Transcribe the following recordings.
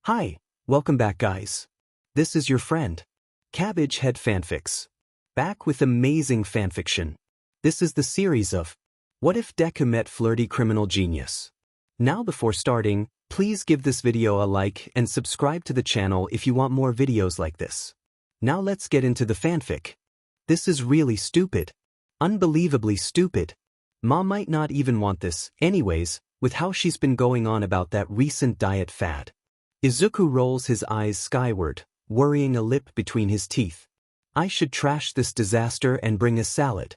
Hi, welcome back guys. This is your friend, Cabbage Head Fanfics. Back with amazing fanfiction. This is the series of What If Deku Met Flirty Criminal Genius. Now before starting, please give this video a like and subscribe to the channel if you want more videos like this. Now let's get into the fanfic. This is really stupid. Unbelievably stupid. Mom might not even want this, anyways, with how she's been going on about that recent diet fad. Izuku rolls his eyes skyward, worrying a lip between his teeth. I should trash this disaster and bring a salad.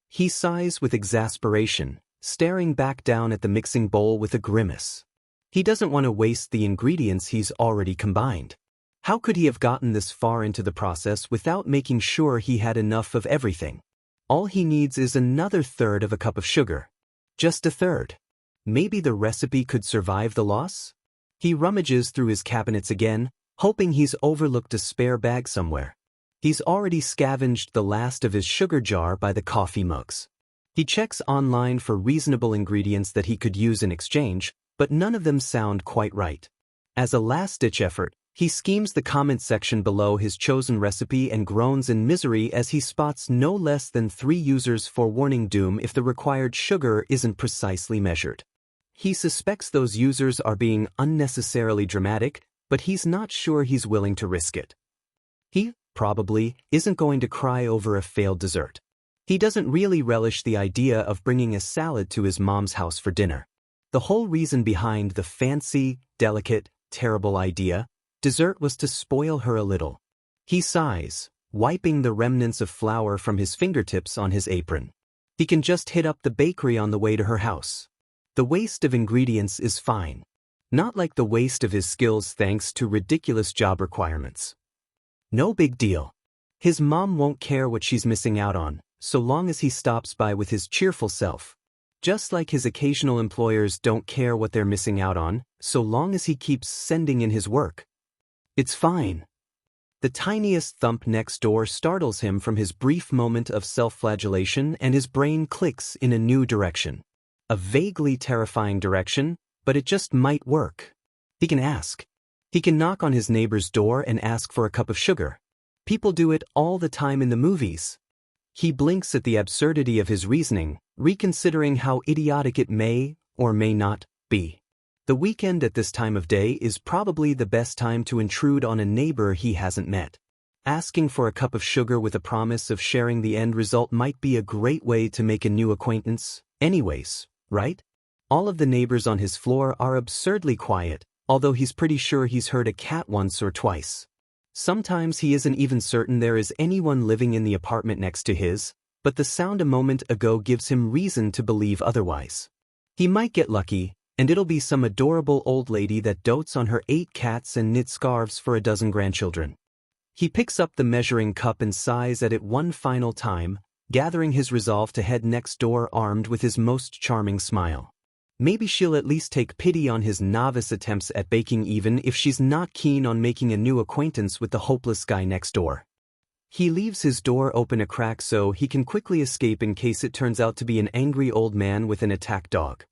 He sighs with exasperation, staring back down at the mixing bowl with a grimace. He doesn't want to waste the ingredients he's already combined. How could he have gotten this far into the process without making sure he had enough of everything? All he needs is another third of a cup of sugar. Just a third. Maybe the recipe could survive the loss? He rummages through his cabinets again, hoping he's overlooked a spare bag somewhere. He's already scavenged the last of his sugar jar by the coffee mugs. He checks online for reasonable ingredients that he could use in exchange, but none of them sound quite right. As a last-ditch effort, he schemes the comment section below his chosen recipe and groans in misery as he spots no less than 3 users forewarning doom if the required sugar isn't precisely measured. He suspects those users are being unnecessarily dramatic, but he's not sure he's willing to risk it. He, probably, isn't going to cry over a failed dessert. He doesn't really relish the idea of bringing a salad to his mom's house for dinner. The whole reason behind the fancy, delicate, terrible idea, dessert was to spoil her a little. He sighs, wiping the remnants of flour from his fingertips on his apron. He can just hit up the bakery on the way to her house. The waste of ingredients is fine. Not like the waste of his skills thanks to ridiculous job requirements. No big deal. His mom won't care what she's missing out on, so long as he stops by with his cheerful self. Just like his occasional employers don't care what they're missing out on, so long as he keeps sending in his work. It's fine. The tiniest thump next door startles him from his brief moment of self-flagellation and his brain clicks in a new direction. A vaguely terrifying direction, but it just might work. He can ask. He can knock on his neighbor's door and ask for a cup of sugar. People do it all the time in the movies. He blinks at the absurdity of his reasoning, reconsidering how idiotic it may or may not be. The weekend at this time of day is probably the best time to intrude on a neighbor he hasn't met. Asking for a cup of sugar with a promise of sharing the end result might be a great way to make a new acquaintance, anyways. Right? All of the neighbors on his floor are absurdly quiet, although he's pretty sure he's heard a cat once or twice. Sometimes he isn't even certain there is anyone living in the apartment next to his, but the sound a moment ago gives him reason to believe otherwise. He might get lucky, and it'll be some adorable old lady that dotes on her 8 cats and knits scarves for a dozen grandchildren. He picks up the measuring cup and sighs at it one final time, gathering his resolve to head next door armed with his most charming smile. Maybe she'll at least take pity on his novice attempts at baking even if she's not keen on making a new acquaintance with the hopeless guy next door. He leaves his door open a crack so he can quickly escape in case it turns out to be an angry old man with an attack dog.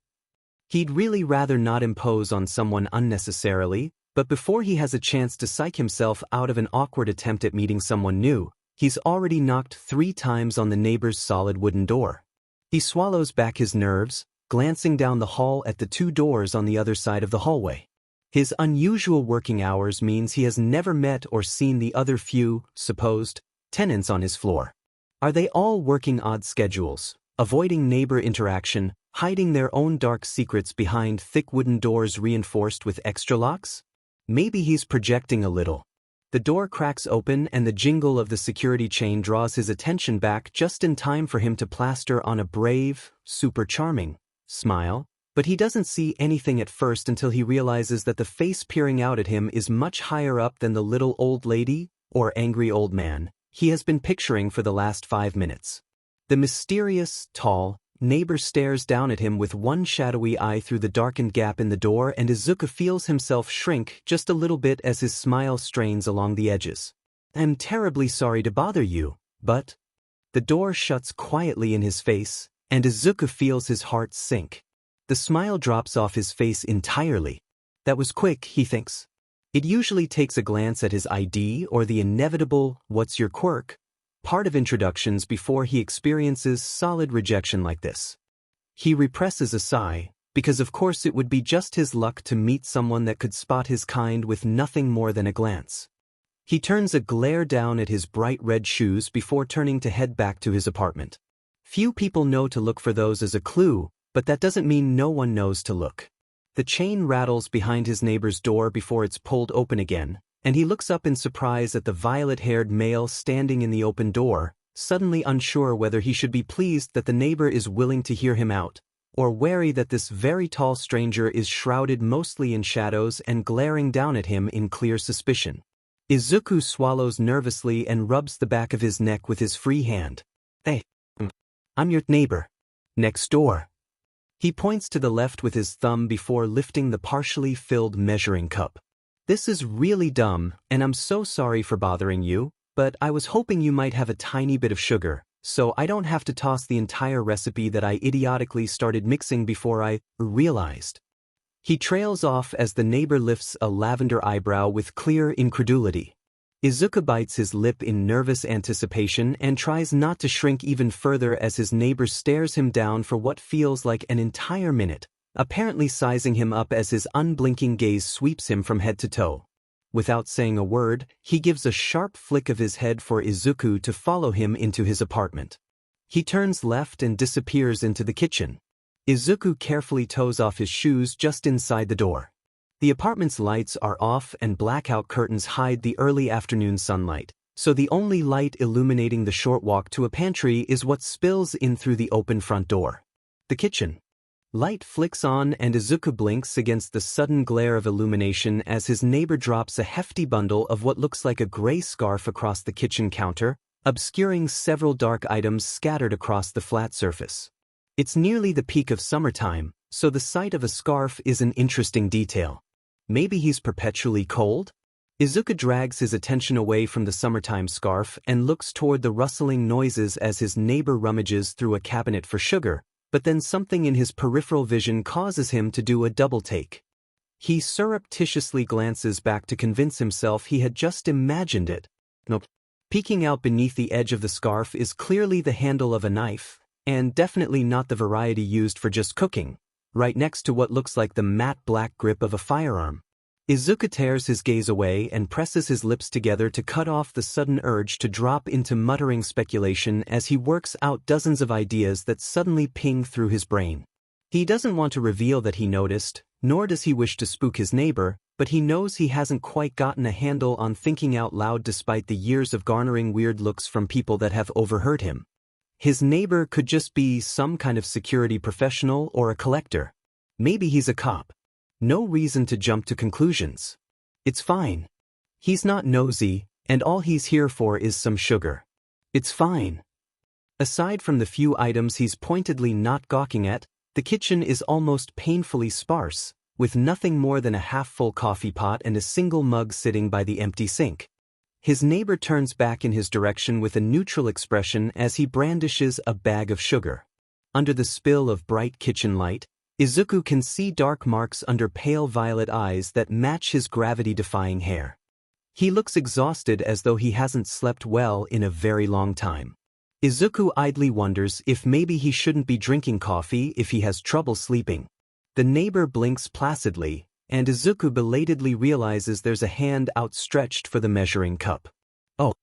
He'd really rather not impose on someone unnecessarily, but before he has a chance to psych himself out of an awkward attempt at meeting someone new, he's already knocked 3 times on the neighbor's solid wooden door. He swallows back his nerves, glancing down the hall at the 2 doors on the other side of the hallway. His unusual working hours means he has never met or seen the other few, supposed, tenants on his floor. Are they all working odd schedules, avoiding neighbor interaction, hiding their own dark secrets behind thick wooden doors reinforced with extra locks? Maybe he's projecting a little. The door cracks open and the jingle of the security chain draws his attention back just in time for him to plaster on a brave, super charming smile, but he doesn't see anything at first until he realizes that the face peering out at him is much higher up than the little old lady, or angry old man, he has been picturing for the last 5 minutes. The mysterious, tall neighbor stares down at him with one shadowy eye through the darkened gap in the door, and Izuku feels himself shrink just a little bit as his smile strains along the edges. I'm terribly sorry to bother you, but... The door shuts quietly in his face, and Izuku feels his heart sink. The smile drops off his face entirely. That was quick, he thinks. It usually takes a glance at his ID or the inevitable "what's your quirk" part of introductions before he experiences solid rejection like this. He represses a sigh, because of course it would be just his luck to meet someone that could spot his kind with nothing more than a glance. He turns a glare down at his bright red shoes before turning to head back to his apartment. Few people know to look for those as a clue, but that doesn't mean no one knows to look. The chain rattles behind his neighbor's door before it's pulled open again, and he looks up in surprise at the violet-haired male standing in the open door, suddenly unsure whether he should be pleased that the neighbor is willing to hear him out, or wary that this very tall stranger is shrouded mostly in shadows and glaring down at him in clear suspicion. Izuku swallows nervously and rubs the back of his neck with his free hand. "Hey, I'm your neighbor. Next door." He points to the left with his thumb before lifting the partially filled measuring cup. "This is really dumb, and I'm so sorry for bothering you, but I was hoping you might have a tiny bit of sugar, so I don't have to toss the entire recipe that I idiotically started mixing before I realized." He trails off as the neighbor lifts a lavender eyebrow with clear incredulity. Izuku bites his lip in nervous anticipation and tries not to shrink even further as his neighbor stares him down for what feels like an entire minute, apparently sizing him up as his unblinking gaze sweeps him from head to toe. Without saying a word, he gives a sharp flick of his head for Izuku to follow him into his apartment. He turns left and disappears into the kitchen. Izuku carefully toes off his shoes just inside the door. The apartment's lights are off and blackout curtains hide the early afternoon sunlight, so the only light illuminating the short walk to a pantry is what spills in through the open front door. The kitchen. Light flicks on and Izuku blinks against the sudden glare of illumination as his neighbor drops a hefty bundle of what looks like a gray scarf across the kitchen counter, obscuring several dark items scattered across the flat surface. It's nearly the peak of summertime, so the sight of a scarf is an interesting detail. Maybe he's perpetually cold? Izuku drags his attention away from the summertime scarf and looks toward the rustling noises as his neighbor rummages through a cabinet for sugar, but then something in his peripheral vision causes him to do a double take. He surreptitiously glances back to convince himself he had just imagined it. Nope. Peeking out beneath the edge of the scarf is clearly the handle of a knife, and definitely not the variety used for just cooking, right next to what looks like the matte black grip of a firearm. Izuku tears his gaze away and presses his lips together to cut off the sudden urge to drop into muttering speculation as he works out dozens of ideas that suddenly ping through his brain. He doesn't want to reveal that he noticed, nor does he wish to spook his neighbor, but he knows he hasn't quite gotten a handle on thinking out loud despite the years of garnering weird looks from people that have overheard him. His neighbor could just be some kind of security professional or a collector. Maybe he's a cop. No reason to jump to conclusions. It's fine. He's not nosy, and all he's here for is some sugar. It's fine. Aside from the few items he's pointedly not gawking at, the kitchen is almost painfully sparse, with nothing more than a half-full coffee pot and a single mug sitting by the empty sink. His neighbor turns back in his direction with a neutral expression as he brandishes a bag of sugar. Under the spill of bright kitchen light, Izuku can see dark marks under pale violet eyes that match his gravity-defying hair. He looks exhausted as though he hasn't slept well in a very long time. Izuku idly wonders if maybe he shouldn't be drinking coffee if he has trouble sleeping. The neighbor blinks placidly, and Izuku belatedly realizes there's a hand outstretched for the measuring cup. "Oh,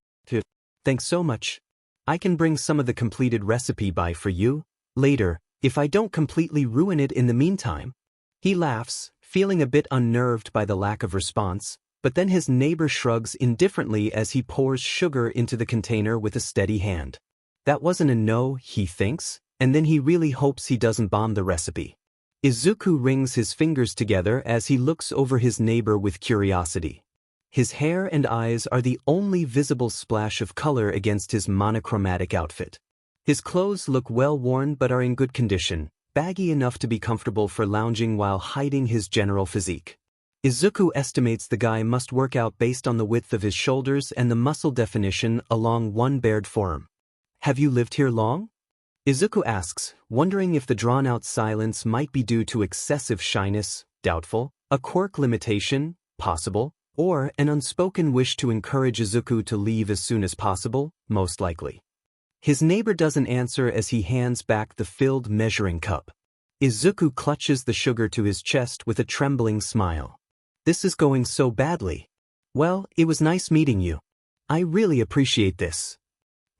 thanks so much. I can bring some of the completed recipe by for you later, if I don't completely ruin it in the meantime." He laughs, feeling a bit unnerved by the lack of response, but then his neighbor shrugs indifferently as he pours sugar into the container with a steady hand. That wasn't a no, he thinks, and then he really hopes he doesn't bomb the recipe. Izuku wrings his fingers together as he looks over his neighbor with curiosity. His hair and eyes are the only visible splash of color against his monochromatic outfit. His clothes look well worn but are in good condition, baggy enough to be comfortable for lounging while hiding his general physique. Izuku estimates the guy must work out based on the width of his shoulders and the muscle definition along one bared forearm. "Have you lived here long?" Izuku asks, wondering if the drawn-out silence might be due to excessive shyness, doubtful, a quirk limitation, possible, Or an unspoken wish to encourage Izuku to leave as soon as possible, most likely. His neighbor doesn't answer as he hands back the filled measuring cup. Izuku clutches the sugar to his chest with a trembling smile. This is going so badly. Well, it was nice meeting you. I really appreciate this.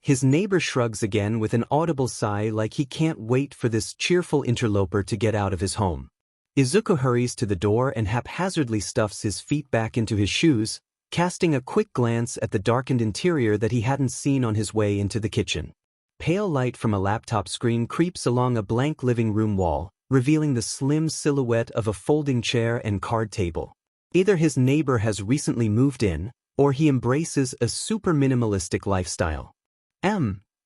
His neighbor shrugs again with an audible sigh like he can't wait for this cheerful interloper to get out of his home. Izuku hurries to the door and haphazardly stuffs his feet back into his shoes, casting a quick glance at the darkened interior that he hadn't seen on his way into the kitchen. Pale light from a laptop screen creeps along a blank living room wall, revealing the slim silhouette of a folding chair and card table. Either his neighbor has recently moved in, or he embraces a super minimalistic lifestyle.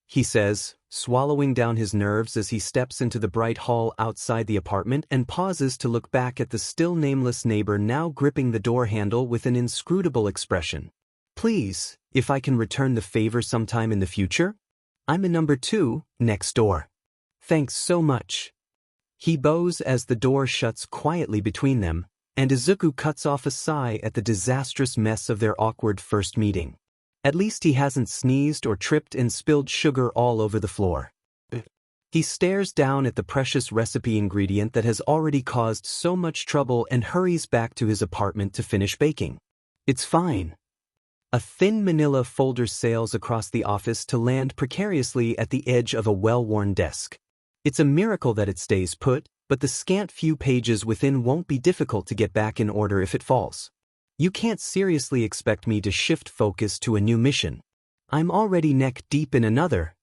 He says, swallowing down his nerves as he steps into the bright hall outside the apartment and pauses to look back at the still nameless neighbor now gripping the door handle with an inscrutable expression. Please, if I can return the favor sometime in the future? I'm a number 2, next door. Thanks so much. He bows as the door shuts quietly between them, and Izuku cuts off a sigh at the disastrous mess of their awkward first meeting. At least he hasn't sneezed or tripped and spilled sugar all over the floor. He stares down at the precious recipe ingredient that has already caused so much trouble and hurries back to his apartment to finish baking. It's fine. A thin manila folder sails across the office to land precariously at the edge of a well-worn desk. It's a miracle that it stays put, but the scant few pages within won't be difficult to get back in order if it falls. You can't seriously expect me to shift focus to a new mission. I'm already neck-deep in another.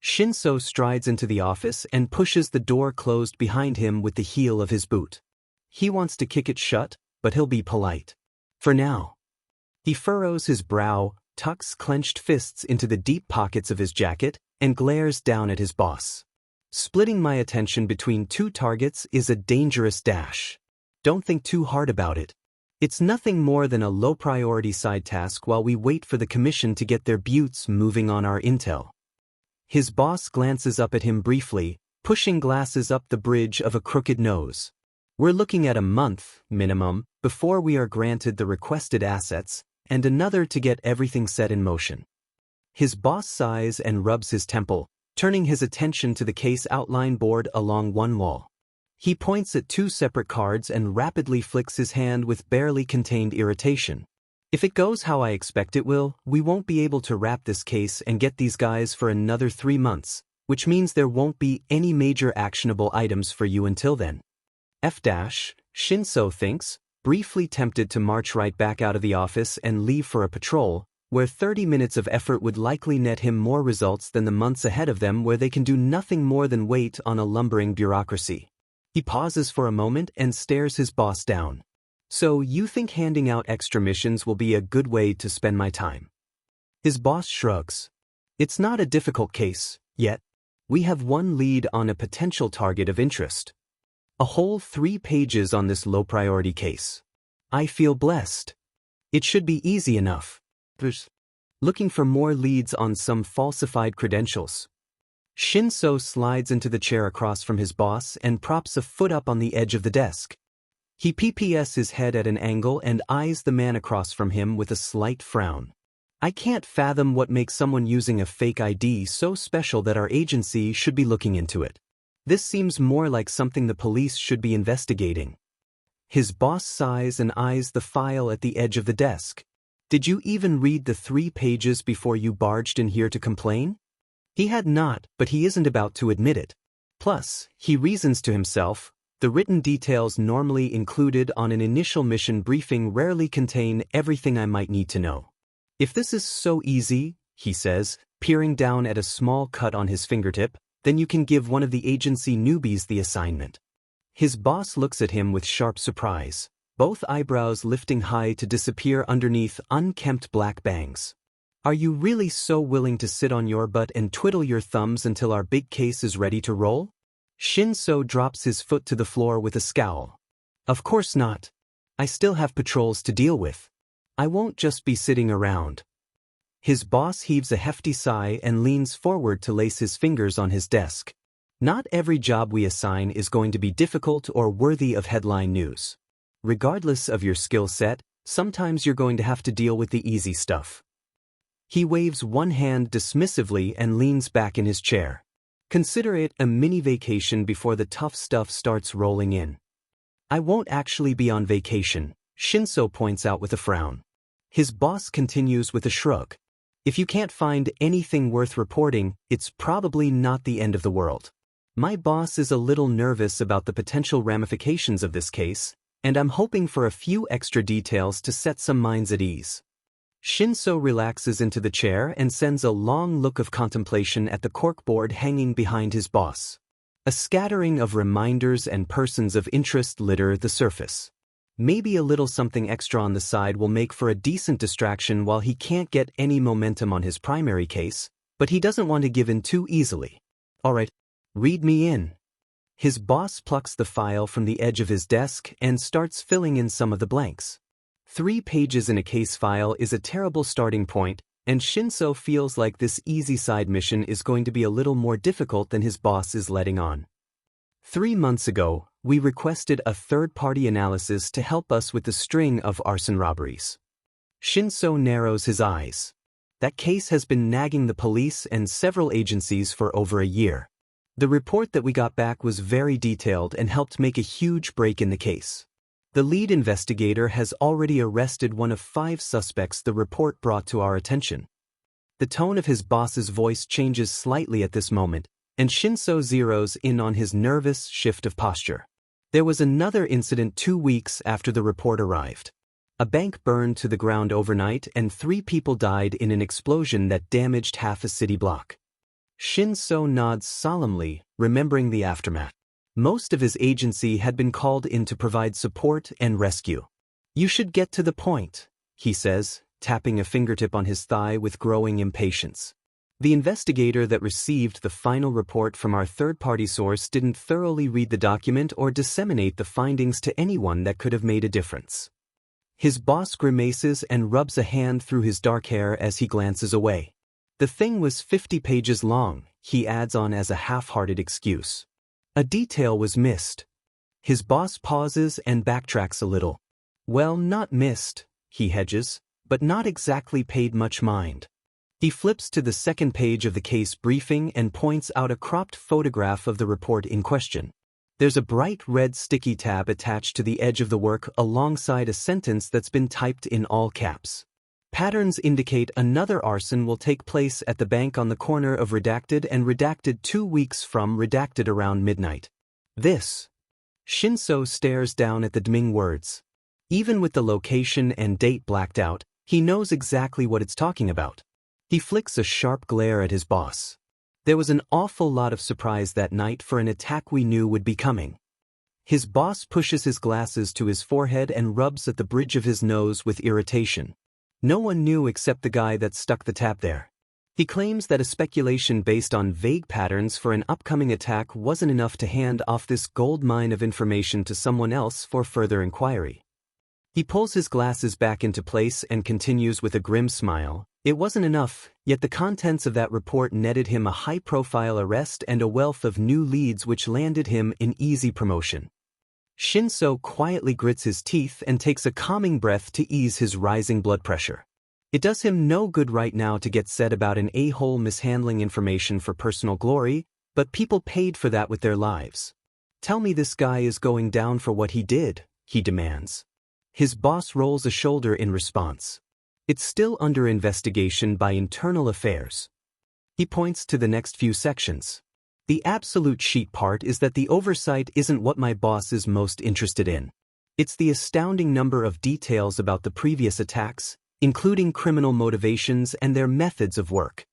Shinso strides into the office and pushes the door closed behind him with the heel of his boot. He wants to kick it shut, but he'll be polite. For now. He furrows his brow, tucks clenched fists into the deep pockets of his jacket, and glares down at his boss. Splitting my attention between two targets is a dangerous dash. Don't think too hard about it. It's nothing more than a low-priority side task while we wait for the commission to get their buttes moving on our intel. His boss glances up at him briefly, pushing glasses up the bridge of a crooked nose. We're looking at a month, minimum, before we are granted the requested assets, and another to get everything set in motion. His boss sighs and rubs his temple, turning his attention to the case outline board along one wall. He points at two separate cards and rapidly flicks his hand with barely contained irritation. If it goes how I expect it will, we won't be able to wrap this case and get these guys for another 3 months, which means there won't be any major actionable items for you until then. Shinso thinks, briefly tempted to march right back out of the office and leave for a patrol, where 30 minutes of effort would likely net him more results than the months ahead of them where they can do nothing more than wait on a lumbering bureaucracy. He pauses for a moment and stares his boss down. So you think handing out extra missions will be a good way to spend my time? His boss shrugs. It's not a difficult case, yet. We have one lead on a potential target of interest. A whole 3 pages on this low-priority case. I feel blessed. It should be easy enough. Looking for more leads on some falsified credentials. Shinso slides into the chair across from his boss and props a foot up on the edge of the desk. He PPS his head at an angle and eyes the man across from him with a slight frown. I can't fathom what makes someone using a fake ID so special that our agency should be looking into it. This seems more like something the police should be investigating. His boss sighs and eyes the file at the edge of the desk. Did you even read the 3 pages before you barged in here to complain? He had not, but he isn't about to admit it. Plus, he reasons to himself, the written details normally included on an initial mission briefing rarely contain everything I might need to know. If this is so easy, he says, peering down at a small cut on his fingertip, then you can give one of the agency newbies the assignment. His boss looks at him with sharp surprise, both eyebrows lifting high to disappear underneath unkempt black bangs. Are you really so willing to sit on your butt and twiddle your thumbs until our big case is ready to roll? Shinso drops his foot to the floor with a scowl. Of course not. I still have patrols to deal with. I won't just be sitting around. His boss heaves a hefty sigh and leans forward to lace his fingers on his desk. Not every job we assign is going to be difficult or worthy of headline news. Regardless of your skill set, Sometimes you're going to have to deal with the easy stuff. He waves one hand dismissively and leans back in his chair. Consider it a mini vacation before the tough stuff starts rolling in. I won't actually be on vacation, Shinso points out with a frown. His boss continues with a shrug. If you can't find anything worth reporting, it's probably not the end of the world. My boss is a little nervous about the potential ramifications of this case, and I'm hoping for a few extra details to set some minds at ease. Shinso relaxes into the chair and sends a long look of contemplation at the corkboard hanging behind his boss. A scattering of reminders and persons of interest litter the surface. Maybe a little something extra on the side will make for a decent distraction while he can't get any momentum on his primary case, but he doesn't want to give in too easily. Alright, read me in. His boss plucks the file from the edge of his desk and starts filling in some of the blanks. 3 pages in a case file is a terrible starting point, and Shinso feels like this easy side mission is going to be a little more difficult than his boss is letting on. 3 months ago, we requested a third-party analysis to help us with the string of arson robberies. Shinso narrows his eyes. That case has been nagging the police and several agencies for over a year. The report that we got back was very detailed and helped make a huge break in the case. The lead investigator has already arrested one of 5 suspects the report brought to our attention. The tone of his boss's voice changes slightly at this moment, and Shinso zeroes in on his nervous shift of posture. There was another incident 2 weeks after the report arrived. A bank burned to the ground overnight and 3 people died in an explosion that damaged half a city block. Shinso nods solemnly, remembering the aftermath. Most of his agency had been called in to provide support and rescue. You should get to the point, he says, tapping a fingertip on his thigh with growing impatience. The investigator that received the final report from our third-party source didn't thoroughly read the document or disseminate the findings to anyone that could have made a difference. His boss grimaces and rubs a hand through his dark hair as he glances away. The thing was 50 pages long, he adds on as a half-hearted excuse. A detail was missed. His boss pauses and backtracks a little. Well, not missed, he hedges, but not exactly paid much mind. He flips to the second page of the case briefing and points out a cropped photograph of the report in question. There's a bright red sticky tab attached to the edge of the work alongside a sentence that's been typed in all caps. Patterns indicate another arson will take place at the bank on the corner of Redacted and Redacted 2 weeks from Redacted around midnight. This. Shinso stares down at the deming words. Even with the location and date blacked out, he knows exactly what it's talking about. He flicks a sharp glare at his boss. There was an awful lot of surprise that night for an attack we knew would be coming. His boss pushes his glasses to his forehead and rubs at the bridge of his nose with irritation. No one knew except the guy that stuck the tap there. He claims that a speculation based on vague patterns for an upcoming attack wasn't enough to hand off this gold mine of information to someone else for further inquiry. He pulls his glasses back into place and continues with a grim smile. It wasn't enough, yet the contents of that report netted him a high-profile arrest and a wealth of new leads which landed him in easy promotion. Shinso quietly grits his teeth and takes a calming breath to ease his rising blood pressure. It does him no good right now to get sad about an a-hole mishandling information for personal glory, but people paid for that with their lives. Tell me this guy is going down for what he did, he demands. His boss rolls a shoulder in response. It's still under investigation by internal affairs. He points to the next few sections. The absolute sheet part is that the oversight isn't what my boss is most interested in. It's the astounding number of details about the previous attacks, including criminal motivations and their methods of work.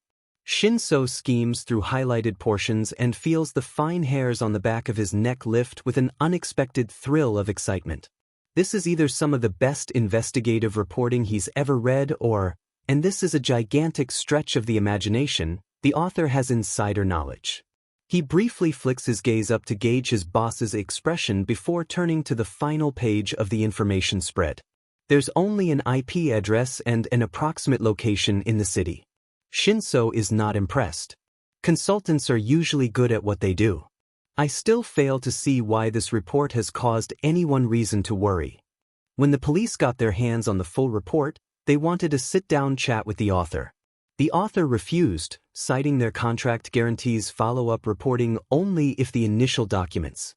Shinso schemes through highlighted portions and feels the fine hairs on the back of his neck lift with an unexpected thrill of excitement. This is either some of the best investigative reporting he's ever read or, and this is a gigantic stretch of the imagination, the author has insider knowledge. He briefly flicks his gaze up to gauge his boss's expression before turning to the final page of the information spread. There's only an IP address and an approximate location in the city. Shinso is not impressed. Consultants are usually good at what they do. I still fail to see why this report has caused anyone reason to worry. When the police got their hands on the full report, they wanted a sit-down chat with the author. The author refused, citing their contract guarantees follow-up reporting only if the initial documents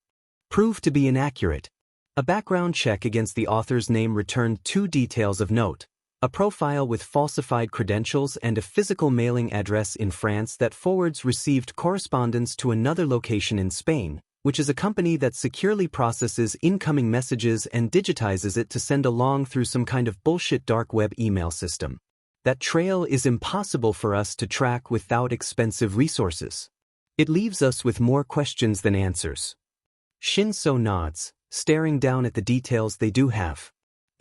proved to be inaccurate. A background check against the author's name returned 2 details of note: a profile with falsified credentials and a physical mailing address in France that forwards received correspondence to another location in Spain, which is a company that securely processes incoming messages and digitizes it to send along through some kind of bullshit dark web email system. That trail is impossible for us to track without expensive resources. It leaves us with more questions than answers. Shinso nods, staring down at the details they do have.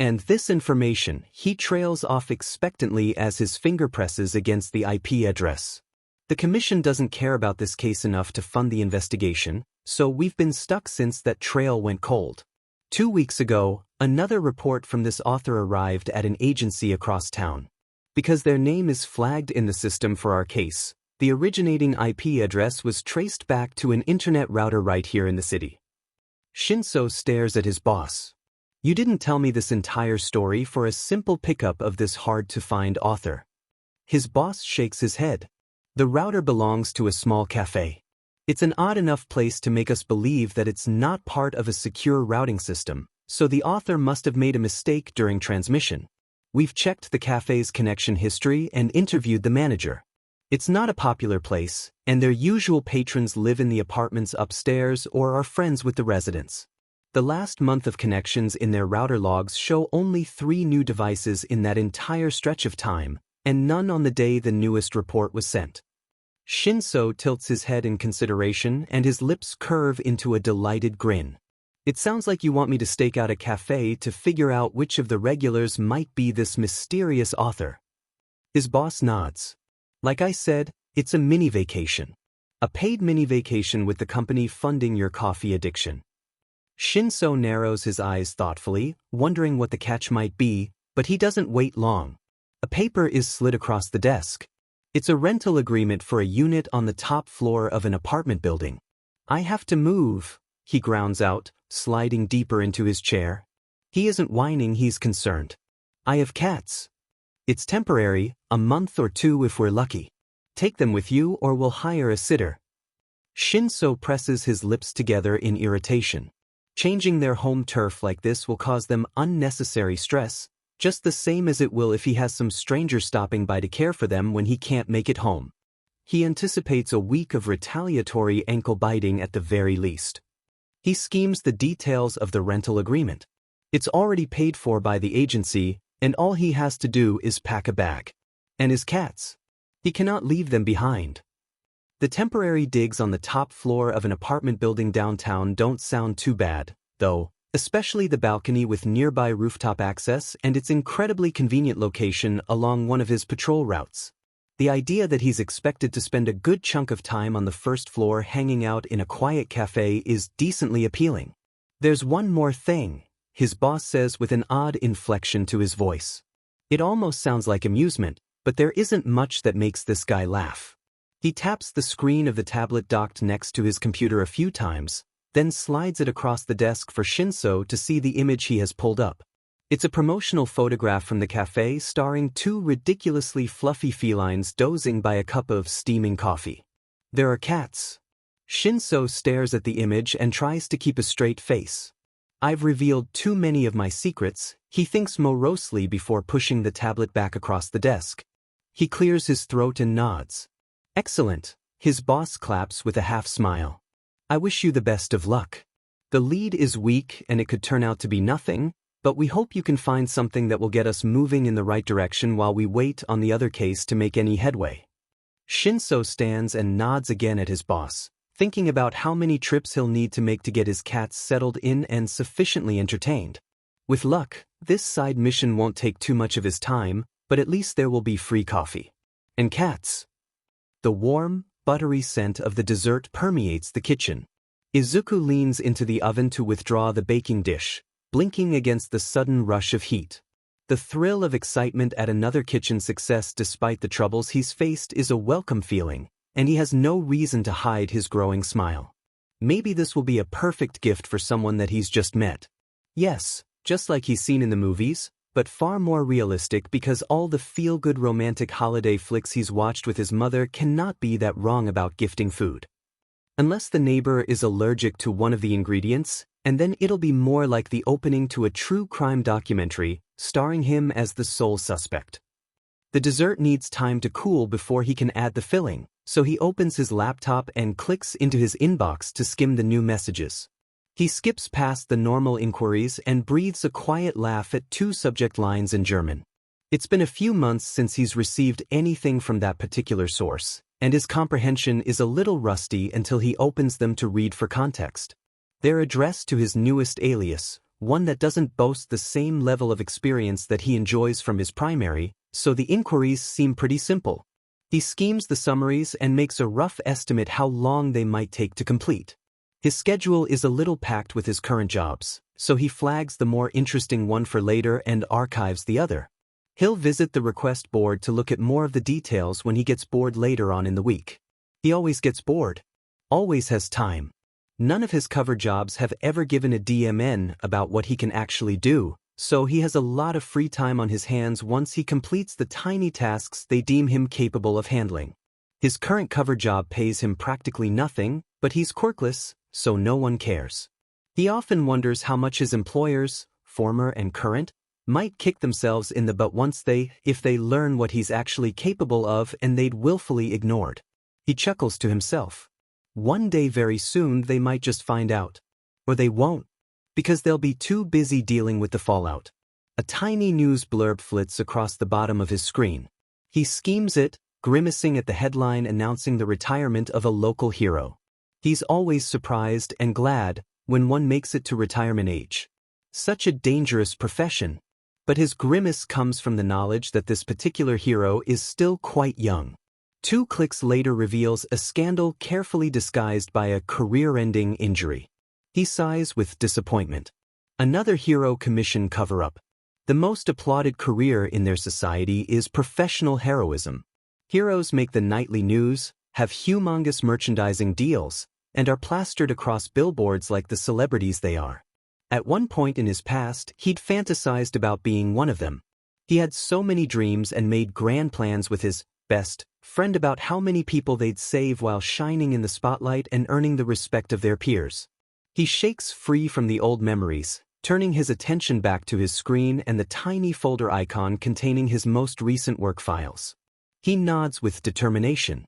And this information, he trails off expectantly as his finger presses against the IP address. The commission doesn't care about this case enough to fund the investigation, so we've been stuck since that trail went cold. 2 weeks ago, another report from this author arrived at an agency across town. Because their name is flagged in the system for our case, the originating IP address was traced back to an internet router right here in the city. Shinso stares at his boss. You didn't tell me this entire story for a simple pickup of this hard-to-find author. His boss shakes his head. The router belongs to a small cafe. It's an odd enough place to make us believe that it's not part of a secure routing system, so the author must have made a mistake during transmission. We've checked the cafe's connection history and interviewed the manager. It's not a popular place, and their usual patrons live in the apartments upstairs or are friends with the residents. The last month of connections in their router logs show only 3 new devices in that entire stretch of time, and none on the day the newest report was sent. Shinso tilts his head in consideration and his lips curve into a delighted grin. It sounds like you want me to stake out a cafe to figure out which of the regulars might be this mysterious author. His boss nods. Like I said, it's a mini vacation. A paid mini vacation with the company funding your coffee addiction. Shinso narrows his eyes thoughtfully, wondering what the catch might be, but he doesn't wait long. A paper is slid across the desk. It's a rental agreement for a unit on the top floor of an apartment building. I have to move, he grounds out, sliding deeper into his chair. He isn't whining, he's concerned. I have cats. It's temporary, a month or 2 if we're lucky. Take them with you or we'll hire a sitter. Shinso presses his lips together in irritation. Changing their home turf like this will cause them unnecessary stress, just the same as it will if he has some stranger stopping by to care for them when he can't make it home. He anticipates a week of retaliatory ankle-biting at the very least. He schemes the details of the rental agreement. It's already paid for by the agency, and all he has to do is pack a bag. And his cats. He cannot leave them behind. The temporary digs on the top floor of an apartment building downtown don't sound too bad, though, especially the balcony with nearby rooftop access and its incredibly convenient location along one of his patrol routes. The idea that he's expected to spend a good chunk of time on the first floor hanging out in a quiet cafe is decently appealing. There's one more thing, his boss says with an odd inflection to his voice. It almost sounds like amusement, but there isn't much that makes this guy laugh. He taps the screen of the tablet docked next to his computer a few times, then slides it across the desk for Shinso to see the image he has pulled up. It's a promotional photograph from the cafe starring 2 ridiculously fluffy felines dozing by a cup of steaming coffee. There are cats. Shinso stares at the image and tries to keep a straight face. I've revealed too many of my secrets, he thinks morosely before pushing the tablet back across the desk. He clears his throat and nods. Excellent, his boss claps with a half-smile. I wish you the best of luck. The lead is weak and it could turn out to be nothing, but we hope you can find something that will get us moving in the right direction while we wait on the other case to make any headway. Shinso stands and nods again at his boss, thinking about how many trips he'll need to make to get his cats settled in and sufficiently entertained. With luck, this side mission won't take too much of his time, but at least there will be free coffee. And cats. The warm, buttery scent of the dessert permeates the kitchen. Izuku leans into the oven to withdraw the baking dish, blinking against the sudden rush of heat. The thrill of excitement at another kitchen success despite the troubles he's faced is a welcome feeling, and he has no reason to hide his growing smile. Maybe this will be a perfect gift for someone that he's just met. Yes, just like he's seen in the movies, but far more realistic because all the feel-good romantic holiday flicks he's watched with his mother cannot be that wrong about gifting food. Unless the neighbor is allergic to one of the ingredients, and then it'll be more like the opening to a true crime documentary, starring him as the sole suspect. The dessert needs time to cool before he can add the filling, so he opens his laptop and clicks into his inbox to skim the new messages. He skips past the normal inquiries and breathes a quiet laugh at 2 subject lines in German. It's been a few months since he's received anything from that particular source, and his comprehension is a little rusty until he opens them to read for context. They're addressed to his newest alias, one that doesn't boast the same level of experience that he enjoys from his primary, so the inquiries seem pretty simple. He schemes the summaries and makes a rough estimate how long they might take to complete. His schedule is a little packed with his current jobs, so he flags the more interesting one for later and archives the other. He'll visit the request board to look at more of the details when he gets bored later on in the week. He always gets bored. Always has time. None of his cover jobs have ever given a DMN about what he can actually do, so he has a lot of free time on his hands once he completes the tiny tasks they deem him capable of handling. His current cover job pays him practically nothing, but he's quirkless, so no one cares. He often wonders how much his employers, former and current, might kick themselves in the butt if they learn what he's actually capable of and they'd willfully ignored. He chuckles to himself. One day very soon they might just find out. Or they won't, because they'll be too busy dealing with the fallout. A tiny news blurb flits across the bottom of his screen. He schemes it, grimacing at the headline announcing the retirement of a local hero. He's always surprised and glad when one makes it to retirement age. Such a dangerous profession. But his grimace comes from the knowledge that this particular hero is still quite young. 2 clicks later reveals a scandal carefully disguised by a career-ending injury. He sighs with disappointment. Another hero commission cover-up. The most applauded career in their society is professional heroism. Heroes make the nightly news, have humongous merchandising deals, and are plastered across billboards like the celebrities they are. At one point in his past, he'd fantasized about being one of them. He had so many dreams and made grand plans with his best friend about how many people they'd save while shining in the spotlight and earning the respect of their peers. He shakes free from the old memories, turning his attention back to his screen and the tiny folder icon containing his most recent work files. He nods with determination.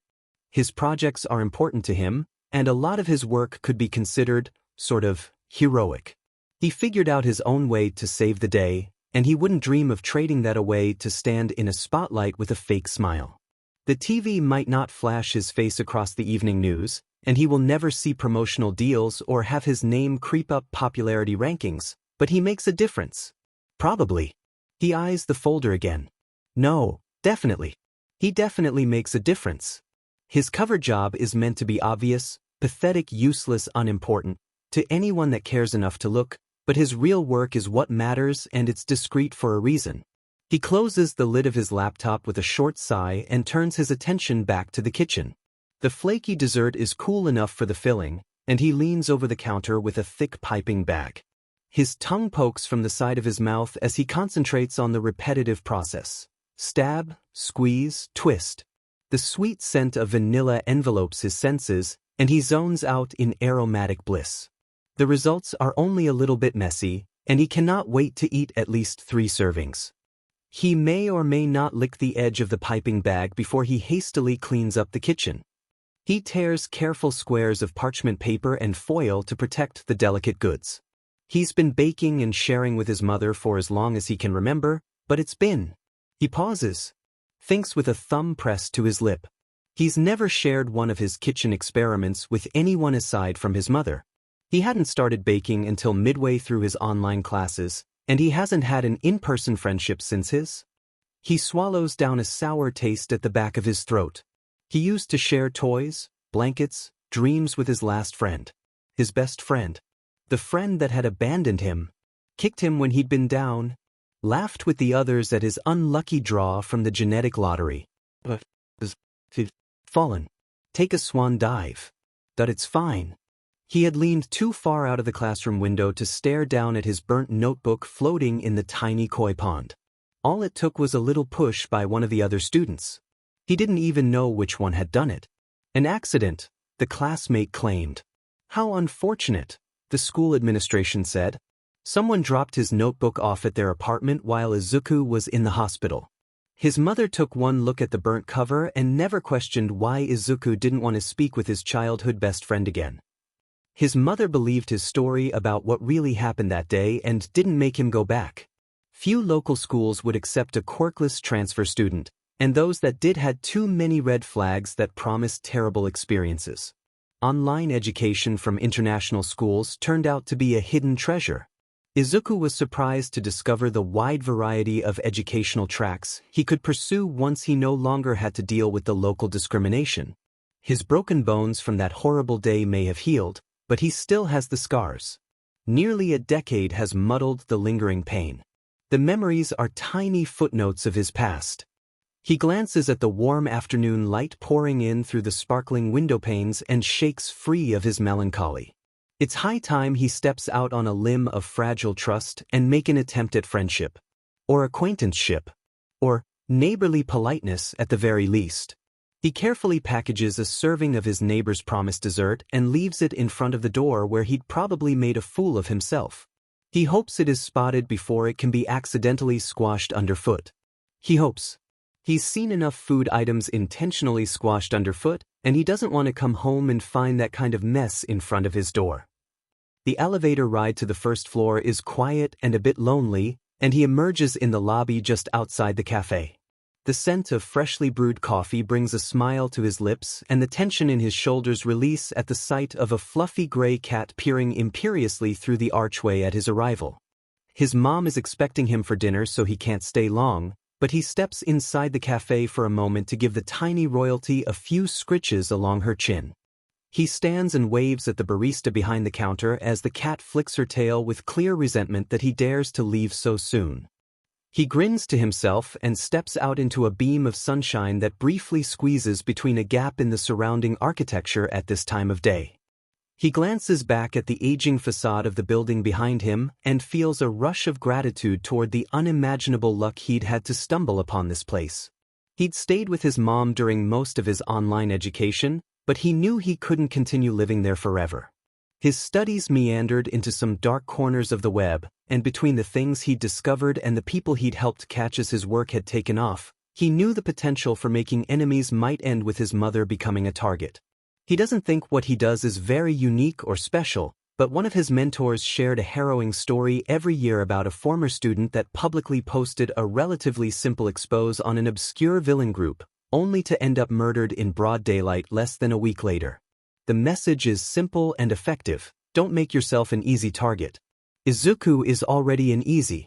His projects are important to him, and a lot of his work could be considered, sort of, heroic. He figured out his own way to save the day, and he wouldn't dream of trading that away to stand in a spotlight with a fake smile. The TV might not flash his face across the evening news, and he will never see promotional deals or have his name creep up popularity rankings, but he makes a difference. Probably. He eyes the folder again. No, definitely. He definitely makes a difference. His cover job is meant to be obvious, pathetic, useless, unimportant, to anyone that cares enough to look, but his real work is what matters and it's discreet for a reason. He closes the lid of his laptop with a short sigh and turns his attention back to the kitchen. The flaky dessert is cool enough for the filling, and he leans over the counter with a thick piping bag. His tongue pokes from the side of his mouth as he concentrates on the repetitive process. Stab, squeeze, twist. The sweet scent of vanilla envelopes his senses, and he zones out in aromatic bliss. The results are only a little bit messy, and he cannot wait to eat at least 3 servings. He may or may not lick the edge of the piping bag before he hastily cleans up the kitchen. He tears careful squares of parchment paper and foil to protect the delicate goods. He's been baking and sharing with his mother for as long as he can remember, but it's been. He pauses. Thinks with a thumb pressed to his lip. He's never shared one of his kitchen experiments with anyone aside from his mother. He hadn't started baking until midway through his online classes, and he hasn't had an in-person friendship since his. He swallows down a sour taste at the back of his throat. He used to share toys, blankets, dreams with his last friend. His best friend. The friend that had abandoned him, kicked him when he'd been down, laughed with the others at his unlucky draw from the genetic lottery. Fallen. Take a swan dive. But it's fine. He had leaned too far out of the classroom window to stare down at his burnt notebook floating in the tiny koi pond. All it took was a little push by one of the other students. He didn't even know which one had done it. An accident, the classmate claimed. How unfortunate, the school administration said. Someone dropped his notebook off at their apartment while Izuku was in the hospital. His mother took one look at the burnt cover and never questioned why Izuku didn't want to speak with his childhood best friend again. His mother believed his story about what really happened that day and didn't make him go back. Few local schools would accept a quirkless transfer student, and those that did had too many red flags that promised terrible experiences. Online education from international schools turned out to be a hidden treasure. Izuku was surprised to discover the wide variety of educational tracks he could pursue once he no longer had to deal with the local discrimination. His broken bones from that horrible day may have healed, but he still has the scars. Nearly a decade has muddled the lingering pain. The memories are tiny footnotes of his past. He glances at the warm afternoon light pouring in through the sparkling window panes and shakes free of his melancholy. It's high time he steps out on a limb of fragile trust and make an attempt at friendship. Or acquaintanceship. Or neighborly politeness at the very least. He carefully packages a serving of his neighbor's promised dessert and leaves it in front of the door where he'd probably made a fool of himself. He hopes it is spotted before it can be accidentally squashed underfoot. He hopes. He's seen enough food items intentionally squashed underfoot, and he doesn't want to come home and find that kind of mess in front of his door. The elevator ride to the first floor is quiet and a bit lonely, and he emerges in the lobby just outside the cafe. The scent of freshly brewed coffee brings a smile to his lips, and the tension in his shoulders release at the sight of a fluffy gray cat peering imperiously through the archway at his arrival. His mom is expecting him for dinner, so he can't stay long, but he steps inside the cafe for a moment to give the tiny royalty a few scritches along her chin. He stands and waves at the barista behind the counter as the cat flicks her tail with clear resentment that he dares to leave so soon. He grins to himself and steps out into a beam of sunshine that briefly squeezes between a gap in the surrounding architecture at this time of day. He glances back at the aging facade of the building behind him and feels a rush of gratitude toward the unimaginable luck he'd had to stumble upon this place. He'd stayed with his mom during most of his online education, but he knew he couldn't continue living there forever. His studies meandered into some dark corners of the web, and between the things he'd discovered and the people he'd helped catch as his work had taken off, he knew the potential for making enemies might end with his mother becoming a target. He doesn't think what he does is very unique or special, but one of his mentors shared a harrowing story every year about a former student that publicly posted a relatively simple expose on an obscure villain group, only to end up murdered in broad daylight less than a week later. The message is simple and effective: don't make yourself an easy target. Izuku is already an easy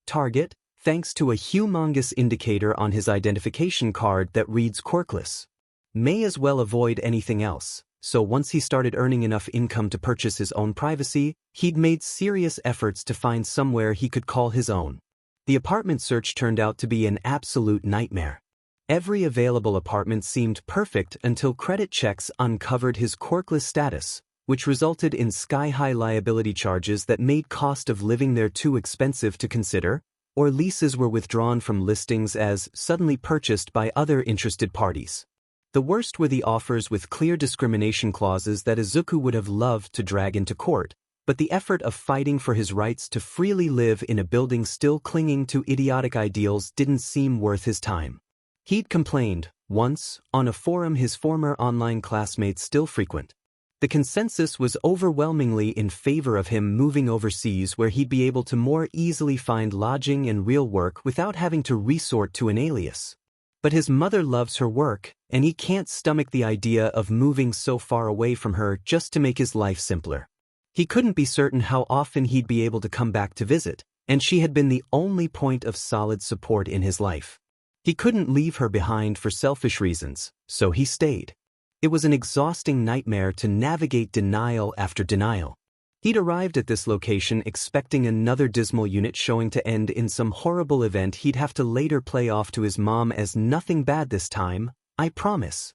target, thanks to a humongous indicator on his identification card that reads Quirkless. May as well avoid anything else, so once he started earning enough income to purchase his own privacy, he'd made serious efforts to find somewhere he could call his own. The apartment search turned out to be an absolute nightmare. Every available apartment seemed perfect until credit checks uncovered his quirkless status, which resulted in sky-high liability charges that made cost of living there too expensive to consider, or leases were withdrawn from listings as suddenly purchased by other interested parties. The worst were the offers with clear discrimination clauses that Izuku would have loved to drag into court, but the effort of fighting for his rights to freely live in a building still clinging to idiotic ideals didn't seem worth his time. He'd complained, once, on a forum his former online classmates still frequent. The consensus was overwhelmingly in favor of him moving overseas where he'd be able to more easily find lodging and real work without having to resort to an alias. But his mother loves her work, and he can't stomach the idea of moving so far away from her just to make his life simpler. He couldn't be certain how often he'd be able to come back to visit, and she had been the only point of solid support in his life. He couldn't leave her behind for selfish reasons, so he stayed. It was an exhausting nightmare to navigate denial after denial. He'd arrived at this location expecting another dismal unit showing to end in some horrible event he'd have to later play off to his mom as nothing bad this time, I promise.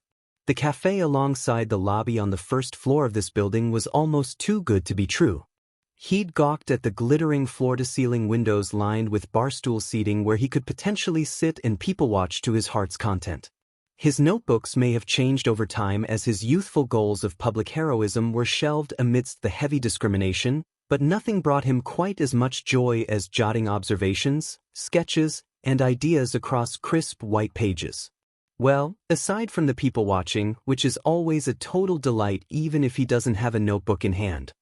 The cafe alongside the lobby on the first floor of this building was almost too good to be true. He'd gawked at the glittering floor-to-ceiling windows lined with barstool seating where he could potentially sit and people-watch to his heart's content. His notebooks may have changed over time as his youthful goals of public heroism were shelved amidst the heavy discrimination, but nothing brought him quite as much joy as jotting observations, sketches, and ideas across crisp white pages. Well, aside from the people-watching, which is always a total delight even if he doesn't have a notebook in hand.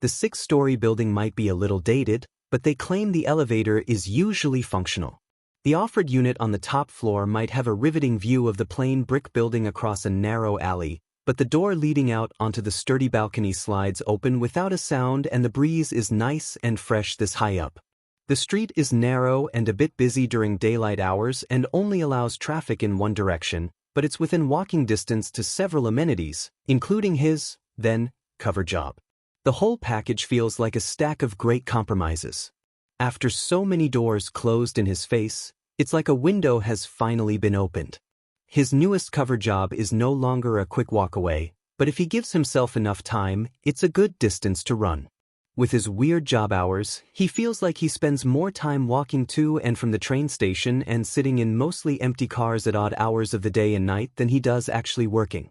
The 6-story building might be a little dated, but they claim the elevator is usually functional. The offered unit on the top floor might have a riveting view of the plain brick building across a narrow alley, but the door leading out onto the sturdy balcony slides open without a sound and the breeze is nice and fresh this high up. The street is narrow and a bit busy during daylight hours and only allows traffic in one direction, but it's within walking distance to several amenities, including his, then, cover job. The whole package feels like a stack of great compromises. After so many doors closed in his face, it's like a window has finally been opened. His newest cover job is no longer a quick walk away, but if he gives himself enough time, it's a good distance to run. With his weird job hours, he feels like he spends more time walking to and from the train station and sitting in mostly empty cars at odd hours of the day and night than he does actually working.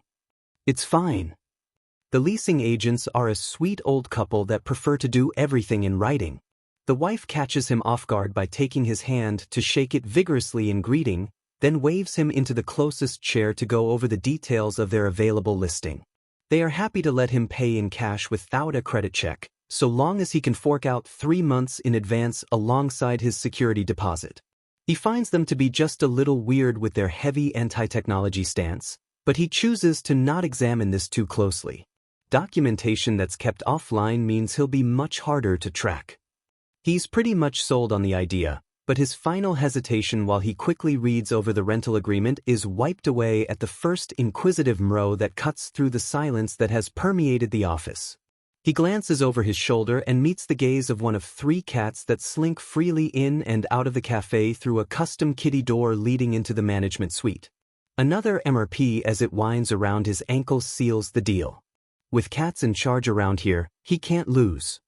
It's fine. The leasing agents are a sweet old couple that prefer to do everything in writing. The wife catches him off guard by taking his hand to shake it vigorously in greeting, then waves him into the closest chair to go over the details of their available listing. They are happy to let him pay in cash without a credit check, so long as he can fork out 3 months in advance alongside his security deposit. He finds them to be just a little weird with their heavy anti-technology stance, but he chooses to not examine this too closely. Documentation that's kept offline means he'll be much harder to track. He's pretty much sold on the idea, but his final hesitation while he quickly reads over the rental agreement is wiped away at the first inquisitive murrow that cuts through the silence that has permeated the office. He glances over his shoulder and meets the gaze of one of 3 cats that slink freely in and out of the cafe through a custom kitty door leading into the management suite. Another MRP as it winds around his ankles seals the deal. With cats in charge around here, he can't lose.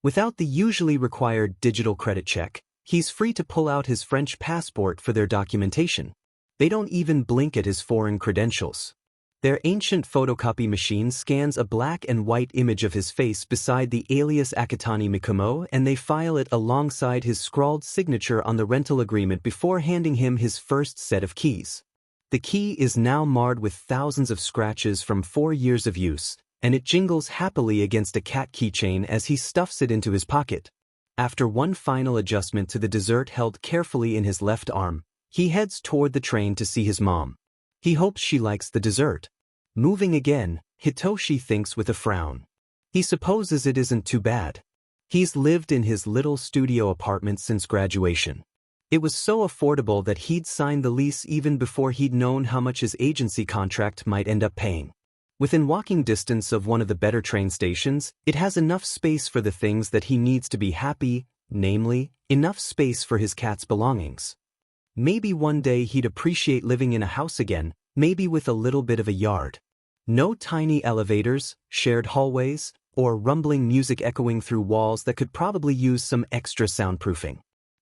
Without the usually required digital credit check, he's free to pull out his French passport for their documentation. They don't even blink at his foreign credentials. Their ancient photocopy machine scans a black and white image of his face beside the alias Akatani Mikumo and they file it alongside his scrawled signature on the rental agreement before handing him his first set of keys. The key is now marred with thousands of scratches from 4 years of use, and it jingles happily against a cat keychain as he stuffs it into his pocket. After one final adjustment to the dessert held carefully in his left arm, he heads toward the train to see his mom. He hopes she likes the dessert. Moving again, Hitoshi thinks with a frown. He supposes it isn't too bad. He's lived in his little studio apartment since graduation. It was so affordable that he'd signed the lease even before he'd known how much his agency contract might end up paying. Within walking distance of one of the better train stations, it has enough space for the things that he needs to be happy, namely, enough space for his cat's belongings. Maybe one day he'd appreciate living in a house again, maybe with a little bit of a yard. No tiny elevators, shared hallways, or rumbling music echoing through walls that could probably use some extra soundproofing.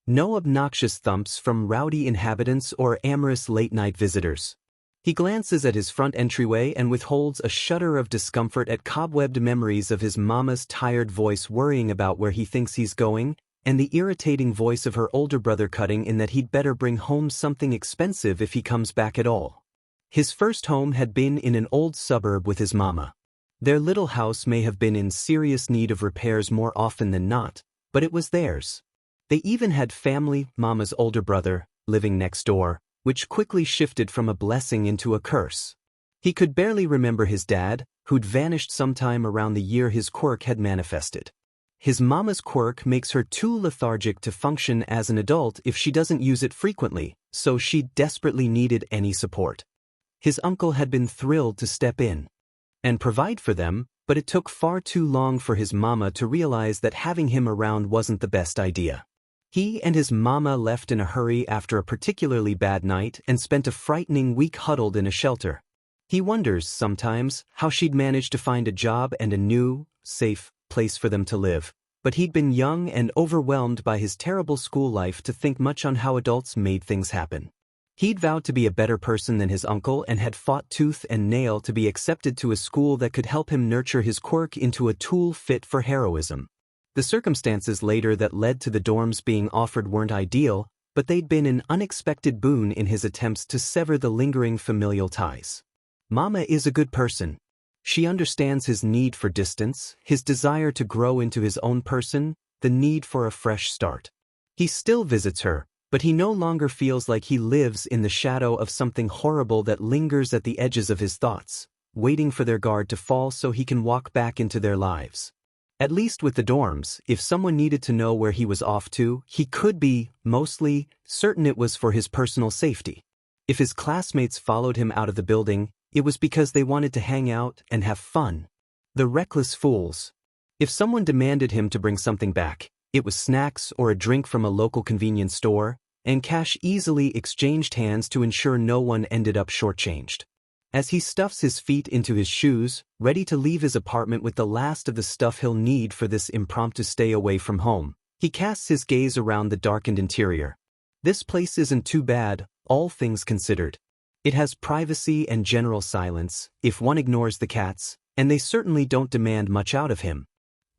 No obnoxious thumps from rowdy inhabitants or amorous late-night visitors. He glances at his front entryway and withholds a shudder of discomfort at cobwebbed memories of his mama's tired voice worrying about where he thinks he's going, and the irritating voice of her older brother cutting in that he'd better bring home something expensive if he comes back at all. His first home had been in an old suburb with his mama. Their little house may have been in serious need of repairs more often than not, but it was theirs. They even had family, mama's older brother, living next door, which quickly shifted from a blessing into a curse. He could barely remember his dad, who'd vanished sometime around the year his quirk had manifested. His mama's quirk makes her too lethargic to function as an adult if she doesn't use it frequently, so she desperately needed any support. His uncle had been thrilled to step in and provide for them, but it took far too long for his mama to realize that having him around wasn't the best idea. He and his mama left in a hurry after a particularly bad night and spent a frightening week huddled in a shelter. He wonders, sometimes, how she'd manage to find a job and a new, safe place for them to live, but he'd been young and overwhelmed by his terrible school life to think much on how adults made things happen. He'd vowed to be a better person than his uncle and had fought tooth and nail to be accepted to a school that could help him nurture his quirk into a tool fit for heroism. The circumstances later that led to the dorms being offered weren't ideal, but they'd been an unexpected boon in his attempts to sever the lingering familial ties. Mama is a good person. She understands his need for distance, his desire to grow into his own person, the need for a fresh start. He still visits her, but he no longer feels like he lives in the shadow of something horrible that lingers at the edges of his thoughts, waiting for their guard to fall so he can walk back into their lives. At least with the dorms, if someone needed to know where he was off to, he could be, mostly, certain it was for his personal safety. If his classmates followed him out of the building, it was because they wanted to hang out and have fun. The reckless fools. If someone demanded him to bring something back, it was snacks or a drink from a local convenience store, and cash easily exchanged hands to ensure no one ended up shortchanged. As he stuffs his feet into his shoes, ready to leave his apartment with the last of the stuff he'll need for this impromptu stay away from home, he casts his gaze around the darkened interior. This place isn't too bad, all things considered. It has privacy and general silence, if one ignores the cats, and they certainly don't demand much out of him.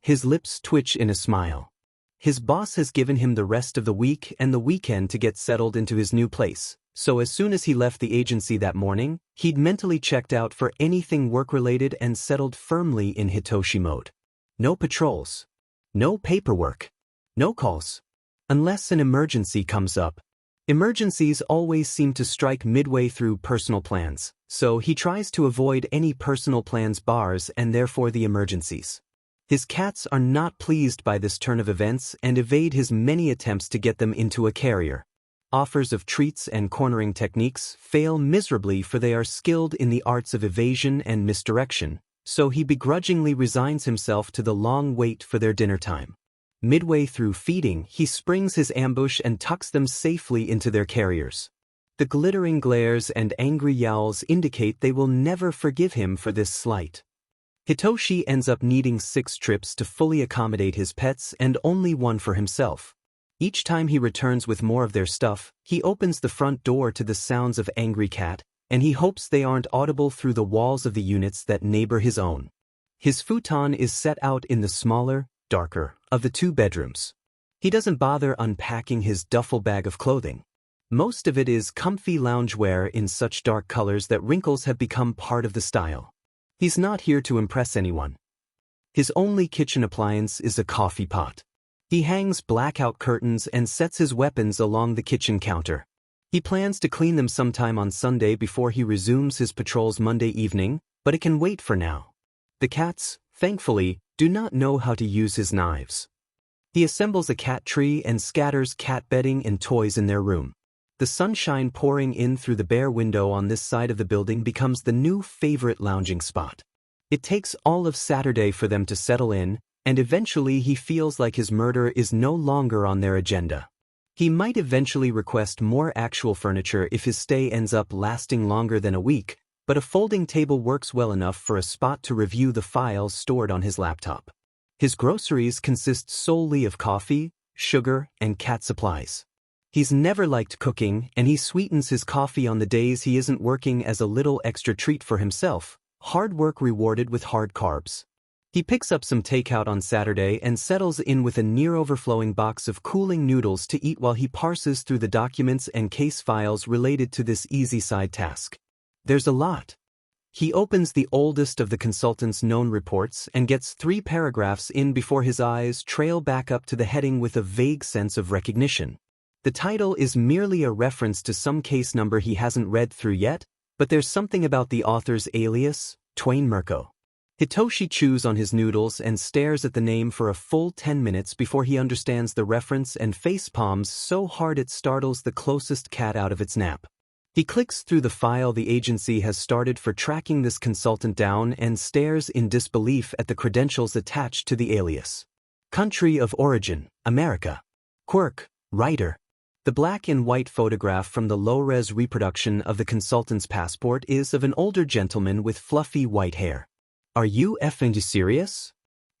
His lips twitch in a smile. His boss has given him the rest of the week and the weekend to get settled into his new place, so as soon as he left the agency that morning, he'd mentally checked out for anything work-related and settled firmly in Hitoshi mode. No patrols. No paperwork. No calls. Unless an emergency comes up. Emergencies always seem to strike midway through personal plans, so he tries to avoid any personal plans bars and therefore the emergencies. His cats are not pleased by this turn of events and evade his many attempts to get them into a carrier. Offers of treats and cornering techniques fail miserably, for they are skilled in the arts of evasion and misdirection, so he begrudgingly resigns himself to the long wait for their dinner time. Midway through feeding, he springs his ambush and tucks them safely into their carriers. The glittering glares and angry yowls indicate they will never forgive him for this slight. Hitoshi ends up needing 6 trips to fully accommodate his pets and only one for himself. Each time he returns with more of their stuff, he opens the front door to the sounds of angry cat, and he hopes they aren't audible through the walls of the units that neighbor his own. His futon is set out in the smaller, darker, of the 2 bedrooms. He doesn't bother unpacking his duffel bag of clothing. Most of it is comfy loungewear in such dark colors that wrinkles have become part of the style. He's not here to impress anyone. His only kitchen appliance is a coffee pot. He hangs blackout curtains and sets his weapons along the kitchen counter. He plans to clean them sometime on Sunday before he resumes his patrols Monday evening, but it can wait for now. The cats, thankfully, do not know how to use his knives. He assembles a cat tree and scatters cat bedding and toys in their room. The sunshine pouring in through the bare window on this side of the building becomes the new favorite lounging spot. It takes all of Saturday for them to settle in, and eventually he feels like his murder is no longer on their agenda. He might eventually request more actual furniture if his stay ends up lasting longer than a week, but a folding table works well enough for a spot to review the files stored on his laptop. His groceries consist solely of coffee, sugar, and cat supplies. He's never liked cooking, and he sweetens his coffee on the days he isn't working as a little extra treat for himself, hard work rewarded with hard carbs. He picks up some takeout on Saturday and settles in with a near-overflowing box of cooling noodles to eat while he parses through the documents and case files related to this easy side task. There's a lot. He opens the oldest of the consultant's known reports and gets 3 paragraphs in before his eyes trail back up to the heading with a vague sense of recognition. The title is merely a reference to some case number he hasn't read through yet, but there's something about the author's alias, Twain Mirko. Hitoshi chews on his noodles and stares at the name for a full 10 minutes before he understands the reference and facepalms so hard it startles the closest cat out of its nap. He clicks through the file the agency has started for tracking this consultant down and stares in disbelief at the credentials attached to the alias. Country of origin, America. Quirk, writer. The black and white photograph from the low-res reproduction of the consultant's passport is of an older gentleman with fluffy white hair. Are you effing serious?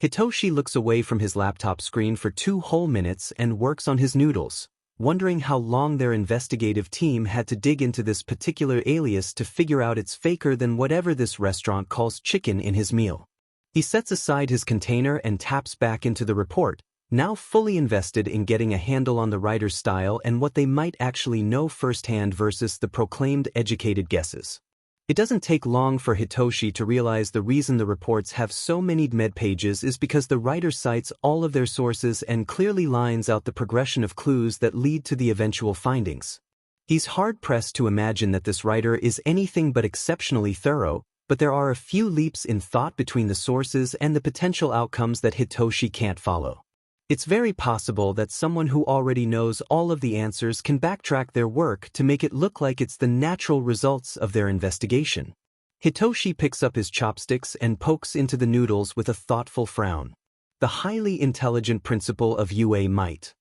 Hitoshi looks away from his laptop screen for 2 whole minutes and works on his noodles, wondering how long their investigative team had to dig into this particular alias to figure out it's faker than whatever this restaurant calls chicken in his meal. He sets aside his container and taps back into the report, now fully invested in getting a handle on the writer's style and what they might actually know firsthand versus the proclaimed educated guesses. It doesn't take long for Hitoshi to realize the reason the reports have so many med pages is because the writer cites all of their sources and clearly lines out the progression of clues that lead to the eventual findings. He's hard-pressed to imagine that this writer is anything but exceptionally thorough, but there are a few leaps in thought between the sources and the potential outcomes that Hitoshi can't follow. It's very possible that someone who already knows all of the answers can backtrack their work to make it look like it's the natural results of their investigation. Hitoshi picks up his chopsticks and pokes into the noodles with a thoughtful frown. The highly intelligent principal of UA might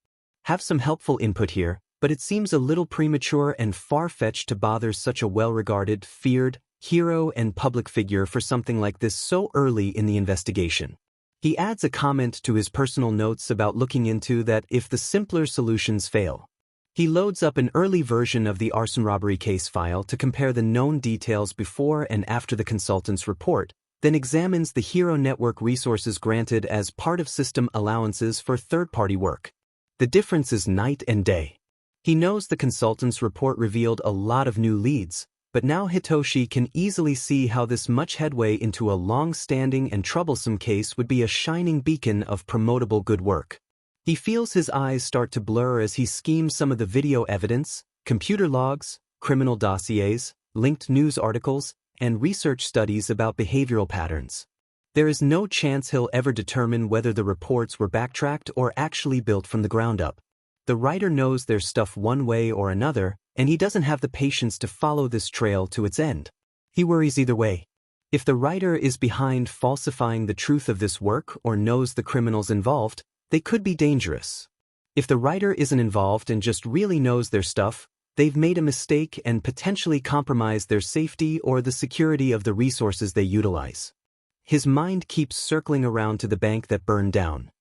have some helpful input here, but it seems a little premature and far-fetched to bother such a well-regarded, feared, hero and public figure for something like this so early in the investigation. He adds a comment to his personal notes about looking into that if the simpler solutions fail. He loads up an early version of the arson robbery case file to compare the known details before and after the consultant's report, then examines the Hero Network resources granted as part of system allowances for third-party work. The difference is night and day. He knows the consultant's report revealed a lot of new leads, but now Hitoshi can easily see how this much headway into a long-standing and troublesome case would be a shining beacon of promotable good work. He feels his eyes start to blur as he schemes some of the video evidence, computer logs, criminal dossiers, linked news articles, and research studies about behavioral patterns. There is no chance he'll ever determine whether the reports were backtracked or actually built from the ground up. The writer knows their stuff one way or another, and he doesn't have the patience to follow this trail to its end. He worries either way. If the writer is behind falsifying the truth of this work or knows the criminals involved, they could be dangerous. If the writer isn't involved and just really knows their stuff, they've made a mistake and potentially compromised their safety or the security of the resources they utilize. His mind keeps circling around to the bank that burned down.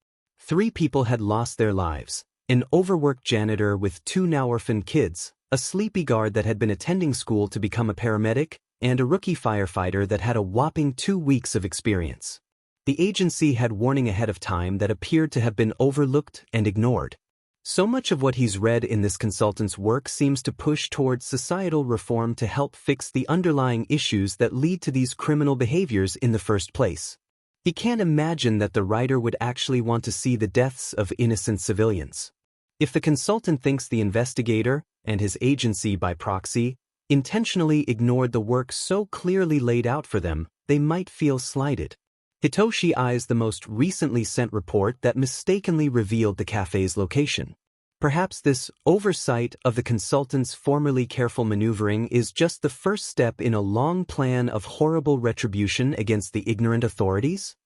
3 people had lost their lives. An overworked janitor with 2 now orphaned kids, a sleepy guard that had been attending school to become a paramedic, and a rookie firefighter that had a whopping 2 weeks of experience. The agency had warning ahead of time that appeared to have been overlooked and ignored. So much of what he's read in this consultant's work seems to push towards societal reform to help fix the underlying issues that lead to these criminal behaviors in the first place. He can't imagine that the writer would actually want to see the deaths of innocent civilians. If the consultant thinks the investigator, and his agency by proxy, intentionally ignored the work so clearly laid out for them, they might feel slighted. Hitoshi eyes the most recently sent report that mistakenly revealed the cafe's location. Perhaps this oversight of the consultant's formerly careful maneuvering is just the first step in a long plan of horrible retribution against the ignorant authorities?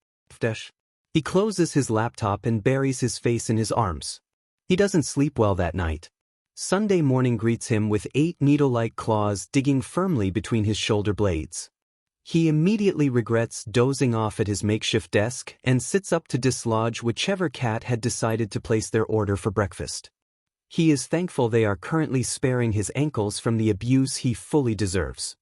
He closes his laptop and buries his face in his arms. He doesn't sleep well that night. Sunday morning greets him with 8 needle-like claws digging firmly between his shoulder blades. He immediately regrets dozing off at his makeshift desk and sits up to dislodge whichever cat had decided to place their order for breakfast. He is thankful they are currently sparing his ankles from the abuse he fully deserves.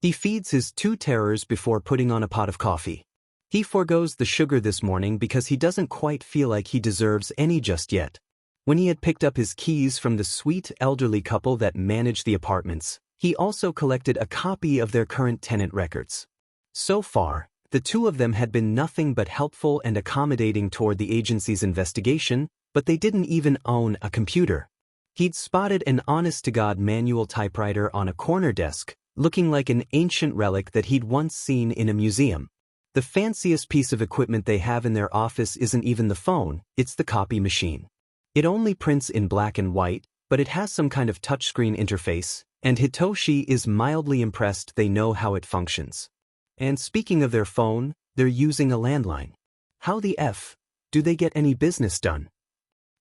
He feeds his 2 terrors before putting on a pot of coffee. He forgoes the sugar this morning because he doesn't quite feel like he deserves any just yet. When he had picked up his keys from the sweet elderly couple that managed the apartments, he also collected a copy of their current tenant records. So far, the 2 of them had been nothing but helpful and accommodating toward the agency's investigation, but they didn't even own a computer. He'd spotted an honest-to-God manual typewriter on a corner desk, looking like an ancient relic that he'd once seen in a museum. The fanciest piece of equipment they have in their office isn't even the phone, it's the copy machine. It only prints in black and white, but it has some kind of touchscreen interface, and Hitoshi is mildly impressed they know how it functions. And speaking of their phone, they're using a landline. How the F do they get any business done?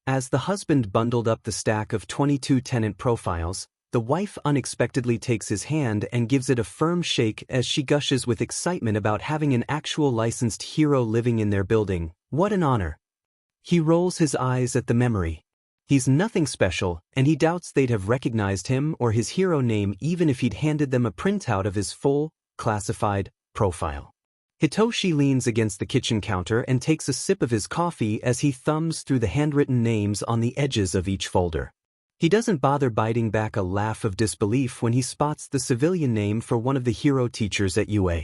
As the husband bundled up the stack of 22 tenant profiles, the wife unexpectedly takes his hand and gives it a firm shake as she gushes with excitement about having an actual licensed hero living in their building. What an honor. He rolls his eyes at the memory. He's nothing special, and he doubts they'd have recognized him or his hero name even if he'd handed them a printout of his full, classified profile. Hitoshi leans against the kitchen counter and takes a sip of his coffee as he thumbs through the handwritten names on the edges of each folder. He doesn't bother biting back a laugh of disbelief when he spots the civilian name for one of the hero teachers at UA.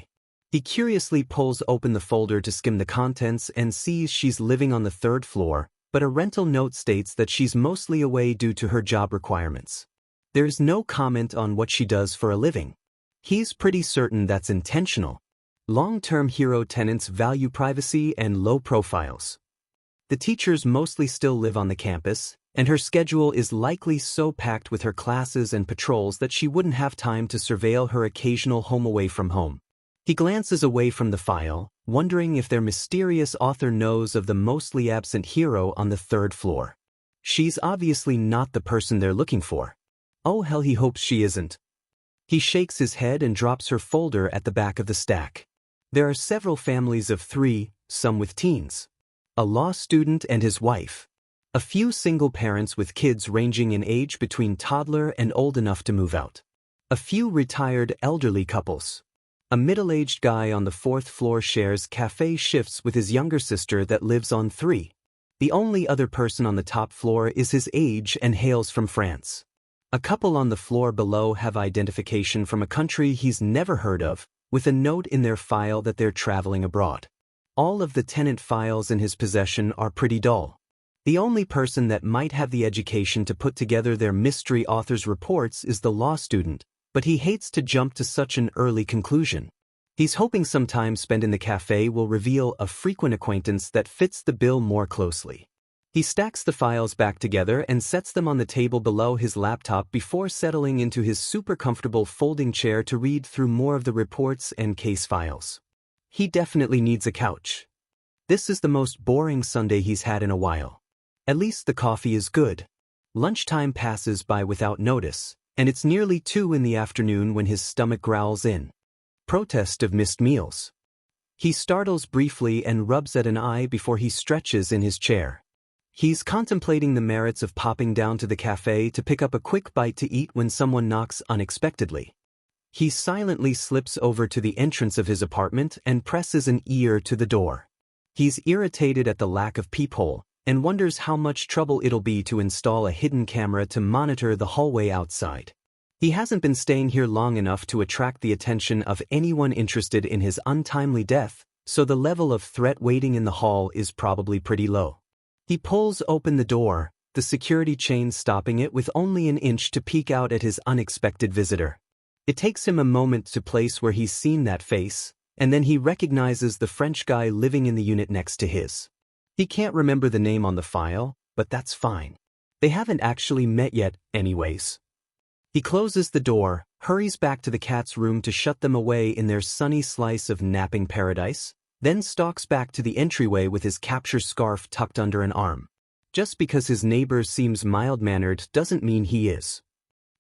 He curiously pulls open the folder to skim the contents and sees she's living on the 3rd floor, but a rental note states that she's mostly away due to her job requirements. There's no comment on what she does for a living. He's pretty certain that's intentional. Long-term hero tenants value privacy and low profiles. The teachers mostly still live on the campus, and her schedule is likely so packed with her classes and patrols that she wouldn't have time to surveil her occasional home away from home. He glances away from the file, wondering if their mysterious author knows of the mostly absent hero on the 3rd floor. She's obviously not the person they're looking for. Oh hell, he hopes she isn't. He shakes his head and drops her folder at the back of the stack. There are several families of 3, some with teens. A law student and his wife. A few single parents with kids ranging in age between toddler and old enough to move out. A few retired elderly couples. A middle-aged guy on the 4th floor shares cafe shifts with his younger sister that lives on 3. The only other person on the top floor is his age and hails from France. A couple on the floor below have identification from a country he's never heard of, with a note in their file that they're traveling abroad. All of the tenant files in his possession are pretty dull. The only person that might have the education to put together their mystery author's reports is the law student, but he hates to jump to such an early conclusion. He's hoping some time spent in the cafe will reveal a frequent acquaintance that fits the bill more closely. He stacks the files back together and sets them on the table below his laptop before settling into his super comfortable folding chair to read through more of the reports and case files. He definitely needs a couch. This is the most boring Sunday he's had in a while. At least the coffee is good. Lunchtime passes by without notice, and it's nearly 2 in the afternoon when his stomach growls in. Protest of missed meals. He startles briefly and rubs at an eye before he stretches in his chair. He's contemplating the merits of popping down to the cafe to pick up a quick bite to eat when someone knocks unexpectedly. He silently slips over to the entrance of his apartment and presses an ear to the door. He's irritated at the lack of peephole and wonders how much trouble it'll be to install a hidden camera to monitor the hallway outside. He hasn't been staying here long enough to attract the attention of anyone interested in his untimely death, so the level of threat waiting in the hall is probably pretty low. He pulls open the door, the security chain stopping it with only an inch to peek out at his unexpected visitor. It takes him a moment to place where he's seen that face, and then he recognizes the French guy living in the unit next to his. He can't remember the name on the file, but that's fine. They haven't actually met yet, anyways. He closes the door, hurries back to the cat's room to shut them away in their sunny slice of napping paradise, then stalks back to the entryway with his capture scarf tucked under an arm. Just because his neighbor seems mild-mannered doesn't mean he is.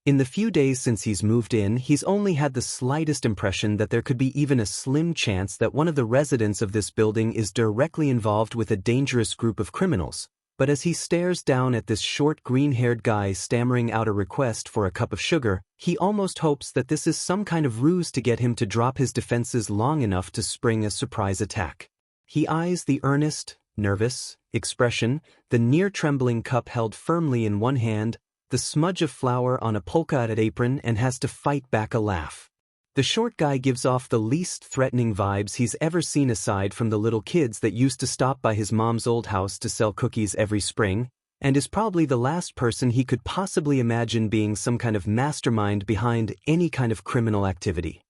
In the few days since he's moved in, he's only had the slightest impression that there could be even a slim chance that one of the residents of this building is directly involved with a dangerous group of criminals. But as he stares down at this short green-haired guy stammering out a request for a cup of sugar, he almost hopes that this is some kind of ruse to get him to drop his defenses long enough to spring a surprise attack. He eyes the earnest, nervous expression, the near-trembling cup held firmly in one hand, the smudge of flour on a polka-dotted apron, and has to fight back a laugh. The short guy gives off the least threatening vibes he's ever seen aside from the little kids that used to stop by his mom's old house to sell cookies every spring, and is probably the last person he could possibly imagine being some kind of mastermind behind any kind of criminal activity.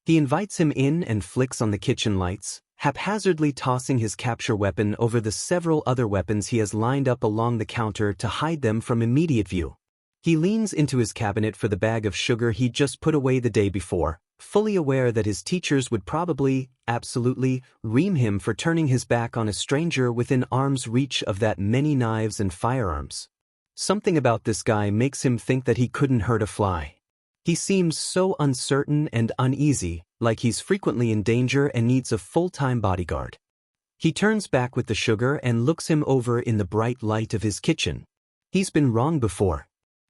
He invites him in and flicks on the kitchen lights, haphazardly tossing his capture weapon over the several other weapons he has lined up along the counter to hide them from immediate view. He leans into his cabinet for the bag of sugar he just put away the day before, fully aware that his teachers would probably, absolutely, ream him for turning his back on a stranger within arm's reach of that many knives and firearms. Something about this guy makes him think that he couldn't hurt a fly. He seems so uncertain and uneasy, like he's frequently in danger and needs a full-time bodyguard. He turns back with the sugar and looks him over in the bright light of his kitchen. He's been wrong before.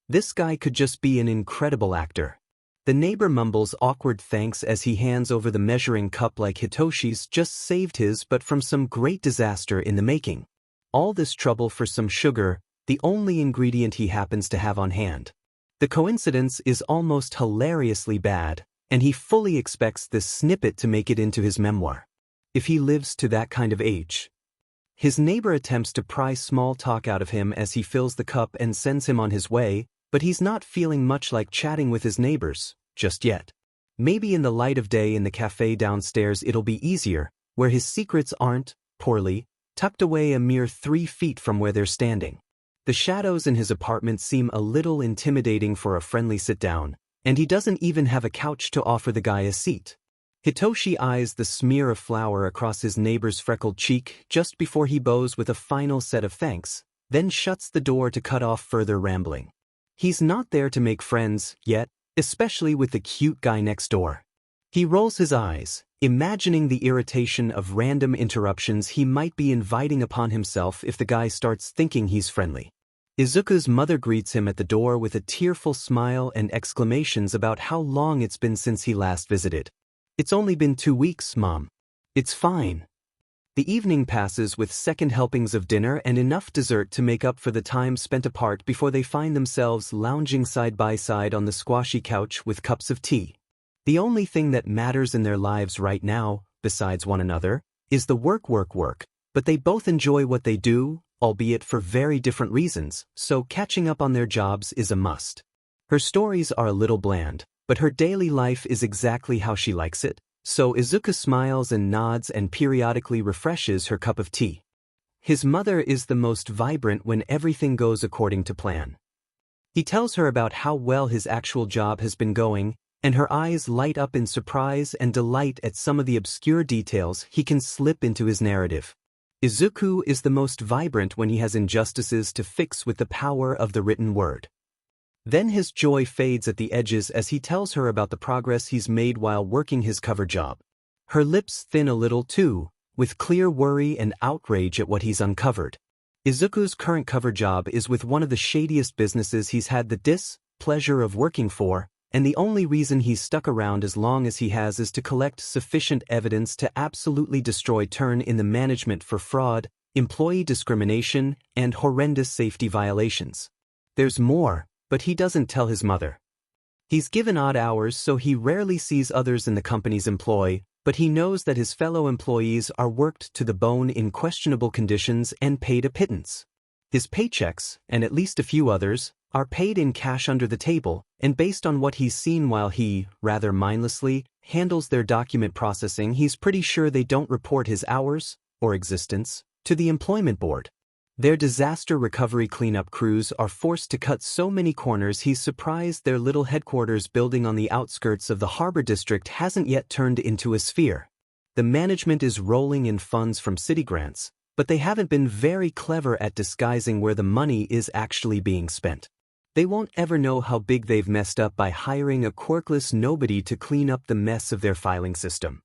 This guy could just be an incredible actor. The neighbor mumbles awkward thanks as he hands over the measuring cup like Hitoshi's just saved his but from some great disaster in the making. All this trouble for some sugar, the only ingredient he happens to have on hand. The coincidence is almost hilariously bad, and he fully expects this snippet to make it into his memoir. If he lives to that kind of age. His neighbor attempts to pry small talk out of him as he fills the cup and sends him on his way, but he's not feeling much like chatting with his neighbors, just yet. Maybe in the light of day in the cafe downstairs it'll be easier, where his secrets aren't, poorly, tucked away a mere 3 feet from where they're standing. The shadows in his apartment seem a little intimidating for a friendly sit-down, and he doesn't even have a couch to offer the guy a seat. Hitoshi eyes the smear of flour across his neighbor's freckled cheek just before he bows with a final set of thanks, then shuts the door to cut off further rambling. He's not there to make friends, yet, especially with the cute guy next door. He rolls his eyes, imagining the irritation of random interruptions he might be inviting upon himself if the guy starts thinking he's friendly. Izuku's mother greets him at the door with a tearful smile and exclamations about how long it's been since he last visited. "It's only been 2 weeks, Mom. It's fine." The evening passes with second helpings of dinner and enough dessert to make up for the time spent apart before they find themselves lounging side by side on the squashy couch with cups of tea. The only thing that matters in their lives right now, besides one another, is the work, but they both enjoy what they do, albeit for very different reasons, so catching up on their jobs is a must. Her stories are a little bland, but her daily life is exactly how she likes it, so Izuku smiles and nods and periodically refreshes her cup of tea. His mother is the most vibrant when everything goes according to plan. He tells her about how well his actual job has been going, and her eyes light up in surprise and delight at some of the obscure details he can slip into his narrative. Izuku is the most vibrant when he has injustices to fix with the power of the written word. Then his joy fades at the edges as he tells her about the progress he's made while working his cover job. Her lips thin a little too, with clear worry and outrage at what he's uncovered. Izuku's current cover job is with one of the shadiest businesses he's had the displeasure of working for, and the only reason he's stuck around as long as he has is to collect sufficient evidence to absolutely destroy turn in the management for fraud, employee discrimination, and horrendous safety violations. There's more, but he doesn't tell his mother. He's given odd hours so he rarely sees others in the company's employ, but he knows that his fellow employees are worked to the bone in questionable conditions and paid a pittance. His paychecks, and at least a few others, are paid in cash under the table, and based on what he's seen while he, rather mindlessly, handles their document processing, he's pretty sure they don't report his hours, or existence, to the employment board. Their disaster recovery cleanup crews are forced to cut so many corners he's surprised their little headquarters building on the outskirts of the harbor district hasn't yet turned into a sphere. The management is rolling in funds from city grants, but they haven't been very clever at disguising where the money is actually being spent. They won't ever know how big they've messed up by hiring a quirkless nobody to clean up the mess of their filing system.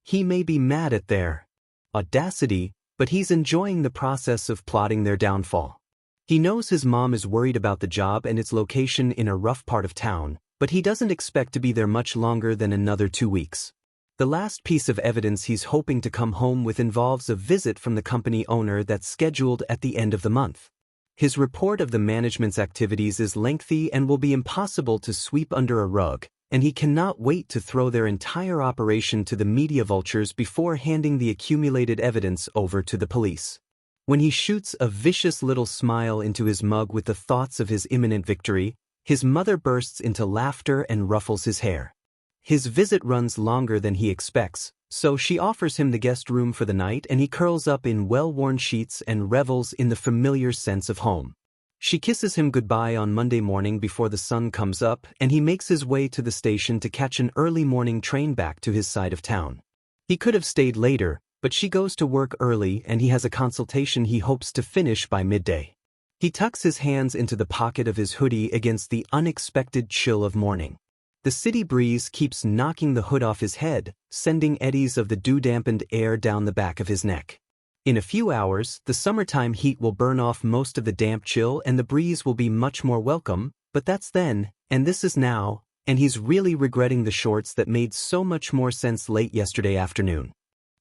He may be mad at their audacity, but he's enjoying the process of plotting their downfall. He knows his mom is worried about the job and its location in a rough part of town, but he doesn't expect to be there much longer than another 2 weeks. The last piece of evidence he's hoping to come home with involves a visit from the company owner that's scheduled at the end of the month. His report of the management's activities is lengthy and will be impossible to sweep under a rug, and he cannot wait to throw their entire operation to the media vultures before handing the accumulated evidence over to the police. When he shoots a vicious little smile into his mug with the thoughts of his imminent victory, his mother bursts into laughter and ruffles his hair. His visit runs longer than he expects, so she offers him the guest room for the night and he curls up in well-worn sheets and revels in the familiar sense of home. She kisses him goodbye on Monday morning before the sun comes up, and he makes his way to the station to catch an early morning train back to his side of town. He could have stayed later, but she goes to work early and he has a consultation he hopes to finish by midday. He tucks his hands into the pocket of his hoodie against the unexpected chill of morning. The city breeze keeps knocking the hood off his head, sending eddies of the dew-dampened air down the back of his neck. In a few hours, the summertime heat will burn off most of the damp chill and the breeze will be much more welcome, but that's then, and this is now, and he's really regretting the shorts that made so much more sense late yesterday afternoon.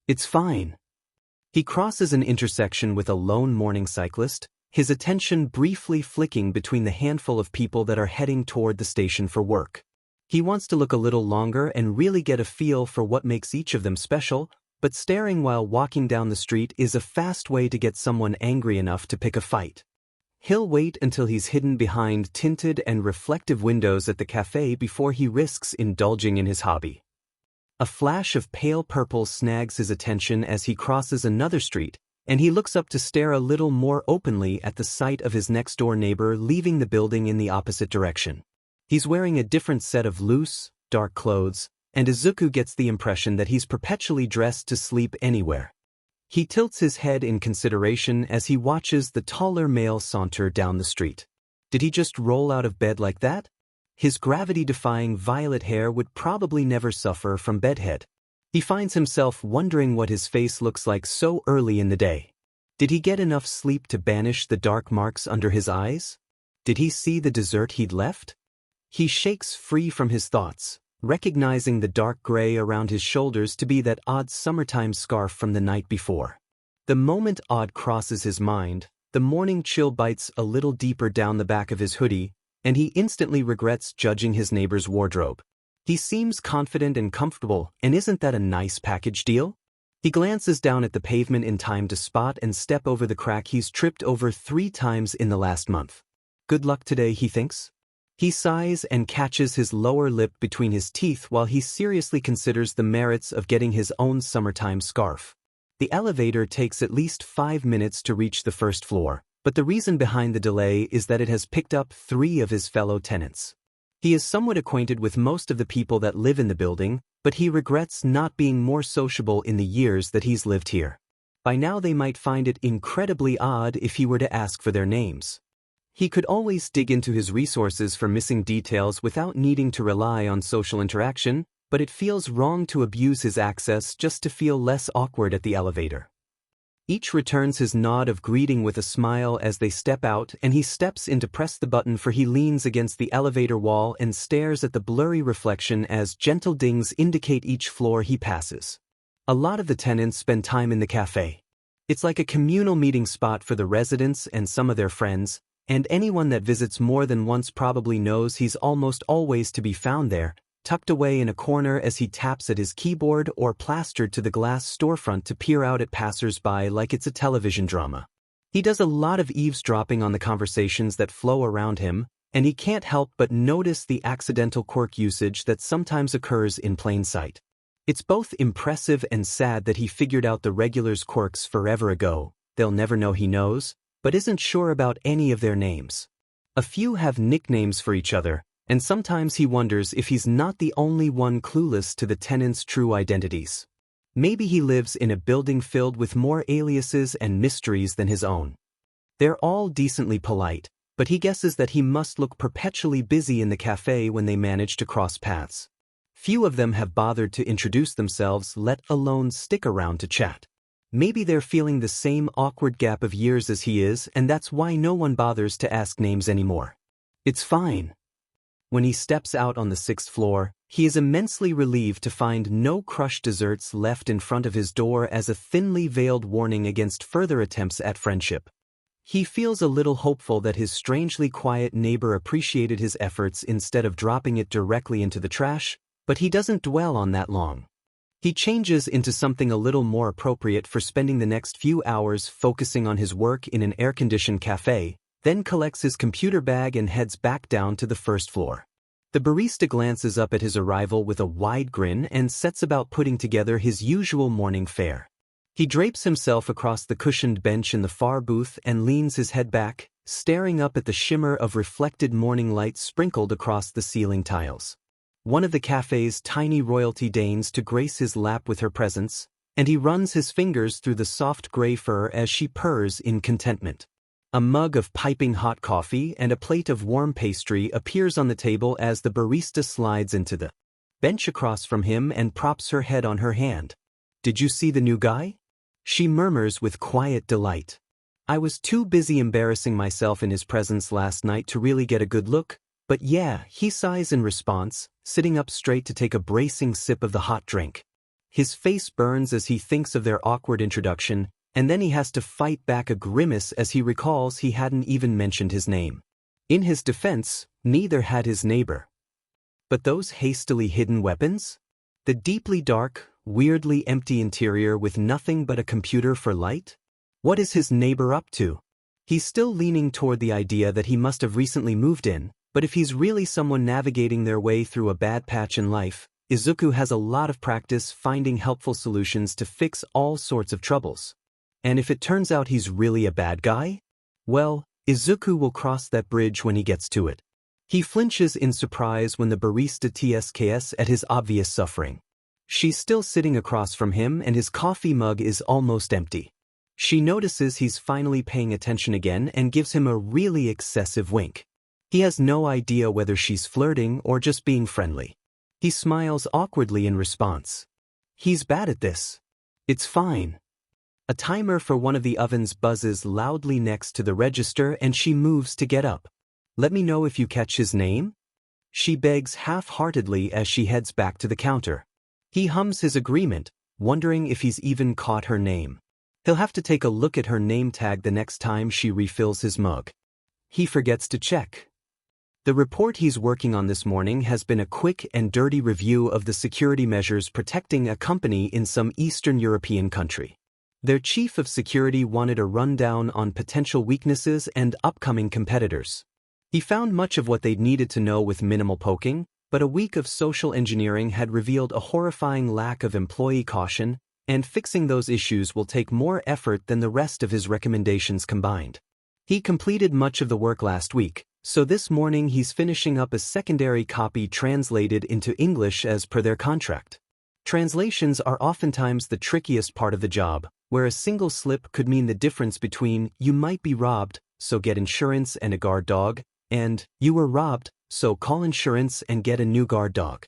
It's fine. He crosses an intersection with a lone morning cyclist, his attention briefly flicking between the handful of people that are heading toward the station for work. He wants to look a little longer and really get a feel for what makes each of them special, but staring while walking down the street is a fast way to get someone angry enough to pick a fight. He'll wait until he's hidden behind tinted and reflective windows at the cafe before he risks indulging in his hobby. A flash of pale purple snags his attention as he crosses another street, and he looks up to stare a little more openly at the sight of his next-door neighbor leaving the building in the opposite direction. He's wearing a different set of loose, dark clothes, and Izuku gets the impression that he's perpetually dressed to sleep anywhere. He tilts his head in consideration as he watches the taller male saunter down the street. Did he just roll out of bed like that? His gravity-defying violet hair would probably never suffer from bedhead. He finds himself wondering what his face looks like so early in the day. Did he get enough sleep to banish the dark marks under his eyes? Did he see the dessert he'd left? He shakes free from his thoughts, recognizing the dark gray around his shoulders to be that odd summertime scarf from the night before. The moment odd crosses his mind, the morning chill bites a little deeper down the back of his hoodie, and he instantly regrets judging his neighbor's wardrobe. He seems confident and comfortable, and isn't that a nice package deal? He glances down at the pavement in time to spot and step over the crack he's tripped over 3 times in the last month. Good luck today, he thinks. He sighs and catches his lower lip between his teeth while he seriously considers the merits of getting his own summertime scarf. The elevator takes at least 5 minutes to reach the first floor, but the reason behind the delay is that it has picked up 3 of his fellow tenants. He is somewhat acquainted with most of the people that live in the building, but he regrets not being more sociable in the years that he's lived here. By now they might find it incredibly odd if he were to ask for their names. He could always dig into his resources for missing details without needing to rely on social interaction, but it feels wrong to abuse his access just to feel less awkward at the elevator. Each returns his nod of greeting with a smile as they step out, and he steps in to press the button for he leans against the elevator wall and stares at the blurry reflection as gentle dings indicate each floor he passes. A lot of the tenants spend time in the cafe. It's like a communal meeting spot for the residents and some of their friends, and anyone that visits more than once probably knows he's almost always to be found there, tucked away in a corner as he taps at his keyboard or plastered to the glass storefront to peer out at passers-by like it's a television drama. He does a lot of eavesdropping on the conversations that flow around him, and he can't help but notice the accidental quirk usage that sometimes occurs in plain sight. It's both impressive and sad that he figured out the regulars' quirks forever ago. They'll never know he knows, but isn't sure about any of their names. A few have nicknames for each other, and sometimes he wonders if he's not the only one clueless to the tenants' true identities. Maybe he lives in a building filled with more aliases and mysteries than his own. They're all decently polite, but he guesses that he must look perpetually busy in the cafe when they manage to cross paths. Few of them have bothered to introduce themselves, let alone stick around to chat. Maybe they're feeling the same awkward gap of years as he is, and that's why no one bothers to ask names anymore. It's fine. When he steps out on the 6th floor, he is immensely relieved to find no crushed desserts left in front of his door as a thinly veiled warning against further attempts at friendship. He feels a little hopeful that his strangely quiet neighbor appreciated his efforts instead of dropping it directly into the trash, but he doesn't dwell on that long. He changes into something a little more appropriate for spending the next few hours focusing on his work in an air-conditioned cafe, then collects his computer bag and heads back down to the 1st floor. The barista glances up at his arrival with a wide grin and sets about putting together his usual morning fare. He drapes himself across the cushioned bench in the far booth and leans his head back, staring up at the shimmer of reflected morning light sprinkled across the ceiling tiles. One of the cafe's tiny royalty deigns to grace his lap with her presence, and he runs his fingers through the soft gray fur as she purrs in contentment. A mug of piping hot coffee and a plate of warm pastry appears on the table as the barista slides into the bench across from him and props her head on her hand. "Did you see the new guy?" she murmurs with quiet delight. "I was too busy embarrassing myself in his presence last night to really get a good look, but yeah," he sighs in response, sitting up straight to take a bracing sip of the hot drink. His face burns as he thinks of their awkward introduction, and then he has to fight back a grimace as he recalls he hadn't even mentioned his name. In his defense, neither had his neighbor. But those hastily hidden weapons? The deeply dark, weirdly empty interior with nothing but a computer for light? What is his neighbor up to? He's still leaning toward the idea that he must have recently moved in, but if he's really someone navigating their way through a bad patch in life, Izuku has a lot of practice finding helpful solutions to fix all sorts of troubles. And if it turns out he's really a bad guy? Well, Izuku will cross that bridge when he gets to it. He flinches in surprise when the barista tsks at his obvious suffering. She's still sitting across from him and his coffee mug is almost empty. She notices he's finally paying attention again and gives him a really excessive wink. He has no idea whether she's flirting or just being friendly. He smiles awkwardly in response. He's bad at this. It's fine. A timer for one of the ovens buzzes loudly next to the register and she moves to get up. "Let me know if you catch his name?" she begs half-heartedly as she heads back to the counter. He hums his agreement, wondering if he's even caught her name. He'll have to take a look at her name tag the next time she refills his mug. He forgets to check. The report he's working on this morning has been a quick and dirty review of the security measures protecting a company in some Eastern European country. Their chief of security wanted a rundown on potential weaknesses and upcoming competitors. He found much of what they'd needed to know with minimal poking, but a week of social engineering had revealed a horrifying lack of employee caution, and fixing those issues will take more effort than the rest of his recommendations combined. He completed much of the work last week, so this morning he's finishing up a secondary copy translated into English as per their contract. Translations are oftentimes the trickiest part of the job, where a single slip could mean the difference between "you might be robbed, so get insurance and a guard dog," and "you were robbed, so call insurance and get a new guard dog."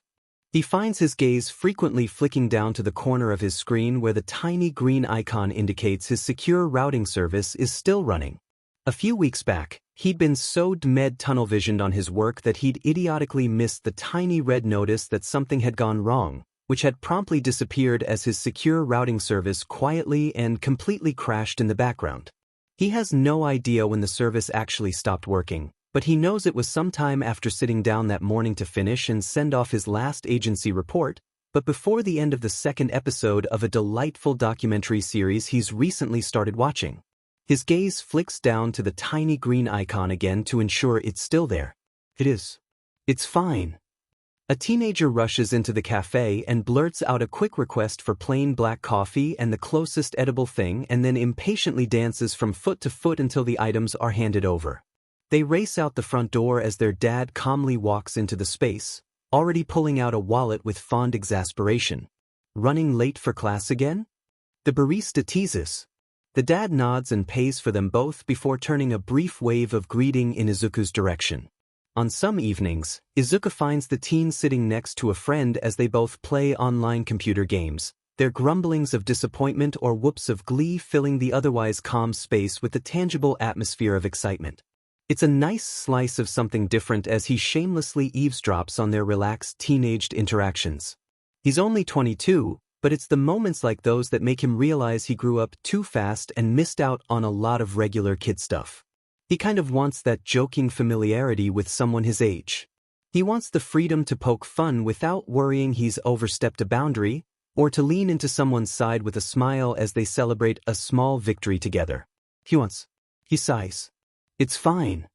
He finds his gaze frequently flicking down to the corner of his screen where the tiny green icon indicates his secure routing service is still running. A few weeks back, he'd been so tunnel-visioned on his work that he'd idiotically missed the tiny red notice that something had gone wrong, which had promptly disappeared as his secure routing service quietly and completely crashed in the background. He has no idea when the service actually stopped working, but he knows it was sometime after sitting down that morning to finish and send off his last agency report, but before the end of the second episode of a delightful documentary series he's recently started watching. His gaze flicks down to the tiny green icon again to ensure it's still there. It is. It's fine. A teenager rushes into the cafe and blurts out a quick request for plain black coffee and the closest edible thing and then impatiently dances from foot to foot until the items are handed over. They race out the front door as their dad calmly walks into the space, already pulling out a wallet with fond exasperation. "Running late for class again?" the barista teases. The dad nods and pays for them both before turning a brief wave of greeting in Izuku's direction. On some evenings, Izuku finds the teen sitting next to a friend as they both play online computer games, their grumblings of disappointment or whoops of glee filling the otherwise calm space with a tangible atmosphere of excitement. It's a nice slice of something different as he shamelessly eavesdrops on their relaxed teenaged interactions. He's only 22, but it's the moments like those that make him realize he grew up too fast and missed out on a lot of regular kid stuff. He kind of wants that joking familiarity with someone his age. He wants the freedom to poke fun without worrying he's overstepped a boundary, or to lean into someone's side with a smile as they celebrate a small victory together. He sighs. It's fine.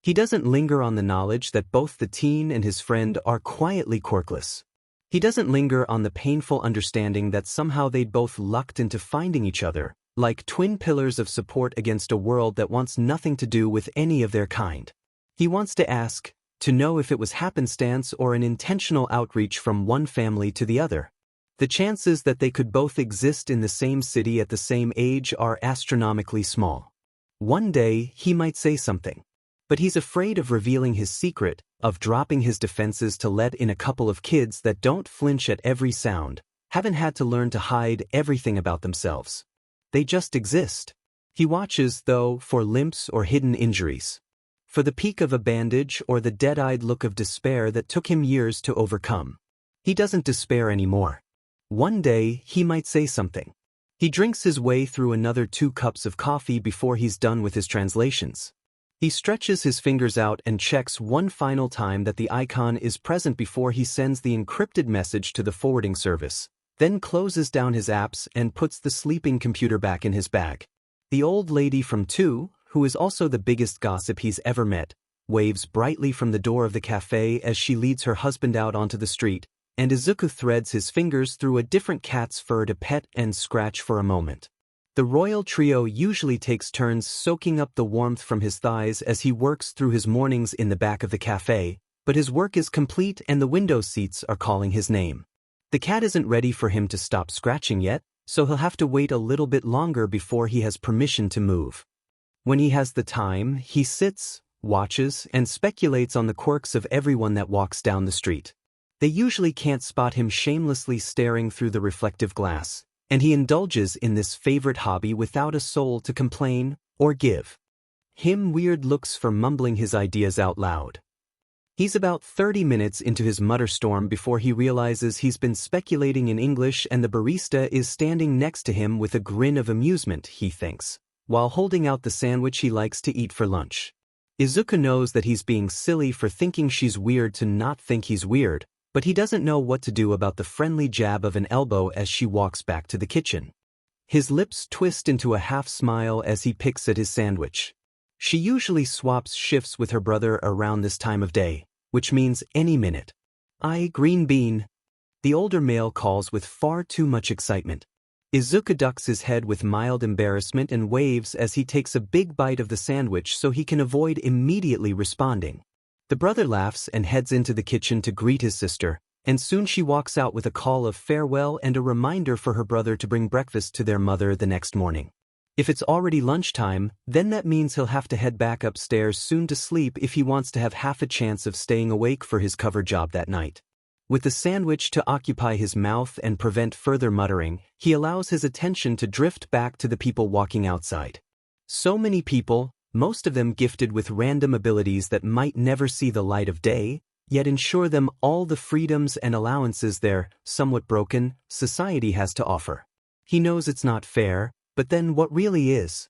He doesn't linger on the knowledge that both the teen and his friend are quietly quirkless. He doesn't linger on the painful understanding that somehow they'd both lucked into finding each other, like twin pillars of support against a world that wants nothing to do with any of their kind. He wants to ask, to know if it was happenstance or an intentional outreach from one family to the other. The chances that they could both exist in the same city at the same age are astronomically small. One day, he might say something. But he's afraid of revealing his secret, of dropping his defenses to let in a couple of kids that don't flinch at every sound, haven't had to learn to hide everything about themselves. They just exist. He watches, though, for limps or hidden injuries. For the peak of a bandage or the dead-eyed look of despair that took him years to overcome. He doesn't despair anymore. One day, he might say something. He drinks his way through another 2 cups of coffee before he's done with his translations. He stretches his fingers out and checks one final time that the icon is present before he sends the encrypted message to the forwarding service, then closes down his apps and puts the sleeping computer back in his bag. The old lady from 2, who is also the biggest gossip he's ever met, waves brightly from the door of the cafe as she leads her husband out onto the street, and Izuku threads his fingers through a different cat's fur to pet and scratch for a moment. The royal trio usually takes turns soaking up the warmth from his thighs as he works through his mornings in the back of the cafe, but his work is complete and the window seats are calling his name. The cat isn't ready for him to stop scratching yet, so he'll have to wait a little bit longer before he has permission to move. When he has the time, he sits, watches, and speculates on the quirks of everyone that walks down the street. They usually can't spot him shamelessly staring through the reflective glass, and he indulges in this favorite hobby without a soul to complain or give him weird looks for mumbling his ideas out loud. He's about 30 minutes into his mutter storm before he realizes he's been speculating in English and the barista is standing next to him with a grin of amusement, he thinks, while holding out the sandwich he likes to eat for lunch. Izuku knows that he's being silly for thinking she's weird to not think he's weird, but he doesn't know what to do about the friendly jab of an elbow as she walks back to the kitchen. His lips twist into a half-smile as he picks at his sandwich. She usually swaps shifts with her brother around this time of day, which means any minute. Green bean. The older male calls with far too much excitement. Izuku ducks his head with mild embarrassment and waves as he takes a big bite of the sandwich so he can avoid immediately responding. The brother laughs and heads into the kitchen to greet his sister, and soon she walks out with a call of farewell and a reminder for her brother to bring breakfast to their mother the next morning. If it's already lunchtime, then that means he'll have to head back upstairs soon to sleep if he wants to have half a chance of staying awake for his cover job that night. With the sandwich to occupy his mouth and prevent further muttering, he allows his attention to drift back to the people walking outside. So many people, most of them gifted with random abilities that might never see the light of day, yet ensure them all the freedoms and allowances their, somewhat broken, society has to offer. He knows it's not fair, but then what really is?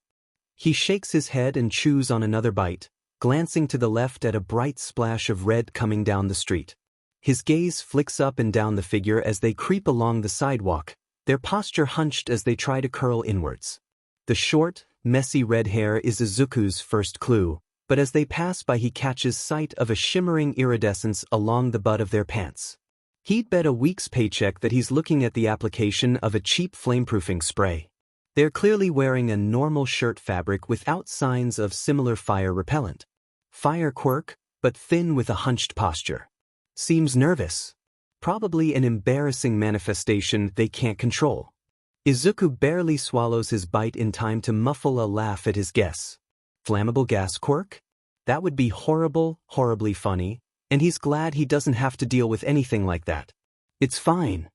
He shakes his head and chews on another bite, glancing to the left at a bright splash of red coming down the street. His gaze flicks up and down the figure as they creep along the sidewalk, their posture hunched as they try to curl inwards. The short, messy red hair is Izuku's first clue, but as they pass by he catches sight of a shimmering iridescence along the butt of their pants. He'd bet a week's paycheck that he's looking at the application of a cheap flameproofing spray. They're clearly wearing a normal shirt fabric without signs of similar fire repellent. Fire quirk, but thin with a hunched posture. Seems nervous. Probably an embarrassing manifestation they can't control. Izuku barely swallows his bite in time to muffle a laugh at his guess. Flammable gas quirk? That would be horribly funny, and he's glad he doesn't have to deal with anything like that. It's fine.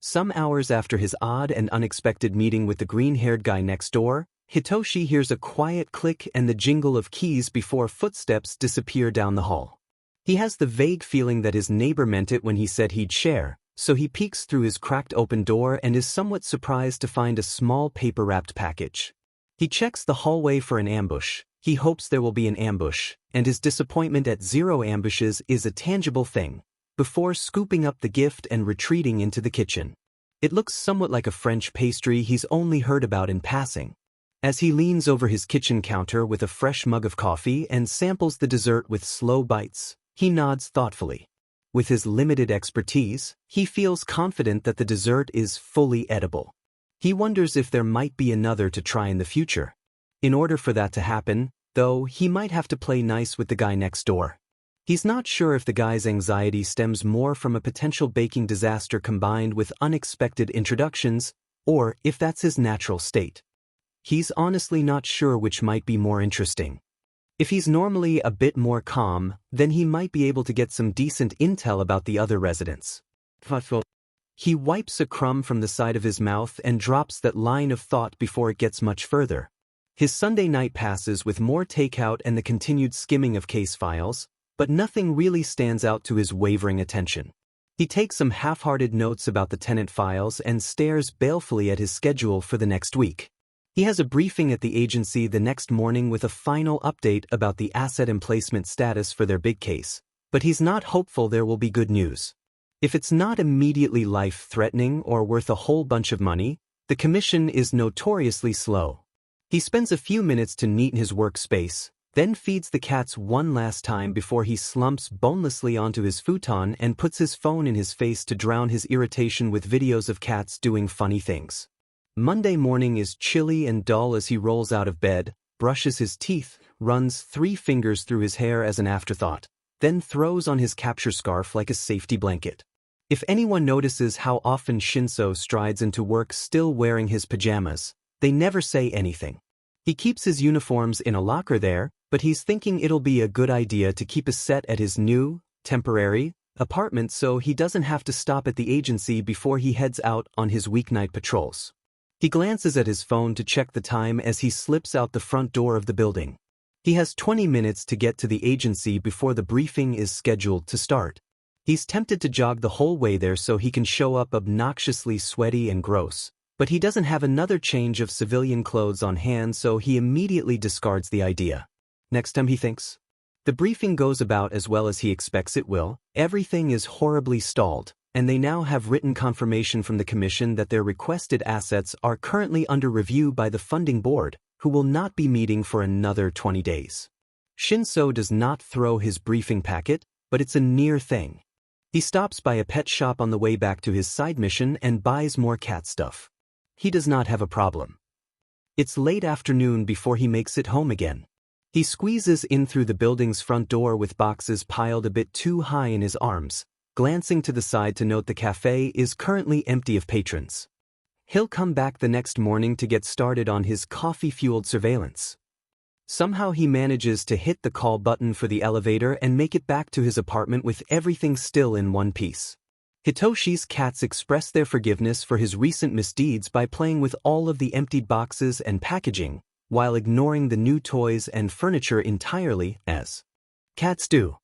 Some hours after his odd and unexpected meeting with the green-haired guy next door, Hitoshi hears a quiet click and the jingle of keys before footsteps disappear down the hall. He has the vague feeling that his neighbor meant it when he said he'd share, so he peeks through his cracked open door and is somewhat surprised to find a small paper-wrapped package. He checks the hallway for an ambush. He hopes there will be an ambush, and his disappointment at 0 ambushes is a tangible thing, before scooping up the gift and retreating into the kitchen. It looks somewhat like a French pastry he's only heard about in passing. As he leans over his kitchen counter with a fresh mug of coffee and samples the dessert with slow bites, he nods thoughtfully. With his limited expertise, he feels confident that the dessert is fully edible. He wonders if there might be another to try in the future. In order for that to happen, though, he might have to play nice with the guy next door. He's not sure if the guy's anxiety stems more from a potential baking disaster combined with unexpected introductions, or if that's his natural state. He's honestly not sure which might be more interesting. If he's normally a bit more calm, then he might be able to get some decent intel about the other residents. He wipes a crumb from the side of his mouth and drops that line of thought before it gets much further. His Sunday night passes with more takeout and the continued skimming of case files, but nothing really stands out to his wavering attention. He takes some half-hearted notes about the tenant files and stares balefully at his schedule for the next week. He has a briefing at the agency the next morning with a final update about the asset emplacement status for their big case, but he's not hopeful there will be good news. If it's not immediately life-threatening or worth a whole bunch of money, the commission is notoriously slow. He spends a few minutes to neaten his workspace, then feeds the cats one last time before he slumps bonelessly onto his futon and puts his phone in his face to drown his irritation with videos of cats doing funny things. Monday morning is chilly and dull as he rolls out of bed, brushes his teeth, runs 3 fingers through his hair as an afterthought, then throws on his capture scarf like a safety blanket. If anyone notices how often Shinso strides into work still wearing his pajamas, they never say anything. He keeps his uniforms in a locker there, but he's thinking it'll be a good idea to keep a set at his new, temporary, apartment so he doesn't have to stop at the agency before he heads out on his weeknight patrols. He glances at his phone to check the time as he slips out the front door of the building. He has 20 minutes to get to the agency before the briefing is scheduled to start. He's tempted to jog the whole way there so he can show up obnoxiously sweaty and gross, but he doesn't have another change of civilian clothes on hand, so he immediately discards the idea. Next time, he thinks. The briefing goes about as well as he expects it will. Everything is horribly stalled, and they now have written confirmation from the commission that their requested assets are currently under review by the funding board, who will not be meeting for another 20 days. Shinso does not throw his briefing packet, but it's a near thing. He stops by a pet shop on the way back to his side mission and buys more cat stuff. He does not have a problem. It's late afternoon before he makes it home again. He squeezes in through the building's front door with boxes piled a bit too high in his arms, glancing to the side to note the cafe is currently empty of patrons. He'll come back the next morning to get started on his coffee-fueled surveillance. Somehow he manages to hit the call button for the elevator and make it back to his apartment with everything still in one piece. Hitoshi's cats express their forgiveness for his recent misdeeds by playing with all of the emptied boxes and packaging, while ignoring the new toys and furniture entirely, as cats do.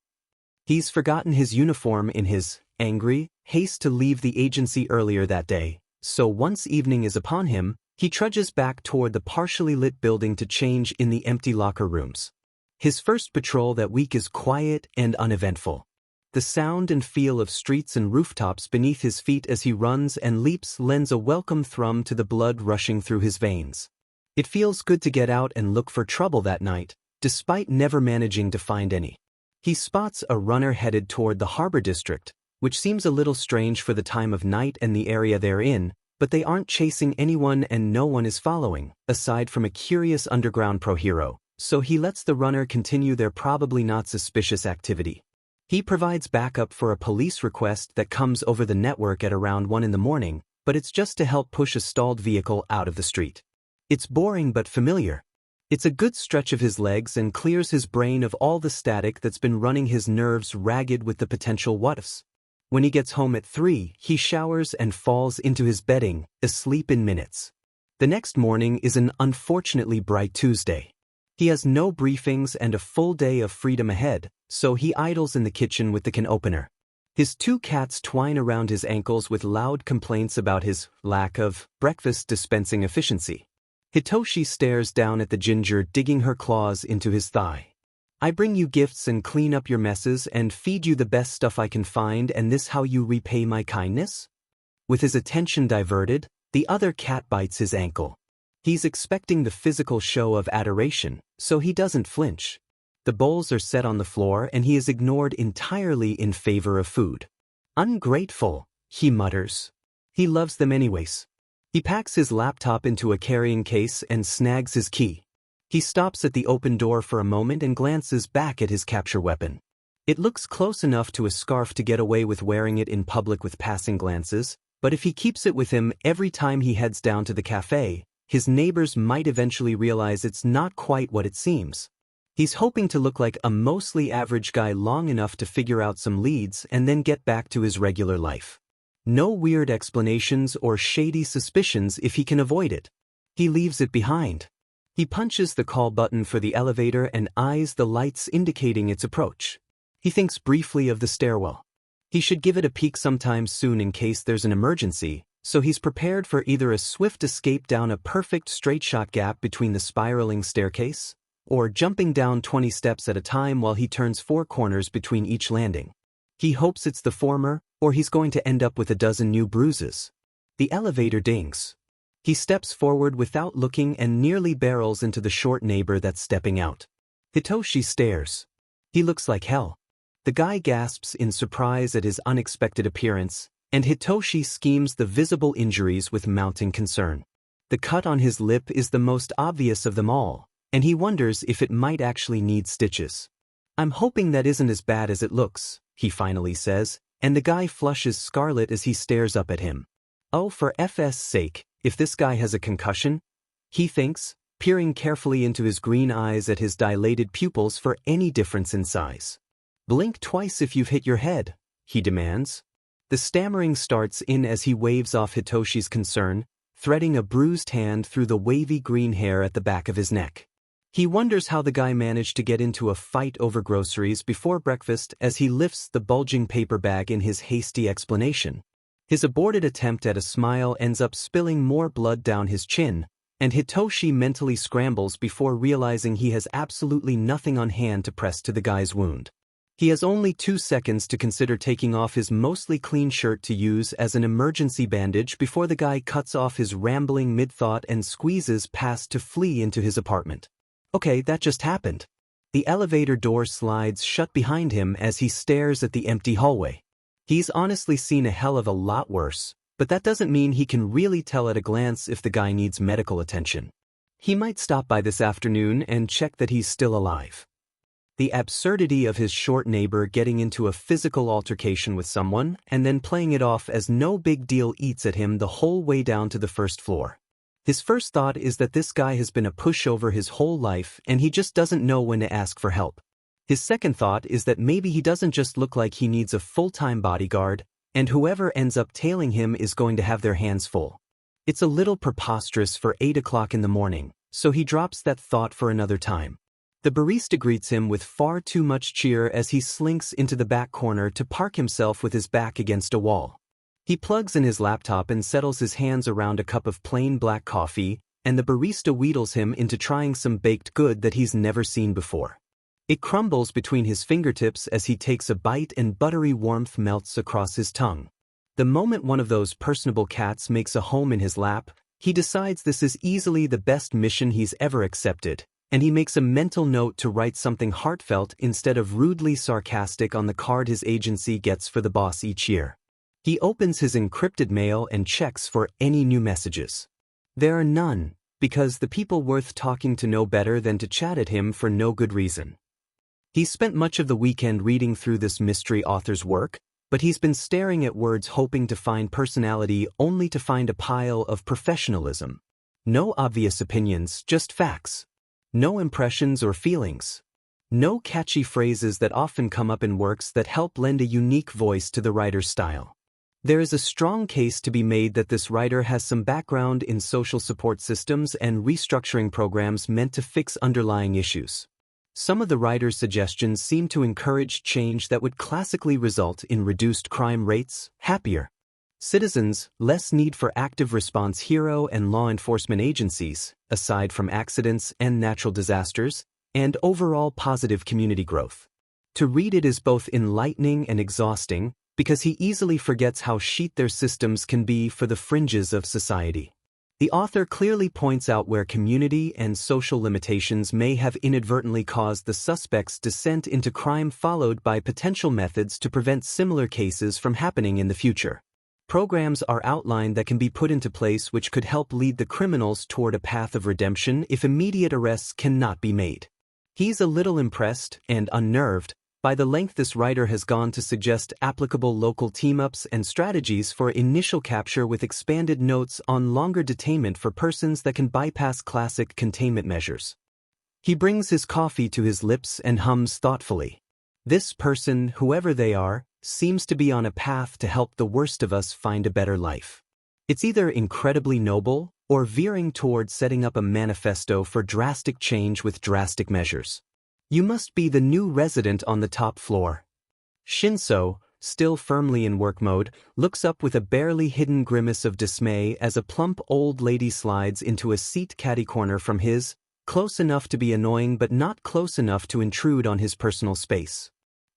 He's forgotten his uniform in his angry haste to leave the agency earlier that day, so once evening is upon him, he trudges back toward the partially lit building to change in the empty locker rooms. His first patrol that week is quiet and uneventful. The sound and feel of streets and rooftops beneath his feet as he runs and leaps lends a welcome thrum to the blood rushing through his veins. It feels good to get out and look for trouble that night, despite never managing to find any. He spots a runner headed toward the harbor district, which seems a little strange for the time of night and the area they're in, but they aren't chasing anyone and no one is following, aside from a curious underground pro-hero, so he lets the runner continue their probably not suspicious activity. He provides backup for a police request that comes over the network at around 1 in the morning, but it's just to help push a stalled vehicle out of the street. It's boring but familiar. It's a good stretch of his legs and clears his brain of all the static that's been running his nerves ragged with the potential what-ifs. When he gets home at 3, he showers and falls into his bedding, asleep in minutes. The next morning is an unfortunately bright Tuesday. He has no briefings and a full day of freedom ahead, so he idles in the kitchen with the can opener. His 2 cats twine around his ankles with loud complaints about his lack of breakfast dispensing efficiency. Hitoshi stares down at the ginger digging her claws into his thigh. I bring you gifts and clean up your messes and feed you the best stuff I can find, and this how you repay my kindness? With his attention diverted, the other cat bites his ankle. He's expecting the physical show of adoration, so he doesn't flinch. The bowls are set on the floor and he is ignored entirely in favor of food. Ungrateful, he mutters. He loves them anyways. He packs his laptop into a carrying case and snags his key. He stops at the open door for a moment and glances back at his capture weapon. It looks close enough to a scarf to get away with wearing it in public with passing glances, but if he keeps it with him every time he heads down to the cafe, his neighbors might eventually realize it's not quite what it seems. He's hoping to look like a mostly average guy long enough to figure out some leads and then get back to his regular life. No weird explanations or shady suspicions if he can avoid it. He leaves it behind. He punches the call button for the elevator and eyes the lights indicating its approach. He thinks briefly of the stairwell. He should give it a peek sometime soon in case there's an emergency, so he's prepared for either a swift escape down a perfect straight-shot gap between the spiraling staircase, or jumping down 20 steps at a time while he turns 4 corners between each landing. He hopes it's the former, or he's going to end up with a dozen new bruises. The elevator dings. He steps forward without looking and nearly barrels into the short neighbor that's stepping out. Hitoshi stares. He looks like hell. The guy gasps in surprise at his unexpected appearance, and Hitoshi schemes the visible injuries with mounting concern. The cut on his lip is the most obvious of them all, and he wonders if it might actually need stitches. "I'm hoping that isn't as bad as it looks," he finally says, and the guy flushes scarlet as he stares up at him. "Oh, for FS sake, if this guy has a concussion?" he thinks, peering carefully into his green eyes at his dilated pupils for any difference in size. "Blink twice if you've hit your head," he demands. The stammering starts in as he waves off Hitoshi's concern, threading a bruised hand through the wavy green hair at the back of his neck. He wonders how the guy managed to get into a fight over groceries before breakfast as he lifts the bulging paper bag in his hasty explanation. His aborted attempt at a smile ends up spilling more blood down his chin, and Hitoshi mentally scrambles before realizing he has absolutely nothing on hand to press to the guy's wound. He has only 2 seconds to consider taking off his mostly clean shirt to use as an emergency bandage before the guy cuts off his rambling mid-thought and squeezes past to flee into his apartment. Okay, that just happened. The elevator door slides shut behind him as he stares at the empty hallway. He's honestly seen a hell of a lot worse, but that doesn't mean he can really tell at a glance if the guy needs medical attention. He might stop by this afternoon and check that he's still alive. The absurdity of his short neighbor getting into a physical altercation with someone and then playing it off as no big deal eats at him the whole way down to the first floor. His first thought is that this guy has been a pushover his whole life and he just doesn't know when to ask for help. His second thought is that maybe he doesn't just look like he needs a full-time bodyguard, and whoever ends up tailing him is going to have their hands full. It's a little preposterous for 8 o'clock in the morning, so he drops that thought for another time. The barista greets him with far too much cheer as he slinks into the back corner to park himself with his back against a wall. He plugs in his laptop and settles his hands around a cup of plain black coffee, and the barista wheedles him into trying some baked good that he's never seen before. It crumbles between his fingertips as he takes a bite and buttery warmth melts across his tongue. The moment one of those personable cats makes a home in his lap, he decides this is easily the best mission he's ever accepted, and he makes a mental note to write something heartfelt instead of rudely sarcastic on the card his agency gets for the boss each year. He opens his encrypted mail and checks for any new messages. There are none, because the people worth talking to know better than to chat at him for no good reason. He's spent much of the weekend reading through this mystery author's work, but he's been staring at words hoping to find personality only to find a pile of professionalism. No obvious opinions, just facts. No impressions or feelings. No catchy phrases that often come up in works that help lend a unique voice to the writer's style. There is a strong case to be made that this writer has some background in social support systems and restructuring programs meant to fix underlying issues. Some of the writer's suggestions seem to encourage change that would classically result in reduced crime rates, happier citizens, less need for active response hero and law enforcement agencies, aside from accidents and natural disasters, and overall positive community growth. To read it is both enlightening and exhausting, because he easily forgets how chic their systems can be for the fringes of society. The author clearly points out where community and social limitations may have inadvertently caused the suspect's descent into crime, followed by potential methods to prevent similar cases from happening in the future. Programs are outlined that can be put into place which could help lead the criminals toward a path of redemption if immediate arrests cannot be made. He's a little impressed and unnerved by the length this writer has gone to suggest applicable local team-ups and strategies for initial capture with expanded notes on longer detainment for persons that can bypass classic containment measures. He brings his coffee to his lips and hums thoughtfully. This person, whoever they are, seems to be on a path to help the worst of us find a better life. It's either incredibly noble or veering toward setting up a manifesto for drastic change with drastic measures. You must be the new resident on the top floor. Shinso, still firmly in work mode, looks up with a barely hidden grimace of dismay as a plump old lady slides into a seat catty-corner from his, close enough to be annoying but not close enough to intrude on his personal space.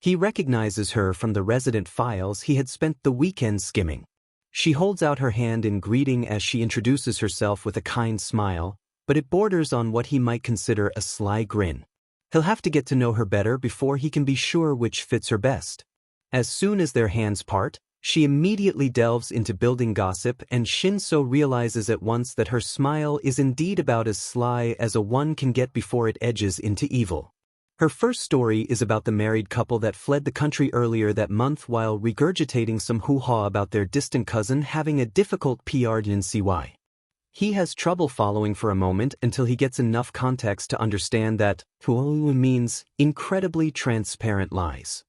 He recognizes her from the resident files he had spent the weekend skimming. She holds out her hand in greeting as she introduces herself with a kind smile, but it borders on what he might consider a sly grin. He'll have to get to know her better before he can be sure which fits her best. As soon as their hands part, she immediately delves into building gossip, and Shinso realizes at once that her smile is indeed about as sly as a one can get before it edges into evil. Her first story is about the married couple that fled the country earlier that month while regurgitating some hoo-ha about their distant cousin having a difficult PR in CY. He has trouble following for a moment until he gets enough context to understand that "huolu" means incredibly transparent lies.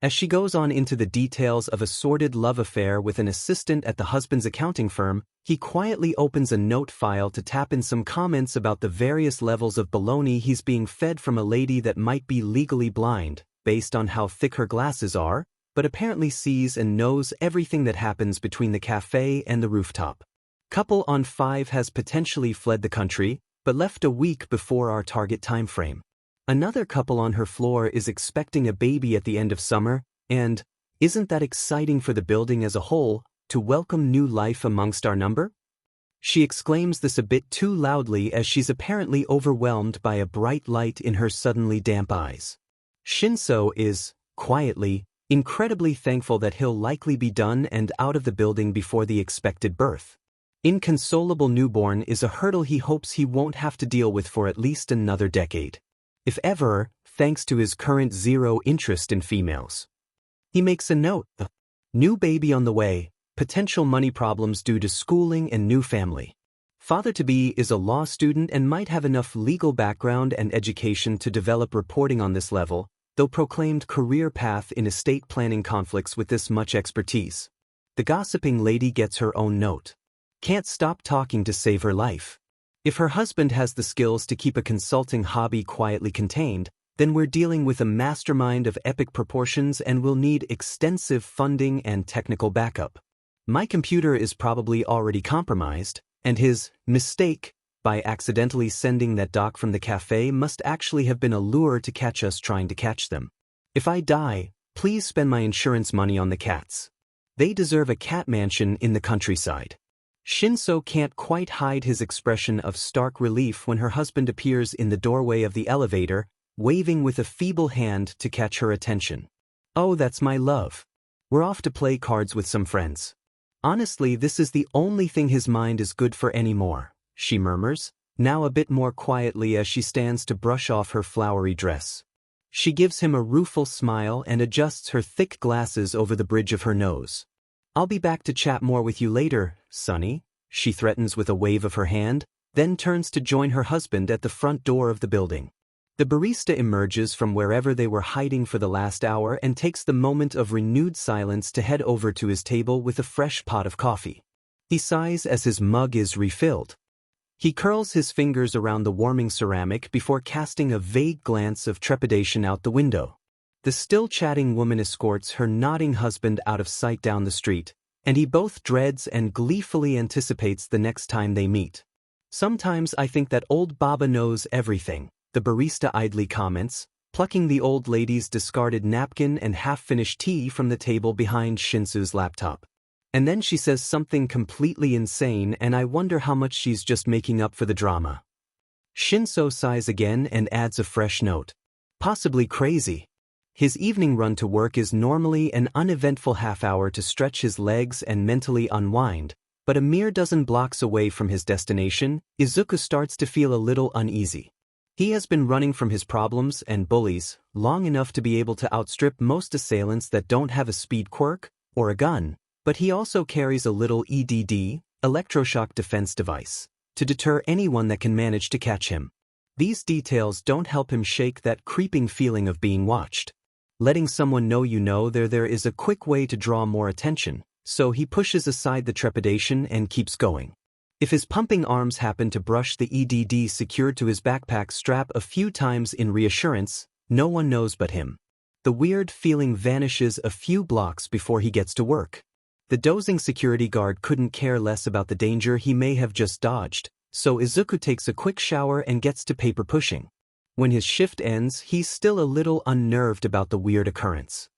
As she goes on into the details of a sordid love affair with an assistant at the husband's accounting firm, he quietly opens a note file to tap in some comments about the various levels of baloney he's being fed from a lady that might be legally blind, based on how thick her glasses are, but apparently sees and knows everything that happens between the cafe and the rooftop. Couple on 5 has potentially fled the country, but left a week before our target time frame. Another couple on her floor is expecting a baby at the end of summer, and isn't that exciting for the building as a whole, to welcome new life amongst our number? She exclaims this a bit too loudly as she's apparently overwhelmed by a bright light in her suddenly damp eyes. Shinso is, quietly, incredibly thankful that he'll likely be done and out of the building before the expected birth. Inconsolable newborn is a hurdle he hopes he won't have to deal with for at least another decade. If ever, thanks to his current zero interest in females. He makes a note: new baby on the way, potential money problems due to schooling and new family. Father-to-be is a law student and might have enough legal background and education to develop reporting on this level, though proclaimed career path in estate planning conflicts with this much expertise. The gossiping lady gets her own note. Can't stop talking to save her life. If her husband has the skills to keep a consulting hobby quietly contained, then we're dealing with a mastermind of epic proportions and will need extensive funding and technical backup. My computer is probably already compromised, and his mistake by accidentally sending that doc from the cafe must actually have been a lure to catch us trying to catch them. If I die, please spend my insurance money on the cats. They deserve a cat mansion in the countryside. Shinso can't quite hide his expression of stark relief when her husband appears in the doorway of the elevator, waving with a feeble hand to catch her attention. Oh, that's my love. We're off to play cards with some friends. Honestly, this is the only thing his mind is good for anymore, she murmurs, now a bit more quietly as she stands to brush off her flowery dress. She gives him a rueful smile and adjusts her thick glasses over the bridge of her nose. I'll be back to chat more with you later, Sonny, she threatens with a wave of her hand, then turns to join her husband at the front door of the building. The barista emerges from wherever they were hiding for the last hour and takes the moment of renewed silence to head over to his table with a fresh pot of coffee. He sighs as his mug is refilled. He curls his fingers around the warming ceramic before casting a vague glance of trepidation out the window. The still chatting woman escorts her nodding husband out of sight down the street, and he both dreads and gleefully anticipates the next time they meet. Sometimes I think that old Baba knows everything, the barista idly comments, plucking the old lady's discarded napkin and half-finished tea from the table behind Shinso's laptop. And then she says something completely insane, and I wonder how much she's just making up for the drama. Shinso sighs again and adds a fresh note. Possibly crazy. His evening run to work is normally an uneventful half-hour to stretch his legs and mentally unwind, but a mere dozen blocks away from his destination, Izuku starts to feel a little uneasy. He has been running from his problems and bullies long enough to be able to outstrip most assailants that don't have a speed quirk or a gun, but he also carries a little EDD, electroshock defense device, to deter anyone that can manage to catch him. These details don't help him shake that creeping feeling of being watched. Letting someone know you know there is a quick way to draw more attention, so he pushes aside the trepidation and keeps going. If his pumping arms happen to brush the EDD secured to his backpack strap a few times in reassurance, no one knows but him. The weird feeling vanishes a few blocks before he gets to work. The dozing security guard couldn't care less about the danger he may have just dodged, so Izuku takes a quick shower and gets to paper pushing. When his shift ends, he's still a little unnerved about the weird occurrence.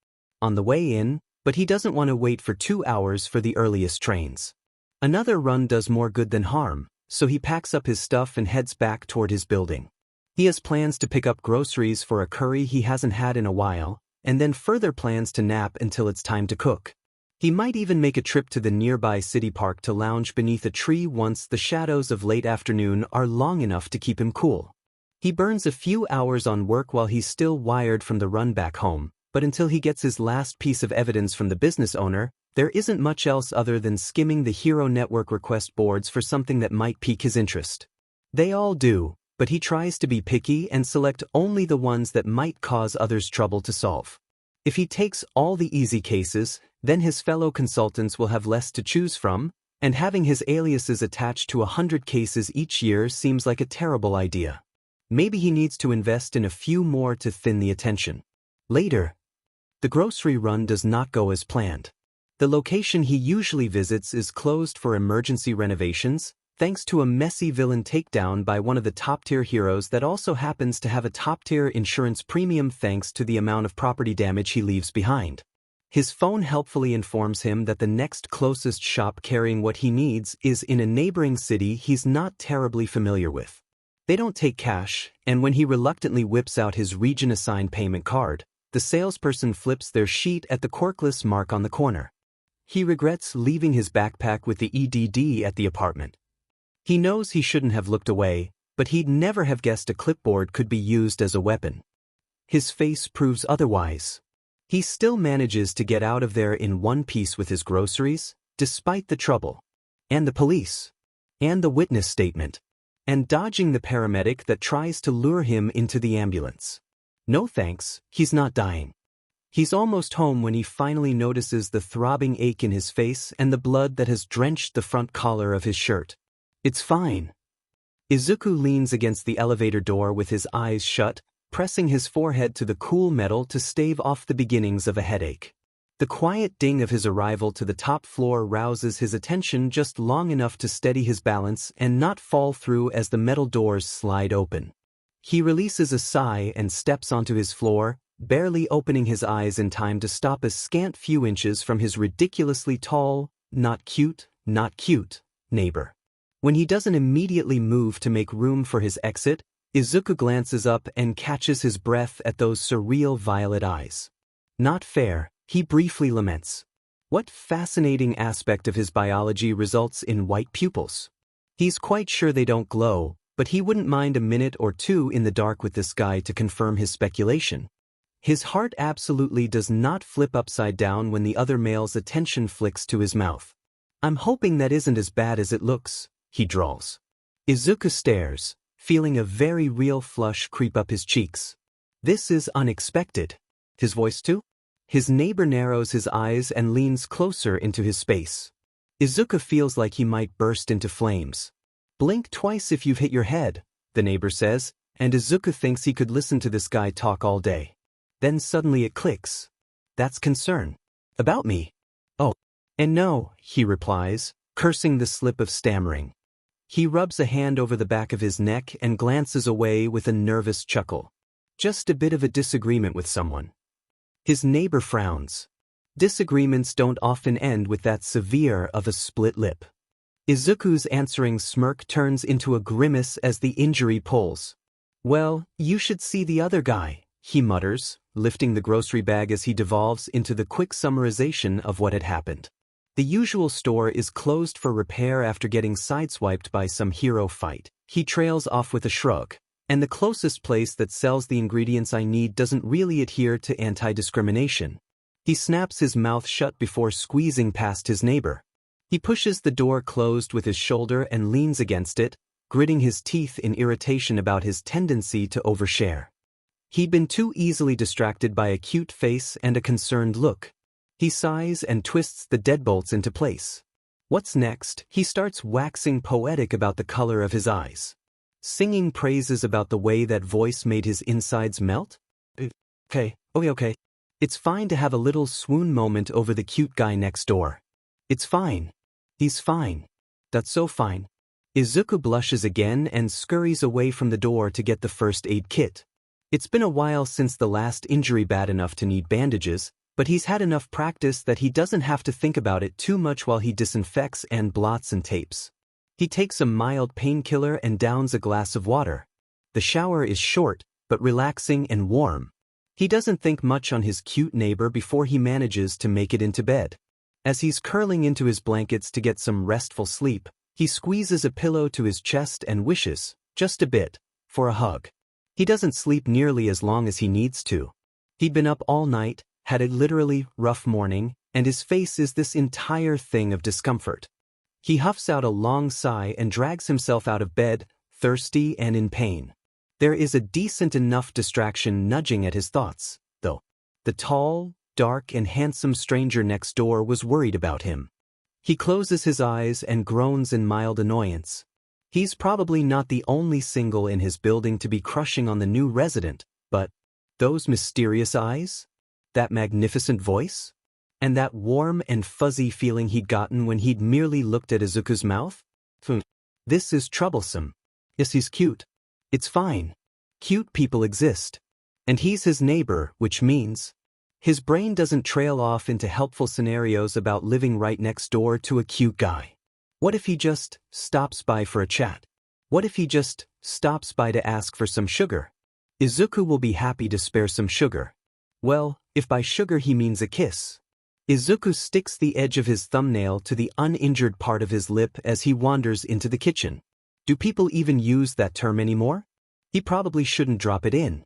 On the way in, but he doesn't want to wait for 2 hours for the earliest trains. Another run does more good than harm, so he packs up his stuff and heads back toward his building. He has plans to pick up groceries for a curry he hasn't had in a while, and then further plans to nap until it's time to cook. He might even make a trip to the nearby city park to lounge beneath a tree once the shadows of late afternoon are long enough to keep him cool. He burns a few hours on work while he's still wired from the run back home, but until he gets his last piece of evidence from the business owner, there isn't much else other than skimming the Hero Network request boards for something that might pique his interest. They all do, but he tries to be picky and select only the ones that might cause others trouble to solve. If he takes all the easy cases, then his fellow consultants will have less to choose from, and having his aliases attached to 100 cases each year seems like a terrible idea. Maybe he needs to invest in a few more to thin the attention. Later, the grocery run does not go as planned. The location he usually visits is closed for emergency renovations, thanks to a messy villain takedown by one of the top-tier heroes that also happens to have a top-tier insurance premium thanks to the amount of property damage he leaves behind. His phone helpfully informs him that the next closest shop carrying what he needs is in a neighboring city he's not terribly familiar with. They don't take cash, and when he reluctantly whips out his region-assigned payment card, the salesperson flips their sheet at the Quirkless mark on the corner. He regrets leaving his backpack with the EDD at the apartment. He knows he shouldn't have looked away, but he'd never have guessed a clipboard could be used as a weapon. His face proves otherwise. He still manages to get out of there in one piece with his groceries, despite the trouble, and the police, and the witness statement, and dodging the paramedic that tries to lure him into the ambulance. No thanks, he's not dying. He's almost home when he finally notices the throbbing ache in his face and the blood that has drenched the front collar of his shirt. It's fine. Izuku leans against the elevator door with his eyes shut, pressing his forehead to the cool metal to stave off the beginnings of a headache. The quiet ding of his arrival to the top floor rouses his attention just long enough to steady his balance and not fall through as the metal doors slide open. He releases a sigh and steps onto his floor, barely opening his eyes in time to stop a scant few inches from his ridiculously tall, not cute, neighbor. When he doesn't immediately move to make room for his exit, Izuku glances up and catches his breath at those surreal violet eyes. Not fair, he briefly laments. What fascinating aspect of his biology results in white pupils? He's quite sure they don't glow, but he wouldn't mind a minute or two in the dark with this guy to confirm his speculation. His heart absolutely does not flip upside down when the other male's attention flicks to his mouth. I'm hoping that isn't as bad as it looks, he drawls. Izuku stares, feeling a very real flush creep up his cheeks. This is unexpected. His voice too? His neighbor narrows his eyes and leans closer into his space. Izuku feels like he might burst into flames. Blink twice if you've hit your head, the neighbor says, and Izuku thinks he could listen to this guy talk all day. Then suddenly it clicks. That's concern. About me. Oh. And no, he replies, cursing the slip of stammering. He rubs a hand over the back of his neck and glances away with a nervous chuckle. Just a bit of a disagreement with someone. His neighbor frowns. Disagreements don't often end with that severe of a split lip. Izuku's answering smirk turns into a grimace as the injury pulls. Well, you should see the other guy, he mutters, lifting the grocery bag as he devolves into the quick summarization of what had happened. The usual store is closed for repair after getting sideswiped by some hero fight. He trails off with a shrug. And the closest place that sells the ingredients I need doesn't really adhere to anti-discrimination. He snaps his mouth shut before squeezing past his neighbor. He pushes the door closed with his shoulder and leans against it, gritting his teeth in irritation about his tendency to overshare. He'd been too easily distracted by a cute face and a concerned look. He sighs and twists the deadbolts into place. What's next? He starts waxing poetic about the color of his eyes. Singing praises about the way that voice made his insides melt? Okay. It's fine to have a little swoon moment over the cute guy next door. It's fine. He's fine. That's so fine. Izuku blushes again and scurries away from the door to get the first aid kit. It's been a while since the last injury bad enough to need bandages, but he's had enough practice that he doesn't have to think about it too much while he disinfects and blots and tapes. He takes a mild painkiller and downs a glass of water. The shower is short, but relaxing and warm. He doesn't think much on his cute neighbor before he manages to make it into bed. As he's curling into his blankets to get some restful sleep, he squeezes a pillow to his chest and wishes, just a bit, for a hug. He doesn't sleep nearly as long as he needs to. He'd been up all night, had a literally rough morning, and his face is this entire thing of discomfort. He huffs out a long sigh and drags himself out of bed, thirsty and in pain. There is a decent enough distraction nudging at his thoughts, though. The tall, dark and handsome stranger next door was worried about him. He closes his eyes and groans in mild annoyance. He's probably not the only single in his building to be crushing on the new resident, but those mysterious eyes? That magnificent voice? And that warm and fuzzy feeling he'd gotten when he'd merely looked at Izuku's mouth? This is troublesome. Yes, he's cute. It's fine. Cute people exist. And he's his neighbor, which means his brain doesn't trail off into helpful scenarios about living right next door to a cute guy. What if he just stops by for a chat? What if he just stops by to ask for some sugar? Izuku will be happy to spare some sugar. Well, if by sugar he means a kiss. Izuku sticks the edge of his thumbnail to the uninjured part of his lip as he wanders into the kitchen. Do people even use that term anymore? He probably shouldn't drop it in.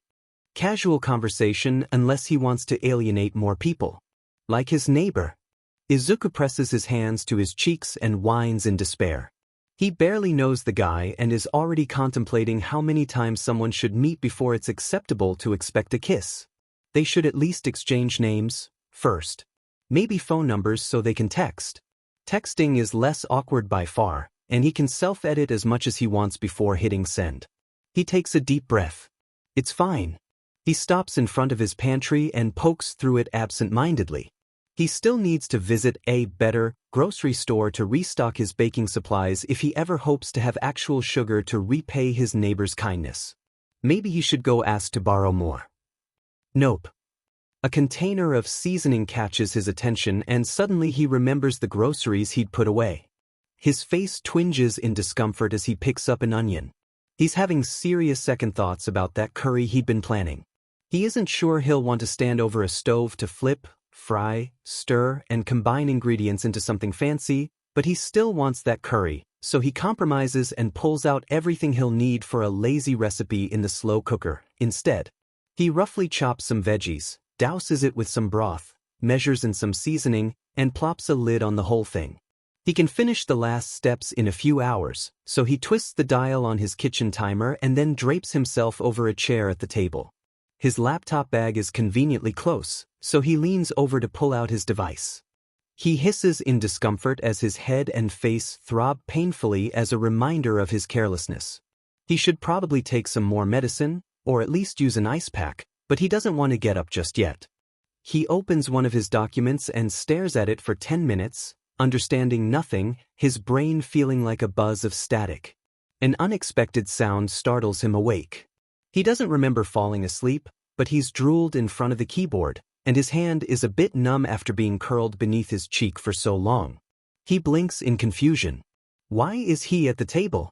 Casual conversation unless he wants to alienate more people. Like his neighbor. Izuku presses his hands to his cheeks and whines in despair. He barely knows the guy and is already contemplating how many times someone should meet before it's acceptable to expect a kiss. They should at least exchange names, first. Maybe phone numbers so they can text. Texting is less awkward by far, and he can self-edit as much as he wants before hitting send. He takes a deep breath. It's fine. He stops in front of his pantry and pokes through it absent-mindedly. He still needs to visit a better grocery store to restock his baking supplies if he ever hopes to have actual sugar to repay his neighbor's kindness. Maybe he should go ask to borrow more. Nope. A container of seasoning catches his attention and suddenly he remembers the groceries he'd put away. His face twinges in discomfort as he picks up an onion. He's having serious second thoughts about that curry he'd been planning. He isn't sure he'll want to stand over a stove to flip, fry, stir, and combine ingredients into something fancy, but he still wants that curry, so he compromises and pulls out everything he'll need for a lazy recipe in the slow cooker. Instead, he roughly chops some veggies, douses it with some broth, measures in some seasoning, and plops a lid on the whole thing. He can finish the last steps in a few hours, so he twists the dial on his kitchen timer and then drapes himself over a chair at the table. His laptop bag is conveniently close, so he leans over to pull out his device. He hisses in discomfort as his head and face throb painfully as a reminder of his carelessness. He should probably take some more medicine, or at least use an ice pack, but he doesn't want to get up just yet. He opens one of his documents and stares at it for 10 minutes, understanding nothing, his brain feeling like a buzz of static. An unexpected sound startles him awake. He doesn't remember falling asleep, but he's drooled in front of the keyboard, and his hand is a bit numb after being curled beneath his cheek for so long. He blinks in confusion. Why is he at the table?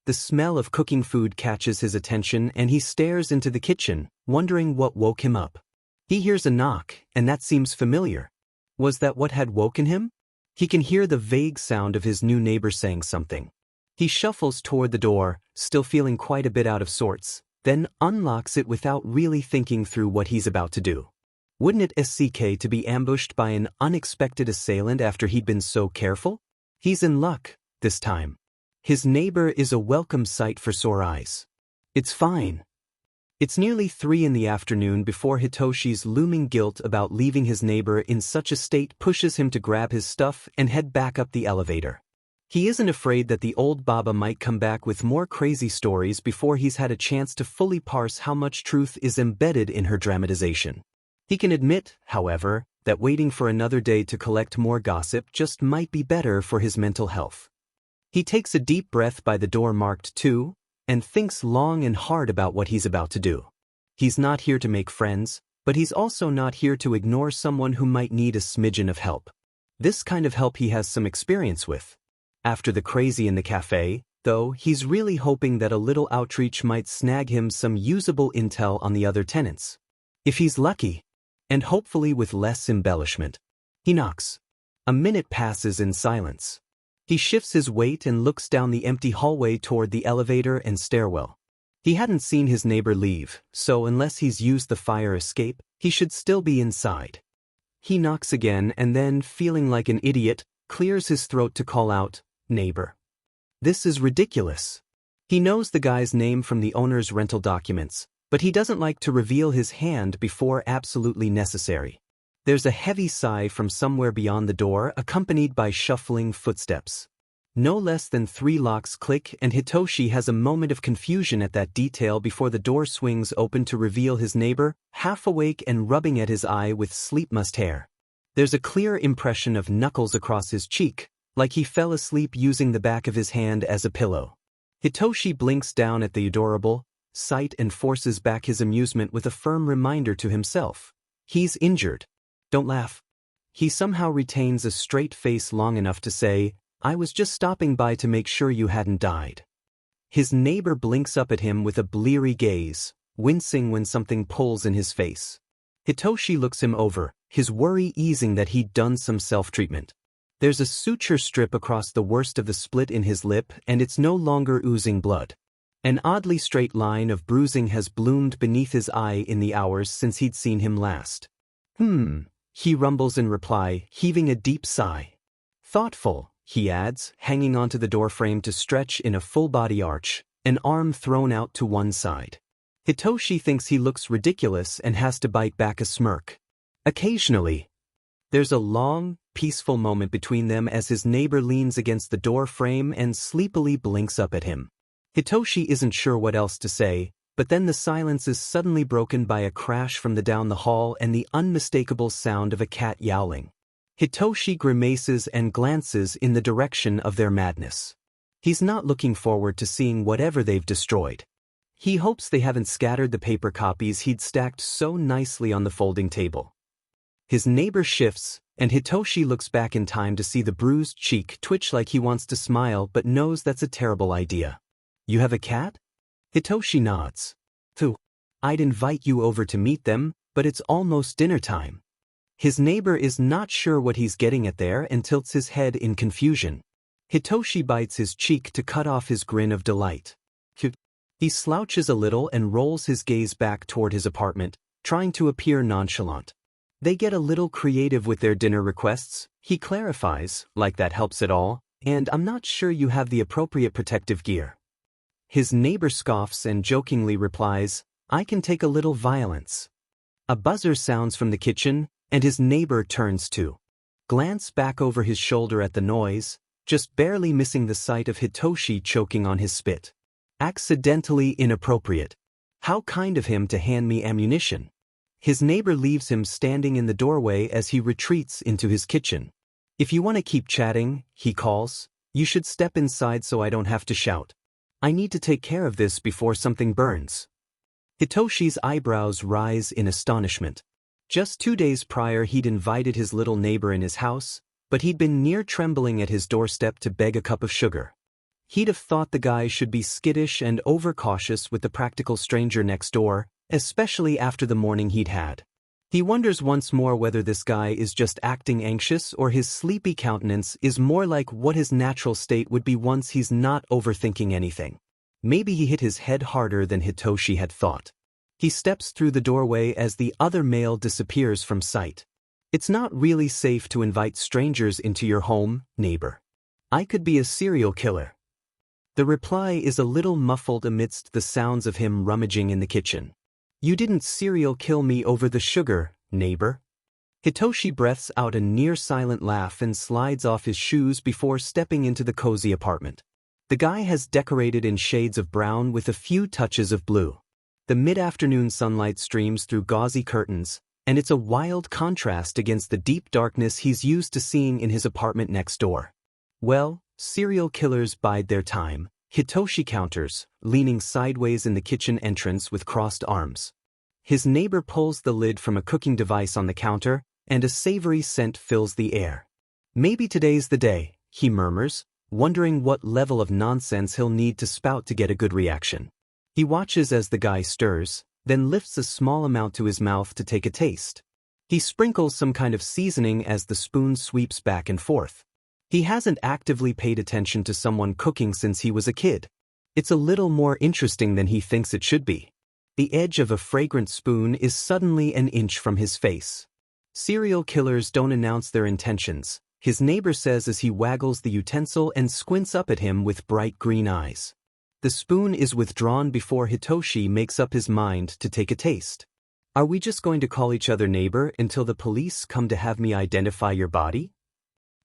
The smell of cooking food catches his attention and he stares into the kitchen, wondering what woke him up. He hears a knock, and that seems familiar. Was that what had woken him? He can hear the vague sound of his new neighbor saying something. He shuffles toward the door, still feeling quite a bit out of sorts, then unlocks it without really thinking through what he's about to do. Wouldn't it suck to be ambushed by an unexpected assailant after he'd been so careful? He's in luck, this time. His neighbor is a welcome sight for sore eyes. It's fine. It's nearly 3 in the afternoon before Hitoshi's looming guilt about leaving his neighbor in such a state pushes him to grab his stuff and head back up the elevator. He isn't afraid that the old Baba might come back with more crazy stories before he's had a chance to fully parse how much truth is embedded in her dramatization. He can admit, however, that waiting for another day to collect more gossip just might be better for his mental health. He takes a deep breath by the door marked 2, and thinks long and hard about what he's about to do. He's not here to make friends, but he's also not here to ignore someone who might need a smidgen of help. This kind of help he has some experience with. After the crazy in the cafe, though, he's really hoping that a little outreach might snag him some usable intel on the other tenants. If he's lucky, and hopefully with less embellishment. He knocks. A minute passes in silence. He shifts his weight and looks down the empty hallway toward the elevator and stairwell. He hadn't seen his neighbor leave, so unless he's used the fire escape, he should still be inside. He knocks again and then, feeling like an idiot, clears his throat to call out, "Neighbor." This is ridiculous. He knows the guy's name from the owner's rental documents, but he doesn't like to reveal his hand before absolutely necessary. There's a heavy sigh from somewhere beyond the door, accompanied by shuffling footsteps. No less than 3 locks click, and Hitoshi has a moment of confusion at that detail before the door swings open to reveal his neighbor, half awake and rubbing at his eye with sleep-mussed hair. There's a clear impression of knuckles across his cheek, like he fell asleep using the back of his hand as a pillow. Hitoshi blinks down at the adorable sight and forces back his amusement with a firm reminder to himself. He's injured. Don't laugh. He somehow retains a straight face long enough to say, "I was just stopping by to make sure you hadn't died." His neighbor blinks up at him with a bleary gaze, wincing when something pulls in his face. Hitoshi looks him over, his worry easing that he'd done some self-treatment. There's a suture strip across the worst of the split in his lip and it's no longer oozing blood. An oddly straight line of bruising has bloomed beneath his eye in the hours since he'd seen him last. He rumbles in reply, heaving a deep sigh. Thoughtful, he adds, hanging onto the doorframe to stretch in a full-body arch, an arm thrown out to one side. Hitoshi thinks he looks ridiculous and has to bite back a smirk. Occasionally, there's a long, peaceful moment between them as his neighbor leans against the doorframe and sleepily blinks up at him. Hitoshi isn't sure what else to say, but then the silence is suddenly broken by a crash from down the hall and the unmistakable sound of a cat yowling. Hitoshi grimaces and glances in the direction of their madness. He's not looking forward to seeing whatever they've destroyed. He hopes they haven't scattered the paper copies he'd stacked so nicely on the folding table. His neighbor shifts, and Hitoshi looks back in time to see the bruised cheek twitch like he wants to smile but knows that's a terrible idea. "You have a cat?" Hitoshi nods. "Phew. I'd invite you over to meet them, but it's almost dinner time." His neighbor is not sure what he's getting at there and tilts his head in confusion. Hitoshi bites his cheek to cut off his grin of delight. He slouches a little and rolls his gaze back toward his apartment, trying to appear nonchalant. They get a little creative with their dinner requests, he clarifies, like that helps at all, and I'm not sure you have the appropriate protective gear. His neighbor scoffs and jokingly replies, "I can take a little violence." A buzzer sounds from the kitchen, and his neighbor turns to glance back over his shoulder at the noise, just barely missing the sight of Hitoshi choking on his spit. Accidentally inappropriate. How kind of him to hand me ammunition. His neighbor leaves him standing in the doorway as he retreats into his kitchen. "If you want to keep chatting," he calls, "you should step inside so I don't have to shout. I need to take care of this before something burns." Hitoshi's eyebrows rise in astonishment. Just 2 days prior he'd invited his little neighbor in his house, but he'd been near trembling at his doorstep to beg a cup of sugar. He'd have thought the guy should be skittish and overcautious with the practical stranger next door, especially after the morning he'd had. He wonders once more whether this guy is just acting anxious or his sleepy countenance is more like what his natural state would be once he's not overthinking anything. Maybe he hit his head harder than Hitoshi had thought. He steps through the doorway as the other male disappears from sight. It's not really safe to invite strangers into your home, neighbor. I could be a serial killer. The reply is a little muffled amidst the sounds of him rummaging in the kitchen. You didn't serial kill me over the sugar, neighbor. Hitoshi breathes out a near-silent laugh and slides off his shoes before stepping into the cozy apartment. The guy has decorated in shades of brown with a few touches of blue. The mid-afternoon sunlight streams through gauzy curtains, and it's a wild contrast against the deep darkness he's used to seeing in his apartment next door. Well, serial killers bide their time, Hitoshi counters, leaning sideways in the kitchen entrance with crossed arms. His neighbor pulls the lid from a cooking device on the counter, and a savory scent fills the air. Maybe today's the day, he murmurs, wondering what level of nonsense he'll need to spout to get a good reaction. He watches as the guy stirs, then lifts a small amount to his mouth to take a taste. He sprinkles some kind of seasoning as the spoon sweeps back and forth. He hasn't actively paid attention to someone cooking since he was a kid. It's a little more interesting than he thinks it should be. The edge of a fragrant spoon is suddenly an inch from his face. Serial killers don't announce their intentions, his neighbor says as he waggles the utensil and squints up at him with bright green eyes. The spoon is withdrawn before Hitoshi makes up his mind to take a taste. Are we just going to call each other neighbor until the police come to have me identify your body?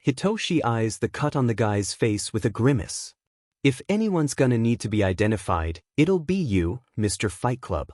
Hitoshi eyes the cut on the guy's face with a grimace. If anyone's gonna need to be identified, it'll be you, Mr. Fight Club.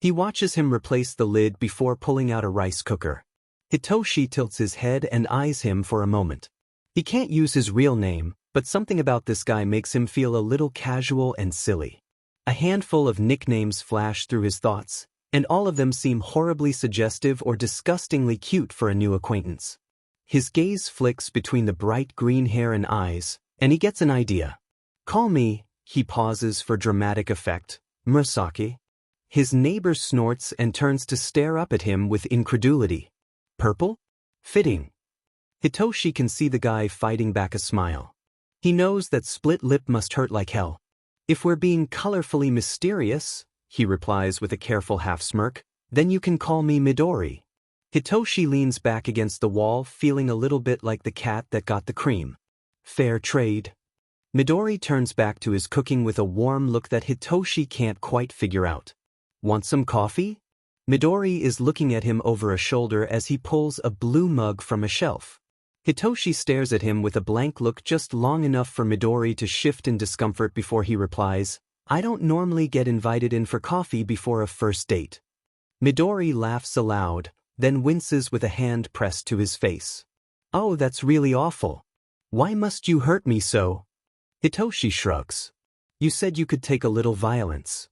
He watches him replace the lid before pulling out a rice cooker. Hitoshi tilts his head and eyes him for a moment. He can't use his real name, but something about this guy makes him feel a little casual and silly. A handful of nicknames flash through his thoughts, and all of them seem horribly suggestive or disgustingly cute for a new acquaintance. His gaze flicks between the bright green hair and eyes, and he gets an idea. Call me, he pauses for dramatic effect, Murasaki. His neighbor snorts and turns to stare up at him with incredulity. Purple? Fitting. Hitoshi can see the guy fighting back a smile. He knows that split lip must hurt like hell. If we're being colorfully mysterious, he replies with a careful half-smirk, then you can call me Midori. Hitoshi leans back against the wall, feeling a little bit like the cat that got the cream. Fair trade. Midori turns back to his cooking with a warm look that Hitoshi can't quite figure out. Want some coffee? Midori is looking at him over a shoulder as he pulls a blue mug from a shelf. Hitoshi stares at him with a blank look just long enough for Midori to shift in discomfort before he replies, I don't normally get invited in for coffee before a first date. Midori laughs aloud, then winces with a hand pressed to his face. Oh, that's really awful. Why must you hurt me so? Hitoshi shrugs. You said you could take a little violence.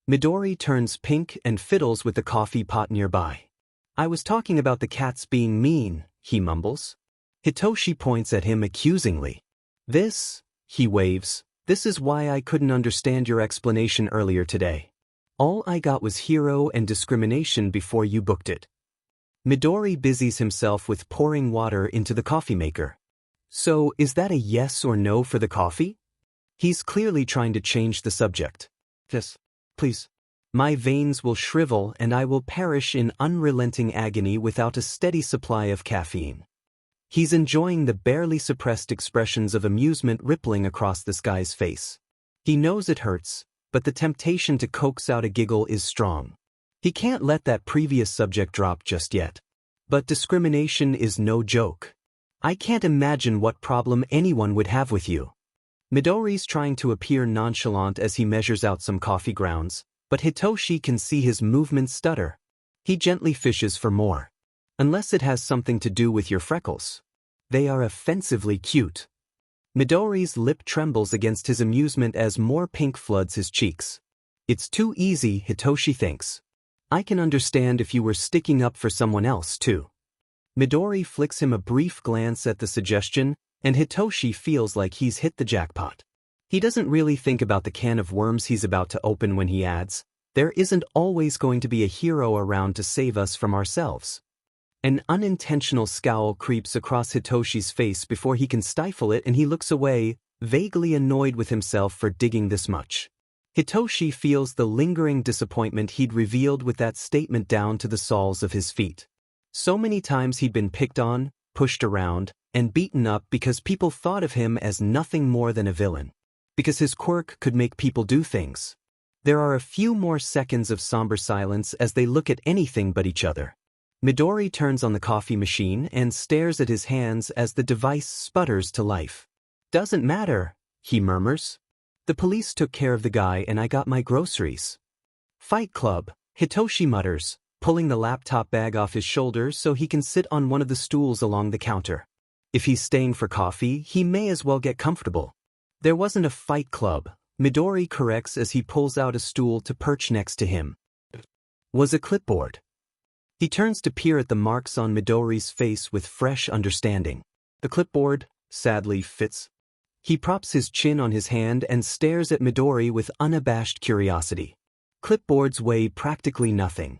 Midori turns pink and fiddles with the coffee pot nearby. I was talking about the cats being mean, he mumbles. Hitoshi points at him accusingly. This, he waves, this is why I couldn't understand your explanation earlier today. All I got was hero and discrimination before you booked it. Midori busies himself with pouring water into the coffee maker. So, is that a yes or no for the coffee? He's clearly trying to change the subject. Yes, please. My veins will shrivel and I will perish in unrelenting agony without a steady supply of caffeine. He's enjoying the barely suppressed expressions of amusement rippling across this guy's face. He knows it hurts, but the temptation to coax out a giggle is strong. He can't let that previous subject drop just yet. But discrimination is no joke. I can't imagine what problem anyone would have with you. Midori's trying to appear nonchalant as he measures out some coffee grounds, but Hitoshi can see his movements stutter. He gently fishes for more. Unless it has something to do with your freckles. They are offensively cute. Midori's lip trembles against his amusement as more pink floods his cheeks. It's too easy, Hitoshi thinks. I can understand if you were sticking up for someone else, too. Midori flicks him a brief glance at the suggestion, and Hitoshi feels like he's hit the jackpot. He doesn't really think about the can of worms he's about to open when he adds, "There isn't always going to be a hero around to save us from ourselves." An unintentional scowl creeps across Hitoshi's face before he can stifle it, and he looks away, vaguely annoyed with himself for digging this much. Hitoshi feels the lingering disappointment he'd revealed with that statement down to the soles of his feet. So many times he'd been picked on, pushed around, and beaten up because people thought of him as nothing more than a villain. Because his quirk could make people do things. There are a few more seconds of somber silence as they look at anything but each other. Midori turns on the coffee machine and stares at his hands as the device sputters to life. "Doesn't matter," he murmurs. "The police took care of the guy and I got my groceries." "Fight Club," Hitoshi mutters, pulling the laptop bag off his shoulders so he can sit on one of the stools along the counter. If he's staying for coffee, he may as well get comfortable. "There wasn't a fight club," Midori corrects as he pulls out a stool to perch next to him. "Was a clipboard." He turns to peer at the marks on Midori's face with fresh understanding. The clipboard, sadly, fits. He props his chin on his hand and stares at Midori with unabashed curiosity. Clipboards weigh practically nothing.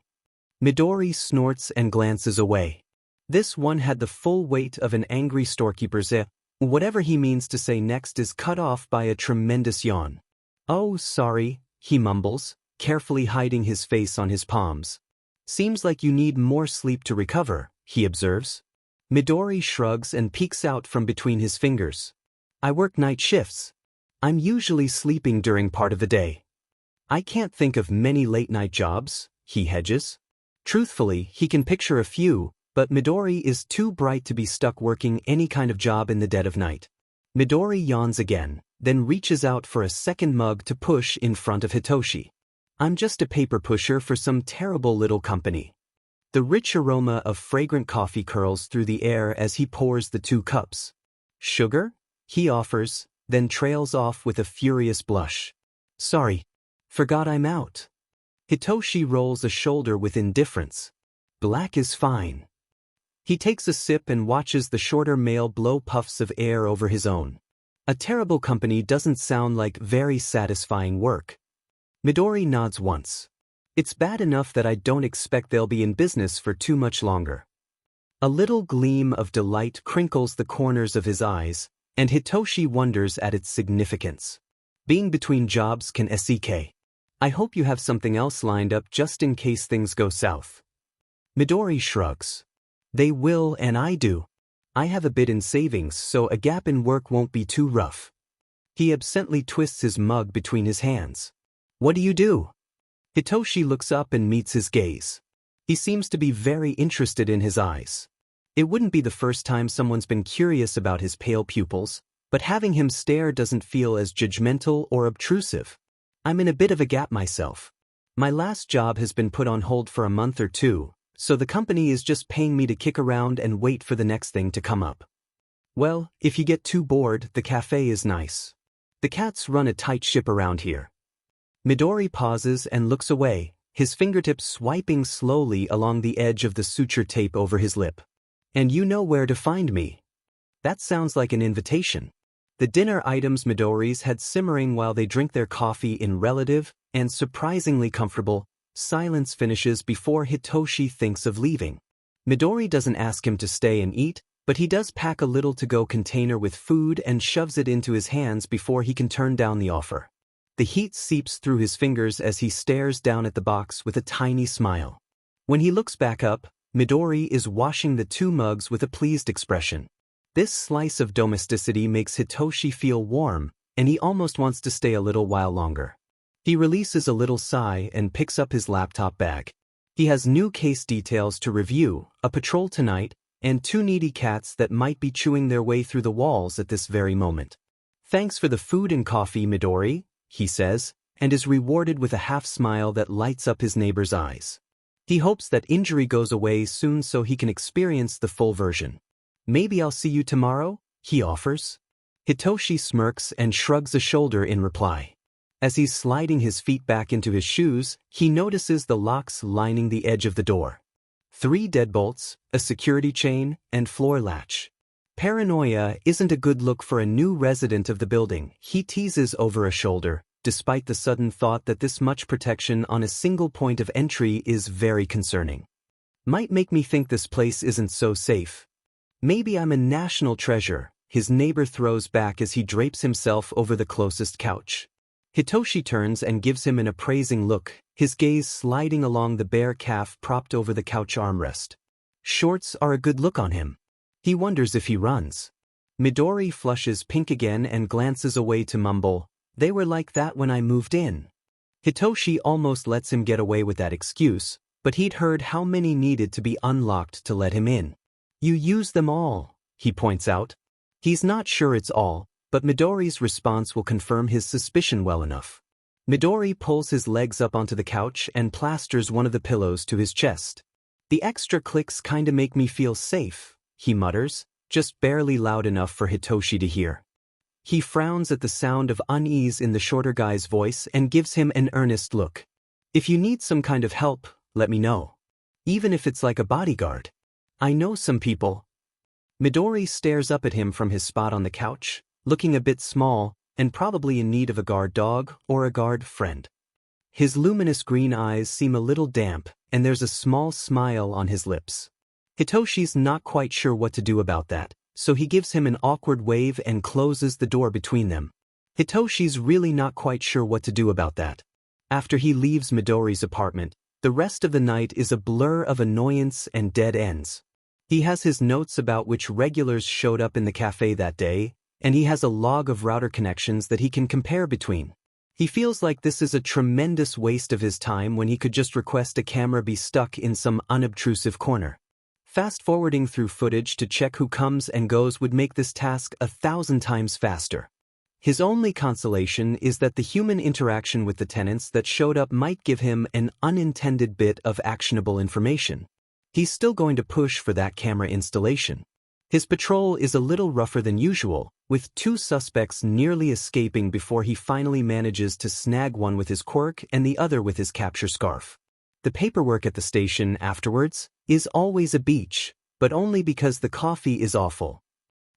Midori snorts and glances away. This one had the full weight of an angry storekeeper's. Whatever he means to say next is cut off by a tremendous yawn. "Oh, sorry," he mumbles, carefully hiding his face on his palms. "Seems like you need more sleep to recover," he observes. Midori shrugs and peeks out from between his fingers. "I work night shifts. I'm usually sleeping during part of the day. I can't think of many late-night jobs," he hedges. Truthfully, he can picture a few, but Midori is too bright to be stuck working any kind of job in the dead of night. Midori yawns again, then reaches out for a second mug to push in front of Hitoshi. "I'm just a paper pusher for some terrible little company." The rich aroma of fragrant coffee curls through the air as he pours the 2 cups. "Sugar?" he offers, then trails off with a furious blush. "Sorry. Forgot I'm out." Hitoshi rolls a shoulder with indifference. "Black is fine." He takes a sip and watches the shorter male blow puffs of air over his own. A terrible company doesn't sound like very satisfying work. Midori nods once. "It's bad enough that I don't expect they'll be in business for too much longer." A little gleam of delight crinkles the corners of his eyes, and Hitoshi wonders at its significance. Being between jobs can suck. "I hope you have something else lined up just in case things go south." Midori shrugs. "They will, and I do. I have a bit in savings, so a gap in work won't be too rough." He absently twists his mug between his hands. "What do you do?" Hitoshi looks up and meets his gaze. He seems to be very interested in his eyes. It wouldn't be the first time someone's been curious about his pale pupils, but having him stare doesn't feel as judgmental or obtrusive. "I'm in a bit of a gap myself. My last job has been put on hold for a month or two, so the company is just paying me to kick around and wait for the next thing to come up." "Well, if you get too bored, the cafe is nice. The cats run a tight ship around here." Midori pauses and looks away, his fingertips swiping slowly along the edge of the suture tape over his lip. "And you know where to find me." That sounds like an invitation. The dinner items Midori's had simmering while they drink their coffee in relative and surprisingly comfortable silence finishes before Hitoshi thinks of leaving. Midori doesn't ask him to stay and eat, but he does pack a little to-go container with food and shoves it into his hands before he can turn down the offer. The heat seeps through his fingers as he stares down at the box with a tiny smile. When he looks back up, Midori is washing the 2 mugs with a pleased expression. This slice of domesticity makes Hitoshi feel warm, and he almost wants to stay a little while longer. He releases a little sigh and picks up his laptop bag. He has new case details to review, a patrol tonight, and 2 needy cats that might be chewing their way through the walls at this very moment. "Thanks for the food and coffee, Midori," he says, and is rewarded with a half-smile that lights up his neighbor's eyes. He hopes that injury goes away soon so he can experience the full version. "Maybe I'll see you tomorrow," he offers. Hitoshi smirks and shrugs a shoulder in reply. As he's sliding his feet back into his shoes, he notices the locks lining the edge of the door. 3 deadbolts, a security chain, and floor latch. Paranoia isn't a good look for a new resident of the building, he teases over a shoulder, despite the sudden thought that this much protection on a single point of entry is very concerning. Might make me think this place isn't so safe. Maybe I'm a national treasure, his neighbor throws back as he drapes himself over the closest couch. Hitoshi turns and gives him an appraising look, his gaze sliding along the bare calf propped over the couch armrest. Shorts are a good look on him. He wonders if he runs. Midori flushes pink again and glances away to mumble, "They were like that when I moved in." Hitoshi almost lets him get away with that excuse, but he'd heard how many needed to be unlocked to let him in. "You use them all," he points out. He's not sure it's all, but Midori's response will confirm his suspicion well enough. Midori pulls his legs up onto the couch and plasters one of the pillows to his chest. "The extra clicks kinda make me feel safe," he mutters, just barely loud enough for Hitoshi to hear. He frowns at the sound of unease in the shorter guy's voice and gives him an earnest look. "If you need some kind of help, let me know. Even if it's like a bodyguard. I know some people." Midori stares up at him from his spot on the couch, looking a bit small, and probably in need of a guard dog or a guard friend. His luminous green eyes seem a little damp, and there's a small smile on his lips. Hitoshi's not quite sure what to do about that, so he gives him an awkward wave and closes the door between them. Hitoshi's really not quite sure what to do about that. After he leaves Midori's apartment, the rest of the night is a blur of annoyance and dead ends. He has his notes about which regulars showed up in the cafe that day, and he has a log of router connections that he can compare between. He feels like this is a tremendous waste of his time when he could just request a camera be stuck in some unobtrusive corner. Fast-forwarding through footage to check who comes and goes would make this task 1,000 times faster. His only consolation is that the human interaction with the tenants that showed up might give him an unintended bit of actionable information. He's still going to push for that camera installation. His patrol is a little rougher than usual, with 2 suspects nearly escaping before he finally manages to snag one with his quirk and the other with his capture scarf. The paperwork at the station afterwards is always a beach, but only because the coffee is awful.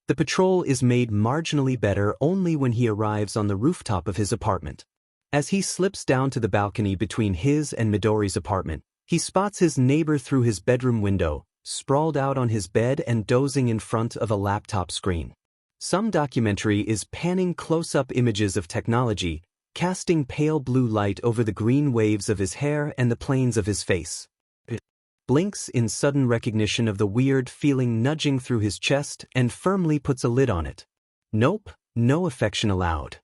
The patrol is made marginally better only when he arrives on the rooftop of his apartment. As he slips down to the balcony between his and Midori's apartment, he spots his neighbor through his bedroom window, sprawled out on his bed and dozing in front of a laptop screen. Some documentary is panning close-up images of technology, casting pale blue light over the green waves of his hair and the planes of his face. It blinks in sudden recognition of the weird feeling nudging through his chest and firmly puts a lid on it. Nope, no affection allowed.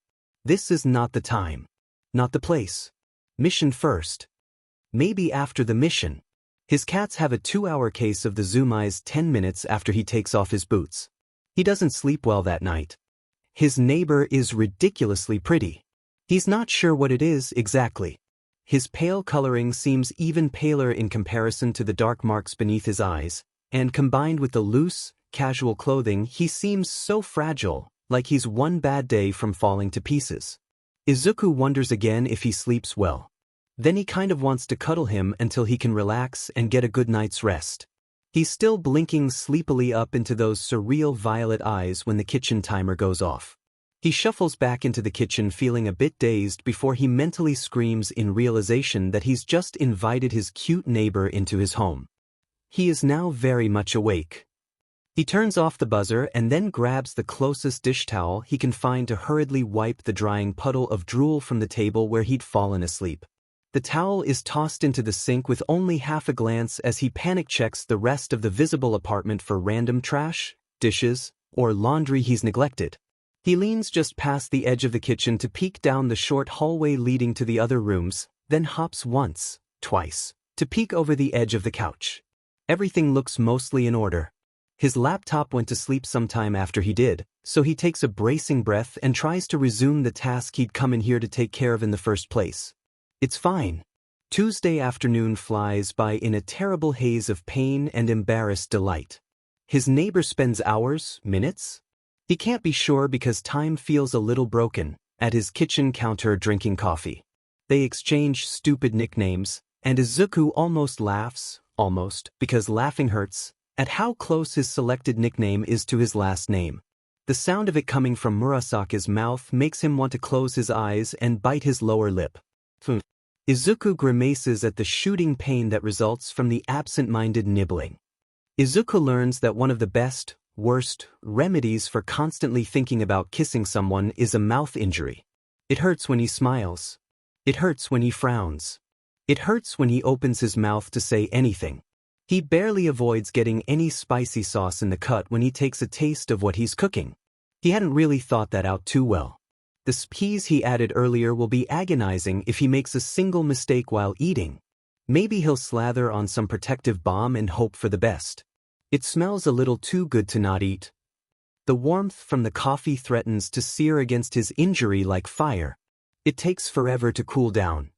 This is not the time. Not the place. Mission first. Maybe after the mission. His cats have a 2-hour case of the zoom eyes 10 minutes after he takes off his boots. He doesn't sleep well that night. His neighbor is ridiculously pretty. He's not sure what it is exactly. His pale coloring seems even paler in comparison to the dark marks beneath his eyes, and combined with the loose, casual clothing, he seems so fragile, like he's one bad day from falling to pieces. Izuku wonders again if he sleeps well. Then he kind of wants to cuddle him until he can relax and get a good night's rest. He's still blinking sleepily up into those surreal violet eyes when the kitchen timer goes off. He shuffles back into the kitchen feeling a bit dazed before he mentally screams in realization that he's just invited his cute neighbor into his home. He is now very much awake. He turns off the buzzer and then grabs the closest dish towel he can find to hurriedly wipe the drying puddle of drool from the table where he'd fallen asleep. The towel is tossed into the sink with only half a glance as he panic checks the rest of the visible apartment for random trash, dishes, or laundry he's neglected. He leans just past the edge of the kitchen to peek down the short hallway leading to the other rooms, then hops once, twice, to peek over the edge of the couch. Everything looks mostly in order. His laptop went to sleep sometime after he did, so he takes a bracing breath and tries to resume the task he'd come in here to take care of in the first place. It's fine. Tuesday afternoon flies by in a terrible haze of pain and embarrassed delight. His neighbor spends hours, minutes? He can't be sure because time feels a little broken, at his kitchen counter drinking coffee. They exchange stupid nicknames, and Izuku almost laughs, because laughing hurts, at how close his selected nickname is to his last name. The sound of it coming from Murasaki's mouth makes him want to close his eyes and bite his lower lip. Izuku grimaces at the shooting pain that results from the absent-minded nibbling. Izuku learns that one of the best, worst, remedies for constantly thinking about kissing someone is a mouth injury. It hurts when he smiles. It hurts when he frowns. It hurts when he opens his mouth to say anything. He barely avoids getting any spicy sauce in the cut when he takes a taste of what he's cooking. He hadn't really thought that out too well. The spices he added earlier will be agonizing if he makes a single mistake while eating. Maybe he'll slather on some protective balm and hope for the best. It smells a little too good to not eat. The warmth from the coffee threatens to sear against his injury like fire. It takes forever to cool down.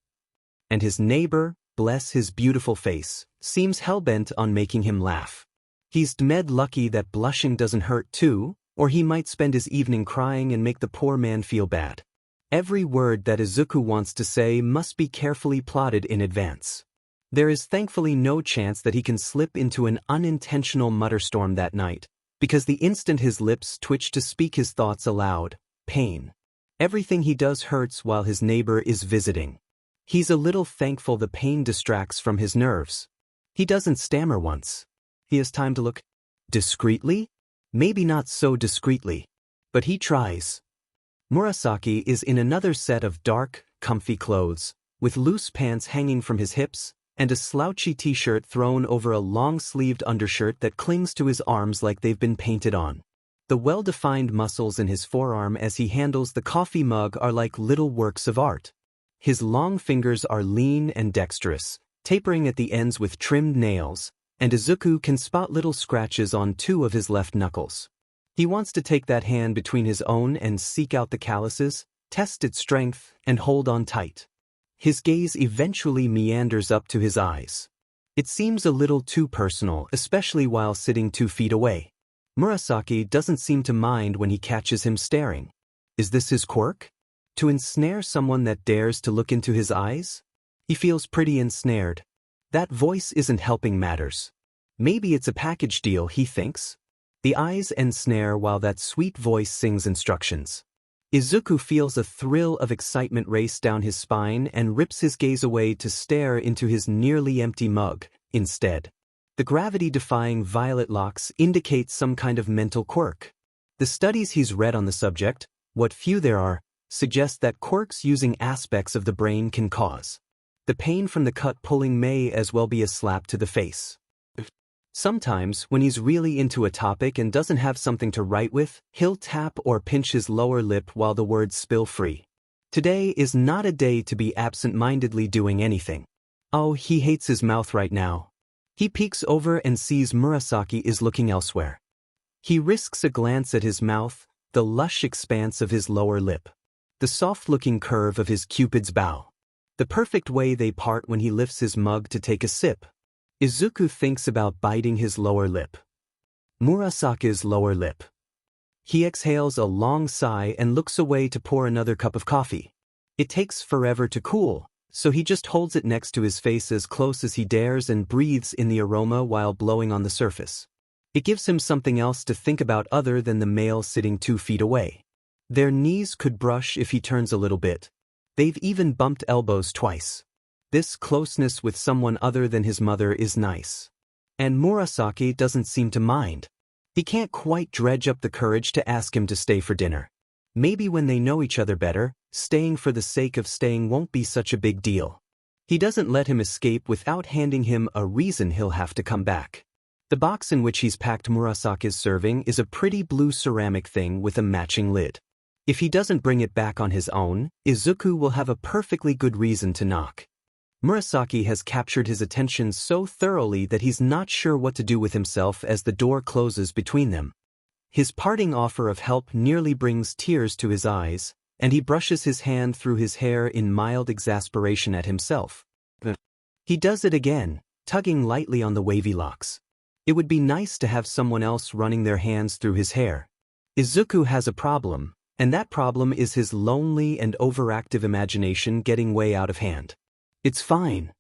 And his neighbor, bless his beautiful face, seems hell-bent on making him laugh. He's dead lucky that blushing doesn't hurt too, or he might spend his evening crying and make the poor man feel bad. Every word that Izuku wants to say must be carefully plotted in advance. There is thankfully no chance that he can slip into an unintentional mutterstorm that night, because the instant his lips twitch to speak his thoughts aloud, pain. Everything he does hurts while his neighbor is visiting. He's a little thankful the pain distracts from his nerves. He doesn't stammer once. He has time to look discreetly? Maybe not so discreetly. But he tries. Murasaki is in another set of dark, comfy clothes, with loose pants hanging from his hips, and a slouchy t-shirt thrown over a long-sleeved undershirt that clings to his arms like they've been painted on. The well-defined muscles in his forearm as he handles the coffee mug are like little works of art. His long fingers are lean and dexterous, tapering at the ends with trimmed nails, and Izuku can spot little scratches on 2 of his left knuckles. He wants to take that hand between his own and seek out the calluses, test its strength, and hold on tight. His gaze eventually meanders up to his eyes. It seems a little too personal, especially while sitting 2 feet away. Murasaki doesn't seem to mind when he catches him staring. Is this his quirk? To ensnare someone that dares to look into his eyes? He feels pretty ensnared. That voice isn't helping matters. Maybe it's a package deal, he thinks. The eyes ensnare while that sweet voice sings instructions. Izuku feels a thrill of excitement race down his spine and rips his gaze away to stare into his nearly empty mug, instead. The gravity-defying violet locks indicate some kind of mental quirk. The studies he's read on the subject, what few there are, suggest that quirks using aspects of the brain can cause. The pain from the cut pulling may as well be a slap to the face. Sometimes, when he's really into a topic and doesn't have something to write with, he'll tap or pinch his lower lip while the words spill free. Today is not a day to be absent-mindedly doing anything. Oh, he hates his mouth right now. He peeks over and sees Murasaki is looking elsewhere. He risks a glance at his mouth, the lush expanse of his lower lip. The soft-looking curve of his Cupid's bow. The perfect way they part when he lifts his mug to take a sip. Izuku thinks about biting his lower lip. Murasaki's lower lip. He exhales a long sigh and looks away to pour another cup of coffee. It takes forever to cool, so he just holds it next to his face as close as he dares and breathes in the aroma while blowing on the surface. It gives him something else to think about other than the male sitting 2 feet away. Their knees could brush if he turns a little bit. They've even bumped elbows twice. This closeness with someone other than his mother is nice. And Murasaki doesn't seem to mind. He can't quite dredge up the courage to ask him to stay for dinner. Maybe when they know each other better, staying for the sake of staying won't be such a big deal. He doesn't let him escape without handing him a reason he'll have to come back. The box in which he's packed Murasaki's serving is a pretty blue ceramic thing with a matching lid. If he doesn't bring it back on his own, Izuku will have a perfectly good reason to knock. Murasaki has captured his attention so thoroughly that he's not sure what to do with himself as the door closes between them. His parting offer of help nearly brings tears to his eyes, and he brushes his hand through his hair in mild exasperation at himself. He does it again, tugging lightly on the wavy locks. It would be nice to have someone else running their hands through his hair. Izuku has a problem, and that problem is his lonely and overactive imagination getting way out of hand. It's fine.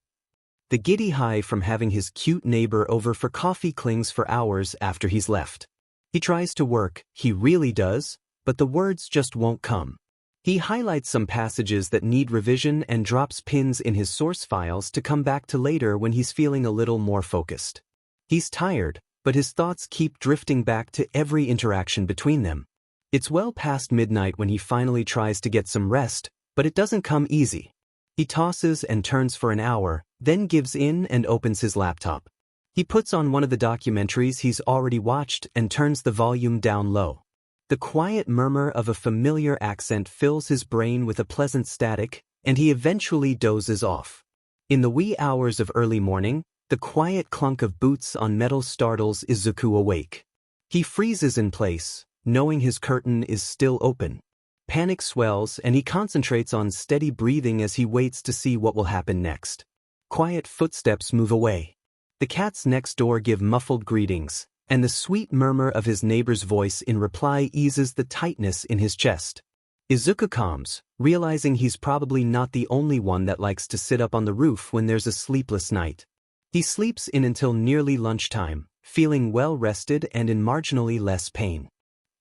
The giddy high from having his cute neighbor over for coffee clings for hours after he's left. He tries to work, he really does, but the words just won't come. He highlights some passages that need revision and drops pins in his source files to come back to later when he's feeling a little more focused. He's tired, but his thoughts keep drifting back to every interaction between them. It's well past midnight when he finally tries to get some rest, but it doesn't come easy. He tosses and turns for an hour, then gives in and opens his laptop. He puts on one of the documentaries he's already watched and turns the volume down low. The quiet murmur of a familiar accent fills his brain with a pleasant static, and he eventually dozes off. In the wee hours of early morning, the quiet clunk of boots on metal startles Izuku awake. He freezes in place, knowing his curtain is still open. Panic swells and he concentrates on steady breathing as he waits to see what will happen next. Quiet footsteps move away. The cats next door give muffled greetings, and the sweet murmur of his neighbor's voice in reply eases the tightness in his chest. Izuku calms, realizing he's probably not the only one that likes to sit up on the roof when there's a sleepless night. He sleeps in until nearly lunchtime, feeling well rested and in marginally less pain.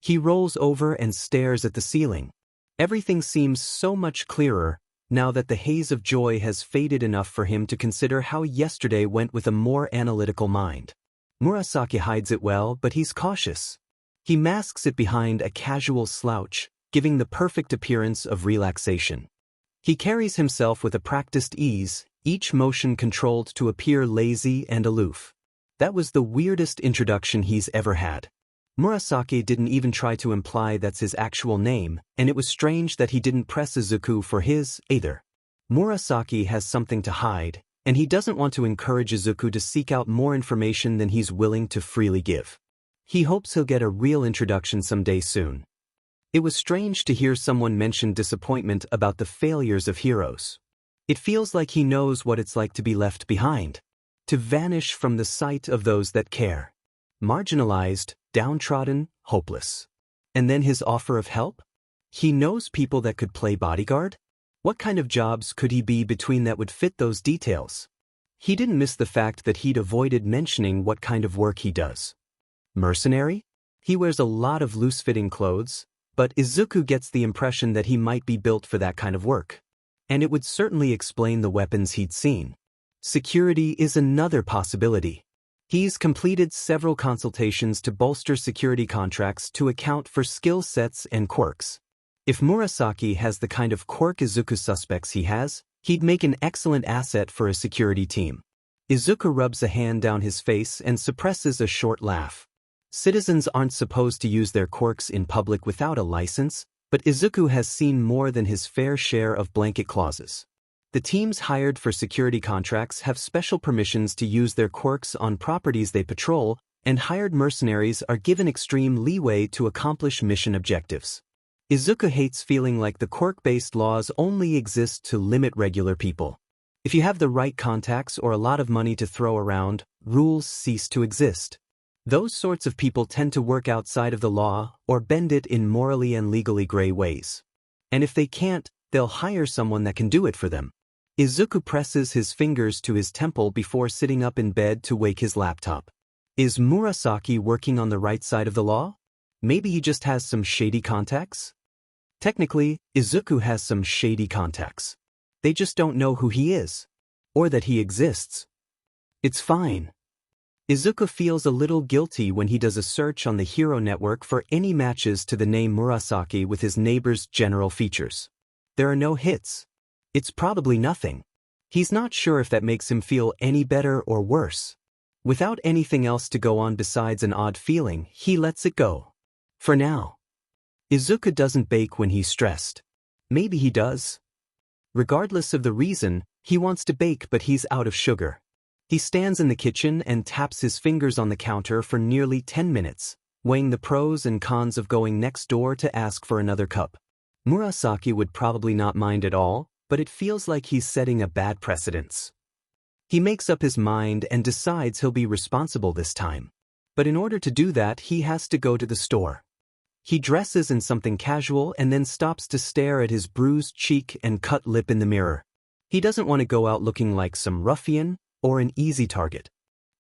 He rolls over and stares at the ceiling. Everything seems so much clearer, now that the haze of joy has faded enough for him to consider how yesterday went with a more analytical mind. Murasaki hides it well, but he's cautious. He masks it behind a casual slouch, giving the perfect appearance of relaxation. He carries himself with a practiced ease, each motion controlled to appear lazy and aloof. That was the weirdest introduction he's ever had. Murasaki didn't even try to imply that's his actual name, and it was strange that he didn't press Izuku for his, either. Murasaki has something to hide, and he doesn't want to encourage Izuku to seek out more information than he's willing to freely give. He hopes he'll get a real introduction someday soon. It was strange to hear someone mention disappointment about the failures of heroes. It feels like he knows what it's like to be left behind, to vanish from the sight of those that care. Marginalized, downtrodden, hopeless. And then his offer of help? He knows people that could play bodyguard? What kind of jobs could he be between that would fit those details? He didn't miss the fact that he'd avoided mentioning what kind of work he does. Mercenary? He wears a lot of loose-fitting clothes, but Izuku gets the impression that he might be built for that kind of work. And it would certainly explain the weapons he'd seen. Security is another possibility. He's completed several consultations to bolster security contracts to account for skill sets and quirks. If Murasaki has the kind of quirk Izuku suspects he has, he'd make an excellent asset for a security team. Izuku rubs a hand down his face and suppresses a short laugh. Citizens aren't supposed to use their quirks in public without a license, but Izuku has seen more than his fair share of blanket clauses. The teams hired for security contracts have special permissions to use their quirks on properties they patrol, and hired mercenaries are given extreme leeway to accomplish mission objectives. Izuku hates feeling like the quirk-based laws only exist to limit regular people. If you have the right contacts or a lot of money to throw around, rules cease to exist. Those sorts of people tend to work outside of the law or bend it in morally and legally gray ways. And if they can't, they'll hire someone that can do it for them. Izuku presses his fingers to his temple before sitting up in bed to wake his laptop. Is Murasaki working on the right side of the law? Maybe he just has some shady contacts? Technically, Izuku has some shady contacts. They just don't know who he is. Or that he exists. It's fine. Izuku feels a little guilty when he does a search on the Hero Network for any matches to the name Murasaki with his neighbor's general features. There are no hits. It's probably nothing. He's not sure if that makes him feel any better or worse. Without anything else to go on besides an odd feeling, he lets it go. For now. Izuku doesn't bake when he's stressed. Maybe he does. Regardless of the reason, he wants to bake but he's out of sugar. He stands in the kitchen and taps his fingers on the counter for nearly 10 minutes, weighing the pros and cons of going next door to ask for another cup. Murasaki would probably not mind at all, but it feels like he's setting a bad precedence. He makes up his mind and decides he'll be responsible this time. But in order to do that, he has to go to the store. He dresses in something casual and then stops to stare at his bruised cheek and cut lip in the mirror. He doesn't want to go out looking like some ruffian, or an easy target.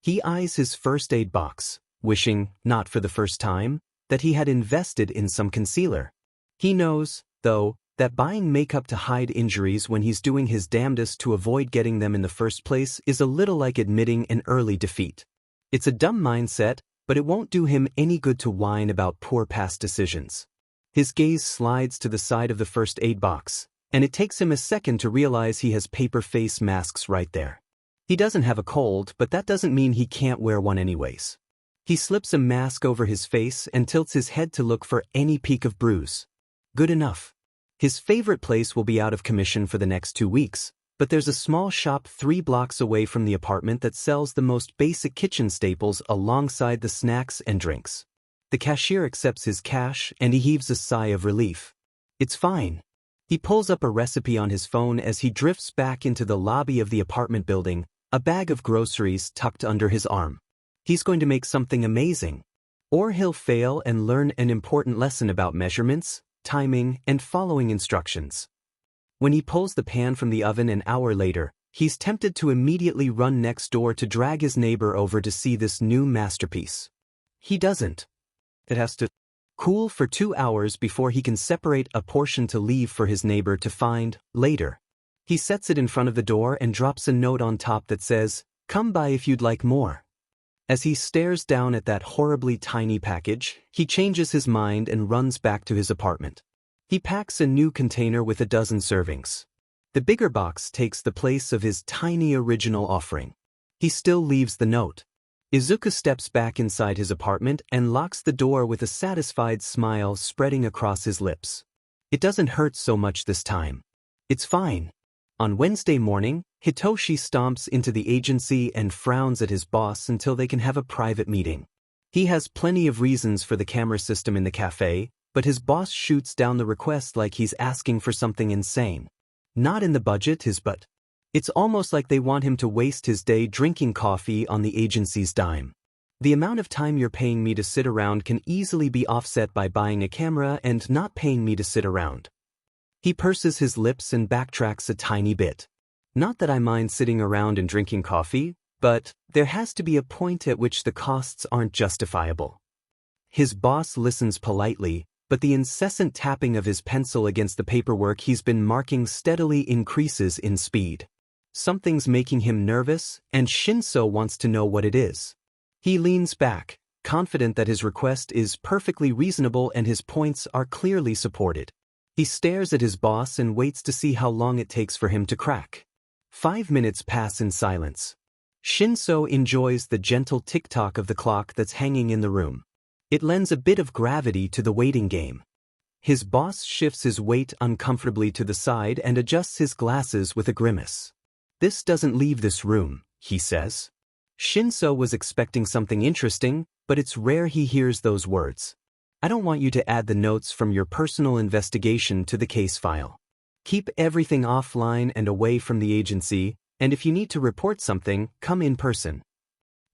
He eyes his first aid box, wishing, not for the first time, that he had invested in some concealer. He knows, though, that buying makeup to hide injuries when he's doing his damnedest to avoid getting them in the first place is a little like admitting an early defeat. It's a dumb mindset, but it won't do him any good to whine about poor past decisions. His gaze slides to the side of the first aid box, and it takes him a second to realize he has paper face masks right there. He doesn't have a cold, but that doesn't mean he can't wear one anyways. He slips a mask over his face and tilts his head to look for any peak of bruise. Good enough. His favorite place will be out of commission for the next 2 weeks, but there's a small shop 3 blocks away from the apartment that sells the most basic kitchen staples alongside the snacks and drinks. The cashier accepts his cash and he heaves a sigh of relief. It's fine. He pulls up a recipe on his phone as he drifts back into the lobby of the apartment building, a bag of groceries tucked under his arm. He's going to make something amazing. Or he'll fail and learn an important lesson about measurements, timing, and following instructions. When he pulls the pan from the oven an hour later, he's tempted to immediately run next door to drag his neighbor over to see this new masterpiece. He doesn't. It has to cool for 2 hours before he can separate a portion to leave for his neighbor to find later. He sets it in front of the door and drops a note on top that says, "Come by if you'd like more." As he stares down at that horribly tiny package, he changes his mind and runs back to his apartment. He packs a new container with a dozen servings. The bigger box takes the place of his tiny original offering. He still leaves the note. Izuku steps back inside his apartment and locks the door with a satisfied smile spreading across his lips. It doesn't hurt so much this time. It's fine. On Wednesday morning, Hitoshi stomps into the agency and frowns at his boss until they can have a private meeting. He has plenty of reasons for the camera system in the cafe, but his boss shoots down the request like he's asking for something insane. Not in the budget, but it's almost like they want him to waste his day drinking coffee on the agency's dime. The amount of time you're paying me to sit around can easily be offset by buying a camera and not paying me to sit around. He purses his lips and backtracks a tiny bit. Not that I mind sitting around and drinking coffee, but there has to be a point at which the costs aren't justifiable. His boss listens politely, but the incessant tapping of his pencil against the paperwork he's been marking steadily increases in speed. Something's making him nervous, and Shinso wants to know what it is. He leans back, confident that his request is perfectly reasonable and his points are clearly supported. He stares at his boss and waits to see how long it takes for him to crack. 5 minutes pass in silence. Shinso enjoys the gentle tick-tock of the clock that's hanging in the room. It lends a bit of gravity to the waiting game. His boss shifts his weight uncomfortably to the side and adjusts his glasses with a grimace. "This doesn't leave this room," he says. Shinso was expecting something interesting, but it's rare he hears those words. "I don't want you to add the notes from your personal investigation to the case file. Keep everything offline and away from the agency, and if you need to report something, come in person."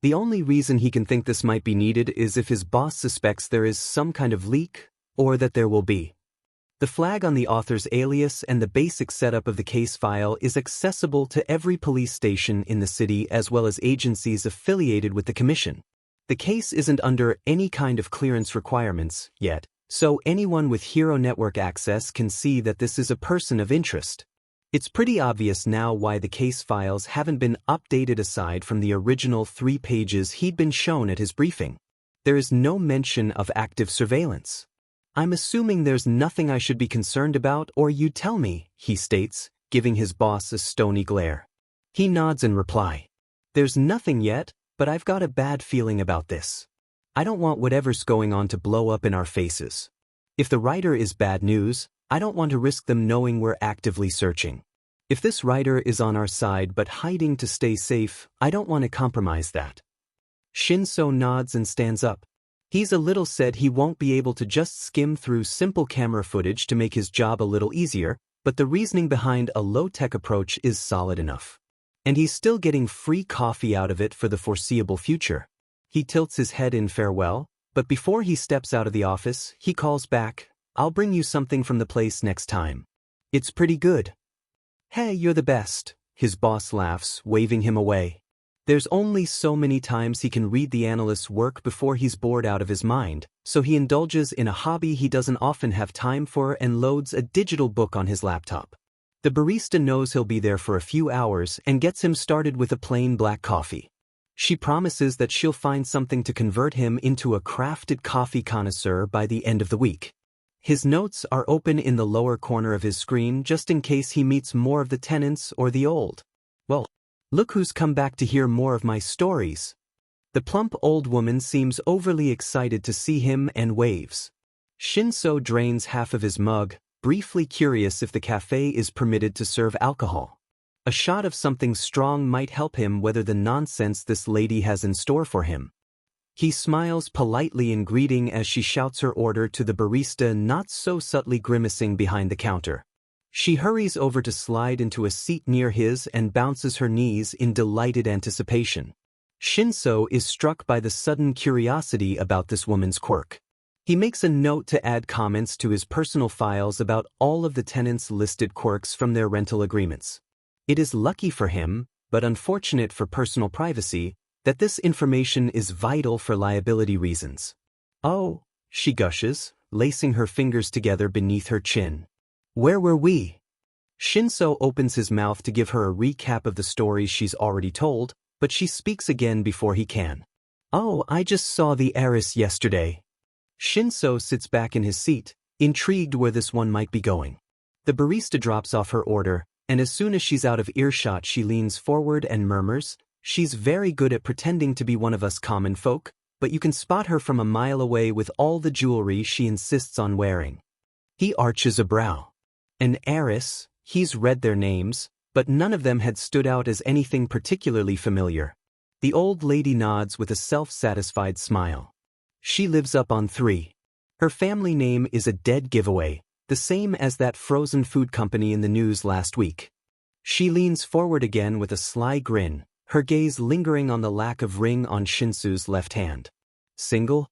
The only reason he can think this might be needed is if his boss suspects there is some kind of leak, or that there will be. The flag on the author's alias and the basic setup of the case file is accessible to every police station in the city as well as agencies affiliated with the commission. The case isn't under any kind of clearance requirements yet, so anyone with Hero Network access can see that this is a person of interest. It's pretty obvious now why the case files haven't been updated aside from the original 3 pages he'd been shown at his briefing. There is no mention of active surveillance. "I'm assuming there's nothing I should be concerned about, or you tell me," he states, giving his boss a stony glare. He nods in reply. "There's nothing yet, but I've got a bad feeling about this. I don't want whatever's going on to blow up in our faces. If the writer is bad news, I don't want to risk them knowing we're actively searching. If this writer is on our side but hiding to stay safe, I don't want to compromise that." Shinso nods and stands up. He's a little said he won't be able to just skim through simple camera footage to make his job a little easier, but the reasoning behind a low-tech approach is solid enough. And he's still getting free coffee out of it for the foreseeable future. He tilts his head in farewell, but before he steps out of the office, he calls back, "I'll bring you something from the place next time. It's pretty good." "Hey, you're the best," his boss laughs, waving him away. There's only so many times he can read the analyst's work before he's bored out of his mind, so he indulges in a hobby he doesn't often have time for and loads a digital book on his laptop. The barista knows he'll be there for a few hours and gets him started with a plain black coffee. She promises that she'll find something to convert him into a crafted coffee connoisseur by the end of the week. His notes are open in the lower corner of his screen just in case he meets more of the tenants or the old. Well, look who's come back to hear more of my stories. The plump old woman seems overly excited to see him and waves. Shinso drains half of his mug, briefly curious if the cafe is permitted to serve alcohol. A shot of something strong might help him weather the nonsense this lady has in store for him. He smiles politely in greeting as she shouts her order to the barista, not so subtly grimacing behind the counter. She hurries over to slide into a seat near his and bounces her knees in delighted anticipation. Shinso is struck by the sudden curiosity about this woman's quirk. He makes a note to add comments to his personal files about all of the tenants' listed quirks from their rental agreements. It is lucky for him, but unfortunate for personal privacy, that this information is vital for liability reasons. Oh, she gushes, lacing her fingers together beneath her chin. Where were we? Shinso opens his mouth to give her a recap of the stories she's already told, but she speaks again before he can. Oh, I just saw the heiress yesterday. Shinso sits back in his seat, intrigued where this one might be going. The barista drops off her order, and as soon as she's out of earshot she leans forward and murmurs, "She's very good at pretending to be one of us common folk, but you can spot her from a mile away with all the jewelry she insists on wearing." He arches a brow. An heiress, he's read their names, but none of them had stood out as anything particularly familiar. The old lady nods with a self-satisfied smile. She lives up on 3. Her family name is a dead giveaway, the same as that frozen food company in the news last week. She leans forward again with a sly grin, her gaze lingering on the lack of ring on Shinso's left hand. Single?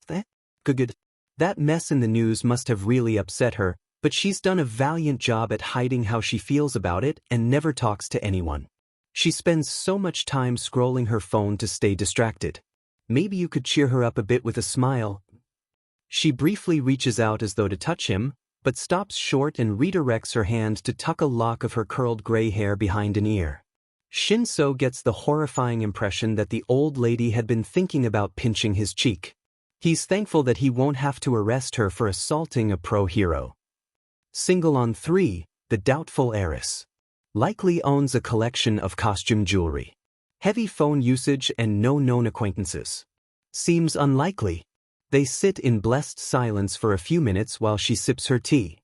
Good. That mess in the news must have really upset her, but she's done a valiant job at hiding how she feels about it and never talks to anyone. She spends so much time scrolling her phone to stay distracted. Maybe you could cheer her up a bit with a smile. She briefly reaches out as though to touch him, but stops short and redirects her hand to tuck a lock of her curled gray hair behind an ear. Shinso gets the horrifying impression that the old lady had been thinking about pinching his cheek. He's thankful that he won't have to arrest her for assaulting a pro-hero. Single on 3, the doubtful heiress. Likely owns a collection of costume jewelry. Heavy phone usage and no known acquaintances. Seems unlikely. They sit in blessed silence for a few minutes while she sips her tea.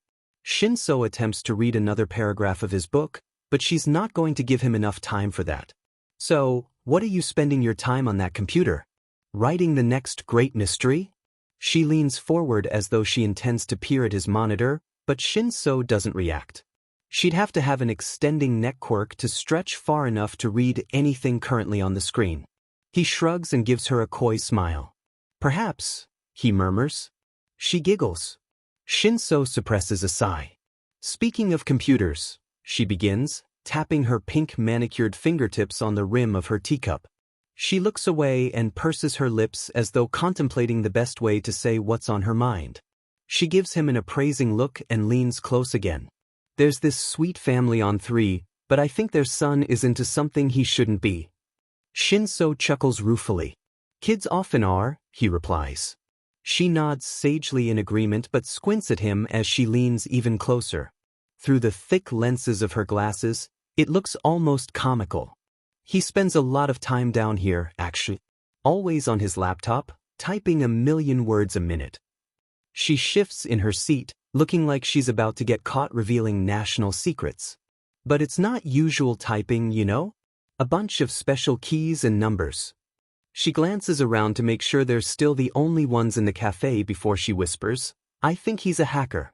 Shinso attempts to read another paragraph of his book, but she's not going to give him enough time for that. So, what are you spending your time on that computer? Writing the next great mystery? She leans forward as though she intends to peer at his monitor, but Shinso doesn't react. She'd have to have an extending neck quirk to stretch far enough to read anything currently on the screen. He shrugs and gives her a coy smile. Perhaps, he murmurs. She giggles. Shinso suppresses a sigh. Speaking of computers, she begins, tapping her pink manicured fingertips on the rim of her teacup. She looks away and purses her lips as though contemplating the best way to say what's on her mind. She gives him an appraising look and leans close again. There's this sweet family on 3, but I think their son is into something he shouldn't be. Shinso chuckles ruefully. Kids often are, he replies. She nods sagely in agreement but squints at him as she leans even closer. Through the thick lenses of her glasses, it looks almost comical. He spends a lot of time down here, actually. Always on his laptop, typing 1,000,000 words a minute. She shifts in her seat, looking like she's about to get caught revealing national secrets. But it's not usual typing, you know? A bunch of special keys and numbers. She glances around to make sure they're still the only ones in the cafe before she whispers, I think he's a hacker.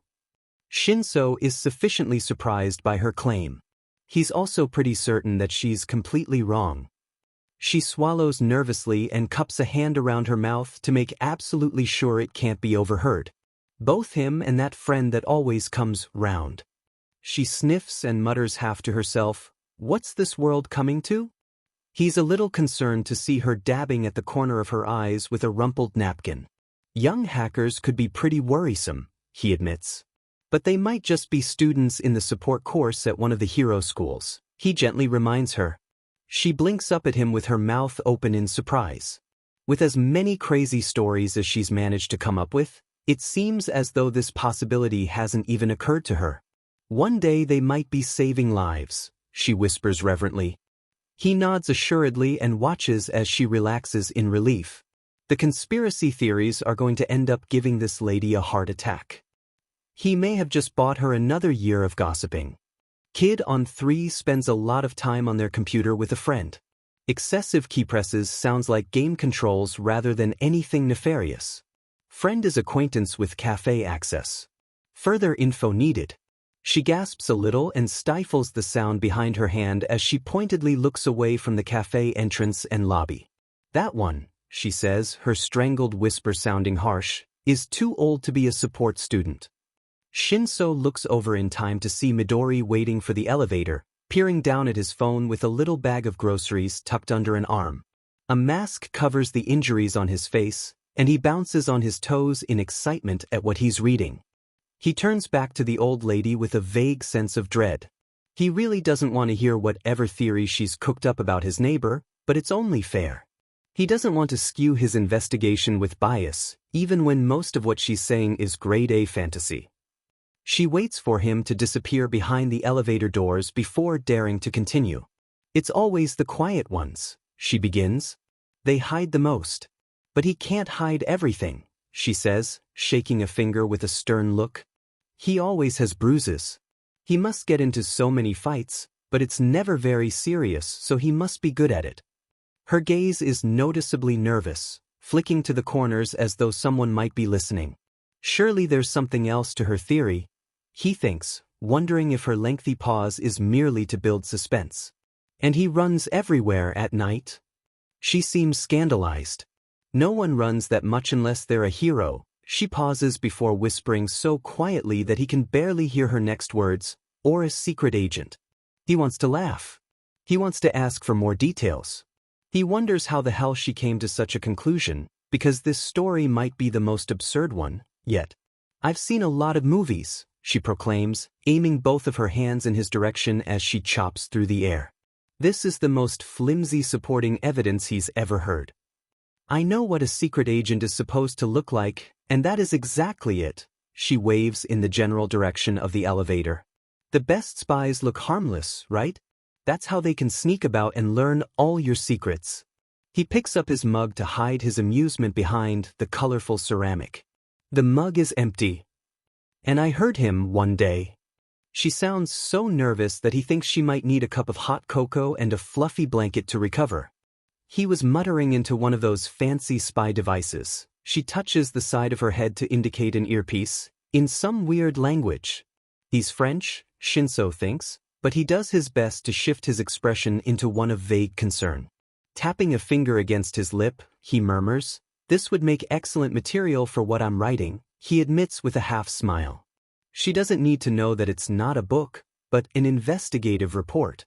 Shinso is sufficiently surprised by her claim. He's also pretty certain that she's completely wrong. She swallows nervously and cups a hand around her mouth to make absolutely sure it can't be overheard. Both him and that friend that always comes round. She sniffs and mutters half to herself, what's this world coming to? He's a little concerned to see her dabbing at the corner of her eyes with a rumpled napkin. Young hackers could be pretty worrisome, he admits. But they might just be students in the support course at one of the hero schools, he gently reminds her. She blinks up at him with her mouth open in surprise. With as many crazy stories as she's managed to come up with, it seems as though this possibility hasn't even occurred to her. One day they might be saving lives, she whispers reverently. He nods assuredly and watches as she relaxes in relief. The conspiracy theories are going to end up giving this lady a heart attack. He may have just bought her another year of gossiping. Kid on 3 spends a lot of time on their computer with a friend. Excessive key presses sounds like game controls rather than anything nefarious. Friend is acquaintance with cafe access. Further info needed. She gasps a little and stifles the sound behind her hand as she pointedly looks away from the cafe entrance and lobby. That one, she says, her strangled whisper sounding harsh, is too old to be a support student. Shinso looks over in time to see Midori waiting for the elevator, peering down at his phone with a little bag of groceries tucked under an arm. A mask covers the injuries on his face, and he bounces on his toes in excitement at what he's reading. He turns back to the old lady with a vague sense of dread. He really doesn't want to hear whatever theory she's cooked up about his neighbor, but it's only fair. He doesn't want to skew his investigation with bias, even when most of what she's saying is grade A fantasy. She waits for him to disappear behind the elevator doors before daring to continue. It's always the quiet ones, she begins. They hide the most. But he can't hide everything, she says, shaking a finger with a stern look. He always has bruises. He must get into so many fights, but it's never very serious, so he must be good at it. Her gaze is noticeably nervous, flicking to the corners as though someone might be listening. Surely there's something else to her theory, he thinks, wondering if her lengthy pause is merely to build suspense. And he runs everywhere at night? She seems scandalized. No one runs that much unless they're a hero. She pauses before whispering so quietly that he can barely hear her next words, or a secret agent. He wants to laugh. He wants to ask for more details. He wonders how the hell she came to such a conclusion, because this story might be the most absurd one yet. I've seen a lot of movies, she proclaims, aiming both of her hands in his direction as she chops through the air. This is the most flimsy supporting evidence he's ever heard. I know what a secret agent is supposed to look like, and that is exactly it, she waves in the general direction of the elevator. The best spies look harmless, right? That's how they can sneak about and learn all your secrets. He picks up his mug to hide his amusement behind the colorful ceramic. The mug is empty. And I heard him one day. She sounds so nervous that he thinks she might need a cup of hot cocoa and a fluffy blanket to recover. He was muttering into one of those fancy spy devices. She touches the side of her head to indicate an earpiece, in some weird language. He's French, Shinso thinks, but he does his best to shift his expression into one of vague concern. Tapping a finger against his lip, he murmurs, "This would make excellent material for what I'm writing," he admits with a half smile. She doesn't need to know that it's not a book, but an investigative report.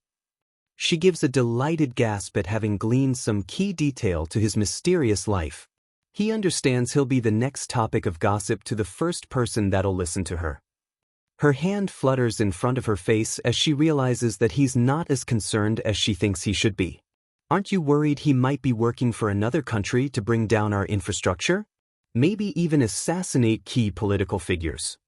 She gives a delighted gasp at having gleaned some key detail to his mysterious life. He understands he'll be the next topic of gossip to the first person that'll listen to her. Her hand flutters in front of her face as she realizes that he's not as concerned as she thinks he should be. Aren't you worried he might be working for another country to bring down our infrastructure? Maybe even assassinate key political figures.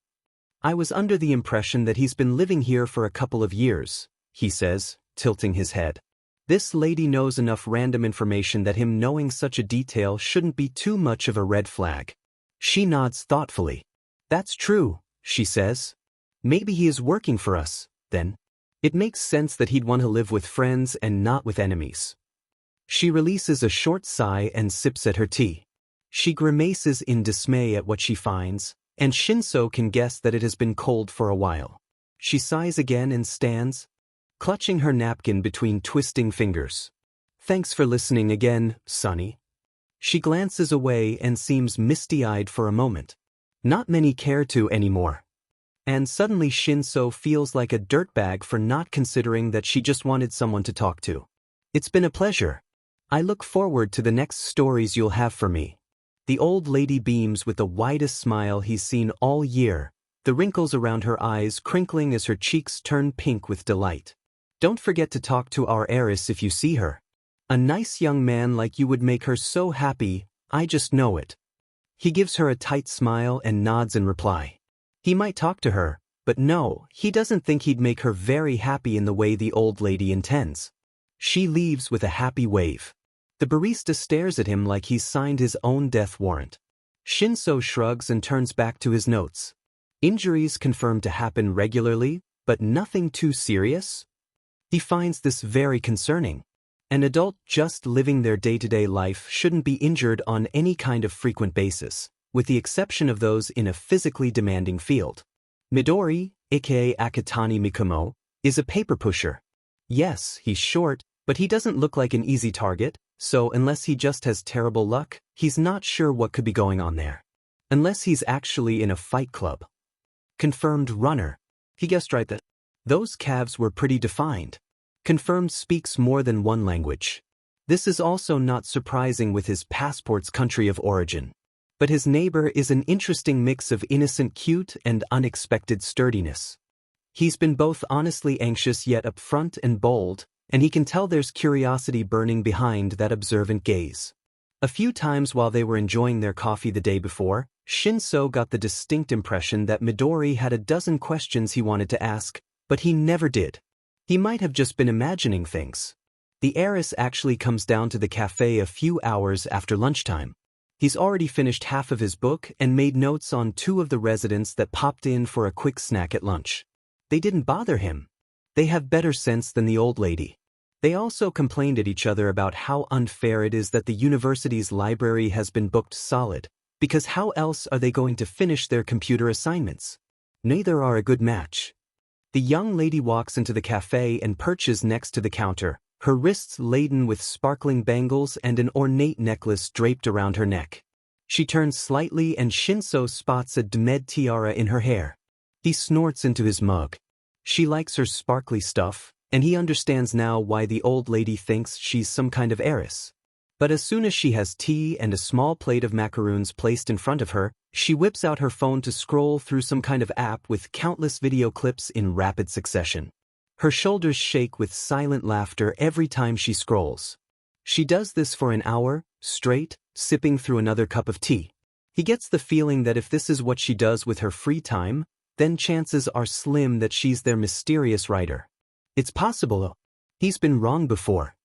I was under the impression that he's been living here for a couple of years, he says, tilting his head. This lady knows enough random information that him knowing such a detail shouldn't be too much of a red flag. She nods thoughtfully. That's true, she says. Maybe he is working for us, then. It makes sense that he'd want to live with friends and not with enemies. She releases a short sigh and sips at her tea. She grimaces in dismay at what she finds, and Shinso can guess that it has been cold for a while. She sighs again and stands, clutching her napkin between twisting fingers. Thanks for listening again, Sonny. She glances away and seems misty-eyed for a moment. Not many care to anymore. And suddenly Shinso feels like a dirtbag for not considering that she just wanted someone to talk to. It's been a pleasure. I look forward to the next stories you'll have for me. The old lady beams with the widest smile he's seen all year, the wrinkles around her eyes crinkling as her cheeks turn pink with delight. Don't forget to talk to our heiress if you see her. A nice young man like you would make her so happy, I just know it. He gives her a tight smile and nods in reply. He might talk to her, but no, he doesn't think he'd make her very happy in the way the old lady intends. She leaves with a happy wave. The barista stares at him like he's signed his own death warrant. Shinso shrugs and turns back to his notes. Injuries confirmed to happen regularly, but nothing too serious? He finds this very concerning. An adult just living their day-to-day life shouldn't be injured on any kind of frequent basis, with the exception of those in a physically demanding field. Midori, aka Akatani Mikumo, is a paper pusher. Yes, he's short, but he doesn't look like an easy target, so unless he just has terrible luck, he's not sure what could be going on there. Unless he's actually in a fight club. Confirmed runner. He guessed right that those calves were pretty defined. Confirmed speaks more than one language. This is also not surprising with his passport's country of origin. But his neighbor is an interesting mix of innocent cute and unexpected sturdiness. He's been both honestly anxious yet upfront and bold, and he can tell there's curiosity burning behind that observant gaze. A few times while they were enjoying their coffee the day before, Shinso got the distinct impression that Midori had a dozen questions he wanted to ask, but he never did. He might have just been imagining things. The heiress actually comes down to the cafe a few hours after lunchtime. He's already finished half of his book and made notes on 2 of the residents that popped in for a quick snack at lunch. They didn't bother him. They have better sense than the old lady. They also complained at each other about how unfair it is that the university's library has been booked solid, because how else are they going to finish their computer assignments? Neither are a good match. The young lady walks into the cafe and perches next to the counter, her wrists laden with sparkling bangles and an ornate necklace draped around her neck. She turns slightly and Shinso spots a demed tiara in her hair. He snorts into his mug. She likes her sparkly stuff, and he understands now why the old lady thinks she's some kind of heiress. But as soon as she has tea and a small plate of macaroons placed in front of her, she whips out her phone to scroll through some kind of app with countless video clips in rapid succession. Her shoulders shake with silent laughter every time she scrolls. She does this for an hour, straight, sipping through another cup of tea. He gets the feeling that if this is what she does with her free time, then chances are slim that she's their mysterious writer. It's possible, though. He's been wrong before.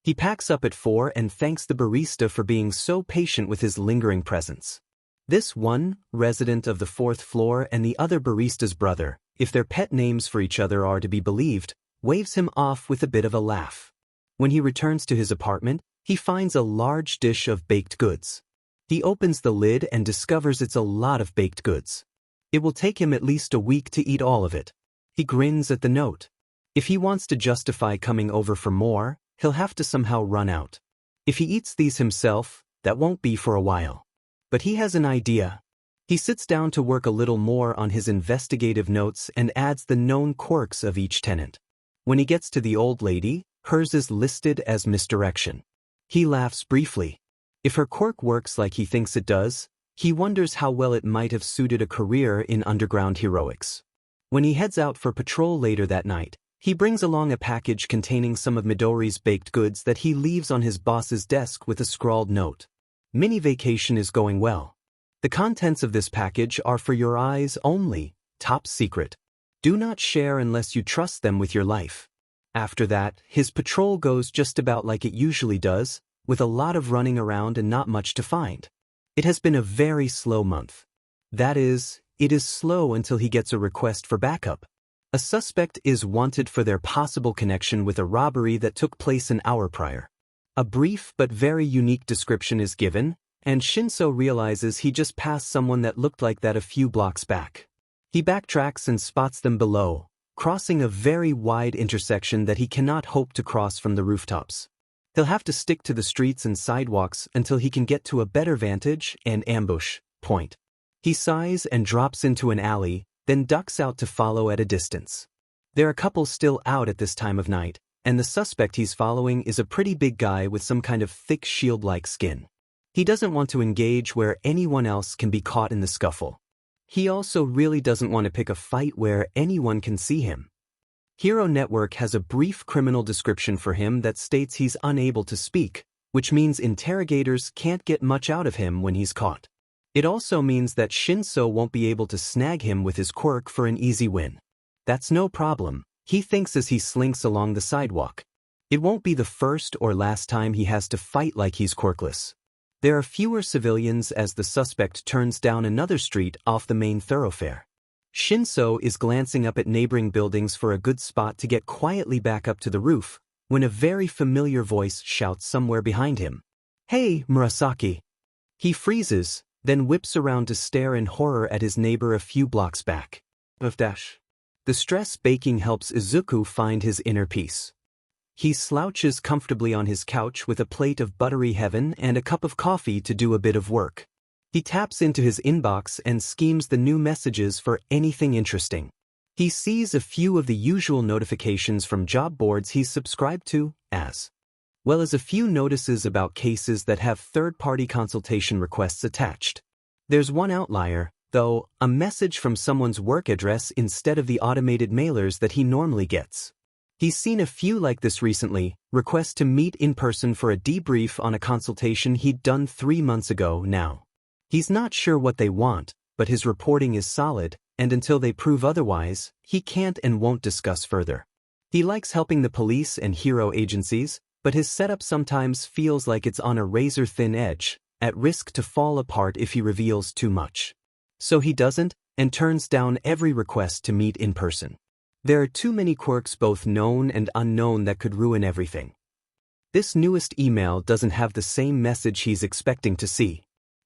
He packs up at 4 and thanks the barista for being so patient with his lingering presence. This one, resident of the 4th floor and the other barista's brother, if their pet names for each other are to be believed, waves him off with a bit of a laugh. When he returns to his apartment, he finds a large dish of baked goods. He opens the lid and discovers it's a lot of baked goods. It will take him at least a week to eat all of it. He grins at the note. If he wants to justify coming over for more, he'll have to somehow run out. If he eats these himself, that won't be for a while. But he has an idea. He sits down to work a little more on his investigative notes and adds the known quirks of each tenant. When he gets to the old lady, hers is listed as misdirection. He laughs briefly. If her quirk works like he thinks it does, he wonders how well it might have suited a career in underground heroics. When he heads out for patrol later that night, he brings along a package containing some of Midori's baked goods that he leaves on his boss's desk with a scrawled note. Mini vacation is going well. The contents of this package are for your eyes only, top secret. Do not share unless you trust them with your life. After that, his patrol goes just about like it usually does, with a lot of running around and not much to find. It has been a very slow month. That is, it is slow until he gets a request for backup. A suspect is wanted for their possible connection with a robbery that took place an hour prior. A brief but very unique description is given, and Shinso realizes he just passed someone that looked like that a few blocks back. He backtracks and spots them below, crossing a very wide intersection that he cannot hope to cross from the rooftops. He'll have to stick to the streets and sidewalks until he can get to a better vantage and ambush point. He sighs and drops into an alley, then ducks out to follow at a distance. There are couples still out at this time of night, and the suspect he's following is a pretty big guy with some kind of thick shield-like skin. He doesn't want to engage where anyone else can be caught in the scuffle. He also really doesn't want to pick a fight where anyone can see him. Hero Network has a brief criminal description for him that states he's unable to speak, which means interrogators can't get much out of him when he's caught. It also means that Shinso won't be able to snag him with his quirk for an easy win. That's no problem, he thinks as he slinks along the sidewalk. It won't be the first or last time he has to fight like he's quirkless. There are fewer civilians as the suspect turns down another street off the main thoroughfare. Shinso is glancing up at neighboring buildings for a good spot to get quietly back up to the roof, when a very familiar voice shouts somewhere behind him. "Hey, Murasaki!" He freezes, then whips around to stare in horror at his neighbor a few blocks back. The stress baking helps Izuku find his inner peace. He slouches comfortably on his couch with a plate of buttery heaven and a cup of coffee to do a bit of work. He taps into his inbox and schemes the new messages for anything interesting. He sees a few of the usual notifications from job boards he's subscribed to, as well as a few notices about cases that have third-party consultation requests attached. There's one outlier, though, a message from someone's work address instead of the automated mailers that he normally gets. He's seen a few like this recently, requests to meet in person for a debrief on a consultation he'd done 3 months ago now. He's not sure what they want, but his reporting is solid, and until they prove otherwise, he can't and won't discuss further. He likes helping the police and hero agencies, but his setup sometimes feels like it's on a razor-thin edge, at risk to fall apart if he reveals too much. So he doesn't, and turns down every request to meet in person. There are too many quirks both known and unknown that could ruin everything. This newest email doesn't have the same message he's expecting to see.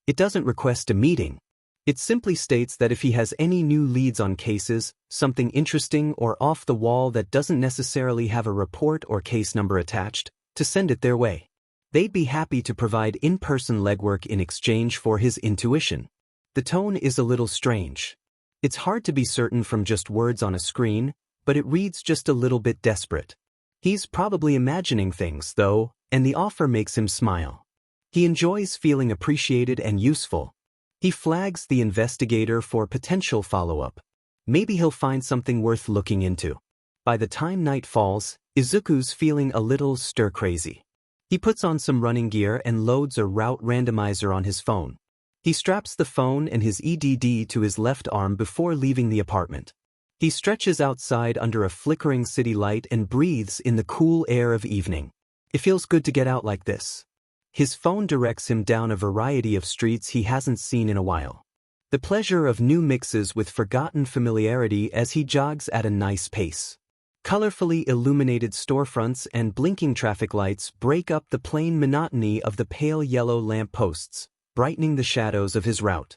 It doesn't request a meeting. It simply states that if he has any new leads on cases, something interesting or off the wall that doesn't necessarily have a report or case number attached, to send it their way. They'd be happy to provide in-person legwork in exchange for his intuition. The tone is a little strange. It's hard to be certain from just words on a screen, but it reads just a little bit desperate. He's probably imagining things, though, and the offer makes him smile. He enjoys feeling appreciated and useful. He flags the investigator for potential follow-up. Maybe he'll find something worth looking into. By the time night falls, Izuku's feeling a little stir-crazy. He puts on some running gear and loads a route randomizer on his phone. He straps the phone and his EDD to his left arm before leaving the apartment. He stretches outside under a flickering city light and breathes in the cool air of evening. It feels good to get out like this. His phone directs him down a variety of streets he hasn't seen in a while. The pleasure of new mixes with forgotten familiarity as he jogs at a nice pace. Colorfully illuminated storefronts and blinking traffic lights break up the plain monotony of the pale yellow lampposts, brightening the shadows of his route.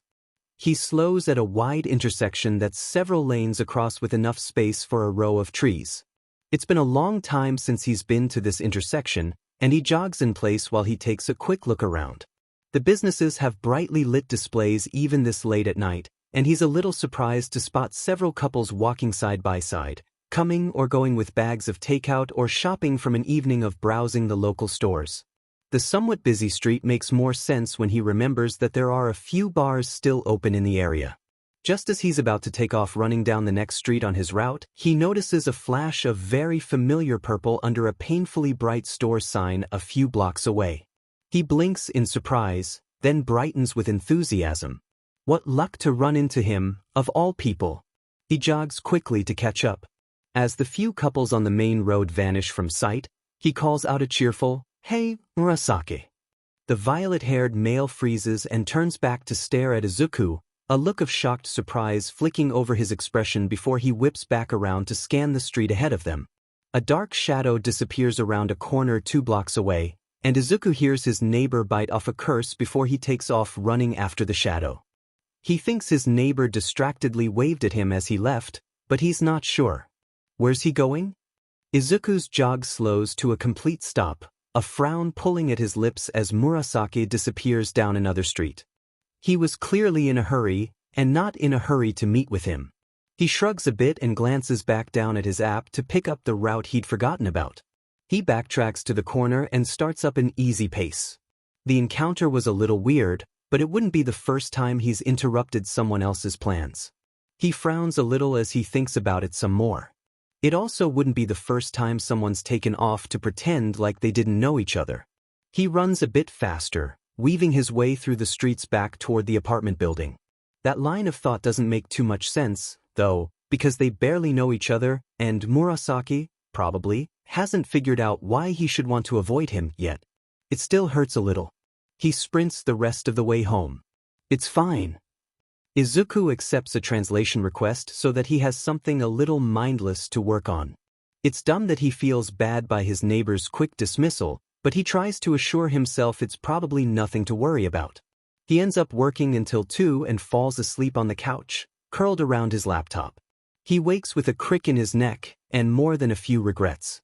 He slows at a wide intersection that's several lanes across with enough space for a row of trees. It's been a long time since he's been to this intersection, and he jogs in place while he takes a quick look around. The businesses have brightly lit displays even this late at night, and he's a little surprised to spot several couples walking side by side, coming or going with bags of takeout or shopping from an evening of browsing the local stores. The somewhat busy street makes more sense when he remembers that there are a few bars still open in the area. Just as he's about to take off running down the next street on his route, he notices a flash of very familiar purple under a painfully bright store sign a few blocks away. He blinks in surprise, then brightens with enthusiasm. What luck to run into him, of all people. He jogs quickly to catch up. As the few couples on the main road vanish from sight, he calls out a cheerful, "Hey, Murasaki." The violet-haired male freezes and turns back to stare at Izuku, a look of shocked surprise flicking over his expression before he whips back around to scan the street ahead of them. A dark shadow disappears around a corner 2 blocks away, and Izuku hears his neighbor bite off a curse before he takes off running after the shadow. He thinks his neighbor distractedly waved at him as he left, but he's not sure. Where's he going? Izuku's jog slows to a complete stop, a frown pulling at his lips as Murasaki disappears down another street. He was clearly in a hurry, and not in a hurry to meet with him. He shrugs a bit and glances back down at his app to pick up the route he'd forgotten about. He backtracks to the corner and starts up an easy pace. The encounter was a little weird, but it wouldn't be the first time he's interrupted someone else's plans. He frowns a little as he thinks about it some more. It also wouldn't be the first time someone's taken off to pretend like they didn't know each other. He runs a bit faster, weaving his way through the streets back toward the apartment building. That line of thought doesn't make too much sense, though, because they barely know each other, and Murasaki, probably, hasn't figured out why he should want to avoid him yet. It still hurts a little. He sprints the rest of the way home. It's fine. Izuku accepts a translation request so that he has something a little mindless to work on. It's dumb that he feels bad by his neighbor's quick dismissal, but he tries to assure himself it's probably nothing to worry about. He ends up working until 2 and falls asleep on the couch, curled around his laptop. He wakes with a crick in his neck and more than a few regrets.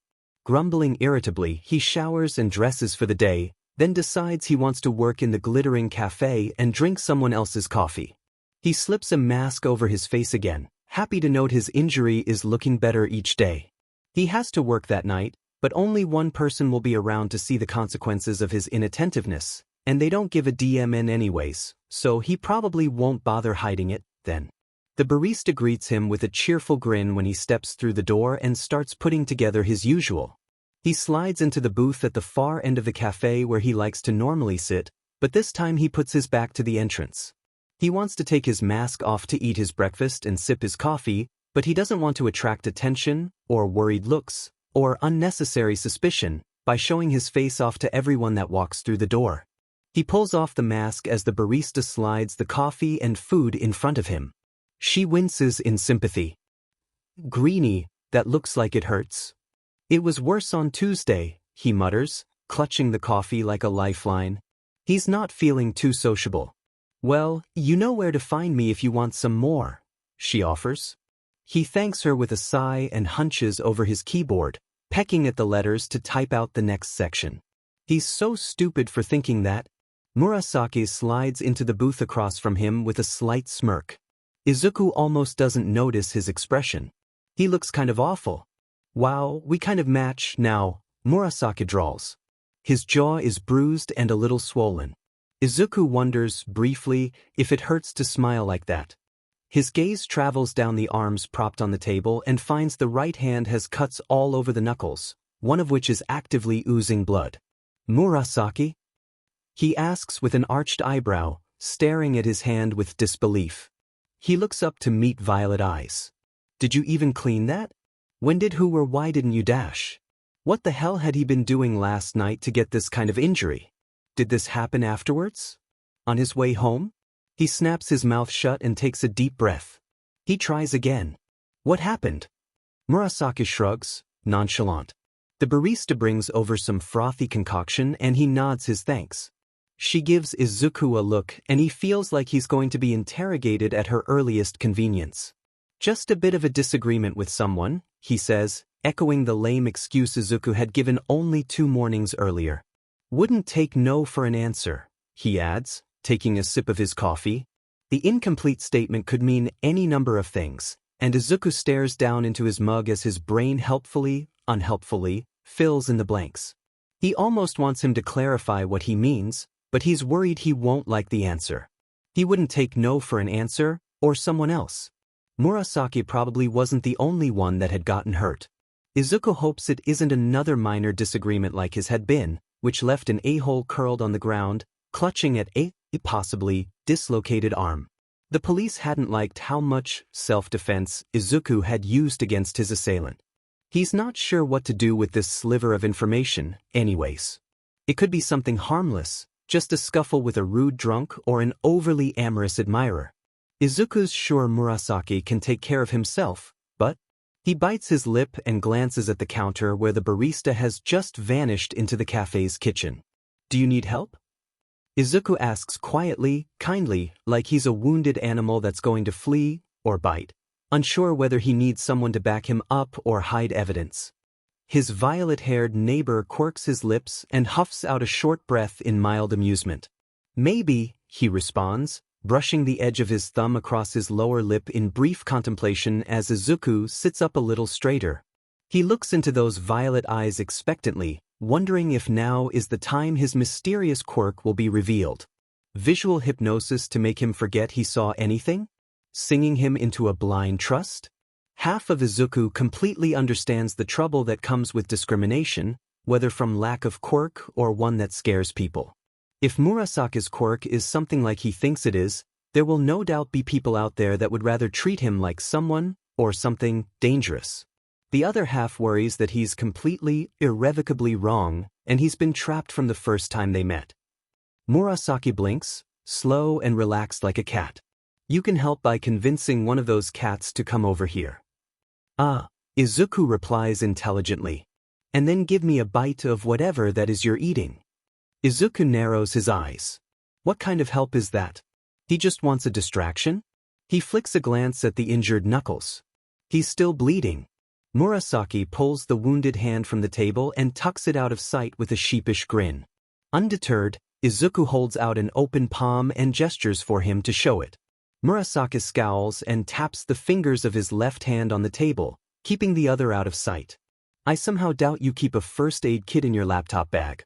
Grumbling irritably, he showers and dresses for the day, then decides he wants to work in the glittering cafe and drink someone else's coffee. He slips a mask over his face again, happy to note his injury is looking better each day. He has to work that night, but only one person will be around to see the consequences of his inattentiveness, and they don't give a DMN anyways, so he probably won't bother hiding it then. The barista greets him with a cheerful grin when he steps through the door and starts putting together his usual. He slides into the booth at the far end of the cafe where he likes to normally sit, but this time he puts his back to the entrance. He wants to take his mask off to eat his breakfast and sip his coffee, but he doesn't want to attract attention, or worried looks, or unnecessary suspicion, by showing his face off to everyone that walks through the door. He pulls off the mask as the barista slides the coffee and food in front of him. She winces in sympathy. "Greenie, that looks like it hurts." "It was worse on Tuesday," he mutters, clutching the coffee like a lifeline. He's not feeling too sociable. "Well, you know where to find me if you want some more," she offers. He thanks her with a sigh and hunches over his keyboard, pecking at the letters to type out the next section. He's so stupid for thinking that. Murasaki slides into the booth across from him with a slight smirk. Izuku almost doesn't notice his expression. He looks kind of awful. "Wow, we kind of match now," Murasaki drawls. His jaw is bruised and a little swollen. Izuku wonders, briefly, if it hurts to smile like that. His gaze travels down the arms propped on the table and finds the right hand has cuts all over the knuckles, one of which is actively oozing blood. "Murasaki?" he asks with an arched eyebrow, staring at his hand with disbelief. He looks up to meet violet eyes. "Did you even clean that? When did who or why didn't you dash? What the hell had he been doing last night to get this kind of injury? Did this happen afterwards? On his way home?" He snaps his mouth shut and takes a deep breath. He tries again. "What happened?" Murasaki shrugs, nonchalant. The barista brings over some frothy concoction and he nods his thanks. She gives Izuku a look and he feels like he's going to be interrogated at her earliest convenience. "Just a bit of a disagreement with someone," he says, echoing the lame excuse Izuku had given only 2 mornings earlier. "Wouldn't take no for an answer," he adds, taking a sip of his coffee. The incomplete statement could mean any number of things, and Izuku stares down into his mug as his brain helpfully, unhelpfully, fills in the blanks. He almost wants him to clarify what he means, but he's worried he won't like the answer. He wouldn't take no for an answer, or someone else. Murasaki probably wasn't the only one that had gotten hurt. Izuku hopes it isn't another minor disagreement like his had been, which left an a-hole curled on the ground, clutching at a possibly dislocated arm. The police hadn't liked how much self-defense Izuku had used against his assailant. He's not sure what to do with this sliver of information, anyways. It could be something harmless, just a scuffle with a rude drunk or an overly amorous admirer. Izuku's sure Murasaki can take care of himself, but he bites his lip and glances at the counter where the barista has just vanished into the cafe's kitchen. "Do you need help?" Izuku asks quietly, kindly, like he's a wounded animal that's going to flee or bite, unsure whether he needs someone to back him up or hide evidence. His violet-haired neighbor quirks his lips and huffs out a short breath in mild amusement. "Maybe," he responds, brushing the edge of his thumb across his lower lip in brief contemplation as Izuku sits up a little straighter. He looks into those violet eyes expectantly, wondering if now is the time his mysterious quirk will be revealed. Visual hypnosis to make him forget he saw anything? Singing him into a blind trust? Half of Izuku completely understands the trouble that comes with discrimination, whether from lack of quirk or one that scares people. If Murasaki's quirk is something like he thinks it is, there will no doubt be people out there that would rather treat him like someone, or something, dangerous. The other half worries that he's completely, irrevocably wrong, and he's been trapped from the first time they met. Murasaki blinks, slow and relaxed like a cat. You can help by convincing one of those cats to come over here. Ah, Izuku replies intelligently. And then give me a bite of whatever that is you're eating. Izuku narrows his eyes. What kind of help is that? He just wants a distraction? He flicks a glance at the injured knuckles. He's still bleeding. Murasaki pulls the wounded hand from the table and tucks it out of sight with a sheepish grin. Undeterred, Izuku holds out an open palm and gestures for him to show it. Murasaki scowls and taps the fingers of his left hand on the table, keeping the other out of sight. I somehow doubt you keep a first aid kit in your laptop bag.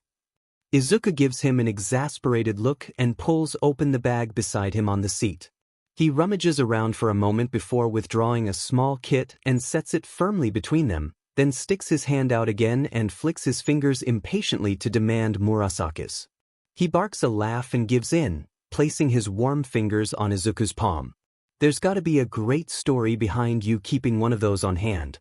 Izuku gives him an exasperated look and pulls open the bag beside him on the seat. He rummages around for a moment before withdrawing a small kit and sets it firmly between them, then sticks his hand out again and flicks his fingers impatiently to demand Murasaki's. He barks a laugh and gives in, placing his warm fingers on Izuku's palm. There's gotta be a great story behind you keeping one of those on hand.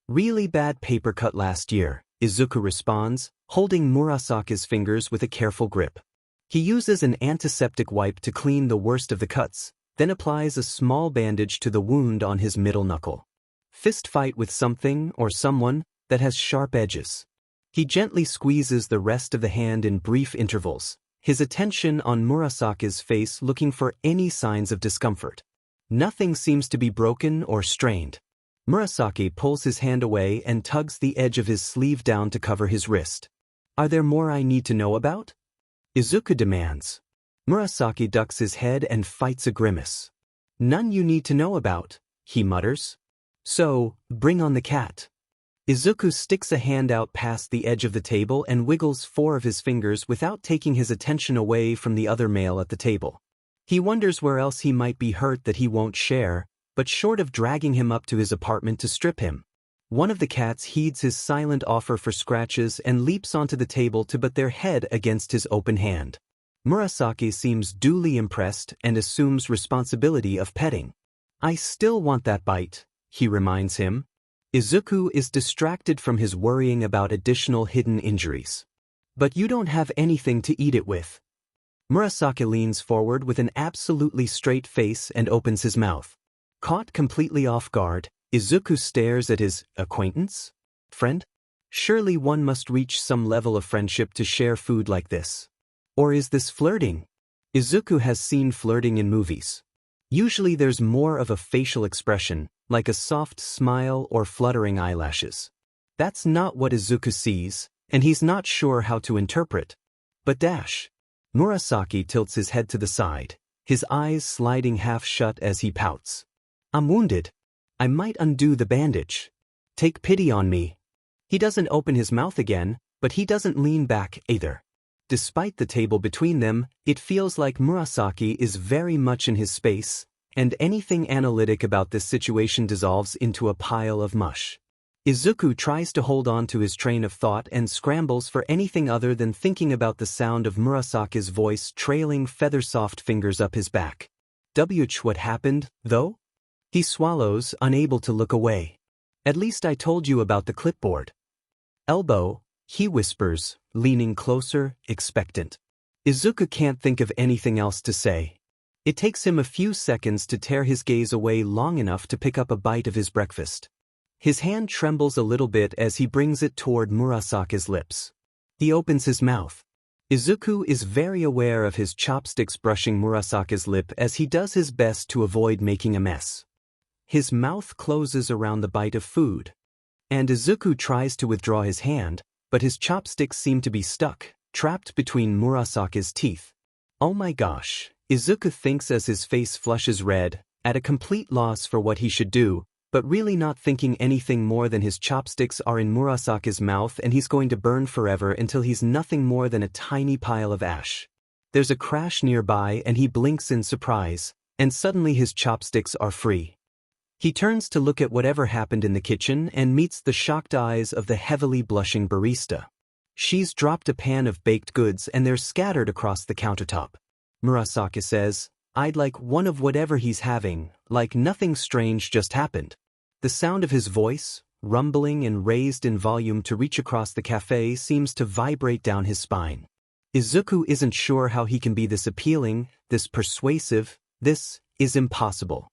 Really bad paper cut last year, Izuku responds, holding Murasaki's fingers with a careful grip. He uses an antiseptic wipe to clean the worst of the cuts, then applies a small bandage to the wound on his middle knuckle. Fist fight with something or someone that has sharp edges. He gently squeezes the rest of the hand in brief intervals, his attention on Murasaki's face looking for any signs of discomfort. Nothing seems to be broken or strained. Murasaki pulls his hand away and tugs the edge of his sleeve down to cover his wrist. Are there more I need to know about? Izuku demands. Murasaki ducks his head and fights a grimace. None you need to know about, he mutters. So, bring on the cat. Izuku sticks a hand out past the edge of the table and wiggles 4 of his fingers without taking his attention away from the other male at the table. He wonders where else he might be hurt that he won't share, but short of dragging him up to his apartment to strip him. One of the cats heeds his silent offer for scratches and leaps onto the table to butt their head against his open hand. Murasaki seems duly impressed and assumes responsibility of petting. I still want that bite, he reminds him. Izuku is distracted from his worrying about additional hidden injuries. But you don't have anything to eat it with. Murasaki leans forward with an absolutely straight face and opens his mouth. Caught completely off guard, Izuku stares at his acquaintance? Friend? Surely one must reach some level of friendship to share food like this. Or is this flirting? Izuku has seen flirting in movies. Usually there's more of a facial expression, like a soft smile or fluttering eyelashes. That's not what Izuku sees, and he's not sure how to interpret. But Murasaki tilts his head to the side, his eyes sliding half shut as he pouts. I'm wounded. I might undo the bandage. Take pity on me. He doesn't open his mouth again, but he doesn't lean back either. Despite the table between them, it feels like Murasaki is very much in his space, and anything analytic about this situation dissolves into a pile of mush. Izuku tries to hold on to his train of thought and scrambles for anything other than thinking about the sound of Murasaki's voice trailing feather-soft fingers up his back. What happened, though? He swallows, unable to look away. At least I told you about the clipboard. Elbow, he whispers, leaning closer, expectant. Izuku can't think of anything else to say. It takes him a few seconds to tear his gaze away long enough to pick up a bite of his breakfast. His hand trembles a little bit as he brings it toward Murasaki's lips. He opens his mouth. Izuku is very aware of his chopsticks brushing Murasaki's lip as he does his best to avoid making a mess. His mouth closes around the bite of food, and Izuku tries to withdraw his hand, but his chopsticks seem to be stuck, trapped between Murasaki's teeth. Oh my gosh, Izuku thinks as his face flushes red, at a complete loss for what he should do, but really not thinking anything more than his chopsticks are in Murasaki's mouth and he's going to burn forever until he's nothing more than a tiny pile of ash. There's a crash nearby and he blinks in surprise, and suddenly his chopsticks are free. He turns to look at whatever happened in the kitchen and meets the shocked eyes of the heavily blushing barista. She's dropped a pan of baked goods and they're scattered across the countertop. Murasaki says, "I'd like one of whatever he's having, like nothing strange just happened." The sound of his voice, rumbling and raised in volume to reach across the cafe, seems to vibrate down his spine. Izuku isn't sure how he can be this appealing, this persuasive. This is impossible.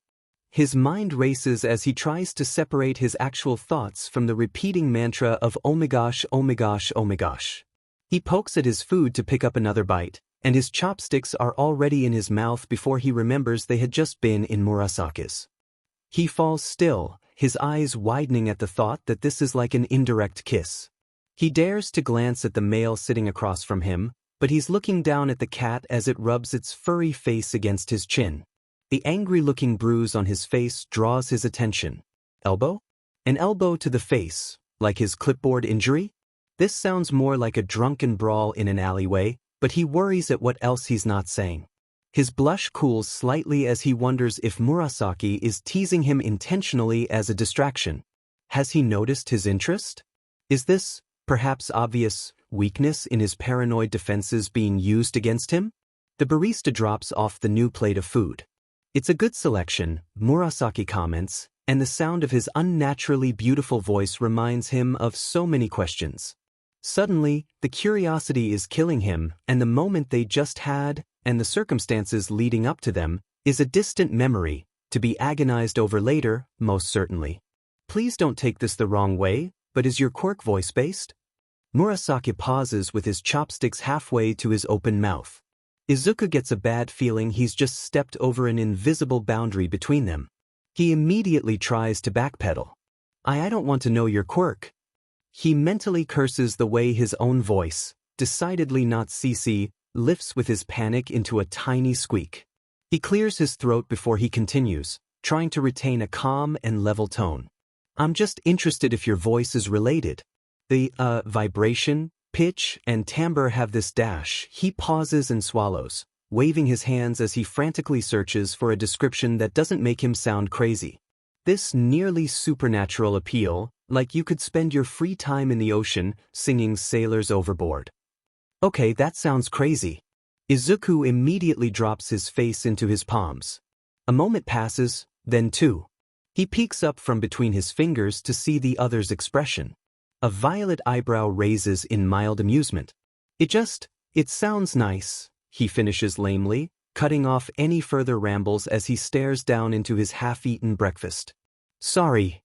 His mind races as he tries to separate his actual thoughts from the repeating mantra of "oh my gosh, oh my gosh, oh my gosh." He pokes at his food to pick up another bite, and his chopsticks are already in his mouth before he remembers they had just been in Murasaki's. He falls still, his eyes widening at the thought that this is like an indirect kiss. He dares to glance at the male sitting across from him, but he's looking down at the cat as it rubs its furry face against his chin. The angry-looking bruise on his face draws his attention. Elbow? An elbow to the face, like his clipboard injury? This sounds more like a drunken brawl in an alleyway, but he worries at what else he's not saying. His blush cools slightly as he wonders if Murasaki is teasing him intentionally as a distraction. Has he noticed his interest? Is this, perhaps obvious, weakness in his paranoid defenses being used against him? The barista drops off the new plate of food. "It's a good selection," Murasaki comments, and the sound of his unnaturally beautiful voice reminds him of so many questions. Suddenly, the curiosity is killing him, and the moment they just had, and the circumstances leading up to them, is a distant memory, to be agonized over later, most certainly. "Please don't take this the wrong way, but is your quirk voice-based?" Murasaki pauses with his chopsticks halfway to his open mouth. Izuku gets a bad feeling he's just stepped over an invisible boundary between them. He immediately tries to backpedal. I don't want to know your quirk." He mentally curses the way his own voice, decidedly not CC, lifts with his panic into a tiny squeak. He clears his throat before he continues, trying to retain a calm and level tone. "I'm just interested if your voice is related. The, vibration, pitch, and timbre have this dash." He pauses and swallows, waving his hands as he frantically searches for a description that doesn't make him sound crazy. This nearly supernatural appeal, like you could spend your free time in the ocean, singing Sailors Overboard. "Okay, that sounds crazy." Izuku immediately drops his face into his palms. A moment passes, then two. He peeks up from between his fingers to see the other's expression. A violet eyebrow raises in mild amusement. It sounds nice," he finishes lamely, cutting off any further rambles as he stares down into his half-eaten breakfast. "Sorry."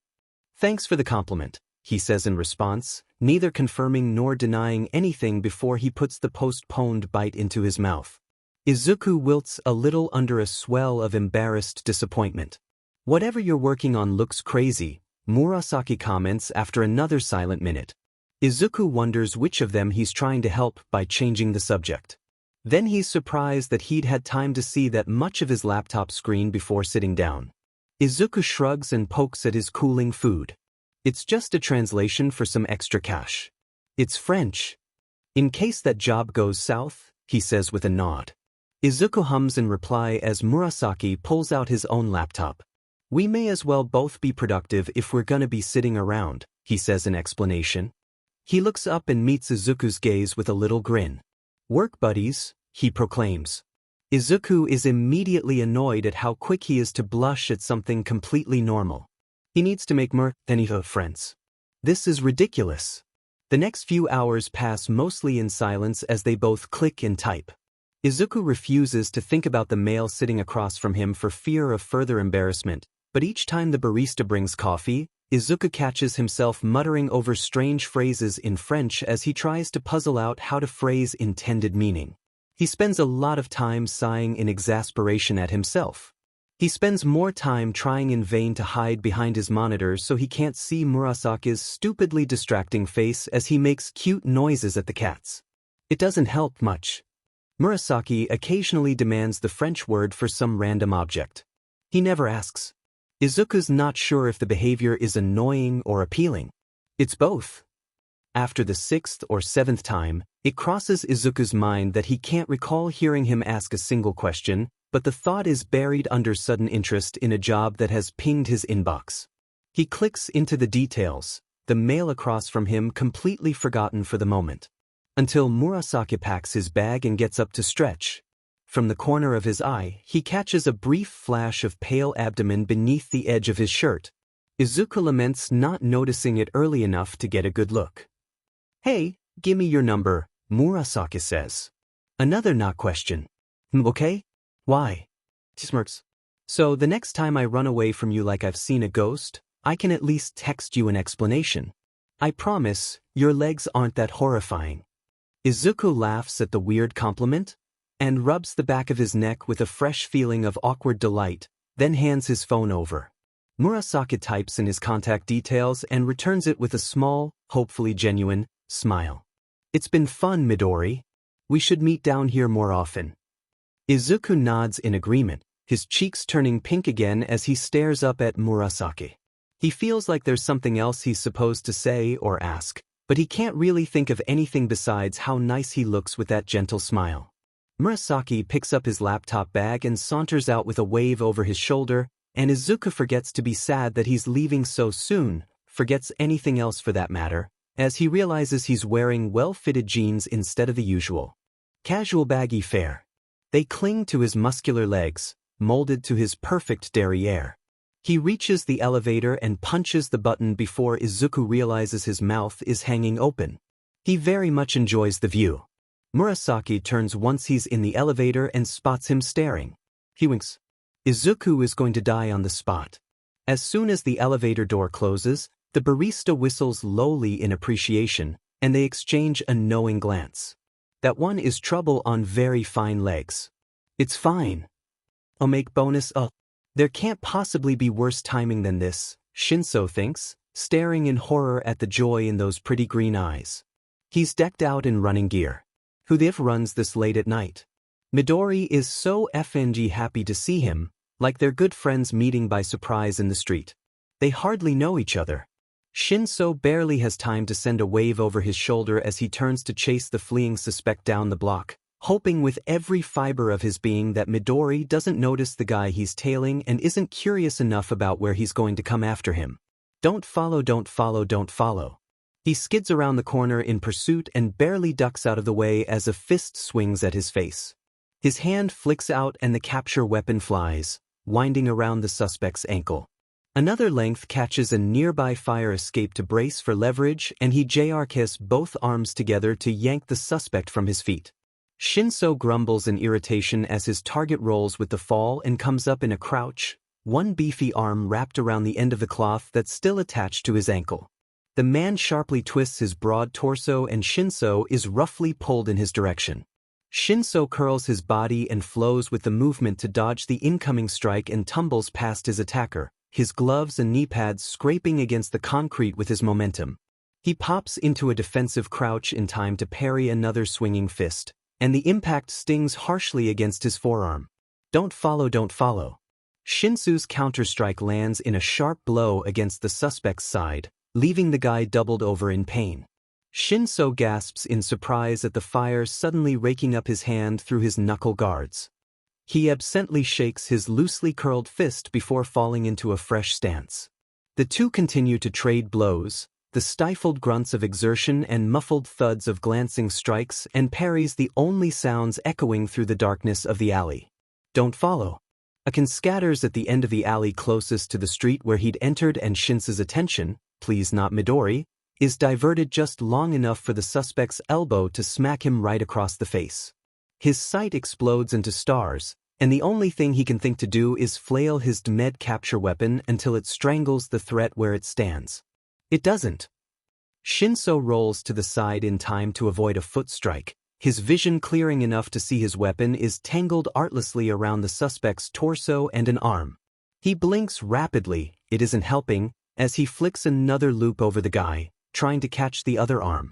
"Thanks for the compliment," he says in response, neither confirming nor denying anything before he puts the postponed bite into his mouth. Izuku wilts a little under a swell of embarrassed disappointment. "Whatever you're working on looks crazy," Murasaki comments after another silent minute. Izuku wonders which of them he's trying to help by changing the subject. Then he's surprised that he'd had time to see that much of his laptop screen before sitting down. Izuku shrugs and pokes at his cooling food. "It's just a translation for some extra cash. It's French. In case that job goes south," he says with a nod. Izuku hums in reply as Murasaki pulls out his own laptop. "We may as well both be productive if we're gonna be sitting around," he says in explanation. He looks up and meets Izuku's gaze with a little grin. "Work buddies," he proclaims. Izuku is immediately annoyed at how quick he is to blush at something completely normal. He needs to make more friends. This is ridiculous. The next few hours pass mostly in silence as they both click and type. Izuku refuses to think about the male sitting across from him for fear of further embarrassment, but each time the barista brings coffee, Izuku catches himself muttering over strange phrases in French as he tries to puzzle out how to phrase intended meaning. He spends a lot of time sighing in exasperation at himself. He spends more time trying in vain to hide behind his monitor so he can't see Murasaki's stupidly distracting face as he makes cute noises at the cats. It doesn't help much. Murasaki occasionally demands the French word for some random object. He never asks. Izuku's not sure if the behavior is annoying or appealing. It's both. After the 6th or 7th time, it crosses Izuku's mind that he can't recall hearing him ask a single question, but the thought is buried under sudden interest in a job that has pinged his inbox. He clicks into the details, the mail across from him completely forgotten for the moment. Until Murasaki packs his bag and gets up to stretch. From the corner of his eye, he catches a brief flash of pale abdomen beneath the edge of his shirt. Izuku laments not noticing it early enough to get a good look. "Hey, gimme your number," Murasaki says. Another not question. "Okay? Why?" He smirks. "So the next time I run away from you like I've seen a ghost, I can at least text you an explanation. I promise, your legs aren't that horrifying." Izuku laughs at the weird compliment and rubs the back of his neck with a fresh feeling of awkward delight, then hands his phone over. Murasaki types in his contact details and returns it with a small, hopefully genuine, smile. "It's been fun, Midori. We should meet down here more often." Izuku nods in agreement, his cheeks turning pink again as he stares up at Murasaki. He feels like there's something else he's supposed to say or ask, but he can't really think of anything besides how nice he looks with that gentle smile. Murasaki picks up his laptop bag and saunters out with a wave over his shoulder, and Izuku forgets to be sad that he's leaving so soon, forgets anything else for that matter, as he realizes he's wearing well-fitted jeans instead of the usual casual baggy fare. They cling to his muscular legs, molded to his perfect derriere. He reaches the elevator and punches the button before Izuku realizes his mouth is hanging open. He very much enjoys the view. Murasaki turns once he's in the elevator and spots him staring. He winks. Izuku is going to die on the spot. As soon as the elevator door closes, the barista whistles lowly in appreciation, and they exchange a knowing glance. That one is trouble on very fine legs. "It's fine. I'll make bonus up." There can't possibly be worse timing than this, Shinso thinks, staring in horror at the joy in those pretty green eyes. He's decked out in running gear. Who the f runs this late at night? Midori is so FNG happy to see him, like they're good friends meeting by surprise in the street. They hardly know each other. Shinso barely has time to send a wave over his shoulder as he turns to chase the fleeing suspect down the block, hoping with every fiber of his being that Midori doesn't notice the guy he's tailing and isn't curious enough about where he's going to come after him. Don't follow, don't follow, don't follow. He skids around the corner in pursuit and barely ducks out of the way as a fist swings at his face. His hand flicks out and the capture weapon flies, winding around the suspect's ankle. Another length catches a nearby fire escape to brace for leverage, and he JRKs both arms together to yank the suspect from his feet. Shinso grumbles in irritation as his target rolls with the fall and comes up in a crouch, one beefy arm wrapped around the end of the cloth that's still attached to his ankle. The man sharply twists his broad torso and Shinso is roughly pulled in his direction. Shinso curls his body and flows with the movement to dodge the incoming strike and tumbles past his attacker, his gloves and knee pads scraping against the concrete with his momentum. He pops into a defensive crouch in time to parry another swinging fist, and the impact stings harshly against his forearm. Don't follow, don't follow. Shinsu's counterstrike lands in a sharp blow against the suspect's side, leaving the guy doubled over in pain. Shinso gasps in surprise at the fire suddenly raking up his hand through his knuckle guards. He absently shakes his loosely curled fist before falling into a fresh stance. The two continue to trade blows, the stifled grunts of exertion and muffled thuds of glancing strikes and parries the only sounds echoing through the darkness of the alley. Don't follow. Akin scatters at the end of the alley closest to the street where he'd entered, and Shinso's attention, please not Midori, is diverted just long enough for the suspect's elbow to smack him right across the face. His sight explodes into stars, and the only thing he can think to do is flail his med capture weapon until it strangles the threat where it stands. It doesn't. Shinso rolls to the side in time to avoid a foot strike, his vision clearing enough to see his weapon is tangled artlessly around the suspect's torso and an arm. He blinks rapidly, it isn't helping, as he flicks another loop over the guy, trying to catch the other arm.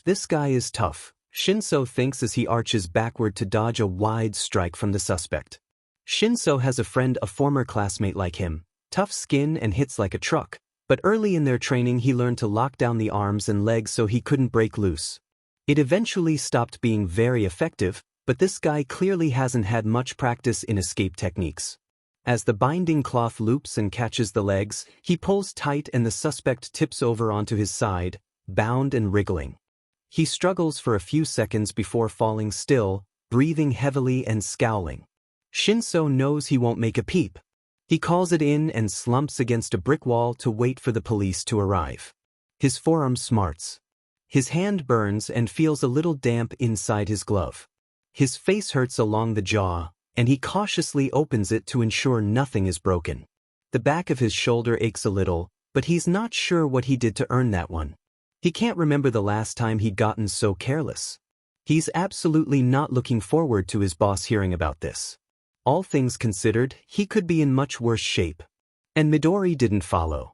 This guy is tough, Shinso thinks as he arches backward to dodge a wide strike from the suspect. Shinso has a friend, a former classmate like him, tough skin and hits like a truck, but early in their training he learned to lock down the arms and legs so he couldn't break loose. It eventually stopped being very effective, but this guy clearly hasn't had much practice in escape techniques. As the binding cloth loops and catches the legs, he pulls tight and the suspect tips over onto his side, bound and wriggling. He struggles for a few seconds before falling still, breathing heavily and scowling. Shinso knows he won't make a peep. He calls it in and slumps against a brick wall to wait for the police to arrive. His forearm smarts. His hand burns and feels a little damp inside his glove. His face hurts along the jaw, and he cautiously opens it to ensure nothing is broken. The back of his shoulder aches a little, but he's not sure what he did to earn that one. He can't remember the last time he'd gotten so careless. He's absolutely not looking forward to his boss hearing about this. All things considered, he could be in much worse shape. And Midori didn't follow.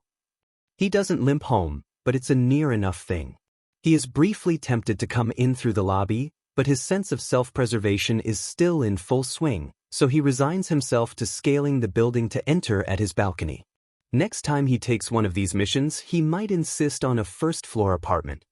He doesn't limp home, but it's a near enough thing. He is briefly tempted to come in through the lobby, but his sense of self-preservation is still in full swing, so he resigns himself to scaling the building to enter at his balcony. Next time he takes one of these missions, he might insist on a first-floor apartment.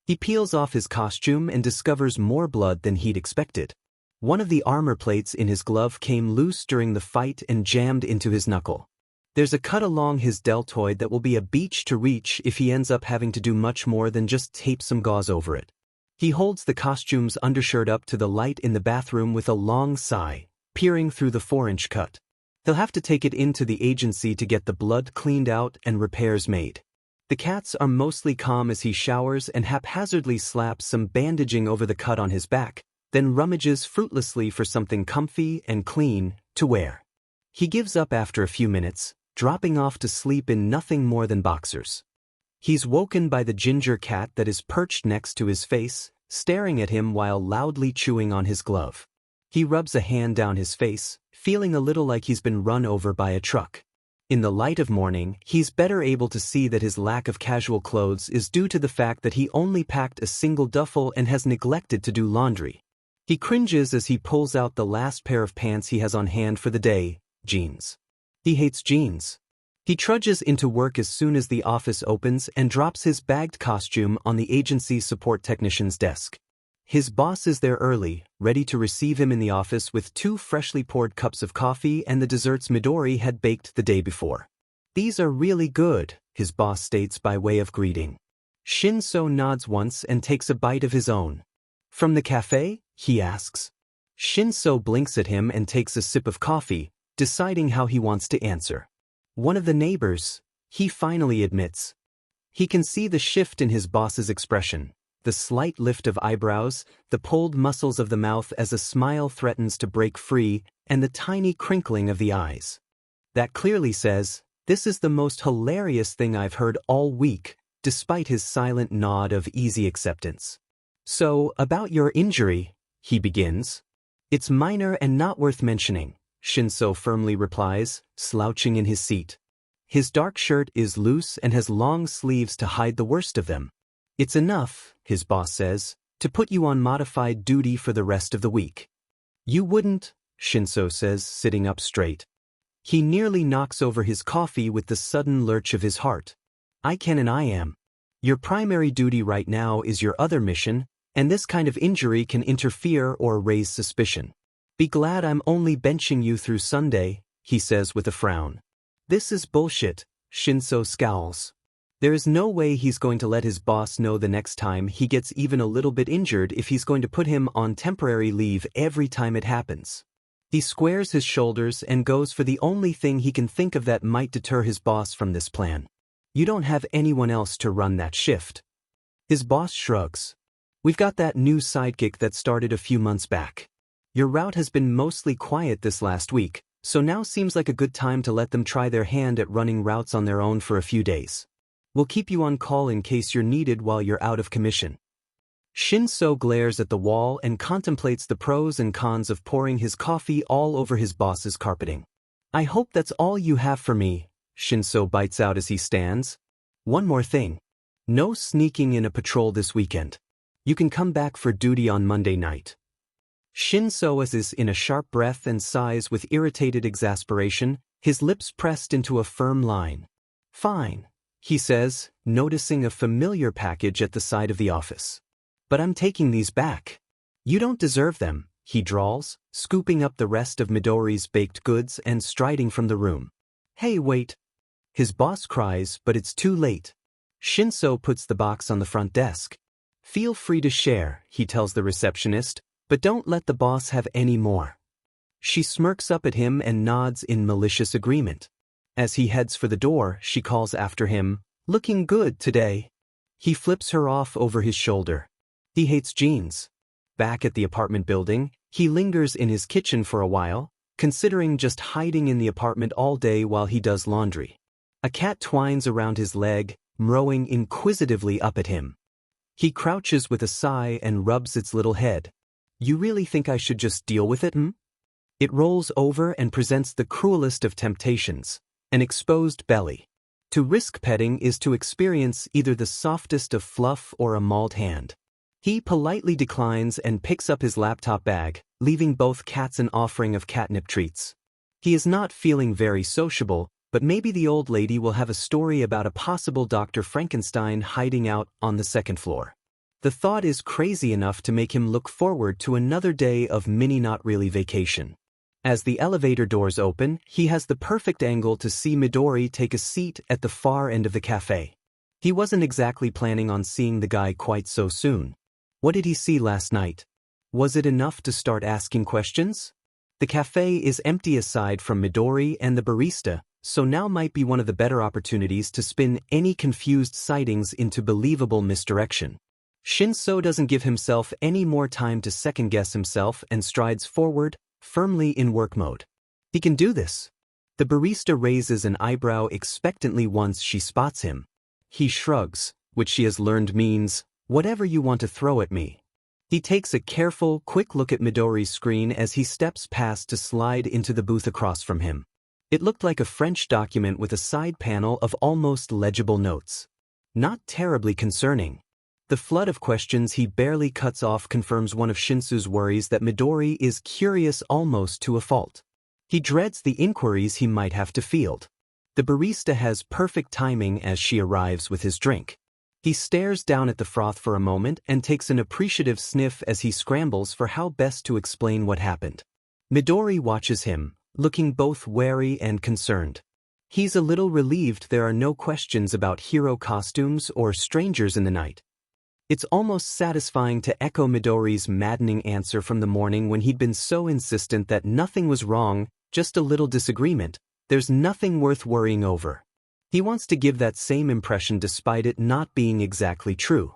He peels off his costume and discovers more blood than he'd expected. One of the armor plates in his glove came loose during the fight and jammed into his knuckle. There's a cut along his deltoid that will be a beach to reach if he ends up having to do much more than just tape some gauze over it. He holds the costume's undershirt up to the light in the bathroom with a long sigh, peering through the 4-inch cut. He'll have to take it into the agency to get the blood cleaned out and repairs made. The cats are mostly calm as he showers and haphazardly slaps some bandaging over the cut on his back, then rummages fruitlessly for something comfy and clean to wear. He gives up after a few minutes, dropping off to sleep in nothing more than boxers. He's woken by the ginger cat that is perched next to his face, staring at him while loudly chewing on his glove. He rubs a hand down his face, feeling a little like he's been run over by a truck. In the light of morning, he's better able to see that his lack of casual clothes is due to the fact that he only packed a single duffel and has neglected to do laundry. He cringes as he pulls out the last pair of pants he has on hand for the day, jeans. He hates jeans. He trudges into work as soon as the office opens and drops his bagged costume on the agency's support technician's desk. His boss is there early, ready to receive him in the office with 2 freshly poured cups of coffee and the desserts Midori had baked the day before. "These are really good," his boss states by way of greeting. Shinso nods once and takes a bite of his own. "From the cafe?" he asks. Shinso blinks at him and takes a sip of coffee, deciding how he wants to answer. "One of the neighbors," he finally admits. He can see the shift in his boss's expression, the slight lift of eyebrows, the pulled muscles of the mouth as a smile threatens to break free, and the tiny crinkling of the eyes. That clearly says, "This is the most hilarious thing I've heard all week," despite his silent nod of easy acceptance. "So, about your injury," he begins. "It's minor and not worth mentioning," Shinso firmly replies, slouching in his seat. His dark shirt is loose and has long sleeves to hide the worst of them. "It's enough," his boss says, "to put you on modified duty for the rest of the week." "You wouldn't," Shinso says, sitting up straight. He nearly knocks over his coffee with the sudden lurch of his heart. "I can and I am. Your primary duty right now is your other mission, and this kind of injury can interfere or raise suspicion. Be glad I'm only benching you through Sunday," he says with a frown. "This is bullshit," Shinso scowls. There is no way he's going to let his boss know the next time he gets even a little bit injured if he's going to put him on temporary leave every time it happens. He squares his shoulders and goes for the only thing he can think of that might deter his boss from this plan. "You don't have anyone else to run that shift." His boss shrugs. "We've got that new sidekick that started a few months back. Your route has been mostly quiet this last week, so now seems like a good time to let them try their hand at running routes on their own for a few days. We'll keep you on call in case you're needed while you're out of commission." Shinso glares at the wall and contemplates the pros and cons of pouring his coffee all over his boss's carpeting. "I hope that's all you have for me," Shinso bites out as he stands. "One more thing. No sneaking in a patrol this weekend. You can come back for duty on Monday night." Shinso is in a sharp breath and sighs with irritated exasperation, his lips pressed into a firm line. "Fine," he says, noticing a familiar package at the side of the office. "But I'm taking these back." "You don't deserve them," he drawls, scooping up the rest of Midori's baked goods and striding from the room. "Hey, wait!" his boss cries, but it's too late. Shinso puts the box on the front desk. "Feel free to share," he tells the receptionist, "but don't let the boss have any more." She smirks up at him and nods in malicious agreement. As he heads for the door, she calls after him, "Looking good today." He flips her off over his shoulder. He hates jeans. Back at the apartment building, he lingers in his kitchen for a while, considering just hiding in the apartment all day while he does laundry. A cat twines around his leg, mowing inquisitively up at him. He crouches with a sigh and rubs its little head. "You really think I should just deal with it, hmm?" It rolls over and presents the cruelest of temptations, an exposed belly. To risk petting is to experience either the softest of fluff or a mauled hand. He politely declines and picks up his laptop bag, leaving both cats an offering of catnip treats. He is not feeling very sociable, but maybe the old lady will have a story about a possible Dr. Frankenstein hiding out on the second floor. The thought is crazy enough to make him look forward to another day of mini-not-really vacation. As the elevator doors open, he has the perfect angle to see Midori take a seat at the far end of the cafe. He wasn't exactly planning on seeing the guy quite so soon. What did he see last night? Was it enough to start asking questions? The cafe is empty aside from Midori and the barista, so now might be one of the better opportunities to spin any confused sightings into believable misdirection. Shinso doesn't give himself any more time to second-guess himself and strides forward, firmly in work mode. He can do this. The barista raises an eyebrow expectantly once she spots him. He shrugs, which she has learned means, "Whatever you want to throw at me." He takes a careful, quick look at Midori's screen as he steps past to slide into the booth across from him. It looked like a French document with a side panel of almost legible notes. Not terribly concerning. The flood of questions he barely cuts off confirms one of Shinso's worries that Midori is curious almost to a fault. He dreads the inquiries he might have to field. The barista has perfect timing as she arrives with his drink. He stares down at the froth for a moment and takes an appreciative sniff as he scrambles for how best to explain what happened. Midori watches him, looking both wary and concerned. He's a little relieved there are no questions about hero costumes or strangers in the night. It's almost satisfying to echo Midori's maddening answer from the morning when he'd been so insistent that nothing was wrong, just a little disagreement. There's nothing worth worrying over. He wants to give that same impression despite it not being exactly true.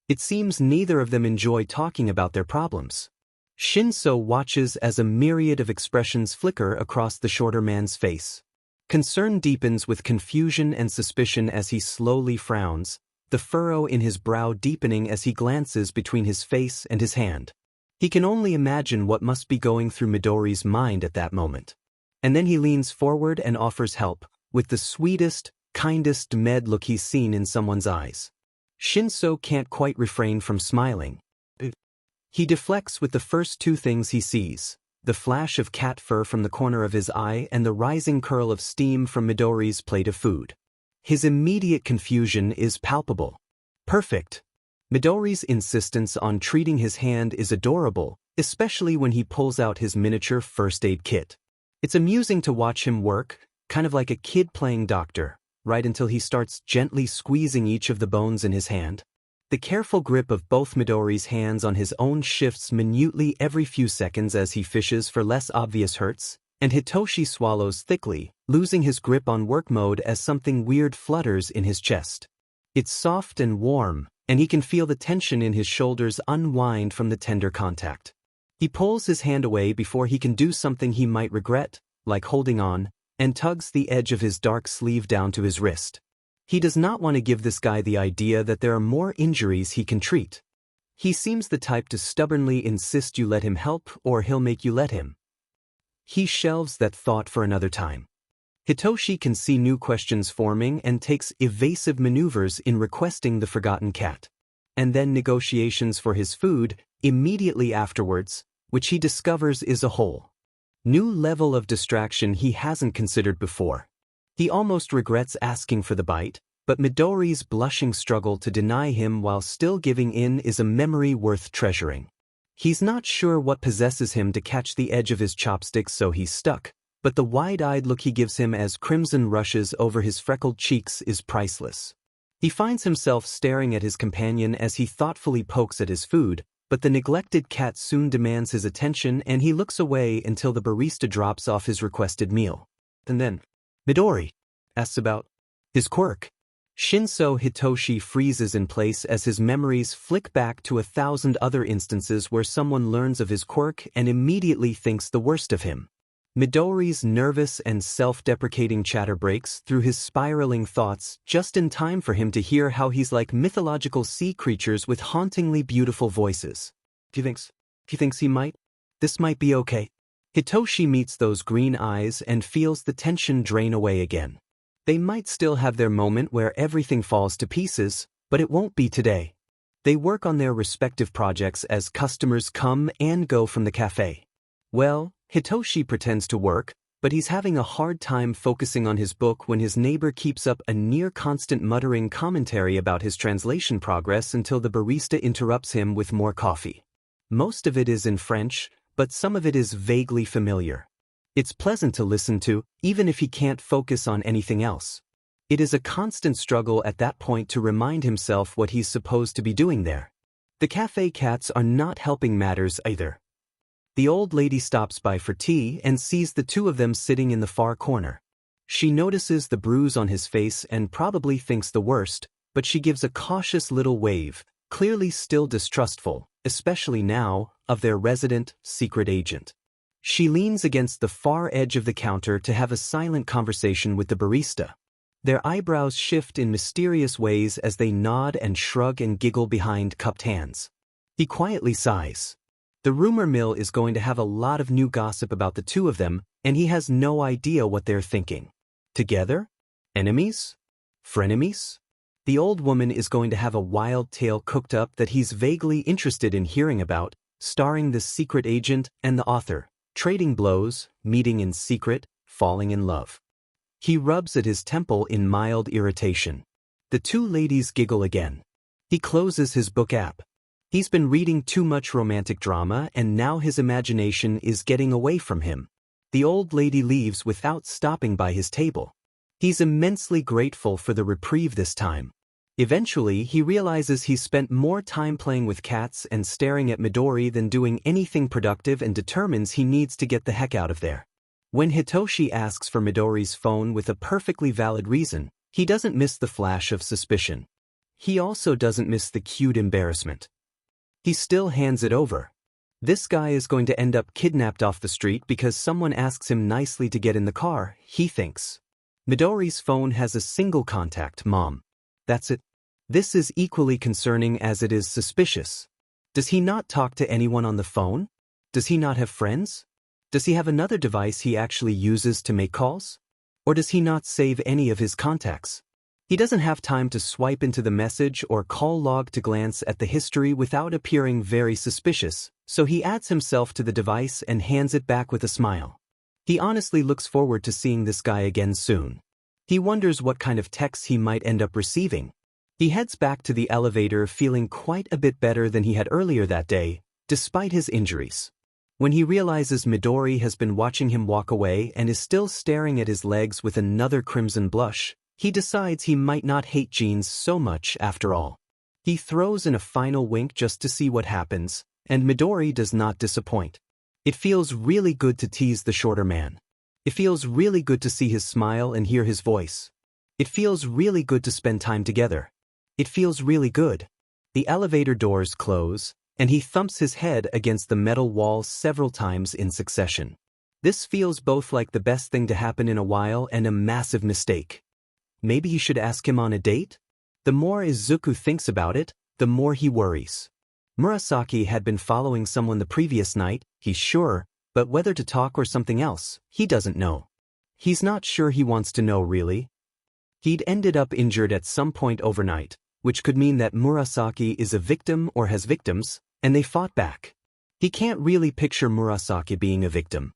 It seems neither of them enjoy talking about their problems. Shinso watches as a myriad of expressions flicker across the shorter man's face. Concern deepens with confusion and suspicion as he slowly frowns, the furrow in his brow deepening as he glances between his face and his hand. He can only imagine what must be going through Midori's mind at that moment. And then he leans forward and offers help, with the sweetest, kindest med look he's seen in someone's eyes. Shinso can't quite refrain from smiling. He deflects with the first two things he sees, the flash of cat fur from the corner of his eye and the rising curl of steam from Midori's plate of food. His immediate confusion is palpable. Perfect. Midori's insistence on treating his hand is adorable, especially when he pulls out his miniature first aid kit. It's amusing to watch him work, kind of like a kid playing doctor, right until he starts gently squeezing each of the bones in his hand. The careful grip of both Midori's hands on his own shifts minutely every few seconds as he fishes for less obvious hurts, and Hitoshi swallows thickly, losing his grip on work mode as something weird flutters in his chest. It's soft and warm, and he can feel the tension in his shoulders unwind from the tender contact. He pulls his hand away before he can do something he might regret, like holding on, and tugs the edge of his dark sleeve down to his wrist. He does not want to give this guy the idea that there are more injuries he can treat. He seems the type to stubbornly insist you let him help or he'll make you let him. He shelves that thought for another time. Hitoshi can see new questions forming and takes evasive maneuvers in requesting the forgotten cat. And then negotiations for his food, immediately afterwards, which he discovers is a hole. New level of distraction he hasn't considered before. He almost regrets asking for the bite, but Midoriya's blushing struggle to deny him while still giving in is a memory worth treasuring. He's not sure what possesses him to catch the edge of his chopsticks, so he's stuck, but the wide-eyed look he gives him as crimson rushes over his freckled cheeks is priceless. He finds himself staring at his companion as he thoughtfully pokes at his food, but the neglected cat soon demands his attention and he looks away until the barista drops off his requested meal. And then, Midori asks about his quirk. Shinso Hitoshi freezes in place as his memories flick back to 1,000 other instances where someone learns of his quirk and immediately thinks the worst of him. Midori's nervous and self-deprecating chatter breaks through his spiraling thoughts just in time for him to hear how he's like mythological sea creatures with hauntingly beautiful voices. He thinks this might be okay. Hitoshi meets those green eyes and feels the tension drain away again. They might still have their moment where everything falls to pieces, but it won't be today. They work on their respective projects as customers come and go from the cafe. Well, Hitoshi pretends to work, but he's having a hard time focusing on his book when his neighbor keeps up a near-constant muttering commentary about his translation progress until the barista interrupts him with more coffee. Most of it is in French, but some of it is vaguely familiar. It's pleasant to listen to, even if he can't focus on anything else. It is a constant struggle at that point to remind himself what he's supposed to be doing there. The cafe cats are not helping matters either. The old lady stops by for tea and sees the two of them sitting in the far corner. She notices the bruise on his face and probably thinks the worst, but she gives a cautious little wave, clearly still distrustful, especially now, of their resident, secret agent. She leans against the far edge of the counter to have a silent conversation with the barista. Their eyebrows shift in mysterious ways as they nod and shrug and giggle behind cupped hands. He quietly sighs. The rumor mill is going to have a lot of new gossip about the two of them, and he has no idea what they're thinking. Together? Enemies? Frenemies? The old woman is going to have a wild tale cooked up that he's vaguely interested in hearing about, starring the secret agent and the author, trading blows, meeting in secret, falling in love. He rubs at his temple in mild irritation. The two ladies giggle again. He closes his book app. He's been reading too much romantic drama and now his imagination is getting away from him. The old lady leaves without stopping by his table. He's immensely grateful for the reprieve this time. Eventually, he realizes he's spent more time playing with cats and staring at Midori than doing anything productive and determines he needs to get the heck out of there. When Hitoshi asks for Midori's phone with a perfectly valid reason, he doesn't miss the flash of suspicion. He also doesn't miss the cute embarrassment. He still hands it over. This guy is going to end up kidnapped off the street because someone asks him nicely to get in the car, he thinks. Midori's phone has a single contact, Mom. That's it. This is equally concerning as it is suspicious. Does he not talk to anyone on the phone? Does he not have friends? Does he have another device he actually uses to make calls? Or does he not save any of his contacts? He doesn't have time to swipe into the message or call log to glance at the history without appearing very suspicious, so he adds himself to the device and hands it back with a smile. He honestly looks forward to seeing this guy again soon. He wonders what kind of texts he might end up receiving. He heads back to the elevator feeling quite a bit better than he had earlier that day, despite his injuries. When he realizes Midori has been watching him walk away and is still staring at his legs with another crimson blush, he decides he might not hate jeans so much after all. He throws in a final wink just to see what happens, and Midori does not disappoint. It feels really good to tease the shorter man. It feels really good to see his smile and hear his voice. It feels really good to spend time together. It feels really good. The elevator doors close, and he thumps his head against the metal wall several times in succession. This feels both like the best thing to happen in a while and a massive mistake. Maybe he should ask him on a date? The more Izuku thinks about it, the more he worries. Murasaki had been following someone the previous night, he's sure, but whether to talk or something else, he doesn't know. He's not sure he wants to know really. He'd ended up injured at some point overnight, which could mean that Murasaki is a victim or has victims, and they fought back. He can't really picture Murasaki being a victim.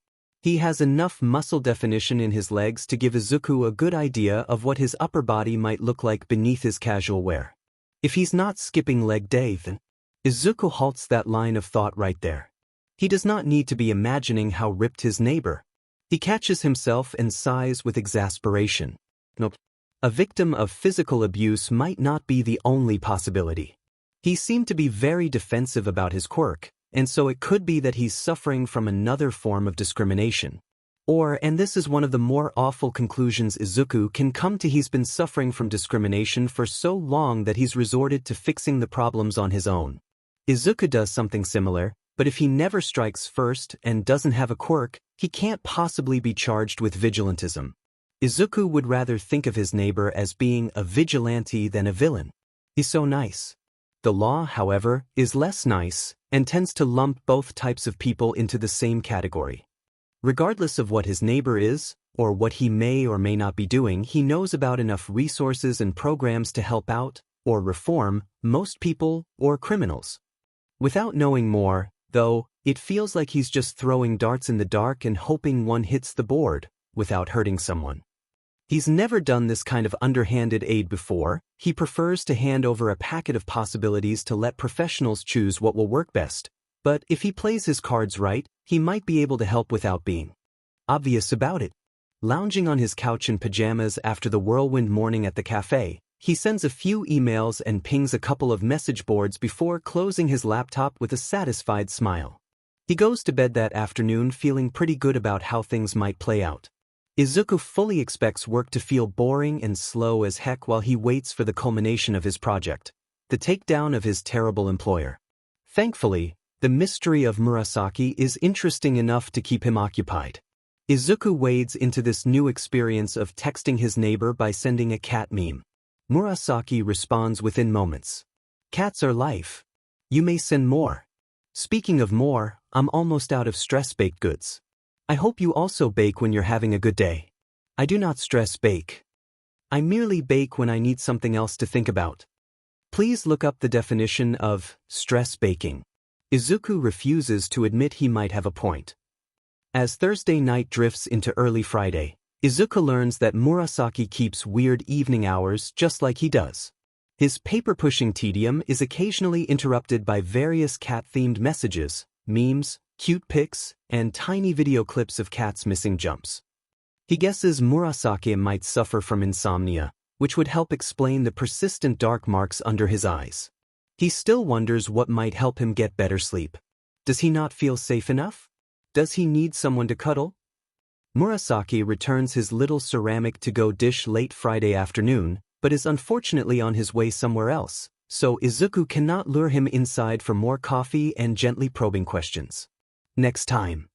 He has enough muscle definition in his legs to give Izuku a good idea of what his upper body might look like beneath his casual wear. If he's not skipping leg day, then Izuku halts that line of thought right there. He does not need to be imagining how ripped his neighbor. He catches himself and sighs with exasperation. Nope. A victim of physical abuse might not be the only possibility. He seemed to be very defensive about his quirk, and so it could be that he's suffering from another form of discrimination. Or, and this is one of the more awful conclusions Izuku can come to, he's been suffering from discrimination for so long that he's resorted to fixing the problems on his own. Izuku does something similar, but if he never strikes first and doesn't have a quirk, he can't possibly be charged with vigilantism. Izuku would rather think of his neighbor as being a vigilante than a villain. He's so nice. The law, however, is less nice and tends to lump both types of people into the same category. Regardless of what his neighbor is, or what he may or may not be doing, he knows about enough resources and programs to help out, or reform, most people or criminals. Without knowing more, though, it feels like he's just throwing darts in the dark and hoping one hits the board, without hurting someone. He's never done this kind of underhanded aid before. He prefers to hand over a packet of possibilities to let professionals choose what will work best. But if he plays his cards right, he might be able to help without being obvious about it. Lounging on his couch in pajamas after the whirlwind morning at the cafe, he sends a few emails and pings a couple of message boards before closing his laptop with a satisfied smile. He goes to bed that afternoon feeling pretty good about how things might play out. Izuku fully expects work to feel boring and slow as heck while he waits for the culmination of his project, the takedown of his terrible employer. Thankfully, the mystery of Murasaki is interesting enough to keep him occupied. Izuku wades into this new experience of texting his neighbor by sending a cat meme. Murasaki responds within moments. Cats are life. You may send more. Speaking of more, I'm almost out of stress baked goods. I hope you also bake when you're having a good day. I do not stress bake. I merely bake when I need something else to think about. Please look up the definition of stress baking. Izuku refuses to admit he might have a point. As Thursday night drifts into early Friday, Izuku learns that Murasaki keeps weird evening hours just like he does. His paper-pushing tedium is occasionally interrupted by various cat-themed messages, memes, cute pics, and tiny video clips of cats missing jumps. He guesses Murasaki might suffer from insomnia, which would help explain the persistent dark marks under his eyes. He still wonders what might help him get better sleep. Does he not feel safe enough? Does he need someone to cuddle? Murasaki returns his little ceramic to-go dish late Friday afternoon, but is unfortunately on his way somewhere else, so Izuku cannot lure him inside for more coffee and gently probing questions. Next time.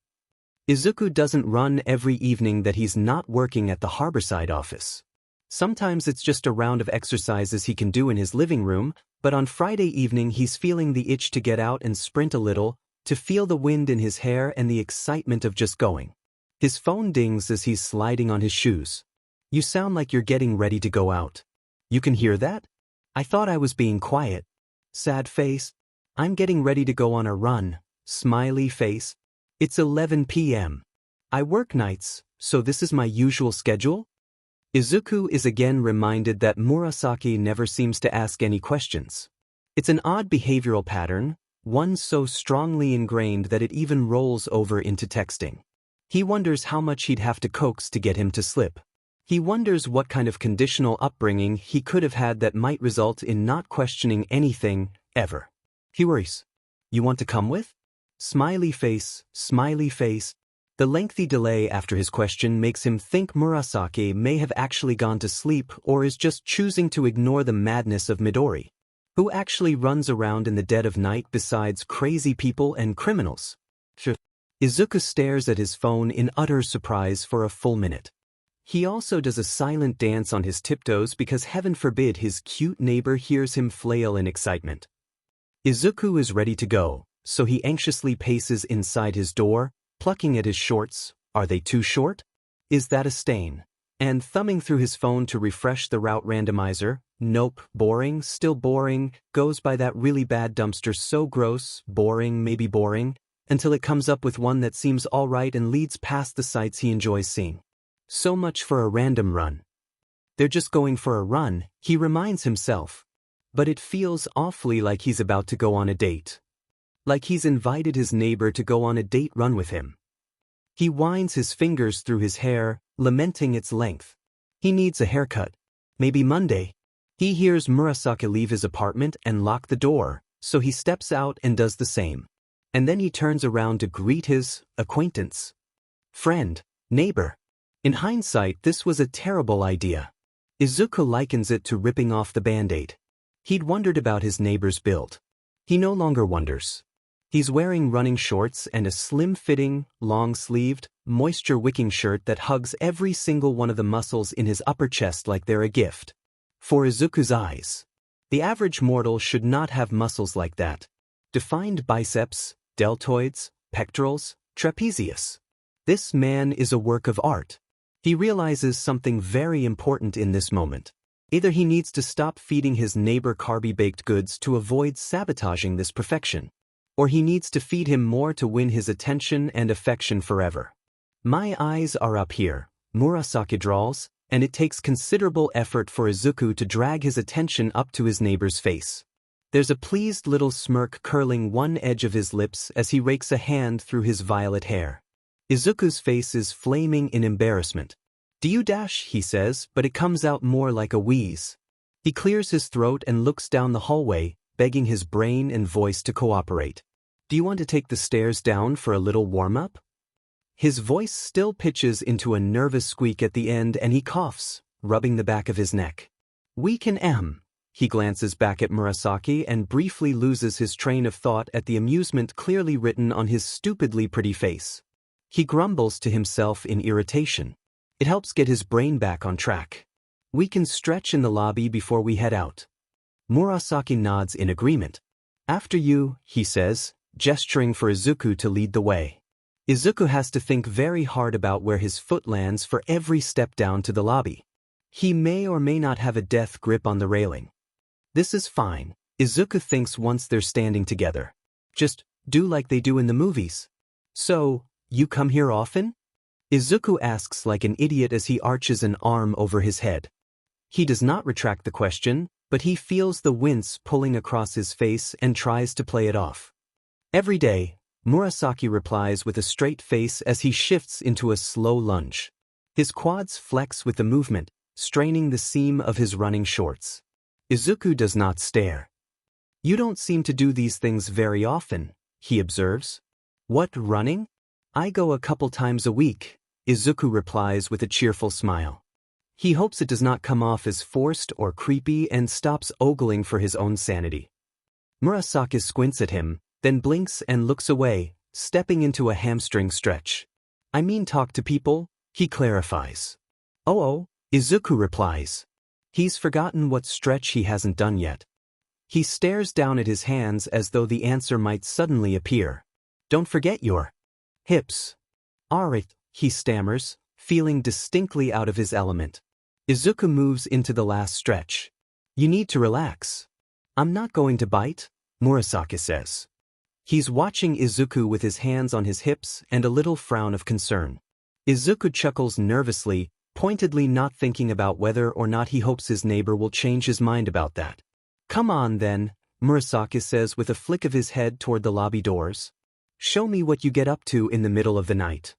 Izuku doesn't run every evening that he's not working at the Harborside office. Sometimes it's just a round of exercises he can do in his living room, but on Friday evening he's feeling the itch to get out and sprint a little, to feel the wind in his hair and the excitement of just going. His phone dings as he's sliding on his shoes. You sound like you're getting ready to go out. You can hear that? I thought I was being quiet. Sad face. I'm getting ready to go on a run. Smiley face. It's 11 p.m. I work nights, so this is my usual schedule? Izuku is again reminded that Murasaki never seems to ask any questions. It's an odd behavioral pattern, one so strongly ingrained that it even rolls over into texting. He wonders how much he'd have to coax to get him to slip. He wonders what kind of conditional upbringing he could have had that might result in not questioning anything, ever. He worries. You want to come with? Smiley face, smiley face. The lengthy delay after his question makes him think Murasaki may have actually gone to sleep or is just choosing to ignore the madness of Midori. Who actually runs around in the dead of night besides crazy people and criminals? Izuku stares at his phone in utter surprise for a full minute. He also does a silent dance on his tiptoes because heaven forbid his cute neighbor hears him flail in excitement. Izuku is ready to go, so he anxiously paces inside his door, plucking at his shorts. Are they too short? Is that a stain? And thumbing through his phone to refresh the route randomizer. Nope, boring, still boring, goes by that really bad dumpster, so gross, boring, maybe boring. until it comes up with one that seems alright and leads past the sights he enjoys seeing. So much for a random run. They're just going for a run, he reminds himself. But it feels awfully like he's about to go on a date. Like he's invited his neighbor to go on a date run with him. He winds his fingers through his hair, lamenting its length. He needs a haircut. Maybe Monday. He hears Murasaki leave his apartment and lock the door, so he steps out and does the same. And then he turns around to greet his acquaintance. Friend, neighbor. In hindsight, this was a terrible idea. Izuku likens it to ripping off the band-aid. He'd wondered about his neighbor's build. He no longer wonders. He's wearing running shorts and a slim-fitting, long-sleeved, moisture-wicking shirt that hugs every single one of the muscles in his upper chest like they're a gift. For Izuku's eyes, the average mortal should not have muscles like that. Defined biceps, deltoids, pectorals, trapezius. This man is a work of art. He realizes something very important in this moment. Either he needs to stop feeding his neighbor carby baked goods to avoid sabotaging this perfection, or he needs to feed him more to win his attention and affection forever. My eyes are up here, Murasaki drawls, and it takes considerable effort for Izuku to drag his attention up to his neighbor's face. There's a pleased little smirk curling one edge of his lips as he rakes a hand through his violet hair. Izuku's face is flaming in embarrassment. "Do you dash?" he says, but it comes out more like a wheeze. He clears his throat and looks down the hallway, begging his brain and voice to cooperate. "Do you want to take the stairs down for a little warm-up?" His voice still pitches into a nervous squeak at the end and he coughs, rubbing the back of his neck. "We can." He glances back at Murasaki and briefly loses his train of thought at the amusement clearly written on his stupidly pretty face. He grumbles to himself in irritation. It helps get his brain back on track. "We can stretch in the lobby before we head out." Murasaki nods in agreement. "After you," he says, gesturing for Izuku to lead the way. Izuku has to think very hard about where his foot lands for every step down to the lobby. He may or may not have a death grip on the railing. This is fine, Izuku thinks once they're standing together. Just do like they do in the movies. "So, you come here often?" Izuku asks like an idiot as he arches an arm over his head. He does not retract the question, but he feels the wince pulling across his face and tries to play it off. "Every day," Murasaki replies with a straight face as he shifts into a slow lunge. His quads flex with the movement, straining the seam of his running shorts. Izuku does not stare. "You don't seem to do these things very often," he observes. "What, running?" "I go a couple times a week," Izuku replies with a cheerful smile. He hopes it does not come off as forced or creepy and stops ogling for his own sanity. Murasaki squints at him, then blinks and looks away, stepping into a hamstring stretch. "I mean talk to people," he clarifies. Oh, Izuku replies. He's forgotten what stretch he hasn't done yet. He stares down at his hands as though the answer might suddenly appear. "Don't forget your hips." "Alright," he stammers, feeling distinctly out of his element. Izuku moves into the last stretch. "You need to relax." "I'm not going to bite," Murasaki says. He's watching Izuku with his hands on his hips and a little frown of concern. Izuku chuckles nervously, pointedly not thinking about whether or not he hopes his neighbor will change his mind about that. "Come on then," Murasaki says with a flick of his head toward the lobby doors. "Show me what you get up to in the middle of the night."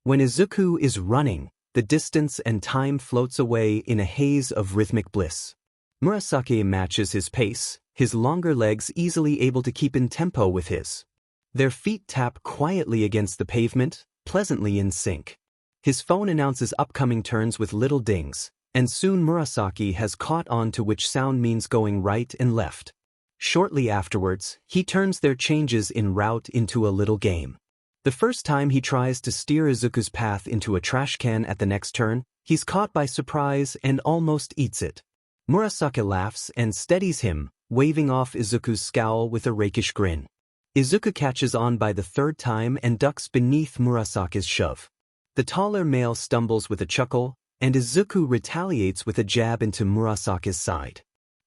When Izuku is running, the distance and time floats away in a haze of rhythmic bliss. Murasaki matches his pace, his longer legs easily able to keep in tempo with his. Their feet tap quietly against the pavement, pleasantly in sync. His phone announces upcoming turns with little dings, and soon Murasaki has caught on to which sound means going right and left. Shortly afterwards, he turns their changes in route into a little game. The first time he tries to steer Izuku's path into a trash can at the next turn, he's caught by surprise and almost eats it. Murasaki laughs and steadies him, waving off Izuku's scowl with a rakish grin. Izuku catches on by the third time and ducks beneath Murasaki's shove. The taller male stumbles with a chuckle, and Izuku retaliates with a jab into Murasaki's side.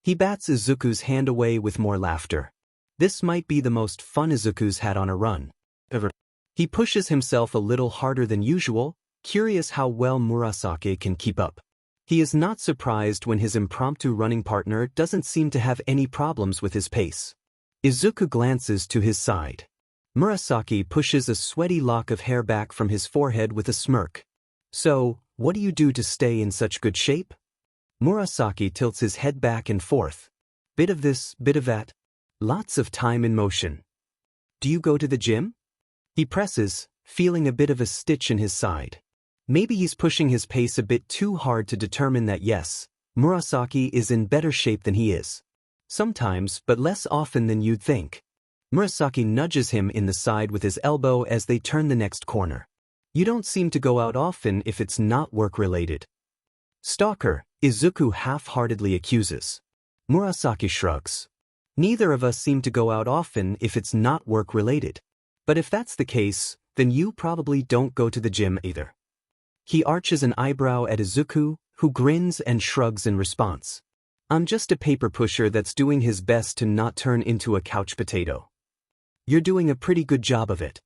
He bats Izuku's hand away with more laughter. This might be the most fun Izuku's had on a run. ever. He pushes himself a little harder than usual, curious how well Murasaki can keep up. He is not surprised when his impromptu running partner doesn't seem to have any problems with his pace. Izuku glances to his side. Murasaki pushes a sweaty lock of hair back from his forehead with a smirk. So, what do you do to stay in such good shape? Murasaki tilts his head back and forth. Bit of this, bit of that. Lots of time in motion. Do you go to the gym? He presses, feeling a bit of a stitch in his side. Maybe he's pushing his pace a bit too hard to determine that yes, Murasaki is in better shape than he is. Sometimes, but less often than you'd think. Murasaki nudges him in the side with his elbow as they turn the next corner. You don't seem to go out often if it's not work-related. Stalker, Izuku half-heartedly accuses. Murasaki shrugs. Neither of us seem to go out often if it's not work-related. But if that's the case, then you probably don't go to the gym either. He arches an eyebrow at Izuku, who grins and shrugs in response. I'm just a paper pusher that's doing his best to not turn into a couch potato. You're doing a pretty good job of it.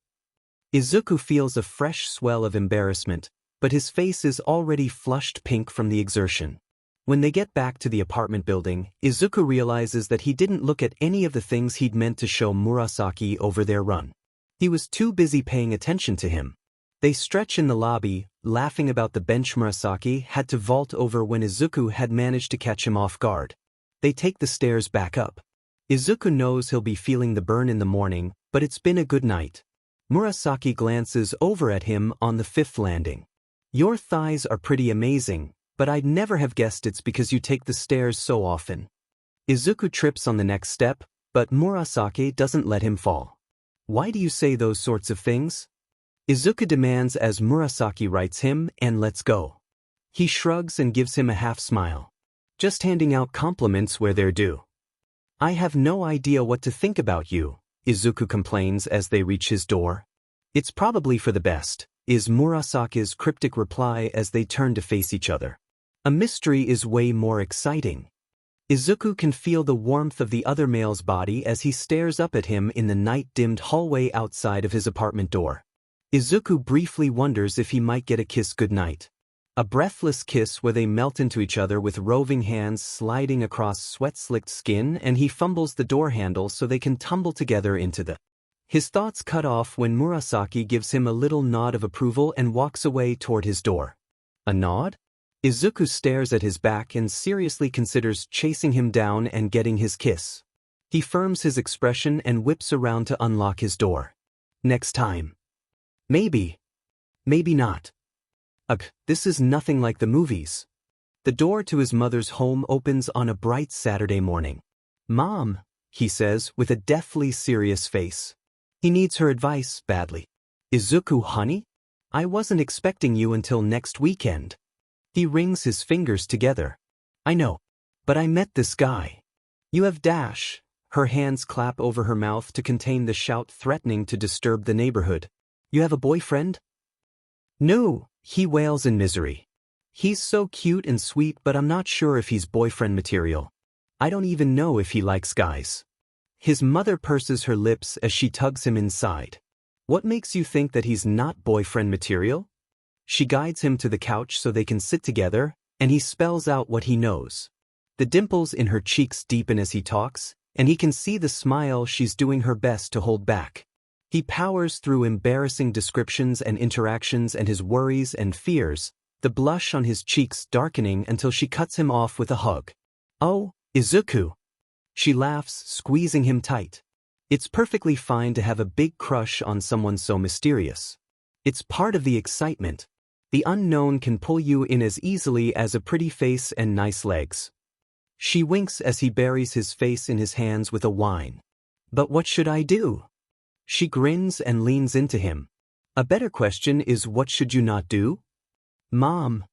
Izuku feels a fresh swell of embarrassment, but his face is already flushed pink from the exertion. When they get back to the apartment building, Izuku realizes that he didn't look at any of the things he'd meant to show Murasaki over their run. He was too busy paying attention to him. They stretch in the lobby, laughing about the bench Murasaki had to vault over when Izuku had managed to catch him off guard. They take the stairs back up. Izuku knows he'll be feeling the burn in the morning, but it's been a good night. Murasaki glances over at him on the fifth landing. Your thighs are pretty amazing, but I'd never have guessed it's because you take the stairs so often. Izuku trips on the next step, but Murasaki doesn't let him fall. Why do you say those sorts of things? Izuku demands as Murasaki rights him and lets go. He shrugs and gives him a half smile. Just handing out compliments where they're due. I have no idea what to think about you, Izuku complains as they reach his door. It's probably for the best, is Murasaki's cryptic reply as they turn to face each other. A mystery is way more exciting. Izuku can feel the warmth of the other male's body as he stares up at him in the night-dimmed hallway outside of his apartment door. Izuku briefly wonders if he might get a kiss goodnight. A breathless kiss where they melt into each other with roving hands sliding across sweat-slicked skin, and he fumbles the door handle so they can tumble together into the... His thoughts cut off when Murasaki gives him a little nod of approval and walks away toward his door. A nod? Izuku stares at his back and seriously considers chasing him down and getting his kiss. He firms his expression and whips around to unlock his door. Next time. Maybe. Maybe not. Ugh, this is nothing like the movies. The door to his mother's home opens on a bright Saturday morning. Mom, he says with a deathly serious face. He needs her advice badly. Izuku, honey? I wasn't expecting you until next weekend. He wrings his fingers together. I know. But I met this guy. You have dash. Her hands clap over her mouth to contain the shout threatening to disturb the neighborhood. You have a boyfriend? No, he wails in misery. He's so cute and sweet, but I'm not sure if he's boyfriend material. I don't even know if he likes guys. His mother purses her lips as she tugs him inside. What makes you think that he's not boyfriend material? She guides him to the couch so they can sit together, and he spells out what he knows. The dimples in her cheeks deepen as he talks, and he can see the smile she's doing her best to hold back. He powers through embarrassing descriptions and interactions and his worries and fears, the blush on his cheeks darkening until she cuts him off with a hug. Oh, Izuku. She laughs, squeezing him tight. It's perfectly fine to have a big crush on someone so mysterious. It's part of the excitement. The unknown can pull you in as easily as a pretty face and nice legs. She winks as he buries his face in his hands with a whine. But what should I do? She grins and leans into him. A better question is, what should you not do? Mom.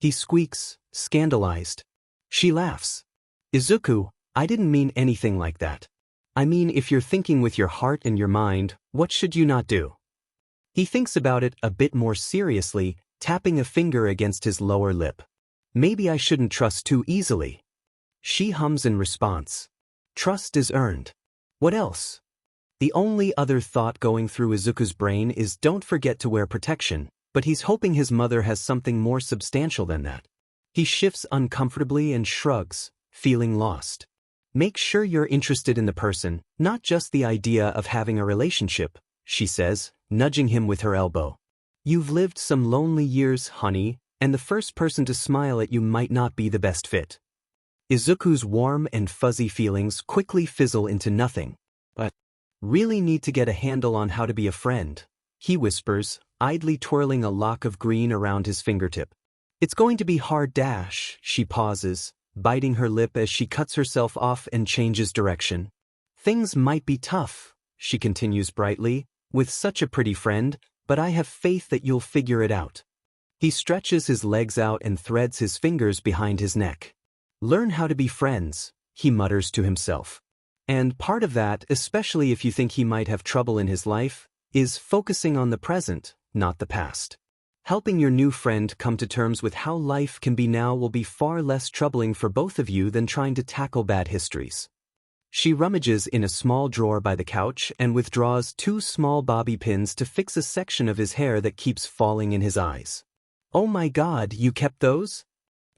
He squeaks, scandalized. She laughs. Izuku, I didn't mean anything like that. I mean, if you're thinking with your heart and your mind, what should you not do? He thinks about it a bit more seriously, tapping a finger against his lower lip. Maybe I shouldn't trust too easily. She hums in response. Trust is earned. What else? The only other thought going through Izuku's brain is don't forget to wear protection, but he's hoping his mother has something more substantial than that. He shifts uncomfortably and shrugs, feeling lost. Make sure you're interested in the person, not just the idea of having a relationship, she says, nudging him with her elbow. You've lived some lonely years, honey, and the first person to smile at you might not be the best fit. Izuku's warm and fuzzy feelings quickly fizzle into nothing. But really need to get a handle on how to be a friend, he whispers, idly twirling a lock of green around his fingertip. It's going to be hard dash, she pauses, biting her lip as she cuts herself off and changes direction. Things might be tough, she continues brightly, with such a pretty friend, but I have faith that you'll figure it out. He stretches his legs out and threads his fingers behind his neck. Learn how to be friends, he mutters to himself. And part of that, especially if you think he might have trouble in his life, is focusing on the present, not the past. Helping your new friend come to terms with how life can be now will be far less troubling for both of you than trying to tackle bad histories. She rummages in a small drawer by the couch and withdraws 2 small bobby pins to fix a section of his hair that keeps falling in his eyes. Oh my God, you kept those?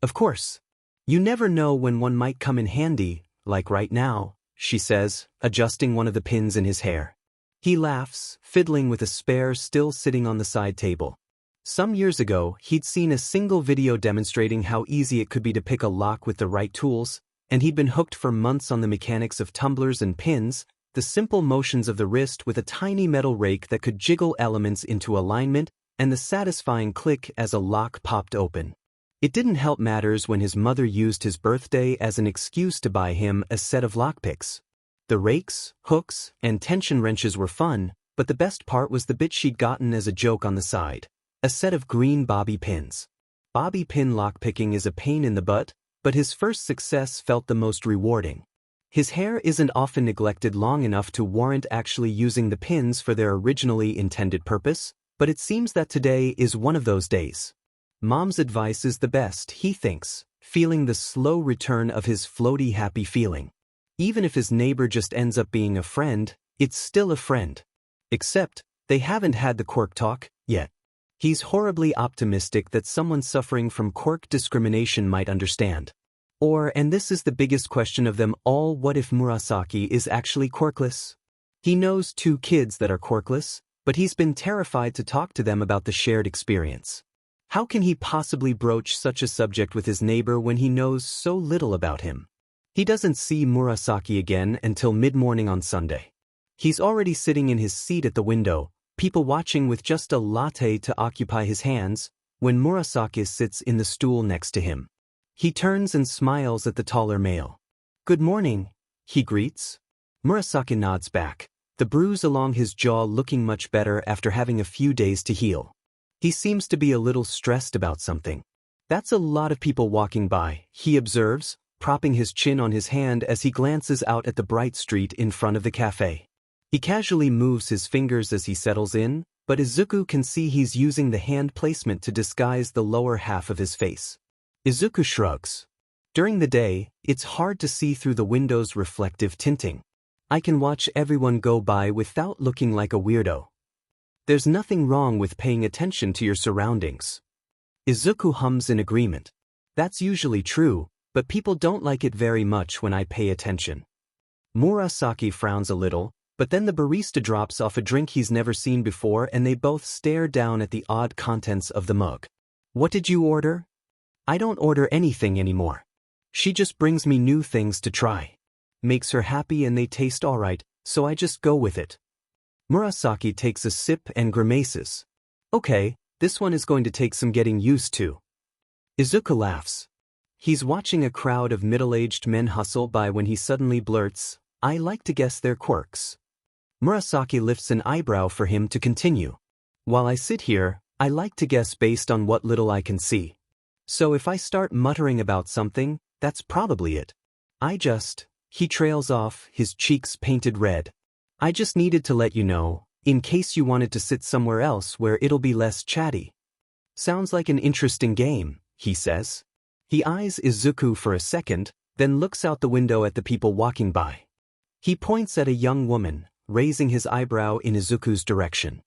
Of course. You never know when one might come in handy, like right now, she says, adjusting one of the pins in his hair. He laughs, fiddling with a spare still sitting on the side table. Some years ago, he'd seen a single video demonstrating how easy it could be to pick a lock with the right tools, and he'd been hooked for months on the mechanics of tumblers and pins, the simple motions of the wrist with a tiny metal rake that could jiggle elements into alignment, and the satisfying click as a lock popped open. It didn't help matters when his mother used his birthday as an excuse to buy him a set of lockpicks. The rakes, hooks, and tension wrenches were fun, but the best part was the bit she'd gotten as a joke on the side. A set of green bobby pins. Bobby pin lockpicking is a pain in the butt, but his first success felt the most rewarding. His hair isn't often neglected long enough to warrant actually using the pins for their originally intended purpose, but it seems that today is one of those days. Mom's advice is the best, he thinks, feeling the slow return of his floaty happy feeling. Even if his neighbor just ends up being a friend, it's still a friend. Except, they haven't had the quirk talk yet. He's horribly optimistic that someone suffering from quirk discrimination might understand. Or, and this is the biggest question of them all, what if Murasaki is actually quirkless? He knows 2 kids that are quirkless, but he's been terrified to talk to them about the shared experience. How can he possibly broach such a subject with his neighbor when he knows so little about him? He doesn't see Murasaki again until mid-morning on Sunday. He's already sitting in his seat at the window, people watching with just a latte to occupy his hands, when Murasaki sits in the stool next to him. He turns and smiles at the taller male. Good morning, he greets. Murasaki nods back, the bruise along his jaw looking much better after having a few days to heal. He seems to be a little stressed about something. That's a lot of people walking by, he observes, propping his chin on his hand as he glances out at the bright street in front of the cafe. He casually moves his fingers as he settles in, but Izuku can see he's using the hand placement to disguise the lower half of his face. Izuku shrugs. During the day, it's hard to see through the window's reflective tinting. I can watch everyone go by without looking like a weirdo. There's nothing wrong with paying attention to your surroundings. Izuku hums in agreement. That's usually true, but people don't like it very much when I pay attention. Murasaki frowns a little, but then the barista drops off a drink he's never seen before and they both stare down at the odd contents of the mug. What did you order? I don't order anything anymore. She just brings me new things to try. Makes her happy and they taste alright, so I just go with it. Murasaki takes a sip and grimaces. Okay, this one is going to take some getting used to. Izuku laughs. He's watching a crowd of middle-aged men hustle by when he suddenly blurts, I like to guess their quirks. Murasaki lifts an eyebrow for him to continue. While I sit here, I like to guess based on what little I can see. So if I start muttering about something, that's probably it. He trails off, his cheeks painted red. I just needed to let you know, in case you wanted to sit somewhere else where it'll be less chatty. Sounds like an interesting game, he says. He eyes Izuku for a second, then looks out the window at the people walking by. He points at a young woman, raising his eyebrow in Izuku's direction.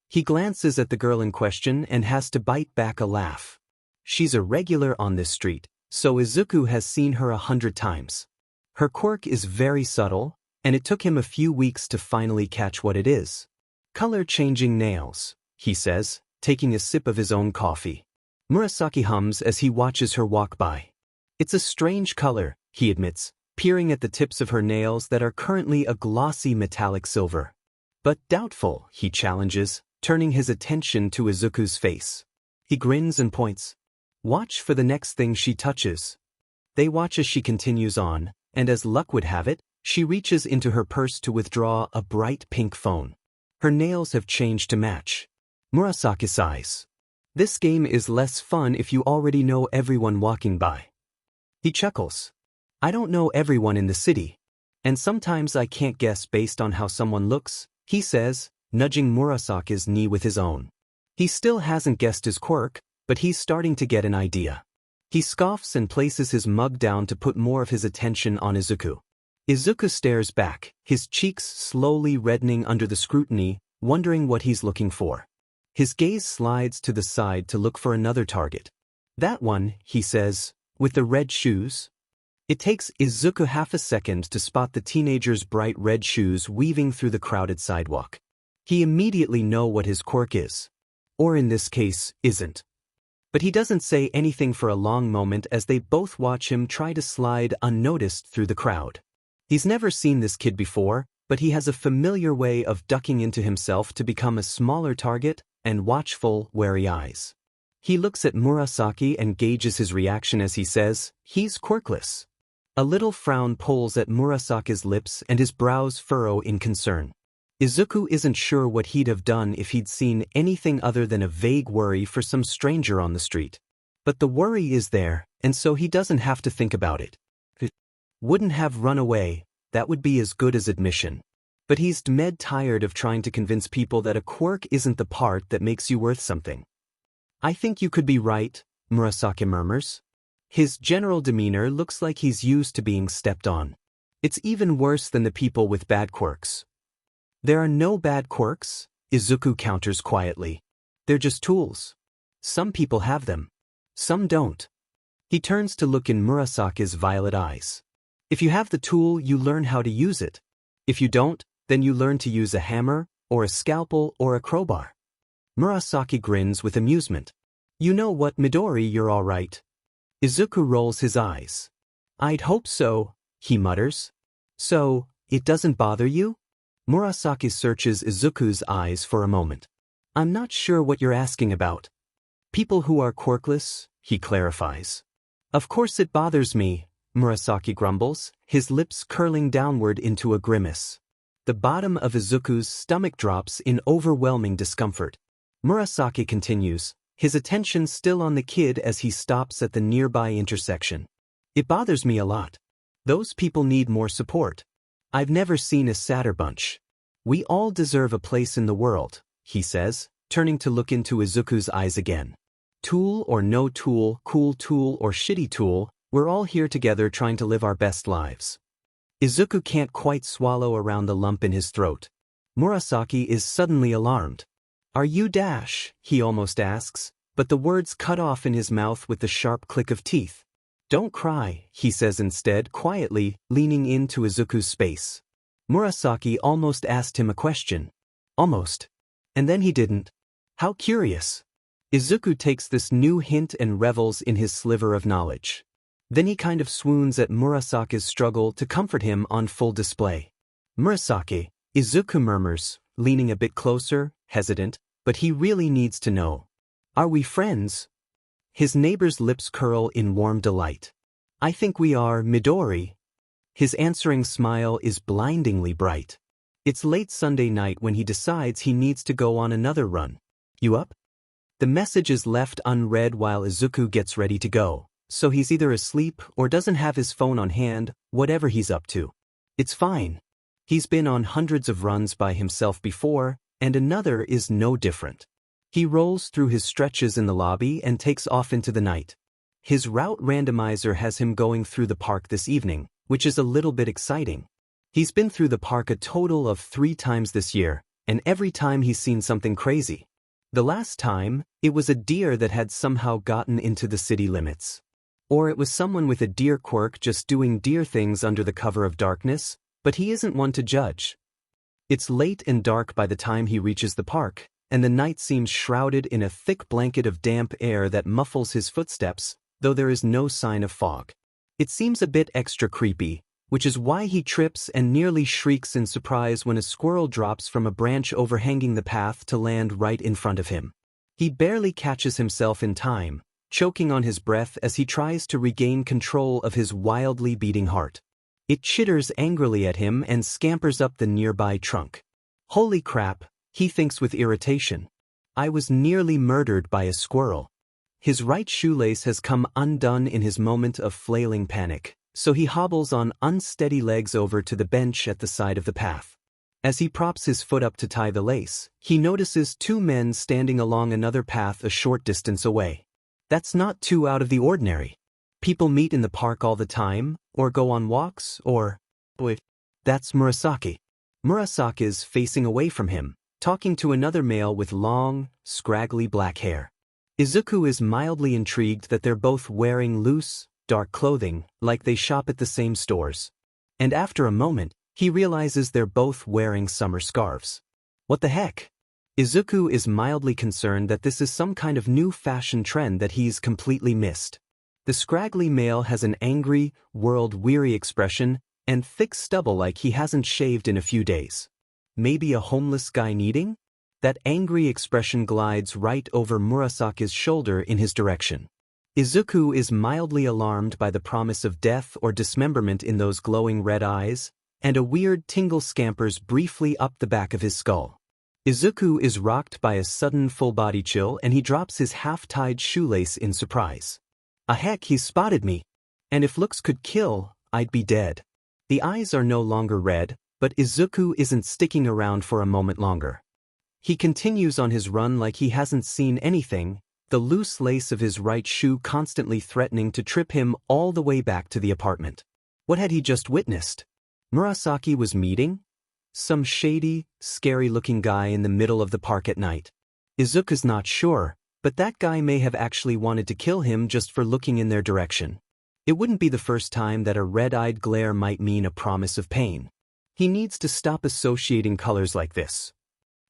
He glances at the girl in question and has to bite back a laugh. She's a regular on this street, so Izuku has seen her 100 times. Her quirk is very subtle, and it took him a few weeks to finally catch what it is. Color-changing nails, he says, taking a sip of his own coffee. Murasaki hums as he watches her walk by. It's a strange color, he admits, peering at the tips of her nails that are currently a glossy metallic silver. But doubtful, he challenges, turning his attention to Izuku's face. He grins and points. Watch for the next thing she touches. They watch as she continues on, and as luck would have it, she reaches into her purse to withdraw a bright pink phone. Her nails have changed to match. Murasaki sighs. This game is less fun if you already know everyone walking by. He chuckles. I don't know everyone in the city. And sometimes I can't guess based on how someone looks, he says, nudging Murasaki's knee with his own. He still hasn't guessed his quirk, but he's starting to get an idea. He scoffs and places his mug down to put more of his attention on Izuku. Izuku stares back, his cheeks slowly reddening under the scrutiny, wondering what he's looking for. His gaze slides to the side to look for another target. That one, he says, with the red shoes. It takes Izuku half a second to spot the teenager's bright red shoes weaving through the crowded sidewalk. He immediately knows what his quirk is. Or in this case, isn't. But he doesn't say anything for a long moment as they both watch him try to slide unnoticed through the crowd. He's never seen this kid before, but he has a familiar way of ducking into himself to become a smaller target and watchful, wary eyes. He looks at Murasaki and gauges his reaction as he says, he's quirkless. A little frown pulls at Murasaki's lips and his brows furrow in concern. Izuku isn't sure what he'd have done if he'd seen anything other than a vague worry for some stranger on the street. But the worry is there, and so he doesn't have to think about it. Wouldn't have run away, that would be as good as admission. But he's dead tired of trying to convince people that a quirk isn't the part that makes you worth something. I think you could be right, Murasaki murmurs. His general demeanor looks like he's used to being stepped on. It's even worse than the people with bad quirks. There are no bad quirks, Izuku counters quietly. They're just tools. Some people have them. Some don't. He turns to look in Murasaki's violet eyes. If you have the tool, you learn how to use it. If you don't, then you learn to use a hammer, or a scalpel, or a crowbar. Murasaki grins with amusement. You know what, Midori, you're all right. Izuku rolls his eyes. I'd hope so, he mutters. So, it doesn't bother you? Murasaki searches Izuku's eyes for a moment. I'm not sure what you're asking about. People who are quirkless, he clarifies. Of course it bothers me, Murasaki grumbles, his lips curling downward into a grimace. The bottom of Izuku's stomach drops in overwhelming discomfort. Murasaki continues, his attention still on the kid as he stops at the nearby intersection. It bothers me a lot. Those people need more support. I've never seen a sadder bunch. We all deserve a place in the world, he says, turning to look into Izuku's eyes again. Tool or no tool, cool tool or shitty tool, we're all here together trying to live our best lives. Izuku can't quite swallow around the lump in his throat. Murasaki is suddenly alarmed. Are you Dash? He almost asks, but the words cut off in his mouth with the sharp click of teeth. Don't cry, he says instead, quietly, leaning into Izuku's space. Murasaki almost asked him a question. Almost. And then he didn't. How curious. Izuku takes this new hint and revels in his sliver of knowledge. Then he kind of swoons at Murasaki's struggle to comfort him on full display. Murasaki, Izuku murmurs, leaning a bit closer, hesitant, but he really needs to know. Are we friends? His neighbor's lips curl in warm delight. I think we are, Midori. His answering smile is blindingly bright. It's late Sunday night when he decides he needs to go on another run. You up? The message is left unread while Izuku gets ready to go, so he's either asleep or doesn't have his phone on hand, whatever he's up to. It's fine. He's been on hundreds of runs by himself before, and another is no different. He rolls through his stretches in the lobby and takes off into the night. His route randomizer has him going through the park this evening, which is a little bit exciting. He's been through the park a total of 3 times this year, and every time he's seen something crazy. The last time, it was a deer that had somehow gotten into the city limits. Or it was someone with a deer quirk just doing deer things under the cover of darkness, but he isn't one to judge. It's late and dark by the time he reaches the park, and the night seems shrouded in a thick blanket of damp air that muffles his footsteps, though there is no sign of fog. It seems a bit extra creepy, which is why he trips and nearly shrieks in surprise when a squirrel drops from a branch overhanging the path to land right in front of him. He barely catches himself in time, choking on his breath as he tries to regain control of his wildly beating heart. It chitters angrily at him and scampers up the nearby trunk. Holy crap, he thinks with irritation. I was nearly murdered by a squirrel. His right shoelace has come undone in his moment of flailing panic, so he hobbles on unsteady legs over to the bench at the side of the path. As he props his foot up to tie the lace, he notices 2 men standing along another path a short distance away. That's not too out of the ordinary. People meet in the park all the time, or go on walks, or... Wait, that's Murasaki. Murasaki is facing away from him, talking to another male with long, scraggly black hair. Izuku is mildly intrigued that they're both wearing loose, dark clothing, like they shop at the same stores. And after a moment, he realizes they're both wearing summer scarves. What the heck? Izuku is mildly concerned that this is some kind of new fashion trend that he's completely missed. The scraggly male has an angry, world-weary expression and thick stubble like he hasn't shaved in a few days. Maybe a homeless guy needing? That angry expression glides right over Murasaki's shoulder in his direction. Izuku is mildly alarmed by the promise of death or dismemberment in those glowing red eyes, and a weird tingle scampers briefly up the back of his skull. Izuku is rocked by a sudden full-body chill and he drops his half-tied shoelace in surprise. Heck, he's spotted me. And if looks could kill, I'd be dead. The eyes are no longer red, but Izuku isn't sticking around for a moment longer. He continues on his run like he hasn't seen anything, the loose lace of his right shoe constantly threatening to trip him all the way back to the apartment. What had he just witnessed? Murasaki was meeting some shady, scary-looking guy in the middle of the park at night. Izuku's not sure, but that guy may have actually wanted to kill him just for looking in their direction. It wouldn't be the first time that a red-eyed glare might mean a promise of pain. He needs to stop associating colors like this.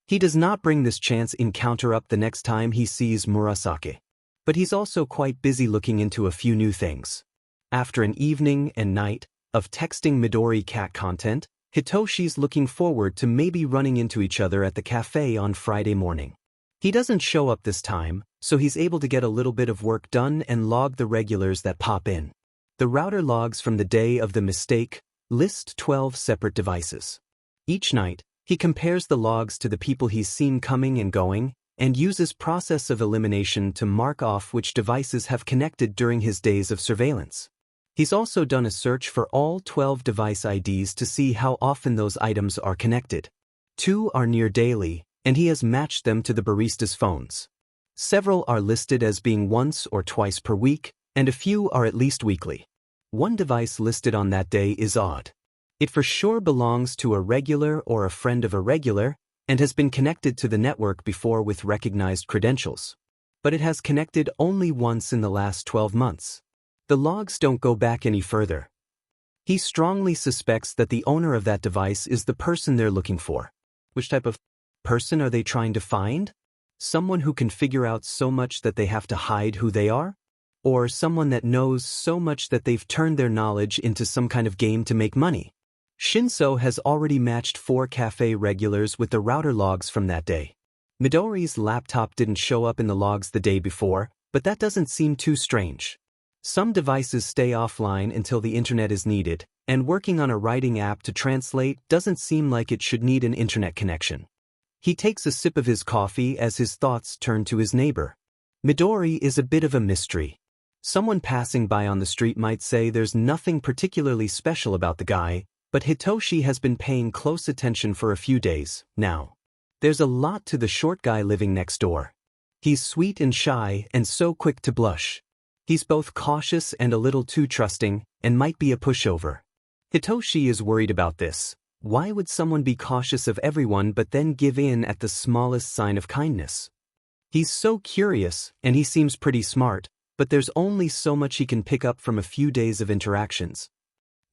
He does not bring this chance encounter up the next time he sees Murasaki. But he's also quite busy looking into a few new things. After an evening and night of texting Midori cat content, Hitoshi's looking forward to maybe running into each other at the cafe on Friday morning. He doesn't show up this time, so he's able to get a little bit of work done and log the regulars that pop in. The router logs from the day of the mistake list 12 separate devices. Each night, he compares the logs to the people he's seen coming and going, and uses process of elimination to mark off which devices have connected during his days of surveillance. He's also done a search for all 12 device IDs to see how often those items are connected. 2 are near daily, and he has matched them to the barista's phones. Several are listed as being once or twice per week, and a few are at least weekly. One device listed on that day is odd. It for sure belongs to a regular or a friend of a regular, and has been connected to the network before with recognized credentials. But it has connected only once in the last 12 months. The logs don't go back any further. He strongly suspects that the owner of that device is the person they're looking for. Which type of person are they trying to find? Someone who can figure out so much that they have to hide who they are? Or someone that knows so much that they've turned their knowledge into some kind of game to make money? Shinso has already matched 4 cafe regulars with the router logs from that day. Midori's laptop didn't show up in the logs the day before, but that doesn't seem too strange. Some devices stay offline until the internet is needed, and working on a writing app to translate doesn't seem like it should need an internet connection. He takes a sip of his coffee as his thoughts turn to his neighbor. Midori is a bit of a mystery. Someone passing by on the street might say there's nothing particularly special about the guy, but Hitoshi has been paying close attention for a few days now. There's a lot to the short guy living next door. He's sweet and shy and so quick to blush. He's both cautious and a little too trusting, and might be a pushover. Hitoshi is worried about this. Why would someone be cautious of everyone but then give in at the smallest sign of kindness? He's so curious, and he seems pretty smart, but there's only so much he can pick up from a few days of interactions.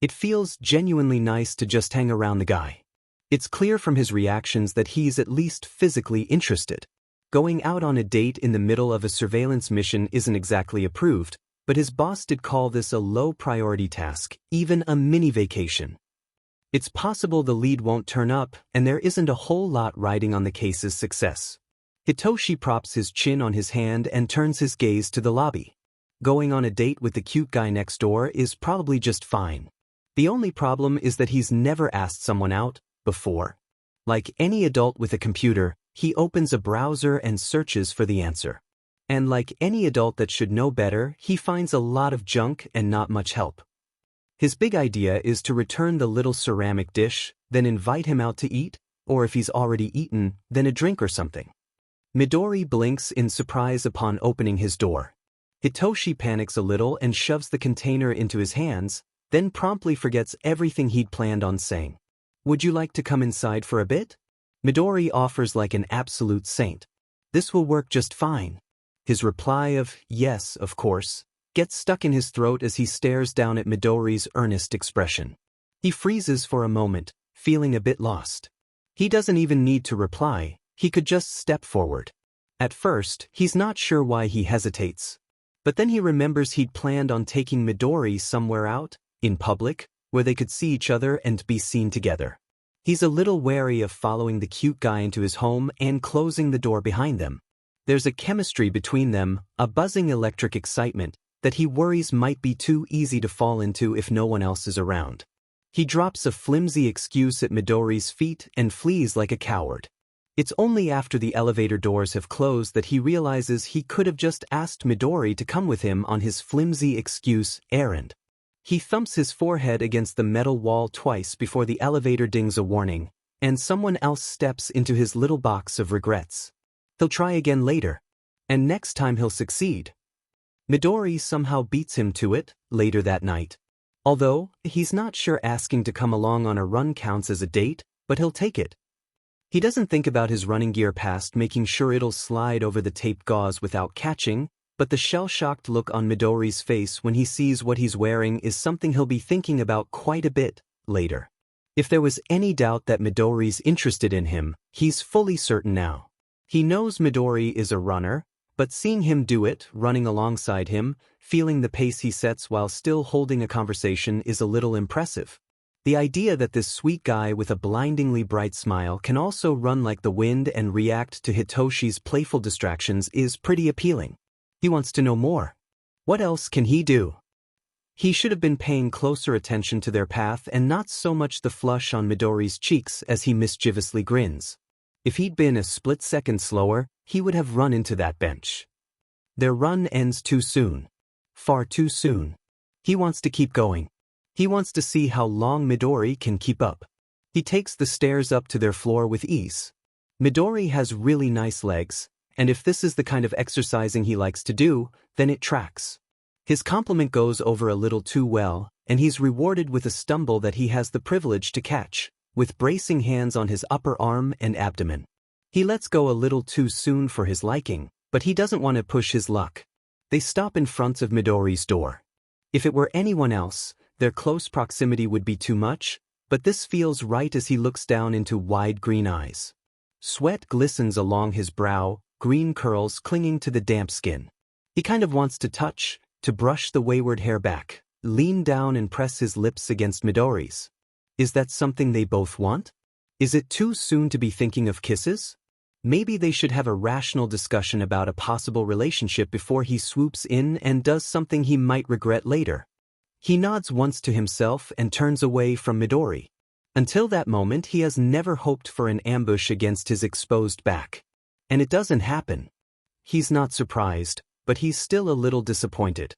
It feels genuinely nice to just hang around the guy. It's clear from his reactions that he's at least physically interested. Going out on a date in the middle of a surveillance mission isn't exactly approved, but his boss did call this a low-priority task, even a mini-vacation. It's possible the lead won't turn up, and there isn't a whole lot riding on the case's success. Hitoshi props his chin on his hand and turns his gaze to the lobby. Going on a date with the cute guy next door is probably just fine. The only problem is that he's never asked someone out before. Like any adult with a computer, he opens a browser and searches for the answer. And like any adult that should know better, he finds a lot of junk and not much help. His big idea is to return the little ceramic dish, then invite him out to eat, or if he's already eaten, then a drink or something. Midori blinks in surprise upon opening his door. Hitoshi panics a little and shoves the container into his hands, then promptly forgets everything he'd planned on saying. "Would you like to come inside for a bit?" Midori offers like an absolute saint. "This will work just fine." His reply of, "Yes, of course," gets stuck in his throat as he stares down at Midori's earnest expression. He freezes for a moment, feeling a bit lost. He doesn't even need to reply, he could just step forward. At first, he's not sure why he hesitates. But then he remembers he'd planned on taking Midori somewhere out, in public, where they could see each other and be seen together. He's a little wary of following the cute guy into his home and closing the door behind them. There's a chemistry between them, a buzzing electric excitement, that he worries might be too easy to fall into if no one else is around. He drops a flimsy excuse at Midori's feet and flees like a coward. It's only after the elevator doors have closed that he realizes he could have just asked Midori to come with him on his flimsy excuse errand. He thumps his forehead against the metal wall twice before the elevator dings a warning, and someone else steps into his little box of regrets. He'll try again later, and next time he'll succeed. Midori somehow beats him to it later that night. Although, he's not sure asking to come along on a run counts as a date, but he'll take it. He doesn't think about his running gear past making sure it'll slide over the taped gauze without catching, but the shell-shocked look on Midori's face when he sees what he's wearing is something he'll be thinking about quite a bit later. If there was any doubt that Midori's interested in him, he's fully certain now. He knows Midori is a runner, but seeing him do it, running alongside him, feeling the pace he sets while still holding a conversation is a little impressive. The idea that this sweet guy with a blindingly bright smile can also run like the wind and react to Hitoshi's playful distractions is pretty appealing. He wants to know more. What else can he do? He should have been paying closer attention to their path and not so much the flush on Midori's cheeks as he mischievously grins. If he'd been a split second slower, he would have run into that bench. Their run ends too soon. Far too soon. He wants to keep going. He wants to see how long Midori can keep up. He takes the stairs up to their floor with ease. Midori has really nice legs, and if this is the kind of exercising he likes to do, then it tracks. His compliment goes over a little too well, and he's rewarded with a stumble that he has the privilege to catch, with bracing hands on his upper arm and abdomen. He lets go a little too soon for his liking, but he doesn't want to push his luck. They stop in front of Midori's door. If it were anyone else, their close proximity would be too much, but this feels right as he looks down into wide green eyes. Sweat glistens along his brow, green curls clinging to the damp skin. He kind of wants to touch, to brush the wayward hair back, lean down and press his lips against Midori's. Is that something they both want? Is it too soon to be thinking of kisses? Maybe they should have a rational discussion about a possible relationship before he swoops in and does something he might regret later. He nods once to himself and turns away from Midori. Until that moment he has never hoped for an ambush against his exposed back. And it doesn't happen. He's not surprised, but he's still a little disappointed.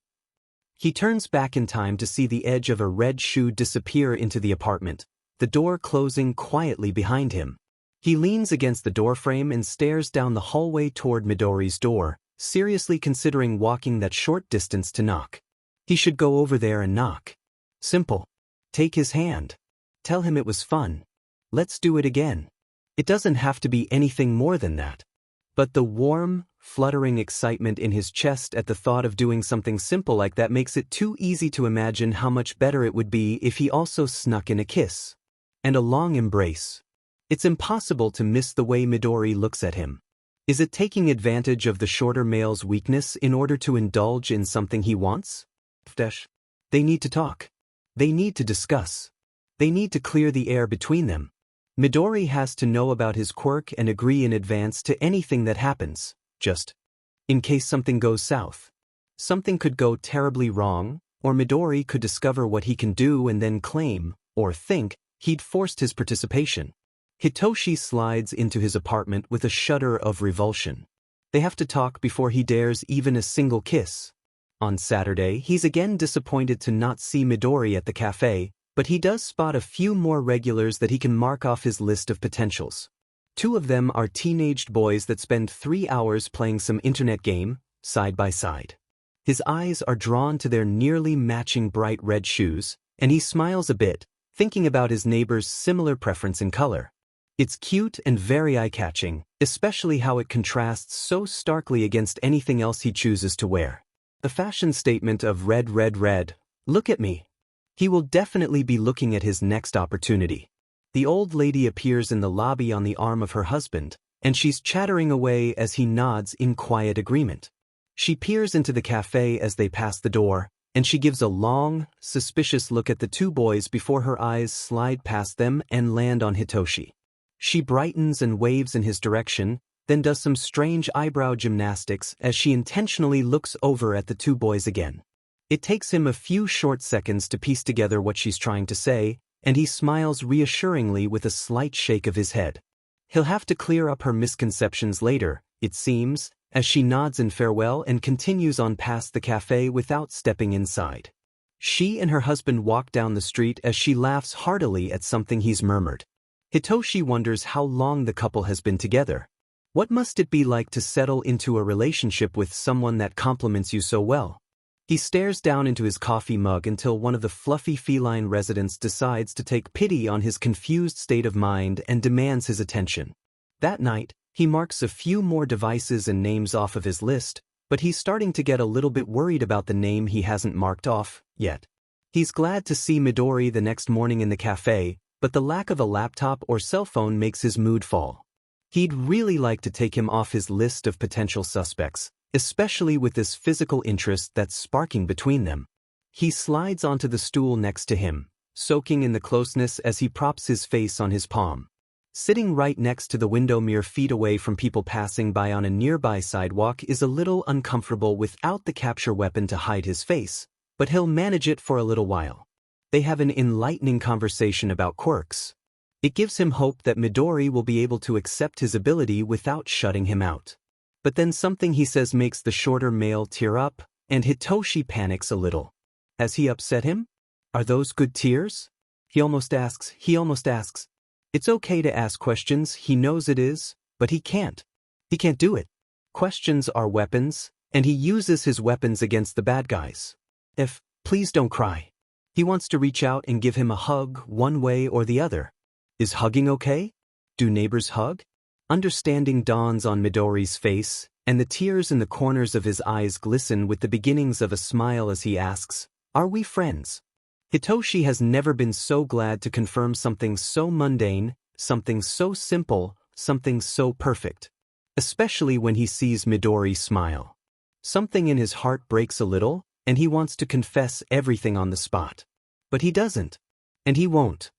He turns back in time to see the edge of a red shoe disappear into the apartment, the door closing quietly behind him. He leans against the doorframe and stares down the hallway toward Midori's door, seriously considering walking that short distance to knock. He should go over there and knock. Simple. Take his hand. Tell him it was fun. Let's do it again. It doesn't have to be anything more than that. But the warm, fluttering excitement in his chest at the thought of doing something simple like that makes it too easy to imagine how much better it would be if he also snuck in a kiss. And a long embrace. It's impossible to miss the way Midori looks at him. Is it taking advantage of the shorter male's weakness in order to indulge in something he wants? They need to talk. They need to discuss. They need to clear the air between them. Midori has to know about his quirk and agree in advance to anything that happens, just in case something goes south. Something could go terribly wrong, or Midori could discover what he can do and then claim, or think, he'd forced his participation. Hitoshi slides into his apartment with a shudder of revulsion. They have to talk before he dares even a single kiss. On Saturday, he's again disappointed to not see Midori at the cafe, but he does spot a few more regulars that he can mark off his list of potentials. 2 of them are teenaged boys that spend 3 hours playing some internet game, side by side. His eyes are drawn to their nearly matching bright red shoes, and he smiles a bit, thinking about his neighbor's similar preference in color. It's cute and very eye-catching, especially how it contrasts so starkly against anything else he chooses to wear. The fashion statement of red, red, red, look at me. He will definitely be looking at his next opportunity. The old lady appears in the lobby on the arm of her husband, and she's chattering away as he nods in quiet agreement. She peers into the cafe as they pass the door, and she gives a long, suspicious look at the 2 boys before her eyes slide past them and land on Hitoshi. She brightens and waves in his direction, then does some strange eyebrow gymnastics as she intentionally looks over at the 2 boys again. It takes him a few short seconds to piece together what she's trying to say, and he smiles reassuringly with a slight shake of his head. He'll have to clear up her misconceptions later, it seems, as she nods in farewell and continues on past the cafe without stepping inside. She and her husband walk down the street as she laughs heartily at something he's murmured. Hitoshi wonders how long the couple has been together. What must it be like to settle into a relationship with someone that compliments you so well? He stares down into his coffee mug until one of the fluffy feline residents decides to take pity on his confused state of mind and demands his attention. That night, he marks a few more devices and names off of his list, but he's starting to get a little bit worried about the name he hasn't marked off yet. He's glad to see Midori the next morning in the cafe, but the lack of a laptop or cell phone makes his mood fall. He'd really like to take him off his list of potential suspects, especially with this physical interest that's sparking between them. He slides onto the stool next to him, soaking in the closeness as he props his face on his palm. Sitting right next to the window mere feet away from people passing by on a nearby sidewalk is a little uncomfortable without the capture weapon to hide his face, but he'll manage it for a little while. They have an enlightening conversation about quirks. It gives him hope that Midori will be able to accept his ability without shutting him out. But then something he says makes the shorter male tear up, and Hitoshi panics a little. Has he upset him? Are those good tears? He almost asks. It's okay to ask questions, he knows it is, but he can't. He can't do it. Questions are weapons, and he uses his weapons against the bad guys. Please don't cry. He wants to reach out and give him a hug one way or the other. Is hugging okay? Do neighbors hug? Understanding dawns on Midori's face, and the tears in the corners of his eyes glisten with the beginnings of a smile as he asks, "Are we friends?" Hitoshi has never been so glad to confirm something so mundane, something so simple, something so perfect. Especially when he sees Midori smile. Something in his heart breaks a little, and he wants to confess everything on the spot. But he doesn't. And he won't.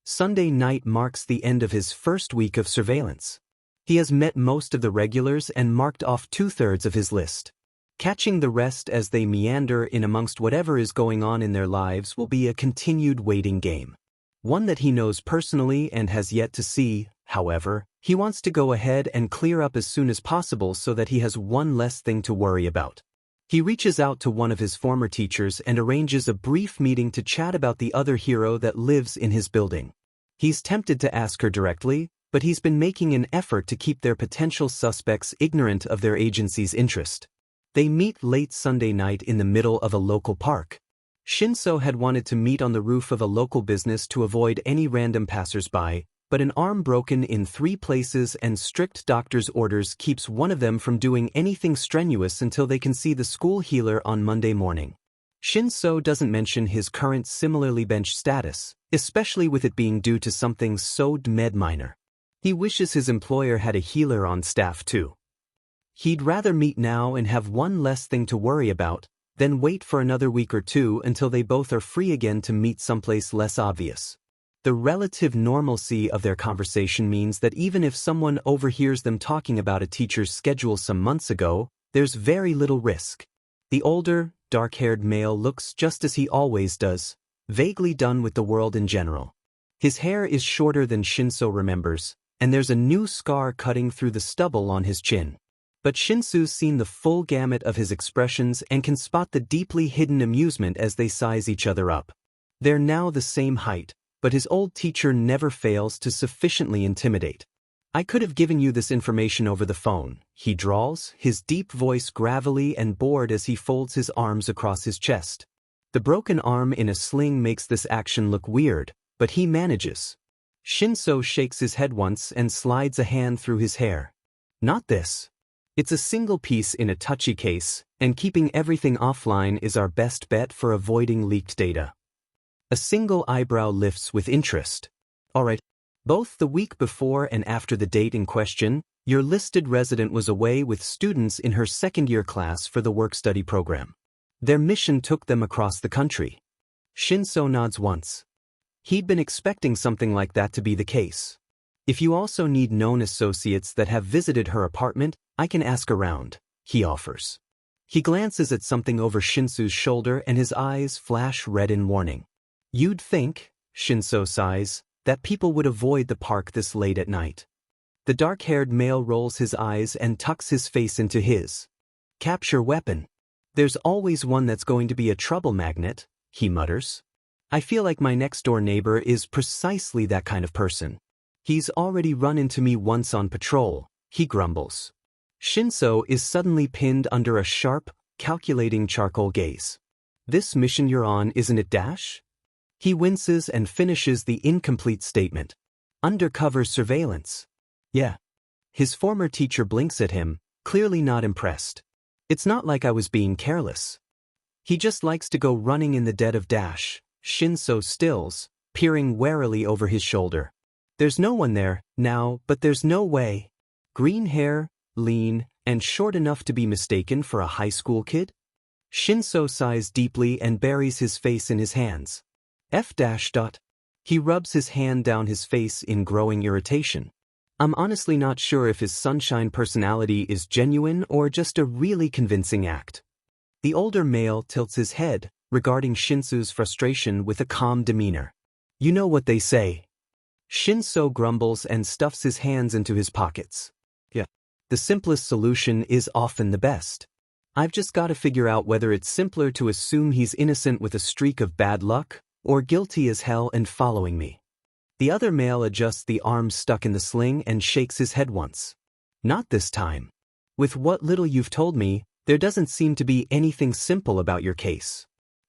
Sunday night marks the end of his first week of surveillance. He has met most of the regulars and marked off 2/3 of his list. Catching the rest as they meander in amongst whatever is going on in their lives will be a continued waiting game. One that he knows personally and has yet to see, however, he wants to go ahead and clear up as soon as possible so that he has one less thing to worry about. He reaches out to one of his former teachers and arranges a brief meeting to chat about the other hero that lives in his building. He's tempted to ask her directly, but he's been making an effort to keep their potential suspects ignorant of their agency's interest. They meet late Sunday night in the middle of a local park. Shinso had wanted to meet on the roof of a local business to avoid any random passersby, but an arm broken in 3 places and strict doctor's orders keeps one of them from doing anything strenuous until they can see the school healer on Monday morning. Shinso doesn't mention his current similarly bench status, especially with it being due to something so minor. He wishes his employer had a healer on staff too. He'd rather meet now and have one less thing to worry about, then wait for another week or 2 until they both are free again to meet someplace less obvious. The relative normalcy of their conversation means that even if someone overhears them talking about a teacher's schedule some months ago, there's very little risk. The older, dark-haired male looks just as he always does, vaguely done with the world in general. His hair is shorter than Shinso remembers, and there's a new scar cutting through the stubble on his chin. But Shinso's seen the full gamut of his expressions and can spot the deeply hidden amusement as they size each other up. They're now the same height, but his old teacher never fails to sufficiently intimidate. I could have given you this information over the phone, he drawls, his deep voice gravelly and bored as he folds his arms across his chest. The broken arm in a sling makes this action look weird, but he manages. Shinso shakes his head once and slides a hand through his hair. Not this. It's a single piece in a touchy case, and keeping everything offline is our best bet for avoiding leaked data. A single eyebrow lifts with interest. Alright. Both the week before and after the date in question, your listed resident was away with students in her second-year class for the work-study program. Their mission took them across the country. Shinso nods once. He'd been expecting something like that to be the case. If you also need known associates that have visited her apartment, I can ask around, he offers. He glances at something over Shinso's shoulder and his eyes flash red in warning. You'd think, Shinso sighs, that people would avoid the park this late at night. The dark-haired male rolls his eyes and tucks his face into his. Capture weapon. There's always one that's going to be a trouble magnet, he mutters. I feel like my next-door neighbor is precisely that kind of person. He's already run into me once on patrol, he grumbles. Shinso is suddenly pinned under a sharp, calculating charcoal gaze. This mission you're on, isn't it, Dash? He winces and finishes the incomplete statement. Undercover surveillance. Yeah. His former teacher blinks at him, clearly not impressed. It's not like I was being careless. He just likes to go running in the dead of Dash. Shinso stills, peering warily over his shoulder. There's no one there, now, but there's no way. Green hair, lean, and short enough to be mistaken for a high school kid? Shinso sighs deeply and buries his face in his hands. F-. He rubs his hand down his face in growing irritation. I'm honestly not sure if his sunshine personality is genuine or just a really convincing act. The older male tilts his head, regarding Shinso's frustration with a calm demeanor. You know what they say. Shinso grumbles and stuffs his hands into his pockets. Yeah. The simplest solution is often the best. I've just got to figure out whether it's simpler to assume he's innocent with a streak of bad luck, or guilty as hell and following me. The other male adjusts the arms stuck in the sling and shakes his head once. Not this time. With what little you've told me, there doesn't seem to be anything simple about your case.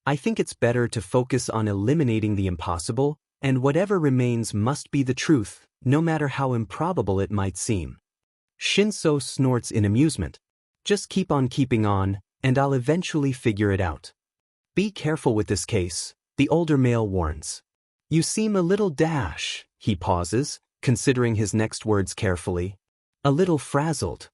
I think it's better to focus on eliminating the impossible, and whatever remains must be the truth, no matter how improbable it might seem. Shinso snorts in amusement. Just keep on keeping on, and I'll eventually figure it out. Be careful with this case, the older male warns. You seem a little Dash, he pauses, considering his next words carefully. A little frazzled.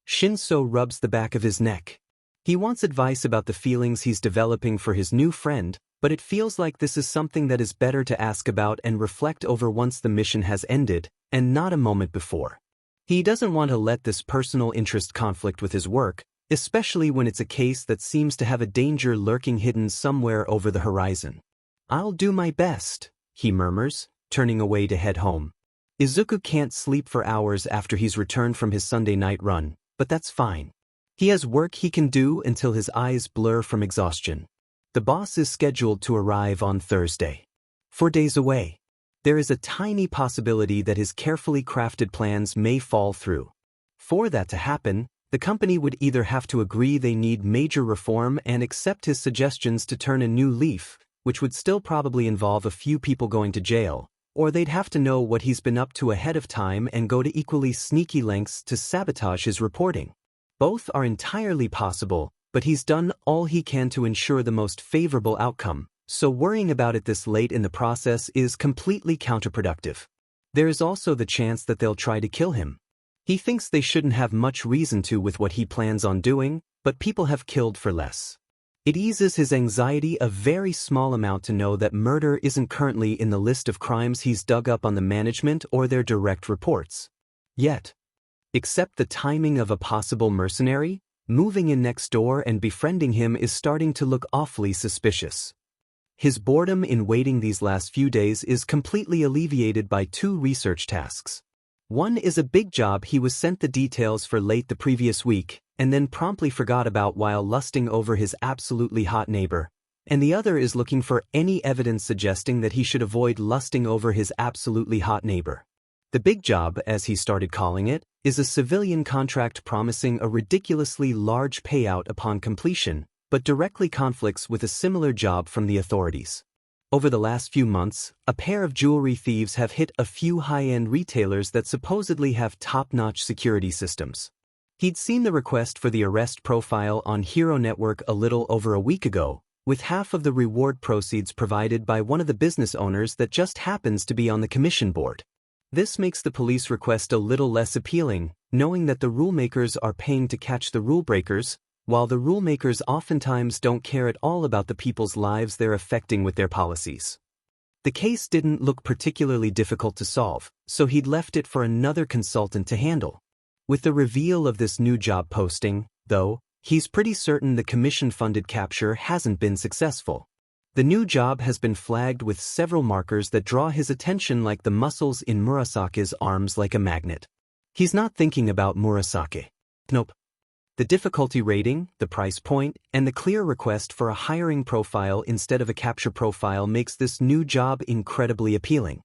Shinso rubs the back of his neck. He wants advice about the feelings he's developing for his new friend, but it feels like this is something that is better to ask about and reflect over once the mission has ended, and not a moment before. He doesn't want to let this personal interest conflict with his work, especially when it's a case that seems to have a danger lurking hidden somewhere over the horizon. I'll do my best, he murmurs, turning away to head home. Izuku can't sleep for hours after he's returned from his Sunday night run, but that's fine. He has work he can do until his eyes blur from exhaustion. The boss is scheduled to arrive on Thursday. 4 days away. There is a tiny possibility that his carefully crafted plans may fall through. For that to happen, the The company would either have to agree they need major reform and accept his suggestions to turn a new leaf, which would still probably involve a few people going to jail, or they'd have to know what he's been up to ahead of time and go to equally sneaky lengths to sabotage his reporting. Both are entirely possible, but he's done all he can to ensure the most favorable outcome, so worrying about it this late in the process is completely counterproductive. There is also the chance that they'll try to kill him. He thinks they shouldn't have much reason to with what he plans on doing, but people have killed for less. It eases his anxiety a very small amount to know that murder isn't currently in the list of crimes he's dug up on the management or their direct reports. Yet, except the timing of a possible mercenary, moving in next door and befriending him is starting to look awfully suspicious. His boredom in waiting these last few days is completely alleviated by two research tasks. One is a big job he was sent the details for late the previous week, and then promptly forgot about while lusting over his absolutely hot neighbor, and the other is looking for any evidence suggesting that he should avoid lusting over his absolutely hot neighbor. The big job, as he started calling it, is a civilian contract promising a ridiculously large payout upon completion, but directly conflicts with a similar job from the authorities. Over the last few months, a pair of jewelry thieves have hit a few high-end retailers that supposedly have top-notch security systems. He'd seen the request for the arrest profile on Hero Network a little over a week ago, with half of the reward proceeds provided by one of the business owners that just happens to be on the commission board. This makes the police request a little less appealing, knowing that the rulemakers are paying to catch the rule breakers, while the rulemakers oftentimes don't care at all about the people's lives they're affecting with their policies. The case didn't look particularly difficult to solve, so he'd left it for another consultant to handle. With the reveal of this new job posting, though, he's pretty certain the commission-funded capture hasn't been successful. The new job has been flagged with several markers that draw his attention like the muscles in Murasaki's arms like a magnet. He's not thinking about Murasaki. Nope. The difficulty rating, the price point, and the clear request for a hiring profile instead of a capture profile makes this new job incredibly appealing.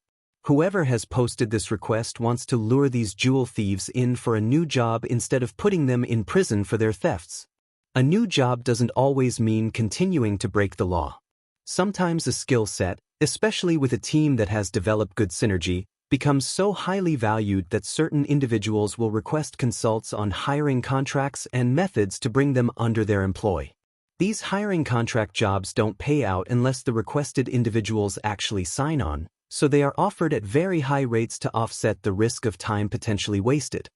Whoever has posted this request wants to lure these jewel thieves in for a new job instead of putting them in prison for their thefts. A new job doesn't always mean continuing to break the law. Sometimes a skill set, especially with a team that has developed good synergy, becomes so highly valued that certain individuals will request consults on hiring contracts and methods to bring them under their employ. These hiring contract jobs don't pay out unless the requested individuals actually sign on, so they are offered at very high rates to offset the risk of time potentially wasted.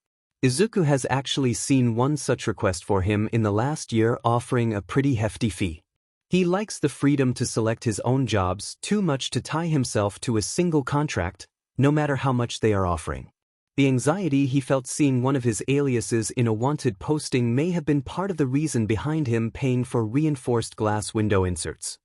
Izuku has actually seen one such request for him in the last year offering a pretty hefty fee. He likes the freedom to select his own jobs too much to tie himself to a single contract, no matter how much they are offering. The anxiety he felt seeing one of his aliases in a wanted posting may have been part of the reason behind him paying for reinforced glass window inserts.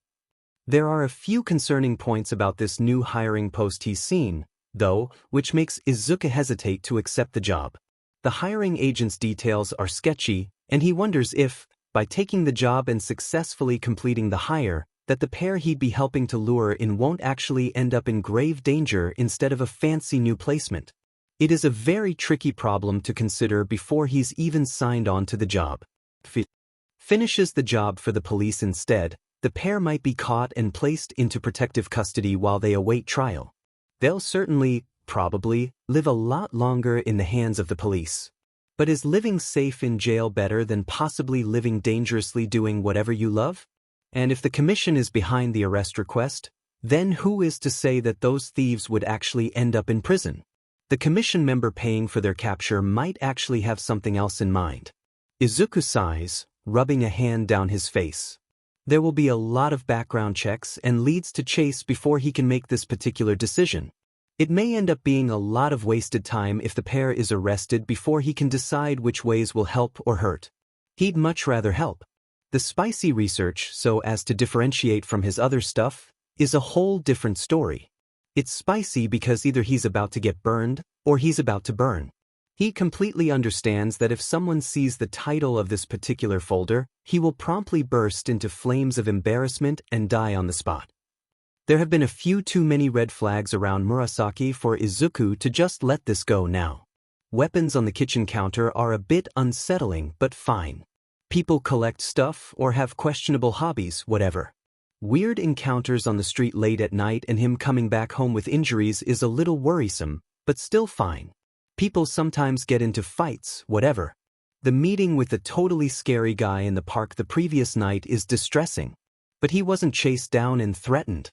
There are a few concerning points about this new hiring post he's seen, though, which makes Izuku hesitate to accept the job. The hiring agent's details are sketchy, and he wonders if, by taking the job and successfully completing the hire, that the pair he'd be helping to lure in won't actually end up in grave danger instead of a fancy new placement. It is a very tricky problem to consider before he's even signed on to the job. Finishes the job for the police instead, the pair might be caught and placed into protective custody while they await trial. They'll certainly, probably, live a lot longer in the hands of the police. But is living safe in jail better than possibly living dangerously doing whatever you love? And if the commission is behind the arrest request, then who is to say that those thieves would actually end up in prison? The commission member paying for their capture might actually have something else in mind. Izuku sighs, rubbing a hand down his face. There will be a lot of background checks and leads to chase before he can make this particular decision. It may end up being a lot of wasted time if the pair is arrested before he can decide which ways will help or hurt. He'd much rather help. The spicy research, so as to differentiate from his other stuff, is a whole different story. It's spicy because either he's about to get burned, or he's about to burn. He completely understands that if someone sees the title of this particular folder, he will promptly burst into flames of embarrassment and die on the spot. There have been a few too many red flags around Murasaki for Izuku to just let this go now. Weapons on the kitchen counter are a bit unsettling but fine. People collect stuff or have questionable hobbies, whatever. Weird encounters on the street late at night and him coming back home with injuries is a little worrisome, but still fine. People sometimes get into fights, whatever. The meeting with the totally scary guy in the park the previous night is distressing. But he wasn't chased down and threatened.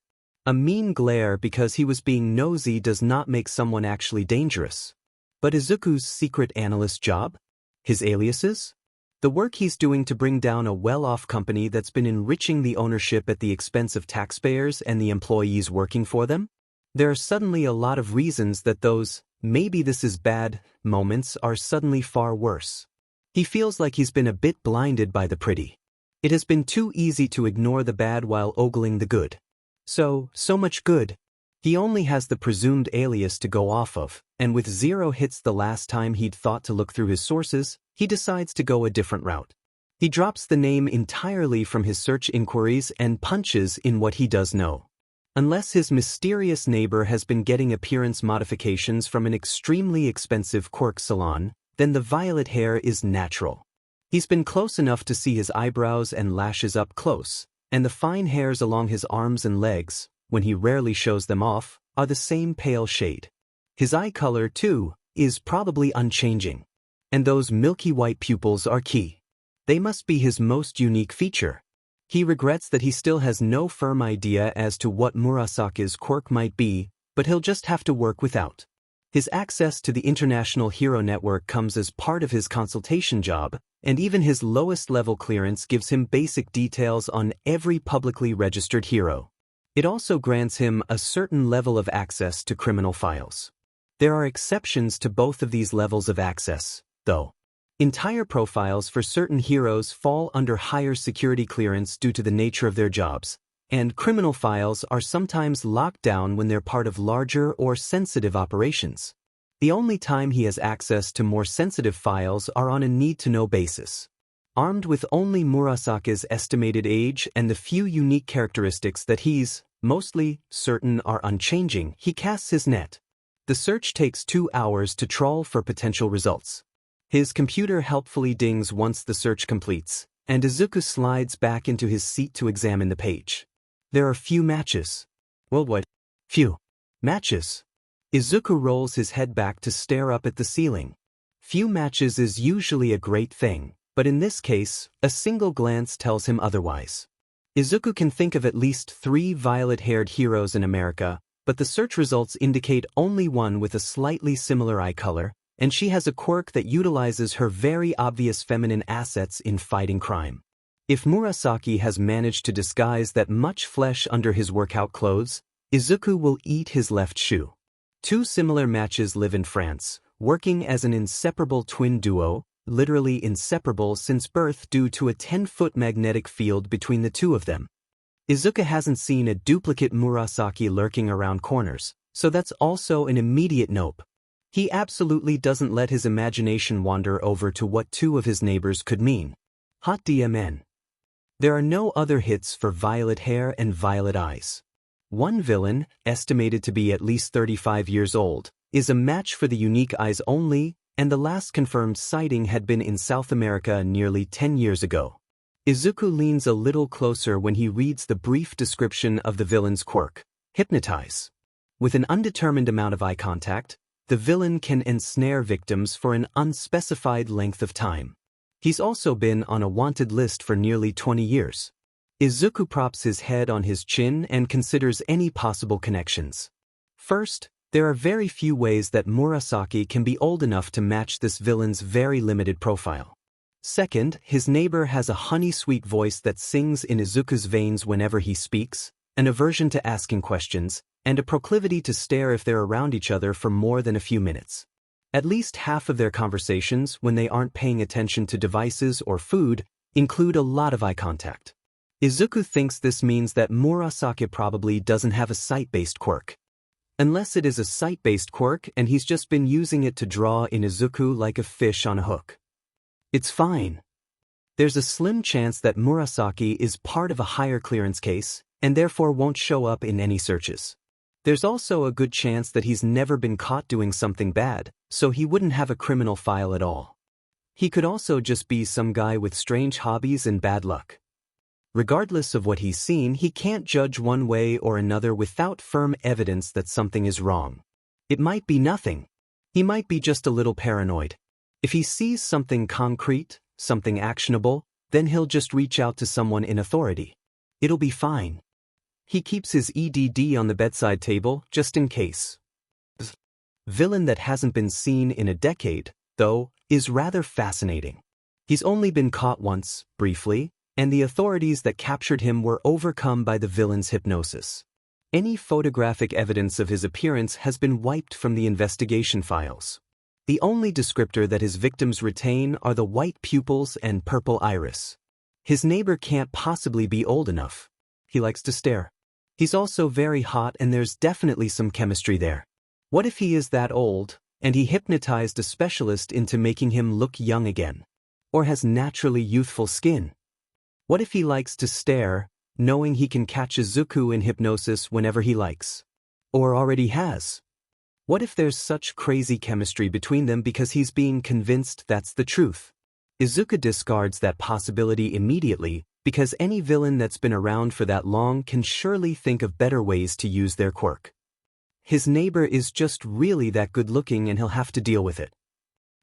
A mean glare because he was being nosy does not make someone actually dangerous. But Izuku's secret analyst job? His aliases? The work he's doing to bring down a well-off company that's been enriching the ownership at the expense of taxpayers and the employees working for them? There are suddenly a lot of reasons that those "maybe this is bad" moments are suddenly far worse. He feels like he's been a bit blinded by the pretty. It has been too easy to ignore the bad while ogling the good. So much good. He only has the presumed alias to go off of, and with 0 hits the last time he'd thought to look through his sources, he decides to go a different route. He drops the name entirely from his search inquiries and punches in what he does know. Unless his mysterious neighbor has been getting appearance modifications from an extremely expensive quirk salon, then the violet hair is natural. He's been close enough to see his eyebrows and lashes up close, and the fine hairs along his arms and legs, when he rarely shows them off, are the same pale shade. His eye color, too, is probably unchanging. And those milky white pupils are key. They must be his most unique feature. He regrets that he still has no firm idea as to what Murasaki's quirk might be, but he'll just have to work without. His access to the International Hero Network comes as part of his consultation job, and even his lowest level clearance gives him basic details on every publicly registered hero. It also grants him a certain level of access to criminal files. There are exceptions to both of these levels of access, though. Entire profiles for certain heroes fall under higher security clearance due to the nature of their jobs, and criminal files are sometimes locked down when they're part of larger or sensitive operations. The only time he has access to more sensitive files are on a need-to-know basis. Armed with only Murasaki's estimated age and the few unique characteristics that he's, mostly, certain are unchanging, he casts his net. The search takes 2 hours to trawl for potential results. His computer helpfully dings once the search completes, and Izuku slides back into his seat to examine the page. There are few matches. Well, what? Few matches. Izuku rolls his head back to stare up at the ceiling. Few matches is usually a great thing, but in this case, a single glance tells him otherwise. Izuku can think of at least 3 violet-haired heroes in America, but the search results indicate only one with a slightly similar eye color, and she has a quirk that utilizes her very obvious feminine assets in fighting crime. If Murasaki has managed to disguise that much flesh under his workout clothes, Izuku will eat his left shoe. 2 similar matches live in France, working as an inseparable twin duo, literally inseparable since birth due to a 10-foot magnetic field between the 2 of them. Izuku hasn't seen a duplicate Murasaki lurking around corners, so that's also an immediate nope. He absolutely doesn't let his imagination wander over to what 2 of his neighbors could mean. Hot DMN. There are no other hits for violet hair and violet eyes. One villain, estimated to be at least 35 years old, is a match for the unique eyes only, and the last confirmed sighting had been in South America nearly 10 years ago. Izuku leans a little closer when he reads the brief description of the villain's quirk, hypnotize. With an undetermined amount of eye contact, the villain can ensnare victims for an unspecified length of time. He's also been on a wanted list for nearly 20 years. Izuku props his head on his chin and considers any possible connections. First, there are very few ways that Murasaki can be old enough to match this villain's very limited profile. Second, his neighbor has a honey-sweet voice that sings in Izuku's veins whenever he speaks, an aversion to asking questions, and a proclivity to stare if they're around each other for more than a few minutes. At least half of their conversations, when they aren't paying attention to devices or food, include a lot of eye contact. Izuku thinks this means that Murasaki probably doesn't have a sight-based quirk. Unless it is a sight-based quirk and he's just been using it to draw in Izuku like a fish on a hook. It's fine. There's a slim chance that Murasaki is part of a higher clearance case, and therefore won't show up in any searches. There's also a good chance that he's never been caught doing something bad, so he wouldn't have a criminal file at all. He could also just be some guy with strange hobbies and bad luck. Regardless of what he's seen, he can't judge one way or another without firm evidence that something is wrong. It might be nothing. He might be just a little paranoid. If he sees something concrete, something actionable, then he'll just reach out to someone in authority. It'll be fine. He keeps his EDD on the bedside table, just in case. Villain that hasn't been seen in a decade, though, is rather fascinating. He's only been caught once, briefly, and the authorities that captured him were overcome by the villain's hypnosis. Any photographic evidence of his appearance has been wiped from the investigation files. The only descriptor that his victims retain are the white pupils and purple iris. His neighbor can't possibly be old enough. He likes to stare. He's also very hot and there's definitely some chemistry there. What if he is that old, and he hypnotized a specialist into making him look young again? Or has naturally youthful skin? What if he likes to stare, knowing he can catch Izuku in hypnosis whenever he likes? Or already has? What if there's such crazy chemistry between them because he's being convinced that's the truth? Izuku discards that possibility immediately because any villain that's been around for that long can surely think of better ways to use their quirk. His neighbor is just really that good-looking and he'll have to deal with it.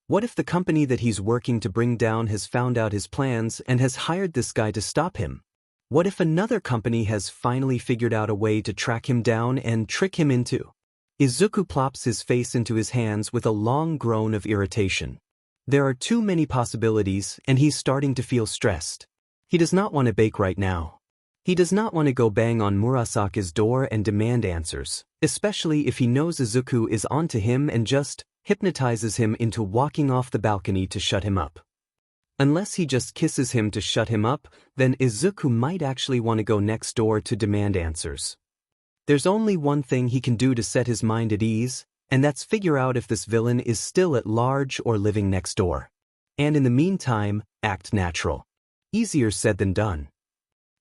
What if the company that he's working to bring down has found out his plans and has hired this guy to stop him? What if another company has finally figured out a way to track him down and trick him into? Izuku plops his face into his hands with a long groan of irritation. There are too many possibilities and he's starting to feel stressed. He does not want to bake right now. He does not want to go bang on Murasaki's door and demand answers, especially if he knows Izuku is onto him and just hypnotizes him into walking off the balcony to shut him up. Unless he just kisses him to shut him up, then Izuku might actually want to go next door to demand answers. There's only one thing he can do to set his mind at ease, and that's figure out if this villain is still at large or living next door. And in the meantime, act natural. Easier said than done.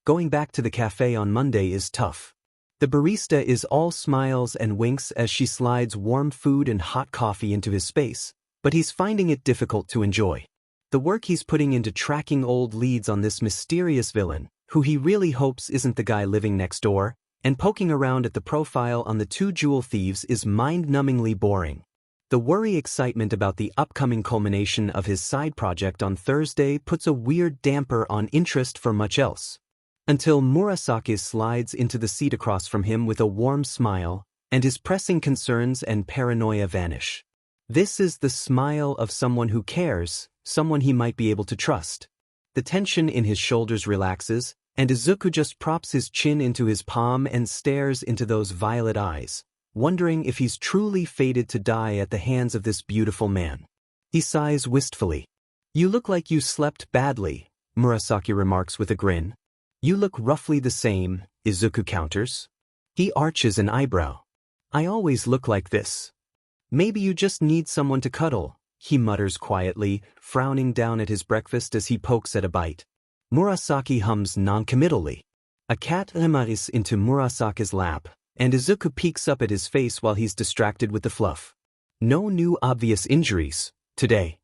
Going back to the cafe on Monday is tough. The barista is all smiles and winks as she slides warm food and hot coffee into his space, but he's finding it difficult to enjoy. The work he's putting into tracking old leads on this mysterious villain, who he really hopes isn't the guy living next door, and poking around at the profile on the two jewel thieves is mind-numbingly boring. The worry excitement about the upcoming culmination of his side project on Thursday puts a weird damper on interest for much else. Until Murasaki slides into the seat across from him with a warm smile, and his pressing concerns and paranoia vanish. This is the smile of someone who cares, someone he might be able to trust. The tension in his shoulders relaxes, and Izuku just props his chin into his palm and stares into those violet eyes, wondering if he's truly fated to die at the hands of this beautiful man. He sighs wistfully. "You look like you slept badly," Murasaki remarks with a grin. "You look roughly the same," Izuku counters. He arches an eyebrow. "I always look like this." "Maybe you just need someone to cuddle," he mutters quietly, frowning down at his breakfast as he pokes at a bite. Murasaki hums noncommittally. A cat remaris into Murasaki's lap, and Izuku peeks up at his face while he's distracted with the fluff. No new obvious injuries today.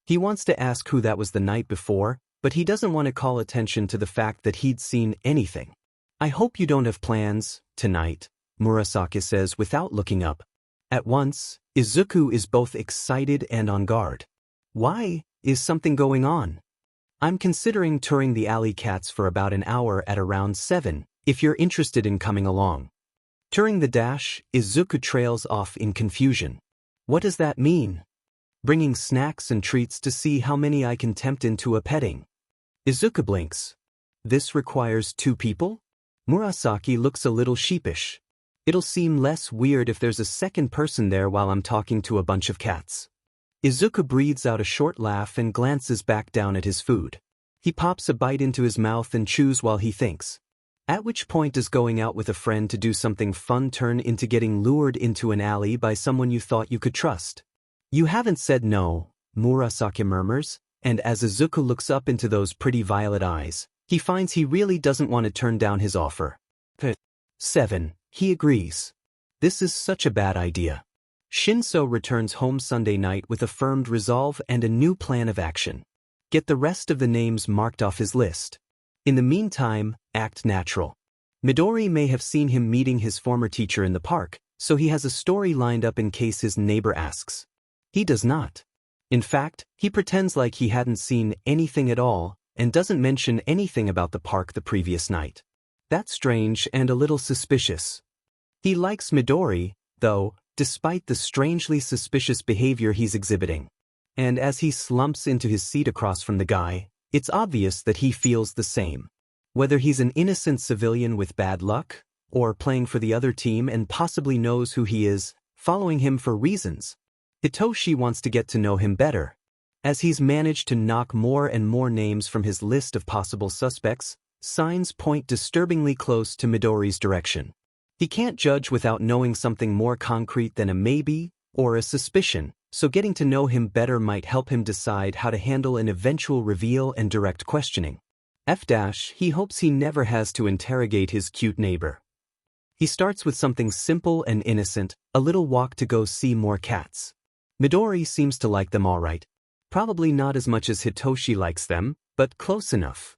He wants to ask who that was the night before, but he doesn't want to call attention to the fact that he'd seen anything. "I hope you don't have plans tonight," Murasaki says without looking up. At once, Izuku is both excited and on guard. "Why? Is something going on?" "I'm considering touring the alley cats for about an hour at around 7, if you're interested in coming along." Touring the dash, Izuku trails off in confusion. What does that mean? Bringing snacks and treats to see how many I can tempt into a petting. Izuku blinks. This requires 2 people? Murasaki looks a little sheepish. It'll seem less weird if there's a second person there while I'm talking to a bunch of cats. Izuku breathes out a short laugh and glances back down at his food. He pops a bite into his mouth and chews while he thinks. At which point does going out with a friend to do something fun turn into getting lured into an alley by someone you thought you could trust? "You haven't said no," Murasaki murmurs, and as Izuku looks up into those pretty violet eyes, he finds he really doesn't want to turn down his offer. 7. He agrees. This is such a bad idea. Shinso returns home Sunday night with a firm resolve and a new plan of action. Get the rest of the names marked off his list. In the meantime, act natural. Midori may have seen him meeting his former teacher in the park, so he has a story lined up in case his neighbor asks. He does not. In fact, he pretends like he hadn't seen anything at all and doesn't mention anything about the park the previous night. That's strange and a little suspicious. He likes Midori, though, despite the strangely suspicious behavior he's exhibiting. And as he slumps into his seat across from the guy, it's obvious that he feels the same. Whether he's an innocent civilian with bad luck, or playing for the other team and possibly knows who he is, following him for reasons, Hitoshi wants to get to know him better. As he's managed to knock more and more names from his list of possible suspects, signs point disturbingly close to Midori's direction. He can't judge without knowing something more concrete than a maybe or a suspicion, so getting to know him better might help him decide how to handle an eventual reveal and direct questioning. He hopes he never has to interrogate his cute neighbor. He starts with something simple and innocent, a little walk to go see more cats. Midori seems to like them all right. Probably not as much as Hitoshi likes them, but close enough.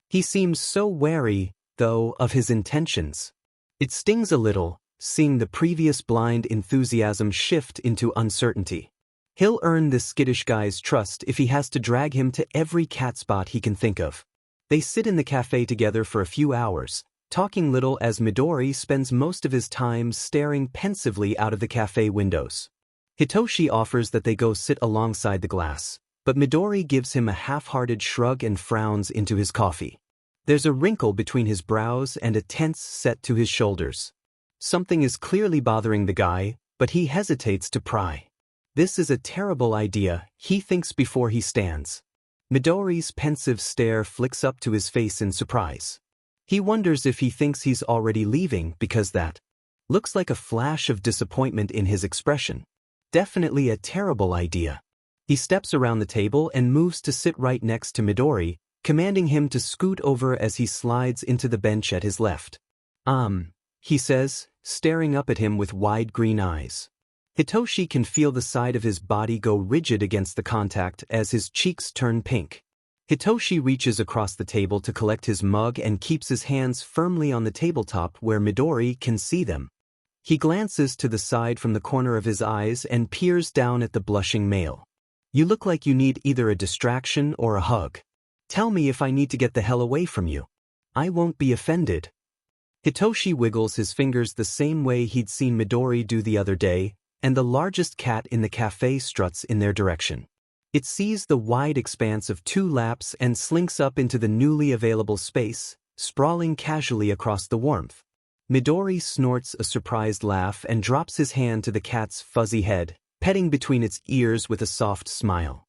He seems so wary, though, of his intentions. It stings a little, seeing the previous blind enthusiasm shift into uncertainty. He'll earn this skittish guy's trust if he has to drag him to every cat spot he can think of. They sit in the cafe together for a few hours, talking little as Midori spends most of his time staring pensively out of the cafe windows. Hitoshi offers that they go sit alongside the glass, but Midori gives him a half-hearted shrug and frowns into his coffee. There's a wrinkle between his brows and a tense set to his shoulders. Something is clearly bothering the guy, but he hesitates to pry. This is a terrible idea, he thinks before he stands. Midori's pensive stare flicks up to his face in surprise. He wonders if he thinks he's already leaving because that looks like a flash of disappointment in his expression. Definitely a terrible idea. He steps around the table and moves to sit right next to Midori, commanding him to scoot over as he slides into the bench at his left. He says, staring up at him with wide green eyes. Hitoshi can feel the side of his body go rigid against the contact as his cheeks turn pink. Hitoshi reaches across the table to collect his mug and keeps his hands firmly on the tabletop where Midori can see them. He glances to the side from the corner of his eyes and peers down at the blushing male. You look like you need either a distraction or a hug. Tell me if I need to get the hell away from you. I won't be offended. Hitoshi wiggles his fingers the same way he'd seen Midori do the other day, and the largest cat in the cafe struts in their direction. It sees the wide expanse of 2 laps and slinks up into the newly available space, sprawling casually across the warmth. Midori snorts a surprised laugh and drops his hand to the cat's fuzzy head, petting between its ears with a soft smile.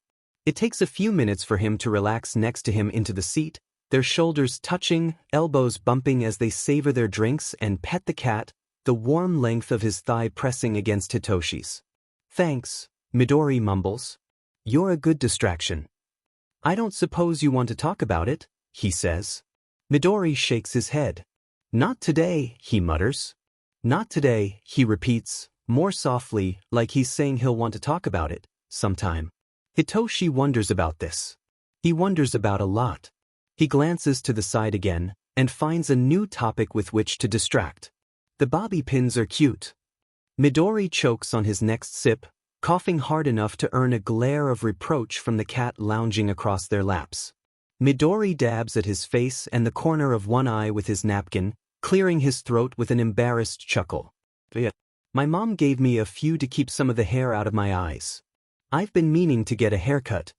It takes a few minutes for him to relax next to him into the seat, their shoulders touching, elbows bumping as they savor their drinks and pet the cat, the warm length of his thigh pressing against Hitoshi's. Thanks, Midori mumbles. You're a good distraction. I don't suppose you want to talk about it, he says. Midori shakes his head. Not today, he mutters. Not today, he repeats, more softly, like he's saying he'll want to talk about it, sometime. Hitoshi wonders about this. He wonders about a lot. He glances to the side again, and finds a new topic with which to distract. The bobby pins are cute. Midori chokes on his next sip, coughing hard enough to earn a glare of reproach from the cat lounging across their laps. Midori dabs at his face and the corner of one eye with his napkin, clearing his throat with an embarrassed chuckle. My mom gave me a few to keep some of the hair out of my eyes. I've been meaning to get a haircut.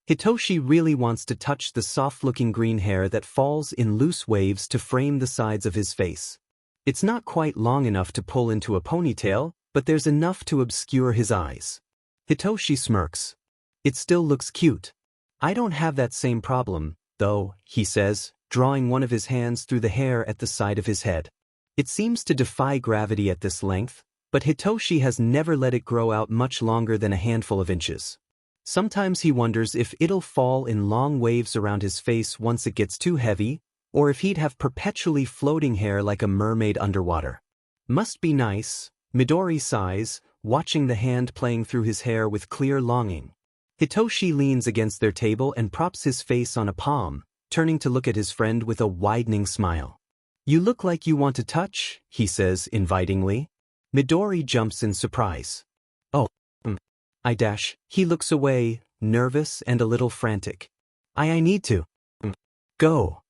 Hitoshi really wants to touch the soft-looking green hair that falls in loose waves to frame the sides of his face. It's not quite long enough to pull into a ponytail, but there's enough to obscure his eyes. Hitoshi smirks. It still looks cute. I don't have that same problem, though, he says, drawing one of his hands through the hair at the side of his head. It seems to defy gravity at this length, but Hitoshi has never let it grow out much longer than a handful of inches. Sometimes he wonders if it'll fall in long waves around his face once it gets too heavy, or if he'd have perpetually floating hair like a mermaid underwater. Must be nice, Midori sighs, watching the hand playing through his hair with clear longing. Hitoshi leans against their table and props his face on a palm, turning to look at his friend with a widening smile. "You look like you want to touch," he says invitingly. Midori jumps in surprise. "Oh, He looks away, nervous and a little frantic. I need to. Go."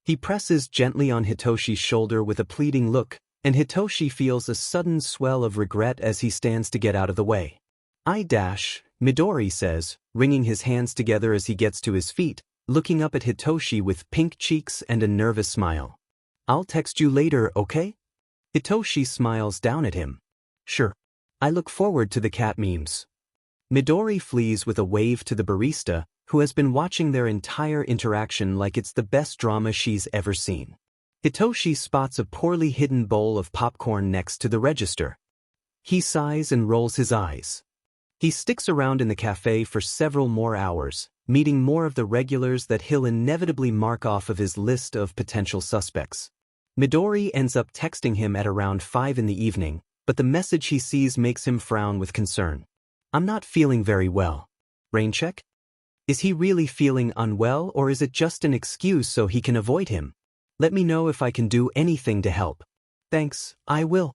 He presses gently on Hitoshi's shoulder with a pleading look, and Hitoshi feels a sudden swell of regret as he stands to get out of the way. Midori says, wringing his hands together as he gets to his feet, looking up at Hitoshi with pink cheeks and a nervous smile. "I'll text you later, okay?" Hitoshi smiles down at him. "Sure. I look forward to the cat memes." Midori flees with a wave to the barista, who has been watching their entire interaction like it's the best drama she's ever seen. Hitoshi spots a poorly hidden bowl of popcorn next to the register. He sighs and rolls his eyes. He sticks around in the cafe for several more hours, meeting more of the regulars that he'll inevitably mark off of his list of potential suspects. Midori ends up texting him at around 5 in the evening, but the message he sees makes him frown with concern. "I'm not feeling very well." Rain check? Is he really feeling unwell, or is it just an excuse so he can avoid him? "Let me know if I can do anything to help." "Thanks, I will."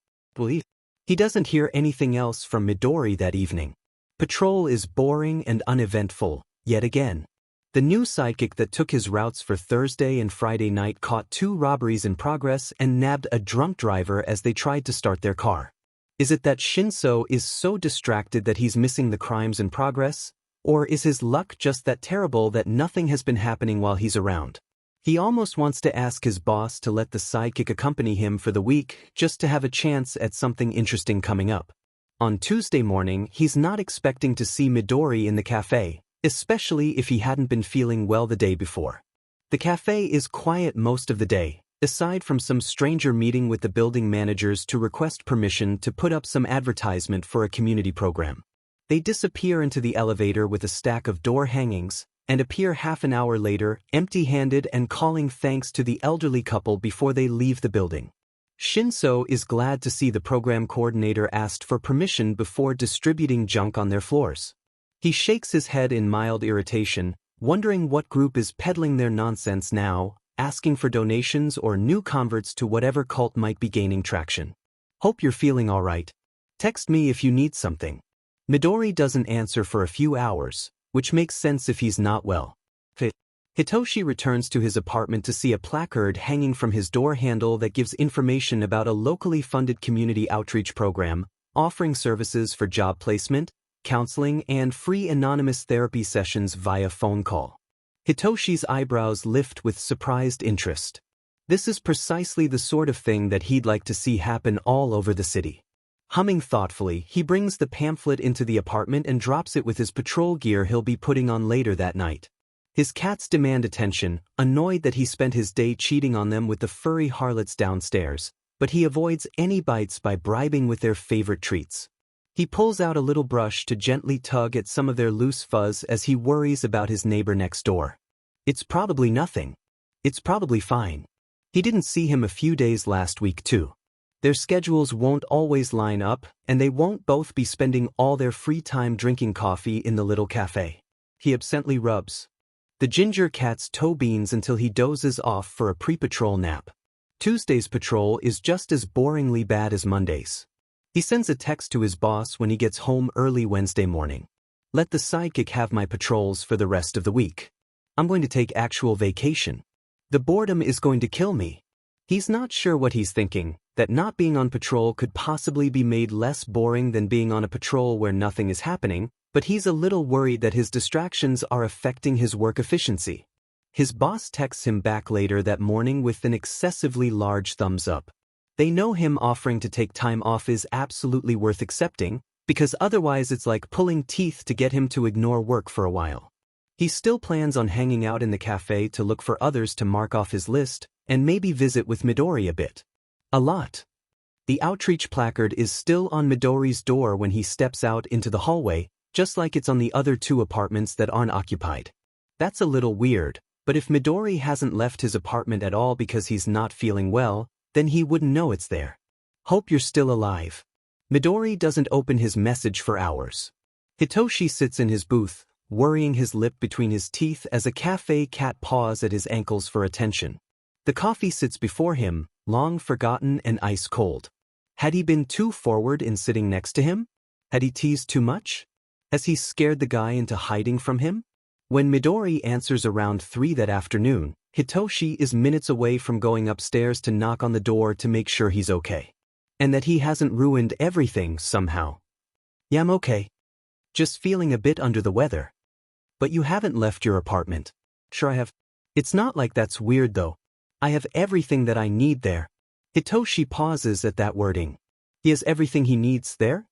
He doesn't hear anything else from Midori that evening. Patrol is boring and uneventful, yet again. The new sidekick that took his routes for Thursday and Friday night caught 2 robberies in progress and nabbed a drunk driver as they tried to start their car. Is it that Shinso is so distracted that he's missing the crimes in progress? Or is his luck just that terrible that nothing has been happening while he's around? He almost wants to ask his boss to let the sidekick accompany him for the week just to have a chance at something interesting coming up. On Tuesday morning, he's not expecting to see Midori in the cafe, especially if he hadn't been feeling well the day before. The cafe is quiet most of the day, aside from some stranger meeting with the building managers to request permission to put up some advertisement for a community program. They disappear into the elevator with a stack of door hangings, and appear half an hour later, empty-handed and calling thanks to the elderly couple before they leave the building. Shinso is glad to see the program coordinator asked for permission before distributing junk on their floors. He shakes his head in mild irritation, wondering what group is peddling their nonsense now, asking for donations or new converts to whatever cult might be gaining traction. "Hope you're feeling all right. Text me if you need something." Midori doesn't answer for a few hours, which makes sense if he's not well. Hitoshi returns to his apartment to see a placard hanging from his door handle that gives information about a locally funded community outreach program, offering services for job placement, counseling, and free anonymous therapy sessions via phone call. Hitoshi's eyebrows lift with surprised interest. This is precisely the sort of thing that he'd like to see happen all over the city. Humming thoughtfully, he brings the pamphlet into the apartment and drops it with his patrol gear he'll be putting on later that night. His cats demand attention, annoyed that he spent his day cheating on them with the furry harlots downstairs, but he avoids any bites by bribing with their favorite treats. He pulls out a little brush to gently tug at some of their loose fuzz as he worries about his neighbor next door. It's probably nothing. It's probably fine. He didn't see him a few days last week too. Their schedules won't always line up, and they won't both be spending all their free time drinking coffee in the little cafe. He absently rubs the ginger cat's toe beans until he dozes off for a pre-patrol nap. Tuesday's patrol is just as boringly bad as Monday's. He sends a text to his boss when he gets home early Wednesday morning. "Let the sidekick have my patrols for the rest of the week. I'm going to take actual vacation. The boredom is going to kill me." He's not sure what he's thinking, that not being on patrol could possibly be made less boring than being on a patrol where nothing is happening, but he's a little worried that his distractions are affecting his work efficiency. His boss texts him back later that morning with an excessively large thumbs up. They know him offering to take time off is absolutely worth accepting, because otherwise it's like pulling teeth to get him to ignore work for a while. He still plans on hanging out in the cafe to look for others to mark off his list, and maybe visit with Midori a bit. A lot. The outreach placard is still on Midori's door when he steps out into the hallway, just like it's on the other 2 apartments that aren't occupied. That's a little weird, but if Midori hasn't left his apartment at all because he's not feeling well, then he wouldn't know it's there. "Hope you're still alive. Midori doesn't open his message for hours. Hitoshi sits in his booth, worrying his lip between his teeth as a cafe cat paws at his ankles for attention. The coffee sits before him, long forgotten and ice cold. Had he been too forward in sitting next to him? Had he teased too much? Has he scared the guy into hiding from him? When Midori answers around 3 that afternoon, Hitoshi is minutes away from going upstairs to knock on the door to make sure he's okay. And that he hasn't ruined everything somehow. Yeah, I'm okay. Just feeling a bit under the weather. But you haven't left your apartment. Sure I have. It's not like that's weird though. I have everything that I need there. Hitoshi pauses at that wording. He has everything he needs there?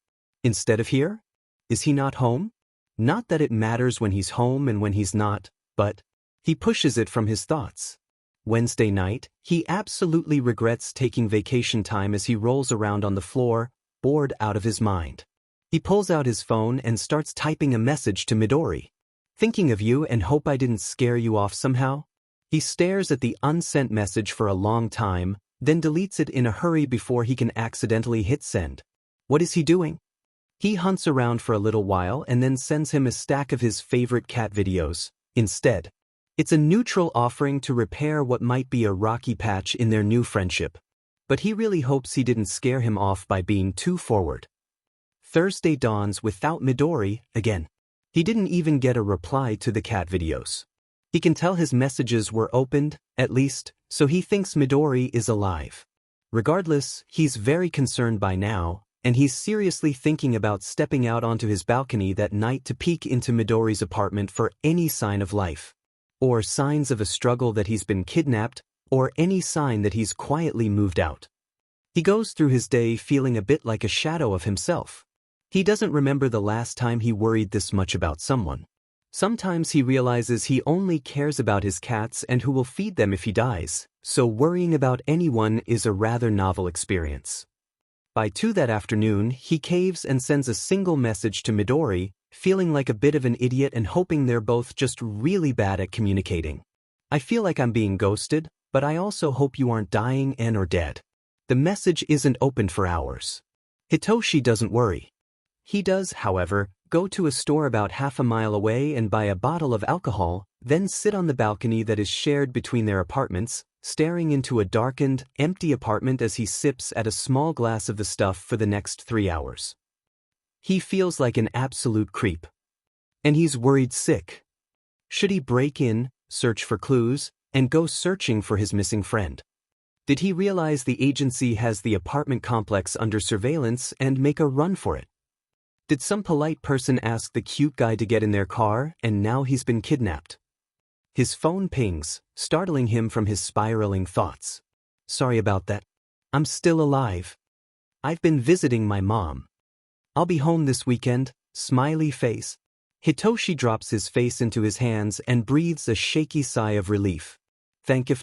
Instead of here? Is he not home? Not that it matters when he's home and when he's not, but he pushes it from his thoughts. Wednesday night, he absolutely regrets taking vacation time as he rolls around on the floor, bored out of his mind. He pulls out his phone and starts typing a message to Midori. Thinking of you and hope I didn't scare you off somehow? He stares at the unsent message for a long time, then deletes it in a hurry before he can accidentally hit send. What is he doing? He hunts around for a little while and then sends him a stack of his favorite cat videos. Instead, it's a neutral offering to repair what might be a rocky patch in their new friendship. But he really hopes he didn't scare him off by being too forward. Thursday dawns without Midori again. He didn't even get a reply to the cat videos. He can tell his messages were opened, at least, so he thinks Midori is alive. Regardless, he's very concerned by now, and he's seriously thinking about stepping out onto his balcony that night to peek into Midori's apartment for any sign of life. Or signs of a struggle that he's been kidnapped, or any sign that he's quietly moved out. He goes through his day feeling a bit like a shadow of himself. He doesn't remember the last time he worried this much about someone. Sometimes he realizes he only cares about his cats and who will feed them if he dies, so worrying about anyone is a rather novel experience. By 2 that afternoon, he caves and sends a single message to Midori, feeling like a bit of an idiot and hoping they're both just really bad at communicating. I feel like I'm being ghosted, but I also hope you aren't dying and or dead. The message isn't opened for hours. Hitoshi doesn't worry. He does, however, go to a store about half a mile away and buy a bottle of alcohol, then sit on the balcony that is shared between their apartments, staring into a darkened, empty apartment as he sips at a small glass of the stuff for the next 3 hours. He feels like an absolute creep. And he's worried sick. Should he break in, search for clues, and go searching for his missing friend? Did he realize the agency has the apartment complex under surveillance and make a run for it? Did some polite person ask the cute guy to get in their car and now he's been kidnapped? His phone pings, startling him from his spiraling thoughts. Sorry about that. I'm still alive. I've been visiting my mom. I'll be home this weekend, smiley face. Hitoshi drops his face into his hands and breathes a shaky sigh of relief. Thank you.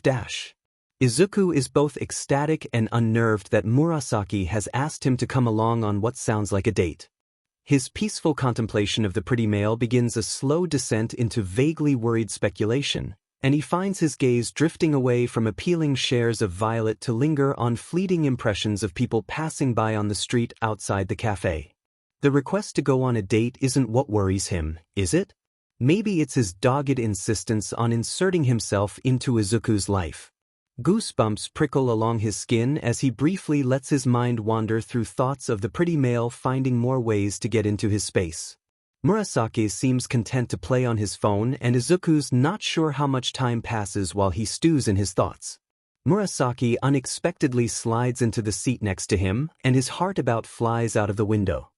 Izuku is both ecstatic and unnerved that Murasaki has asked him to come along on what sounds like a date. His peaceful contemplation of the pretty male begins a slow descent into vaguely worried speculation, and he finds his gaze drifting away from appealing shares of violet to linger on fleeting impressions of people passing by on the street outside the cafe. The request to go on a date isn't what worries him, is it? Maybe it's his dogged insistence on inserting himself into Izuku's life. Goosebumps prickle along his skin as he briefly lets his mind wander through thoughts of the pretty male finding more ways to get into his space. Murasaki seems content to play on his phone and Izuku's not sure how much time passes while he stews in his thoughts. Murasaki unexpectedly slides into the seat next to him and his heart about flies out of the window.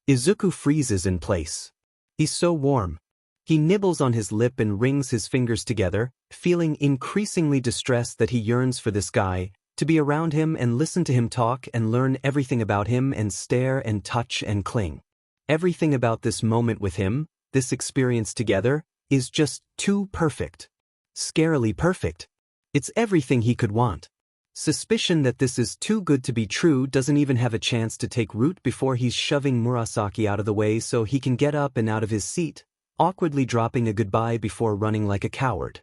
Izuku freezes in place. He's so warm. He nibbles on his lip and wrings his fingers together, feeling increasingly distressed that he yearns for this guy, to be around him and listen to him talk and learn everything about him and stare and touch and cling. Everything about this moment with him, this experience together, is just too perfect. Scarily perfect. It's everything he could want. Suspicion that this is too good to be true doesn't even have a chance to take root before he's shoving Murasaki out of the way so he can get up and out of his seat, awkwardly dropping a goodbye before running like a coward.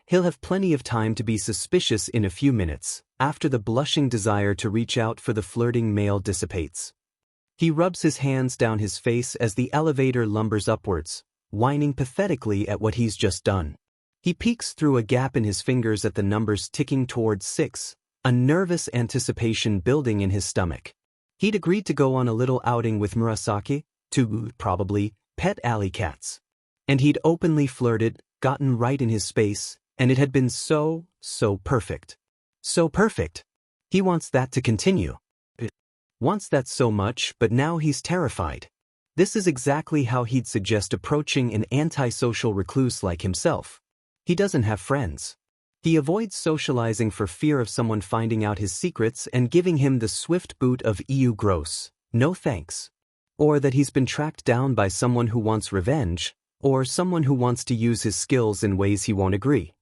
He'll have plenty of time to be suspicious in a few minutes, after the blushing desire to reach out for the flirting male dissipates. He rubs his hands down his face as the elevator lumbers upwards, whining pathetically at what he's just done. He peeks through a gap in his fingers at the numbers ticking towards 6, a nervous anticipation building in his stomach. He'd agreed to go on a little outing with Murasaki, to, probably, pet alley cats. And he'd openly flirted, gotten right in his space, and it had been so perfect. So perfect. He wants that to continue. Wants that so much, but now he's terrified. This is exactly how he'd suggest approaching an antisocial recluse like himself. He doesn't have friends. He avoids socializing for fear of someone finding out his secrets and giving him the swift boot of "ew gross, no thanks." Or that he's been tracked down by someone who wants revenge, or someone who wants to use his skills in ways he won't agree.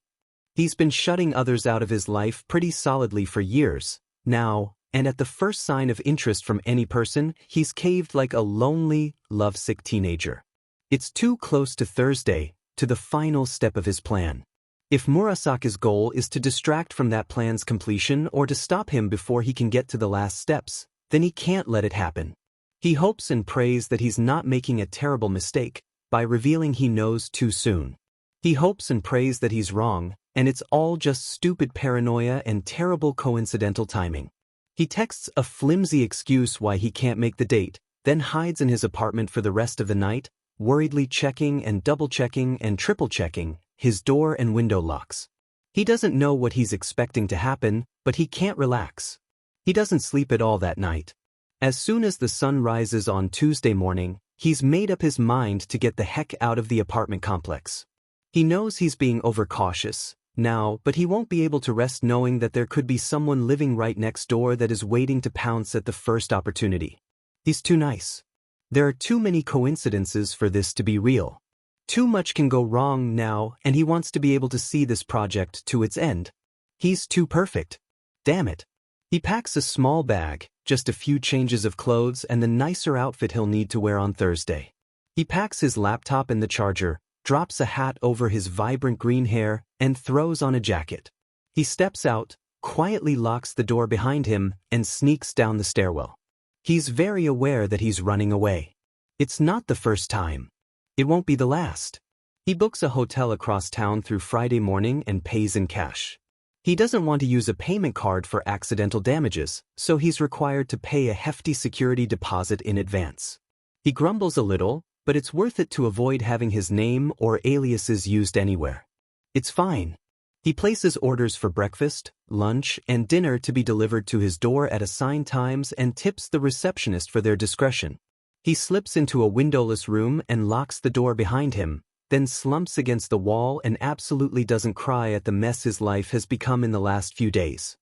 He's been shutting others out of his life pretty solidly for years, now, and at the first sign of interest from any person, he's caved like a lonely, lovesick teenager. It's too close to Thursday, to the final step of his plan. If Murasaki's goal is to distract from that plan's completion or to stop him before he can get to the last steps, then he can't let it happen. He hopes and prays that he's not making a terrible mistake by revealing he knows too soon. He hopes and prays that he's wrong, and it's all just stupid paranoia and terrible coincidental timing. He texts a flimsy excuse why he can't make the date, then hides in his apartment for the rest of the night, worriedly checking and double-checking and triple-checking his door and window locks. He doesn't know what he's expecting to happen, but he can't relax. He doesn't sleep at all that night. As soon as the sun rises on Tuesday morning, he's made up his mind to get the heck out of the apartment complex. He knows he's being overcautious now, but he won't be able to rest knowing that there could be someone living right next door that is waiting to pounce at the first opportunity. He's too nice. There are too many coincidences for this to be real. Too much can go wrong now, and he wants to be able to see this project to its end. He's too perfect. Damn it. He packs a small bag, just a few changes of clothes and the nicer outfit he'll need to wear on Thursday. He packs his laptop and the charger, drops a hat over his vibrant green hair, and throws on a jacket. He steps out, quietly locks the door behind him, and sneaks down the stairwell. He's very aware that he's running away. It's not the first time. It won't be the last. He books a hotel across town through Friday morning and pays in cash. He doesn't want to use a payment card for accidental damages, so he's required to pay a hefty security deposit in advance. He grumbles a little, but it's worth it to avoid having his name or aliases used anywhere. It's fine. He places orders for breakfast, lunch, and dinner to be delivered to his door at assigned times and tips the receptionist for their discretion. He slips into a windowless room and locks the door behind him, then slumps against the wall and absolutely doesn't cry at the mess his life has become in the last few days.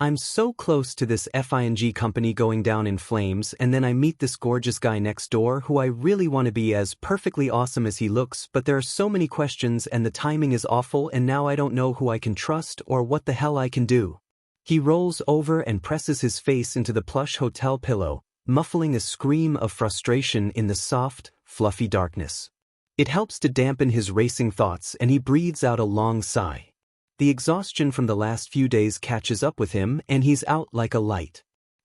I'm so close to this FING company going down in flames, and then I meet this gorgeous guy next door who I really want to be as perfectly awesome as he looks, but there are so many questions and the timing is awful, and now I don't know who I can trust or what the hell I can do. He rolls over and presses his face into the plush hotel pillow, muffling a scream of frustration in the soft, fluffy darkness. It helps to dampen his racing thoughts, and he breathes out a long sigh. The exhaustion from the last few days catches up with him, and he's out like a light.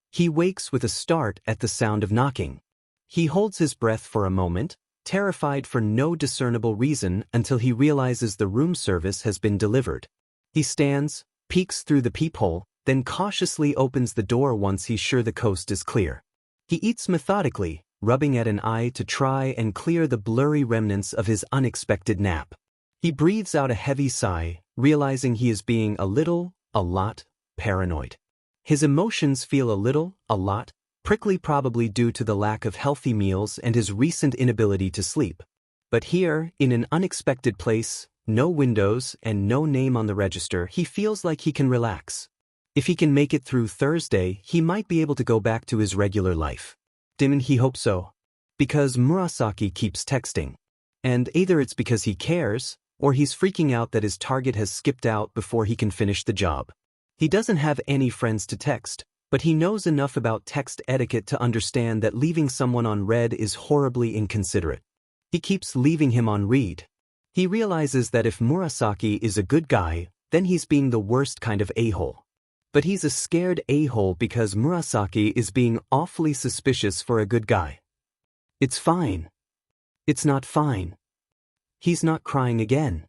He wakes with a start at the sound of knocking. He holds his breath for a moment, terrified for no discernible reason, until he realizes the room service has been delivered. He stands, peeks through the peephole, then cautiously opens the door once he's sure the coast is clear. He eats methodically, rubbing at an eye to try and clear the blurry remnants of his unexpected nap. He breathes out a heavy sigh, realizing he is being a lot, paranoid. His emotions feel a lot, prickly, probably due to the lack of healthy meals and his recent inability to sleep. But here, in an unexpected place, no windows and no name on the register, he feels like he can relax. If he can make it through Thursday, he might be able to go back to his regular life. Didn't he hope so? Because Murasaki keeps texting. And either it's because he cares, or he's freaking out that his target has skipped out before he can finish the job. He doesn't have any friends to text, but he knows enough about text etiquette to understand that leaving someone on read is horribly inconsiderate. He keeps leaving him on read. He realizes that if Murasaki is a good guy, then he's being the worst kind of a-hole. But he's a scared a-hole because Murasaki is being awfully suspicious for a good guy. It's fine. It's not fine. He's not crying again.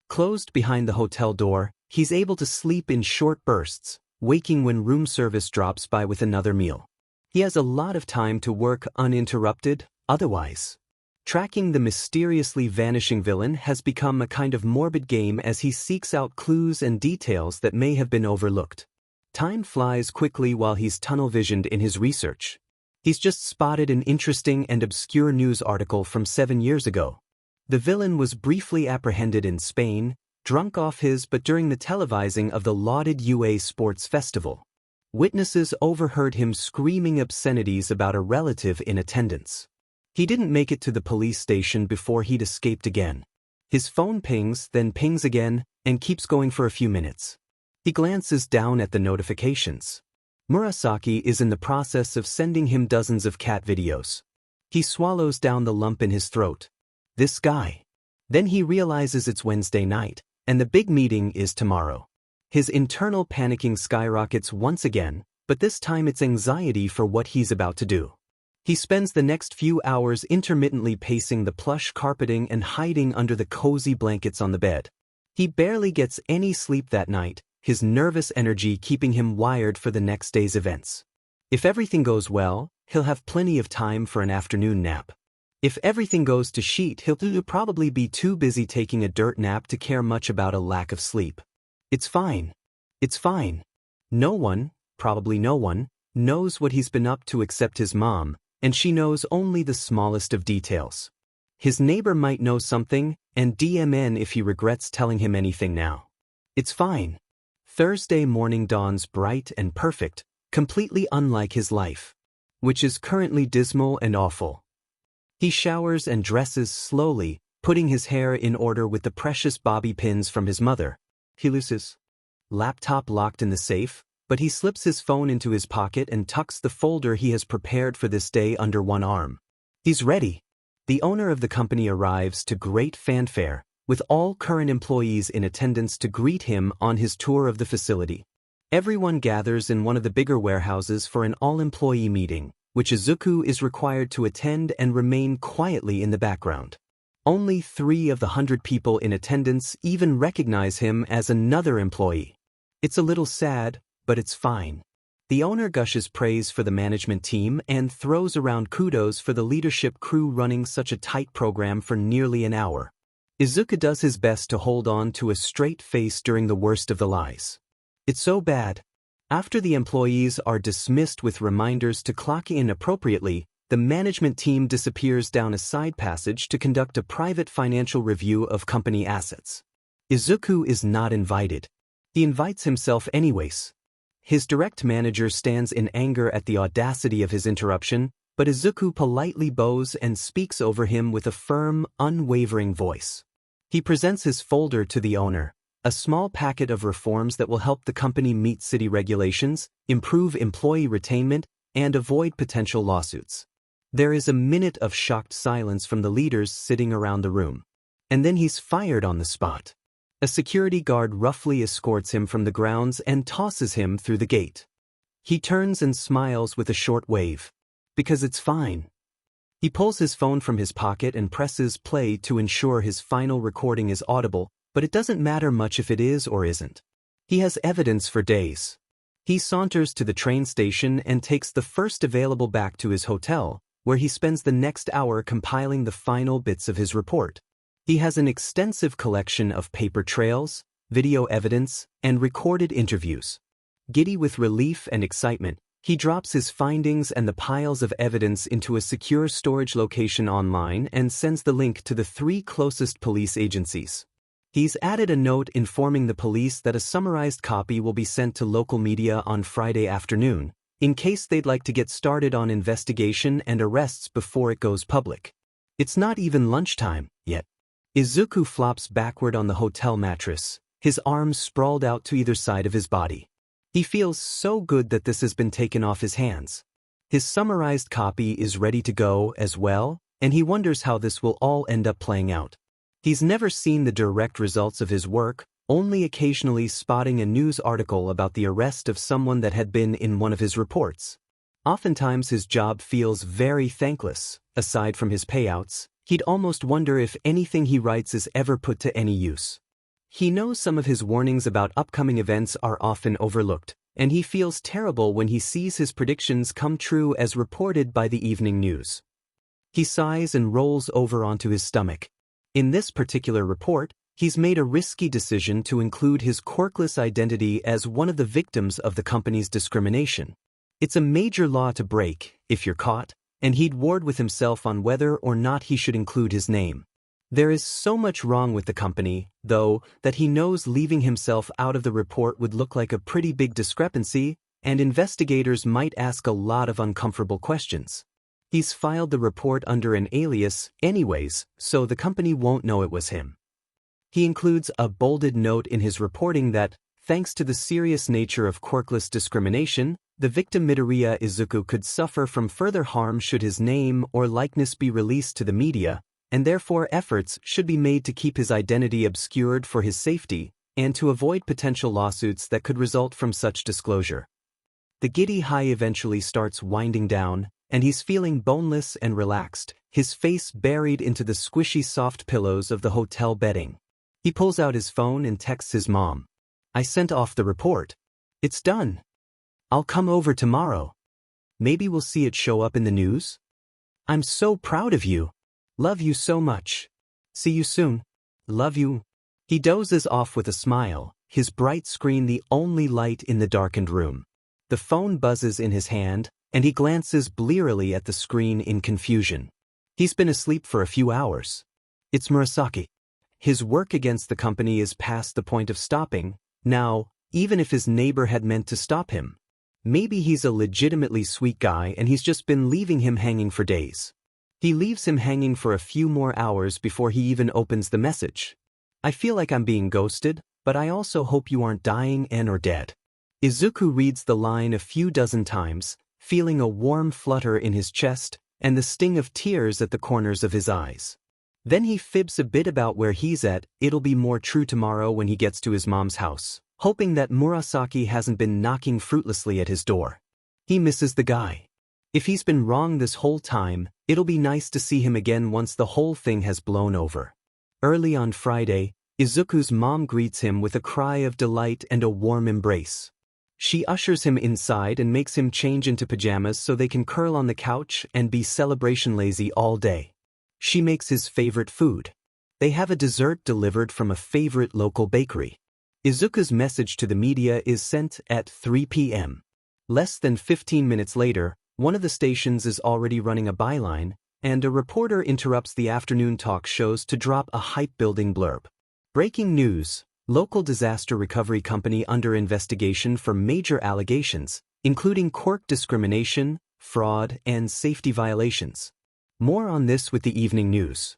Closed behind the hotel door, he's able to sleep in short bursts, waking when room service drops by with another meal. He has a lot of time to work uninterrupted, otherwise. Tracking the mysteriously vanishing villain has become a kind of morbid game as he seeks out clues and details that may have been overlooked. Time flies quickly while he's tunnel-visioned in his research. He's just spotted an interesting and obscure news article from 7 years ago. The villain was briefly apprehended in Spain, drunk off his but during the televising of the lauded UA Sports Festival. Witnesses overheard him screaming obscenities about a relative in attendance. He didn't make it to the police station before he'd escaped again. His phone pings, then pings again, and keeps going for a few minutes. He glances down at the notifications. Murasaki is in the process of sending him dozens of cat videos. He swallows down the lump in his throat. This guy. Then he realizes it's Wednesday night, and the big meeting is tomorrow. His internal panicking skyrockets once again, but this time it's anxiety for what he's about to do. He spends the next few hours intermittently pacing the plush carpeting and hiding under the cozy blankets on the bed. He barely gets any sleep that night, his nervous energy keeping him wired for the next day's events. If everything goes well, he'll have plenty of time for an afternoon nap. If everything goes to shit, he'll probably be too busy taking a dirt nap to care much about a lack of sleep. It's fine. It's fine. No one, probably no one, knows what he's been up to except his mom, and she knows only the smallest of details. His neighbor might know something, and DMN if he regrets telling him anything now. It's fine. Thursday morning dawns bright and perfect, completely unlike his life, which is currently dismal and awful. He showers and dresses slowly, putting his hair in order with the precious bobby pins from his mother. He loses laptop locked in the safe, but he slips his phone into his pocket and tucks the folder he has prepared for this day under one arm. He's ready. The owner of the company arrives to great fanfare, with all current employees in attendance to greet him on his tour of the facility. Everyone gathers in one of the bigger warehouses for an all-employee meeting, which Izuku is required to attend and remain quietly in the background. Only 3 of the 100 people in attendance even recognize him as another employee. It's a little sad, but it's fine. The owner gushes praise for the management team and throws around kudos for the leadership crew running such a tight program for nearly an hour. Izuku does his best to hold on to a straight face during the worst of the lies. It's so bad. After the employees are dismissed with reminders to clock in appropriately, the management team disappears down a side passage to conduct a private financial review of company assets. Izuku is not invited. He invites himself anyways. His direct manager stands in anger at the audacity of his interruption, but Izuku politely bows and speaks over him with a firm, unwavering voice. He presents his folder to the owner, a small packet of reforms that will help the company meet city regulations, improve employee retainment, and avoid potential lawsuits. There is a minute of shocked silence from the leaders sitting around the room. And then he's fired on the spot. A security guard roughly escorts him from the grounds and tosses him through the gate. He turns and smiles with a short wave. Because it's fine. He pulls his phone from his pocket and presses play to ensure his final recording is audible, but it doesn't matter much if it is or isn't. He has evidence for days. He saunters to the train station and takes the first available back to his hotel, where he spends the next hour compiling the final bits of his report. He has an extensive collection of paper trails, video evidence, and recorded interviews. Giddy with relief and excitement, he drops his findings and the piles of evidence into a secure storage location online and sends the link to the 3 closest police agencies. He's added a note informing the police that a summarized copy will be sent to local media on Friday afternoon, in case they'd like to get started on investigation and arrests before it goes public. It's not even lunchtime yet. Izuku flops backward on the hotel mattress, his arms sprawled out to either side of his body. He feels so good that this has been taken off his hands. His summarized copy is ready to go as well, and he wonders how this will all end up playing out. He's never seen the direct results of his work, only occasionally spotting a news article about the arrest of someone that had been in one of his reports. Oftentimes his job feels very thankless. Aside from his payouts, he'd almost wonder if anything he writes is ever put to any use. He knows some of his warnings about upcoming events are often overlooked, and he feels terrible when he sees his predictions come true as reported by the evening news. He sighs and rolls over onto his stomach. In this particular report, he's made a risky decision to include his quirkless identity as one of the victims of the company's discrimination. It's a major law to break, if you're caught, and he'd warred with himself on whether or not he should include his name. There is so much wrong with the company, though, that he knows leaving himself out of the report would look like a pretty big discrepancy, and investigators might ask a lot of uncomfortable questions. He's filed the report under an alias, anyways, so the company won't know it was him. He includes a bolded note in his reporting that, thanks to the serious nature of quirkless discrimination, the victim Midoriya Izuku could suffer from further harm should his name or likeness be released to the media, and therefore efforts should be made to keep his identity obscured for his safety, and to avoid potential lawsuits that could result from such disclosure. The giddy high eventually starts winding down, and he's feeling boneless and relaxed, his face buried into the squishy soft pillows of the hotel bedding. He pulls out his phone and texts his mom. "I sent off the report. It's done. I'll come over tomorrow. Maybe we'll see it show up in the news? I'm so proud of you. Love you so much. See you soon. Love you." He dozes off with a smile, his bright screen the only light in the darkened room. The phone buzzes in his hand, and he glances blearily at the screen in confusion. He's been asleep for a few hours. It's Murasaki. His work against the company is past the point of stopping, now, even if his neighbor had meant to stop him. Maybe he's a legitimately sweet guy and he's just been leaving him hanging for days. He leaves him hanging for a few more hours before he even opens the message. "I feel like I'm being ghosted, but I also hope you aren't dying and or dead." Izuku reads the line a few dozen times, feeling a warm flutter in his chest and the sting of tears at the corners of his eyes. Then he fibs a bit about where he's at. It'll be more true tomorrow when he gets to his mom's house, hoping that Murasaki hasn't been knocking fruitlessly at his door. He misses the guy. If he's been wrong this whole time, it'll be nice to see him again once the whole thing has blown over. Early on Friday, Izuku's mom greets him with a cry of delight and a warm embrace. She ushers him inside and makes him change into pajamas so they can curl on the couch and be celebration lazy all day. She makes his favorite food. They have a dessert delivered from a favorite local bakery. Izuku's message to the media is sent at 3 p.m. Less than 15 minutes later, one of the stations is already running a byline, and a reporter interrupts the afternoon talk shows to drop a hype-building blurb. Breaking news: local disaster recovery company under investigation for major allegations, including quirk discrimination, fraud, and safety violations. More on this with the evening news.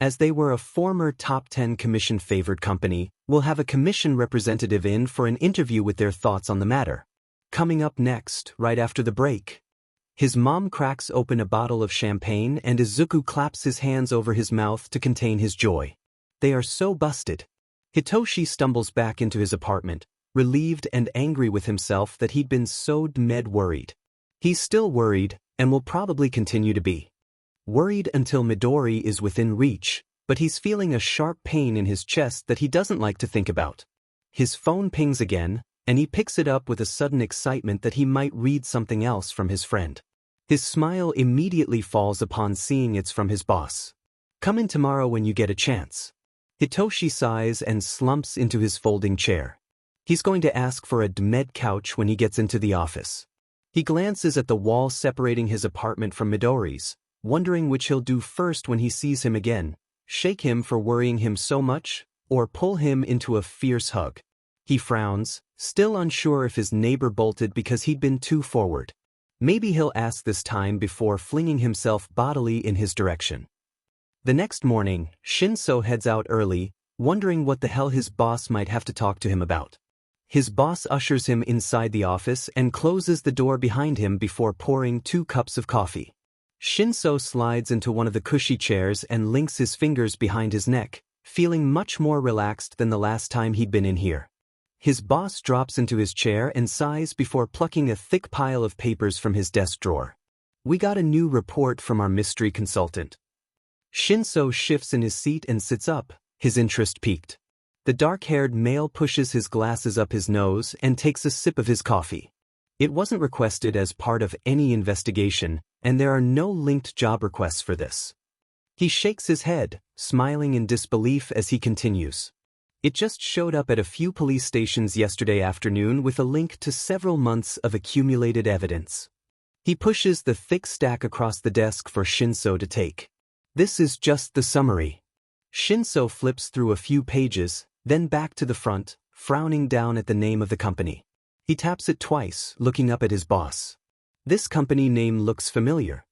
As they were a former top 10 commission-favored company, we'll have a commission representative in for an interview with their thoughts on the matter. Coming up next, right after the break. His mom cracks open a bottle of champagne and Izuku claps his hands over his mouth to contain his joy. They are so busted. Hitoshi stumbles back into his apartment, relieved and angry with himself that he'd been so worried. He's still worried, and will probably continue to be. Worried until Midori is within reach, but he's feeling a sharp pain in his chest that he doesn't like to think about. His phone pings again, and he picks it up with a sudden excitement that he might read something else from his friend. His smile immediately falls upon seeing it's from his boss. "Come in tomorrow when you get a chance." Hitoshi sighs and slumps into his folding chair. He's going to ask for a med couch when he gets into the office. He glances at the wall separating his apartment from Midori's, wondering which he'll do first when he sees him again: shake him for worrying him so much, or pull him into a fierce hug. He frowns, still unsure if his neighbor bolted because he'd been too forward. Maybe he'll ask this time before flinging himself bodily in his direction. The next morning, Shinso heads out early, wondering what the hell his boss might have to talk to him about. His boss ushers him inside the office and closes the door behind him before pouring 2 cups of coffee. Shinso slides into one of the cushy chairs and links his fingers behind his neck, feeling much more relaxed than the last time he'd been in here. His boss drops into his chair and sighs before plucking a thick pile of papers from his desk drawer. We got a new report from our mystery consultant. Shinso shifts in his seat and sits up, his interest piqued. The dark-haired male pushes his glasses up his nose and takes a sip of his coffee. It wasn't requested as part of any investigation, and there are no linked job requests for this. He shakes his head, smiling in disbelief as he continues. It just showed up at a few police stations yesterday afternoon with a link to several months of accumulated evidence. He pushes the thick stack across the desk for Shinso to take. This is just the summary. Shinso flips through a few pages, then back to the front, frowning down at the name of the company. He taps it twice, looking up at his boss. This company name looks familiar.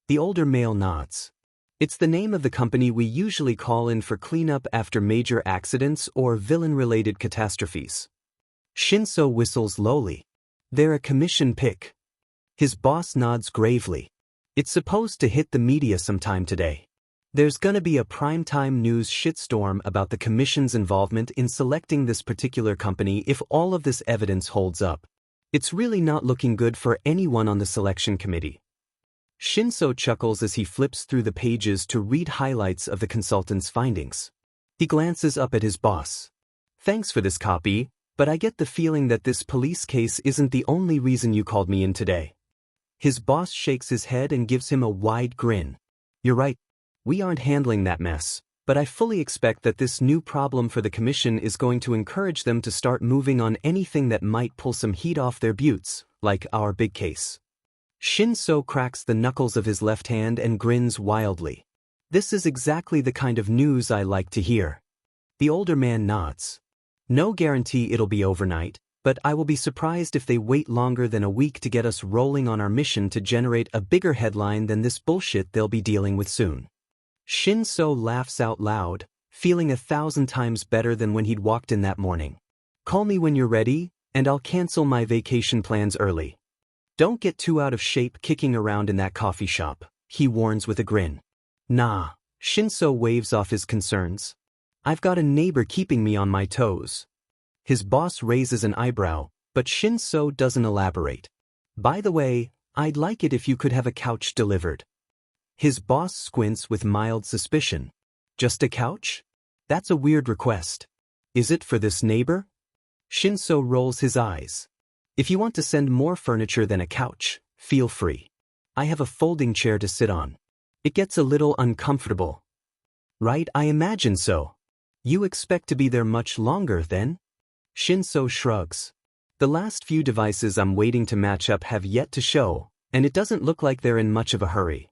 The older male nods. It's the name of the company we usually call in for cleanup after major accidents or villain-related catastrophes. Shinso whistles lowly. They're a commission pick. His boss nods gravely. It's supposed to hit the media sometime today. There's gonna be a primetime news shitstorm about the commission's involvement in selecting this particular company if all of this evidence holds up. It's really not looking good for anyone on the selection committee. Shinso chuckles as he flips through the pages to read highlights of the consultant's findings. He glances up at his boss. Thanks for this copy, but I get the feeling that this police case isn't the only reason you called me in today. His boss shakes his head and gives him a wide grin. You're right. We aren't handling that mess, but I fully expect that this new problem for the commission is going to encourage them to start moving on anything that might pull some heat off their buttes, like our big case. Shinso cracks the knuckles of his left hand and grins wildly. This is exactly the kind of news I like to hear. The older man nods. No guarantee it'll be overnight, but I will be surprised if they wait longer than a week to get us rolling on our mission to generate a bigger headline than this bullshit they'll be dealing with soon. Shinso laughs out loud, feeling 1,000 times better than when he'd walked in that morning. Call me when you're ready, and I'll cancel my vacation plans early. Don't get too out of shape kicking around in that coffee shop, he warns with a grin. Nah, Shinso waves off his concerns. I've got a neighbor keeping me on my toes. His boss raises an eyebrow, but Shinso doesn't elaborate. By the way, I'd like it if you could have a couch delivered. His boss squints with mild suspicion. Just a couch? That's a weird request. Is it for this neighbor? Shinso rolls his eyes. If you want to send more furniture than a couch, feel free. I have a folding chair to sit on. It gets a little uncomfortable. Right, I imagine so. You expect to be there much longer, then? Shinso shrugs. The last few devices I'm waiting to match up have yet to show, and it doesn't look like they're in much of a hurry.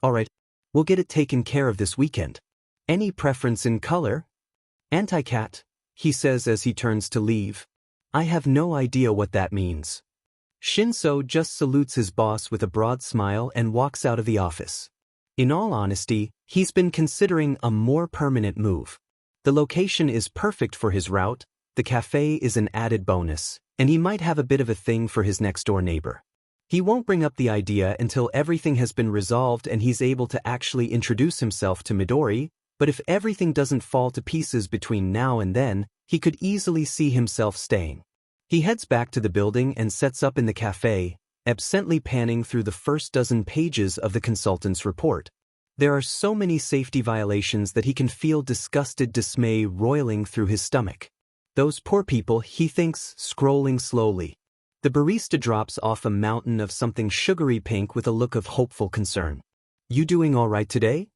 Alright, we'll get it taken care of this weekend. Any preference in color? Anti-cat, he says as he turns to leave. I have no idea what that means. Shinso just salutes his boss with a broad smile and walks out of the office. In all honesty, he's been considering a more permanent move. The location is perfect for his route, the cafe is an added bonus, and he might have a bit of a thing for his next-door neighbor. He won't bring up the idea until everything has been resolved and he's able to actually introduce himself to Midori, but if everything doesn't fall to pieces between now and then, he could easily see himself staying. He heads back to the building and sets up in the cafe, absently panning through the first dozen pages of the consultant's report. There are so many safety violations that he can feel disgusted dismay roiling through his stomach. Those poor people, he thinks, scrolling slowly. The barista drops off a mountain of something sugary pink with a look of hopeful concern. You doing all right today?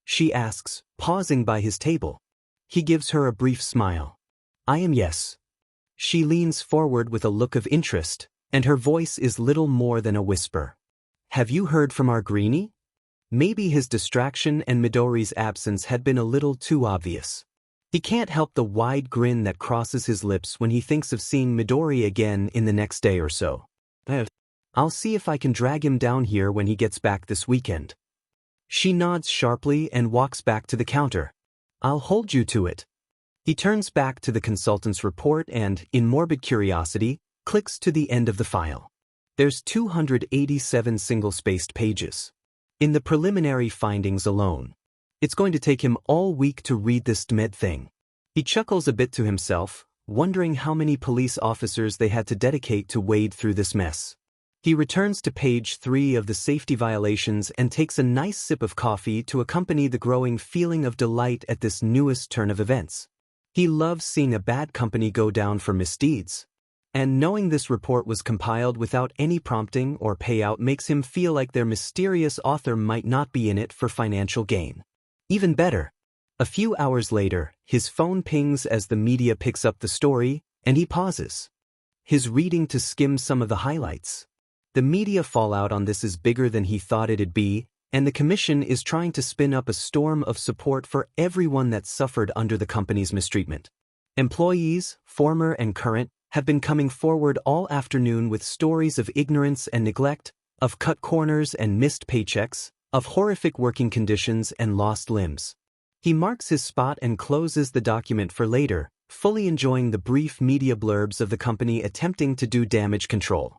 She asks, pausing by his table. He gives her a brief smile. I am, yes. She leans forward with a look of interest, and her voice is little more than a whisper. Have you heard from our greenie? Maybe his distraction and Midori's absence had been a little too obvious. He can't help the wide grin that crosses his lips when he thinks of seeing Midori again in the next day or so. I'll see if I can drag him down here when he gets back this weekend. She nods sharply and walks back to the counter. I'll hold you to it. He turns back to the consultant's report and, in morbid curiosity, clicks to the end of the file. There's 287 single-spaced pages. In the preliminary findings alone. It's going to take him all week to read this med thing. He chuckles a bit to himself, wondering how many police officers they had to dedicate to wade through this mess. He returns to page 3 of the safety violations and takes a nice sip of coffee to accompany the growing feeling of delight at this newest turn of events. He loves seeing a bad company go down for misdeeds. And knowing this report was compiled without any prompting or payout makes him feel like their mysterious author might not be in it for financial gain. Even better. A few hours later, his phone pings as the media picks up the story, and he pauses his reading to skim some of the highlights. The media fallout on this is bigger than he thought it'd be, and the commission is trying to spin up a storm of support for everyone that suffered under the company's mistreatment. Employees, former and current, have been coming forward all afternoon with stories of ignorance and neglect, of cut corners and missed paychecks, of horrific working conditions and lost limbs. He marks his spot and closes the document for later, fully enjoying the brief media blurbs of the company attempting to do damage control.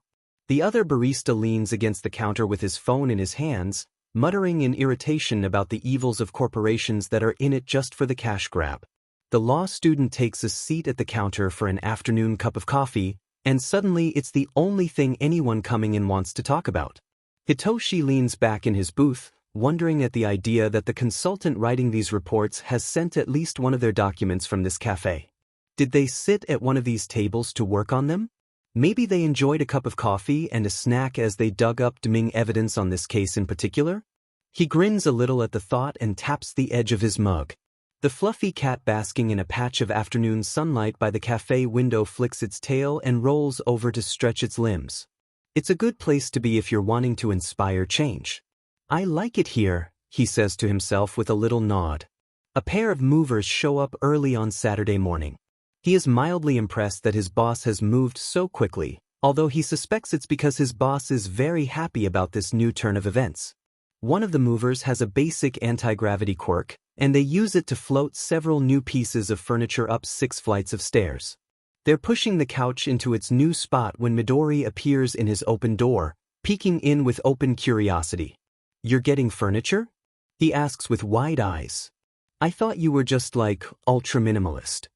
The other barista leans against the counter with his phone in his hands, muttering in irritation about the evils of corporations that are in it just for the cash grab. The law student takes a seat at the counter for an afternoon cup of coffee, and suddenly it's the only thing anyone coming in wants to talk about. Hitoshi leans back in his booth, wondering at the idea that the consultant writing these reports has sent at least one of their documents from this cafe. Did they sit at one of these tables to work on them? Maybe they enjoyed a cup of coffee and a snack as they dug up damning evidence on this case in particular? He grins a little at the thought and taps the edge of his mug. The fluffy cat basking in a patch of afternoon sunlight by the cafe window flicks its tail and rolls over to stretch its limbs. It's a good place to be if you're wanting to inspire change. I like it here, he says to himself with a little nod. A pair of movers show up early on Saturday morning. He is mildly impressed that his boss has moved so quickly, although he suspects it's because his boss is very happy about this new turn of events. One of the movers has a basic anti-gravity quirk, and they use it to float several new pieces of furniture up 6 flights of stairs. They're pushing the couch into its new spot when Midori appears in his open door, peeking in with open curiosity. "You're getting furniture?" he asks with wide eyes. "I thought you were just like, ultra-minimalist."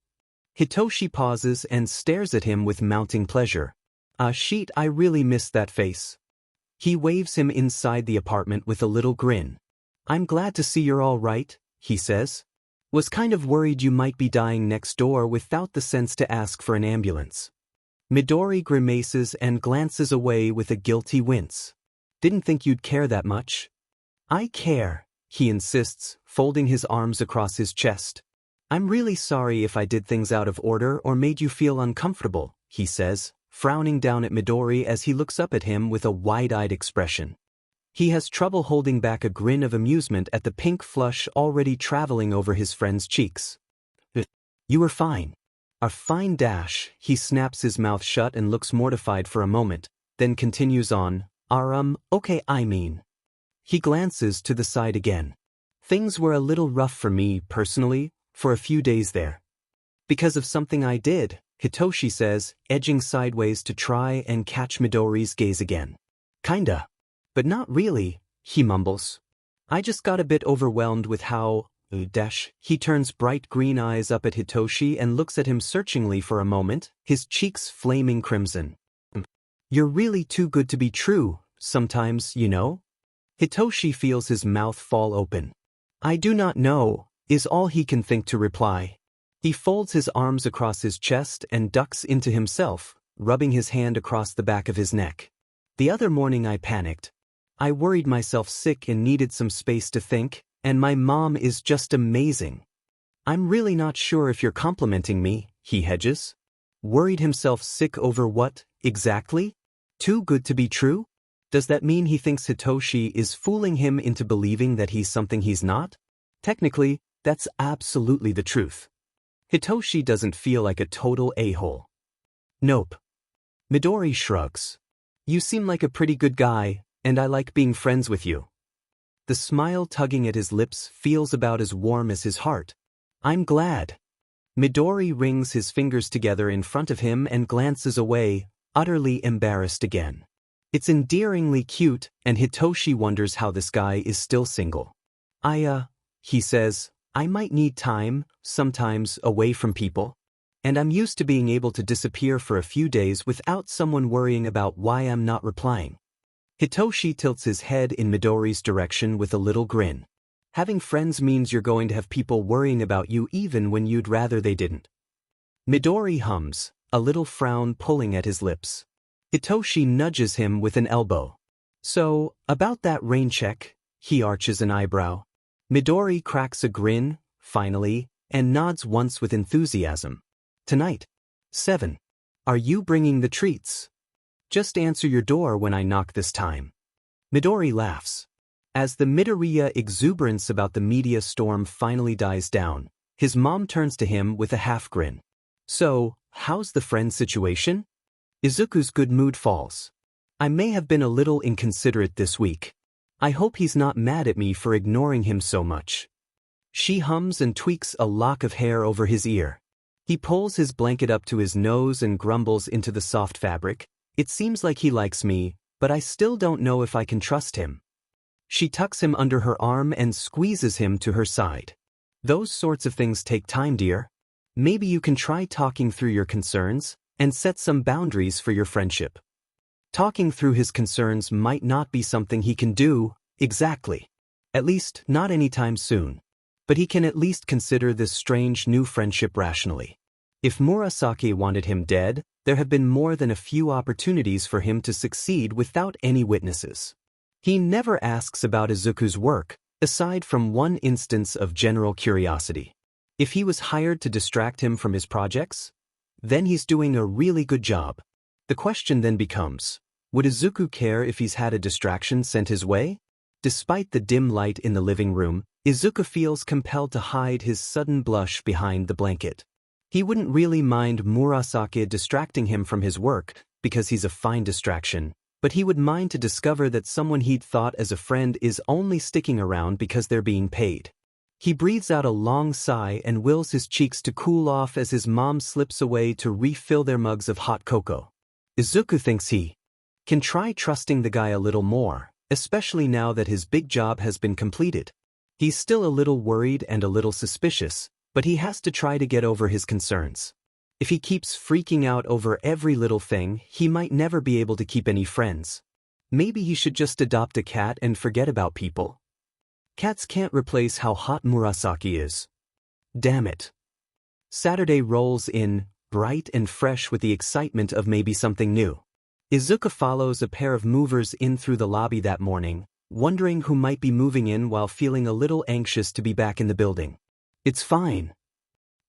Hitoshi pauses and stares at him with mounting pleasure. Shit, I really missed that face." He waves him inside the apartment with a little grin. "I'm glad to see you're all right," he says. "Was kind of worried you might be dying next door without the sense to ask for an ambulance." Midori grimaces and glances away with a guilty wince. "Didn't think you'd care that much." "I care," he insists, folding his arms across his chest. "I'm really sorry if I did things out of order or made you feel uncomfortable," he says, frowning down at Midori as he looks up at him with a wide-eyed expression. He has trouble holding back a grin of amusement at the pink flush already traveling over his friend's cheeks. "You were fine." "A fine dash," he snaps his mouth shut and looks mortified for a moment, then continues on, "Okay, I mean." He glances to the side again. "Things were a little rough for me, personally, for a few days there. Because of something I did," Hitoshi says, edging sideways to try and catch Midori's gaze again. "Kinda. But not really," he mumbles. "I just got a bit overwhelmed with how, He turns bright green eyes up at Hitoshi and looks at him searchingly for a moment, his cheeks flaming crimson. "You're really too good to be true, sometimes, you know?" Hitoshi feels his mouth fall open. "I do not know," is all he can think to reply. He folds his arms across his chest and ducks into himself, rubbing his hand across the back of his neck. "The other morning I panicked. I worried myself sick and needed some space to think, and my mom is just amazing." "I'm really not sure if you're complimenting me," he hedges. Worried himself sick over what, exactly? Too good to be true? Does that mean he thinks Hitoshi is fooling him into believing that he's something he's not? Technically, that's absolutely the truth. Hitoshi doesn't feel like a total a-hole. "Nope." Midori shrugs. "You seem like a pretty good guy, and I like being friends with you." The smile tugging at his lips feels about as warm as his heart. "I'm glad." Midori wrings his fingers together in front of him and glances away, utterly embarrassed again. It's endearingly cute, and Hitoshi wonders how this guy is still single. He says, I might need time, sometimes away from people. And I'm used to being able to disappear for a few days without someone worrying about why I'm not replying. Hitoshi tilts his head in Midori's direction with a little grin. Having friends means you're going to have people worrying about you even when you'd rather they didn't. Midori hums, a little frown pulling at his lips. Hitoshi nudges him with an elbow. So, about that rain check, he arches an eyebrow. Midori cracks a grin, finally, and nods once with enthusiasm. Tonight. 7. Are you bringing the treats? Just answer your door when I knock this time. Midori laughs. As the Midoriya exuberance about the media storm finally dies down, his mom turns to him with a half grin. So, how's the friend situation? Izuku's good mood falls. I may have been a little inconsiderate this week. I hope he's not mad at me for ignoring him so much. She hums and tweaks a lock of hair over his ear. He pulls his blanket up to his nose and grumbles into the soft fabric. It seems like he likes me, but I still don't know if I can trust him. She tucks him under her arm and squeezes him to her side. Those sorts of things take time, dear. Maybe you can try talking through your concerns and set some boundaries for your friendship. Talking through his concerns might not be something he can do, exactly. At least, not anytime soon. But he can at least consider this strange new friendship rationally. If Murasaki wanted him dead, there have been more than a few opportunities for him to succeed without any witnesses. He never asks about Izuku's work, aside from one instance of general curiosity. If he was hired to distract him from his projects, then he's doing a really good job. The question then becomes, would Izuku care if he's had a distraction sent his way? Despite the dim light in the living room, Izuku feels compelled to hide his sudden blush behind the blanket. He wouldn't really mind Murasaki distracting him from his work, because he's a fine distraction, but he would mind to discover that someone he'd thought as a friend is only sticking around because they're being paid. He breathes out a long sigh and wills his cheeks to cool off as his mom slips away to refill their mugs of hot cocoa. Izuku thinks he can try trusting the guy a little more, especially now that his big job has been completed. He's still a little worried and a little suspicious, but he has to try to get over his concerns. If he keeps freaking out over every little thing, he might never be able to keep any friends. Maybe he should just adopt a cat and forget about people. Cats can't replace how hot Murasaki is. Damn it. Saturday rolls in, bright and fresh with the excitement of maybe something new. Izuku follows a pair of movers in through the lobby that morning, wondering who might be moving in while feeling a little anxious to be back in the building. It's fine.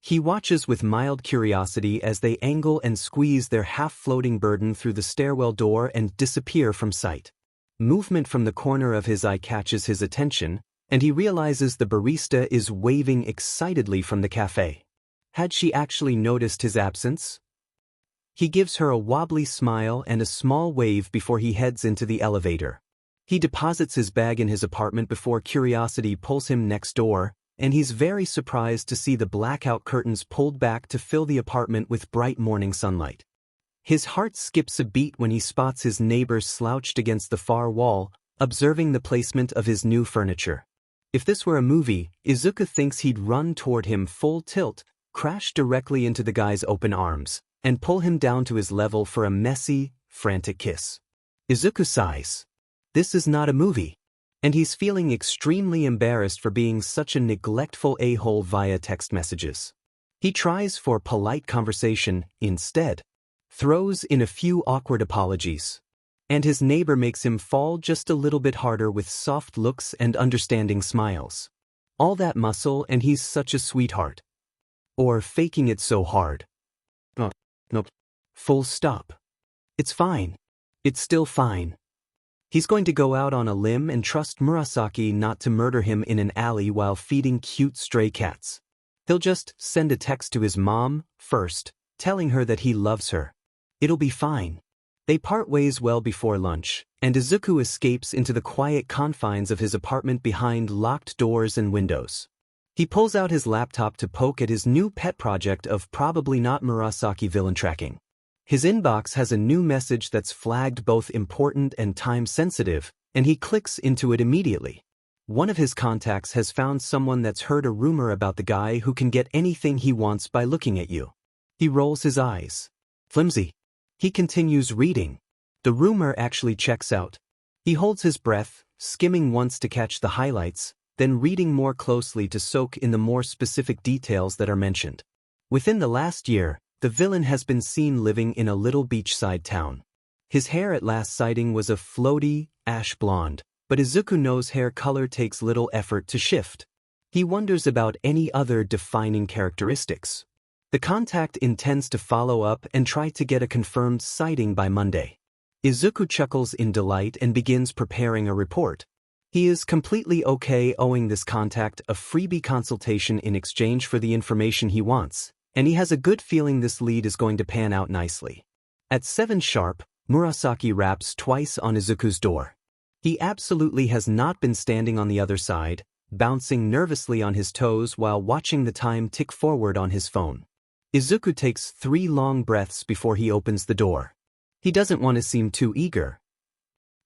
He watches with mild curiosity as they angle and squeeze their half-floating burden through the stairwell door and disappear from sight. Movement from the corner of his eye catches his attention, and he realizes the barista is waving excitedly from the cafe. Had she actually noticed his absence? He gives her a wobbly smile and a small wave before he heads into the elevator. He deposits his bag in his apartment before curiosity pulls him next door, and he's very surprised to see the blackout curtains pulled back to fill the apartment with bright morning sunlight. His heart skips a beat when he spots his neighbor slouched against the far wall, observing the placement of his new furniture. If this were a movie, Izuku thinks he'd run toward him full tilt, crash directly into the guy's open arms, and pull him down to his level for a messy, frantic kiss. Izuku sighs. This is not a movie. And he's feeling extremely embarrassed for being such a neglectful a-hole via text messages. He tries for polite conversation instead, throws in a few awkward apologies, and his neighbor makes him fall just a little bit harder with soft looks and understanding smiles. All that muscle and he's such a sweetheart. Or faking it so hard. Nope. Full stop. It's fine. It's still fine. He's going to go out on a limb and trust Murasaki not to murder him in an alley while feeding cute stray cats. He'll just send a text to his mom first, telling her that he loves her. It'll be fine. They part ways well before lunch, and Izuku escapes into the quiet confines of his apartment behind locked doors and windows. He pulls out his laptop to poke at his new pet project of probably not Murasaki villain tracking. His inbox has a new message that's flagged both important and time-sensitive, and he clicks into it immediately. one of his contacts has found someone that's heard a rumor about the guy who can get anything he wants by looking at you. He rolls his eyes. Flimsy. He continues reading. The rumor actually checks out. He holds his breath, skimming once to catch the highlights, then reading more closely to soak in the more specific details that are mentioned. Within the last year, the villain has been seen living in a little beachside town. His hair at last sighting was a floaty, ash blonde, but Izuku knows hair color takes little effort to shift. He wonders about any other defining characteristics. The contact intends to follow up and try to get a confirmed sighting by Monday. Izuku chuckles in delight and begins preparing a report. He is completely okay owing this contact a freebie consultation in exchange for the information he wants, and he has a good feeling this lead is going to pan out nicely. At 7 sharp, Murasaki raps twice on Izuku's door. He absolutely has not been standing on the other side, bouncing nervously on his toes while watching the time tick forward on his phone. Izuku takes 3 long breaths before he opens the door. He doesn't want to seem too eager.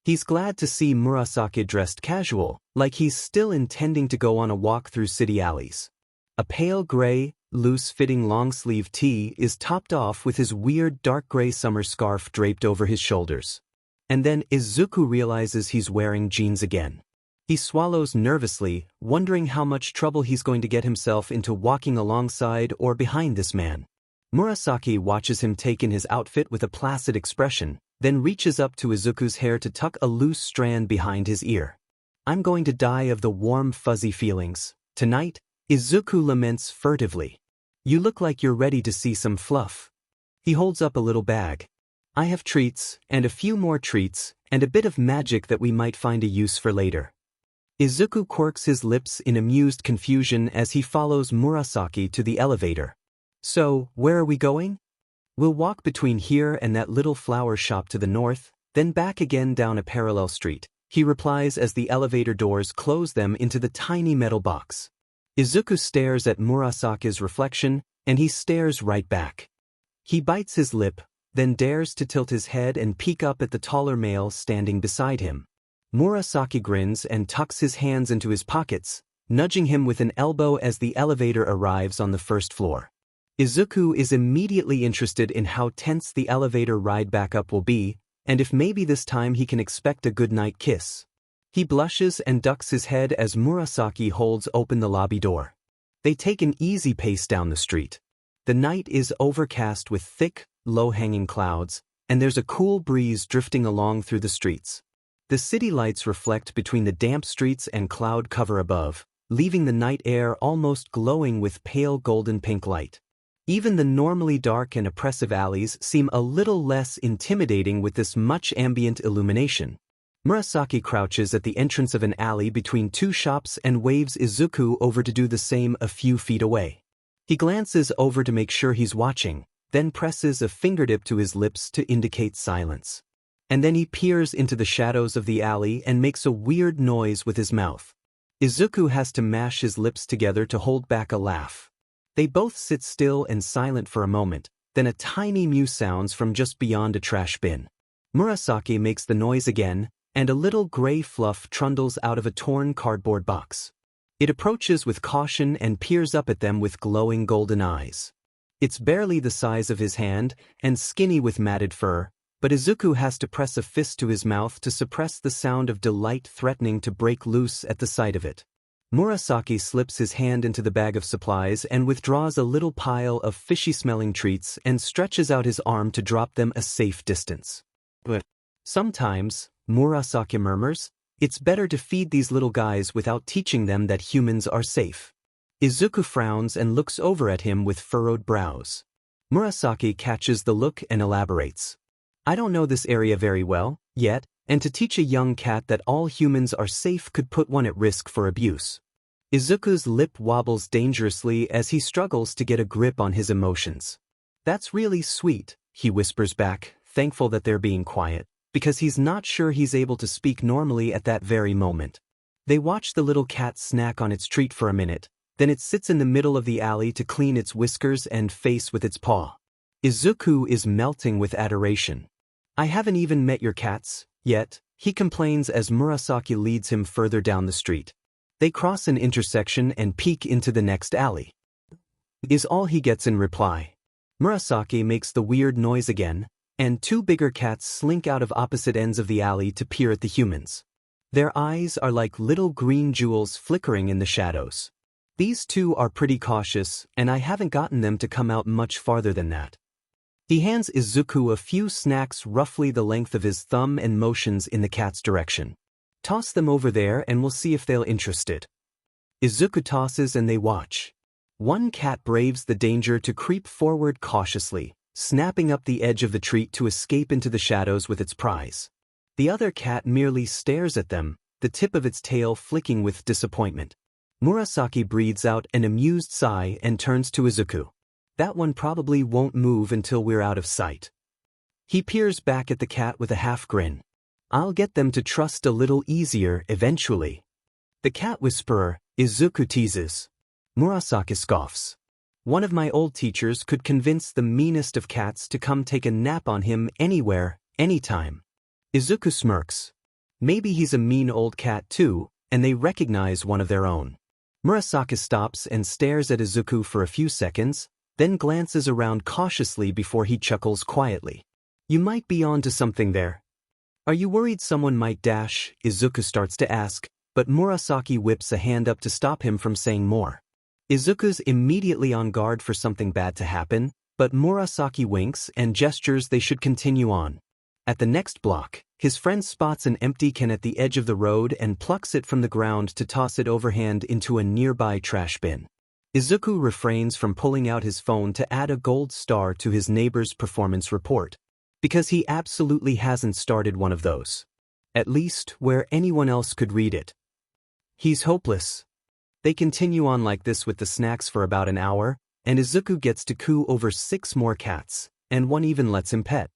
He's glad to see Murasaki dressed casual, like he's still intending to go on a walk through city alleys. A pale gray, loose-fitting long-sleeve tee is topped off with his weird dark gray summer scarf draped over his shoulders. And then Izuku realizes he's wearing jeans again. He swallows nervously, wondering how much trouble he's going to get himself into walking alongside or behind this man. Murasaki watches him take in his outfit with a placid expression, then reaches up to Izuku's hair to tuck a loose strand behind his ear. I'm going to die of the warm fuzzy feelings. Tonight, Izuku laments furtively. You look like you're ready to see some fluff. He holds up a little bag. I have treats, and a few more treats, and a bit of magic that we might find a use for later. Izuku quirks his lips in amused confusion as he follows Murasaki to the elevator. So, where are we going? We'll walk between here and that little flower shop to the north, then back again down a parallel street, he replies as the elevator doors close them into the tiny metal box. Izuku stares at Murasaki's reflection, and he stares right back. He bites his lip, then dares to tilt his head and peek up at the taller male standing beside him. Murasaki grins and tucks his hands into his pockets, nudging him with an elbow as the elevator arrives on the first floor. Izuku is immediately interested in how tense the elevator ride back up will be, and if maybe this time he can expect a goodnight kiss. He blushes and ducks his head as Murasaki holds open the lobby door. They take an easy pace down the street. The night is overcast with thick, low-hanging clouds, and there's a cool breeze drifting along through the streets. The city lights reflect between the damp streets and cloud cover above, leaving the night air almost glowing with pale golden pink light. Even the normally dark and oppressive alleys seem a little less intimidating with this much ambient illumination. Murasaki crouches at the entrance of an alley between 2 shops and waves Izuku over to do the same a few feet away. He glances over to make sure he's watching, then presses a fingertip to his lips to indicate silence. And then he peers into the shadows of the alley and makes a weird noise with his mouth. Izuku has to mash his lips together to hold back a laugh. They both sit still and silent for a moment, then a tiny mew sounds from just beyond a trash bin. Murasaki makes the noise again, and a little gray fluff trundles out of a torn cardboard box. It approaches with caution and peers up at them with glowing golden eyes. It's barely the size of his hand, and skinny with matted fur, but Izuku has to press a fist to his mouth to suppress the sound of delight threatening to break loose at the sight of it. Murasaki slips his hand into the bag of supplies and withdraws a little pile of fishy-smelling treats and stretches out his arm to drop them a safe distance. But sometimes, Murasaki murmurs, it's better to feed these little guys without teaching them that humans are safe. Izuku frowns and looks over at him with furrowed brows. Murasaki catches the look and elaborates. I don't know this area very well, yet, and to teach a young cat that all humans are safe could put one at risk for abuse. Izuku's lip wobbles dangerously as he struggles to get a grip on his emotions. That's really sweet, he whispers back, thankful that they're being quiet, because he's not sure he's able to speak normally at that very moment. They watch the little cat snack on its treat for a minute, then it sits in the middle of the alley to clean its whiskers and face with its paw. Izuku is melting with adoration. I haven't even met your cats, yet, he complains as Murasaki leads him further down the street. They cross an intersection and peek into the next alley. Is all he gets in reply. Murasaki makes the weird noise again, and two bigger cats slink out of opposite ends of the alley to peer at the humans. Their eyes are like little green jewels flickering in the shadows. These two are pretty cautious, and I haven't gotten them to come out much farther than that. He hands Izuku a few snacks roughly the length of his thumb and motions in the cat's direction. Toss them over there and we'll see if they'll interested. Izuku tosses and they watch. One cat braves the danger to creep forward cautiously, snapping up the edge of the treat to escape into the shadows with its prize. The other cat merely stares at them, the tip of its tail flicking with disappointment. Murasaki breathes out an amused sigh and turns to Izuku. That one probably won't move until we're out of sight. He peers back at the cat with a half grin. I'll get them to trust a little easier eventually. The cat whisperer, Izuku teases. Murasaki scoffs. One of my old teachers could convince the meanest of cats to come take a nap on him anywhere, anytime. Izuku smirks. Maybe he's a mean old cat too, and they recognize one of their own. Murasaki stops and stares at Izuku for a few seconds, then glances around cautiously before he chuckles quietly. You might be onto something there. Are you worried someone might dash? Izuku starts to ask, but Murasaki whips a hand up to stop him from saying more. Izuku's immediately on guard for something bad to happen, but Murasaki winks and gestures they should continue on. At the next block, his friend spots an empty can at the edge of the road and plucks it from the ground to toss it overhand into a nearby trash bin. Izuku refrains from pulling out his phone to add a gold star to his neighbor's performance report, because he absolutely hasn't started one of those. At least where anyone else could read it. He's hopeless. They continue on like this with the snacks for about an hour, and Izuku gets to coo over 6 more cats, and one even lets him pet.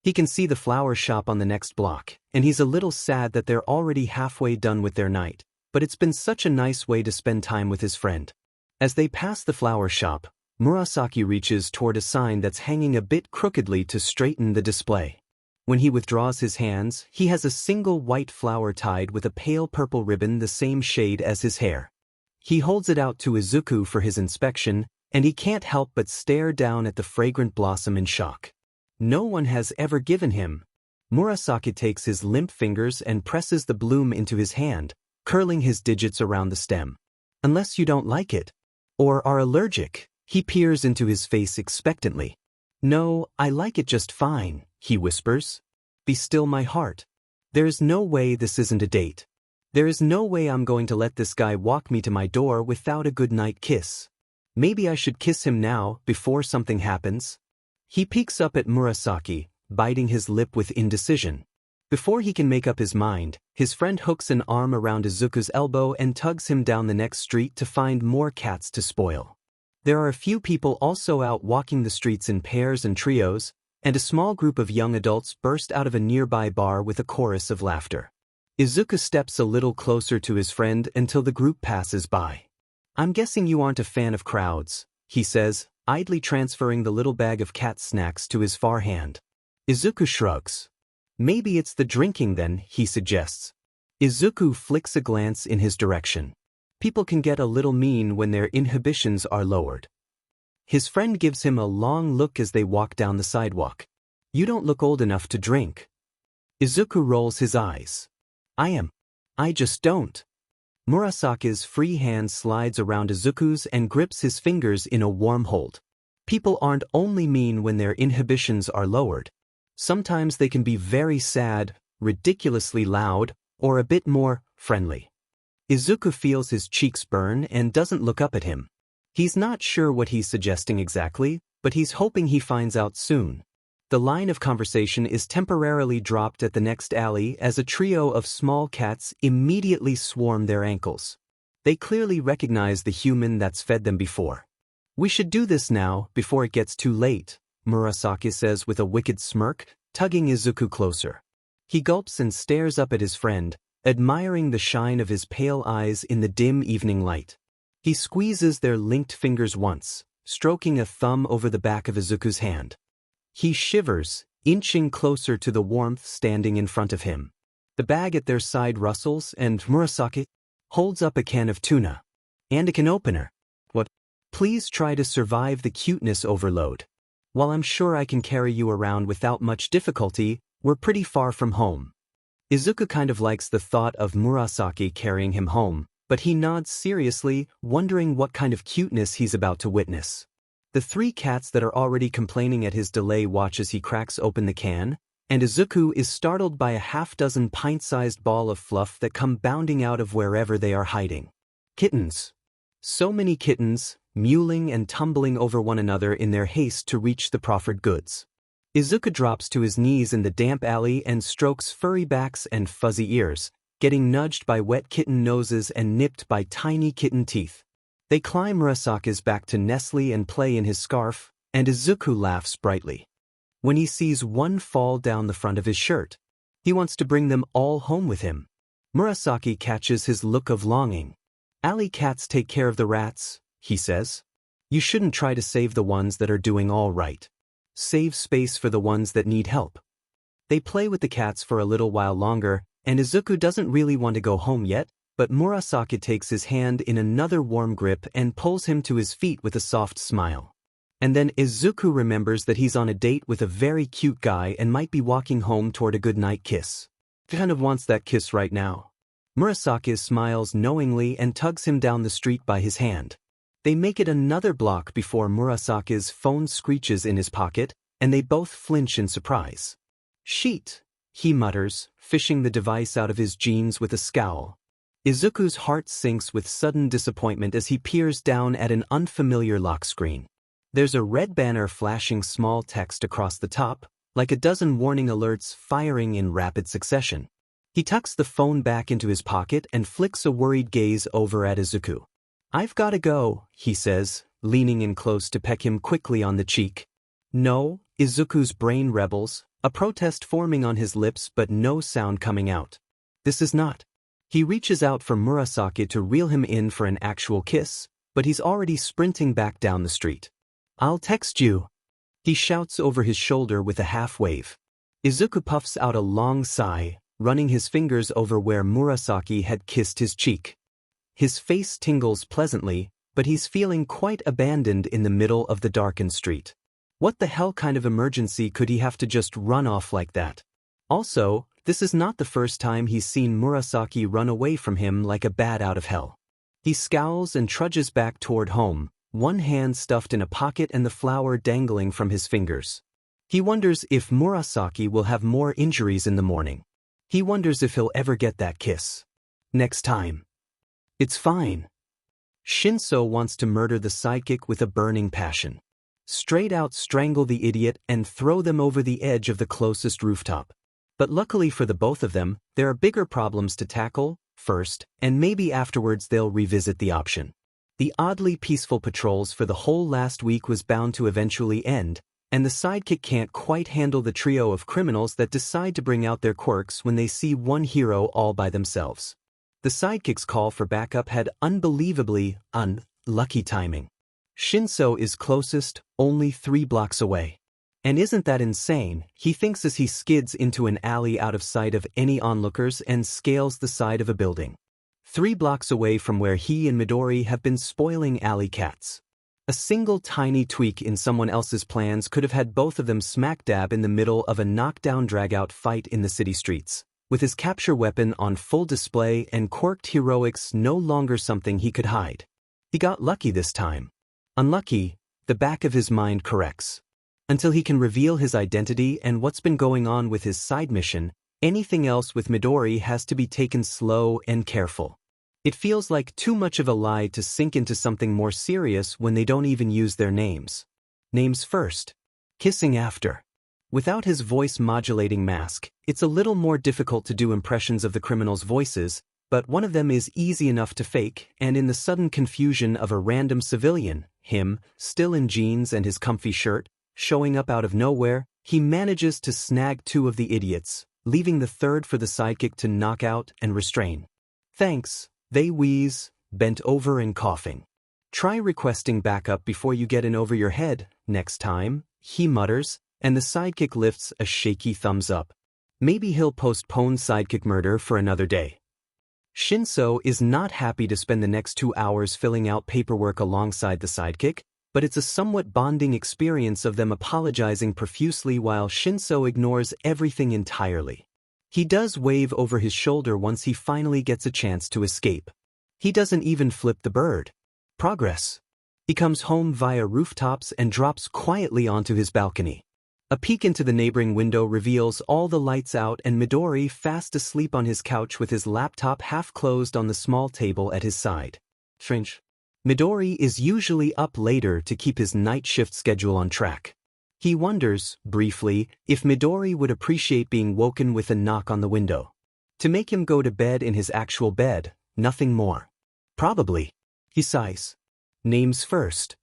He can see the flower shop on the next block, and he's a little sad that they're already halfway done with their night, but it's been such a nice way to spend time with his friend. As they pass the flower shop, Murasaki reaches toward a sign that's hanging a bit crookedly to straighten the display. When he withdraws his hands, he has a single white flower tied with a pale purple ribbon the same shade as his hair. He holds it out to Izuku for his inspection, and he can't help but stare down at the fragrant blossom in shock. No one has ever given him. Murasaki takes his limp fingers and presses the bloom into his hand, curling his digits around the stem. Unless you don't like it. Or are allergic, he peers into his face expectantly. No, I like it just fine, he whispers. Be still my heart. There's no way this isn't a date. There is no way I'm going to let this guy walk me to my door without a goodnight kiss. Maybe I should kiss him now, before something happens. He peeks up at Murasaki, biting his lip with indecision. Before he can make up his mind, his friend hooks an arm around Izuku's elbow and tugs him down the next street to find more cats to spoil. There are a few people also out walking the streets in pairs and trios, and a small group of young adults burst out of a nearby bar with a chorus of laughter. Izuku steps a little closer to his friend until the group passes by. I'm guessing you aren't a fan of crowds, he says, idly transferring the little bag of cat snacks to his far hand. Izuku shrugs. Maybe it's the drinking then, he suggests. Izuku flicks a glance in his direction. People can get a little mean when their inhibitions are lowered. His friend gives him a long look as they walk down the sidewalk. You don't look old enough to drink. Izuku rolls his eyes. I am. I just don't. Murasaki's free hand slides around Izuku's and grips his fingers in a warm hold. People aren't only mean when their inhibitions are lowered. Sometimes they can be very sad, ridiculously loud, or a bit more friendly. Izuku feels his cheeks burn and doesn't look up at him. He's not sure what he's suggesting exactly, but he's hoping he finds out soon. The line of conversation is temporarily dropped at the next alley as a trio of small cats immediately swarm their ankles. They clearly recognize the human that's fed them before. We should do this now, before it gets too late, Murasaki says with a wicked smirk, tugging Izuku closer. He gulps and stares up at his friend, admiring the shine of his pale eyes in the dim evening light. He squeezes their linked fingers once, stroking a thumb over the back of Izuku's hand. He shivers, inching closer to the warmth standing in front of him. The bag at their side rustles and Murasaki, holds up a can of tuna. And a can opener. What? Please try to survive the cuteness overload. While I'm sure I can carry you around without much difficulty, we're pretty far from home. Izuku kind of likes the thought of Murasaki carrying him home, but he nods seriously, wondering what kind of cuteness he's about to witness. The three cats that are already complaining at his delay watch as he cracks open the can, and Izuku is startled by a half-dozen pint-sized ball of fluff that come bounding out of wherever they are hiding. Kittens. So many kittens, mewling and tumbling over one another in their haste to reach the proffered goods. Izuku drops to his knees in the damp alley and strokes furry backs and fuzzy ears, getting nudged by wet kitten noses and nipped by tiny kitten teeth. They climb Murasaki's back to nestle and play in his scarf, and Izuku laughs brightly. When he sees one fall down the front of his shirt, he wants to bring them all home with him. Murasaki catches his look of longing. "Alley cats take care of the rats," he says. "You shouldn't try to save the ones that are doing all right. Save space for the ones that need help." They play with the cats for a little while longer, and Izuku doesn't really want to go home yet, but Murasaki takes his hand in another warm grip and pulls him to his feet with a soft smile. And then Izuku remembers that he's on a date with a very cute guy and might be walking home toward a goodnight kiss. He kind of wants that kiss right now. Murasaki smiles knowingly and tugs him down the street by his hand. They make it another block before Murasaki's phone screeches in his pocket, and they both flinch in surprise. "Sheet," he mutters, fishing the device out of his jeans with a scowl. Izuku's heart sinks with sudden disappointment as he peers down at an unfamiliar lock screen. There's a red banner flashing small text across the top, like a dozen warning alerts firing in rapid succession. He tucks the phone back into his pocket and flicks a worried gaze over at Izuku. "I've gotta go," he says, leaning in close to peck him quickly on the cheek. "No," Izuku's brain rebels, a protest forming on his lips but no sound coming out. "This is not." He reaches out for Murasaki to reel him in for an actual kiss, but he's already sprinting back down the street. "I'll text you," he shouts over his shoulder with a half-wave. Izuku puffs out a long sigh, running his fingers over where Murasaki had kissed his cheek. His face tingles pleasantly, but he's feeling quite abandoned in the middle of the darkened street. What the hell kind of emergency could he have to just run off like that? Also, this is not the first time he's seen Murasaki run away from him like a bat out of hell. He scowls and trudges back toward home, one hand stuffed in a pocket and the flower dangling from his fingers. He wonders if Murasaki will have more injuries in the morning. He wonders if he'll ever get that kiss. Next time. It's fine. Shinso wants to murder the sidekick with a burning passion. Straight out strangle the idiot and throw them over the edge of the closest rooftop. But luckily for the both of them, there are bigger problems to tackle first, and maybe afterwards they'll revisit the option. The oddly peaceful patrols for the whole last week was bound to eventually end, and the sidekick can't quite handle the trio of criminals that decide to bring out their quirks when they see one hero all by themselves. The sidekick's call for backup had unbelievably unlucky timing. Shinso is closest, only 3 blocks away. And isn't that insane, he thinks as he skids into an alley out of sight of any onlookers and scales the side of a building. 3 blocks away from where he and Midori have been spoiling alley cats. A single tiny tweak in someone else's plans could have had both of them smack dab in the middle of a knockdown drag-out fight in the city streets, with his capture weapon on full display and quirked heroics no longer something he could hide. He got lucky this time. Unlucky, the back of his mind corrects. Until he can reveal his identity and what's been going on with his side mission, anything else with Midori has to be taken slow and careful. It feels like too much of a lie to sink into something more serious when they don't even use their names. Names first. Kissing after. Without his voice-modulating mask, it's a little more difficult to do impressions of the criminals' voices, but one of them is easy enough to fake, and in the sudden confusion of a random civilian, him, still in jeans and his comfy shirt, showing up out of nowhere, he manages to snag 2 of the idiots, leaving the third for the sidekick to knock out and restrain. "Thanks," they wheeze, bent over and coughing. "Try requesting backup before you get in over your head, next time," he mutters, and the sidekick lifts a shaky thumbs up. Maybe he'll postpone sidekick murder for another day. Shinso is not happy to spend the next 2 hours filling out paperwork alongside the sidekick, but it's a somewhat bonding experience of them apologizing profusely while Shinso ignores everything entirely. He does wave over his shoulder once he finally gets a chance to escape. He doesn't even flip the bird. Progress. He comes home via rooftops and drops quietly onto his balcony. A peek into the neighboring window reveals all the lights out and Midori fast asleep on his couch with his laptop half closed on the small table at his side. Strange. Midori is usually up later to keep his night shift schedule on track. He wonders, briefly, if Midori would appreciate being woken with a knock on the window. To make him go to bed in his actual bed, nothing more. Probably. He sighs. Names first.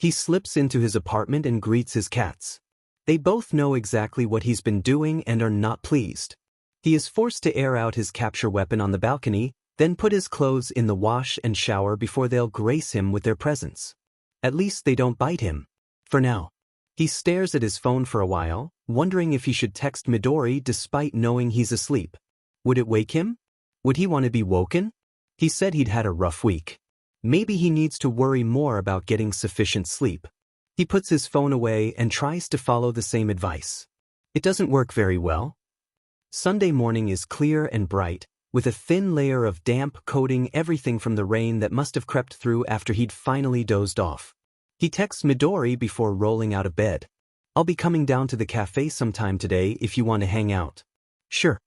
He slips into his apartment and greets his cats. They both know exactly what he's been doing and are not pleased. He is forced to air out his capture weapon on the balcony, then put his clothes in the wash and shower before they'll grace him with their presence. At least they don't bite him. For now. He stares at his phone for a while, wondering if he should text Midori despite knowing he's asleep. Would it wake him? Would he want to be woken? He said he'd had a rough week. Maybe he needs to worry more about getting sufficient sleep. He puts his phone away and tries to follow the same advice. It doesn't work very well. Sunday morning is clear and bright, with a thin layer of damp coating everything from the rain that must have crept through after he'd finally dozed off. He texts Midori before rolling out of bed. I'll be coming down to the cafe sometime today if you want to hang out. Sure.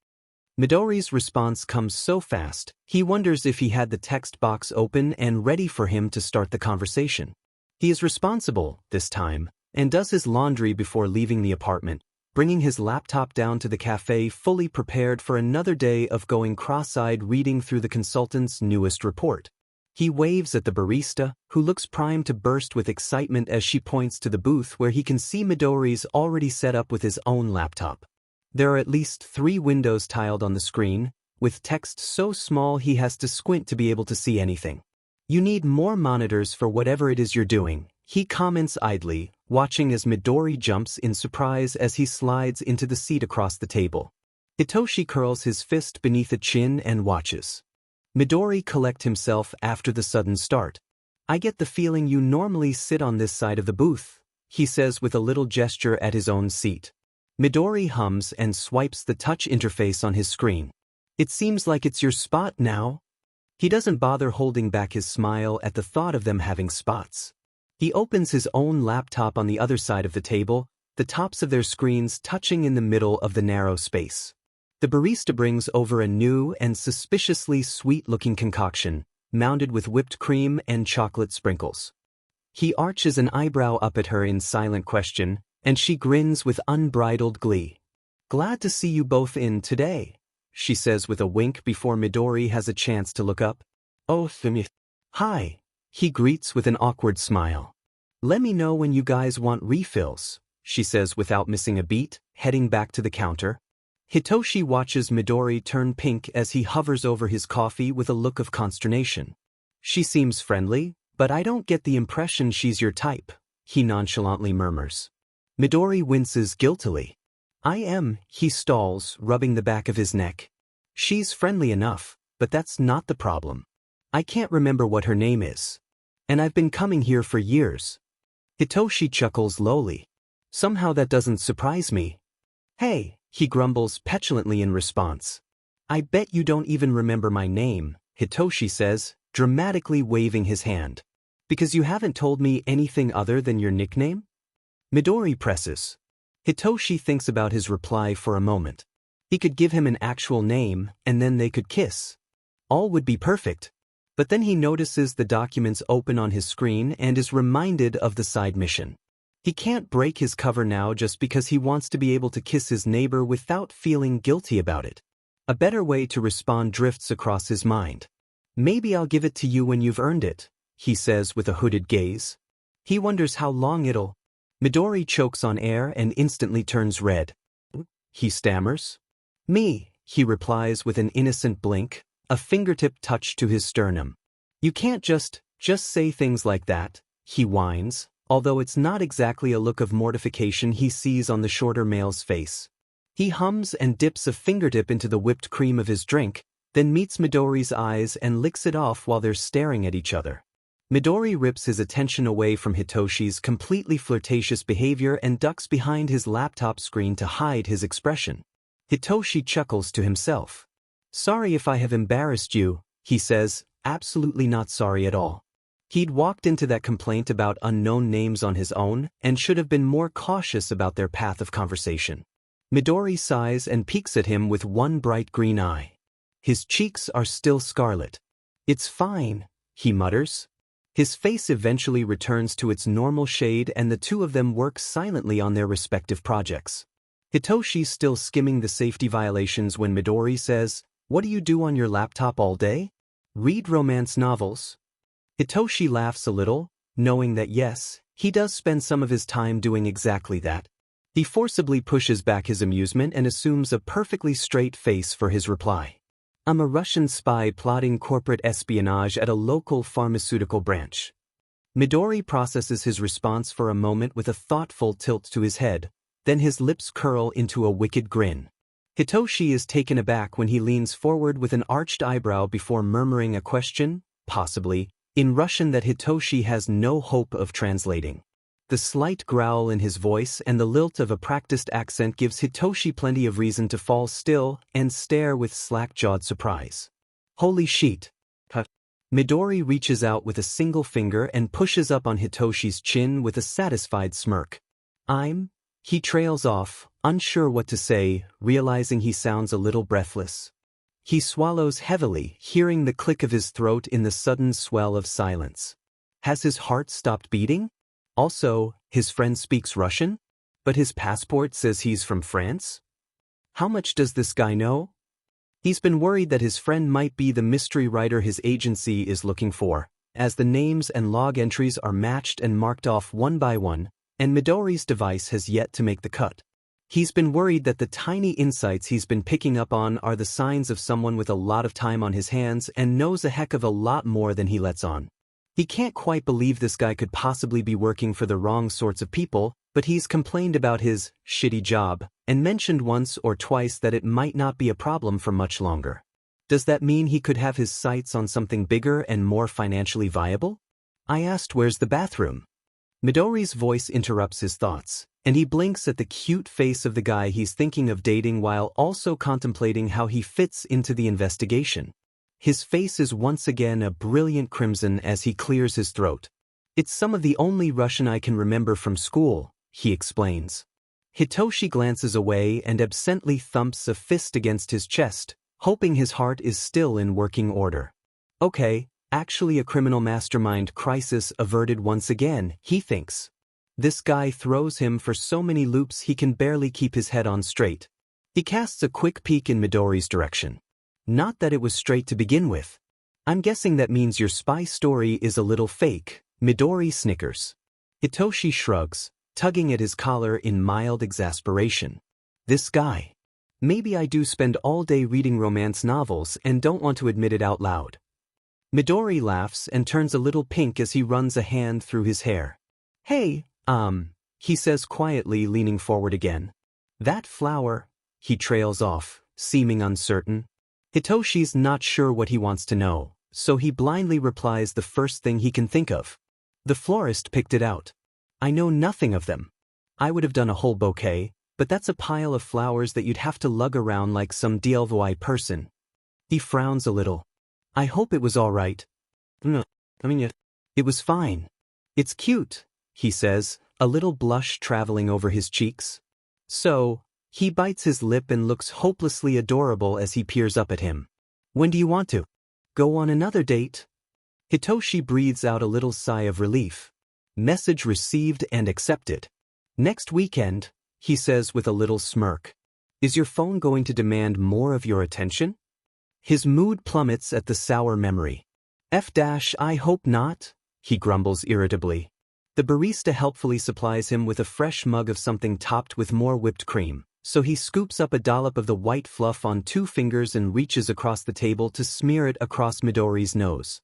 Midori's response comes so fast, he wonders if he had the text box open and ready for him to start the conversation. He is responsible, this time, and does his laundry before leaving the apartment, bringing his laptop down to the cafe fully prepared for another day of going cross-eyed reading through the consultant's newest report. He waves at the barista, who looks primed to burst with excitement as she points to the booth where he can see Midori's already set up with his own laptop. There are at least 3 windows tiled on the screen, with text so small he has to squint to be able to see anything. You need more monitors for whatever it is you're doing, he comments idly, watching as Midori jumps in surprise as he slides into the seat across the table. Hitoshi curls his fist beneath a chin and watches. Midori collects himself after the sudden start. I get the feeling you normally sit on this side of the booth, he says with a little gesture at his own seat. Midori hums and swipes the touch interface on his screen. It seems like it's your spot now. He doesn't bother holding back his smile at the thought of them having spots. He opens his own laptop on the other side of the table, the tops of their screens touching in the middle of the narrow space. The barista brings over a new and suspiciously sweet-looking concoction, mounted with whipped cream and chocolate sprinkles. He arches an eyebrow up at her in silent question, and she grins with unbridled glee. Glad to see you both in today, she says with a wink before Midori has a chance to look up. Oh, hi, he greets with an awkward smile. Let me know when you guys want refills, she says without missing a beat, heading back to the counter. Hitoshi watches Midori turn pink as he hovers over his coffee with a look of consternation. She seems friendly, but I don't get the impression she's your type, he nonchalantly murmurs. Midori winces guiltily. I am, he stalls, rubbing the back of his neck. She's friendly enough, but that's not the problem. I can't remember what her name is. And I've been coming here for years. Hitoshi chuckles lowly. Somehow that doesn't surprise me. Hey, he grumbles petulantly in response. I bet you don't even remember my name, Hitoshi says, dramatically waving his hand. Because you haven't told me anything other than your nickname? Midori presses. Hitoshi thinks about his reply for a moment. He could give him an actual name, and then they could kiss. All would be perfect. But then he notices the documents open on his screen and is reminded of the side mission. He can't break his cover now just because he wants to be able to kiss his neighbor without feeling guilty about it. A better way to respond drifts across his mind. Maybe I'll give it to you when you've earned it, he says with a hooded gaze. He wonders how long it'll. Midori chokes on air and instantly turns red. He stammers. Me, he replies with an innocent blink, a fingertip touch to his sternum. You can't just say things like that, he whines, although it's not exactly a look of mortification he sees on the shorter male's face. He hums and dips a fingertip into the whipped cream of his drink, then meets Midori's eyes and licks it off while they're staring at each other. Midori rips his attention away from Hitoshi's completely flirtatious behavior and ducks behind his laptop screen to hide his expression. Hitoshi chuckles to himself. "Sorry if I have embarrassed you," he says, absolutely not sorry at all. He'd walked into that complaint about unknown names on his own and should have been more cautious about their path of conversation. Midori sighs and peeks at him with one bright green eye. His cheeks are still scarlet. "It's fine," he mutters. His face eventually returns to its normal shade and the two of them work silently on their respective projects. Hitoshi's still skimming the safety violations when Midori says, "What do you do on your laptop all day? Read romance novels?" Hitoshi laughs a little, knowing that yes, he does spend some of his time doing exactly that. He forcibly pushes back his amusement and assumes a perfectly straight face for his reply. "I'm a Russian spy plotting corporate espionage at a local pharmaceutical branch." Midori processes his response for a moment with a thoughtful tilt to his head, then his lips curl into a wicked grin. Hitoshi is taken aback when he leans forward with an arched eyebrow before murmuring a question, possibly, in Russian that Hitoshi has no hope of translating. The slight growl in his voice and the lilt of a practiced accent gives Hitoshi plenty of reason to fall still and stare with slack-jawed surprise. "Holy shit." Midori reaches out with a single finger and pushes up on Hitoshi's chin with a satisfied smirk. He trails off, unsure what to say, realizing he sounds a little breathless. He swallows heavily, hearing the click of his throat in the sudden swell of silence. Has his heart stopped beating? Also, his friend speaks Russian? But his passport says he's from France? How much does this guy know? He's been worried that his friend might be the mystery writer his agency is looking for, as the names and log entries are matched and marked off one by one, and Midori's device has yet to make the cut. He's been worried that the tiny insights he's been picking up on are the signs of someone with a lot of time on his hands and knows a heck of a lot more than he lets on. He can't quite believe this guy could possibly be working for the wrong sorts of people, but he's complained about his shitty job and mentioned once or twice that it might not be a problem for much longer. Does that mean he could have his sights on something bigger and more financially viable? I asked, "Where's the bathroom?" Midori's voice interrupts his thoughts, and he blinks at the cute face of the guy he's thinking of dating while also contemplating how he fits into the investigation. His face is once again a brilliant crimson as he clears his throat. "It's some of the only Russian I can remember from school," he explains. Hitoshi glances away and absently thumps a fist against his chest, hoping his heart is still in working order. Okay, actually a criminal mastermind crisis averted once again, he thinks. This guy throws him for so many loops he can barely keep his head on straight. He casts a quick peek in Midori's direction. Not that it was straight to begin with. "I'm guessing that means your spy story is a little fake," Midori snickers. Hitoshi shrugs, tugging at his collar in mild exasperation. This guy. Maybe I do spend all day reading romance novels and don't want to admit it out loud. Midori laughs and turns a little pink as he runs a hand through his hair. "Hey, he says quietly, leaning forward again. "That flower," he trails off, seeming uncertain. Hitoshi's not sure what he wants to know, so he blindly replies the first thing he can think of. "The florist picked it out. I know nothing of them. I would have done a whole bouquet, but that's a pile of flowers that you'd have to lug around like some DIY person." He frowns a little. "I hope it was all right." "No, it was fine. It's cute," he says, a little blush traveling over his cheeks. "So," he bites his lip and looks hopelessly adorable as he peers up at him. "When do you want to go on another date?" Hitoshi breathes out a little sigh of relief. Message received and accepted. "Next weekend," he says with a little smirk. "Is your phone going to demand more of your attention?" His mood plummets at the sour memory. I hope not," he grumbles irritably. The barista helpfully supplies him with a fresh mug of something topped with more whipped cream, so he scoops up a dollop of the white fluff on 2 fingers and reaches across the table to smear it across Midori's nose.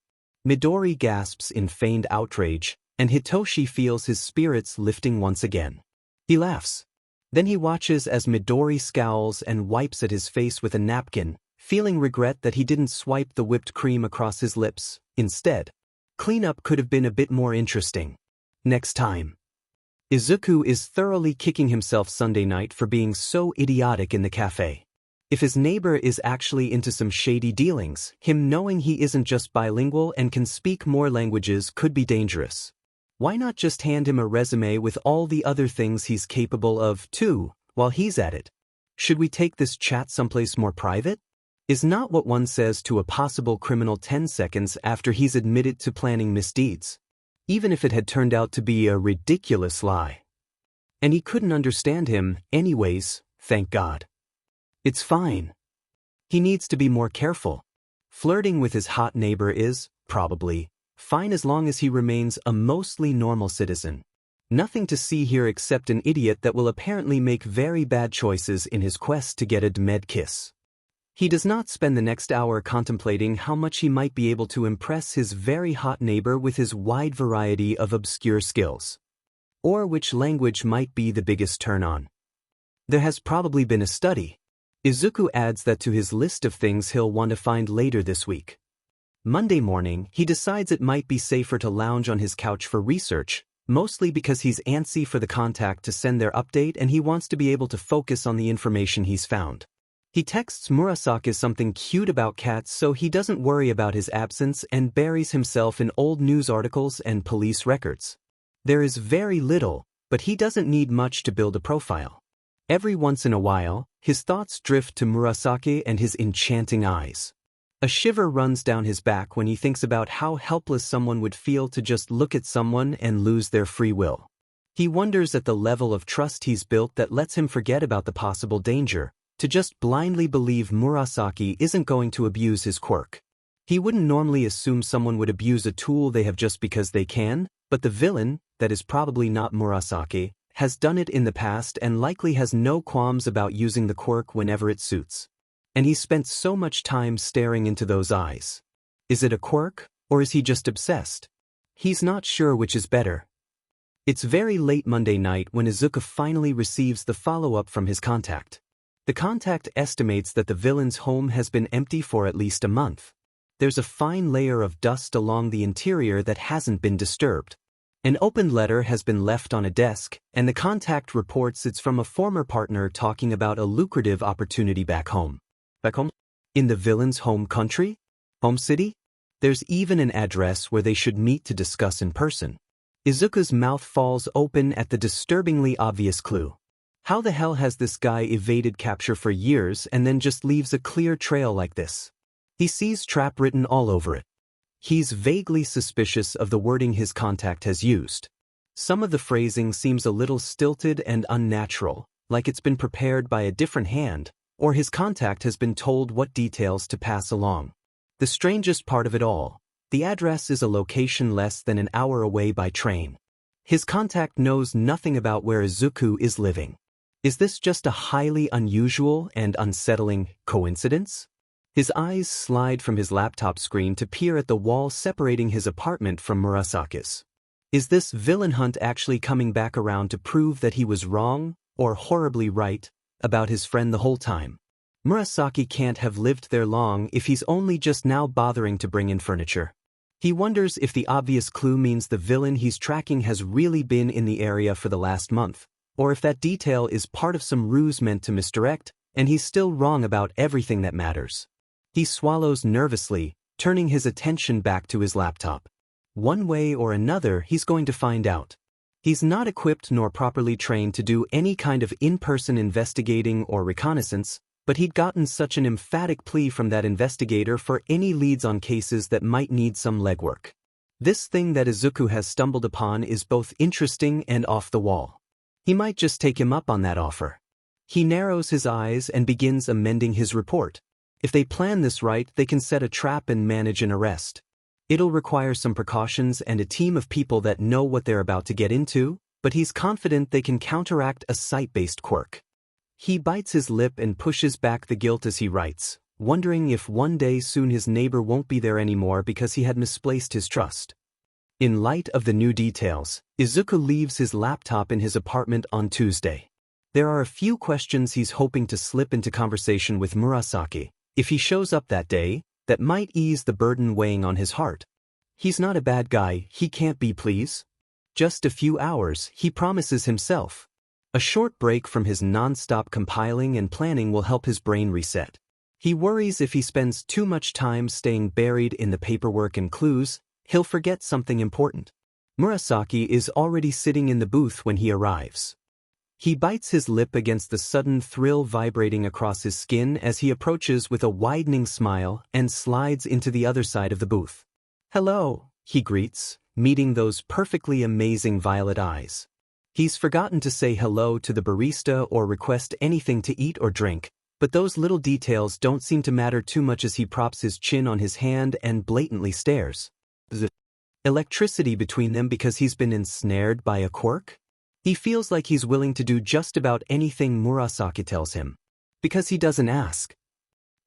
Midori gasps in feigned outrage, and Hitoshi feels his spirits lifting once again. He laughs. Then he watches as Midori scowls and wipes at his face with a napkin, feeling regret that he didn't swipe the whipped cream across his lips. Instead, cleanup could have been a bit more interesting. Next time. Izuku is thoroughly kicking himself Sunday night for being so idiotic in the cafe. If his neighbor is actually into some shady dealings, him knowing he isn't just bilingual and can speak more languages could be dangerous. Why not just hand him a resume with all the other things he's capable of, too, while he's at it? Should we take this chat someplace more private? Is not what one says to a possible criminal 10 seconds after he's admitted to planning misdeeds, even if it had turned out to be a ridiculous lie. And he couldn't understand him, anyways, thank God. It's fine. He needs to be more careful. Flirting with his hot neighbor is, probably, fine as long as he remains a mostly normal citizen. Nothing to see here except an idiot that will apparently make very bad choices in his quest to get a demed kiss. He does not spend the next hour contemplating how much he might be able to impress his very hot neighbor with his wide variety of obscure skills. Or which language might be the biggest turn-on. There has probably been a study. Izuku adds that to his list of things he'll want to find later this week. Monday morning, he decides it might be safer to lounge on his couch for research, mostly because he's antsy for the contact to send their update and he wants to be able to focus on the information he's found. He texts Murasaki something cute about cats so he doesn't worry about his absence and buries himself in old news articles and police records. There is very little, but he doesn't need much to build a profile. Every once in a while, his thoughts drift to Murasaki and his enchanting eyes. A shiver runs down his back when he thinks about how helpless someone would feel to just look at someone and lose their free will. He wonders at the level of trust he's built that lets him forget about the possible danger, to just blindly believe Murasaki isn't going to abuse his quirk. He wouldn't normally assume someone would abuse a tool they have just because they can, but the villain, that is probably not Murasaki, has done it in the past and likely has no qualms about using the quirk whenever it suits. And he spent so much time staring into those eyes. Is it a quirk, or is he just obsessed? He's not sure which is better. It's very late Monday night when Izuku finally receives the follow-up from his contact. The contact estimates that the villain's home has been empty for at least a month. There's a fine layer of dust along the interior that hasn't been disturbed. An opened letter has been left on a desk, and the contact reports it's from a former partner talking about a lucrative opportunity back home. Back home? In the villain's home country? Home city? There's even an address where they should meet to discuss in person. Izuku's mouth falls open at the disturbingly obvious clue. How the hell has this guy evaded capture for years and then just leaves a clear trail like this? He sees trap written all over it. He's vaguely suspicious of the wording his contact has used. Some of the phrasing seems a little stilted and unnatural, like it's been prepared by a different hand, or his contact has been told what details to pass along. The strangest part of it all, the address is a location less than an hour away by train. His contact knows nothing about where Izuku is living. Is this just a highly unusual and unsettling coincidence? His eyes slide from his laptop screen to peer at the wall separating his apartment from Murasaki's. Is this villain hunt actually coming back around to prove that he was wrong, or horribly right, about his friend the whole time? Murasaki can't have lived there long if he's only just now bothering to bring in furniture. He wonders if the obvious clue means the villain he's tracking has really been in the area for the last month, or if that detail is part of some ruse meant to misdirect, and he's still wrong about everything that matters. He swallows nervously, turning his attention back to his laptop. One way or another, he's going to find out. He's not equipped nor properly trained to do any kind of in-person investigating or reconnaissance, but he'd gotten such an emphatic plea from that investigator for any leads on cases that might need some legwork. This thing that Izuku has stumbled upon is both interesting and off the wall. He might just take him up on that offer. He narrows his eyes and begins amending his report. If they plan this right, they can set a trap and manage an arrest. It'll require some precautions and a team of people that know what they're about to get into, but he's confident they can counteract a site-based quirk. He bites his lip and pushes back the guilt as he writes, wondering if one day soon his neighbor won't be there anymore because he had misplaced his trust. In light of the new details, Izuku leaves his laptop in his apartment on Tuesday. There are a few questions he's hoping to slip into conversation with Murasaki, If he shows up that day, that might ease the burden weighing on his heart. He's not a bad guy, he can't be, please. Just a few hours, he promises himself. A short break from his non-stop compiling and planning will help his brain reset. He worries if he spends too much time staying buried in the paperwork and clues, he'll forget something important. Murasaki is already sitting in the booth when he arrives. He bites his lip against the sudden thrill vibrating across his skin as he approaches with a widening smile and slides into the other side of the booth. "Hello," he greets, meeting those perfectly amazing violet eyes. He's forgotten to say hello to the barista or request anything to eat or drink, but those little details don't seem to matter too much as he props his chin on his hand and blatantly stares. The electricity between them because he's been ensnared by a quirk? He feels like he's willing to do just about anything Murasaki tells him. Because he doesn't ask.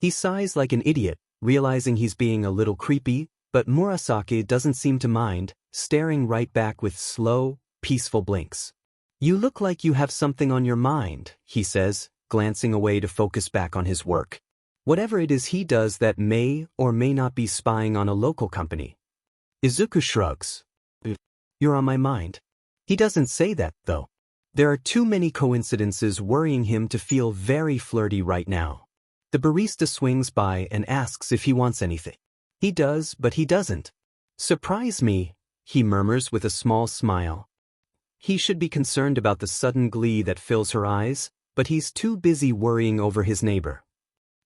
He sighs like an idiot, realizing he's being a little creepy, but Murasaki doesn't seem to mind, staring right back with slow, peaceful blinks. "You look like you have something on your mind," he says, glancing away to focus back on his work. Whatever it is he does that may or may not be spying on a local company. Izuku shrugs. "You're on my mind." He doesn't say that, though. There are too many coincidences worrying him to feel very flirty right now. The barista swings by and asks if he wants anything. He does, but he doesn't. "Surprise me," he murmurs with a small smile. He should be concerned about the sudden glee that fills her eyes, but he's too busy worrying over his neighbor.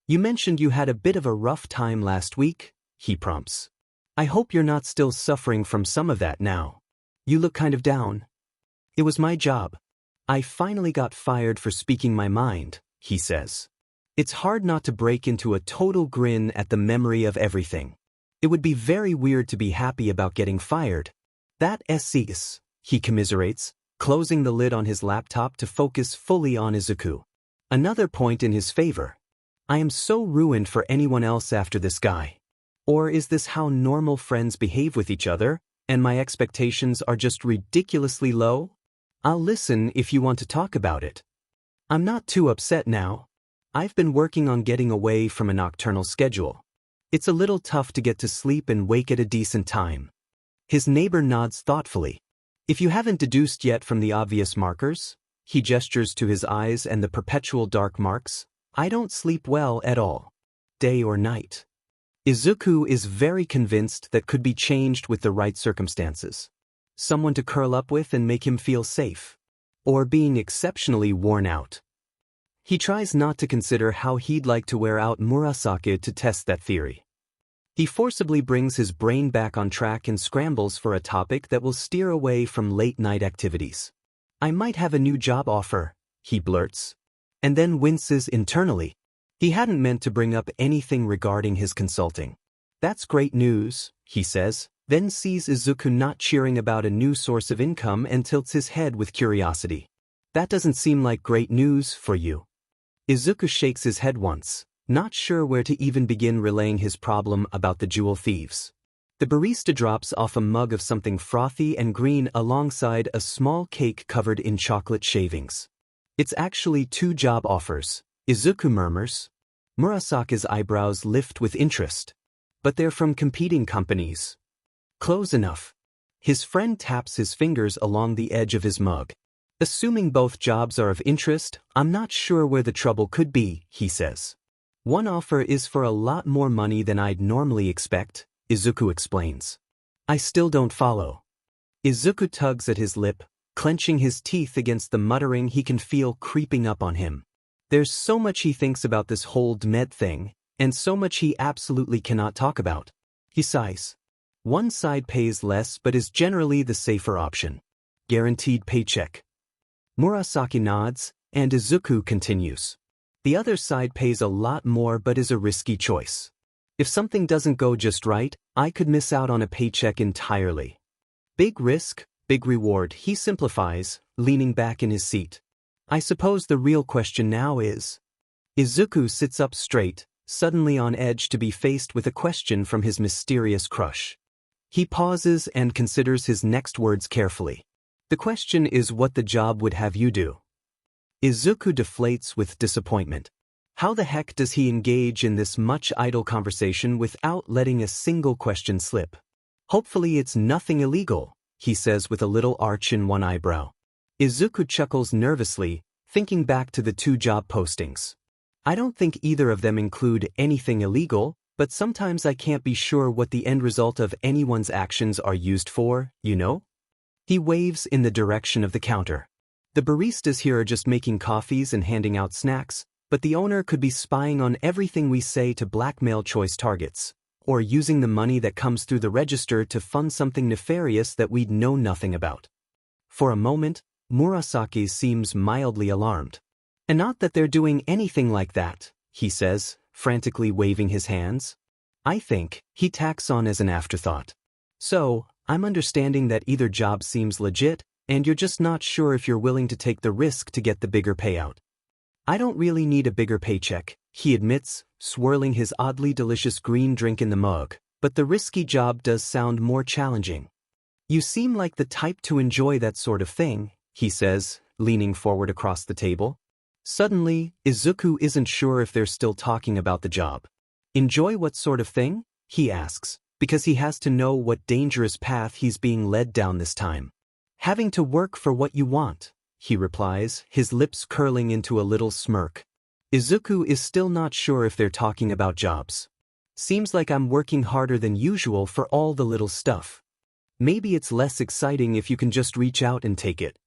"You mentioned you had a bit of a rough time last week," he prompts. "I hope you're not still suffering from some of that now. You look kind of down." "It was my job. I finally got fired for speaking my mind," he says. It's hard not to break into a total grin at the memory of everything. It would be very weird to be happy about getting fired. "That is," he commiserates, closing the lid on his laptop to focus fully on Izuku. Another point in his favor. "I am so ruined for anyone else after this guy. Or is this how normal friends behave with each other, and my expectations are just ridiculously low? I'll listen if you want to talk about it. I'm not too upset now. I've been working on getting away from a nocturnal schedule. It's a little tough to get to sleep and wake at a decent time." His neighbor nods thoughtfully. "If you haven't deduced yet from the obvious markers," he gestures to his eyes and the perpetual dark marks, "I don't sleep well at all. Day or night." Izuku is very convinced that could be changed with the right circumstances. Someone to curl up with and make him feel safe. Or being exceptionally worn out. He tries not to consider how he'd like to wear out Murasaki to test that theory. He forcibly brings his brain back on track and scrambles for a topic that will steer away from late-night activities. "I might have a new job offer," he blurts. And then winces internally. He hadn't meant to bring up anything regarding his consulting. "That's great news," he says, then sees Izuku not cheering about a new source of income and tilts his head with curiosity. "That doesn't seem like great news for you." Izuku shakes his head once, not sure where to even begin relaying his problem about the jewel thieves. The barista drops off a mug of something frothy and green alongside a small cake covered in chocolate shavings. "It's actually 2 job offers," Izuku murmurs. Murasaki's eyebrows lift with interest. "But they're from competing companies." "Close enough." His friend taps his fingers along the edge of his mug. "Assuming both jobs are of interest, I'm not sure where the trouble could be," he says. "One offer is for a lot more money than I'd normally expect," Izuku explains. "I still don't follow." Izuku tugs at his lip, clenching his teeth against the muttering he can feel creeping up on him. There's so much he thinks about this whole DMED thing, and so much he absolutely cannot talk about. He sighs. One side pays less but is generally the safer option. Guaranteed paycheck. Murasaki nods, and Izuku continues. The other side pays a lot more but is a risky choice. If something doesn't go just right, I could miss out on a paycheck entirely. Big risk, big reward, he simplifies, leaning back in his seat. I suppose the real question now is... Izuku sits up straight, suddenly on edge to be faced with a question from his mysterious crush. He pauses and considers his next words carefully. The question is what the job would have you do. Izuku deflates with disappointment. How the heck does he engage in this much idle conversation without letting a single question slip? Hopefully it's nothing illegal, he says with a little arch in one eyebrow. Izuku chuckles nervously, thinking back to the 2 job postings. I don't think either of them include anything illegal, but sometimes I can't be sure what the end result of anyone's actions are used for, you know? He waves in the direction of the counter. The baristas here are just making coffees and handing out snacks, but the owner could be spying on everything we say to blackmail choice targets, or using the money that comes through the register to fund something nefarious that we'd know nothing about. For a moment, Murasaki seems mildly alarmed. And not that they're doing anything like that, he says, frantically waving his hands. I think, he tacks on as an afterthought. So, I'm understanding that either job seems legit, and you're just not sure if you're willing to take the risk to get the bigger payout. I don't really need a bigger paycheck, he admits, swirling his oddly delicious green drink in the mug, but the risky job does sound more challenging. You seem like the type to enjoy that sort of thing, he says, leaning forward across the table. Suddenly, Izuku isn't sure if they're still talking about the job. Enjoy what sort of thing? He asks, because he has to know what dangerous path he's being led down this time. Having to work for what you want, he replies, his lips curling into a little smirk. Izuku is still not sure if they're talking about jobs. Seems like I'm working harder than usual for all the little stuff. Maybe it's less exciting if you can just reach out and take it.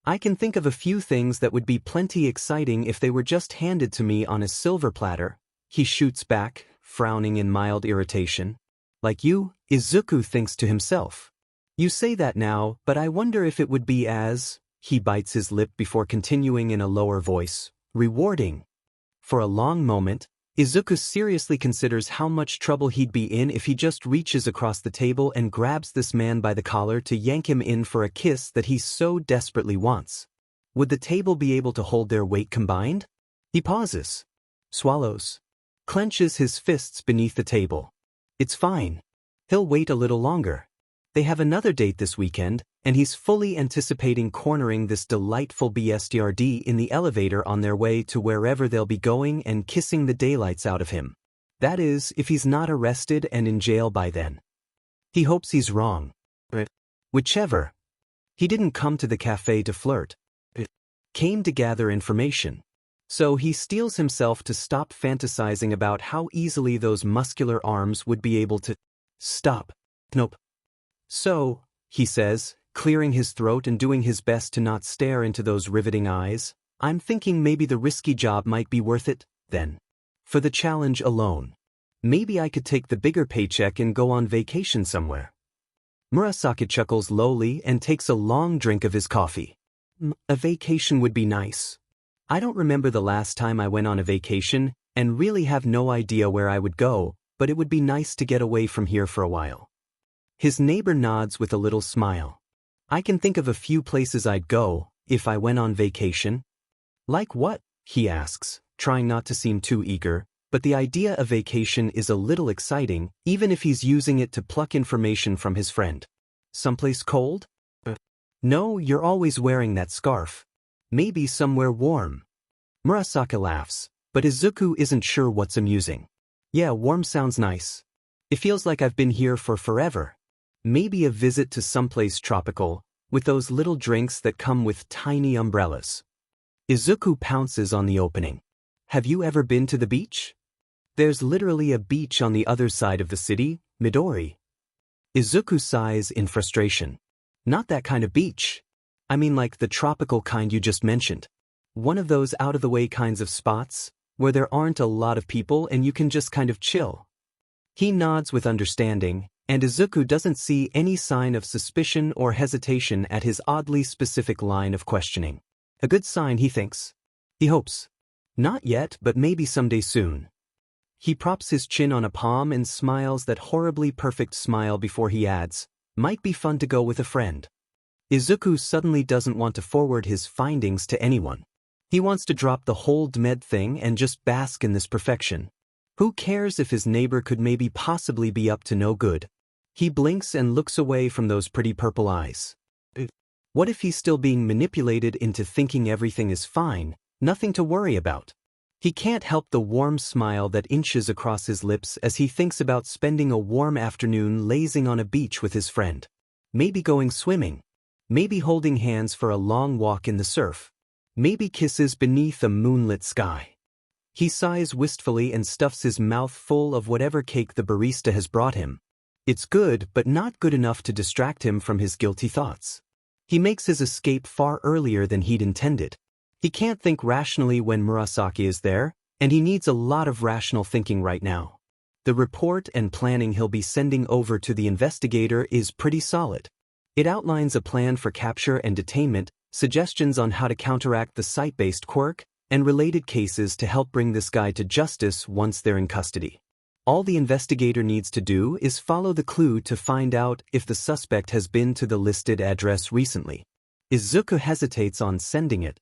I can think of a few things that would be plenty exciting if they were just handed to me on a silver platter, he shoots back, frowning in mild irritation. Like you, Izuku thinks to himself. You say that now, but I wonder if it would be as, he bites his lip before continuing in a lower voice, rewarding. For a long moment, Izuku seriously considers how much trouble he'd be in if he just reaches across the table and grabs this man by the collar to yank him in for a kiss that he so desperately wants. Would the table be able to hold their weight combined? He pauses, swallows, clenches his fists beneath the table. It's fine. He'll wait a little longer. They have another date this weekend, and he's fully anticipating cornering this delightful BSTRD in the elevator on their way to wherever they'll be going and kissing the daylights out of him. That is, if he's not arrested and in jail by then. He hopes he's wrong. But whichever. He didn't come to the cafe to flirt. It came to gather information. So he steels himself to stop fantasizing about how easily those muscular arms would be able to stop. Nope. So, he says, clearing his throat and doing his best to not stare into those riveting eyes, I'm thinking maybe the risky job might be worth it, then. For the challenge alone. Maybe I could take the bigger paycheck and go on vacation somewhere. Murasaki chuckles lowly and takes a long drink of his coffee. A vacation would be nice. I don't remember the last time I went on a vacation, and really have no idea where I would go, but it would be nice to get away from here for a while. His neighbor nods with a little smile. I can think of a few places I'd go, if I went on vacation. Like what? He asks, trying not to seem too eager, but the idea of vacation is a little exciting, even if he's using it to pluck information from his friend. Someplace cold? No, you're always wearing that scarf. Maybe somewhere warm. Murasaki laughs, but Izuku isn't sure what's amusing. Yeah, warm sounds nice. It feels like I've been here for forever. Maybe a visit to someplace tropical, with those little drinks that come with tiny umbrellas. Izuku pounces on the opening. Have you ever been to the beach? There's literally a beach on the other side of the city, Midori. Izuku sighs in frustration. Not that kind of beach. I mean like the tropical kind you just mentioned. One of those out-of-the-way kinds of spots, where there aren't a lot of people and you can just kind of chill. He nods with understanding, and Izuku doesn't see any sign of suspicion or hesitation at his oddly specific line of questioning. A good sign, he thinks. He hopes. Not yet, but maybe someday soon. He props his chin on a palm and smiles that horribly perfect smile before he adds, might be fun to go with a friend. Izuku suddenly doesn't want to forward his findings to anyone. He wants to drop the whole DMED thing and just bask in this perfection. Who cares if his neighbor could maybe possibly be up to no good? He blinks and looks away from those pretty purple eyes. What if he's still being manipulated into thinking everything is fine, nothing to worry about? He can't help the warm smile that inches across his lips as he thinks about spending a warm afternoon lazing on a beach with his friend. Maybe going swimming. Maybe holding hands for a long walk in the surf. Maybe kisses beneath a moonlit sky. He sighs wistfully and stuffs his mouth full of whatever cake the barista has brought him. It's good, but not good enough to distract him from his guilty thoughts. He makes his escape far earlier than he'd intended. He can't think rationally when Murasaki is there, and he needs a lot of rational thinking right now. The report and planning he'll be sending over to the investigator is pretty solid. It outlines a plan for capture and detainment, suggestions on how to counteract the site-based quirk, and related cases to help bring this guy to justice once they're in custody. All the investigator needs to do is follow the clue to find out if the suspect has been to the listed address recently. Izuku hesitates on sending it.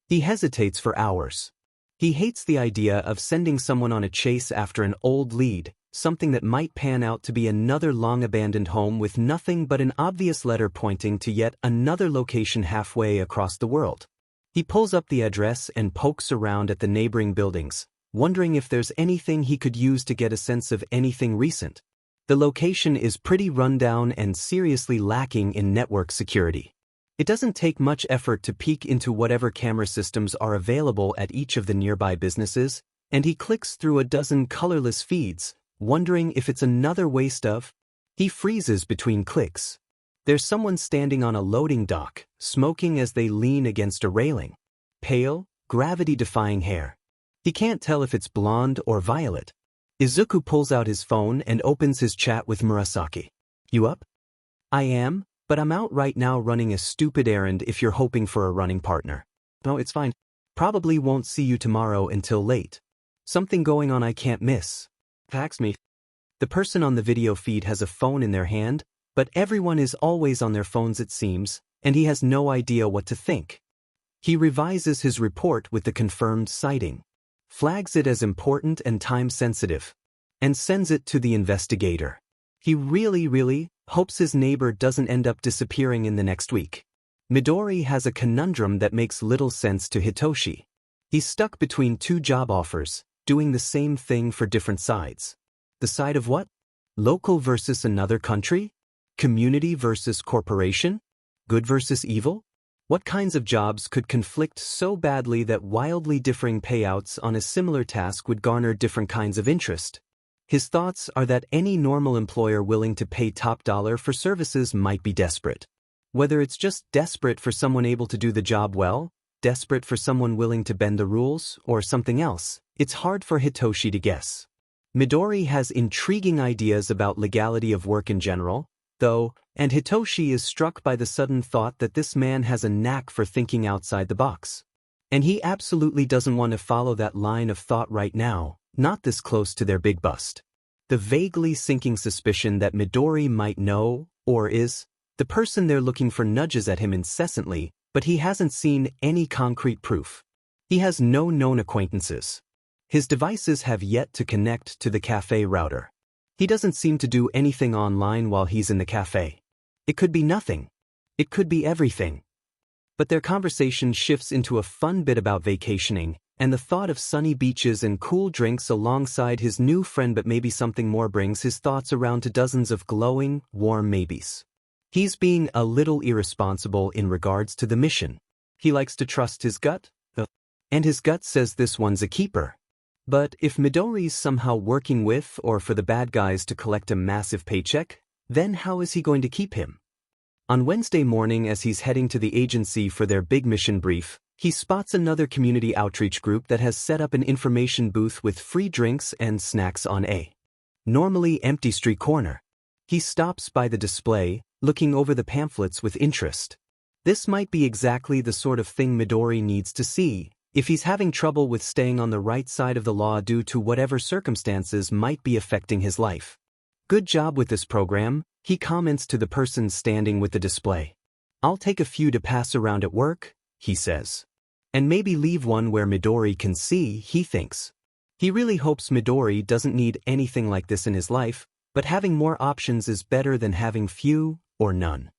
He hesitates for hours. He hates the idea of sending someone on a chase after an old lead, something that might pan out to be another long-abandoned home with nothing but an obvious letter pointing to yet another location halfway across the world. He pulls up the address and pokes around at the neighboring buildings, wondering if there's anything he could use to get a sense of anything recent. The location is pretty rundown and seriously lacking in network security. It doesn't take much effort to peek into whatever camera systems are available at each of the nearby businesses, and he clicks through a dozen colorless feeds, wondering if it's another waste of. He freezes between clicks. There's someone standing on a loading dock, smoking as they lean against a railing. Pale, gravity-defying hair. He can't tell if it's blonde or violet. Izuku pulls out his phone and opens his chat with Murasaki. "You up?" "I am, but I'm out right now running a stupid errand if you're hoping for a running partner." "No, it's fine. Probably won't see you tomorrow until late. Something going on I can't miss." "Fax me." The person on the video feed has a phone in their hand, but everyone is always on their phones it seems, and he has no idea what to think. He revises his report with the confirmed sighting, flags it as important and time-sensitive, and sends it to the investigator. He really hopes his neighbor doesn't end up disappearing in the next week. Midori has a conundrum that makes little sense to Hitoshi. He's stuck between two job offers, doing the same thing for different sides. The side of what? Local versus another country? Community versus corporation? Good versus evil? What kinds of jobs could conflict so badly that wildly differing payouts on a similar task would garner different kinds of interest? His thoughts are that any normal employer willing to pay top dollar for services might be desperate. Whether it's just desperate for someone able to do the job well, desperate for someone willing to bend the rules, or something else, it's hard for Hitoshi to guess. Midori has intriguing ideas about legality of work in general, though, and Hitoshi is struck by the sudden thought that this man has a knack for thinking outside the box. And he absolutely doesn't want to follow that line of thought right now, not this close to their big bust. The vaguely sinking suspicion that Midori might know, or is, the person they're looking for nudges at him incessantly, but he hasn't seen any concrete proof. He has no known acquaintances. His devices have yet to connect to the cafe router. He doesn't seem to do anything online while he's in the cafe. It could be nothing. It could be everything. But their conversation shifts into a fun bit about vacationing, and the thought of sunny beaches and cool drinks alongside his new friend, but maybe something more, brings his thoughts around to dozens of glowing, warm maybes. He's being a little irresponsible in regards to the mission. He likes to trust his gut, and his gut says this one's a keeper. But if Midori's somehow working with or for the bad guys to collect a massive paycheck, then how is he going to keep him? On Wednesday morning, as he's heading to the agency for their big mission brief, he spots another community outreach group that has set up an information booth with free drinks and snacks on a normally empty street corner. He stops by the display, looking over the pamphlets with interest. This might be exactly the sort of thing Midori needs to see, if he's having trouble with staying on the right side of the law due to whatever circumstances might be affecting his life. "Good job with this program," he comments to the person standing with the display. "I'll take a few to pass around at work," he says. "And maybe leave one where Midori can see," he thinks. He really hopes Midori doesn't need anything like this in his life, but having more options is better than having few or none.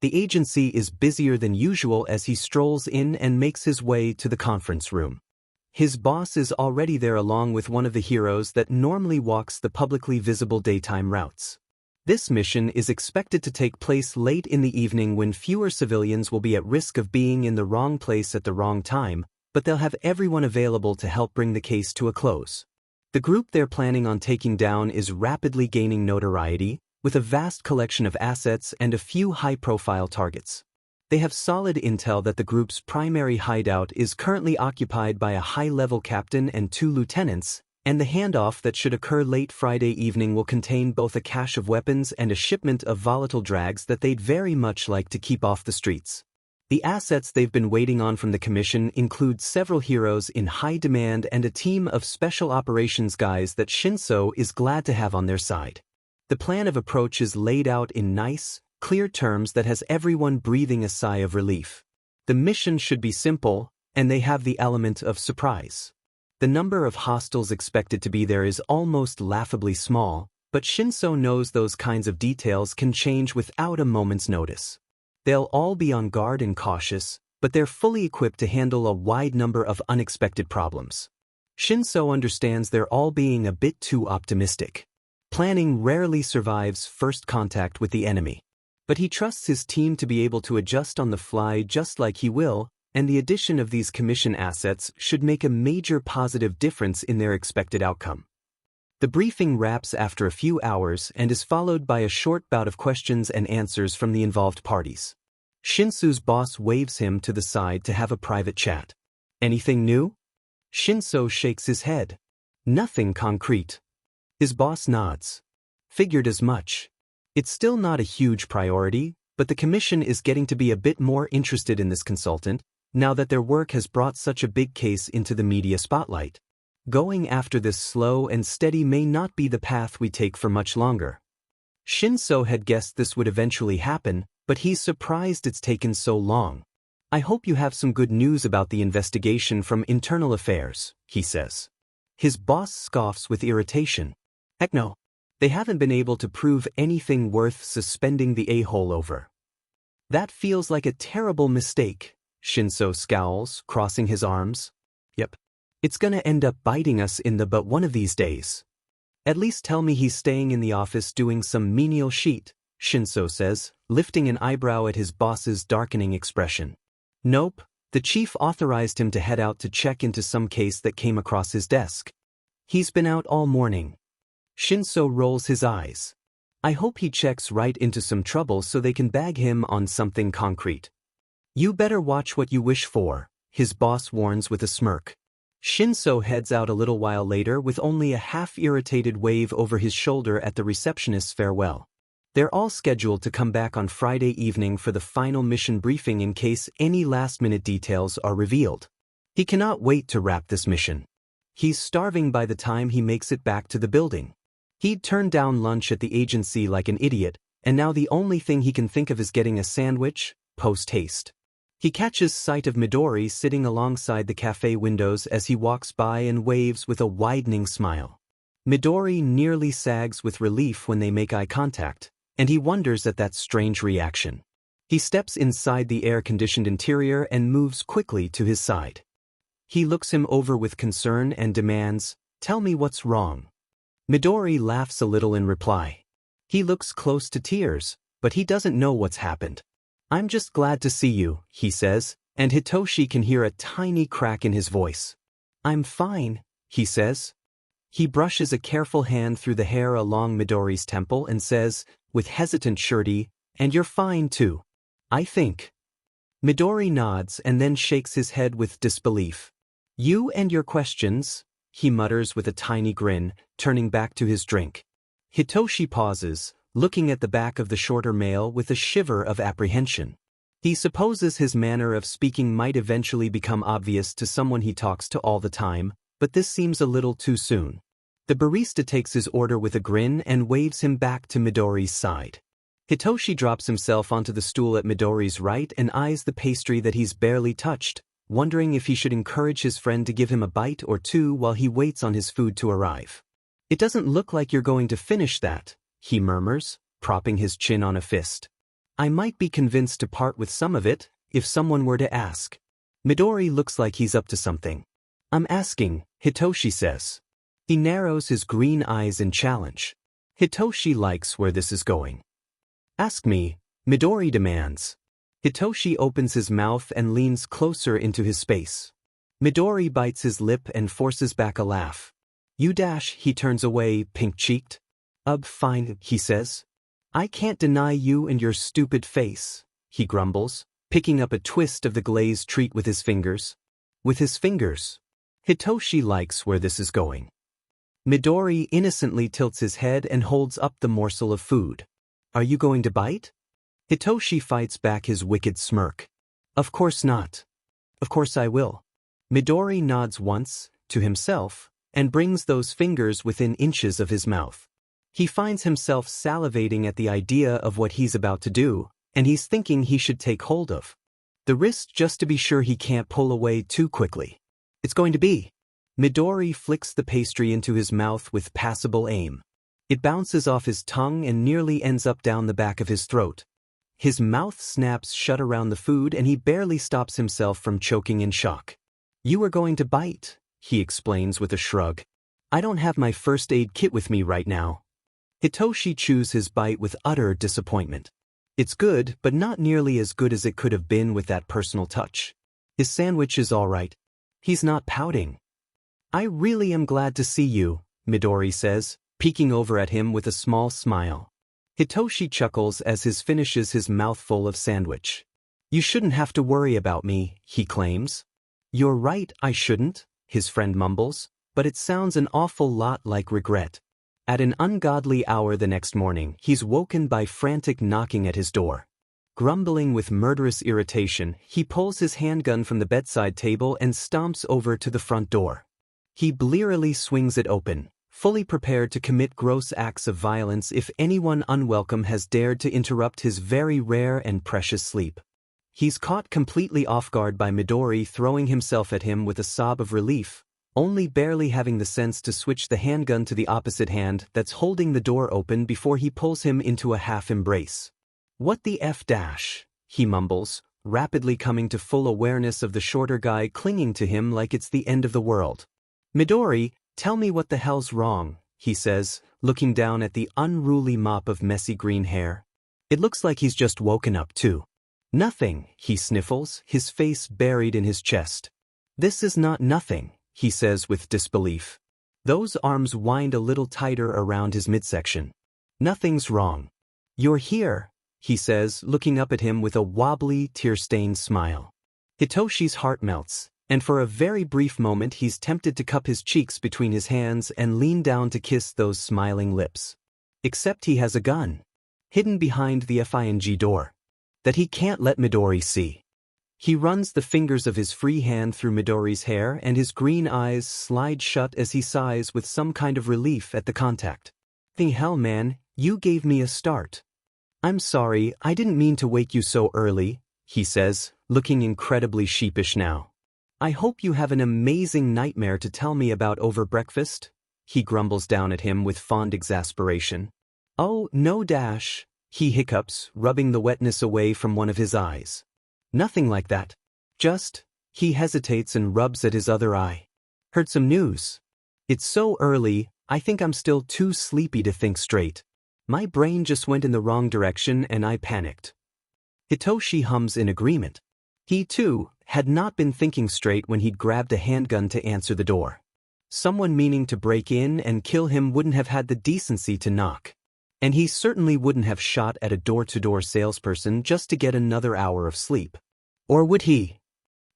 The agency is busier than usual as he strolls in and makes his way to the conference room. His boss is already there along with one of the heroes that normally walks the publicly visible daytime routes. This mission is expected to take place late in the evening when fewer civilians will be at risk of being in the wrong place at the wrong time, but they'll have everyone available to help bring the case to a close. The group they're planning on taking down is rapidly gaining notoriety, with a vast collection of assets and a few high-profile targets. They have solid intel that the group's primary hideout is currently occupied by a high-level captain and 2 lieutenants, and the handoff that should occur late Friday evening will contain both a cache of weapons and a shipment of volatile drags that they'd very much like to keep off the streets. The assets they've been waiting on from the commission include several heroes in high demand and a team of special operations guys that Shinso is glad to have on their side. The plan of approach is laid out in nice, clear terms that has everyone breathing a sigh of relief. The mission should be simple, and they have the element of surprise. The number of hostiles expected to be there is almost laughably small, but Shinso knows those kinds of details can change without a moment's notice. They'll all be on guard and cautious, but they're fully equipped to handle a wide number of unexpected problems. Shinso understands they're all being a bit too optimistic. Planning rarely survives first contact with the enemy. But he trusts his team to be able to adjust on the fly just like he will, and the addition of these commission assets should make a major positive difference in their expected outcome. The briefing wraps after a few hours and is followed by a short bout of questions and answers from the involved parties. Shinso's boss waves him to the side to have a private chat. Anything new? Shinso shakes his head. Nothing concrete. His boss nods. Figured as much. It's still not a huge priority, but the commission is getting to be a bit more interested in this consultant, now that their work has brought such a big case into the media spotlight. Going after this slow and steady may not be the path we take for much longer. Shinso had guessed this would eventually happen, but he's surprised it's taken so long. I hope you have some good news about the investigation from internal affairs, he says. His boss scoffs with irritation. Heck no. They haven't been able to prove anything worth suspending the a-hole over. That feels like a terrible mistake, Shinso scowls, crossing his arms. Yep. It's gonna end up biting us in the butt one of these days. At least tell me he's staying in the office doing some menial shit, Shinso says, lifting an eyebrow at his boss's darkening expression. Nope, the chief authorized him to head out to check into some case that came across his desk. He's been out all morning. Shinso rolls his eyes. I hope he checks right into some trouble so they can bag him on something concrete. You better watch what you wish for, his boss warns with a smirk. Shinso heads out a little while later with only a half-irritated wave over his shoulder at the receptionist's farewell. They're all scheduled to come back on Friday evening for the final mission briefing in case any last-minute details are revealed. He cannot wait to wrap this mission. He's starving by the time he makes it back to the building. He'd turned down lunch at the agency like an idiot, and now the only thing he can think of is getting a sandwich, post-haste. He catches sight of Midori sitting alongside the cafe windows as he walks by and waves with a widening smile. Midori nearly sags with relief when they make eye contact, and he wonders at that strange reaction. He steps inside the air-conditioned interior and moves quickly to his side. He looks him over with concern and demands, "Tell me what's wrong." Midori laughs a little in reply. He looks close to tears, but he doesn't know what's happened. "I'm just glad to see you," he says, and Hitoshi can hear a tiny crack in his voice. "I'm fine," he says. He brushes a careful hand through the hair along Midori's temple and says, with hesitant surety, "And you're fine too. I think." Midori nods and then shakes his head with disbelief. "You and your questions," he mutters with a tiny grin, turning back to his drink. Hitoshi pauses, looking at the back of the shorter male with a shiver of apprehension. He supposes his manner of speaking might eventually become obvious to someone he talks to all the time, but this seems a little too soon. The barista takes his order with a grin and waves him back to Midori's side. Hitoshi drops himself onto the stool at Midori's right and eyes the pastry that he's barely touched, wondering if he should encourage his friend to give him a bite or two while he waits on his food to arrive. "It doesn't look like you're going to finish that," he murmurs, propping his chin on a fist. "I might be convinced to part with some of it, if someone were to ask." Midori looks like he's up to something. I'm asking, Hitoshi says. He narrows his green eyes in challenge. Hitoshi likes where this is going. Ask me, Midori demands. Hitoshi opens his mouth and leans closer into his space. Midori bites his lip and forces back a laugh. He turns away, pink-cheeked. Fine, he says. I can't deny you and your stupid face, he grumbles, picking up a twist of the glazed treat with his fingers. With his fingers. Hitoshi likes where this is going. Midori innocently tilts his head and holds up the morsel of food. Are you going to bite? Hitoshi fights back his wicked smirk. Of course not. Of course I will. Midori nods once, to himself, and brings those fingers within inches of his mouth. He finds himself salivating at the idea of what he's about to do, and he's thinking he should take hold of the wrist just to be sure he can't pull away too quickly. It's going to be. Midori flicks the pastry into his mouth with passable aim. It bounces off his tongue and nearly ends up down the back of his throat. His mouth snaps shut around the food and he barely stops himself from choking in shock. You are going to bite, he explains with a shrug. I don't have my first aid kit with me right now. Hitoshi chews his bite with utter disappointment. It's good, but not nearly as good as it could have been with that personal touch. His sandwich is all right. He's not pouting. I really am glad to see you, Midori says, peeking over at him with a small smile. Hitoshi chuckles as he finishes his mouthful of sandwich. You shouldn't have to worry about me, he claims. You're right, I shouldn't, his friend mumbles, but it sounds an awful lot like regret. At an ungodly hour the next morning, he's woken by frantic knocking at his door. Grumbling with murderous irritation, he pulls his handgun from the bedside table and stomps over to the front door. He blearily swings it open, fully prepared to commit gross acts of violence if anyone unwelcome has dared to interrupt his very rare and precious sleep. He's caught completely off guard by Midori throwing himself at him with a sob of relief, only barely having the sense to switch the handgun to the opposite hand that's holding the door open before he pulls him into a half-embrace. What the F dash, he mumbles, rapidly coming to full awareness of the shorter guy clinging to him like it's the end of the world. Midori, tell me what the hell's wrong, he says, looking down at the unruly mop of messy green hair. It looks like he's just woken up too. Nothing, he sniffles, his face buried in his chest. This is not nothing, he says with disbelief. Those arms wind a little tighter around his midsection. Nothing's wrong. You're here, he says, looking up at him with a wobbly, tear-stained smile. Hitoshi's heart melts, and for a very brief moment he's tempted to cup his cheeks between his hands and lean down to kiss those smiling lips. Except he has a gun, hidden behind the FING door, that he can't let Midori see. He runs the fingers of his free hand through Midori's hair and his green eyes slide shut as he sighs with some kind of relief at the contact. The hell, man, you gave me a start. I'm sorry, I didn't mean to wake you so early, he says, looking incredibly sheepish now. I hope you have an amazing nightmare to tell me about over breakfast, he grumbles down at him with fond exasperation. Oh, no dash, he hiccups, rubbing the wetness away from one of his eyes. Nothing like that. Just, he hesitates and rubs at his other eye. Heard some news. It's so early, I think I'm still too sleepy to think straight. My brain just went in the wrong direction and I panicked. Hitoshi hums in agreement. He, too, had not been thinking straight when he'd grabbed a handgun to answer the door. Someone meaning to break in and kill him wouldn't have had the decency to knock. And he certainly wouldn't have shot at a door-to-door salesperson just to get another hour of sleep. Or would he?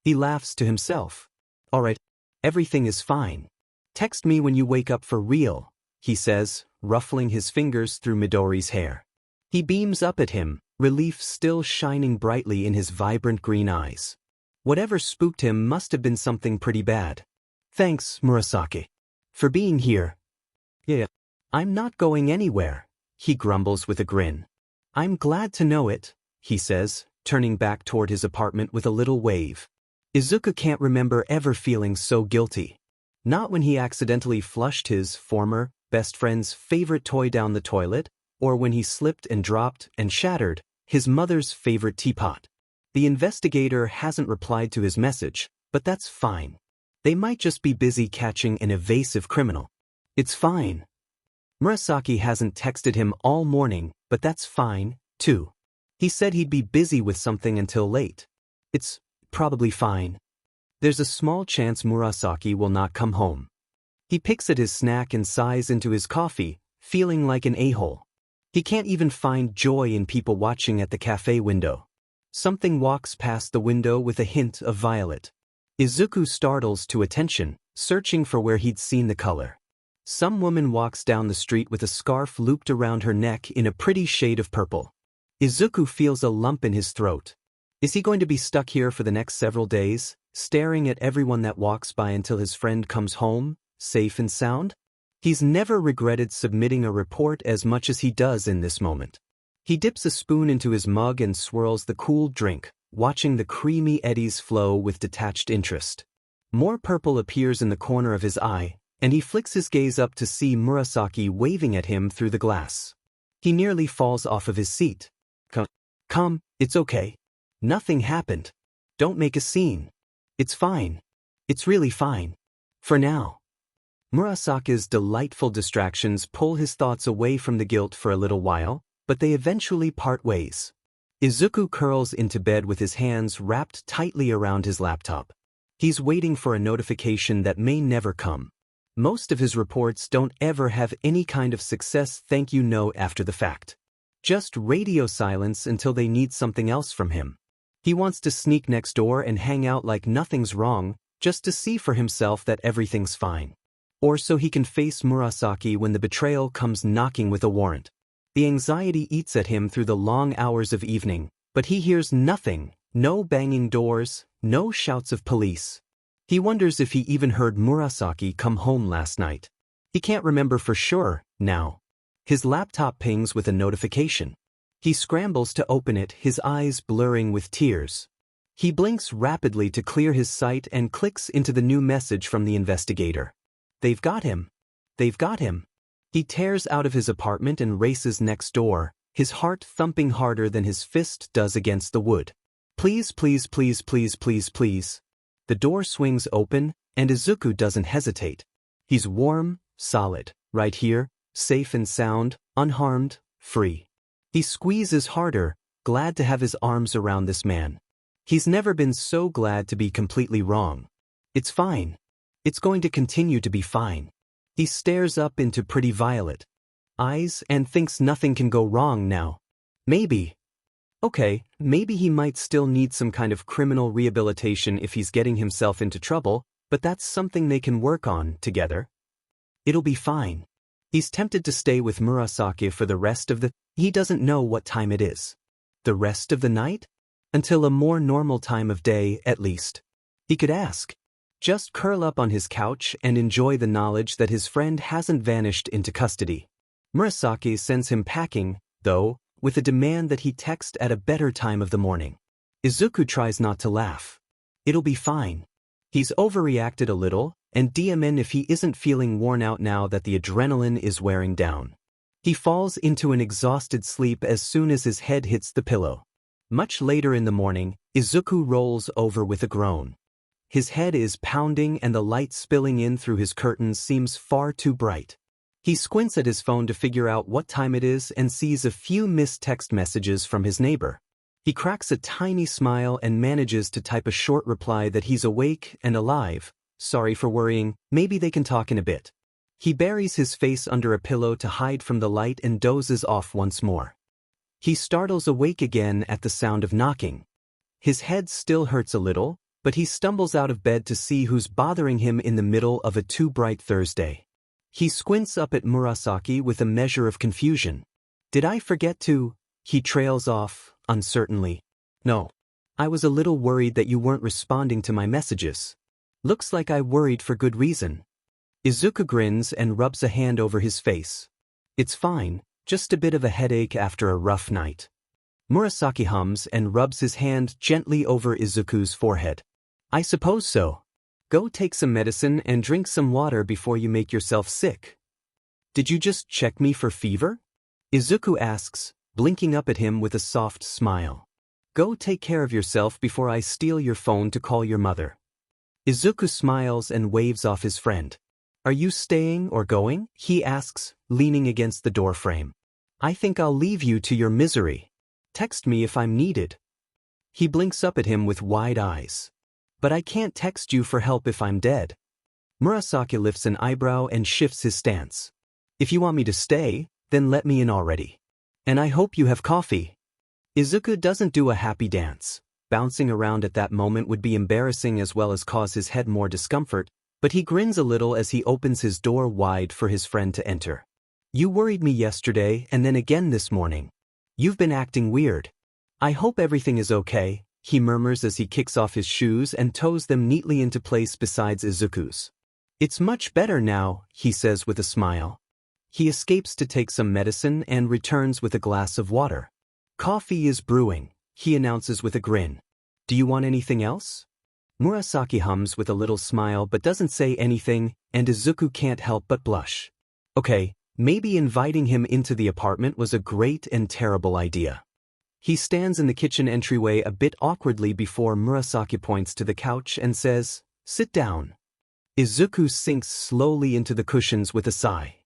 He laughs to himself. All right, everything is fine. Text me when you wake up for real, he says, ruffling his fingers through Midori's hair. He beams up at him, relief still shining brightly in his vibrant green eyes. Whatever spooked him must have been something pretty bad. Thanks, Murasaki, for being here. Yeah, I'm not going anywhere, he grumbles with a grin. I'm glad to know it, he says, turning back toward his apartment with a little wave. Izuku can't remember ever feeling so guilty. Not when he accidentally flushed his former best friend's favorite toy down the toilet, or when he slipped and dropped and shattered his mother's favorite teapot. The investigator hasn't replied to his message, but that's fine. They might just be busy catching an evasive criminal. It's fine. Murasaki hasn't texted him all morning, but that's fine, too. He said he'd be busy with something until late. It's probably fine. There's a small chance Murasaki will not come home. He picks at his snack and sighs into his coffee, feeling like an a-hole. He can't even find joy in people watching at the cafe window. Something walks past the window with a hint of violet. Izuku startles to attention, searching for where he'd seen the color. Some woman walks down the street with a scarf looped around her neck in a pretty shade of purple. Izuku feels a lump in his throat. Is he going to be stuck here for the next several days, staring at everyone that walks by until his friend comes home, safe and sound? He's never regretted submitting a report as much as he does in this moment. He dips a spoon into his mug and swirls the cool drink, watching the creamy eddies flow with detached interest. More purple appears in the corner of his eye, and he flicks his gaze up to see Murasaki waving at him through the glass. He nearly falls off of his seat. Come, it's okay. Nothing happened. Don't make a scene. It's fine. It's really fine. For now. Murasaki's delightful distractions pull his thoughts away from the guilt for a little while, but they eventually part ways. Izuku curls into bed with his hands wrapped tightly around his laptop. He's waiting for a notification that may never come. Most of his reports don't ever have any kind of success thank you note after the fact. Just radio silence until they need something else from him. He wants to sneak next door and hang out like nothing's wrong, just to see for himself that everything's fine. Or so he can face Murasaki when the betrayal comes knocking with a warrant. The anxiety eats at him through the long hours of evening, but he hears nothing, no banging doors, no shouts of police. He wonders if he even heard Murasaki come home last night. He can't remember for sure, now. His laptop pings with a notification. He scrambles to open it, his eyes blurring with tears. He blinks rapidly to clear his sight and clicks into the new message from the investigator. They've got him. They've got him. He tears out of his apartment and races next door, his heart thumping harder than his fist does against the wood. Please, please, please, please, please, please. The door swings open, and Izuku doesn't hesitate. He's warm, solid, right here, safe and sound, unharmed, free. He squeezes harder, glad to have his arms around this man. He's never been so glad to be completely wrong. It's fine. It's going to continue to be fine. He stares up into pretty violet eyes and thinks nothing can go wrong now. Maybe. Okay, maybe he might still need some kind of criminal rehabilitation if he's getting himself into trouble, but that's something they can work on together. It'll be fine. He's tempted to stay with Murasaki for the rest of the... He doesn't know what time it is. The rest of the night? Until a more normal time of day, at least. He could ask. Just curl up on his couch and enjoy the knowledge that his friend hasn't vanished into custody. Murasaki sends him packing, though, with a demand that he text at a better time of the morning. Izuku tries not to laugh. It'll be fine. He's overreacted a little, and DMN if he isn't feeling worn out now that the adrenaline is wearing down. He falls into an exhausted sleep as soon as his head hits the pillow. Much later in the morning, Izuku rolls over with a groan. His head is pounding and the light spilling in through his curtains seems far too bright. He squints at his phone to figure out what time it is and sees a few missed text messages from his neighbor. He cracks a tiny smile and manages to type a short reply that he's awake and alive. Sorry for worrying, maybe they can talk in a bit. He buries his face under a pillow to hide from the light and dozes off once more. He startles awake again at the sound of knocking. His head still hurts a little, but he stumbles out of bed to see who's bothering him in the middle of a too bright Thursday. He squints up at Murasaki with a measure of confusion. Did I forget to? He trails off, uncertainly. No. I was a little worried that you weren't responding to my messages. Looks like I worried for good reason. Izuku grins and rubs a hand over his face. It's fine, just a bit of a headache after a rough night. Murasaki hums and rubs his hand gently over Izuku's forehead. I suppose so. Go take some medicine and drink some water before you make yourself sick. Did you just check me for fever? Izuku asks, blinking up at him with a soft smile. Go take care of yourself before I steal your phone to call your mother. Izuku smiles and waves off his friend. Are you staying or going? He asks, leaning against the door frame. I think I'll leave you to your misery. Text me if I'm needed. He blinks up at him with wide eyes. But I can't text you for help if I'm dead. Murasaki lifts an eyebrow and shifts his stance. If you want me to stay, then let me in already. And I hope you have coffee. Izuku doesn't do a happy dance. Bouncing around at that moment would be embarrassing as well as cause his head more discomfort, but he grins a little as he opens his door wide for his friend to enter. You worried me yesterday and then again this morning. You've been acting weird. I hope everything is okay, he murmurs as he kicks off his shoes and toes them neatly into place beside Izuku's. It's much better now, he says with a smile. He escapes to take some medicine and returns with a glass of water. Coffee is brewing, he announces with a grin. Do you want anything else? Murasaki hums with a little smile but doesn't say anything, and Izuku can't help but blush. Okay, maybe inviting him into the apartment was a great and terrible idea. He stands in the kitchen entryway a bit awkwardly before Murasaki points to the couch and says, "Sit down." Izuku sinks slowly into the cushions with a sigh.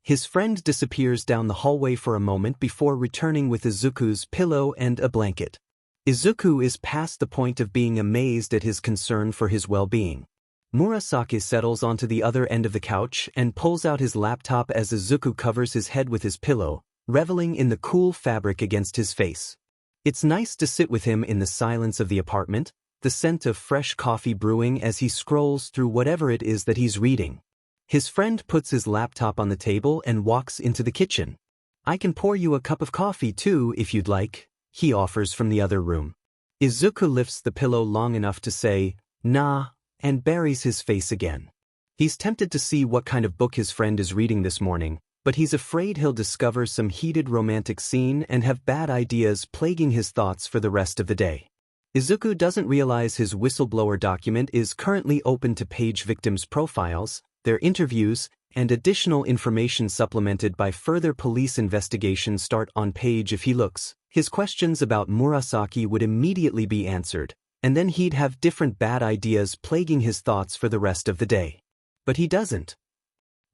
His friend disappears down the hallway for a moment before returning with Izuku's pillow and a blanket. Izuku is past the point of being amazed at his concern for his well-being. Murasaki settles onto the other end of the couch and pulls out his laptop as Izuku covers his head with his pillow, reveling in the cool fabric against his face. It's nice to sit with him in the silence of the apartment, the scent of fresh coffee brewing as he scrolls through whatever it is that he's reading. His friend puts his laptop on the table and walks into the kitchen. I can pour you a cup of coffee too if you'd like, he offers from the other room. Izuku lifts the pillow long enough to say, nah, and buries his face again. He's tempted to see what kind of book his friend is reading this morning, but he's afraid he'll discover some heated romantic scene and have bad ideas plaguing his thoughts for the rest of the day. Izuku doesn't realize his whistleblower document is currently open to page victims' profiles, their interviews, and additional information supplemented by further police investigations start on page. If he looks, his questions about Murasaki would immediately be answered, and then he'd have different bad ideas plaguing his thoughts for the rest of the day. But he doesn't.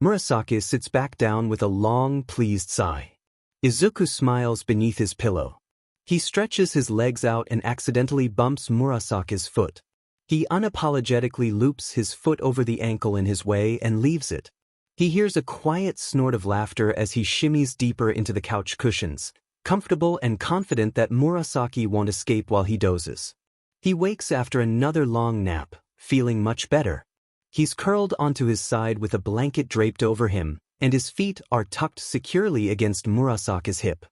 Murasaki sits back down with a long, pleased sigh. Izuku smiles beneath his pillow. He stretches his legs out and accidentally bumps Murasaki's foot. He unapologetically loops his foot over the ankle in his way and leaves it. He hears a quiet snort of laughter as he shimmies deeper into the couch cushions, comfortable and confident that Murasaki won't escape while he dozes. He wakes after another long nap, feeling much better. He's curled onto his side with a blanket draped over him, and his feet are tucked securely against Murasaki's hip.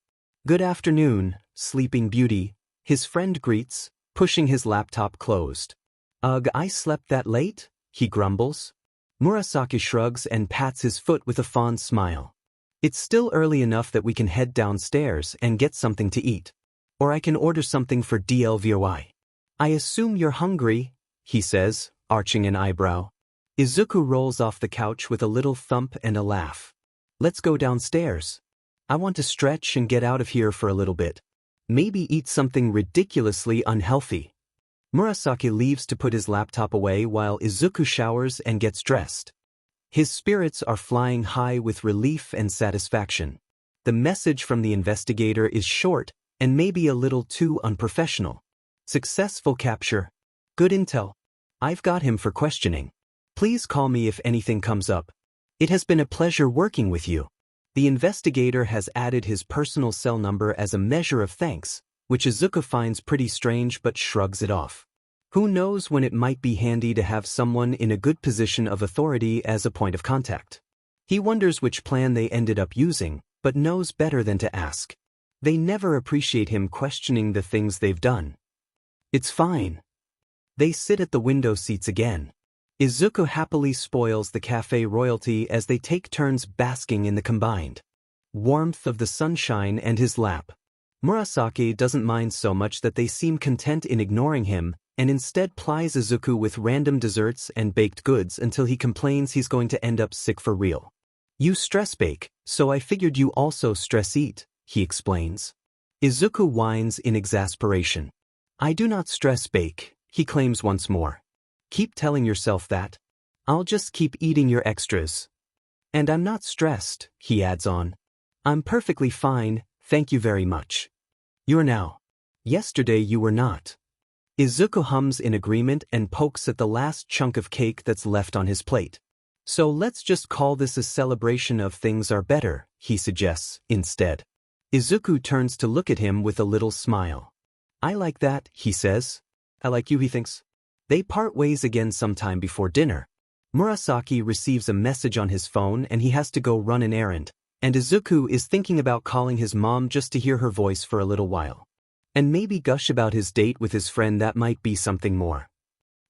Good afternoon, sleeping beauty, his friend greets, pushing his laptop closed. Ugh, I slept that late? He grumbles. Murasaki shrugs and pats his foot with a fond smile. It's still early enough that we can head downstairs and get something to eat. Or I can order something for DLVOI. I assume you're hungry, he says, arching an eyebrow. Izuku rolls off the couch with a little thump and a laugh. Let's go downstairs. I want to stretch and get out of here for a little bit. Maybe eat something ridiculously unhealthy. Murasaki leaves to put his laptop away while Izuku showers and gets dressed. His spirits are flying high with relief and satisfaction. The message from the investigator is short and maybe a little too unprofessional. Successful capture. Good intel. I've got him for questioning. Please call me if anything comes up. It has been a pleasure working with you. The investigator has added his personal cell number as a measure of thanks, which Izuku finds pretty strange but shrugs it off. Who knows when it might be handy to have someone in a good position of authority as a point of contact. He wonders which plan they ended up using, but knows better than to ask. They never appreciate him questioning the things they've done. It's fine. They sit at the window seats again. Izuku happily spoils the cafe royalty as they take turns basking in the combined warmth of the sunshine and his lap. Murasaki doesn't mind so much that they seem content in ignoring him, and instead plies Izuku with random desserts and baked goods until he complains he's going to end up sick for real. You stress bake, so I figured you also stress eat, he explains. Izuku whines in exasperation. I do not stress bake, he claims once more. Keep telling yourself that. I'll just keep eating your extras. And I'm not stressed, he adds on. I'm perfectly fine, thank you very much. You're now. Yesterday you were not. Izuku hums in agreement and pokes at the last chunk of cake that's left on his plate. So let's just call this a celebration of things are better, he suggests, instead. Izuku turns to look at him with a little smile. I like that, he says. I like you, he thinks. They part ways again sometime before dinner. Murasaki receives a message on his phone and he has to go run an errand, and Izuku is thinking about calling his mom just to hear her voice for a little while. And maybe gush about his date with his friend, that might be something more.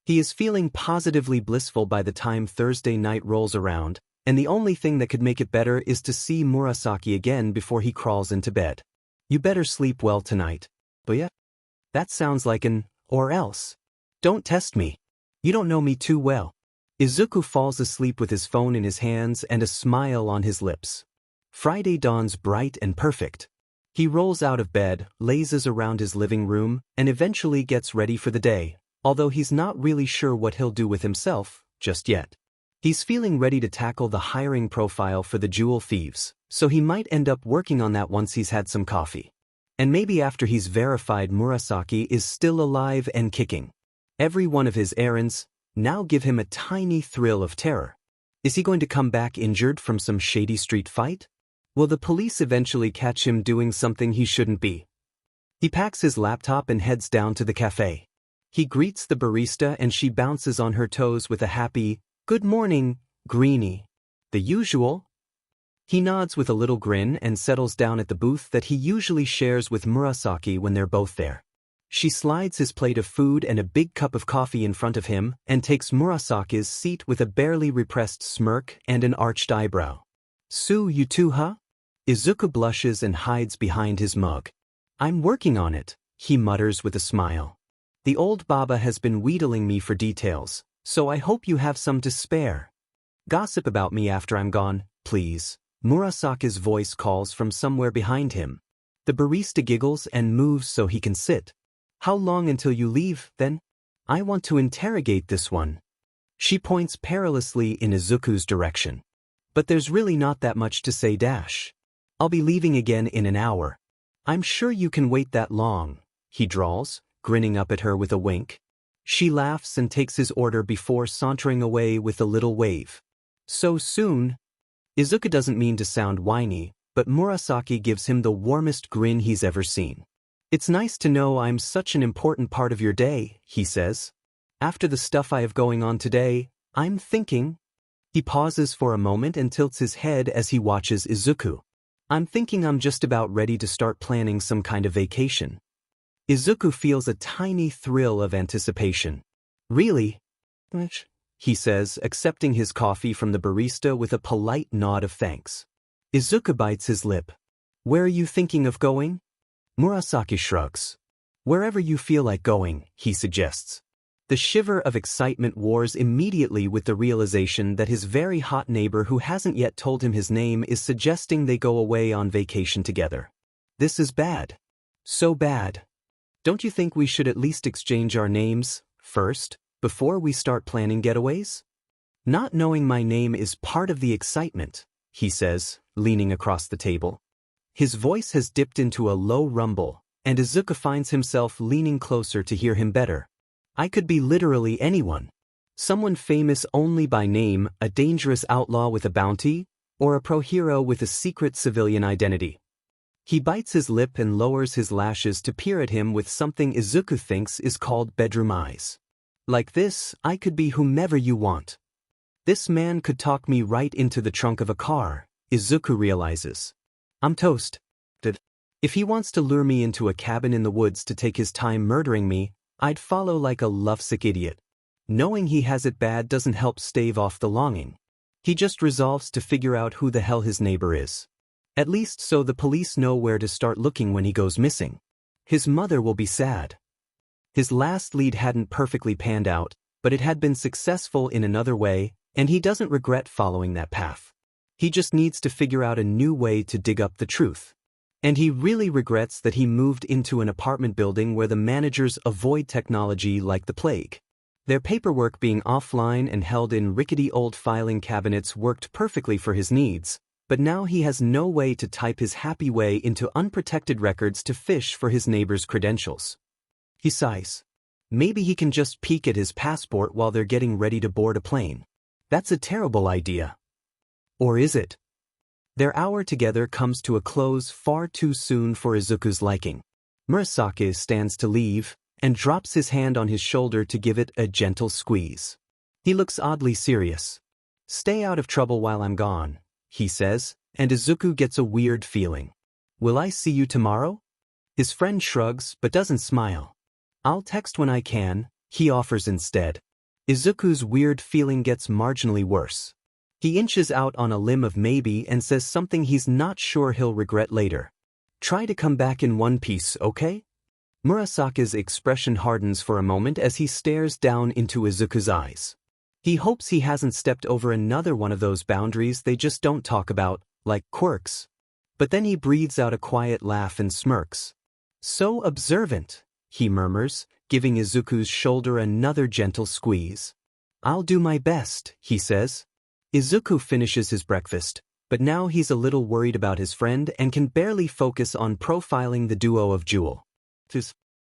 He is feeling positively blissful by the time Thursday night rolls around, and the only thing that could make it better is to see Murasaki again before he crawls into bed. You better sleep well tonight. But yeah, that sounds like an or else. Don't test me. You don't know me too well. Izuku falls asleep with his phone in his hands and a smile on his lips. Friday dawns bright and perfect. He rolls out of bed, lazes around his living room, and eventually gets ready for the day, although he's not really sure what he'll do with himself just yet. He's feeling ready to tackle the hiring profile for the jewel thieves, so he might end up working on that once he's had some coffee. And maybe after he's verified Murasaki is still alive and kicking. Every one of his errands now give him a tiny thrill of terror. Is he going to come back injured from some shady street fight? Will the police eventually catch him doing something he shouldn't be? He packs his laptop and heads down to the cafe. He greets the barista and she bounces on her toes with a happy, "Good morning, Greenie." The usual? He nods with a little grin and settles down at the booth that he usually shares with Murasaki when they're both there. She slides his plate of food and a big cup of coffee in front of him and takes Murasaki's seat with a barely repressed smirk and an arched eyebrow. "So you too, huh?" Izuku blushes and hides behind his mug. "I'm working on it," he mutters with a smile. "The old baba has been wheedling me for details, so I hope you have some to spare. Gossip about me after I'm gone, please." Murasaki's voice calls from somewhere behind him. The barista giggles and moves so he can sit. "How long until you leave, then? I want to interrogate this one." She points perilously in Izuku's direction. "But there's really not that much to say dash. I'll be leaving again in an hour." "I'm sure you can wait that long," he drawls, grinning up at her with a wink. She laughs and takes his order before sauntering away with a little wave. "So soon?" Izuku doesn't mean to sound whiny, but Murasaki gives him the warmest grin he's ever seen. "It's nice to know I'm such an important part of your day," he says. "After the stuff I have going on today, I'm thinking—" He pauses for a moment and tilts his head as he watches Izuku. "I'm thinking I'm just about ready to start planning some kind of vacation." Izuku feels a tiny thrill of anticipation. "Really?" he says, accepting his coffee from the barista with a polite nod of thanks. Izuku bites his lip. "Where are you thinking of going?" Murasaki shrugs. "Wherever you feel like going," he suggests. The shiver of excitement wars immediately with the realization that his very hot neighbor who hasn't yet told him his name is suggesting they go away on vacation together. This is bad. So bad. Don't you think we should at least exchange our names first, before we start planning getaways? "Not knowing my name is part of the excitement," he says, leaning across the table. His voice has dipped into a low rumble, and Izuku finds himself leaning closer to hear him better. "I could be literally anyone. Someone famous only by name, a dangerous outlaw with a bounty, or a pro-hero with a secret civilian identity." He bites his lip and lowers his lashes to peer at him with something Izuku thinks is called bedroom eyes. "Like this, I could be whomever you want. This man could talk me right into the trunk of a car," Izuku realizes. "I'm toast. If he wants to lure me into a cabin in the woods to take his time murdering me, I'd follow like a lovesick idiot. Knowing he has it bad doesn't help stave off the longing. He just resolves to figure out who the hell his neighbor is. At least so the police know where to start looking when he goes missing. His mother will be sad." His last lead hadn't perfectly panned out, but it had been successful in another way, and he doesn't regret following that path. He just needs to figure out a new way to dig up the truth. And he really regrets that he moved into an apartment building where the managers avoid technology like the plague. Their paperwork being offline and held in rickety old filing cabinets worked perfectly for his needs, but now he has no way to type his happy way into unprotected records to fish for his neighbor's credentials. He sighs. Maybe he can just peek at his passport while they're getting ready to board a plane. That's a terrible idea. Or is it? Their hour together comes to a close far too soon for Izuku's liking. Murasaki stands to leave and drops his hand on his shoulder to give it a gentle squeeze. He looks oddly serious. "Stay out of trouble while I'm gone," he says, and Izuku gets a weird feeling. "Will I see you tomorrow?" His friend shrugs but doesn't smile. "I'll text when I can," he offers instead. Izuku's weird feeling gets marginally worse. He inches out on a limb of maybe and says something he's not sure he'll regret later. "Try to come back in one piece, okay?" Murasaki's expression hardens for a moment as he stares down into Izuku's eyes. He hopes he hasn't stepped over another one of those boundaries they just don't talk about, like quirks. But then he breathes out a quiet laugh and smirks. "So observant," he murmurs, giving Izuku's shoulder another gentle squeeze. "I'll do my best," he says. Izuku finishes his breakfast, but now he's a little worried about his friend and can barely focus on profiling the duo of Jewel.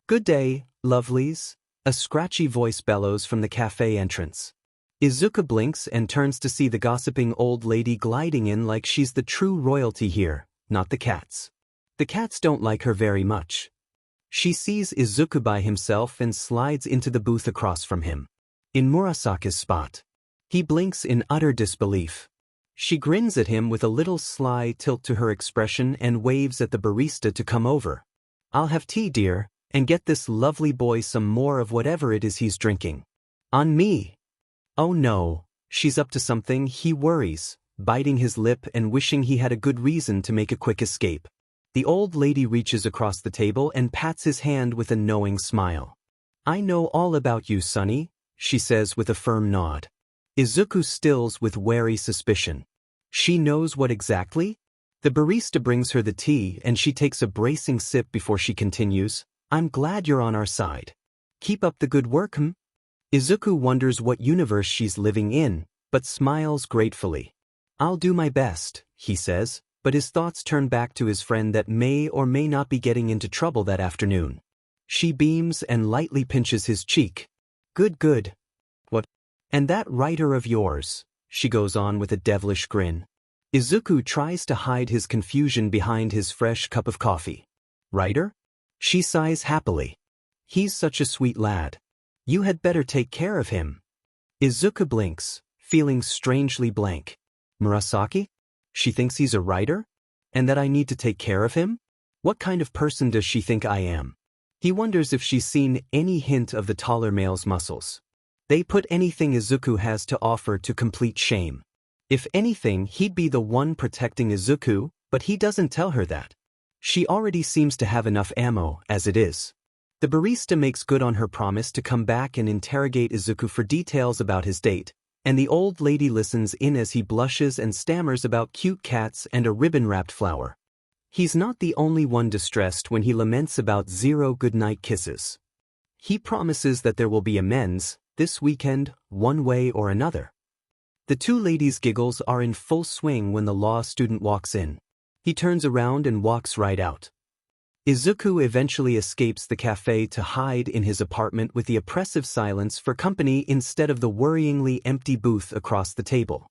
"Good day, lovelies," a scratchy voice bellows from the cafe entrance. Izuku blinks and turns to see the gossiping old lady gliding in like she's the true royalty here, not the cats. The cats don't like her very much. She sees Izuku by himself and slides into the booth across from him. In Murasaki's spot. He blinks in utter disbelief. She grins at him with a little sly tilt to her expression and waves at the barista to come over. "I'll have tea, dear, and get this lovely boy some more of whatever it is he's drinking." "On me." Oh no, she's up to something, he worries, biting his lip and wishing he had a good reason to make a quick escape. The old lady reaches across the table and pats his hand with a knowing smile. "I know all about you, Sonny," she says with a firm nod. Izuku stills with wary suspicion. She knows what exactly? The barista brings her the tea and she takes a bracing sip before she continues, "I'm glad you're on our side. Keep up the good work, hm?" Izuku wonders what universe she's living in, but smiles gratefully. "I'll do my best," he says, but his thoughts turn back to his friend that may or may not be getting into trouble that afternoon. She beams and lightly pinches his cheek. "Good, good. What? And that writer of yours," she goes on with a devilish grin. Izuku tries to hide his confusion behind his fresh cup of coffee. "Writer?" She sighs happily. "He's such a sweet lad. You had better take care of him." Izuku blinks, feeling strangely blank. "Murasaki? She thinks he's a writer? And that I need to take care of him? What kind of person does she think I am?" He wonders if she's seen any hint of the taller male's muscles. They put anything Izuku has to offer to complete shame. If anything, he'd be the one protecting Izuku, but he doesn't tell her that. She already seems to have enough ammo, as it is. The barista makes good on her promise to come back and interrogate Izuku for details about his date, and the old lady listens in as he blushes and stammers about cute cats and a ribbon-wrapped flower. He's not the only one distressed when he laments about 0 goodnight kisses. He promises that there will be amends, this weekend, one way or another. The two ladies' giggles are in full swing when the law student walks in. He turns around and walks right out. Izuku eventually escapes the cafe to hide in his apartment with the oppressive silence for company instead of the worryingly empty booth across the table.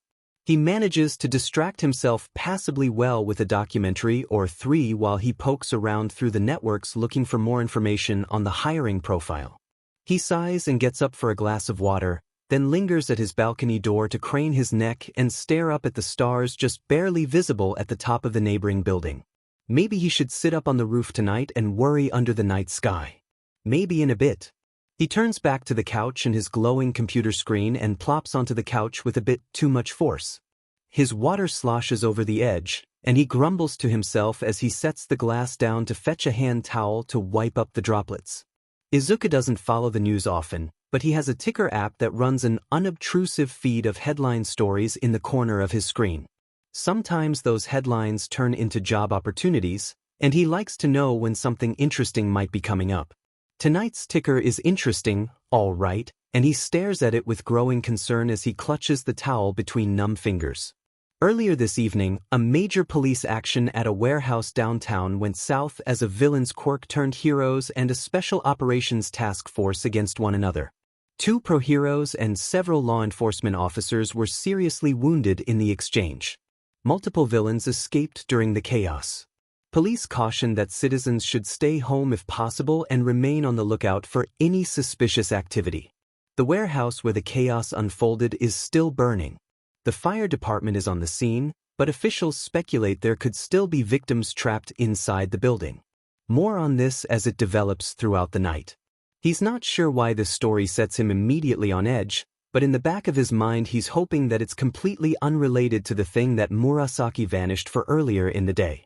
He manages to distract himself passably well with a documentary or 3 while he pokes around through the networks looking for more information on the hiring profile. He sighs and gets up for a glass of water, then lingers at his balcony door to crane his neck and stare up at the stars just barely visible at the top of the neighboring building. Maybe he should sit up on the roof tonight and worry under the night sky. Maybe in a bit. He turns back to the couch and his glowing computer screen and plops onto the couch with a bit too much force. His water sloshes over the edge, and he grumbles to himself as he sets the glass down to fetch a hand towel to wipe up the droplets. Izuku doesn't follow the news often, but he has a ticker app that runs an unobtrusive feed of headline stories in the corner of his screen. Sometimes those headlines turn into job opportunities, and he likes to know when something interesting might be coming up. Tonight's ticker is interesting, all right, and he stares at it with growing concern as he clutches the towel between numb fingers. Earlier this evening, a major police action at a warehouse downtown went south as a villain's quirk turned heroes and a special operations task force against one another. 2 pro-heroes and several law enforcement officers were seriously wounded in the exchange. Multiple villains escaped during the chaos. Police cautioned that citizens should stay home if possible and remain on the lookout for any suspicious activity. The warehouse where the chaos unfolded is still burning. The fire department is on the scene, but officials speculate there could still be victims trapped inside the building. More on this as it develops throughout the night. He's not sure why this story sets him immediately on edge, but in the back of his mind he's hoping that it's completely unrelated to the thing that Murasaki vanished for earlier in the day.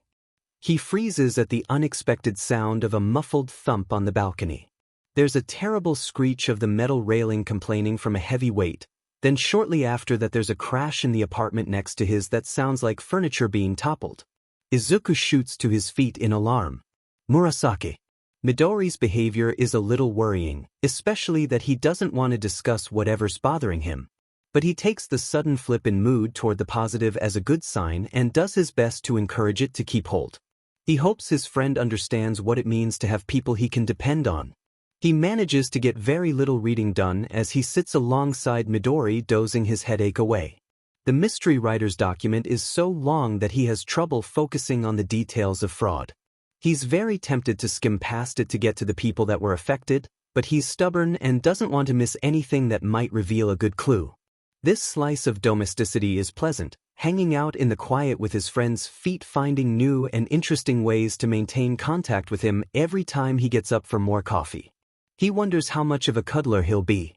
He freezes at the unexpected sound of a muffled thump on the balcony. There's a terrible screech of the metal railing complaining from a heavy weight, then shortly after that there's a crash in the apartment next to his that sounds like furniture being toppled. Izuku shoots to his feet in alarm. Murasaki. Midori's behavior is a little worrying, especially that he doesn't want to discuss whatever's bothering him. But he takes the sudden flip in mood toward the positive as a good sign and does his best to encourage it to keep hold. He hopes his friend understands what it means to have people he can depend on. He manages to get very little reading done as he sits alongside Midori dozing his headache away. The mystery writer's document is so long that he has trouble focusing on the details of fraud. He's very tempted to skim past it to get to the people that were affected, but he's stubborn and doesn't want to miss anything that might reveal a good clue. This slice of domesticity is pleasant, hanging out in the quiet with his friend's feet, finding new and interesting ways to maintain contact with him every time he gets up for more coffee. He wonders how much of a cuddler he'll be.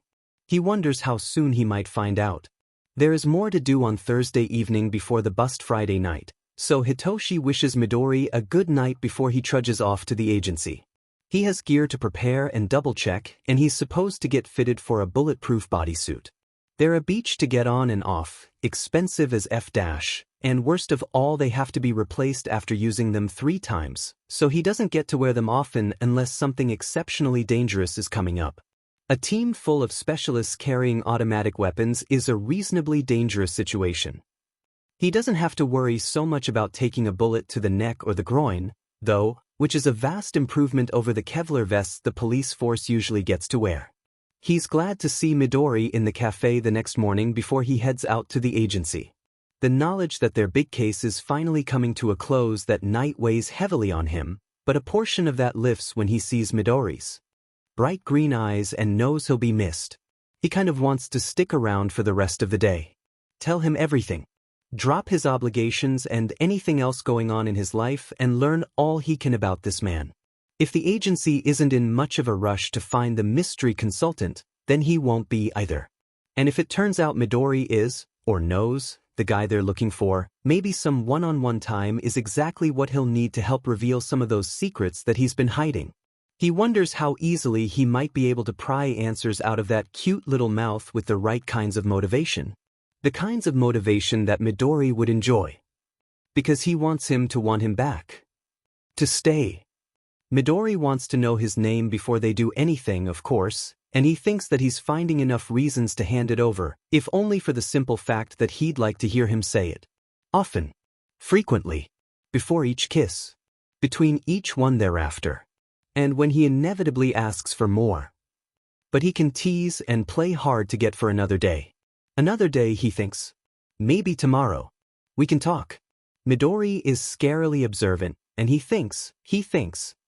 He wonders how soon he might find out. There is more to do on Thursday evening before the bust Friday night, so Hitoshi wishes Midori a good night before he trudges off to the agency. He has gear to prepare and double-check, and he's supposed to get fitted for a bulletproof bodysuit. They're a beach to get on and off, expensive as F-, and worst of all they have to be replaced after using them 3 times, so he doesn't get to wear them often unless something exceptionally dangerous is coming up. A team full of specialists carrying automatic weapons is a reasonably dangerous situation. He doesn't have to worry so much about taking a bullet to the neck or the groin, though, which is a vast improvement over the Kevlar vests the police force usually gets to wear. He's glad to see Midori in the cafe the next morning before he heads out to the agency. The knowledge that their big case is finally coming to a close that night weighs heavily on him, but a portion of that lifts when he sees Midori's bright green eyes and knows he'll be missed. He kind of wants to stick around for the rest of the day. Tell him everything. Drop his obligations and anything else going on in his life and learn all he can about this man. If the agency isn't in much of a rush to find the mystery consultant, then he won't be either. And if it turns out Midori is, or knows, the guy they're looking for, maybe some one-on-one time is exactly what he'll need to help reveal some of those secrets that he's been hiding. He wonders how easily he might be able to pry answers out of that cute little mouth with the right kinds of motivation. The kinds of motivation that Midori would enjoy. Because he wants him to want him back. To stay. Midori wants to know his name before they do anything, of course, and he thinks that he's finding enough reasons to hand it over, if only for the simple fact that he'd like to hear him say it. Often. Frequently. Before each kiss. Between each one thereafter. And when he inevitably asks for more. But he can tease and play hard to get for another day. Another day, he thinks. Maybe tomorrow. We can talk. Midori is scarily observant, and he thinks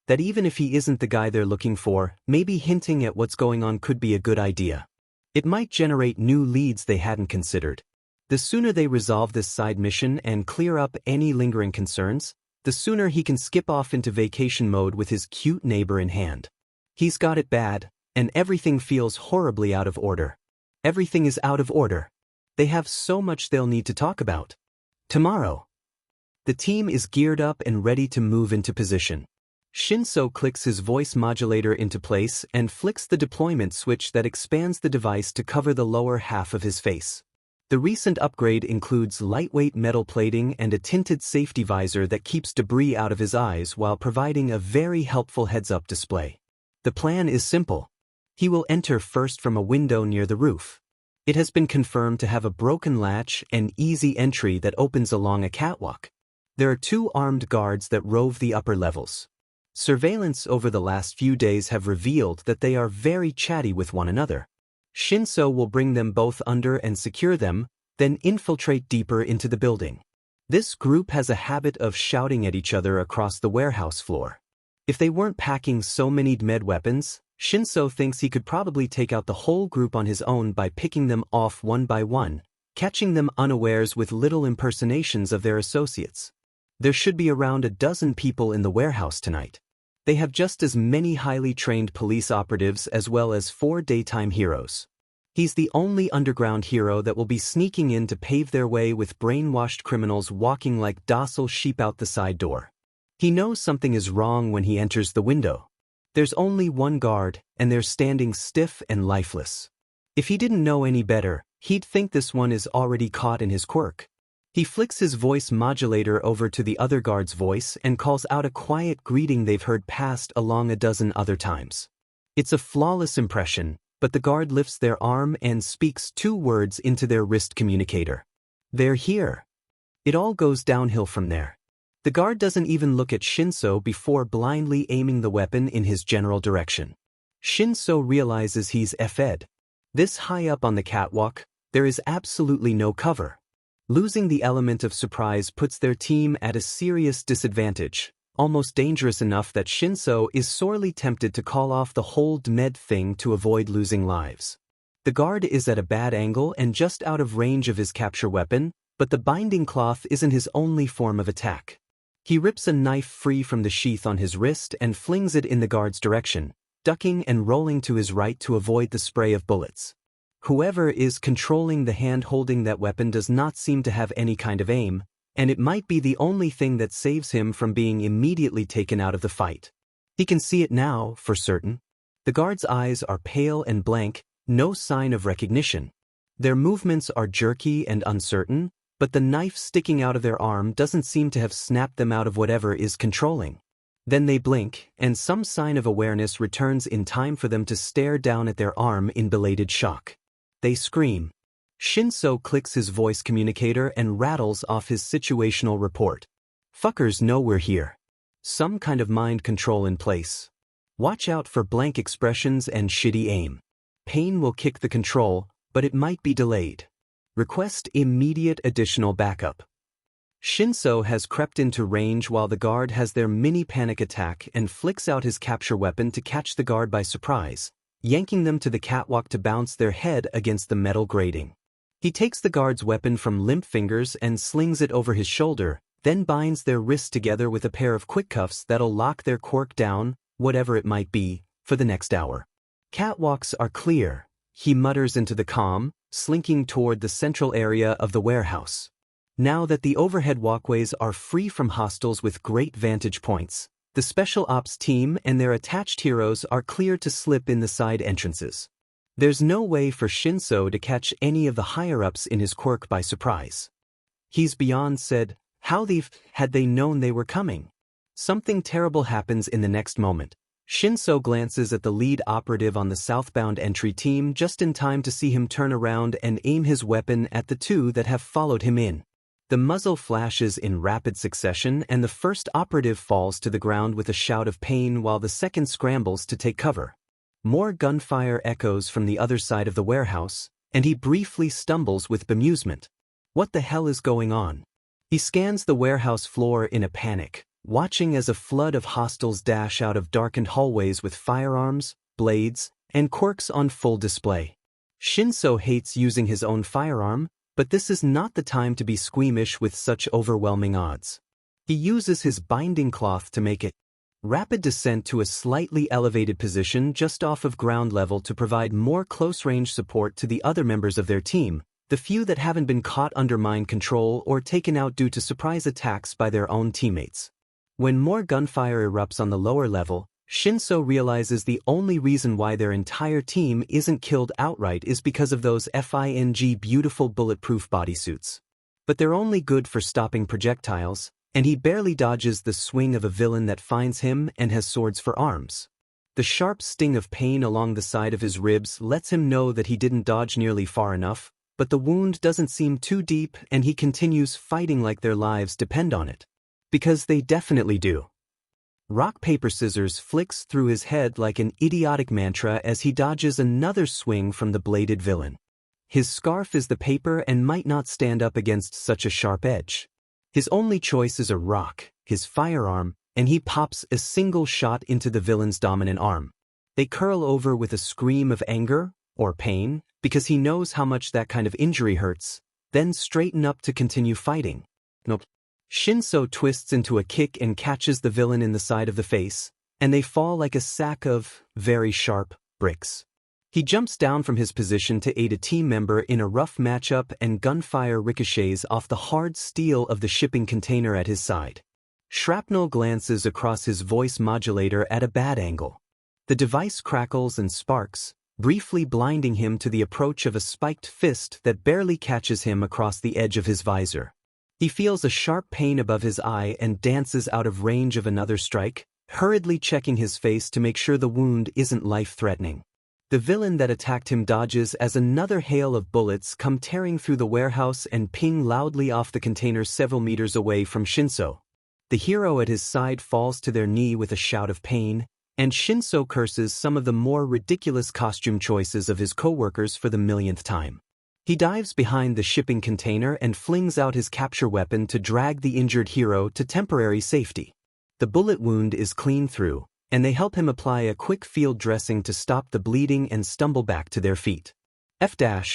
that even if he isn't the guy they're looking for, maybe hinting at what's going on could be a good idea. It might generate new leads they hadn't considered. The sooner they resolve this side mission and clear up any lingering concerns, the sooner he can skip off into vacation mode with his cute neighbor in hand. He's got it bad, and everything feels horribly out of order. Everything is out of order. They have so much they'll need to talk about. Tomorrow. The team is geared up and ready to move into position. Shinso clicks his voice modulator into place and flicks the deployment switch that expands the device to cover the lower half of his face. The recent upgrade includes lightweight metal plating and a tinted safety visor that keeps debris out of his eyes while providing a very helpful heads-up display. The plan is simple. He will enter first from a window near the roof. It has been confirmed to have a broken latch and easy entry that opens along a catwalk. There are 2 armed guards that rove the upper levels. Surveillance over the last few days have revealed that they are very chatty with one another. Shinso will bring them both under and secure them, then infiltrate deeper into the building. This group has a habit of shouting at each other across the warehouse floor. If they weren't packing so many med weapons, Shinso thinks he could probably take out the whole group on his own by picking them off one by one, catching them unawares with little impersonations of their associates. There should be around a dozen people in the warehouse tonight. They have just as many highly trained police operatives as well as 4 daytime heroes. He's the only underground hero that will be sneaking in to pave their way with brainwashed criminals walking like docile sheep out the side door. He knows something is wrong when he enters the window. There's only one guard, and they're standing stiff and lifeless. If he didn't know any better, he'd think this one is already caught in his quirk. He flicks his voice modulator over to the other guard's voice and calls out a quiet greeting they've heard passed along a dozen other times. It's a flawless impression, but the guard lifts their arm and speaks 2 words into their wrist communicator. They're here. It all goes downhill from there. The guard doesn't even look at Shinso before blindly aiming the weapon in his general direction. Shinso realizes he's FE'd. This high up on the catwalk, there is absolutely no cover. Losing the element of surprise puts their team at a serious disadvantage, almost dangerous enough that Shinso is sorely tempted to call off the whole med thing to avoid losing lives. The guard is at a bad angle and just out of range of his capture weapon, but the binding cloth isn't his only form of attack. He rips a knife free from the sheath on his wrist and flings it in the guard's direction, ducking and rolling to his right to avoid the spray of bullets. Whoever is controlling the hand holding that weapon does not seem to have any kind of aim, and it might be the only thing that saves him from being immediately taken out of the fight. He can see it now, for certain. The guard's eyes are pale and blank, no sign of recognition. Their movements are jerky and uncertain, but the knife sticking out of their arm doesn't seem to have snapped them out of whatever is controlling. Then they blink, and some sign of awareness returns in time for them to stare down at their arm in belated shock. They scream. Shinso clicks his voice communicator and rattles off his situational report. Fuckers know we're here. Some kind of mind control in place. Watch out for blank expressions and shitty aim. Pain will kick the control, but it might be delayed. Request immediate additional backup. Shinso has crept into range while the guard has their mini panic attack and flicks out his capture weapon to catch the guard by surprise, yanking them to the catwalk to bounce their head against the metal grating. He takes the guard's weapon from limp fingers and slings it over his shoulder, then binds their wrists together with a pair of quick cuffs that'll lock their quirk down, whatever it might be, for the next hour. Catwalks are clear, he mutters into the comm, slinking toward the central area of the warehouse. Now that the overhead walkways are free from hostiles with great vantage points, the Special Ops team and their attached heroes are clear to slip in the side entrances. There's no way for Shinso to catch any of the higher-ups in his quirk by surprise. He's beyond said, how the f had they known they were coming? Something terrible happens in the next moment. Shinso glances at the lead operative on the southbound entry team just in time to see him turn around and aim his weapon at the 2 that have followed him in. The muzzle flashes in rapid succession and the first operative falls to the ground with a shout of pain while the second scrambles to take cover. More gunfire echoes from the other side of the warehouse, and he briefly stumbles with bemusement. What the hell is going on? He scans the warehouse floor in a panic, watching as a flood of hostiles dash out of darkened hallways with firearms, blades, and quirks on full display. Shinso hates using his own firearm, but this is not the time to be squeamish with such overwhelming odds. He uses his binding cloth to make a rapid descent to a slightly elevated position just off of ground level to provide more close-range support to the other members of their team, the few that haven't been caught under mind control or taken out due to surprise attacks by their own teammates. When more gunfire erupts on the lower level, Shinso realizes the only reason why their entire team isn't killed outright is because of those beautiful bulletproof bodysuits. But they're only good for stopping projectiles, and he barely dodges the swing of a villain that finds him and has swords for arms. The sharp sting of pain along the side of his ribs lets him know that he didn't dodge nearly far enough, but the wound doesn't seem too deep and he continues fighting like their lives depend on it. Because they definitely do. Rock, paper, scissors flicks through his head like an idiotic mantra as he dodges another swing from the bladed villain. His scarf is the paper and might not stand up against such a sharp edge. His only choice is a rock, his firearm, and he pops a single shot into the villain's dominant arm. They curl over with a scream of anger, or pain, because he knows how much that kind of injury hurts, then straighten up to continue fighting. Nope. Shinso twists into a kick and catches the villain in the side of the face, and they fall like a sack of, very sharp, bricks. He jumps down from his position to aid a team member in a rough matchup and gunfire ricochets off the hard steel of the shipping container at his side. Shrapnel glances across his voice modulator at a bad angle. The device crackles and sparks, briefly blinding him to the approach of a spiked fist that barely catches him across the edge of his visor. He feels a sharp pain above his eye and dances out of range of another strike, hurriedly checking his face to make sure the wound isn't life-threatening. The villain that attacked him dodges as another hail of bullets come tearing through the warehouse and ping loudly off the container several meters away from Shinso. The hero at his side falls to their knee with a shout of pain, and Shinso curses some of the more ridiculous costume choices of his co-workers for the millionth time. He dives behind the shipping container and flings out his capture weapon to drag the injured hero to temporary safety. The bullet wound is clean through, and they help him apply a quick field dressing to stop the bleeding and stumble back to their feet.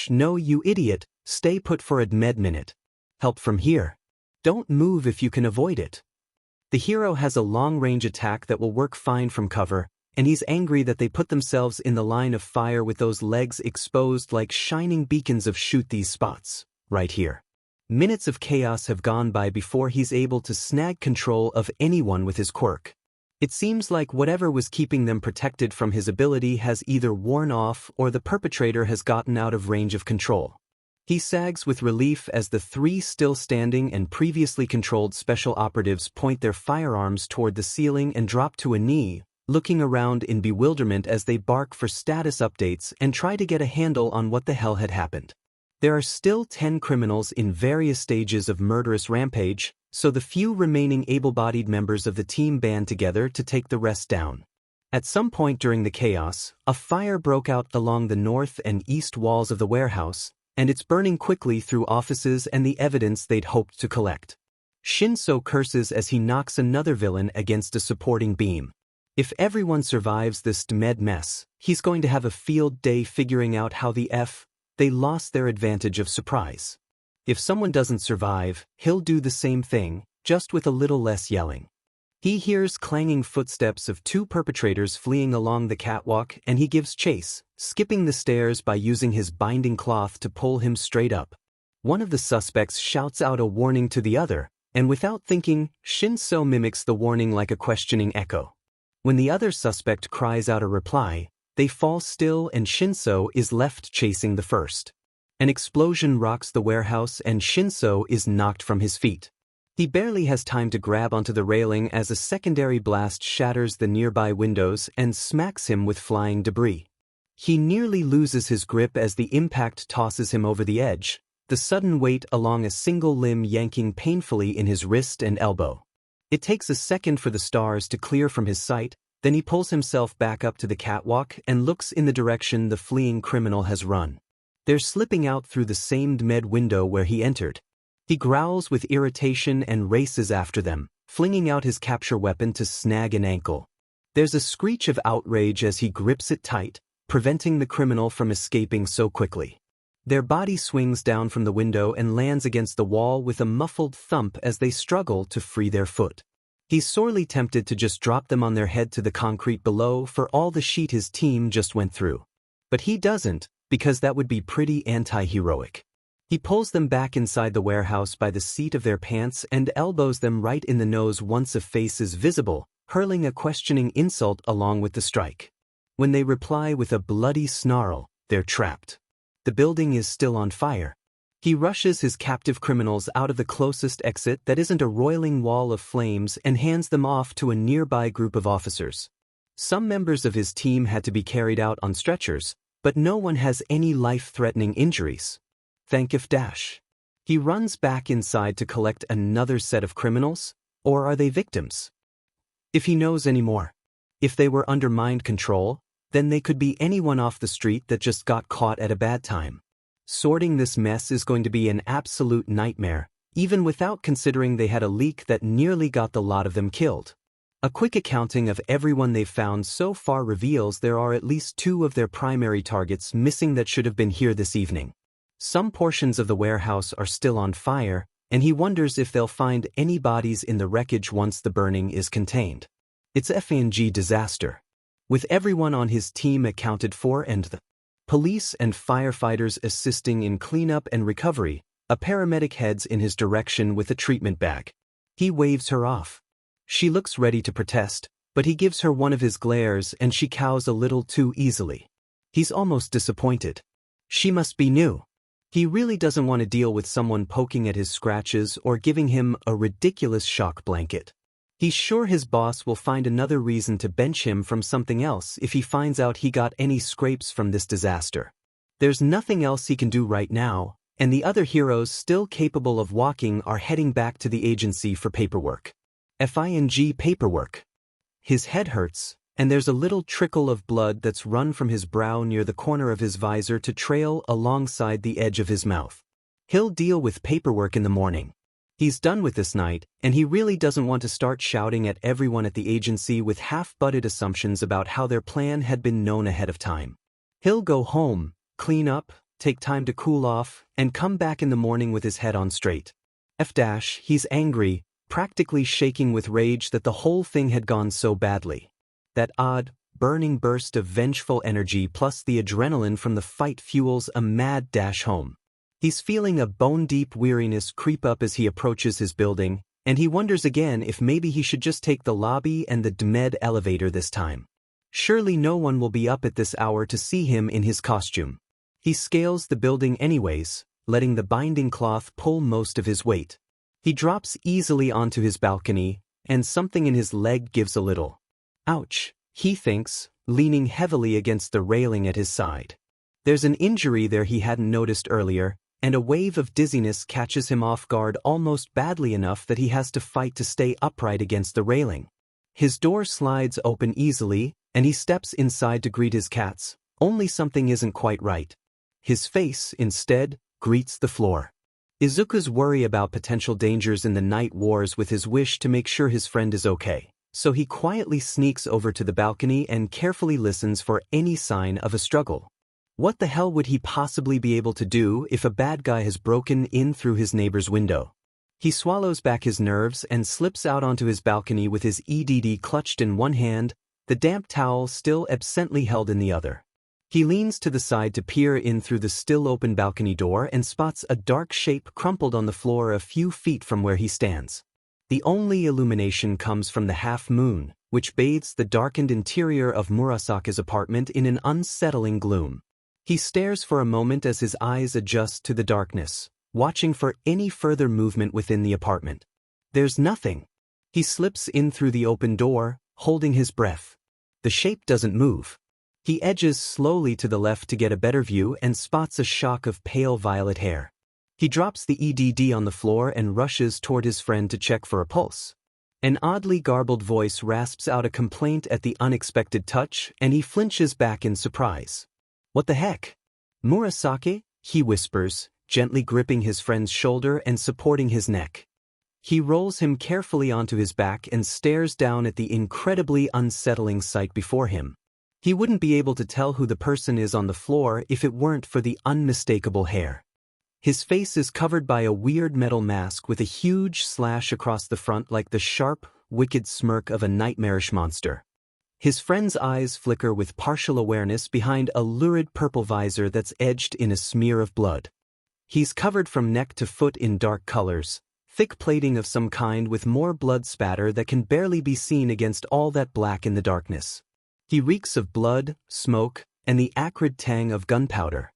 No, you idiot, stay put for a med minute. Help from here. Don't move if you can avoid it. The hero has a long-range attack that will work fine from cover, and he's angry that they put themselves in the line of fire with those legs exposed like shining beacons of shoot these spots, right here. Minutes of chaos have gone by before he's able to snag control of anyone with his quirk. It seems like whatever was keeping them protected from his ability has either worn off or the perpetrator has gotten out of range of control. He sags with relief as the three still standing and previously controlled special operatives point their firearms toward the ceiling and drop to a knee, looking around in bewilderment as they bark for status updates and try to get a handle on what the hell had happened. There are still 10 criminals in various stages of murderous rampage, so the few remaining able-bodied members of the team band together to take the rest down. At some point during the chaos, a fire broke out along the north and east walls of the warehouse, and it's burning quickly through offices and the evidence they'd hoped to collect. Shinso curses as he knocks another villain against a supporting beam. If everyone survives this med mess, he's going to have a field day figuring out how the F they lost their advantage of surprise. If someone doesn't survive, he'll do the same thing, just with a little less yelling. He hears clanging footsteps of two perpetrators fleeing along the catwalk and he gives chase, skipping the stairs by using his binding cloth to pull him straight up. One of the suspects shouts out a warning to the other, and without thinking, Shinso mimics the warning like a questioning echo. When the other suspect cries out a reply, they fall still and Shinso is left chasing the first. An explosion rocks the warehouse and Shinso is knocked from his feet. He barely has time to grab onto the railing as a secondary blast shatters the nearby windows and smacks him with flying debris. He nearly loses his grip as the impact tosses him over the edge, the sudden weight along a single limb yanking painfully in his wrist and elbow. It takes a second for the stars to clear from his sight, then he pulls himself back up to the catwalk and looks in the direction the fleeing criminal has run. They're slipping out through the same med window where he entered. He growls with irritation and races after them, flinging out his capture weapon to snag an ankle. There's a screech of outrage as he grips it tight, preventing the criminal from escaping so quickly. Their body swings down from the window and lands against the wall with a muffled thump as they struggle to free their foot. He's sorely tempted to just drop them on their head to the concrete below for all the shit his team just went through. But he doesn't, because that would be pretty anti-heroic. He pulls them back inside the warehouse by the seat of their pants and elbows them right in the nose once a face is visible, hurling a questioning insult along with the strike. When they reply with a bloody snarl, they're trapped. The building is still on fire. He rushes his captive criminals out of the closest exit that isn't a roiling wall of flames and hands them off to a nearby group of officers. Some members of his team had to be carried out on stretchers, but no one has any life-threatening injuries. Thank if dash. He runs back inside to collect another set of criminals, or are they victims? If he knows any more. If they were under mind control, then they could be anyone off the street that just got caught at a bad time. Sorting this mess is going to be an absolute nightmare, even without considering they had a leak that nearly got the lot of them killed. A quick accounting of everyone they've found so far reveals there are at least 2 of their primary targets missing that should have been here this evening. Some portions of the warehouse are still on fire, and he wonders if they'll find any bodies in the wreckage once the burning is contained. It's a FNG disaster. With everyone on his team accounted for and the police and firefighters assisting in cleanup and recovery, a paramedic heads in his direction with a treatment bag. He waves her off. She looks ready to protest, but he gives her one of his glares and she cows a little too easily. He's almost disappointed. She must be new. He really doesn't want to deal with someone poking at his scratches or giving him a ridiculous shock blanket. He's sure his boss will find another reason to bench him from something else if he finds out he got any scrapes from this disaster. There's nothing else he can do right now, and the other heroes still capable of walking are heading back to the agency for paperwork. FING paperwork. His head hurts, and there's a little trickle of blood that's run from his brow near the corner of his visor to trail alongside the edge of his mouth. He'll deal with paperwork in the morning. He's done with this night, and he really doesn't want to start shouting at everyone at the agency with half-butted assumptions about how their plan had been known ahead of time. He'll go home, clean up, take time to cool off, and come back in the morning with his head on straight. He's angry, practically shaking with rage that the whole thing had gone so badly. That odd, burning burst of vengeful energy plus the adrenaline from the fight fuels a mad dash home. He's feeling a bone-deep weariness creep up as he approaches his building, and he wonders again if maybe he should just take the lobby and the DMED elevator this time. Surely no one will be up at this hour to see him in his costume. He scales the building anyways, letting the binding cloth pull most of his weight. He drops easily onto his balcony, and something in his leg gives a little. Ouch, he thinks, leaning heavily against the railing at his side. There's an injury there he hadn't noticed earlier, and a wave of dizziness catches him off guard almost badly enough that he has to fight to stay upright against the railing. His door slides open easily, and he steps inside to greet his cats, only something isn't quite right. His face, instead, greets the floor. Izuku's worry about potential dangers in the night wars with his wish to make sure his friend is okay, so he quietly sneaks over to the balcony and carefully listens for any sign of a struggle. What the hell would he possibly be able to do if a bad guy has broken in through his neighbor's window? He swallows back his nerves and slips out onto his balcony with his EDD clutched in one hand, the damp towel still absently held in the other. He leans to the side to peer in through the still-open balcony door and spots a dark shape crumpled on the floor a few feet from where he stands. The only illumination comes from the half-moon, which bathes the darkened interior of Murasaki's apartment in an unsettling gloom. He stares for a moment as his eyes adjust to the darkness, watching for any further movement within the apartment. There's nothing. He slips in through the open door, holding his breath. The shape doesn't move. He edges slowly to the left to get a better view and spots a shock of pale violet hair. He drops the EDD on the floor and rushes toward his friend to check for a pulse. An oddly garbled voice rasps out a complaint at the unexpected touch, and he flinches back in surprise. What the heck? Murasaki? He whispers, gently gripping his friend's shoulder and supporting his neck. He rolls him carefully onto his back and stares down at the incredibly unsettling sight before him. He wouldn't be able to tell who the person is on the floor if it weren't for the unmistakable hair. His face is covered by a weird metal mask with a huge slash across the front like the sharp, wicked smirk of a nightmarish monster. His friend's eyes flicker with partial awareness behind a lurid purple visor that's edged in a smear of blood. He's covered from neck to foot in dark colors, thick plating of some kind with more blood spatter that can barely be seen against all that black in the darkness. He reeks of blood, smoke, and the acrid tang of gunpowder.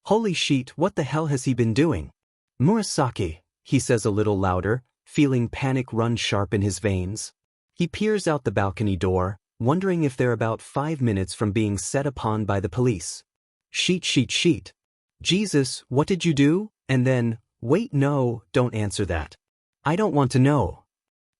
Holy shit, what the hell has he been doing? Murasaki, he says a little louder, feeling panic run sharp in his veins. He peers out the balcony door, wondering if they're about 5 minutes from being set upon by the police. Sheet. Jesus, what did you do? And then, wait, no, don't answer that. I don't want to know.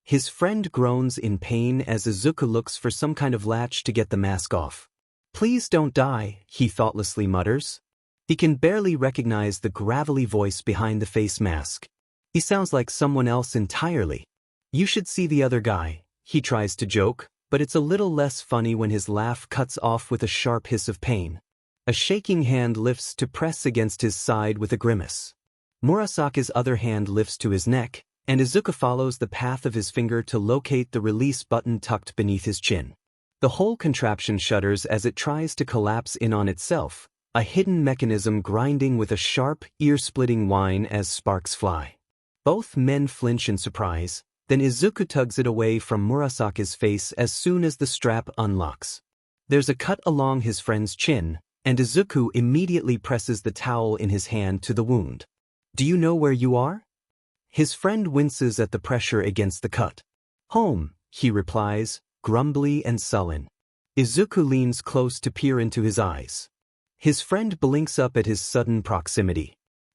His friend groans in pain as Izuku looks for some kind of latch to get the mask off. Please don't die, he thoughtlessly mutters. He can barely recognize the gravelly voice behind the face mask. He sounds like someone else entirely. You should see the other guy, he tries to joke, but it's a little less funny when his laugh cuts off with a sharp hiss of pain. A shaking hand lifts to press against his side with a grimace. Murasaki's other hand lifts to his neck, and Izuku follows the path of his finger to locate the release button tucked beneath his chin. The whole contraption shudders as it tries to collapse in on itself, a hidden mechanism grinding with a sharp, ear-splitting whine as sparks fly. Both men flinch in surprise, then Izuku tugs it away from Murasaki's face as soon as the strap unlocks. There's a cut along his friend's chin, and Izuku immediately presses the towel in his hand to the wound. Do you know where you are? His friend winces at the pressure against the cut. Home, he replies, grumbly and sullen. Izuku leans close to peer into his eyes. His friend blinks up at his sudden proximity.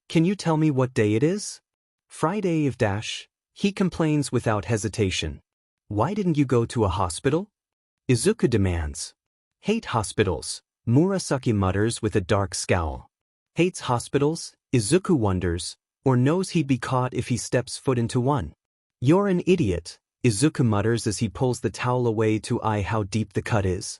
Can you tell me what day it is? Friday of dash, he complains without hesitation. Why didn't you go to a hospital? Izuku demands. Hate hospitals, Murasaki mutters with a dark scowl. Hates hospitals, Izuku wonders, or knows he'd be caught if he steps foot into one. You're an idiot, Izuku mutters as he pulls the towel away to eye how deep the cut is.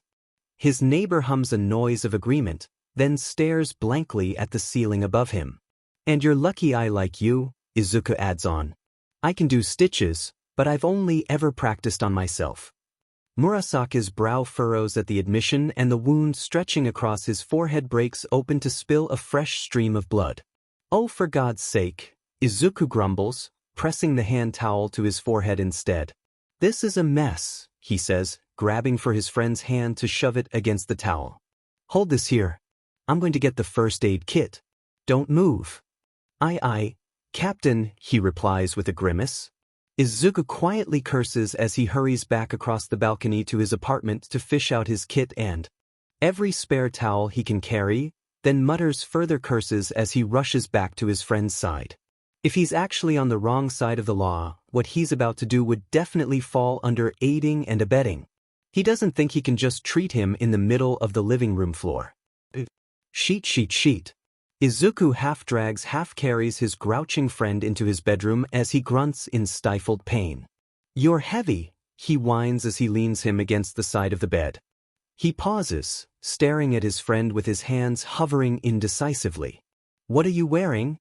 His neighbor hums a noise of agreement, then stares blankly at the ceiling above him. And you're lucky I like you, Izuku adds on. I can do stitches, but I've only ever practiced on myself. Murasaki's brow furrows at the admission and the wound stretching across his forehead breaks open to spill a fresh stream of blood. Oh, for God's sake, Izuku grumbles, pressing the hand towel to his forehead instead. This is a mess, he says, grabbing for his friend's hand to shove it against the towel. Hold this here. I'm going to get the first aid kit. Don't move. Aye, Captain, he replies with a grimace. Izuku quietly curses as he hurries back across the balcony to his apartment to fish out his kit and every spare towel he can carry, then mutters further curses as he rushes back to his friend's side. If he's actually on the wrong side of the law, what he's about to do would definitely fall under aiding and abetting. He doesn't think he can just treat him in the middle of the living room floor. Sheet. Izuku half-drags half-carries his grouching friend into his bedroom as he grunts in stifled pain. You're heavy, he whines as he leans him against the side of the bed. He pauses, staring at his friend with his hands hovering indecisively. What are you wearing?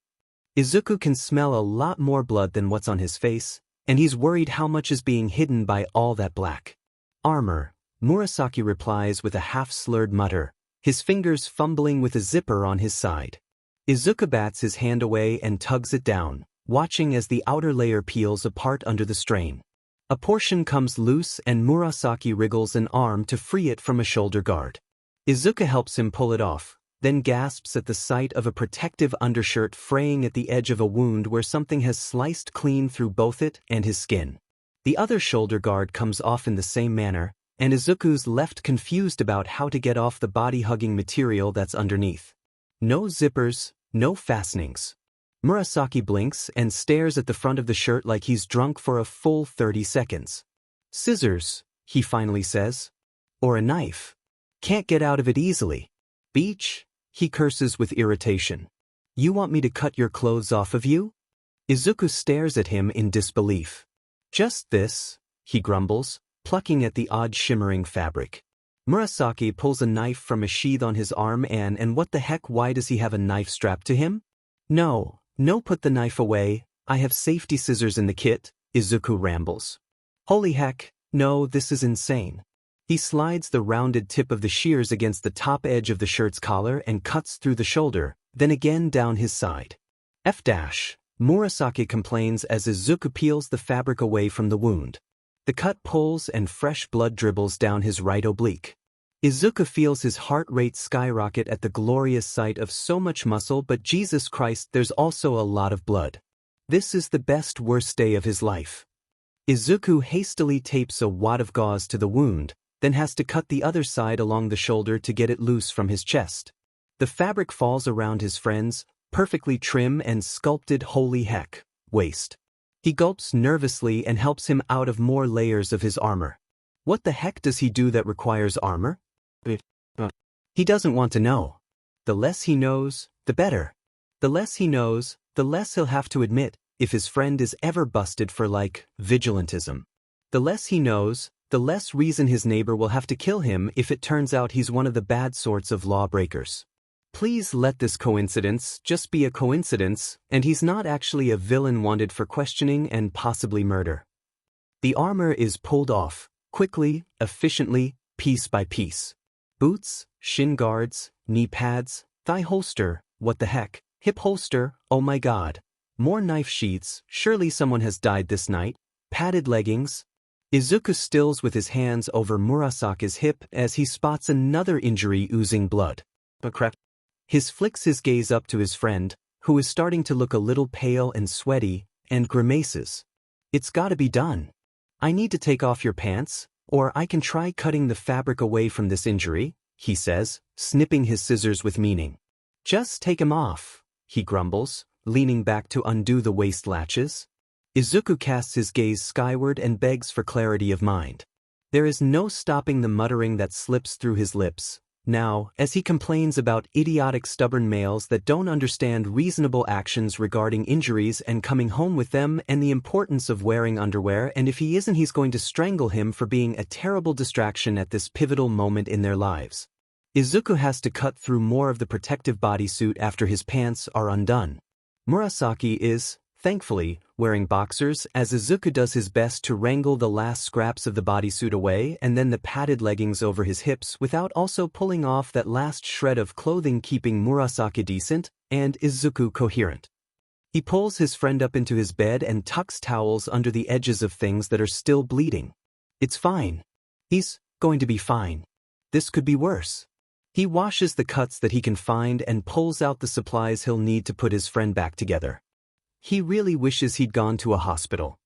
Izuku can smell a lot more blood than what's on his face, and he's worried how much is being hidden by all that black. Armor, Murasaki replies with a half-slurred mutter, his fingers fumbling with a zipper on his side. Izuku bats his hand away and tugs it down, watching as the outer layer peels apart under the strain. A portion comes loose and Murasaki wriggles an arm to free it from a shoulder guard. Izuku helps him pull it off, then gasps at the sight of a protective undershirt fraying at the edge of a wound where something has sliced clean through both it and his skin. The other shoulder guard comes off in the same manner, and Izuku's left confused about how to get off the body-hugging material that's underneath. No zippers, no fastenings. Murasaki blinks and stares at the front of the shirt like he's drunk for a full 30 seconds. Scissors, he finally says. Or a knife. Can't get out of it easily. Beach, he curses with irritation. You want me to cut your clothes off of you? Izuku stares at him in disbelief. Just this, he grumbles, plucking at the odd shimmering fabric. Murasaki pulls a knife from a sheath on his arm and what the heck, why does he have a knife strapped to him? No, put the knife away, I have safety scissors in the kit, Izuku rambles. Holy heck, no, this is insane. He slides the rounded tip of the shears against the top edge of the shirt's collar and cuts through the shoulder, then again down his side. Murasaki complains as Izuku peels the fabric away from the wound. The cut pulls and fresh blood dribbles down his right oblique. Izuku feels his heart rate skyrocket at the glorious sight of so much muscle, but Jesus Christ, there's also a lot of blood. This is the best worst day of his life. Izuku hastily tapes a wad of gauze to the wound, then has to cut the other side along the shoulder to get it loose from his chest. The fabric falls around his friend's perfectly trim and sculpted holy heck waist. He gulps nervously and helps him out of more layers of his armor. What the heck does he do that requires armor? He doesn't want to know. The less he knows, the better. The less he knows, the less he'll have to admit if his friend is ever busted for vigilantism. The less he knows, the less reason his neighbor will have to kill him if it turns out he's one of the bad sorts of lawbreakers. Please let this coincidence just be a coincidence, and he's not actually a villain wanted for questioning and possibly murder. The armor is pulled off, quickly, efficiently, piece by piece. Boots, shin guards, knee pads, thigh holster, what the heck, hip holster, oh my god. More knife sheaths, surely someone has died this night, padded leggings. Izuku stills with his hands over Murasaki's hip as he spots another injury oozing blood. His flicks his gaze up to his friend, who is starting to look a little pale and sweaty, and grimaces. It's gotta be done. I need to take off your pants, or I can try cutting the fabric away from this injury, he says, snipping his scissors with meaning. Just take 'em off, he grumbles, leaning back to undo the waist latches. Izuku casts his gaze skyward and begs for clarity of mind. There is no stopping the muttering that slips through his lips, now, as he complains about idiotic stubborn males that don't understand reasonable actions regarding injuries and coming home with them and the importance of wearing underwear, and if he isn't he's going to strangle him for being a terrible distraction at this pivotal moment in their lives. Izuku has to cut through more of the protective bodysuit after his pants are undone. Murasaki is, thankfully, wearing boxers as Izuku does his best to wrangle the last scraps of the bodysuit away and then the padded leggings over his hips without also pulling off that last shred of clothing, keeping Murasaki decent and Izuku coherent. He pulls his friend up into his bed and tucks towels under the edges of things that are still bleeding. It's fine. He's going to be fine. This could be worse. He washes the cuts that he can find and pulls out the supplies he'll need to put his friend back together. He really wishes he'd gone to a hospital.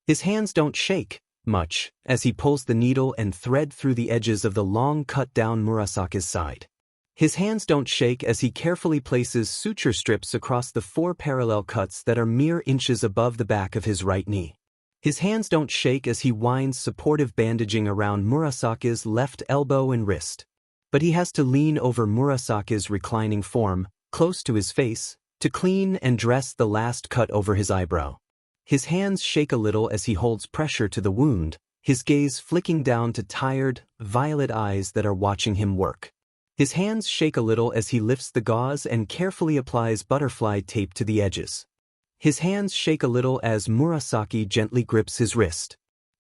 His hands don't shake much as he pulls the needle and thread through the edges of the long cut down Murasaki's side. His hands don't shake as he carefully places suture strips across the 4 parallel cuts that are mere inches above the back of his right knee. His hands don't shake as he winds supportive bandaging around Murasaki's left elbow and wrist. But he has to lean over Murasaki's reclining form, close to his face, to clean and dress the last cut over his eyebrow. His hands shake a little as he holds pressure to the wound, his gaze flicking down to tired, violet eyes that are watching him work. His hands shake a little as he lifts the gauze and carefully applies butterfly tape to the edges. His hands shake a little as Murasaki gently grips his wrist.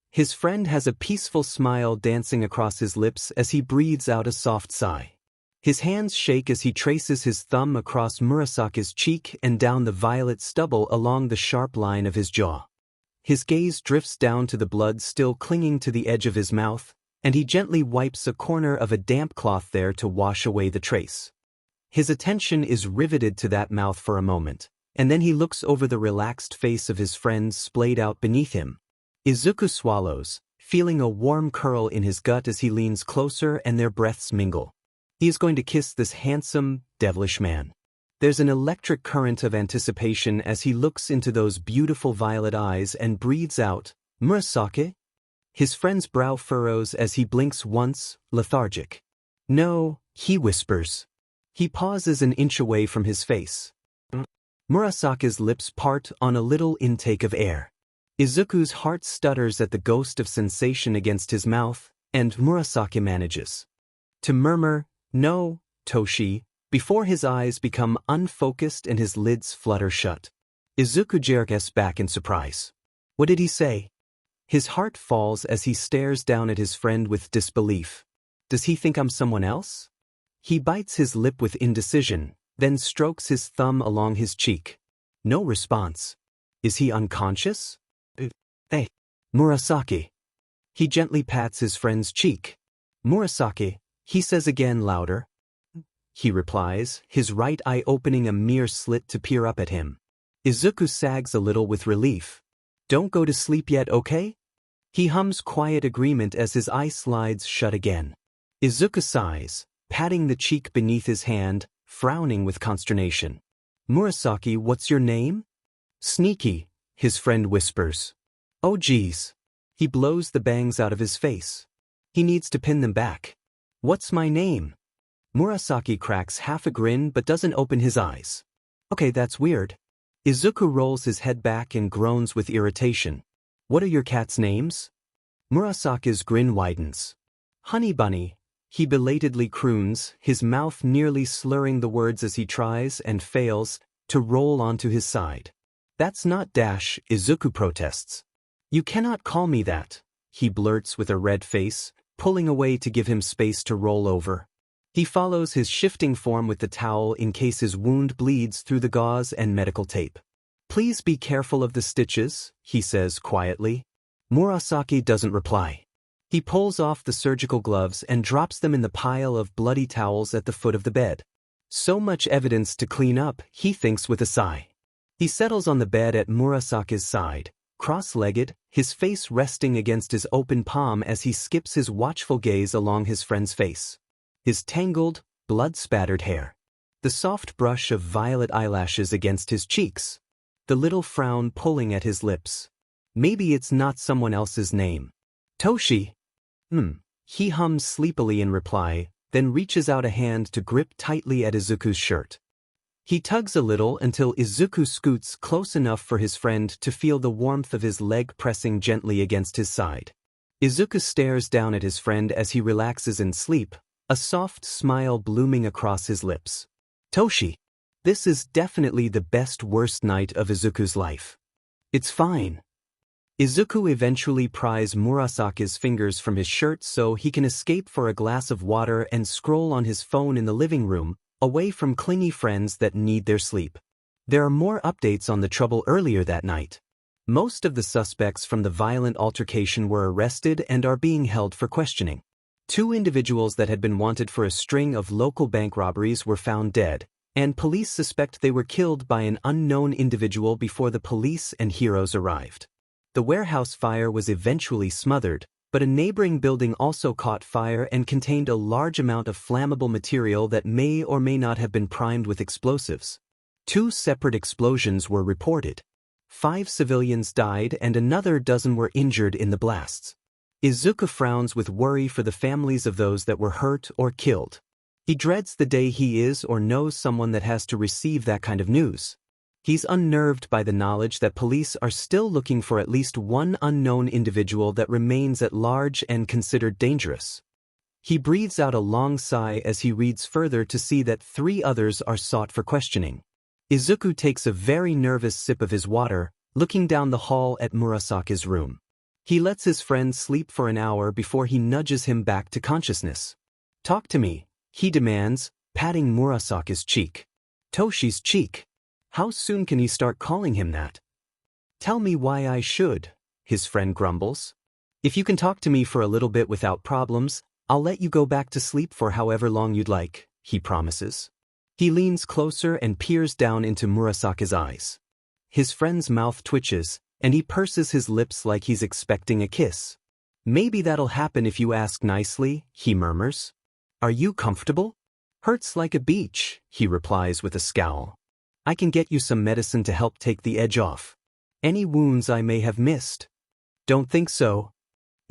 His friend has a peaceful smile dancing across his lips as he breathes out a soft sigh. His hands shake as he traces his thumb across Murasaki's cheek and down the violet stubble along the sharp line of his jaw. His gaze drifts down to the blood still clinging to the edge of his mouth, and he gently wipes a corner of a damp cloth there to wash away the trace. His attention is riveted to that mouth for a moment, and then he looks over the relaxed face of his friend splayed out beneath him. Izuku swallows, feeling a warm curl in his gut as he leans closer and their breaths mingle. He is going to kiss this handsome, devilish man. There's an electric current of anticipation as he looks into those beautiful violet eyes and breathes out, "Murasaki?" His friend's brow furrows as he blinks once, lethargic. "No," he whispers. He pauses an inch away from his face. Murasaki's lips part on a little intake of air. Izuku's heart stutters at the ghost of sensation against his mouth, and Murasaki manages to murmur, "No, Toshi," before his eyes become unfocused and his lids flutter shut. Izuku jerks back in surprise. What did he say? His heart falls as he stares down at his friend with disbelief. Does he think I'm someone else? He bites his lip with indecision, then strokes his thumb along his cheek. No response. Is he unconscious? Hey, Murasaki. He gently pats his friend's cheek. Murasaki, he says again louder. He replies, his right eye opening a mere slit to peer up at him. Izuku sags a little with relief. Don't go to sleep yet, okay? He hums quiet agreement as his eye slides shut again. Izuku sighs, patting the cheek beneath his hand, frowning with consternation. Murasaki, what's your name? Sneaky, his friend whispers. Oh geez. He blows the bangs out of his face. He needs to pin them back. What's my name? Murasaki cracks half a grin but doesn't open his eyes. Okay, that's weird. Izuku rolls his head back and groans with irritation. What are your cats' names? Murasaki's grin widens. Honey Bunny, he belatedly croons, his mouth nearly slurring the words as he tries and fails to roll onto his side. That's not Dash, Izuku protests. You cannot call me that, he blurts with a red face, pulling away to give him space to roll over. He follows his shifting form with the towel in case his wound bleeds through the gauze and medical tape. Please be careful of the stitches, he says quietly. Murasaki doesn't reply. He pulls off the surgical gloves and drops them in the pile of bloody towels at the foot of the bed. So much evidence to clean up, he thinks with a sigh. He settles on the bed at Murasaki's side, cross-legged, his face resting against his open palm as he skips his watchful gaze along his friend's face. His tangled, blood-spattered hair. The soft brush of violet eyelashes against his cheeks. The little frown pulling at his lips. Maybe it's not someone else's name. Toshi. He hums sleepily in reply, then reaches out a hand to grip tightly at Izuku's shirt. He tugs a little until Izuku scoots close enough for his friend to feel the warmth of his leg pressing gently against his side. Izuku stares down at his friend as he relaxes in sleep, a soft smile blooming across his lips. Toshi. This is definitely the worst night of Izuku's life. It's fine. Izuku eventually pries Murasaki's fingers from his shirt so he can escape for a glass of water and scroll on his phone in the living room, away from clingy friends that need their sleep. There are more updates on the trouble earlier that night. Most of the suspects from the violent altercation were arrested and are being held for questioning. 2 individuals that had been wanted for a string of local bank robberies were found dead, and police suspect they were killed by an unknown individual before the police and heroes arrived. The warehouse fire was eventually smothered, but a neighboring building also caught fire and contained a large amount of flammable material that may or may not have been primed with explosives. 2 separate explosions were reported. 5 civilians died and another dozen were injured in the blasts. Izuku frowns with worry for the families of those that were hurt or killed. He dreads the day he is or knows someone that has to receive that kind of news. He's unnerved by the knowledge that police are still looking for at least one unknown individual that remains at large and considered dangerous. He breathes out a long sigh as he reads further to see that 3 others are sought for questioning. Izuku takes a very nervous sip of his water, looking down the hall at Murasaki's room. He lets his friend sleep for an hour before he nudges him back to consciousness. Talk to me, he demands, patting Murasaki's cheek. Toshi's cheek. How soon can you start calling him that? Tell me why I should, his friend grumbles. If you can talk to me for a little bit without problems, I'll let you go back to sleep for however long you'd like, he promises. He leans closer and peers down into Murasaki's eyes. His friend's mouth twitches, and he purses his lips like he's expecting a kiss. Maybe that'll happen if you ask nicely, he murmurs. Are you comfortable? Hurts like a beach, he replies with a scowl. I can get you some medicine to help take the edge off. Any wounds I may have missed? Don't think so.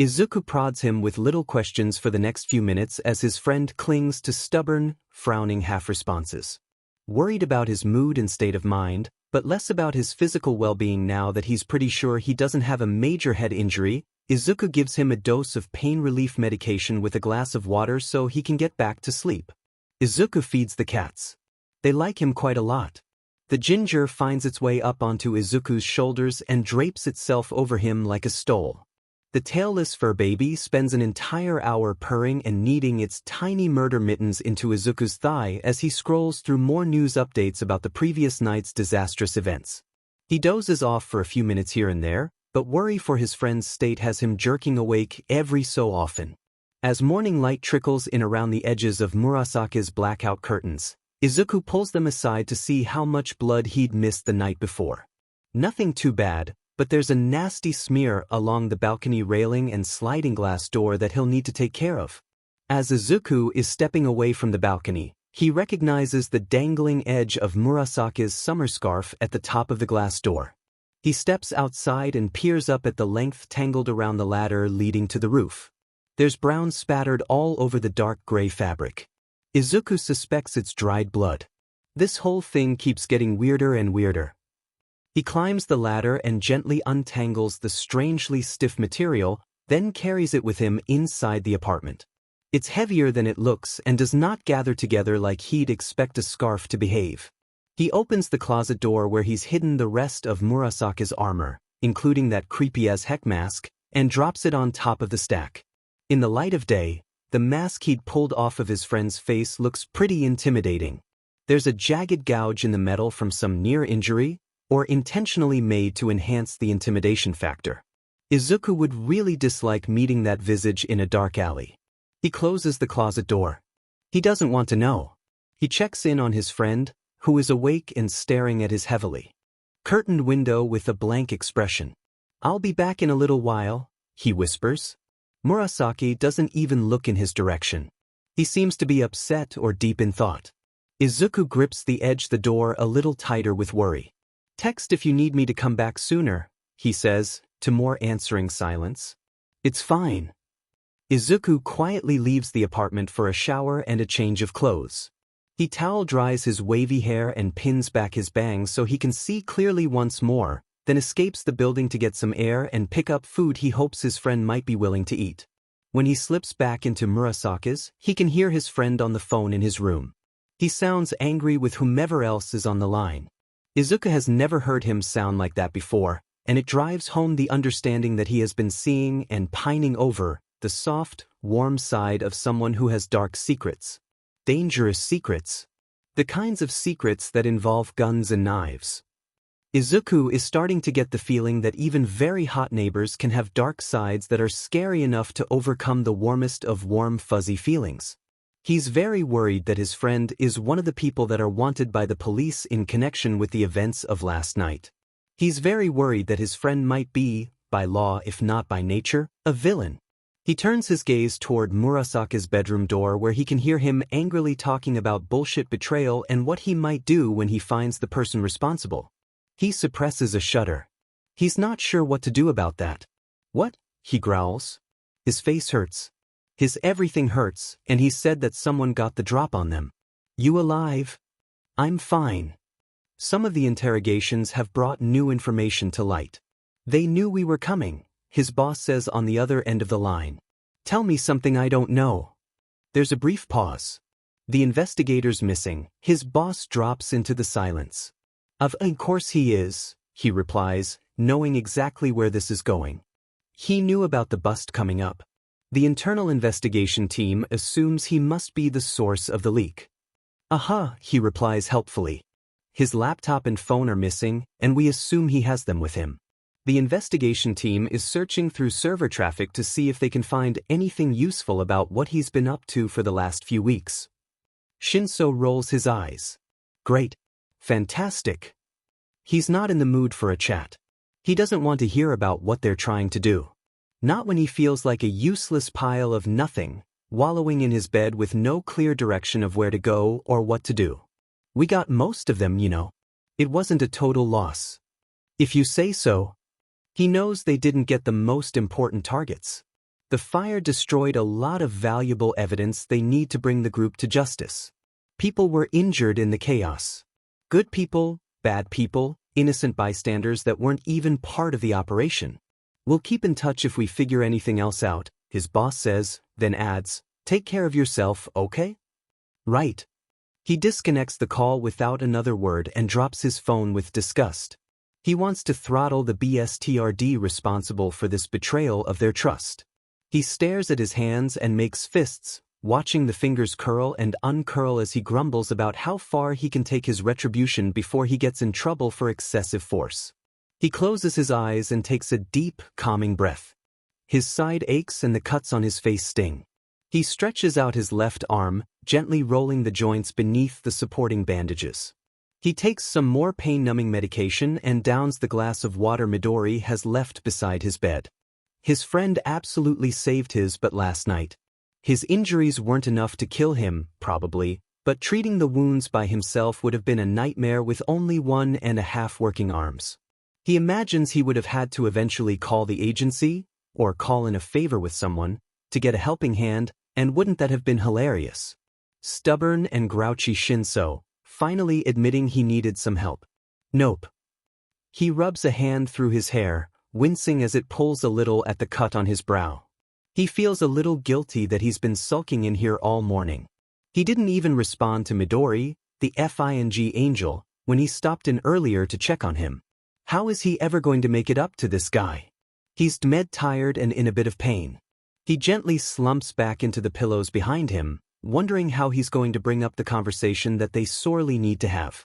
Izuku prods him with little questions for the next few minutes as his friend clings to stubborn, frowning half-responses. Worried about his mood and state of mind, but less about his physical well-being now that he's pretty sure he doesn't have a major head injury, Izuku gives him a dose of pain relief medication with a glass of water so he can get back to sleep. Izuku feeds the cats. They like him quite a lot. The ginger finds its way up onto Izuku's shoulders and drapes itself over him like a stole. The tailless fur baby spends an entire hour purring and kneading its tiny murder mittens into Izuku's thigh as he scrolls through more news updates about the previous night's disastrous events. He dozes off for a few minutes here and there, but worry for his friend's state has him jerking awake every so often. As morning light trickles in around the edges of Murasaki's blackout curtains, Izuku pulls them aside to see how much blood he'd missed the night before. Nothing too bad, but there's a nasty smear along the balcony railing and sliding glass door that he'll need to take care of. As Izuku is stepping away from the balcony, he recognizes the dangling edge of Murasaki's summer scarf at the top of the glass door. He steps outside and peers up at the length tangled around the ladder leading to the roof. There's brown spattered all over the dark gray fabric. Izuku suspects it's dried blood. This whole thing keeps getting weirder and weirder. He climbs the ladder and gently untangles the strangely stiff material, then carries it with him inside the apartment. It's heavier than it looks and does not gather together like he'd expect a scarf to behave. He opens the closet door where he's hidden the rest of Murasaki's armor, including that creepy-as-heck mask, and drops it on top of the stack. In the light of day, the mask he'd pulled off of his friend's face looks pretty intimidating. There's a jagged gouge in the metal from some near injury, or intentionally made to enhance the intimidation factor. Izuku would really dislike meeting that visage in a dark alley. He closes the closet door. He doesn't want to know. He checks in on his friend, who is awake and staring at his heavily curtained window with a blank expression. "I'll be back in a little while," he whispers. Murasaki doesn't even look in his direction. He seems to be upset or deep in thought. Izuku grips the edge of the door a little tighter with worry. "Text if you need me to come back sooner," he says, to more answering silence. "It's fine." Izuku quietly leaves the apartment for a shower and a change of clothes. He towel dries his wavy hair and pins back his bangs so he can see clearly once more, then escapes the building to get some air and pick up food he hopes his friend might be willing to eat. When he slips back into Murasaki's, he can hear his friend on the phone in his room. He sounds angry with whomever else is on the line. Izuku has never heard him sound like that before, and it drives home the understanding that he has been seeing and pining over, the soft, warm side of someone who has dark secrets. Dangerous secrets. The kinds of secrets that involve guns and knives. Izuku is starting to get the feeling that even very hot neighbors can have dark sides that are scary enough to overcome the warmest of warm fuzzy feelings. He's very worried that his friend is one of the people that are wanted by the police in connection with the events of last night. He's very worried that his friend might be, by law if not by nature, a villain. He turns his gaze toward Murasaki's bedroom door where he can hear him angrily talking about bullshit betrayal and what he might do when he finds the person responsible. He suppresses a shudder. He's not sure what to do about that. "What?" he growls. His face hurts. His everything hurts, and he said that someone got the drop on them. "You alive?" "I'm fine." Some of the interrogations have brought new information to light. "They knew we were coming," his boss says on the other end of the line. "Tell me something I don't know." There's a brief pause. The investigator's missing. His boss drops into the silence. Of course he is," he replies, knowing exactly where this is going. He knew about the bust coming up. The internal investigation team assumes he must be the source of the leak. "Aha," he replies helpfully. His laptop and phone are missing, and we assume he has them with him. The investigation team is searching through server traffic to see if they can find anything useful about what he's been up to for the last few weeks. Shinso rolls his eyes. "Great. Fantastic." He's not in the mood for a chat. He doesn't want to hear about what they're trying to do. Not when he feels like a useless pile of nothing, wallowing in his bed with no clear direction of where to go or what to do. "We got most of them, you know. It wasn't a total loss." "If you say so." He knows they didn't get the most important targets. The fire destroyed a lot of valuable evidence they need to bring the group to justice. People were injured in the chaos. Good people, bad people, innocent bystanders that weren't even part of the operation. "We'll keep in touch if we figure anything else out," his boss says, then adds, "Take care of yourself, okay?" "Right." He disconnects the call without another word and drops his phone with disgust. He wants to throttle the BSTRD responsible for this betrayal of their trust. He stares at his hands and makes fists, watching the fingers curl and uncurl as he grumbles about how far he can take his retribution before he gets in trouble for excessive force. He closes his eyes and takes a deep, calming breath. His side aches and the cuts on his face sting. He stretches out his left arm, gently rolling the joints beneath the supporting bandages. He takes some more pain-numbing medication and downs the glass of water Midori has left beside his bed. His friend absolutely saved his butt last night. His injuries weren't enough to kill him, probably, but treating the wounds by himself would have been a nightmare with only 1.5 working arms. He imagines he would have had to eventually call the agency, or call in a favor with someone, to get a helping hand, and wouldn't that have been hilarious? Stubborn and grouchy Shinso, finally admitting he needed some help. Nope. He rubs a hand through his hair, wincing as it pulls a little at the cut on his brow. He feels a little guilty that he's been sulking in here all morning. He didn't even respond to Midori, the FING angel, when he stopped in earlier to check on him. How is he ever going to make it up to this guy? He's tired and in a bit of pain. He gently slumps back into the pillows behind him, wondering how he's going to bring up the conversation that they sorely need to have.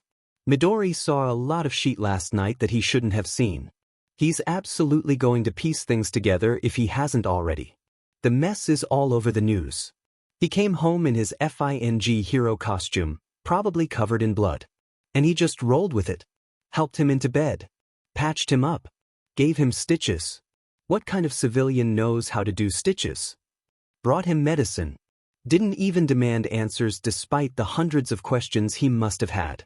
Midori saw a lot of shit last night that he shouldn't have seen. He's absolutely going to piece things together if he hasn't already. The mess is all over the news. He came home in his FING hero costume, probably covered in blood. And he just rolled with it. Helped him into bed. Patched him up. Gave him stitches. What kind of civilian knows how to do stitches? Brought him medicine. Didn't even demand answers despite the hundreds of questions he must have had.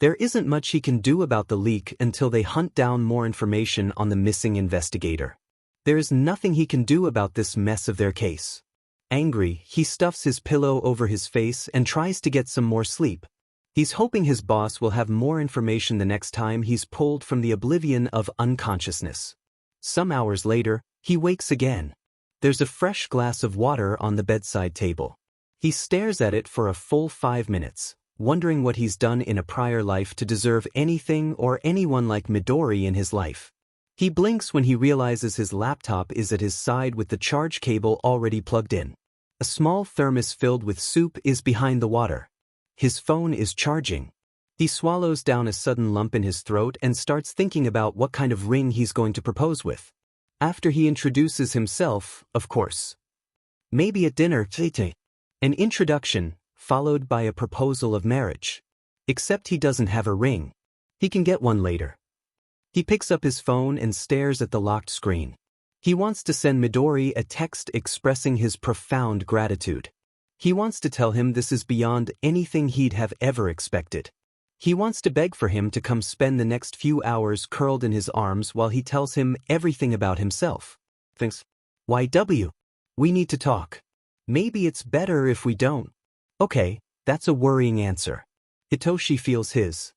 There isn't much he can do about the leak until they hunt down more information on the missing investigator. There is nothing he can do about this mess of their case. Angry, he stuffs his pillow over his face and tries to get some more sleep. He's hoping his boss will have more information the next time he's pulled from the oblivion of unconsciousness. Some hours later, he wakes again. There's a fresh glass of water on the bedside table. He stares at it for a full 5 minutes, wondering what he's done in a prior life to deserve anything or anyone like Midori in his life. He blinks when he realizes his laptop is at his side with the charge cable already plugged in. A small thermos filled with soup is behind the water. His phone is charging. He swallows down a sudden lump in his throat and starts thinking about what kind of ring he's going to propose with. After he introduces himself, of course. Maybe at dinner, an introduction, followed by a proposal of marriage. Except he doesn't have a ring. He can get one later. He picks up his phone and stares at the locked screen. He wants to send Midori a text expressing his profound gratitude. He wants to tell him this is beyond anything he'd have ever expected. He wants to beg for him to come spend the next few hours curled in his arms while he tells him everything about himself. Thinks, YW. We need to talk. Maybe it's better if we don't. Okay, that's a worrying answer. Hitoshi feels his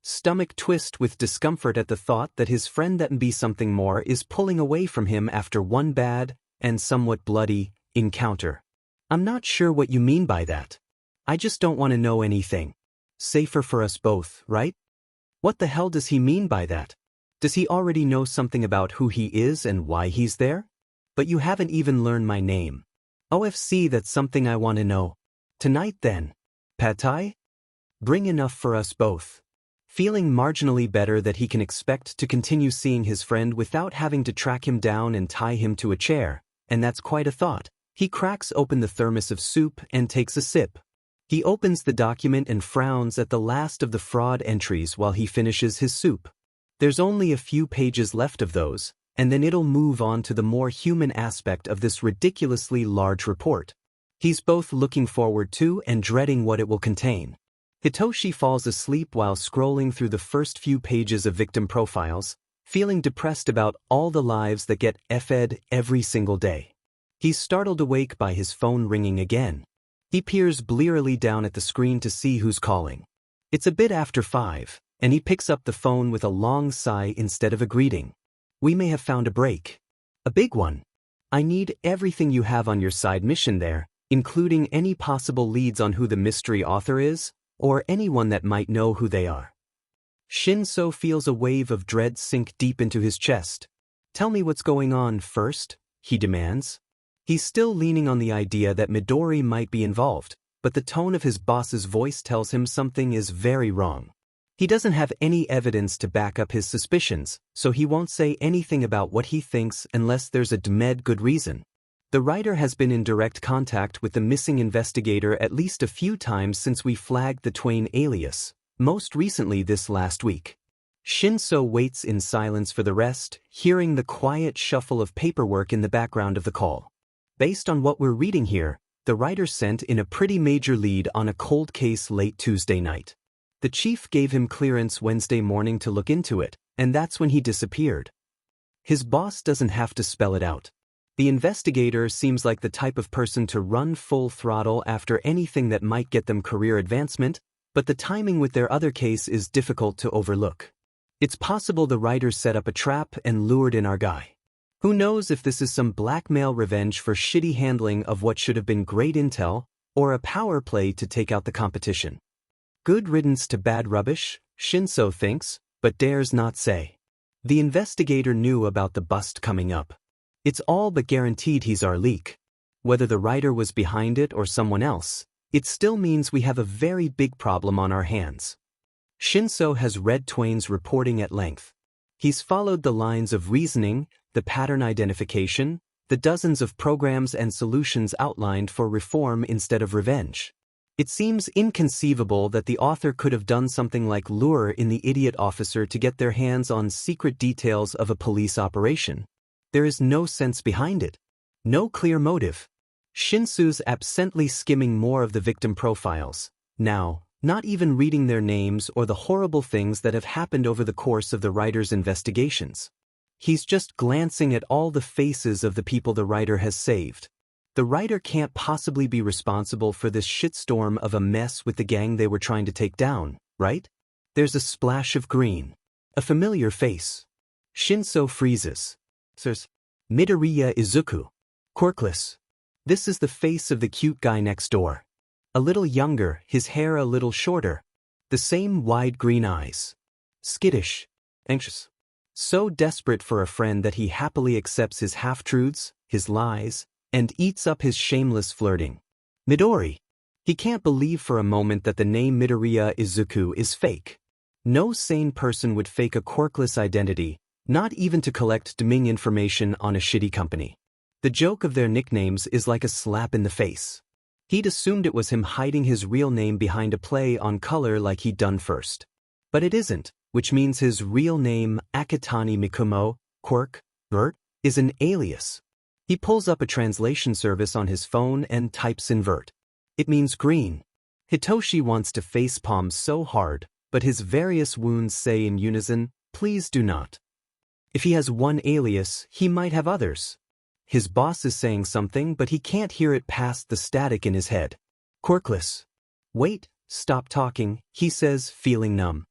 stomach twist with discomfort at the thought that his friend that be something more is pulling away from him after one bad, and somewhat bloody, encounter. I'm not sure what you mean by that. I just don't want to know anything. Safer for us both, right? What the hell does he mean by that? Does he already know something about who he is and why he's there? But you haven't even learned my name. OFC, that's something I want to know. Tonight then. Pad Thai? Bring enough for us both. Feeling marginally better that he can expect to continue seeing his friend without having to track him down and tie him to a chair, and that's quite a thought. He cracks open the thermos of soup and takes a sip. He opens the document and frowns at the last of the fraud entries while he finishes his soup. There's only a few pages left of those, and then it'll move on to the more human aspect of this ridiculously large report. He's both looking forward to and dreading what it will contain. Hitoshi falls asleep while scrolling through the first few pages of victim profiles, feeling depressed about all the lives that get effed every single day. He's startled awake by his phone ringing again. He peers blearily down at the screen to see who's calling. It's a bit after 5, and he picks up the phone with a long sigh instead of a greeting. We may have found a break. A big one. I need everything you have on your side mission there, including any possible leads on who the mystery author is, or anyone that might know who they are. Shinso feels a wave of dread sink deep into his chest. Tell me what's going on first, he demands. He's still leaning on the idea that Midori might be involved, but the tone of his boss's voice tells him something is very wrong. He doesn't have any evidence to back up his suspicions, so he won't say anything about what he thinks unless there's a dead good reason. The writer has been in direct contact with the missing investigator at least a few times since we flagged the Twain alias, most recently this last week. Shinso waits in silence for the rest, hearing the quiet shuffle of paperwork in the background of the call. Based on what we're reading here, the writer sent in a pretty major lead on a cold case late Tuesday night. The chief gave him clearance Wednesday morning to look into it, and that's when he disappeared. His boss doesn't have to spell it out. The investigator seems like the type of person to run full throttle after anything that might get them career advancement, but the timing with their other case is difficult to overlook. It's possible the writer set up a trap and lured in our guy. Who knows if this is some blackmail revenge for shitty handling of what should have been great intel, or a power play to take out the competition. Good riddance to bad rubbish, Shinso thinks, but dares not say. The investigator knew about the bust coming up. It's all but guaranteed he's our leak. Whether the writer was behind it or someone else, it still means we have a very big problem on our hands. Shinso has read Twain's reporting at length. He's followed the lines of reasoning, the pattern identification, the dozens of programs and solutions outlined for reform instead of revenge. It seems inconceivable that the author could have done something like lure in the idiot officer to get their hands on secret details of a police operation. There is no sense behind it. No clear motive. Shinso's absently skimming more of the victim profiles, now, not even reading their names or the horrible things that have happened over the course of the writer's investigations. He's just glancing at all the faces of the people the writer has saved. The writer can't possibly be responsible for this shitstorm of a mess with the gang they were trying to take down, right? There's a splash of green. A familiar face. Shinso freezes. Sirs. Midoriya Izuku. Quirkless. This is the face of the cute guy next door. A little younger, his hair a little shorter. The same wide green eyes. Skittish. Anxious. So desperate for a friend that he happily accepts his half-truths, his lies, and eats up his shameless flirting. Midori. He can't believe for a moment that the name Midoriya Izuku is fake. No sane person would fake a quirkless identity, not even to collect demeaning information on a shitty company. The joke of their nicknames is like a slap in the face. He'd assumed it was him hiding his real name behind a play on color like he'd done first. But it isn't, which means his real name, Akitani Mikumo, quirk, vert, is an alias. He pulls up a translation service on his phone and types in vert. It means green. Hitoshi wants to facepalm so hard, but his various wounds say in unison, please do not. If he has one alias, he might have others. His boss is saying something, but he can't hear it past the static in his head. Quirkless. Wait, stop talking, he says, feeling numb.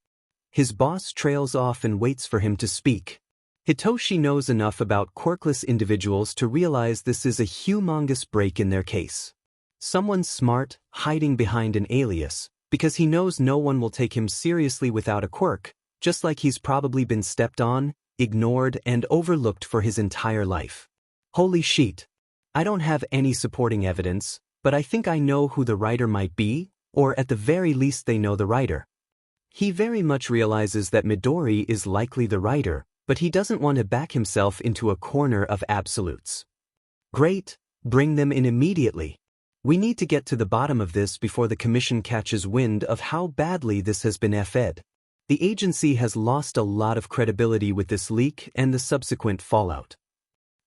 His boss trails off and waits for him to speak. Hitoshi knows enough about quirkless individuals to realize this is a humongous break in their case. Someone smart, hiding behind an alias, because he knows no one will take him seriously without a quirk, just like he's probably been stepped on, ignored, and overlooked for his entire life. Holy shit. I don't have any supporting evidence, but I think I know who the writer might be, or at the very least they know the writer. He very much realizes that Midori is likely the writer, but he doesn't want to back himself into a corner of absolutes. Great, bring them in immediately. We need to get to the bottom of this before the commission catches wind of how badly this has been effed. The agency has lost a lot of credibility with this leak and the subsequent fallout.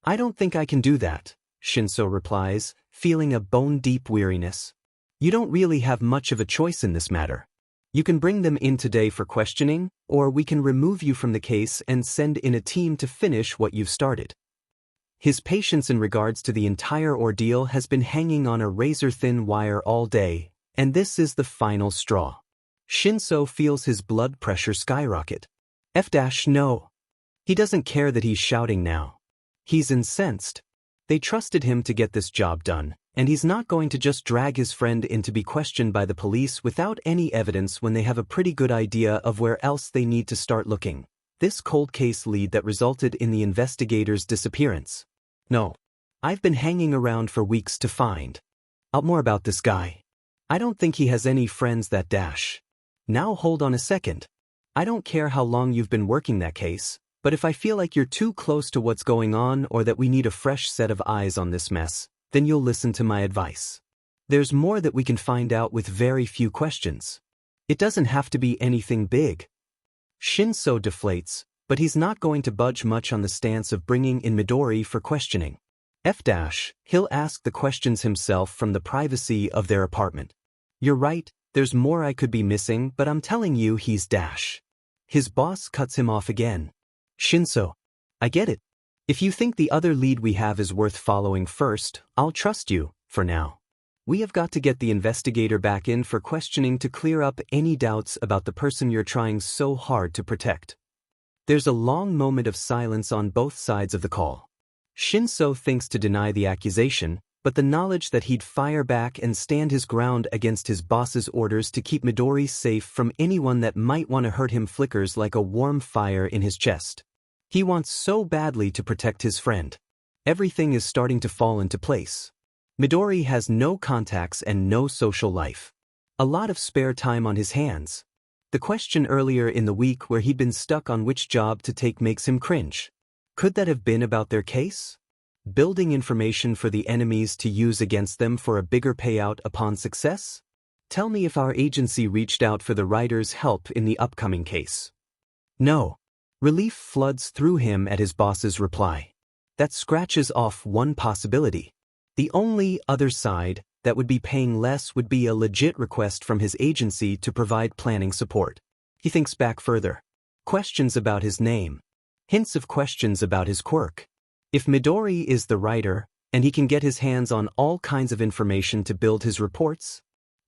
I don't think I can do that, Shinso replies, feeling a bone-deep weariness. You don't really have much of a choice in this matter. You can bring them in today for questioning, or we can remove you from the case and send in a team to finish what you've started. His patience in regards to the entire ordeal has been hanging on a razor-thin wire all day, and this is the final straw. Shinso feels his blood pressure skyrocket. No. He doesn't care that he's shouting now. He's incensed. They trusted him to get this job done, and he's not going to just drag his friend in to be questioned by the police without any evidence when they have a pretty good idea of where else they need to start looking. This cold case lead that resulted in the investigator's disappearance. No. I've been hanging around for weeks to find out more about this guy. I don't think he has any friends that dash. Now hold on a second. I don't care how long you've been working that case, but if I feel like you're too close to what's going on or that we need a fresh set of eyes on this mess, then you'll listen to my advice. There's more that we can find out with very few questions. It doesn't have to be anything big. Shinso deflates, but he's not going to budge much on the stance of bringing in Midori for questioning. He'll ask the questions himself from the privacy of their apartment. You're right, there's more I could be missing, but I'm telling you he's dash. His boss cuts him off again. Shinso, I get it. If you think the other lead we have is worth following first, I'll trust you, for now. We have got to get the investigator back in for questioning to clear up any doubts about the person you're trying so hard to protect. There's a long moment of silence on both sides of the call. Shinso thinks to deny the accusation, but the knowledge that he'd fire back and stand his ground against his boss's orders to keep Midori safe from anyone that might want to hurt him flickers like a warm fire in his chest. He wants so badly to protect his friend. Everything is starting to fall into place. Midori has no contacts and no social life. A lot of spare time on his hands. The question earlier in the week where he'd been stuck on which job to take makes him cringe. Could that have been about their case? Building information for the enemies to use against them for a bigger payout upon success? Tell me if our agency reached out for the writer's help in the upcoming case. No. Relief floods through him at his boss's reply. That scratches off one possibility. The only other side that would be paying less would be a legit request from his agency to provide planning support. He thinks back further. Questions about his name. Hints of questions about his quirk. If Midori is the writer, and he can get his hands on all kinds of information to build his reports,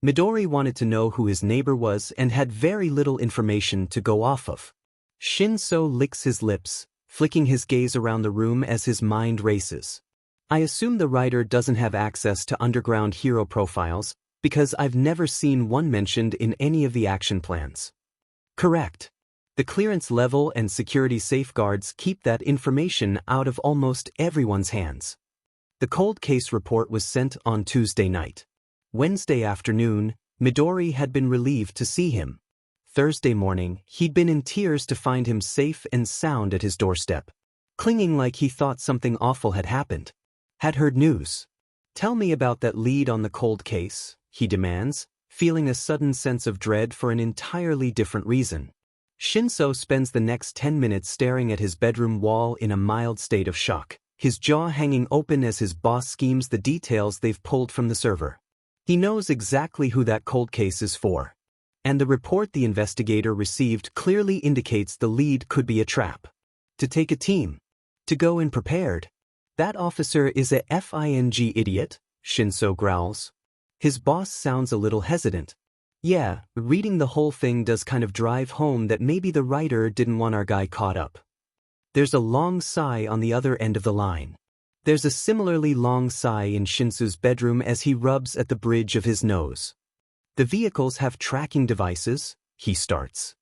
Midori wanted to know who his neighbor was and had very little information to go off of. Shinso licks his lips, flicking his gaze around the room as his mind races. I assume the writer doesn't have access to underground hero profiles, because I've never seen one mentioned in any of the action plans. Correct. The clearance level and security safeguards keep that information out of almost everyone's hands. The cold case report was sent on Tuesday night. Wednesday afternoon, Midori had been relieved to see him. Thursday morning, he'd been in tears to find him safe and sound at his doorstep, clinging like he thought something awful had happened. Had heard news. Tell me about that lead on the cold case, he demands, feeling a sudden sense of dread for an entirely different reason. Shinso spends the next 10 minutes staring at his bedroom wall in a mild state of shock, his jaw hanging open as his boss schemes the details they've pulled from the server. He knows exactly who that cold case is for. And the report the investigator received clearly indicates the lead could be a trap. To take a team. To go in prepared. That officer is a FING idiot, Shinso growls. His boss sounds a little hesitant. Yeah, reading the whole thing does kind of drive home that maybe the writer didn't want our guy caught up. There's a long sigh on the other end of the line. There's a similarly long sigh in Shinso's bedroom as he rubs at the bridge of his nose. The vehicles have tracking devices, he starts.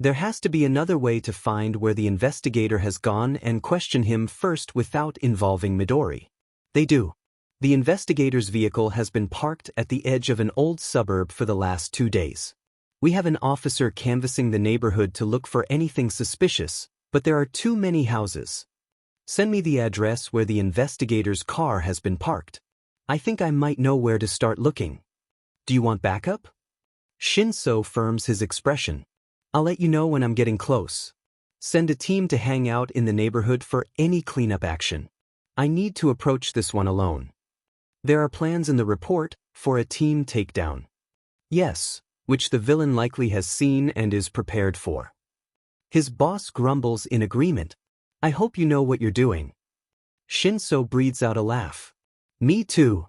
There has to be another way to find where the investigator has gone and question him first without involving Midori. They do. The investigator's vehicle has been parked at the edge of an old suburb for the last 2 days. We have an officer canvassing the neighborhood to look for anything suspicious, but there are too many houses. Send me the address where the investigator's car has been parked. I think I might know where to start looking. Do you want backup? Shinso firms his expression. I'll let you know when I'm getting close. Send a team to hang out in the neighborhood for any cleanup action. I need to approach this one alone. There are plans in the report for a team takedown. Yes, which the villain likely has seen and is prepared for. His boss grumbles in agreement. I hope you know what you're doing. Shinso breathes out a laugh. Me too.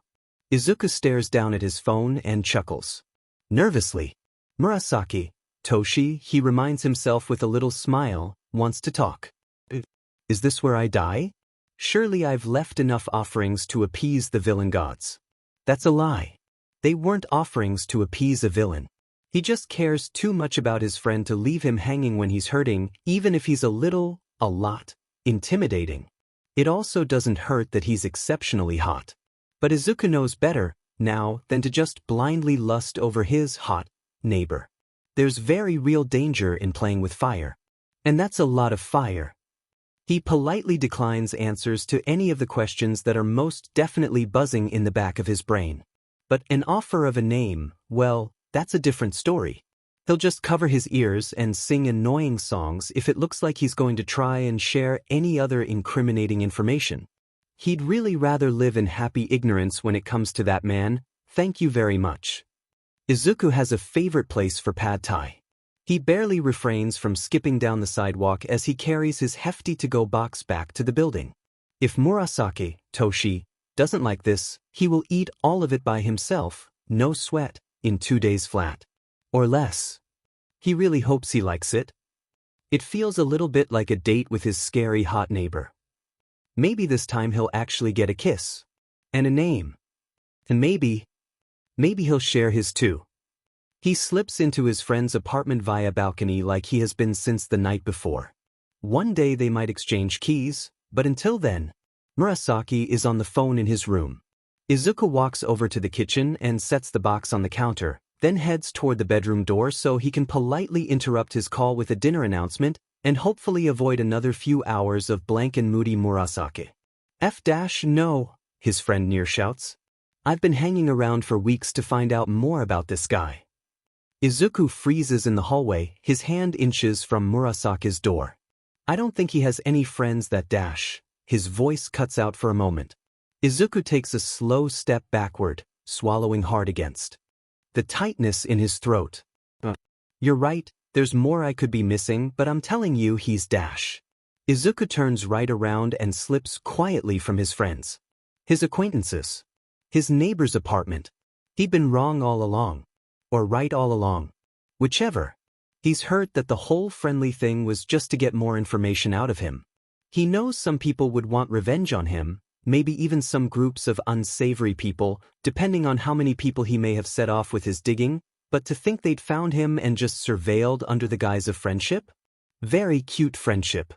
Izuku stares down at his phone and chuckles. Nervously. Murasaki, Toshi, he reminds himself with a little smile, wants to talk. Is this where I die? Surely I've left enough offerings to appease the villain gods. That's a lie. They weren't offerings to appease a villain. He just cares too much about his friend to leave him hanging when he's hurting, even if he's a lot, intimidating. It also doesn't hurt that he's exceptionally hot. But Izuku knows better, now, than to just blindly lust over his hot neighbor. There's very real danger in playing with fire. And that's a lot of fire. He politely declines answers to any of the questions that are most definitely buzzing in the back of his brain. But an offer of a name, well, that's a different story. He'll just cover his ears and sing annoying songs if it looks like he's going to try and share any other incriminating information. He'd really rather live in happy ignorance when it comes to that man. Thank you very much. Izuku has a favorite place for pad thai. He barely refrains from skipping down the sidewalk as he carries his hefty to-go box back to the building. If Murasaki, Toshi, doesn't like this, he will eat all of it by himself, no sweat, in 2 days flat. Or less. He really hopes he likes it. It feels a little bit like a date with his scary hot neighbor. Maybe this time he'll actually get a kiss. And a name. And maybe he'll share his too. He slips into his friend's apartment via balcony like he has been since the night before. One day they might exchange keys, but until then, Murasaki is on the phone in his room. Izuku walks over to the kitchen and sets the box on the counter, then heads toward the bedroom door so he can politely interrupt his call with a dinner announcement and hopefully avoid another few hours of blank and moody Murasaki. No, his friend near shouts. I've been hanging around for weeks to find out more about this guy. Izuku freezes in the hallway, his hand inches from Murasaki's door. I don't think he has any friends that dash. His voice cuts out for a moment. Izuku takes a slow step backward, swallowing hard against the tightness in his throat. You're right, there's more I could be missing, but I'm telling you he's dash. Izuku turns right around and slips quietly from his friends. His acquaintances. His neighbor's apartment. He'd been wrong all along. Or right all along. Whichever. He's hurt that the whole friendly thing was just to get more information out of him. He knows some people would want revenge on him, maybe even some groups of unsavory people, depending on how many people he may have set off with his digging, but to think they'd found him and just surveilled under the guise of friendship? Very cute friendship.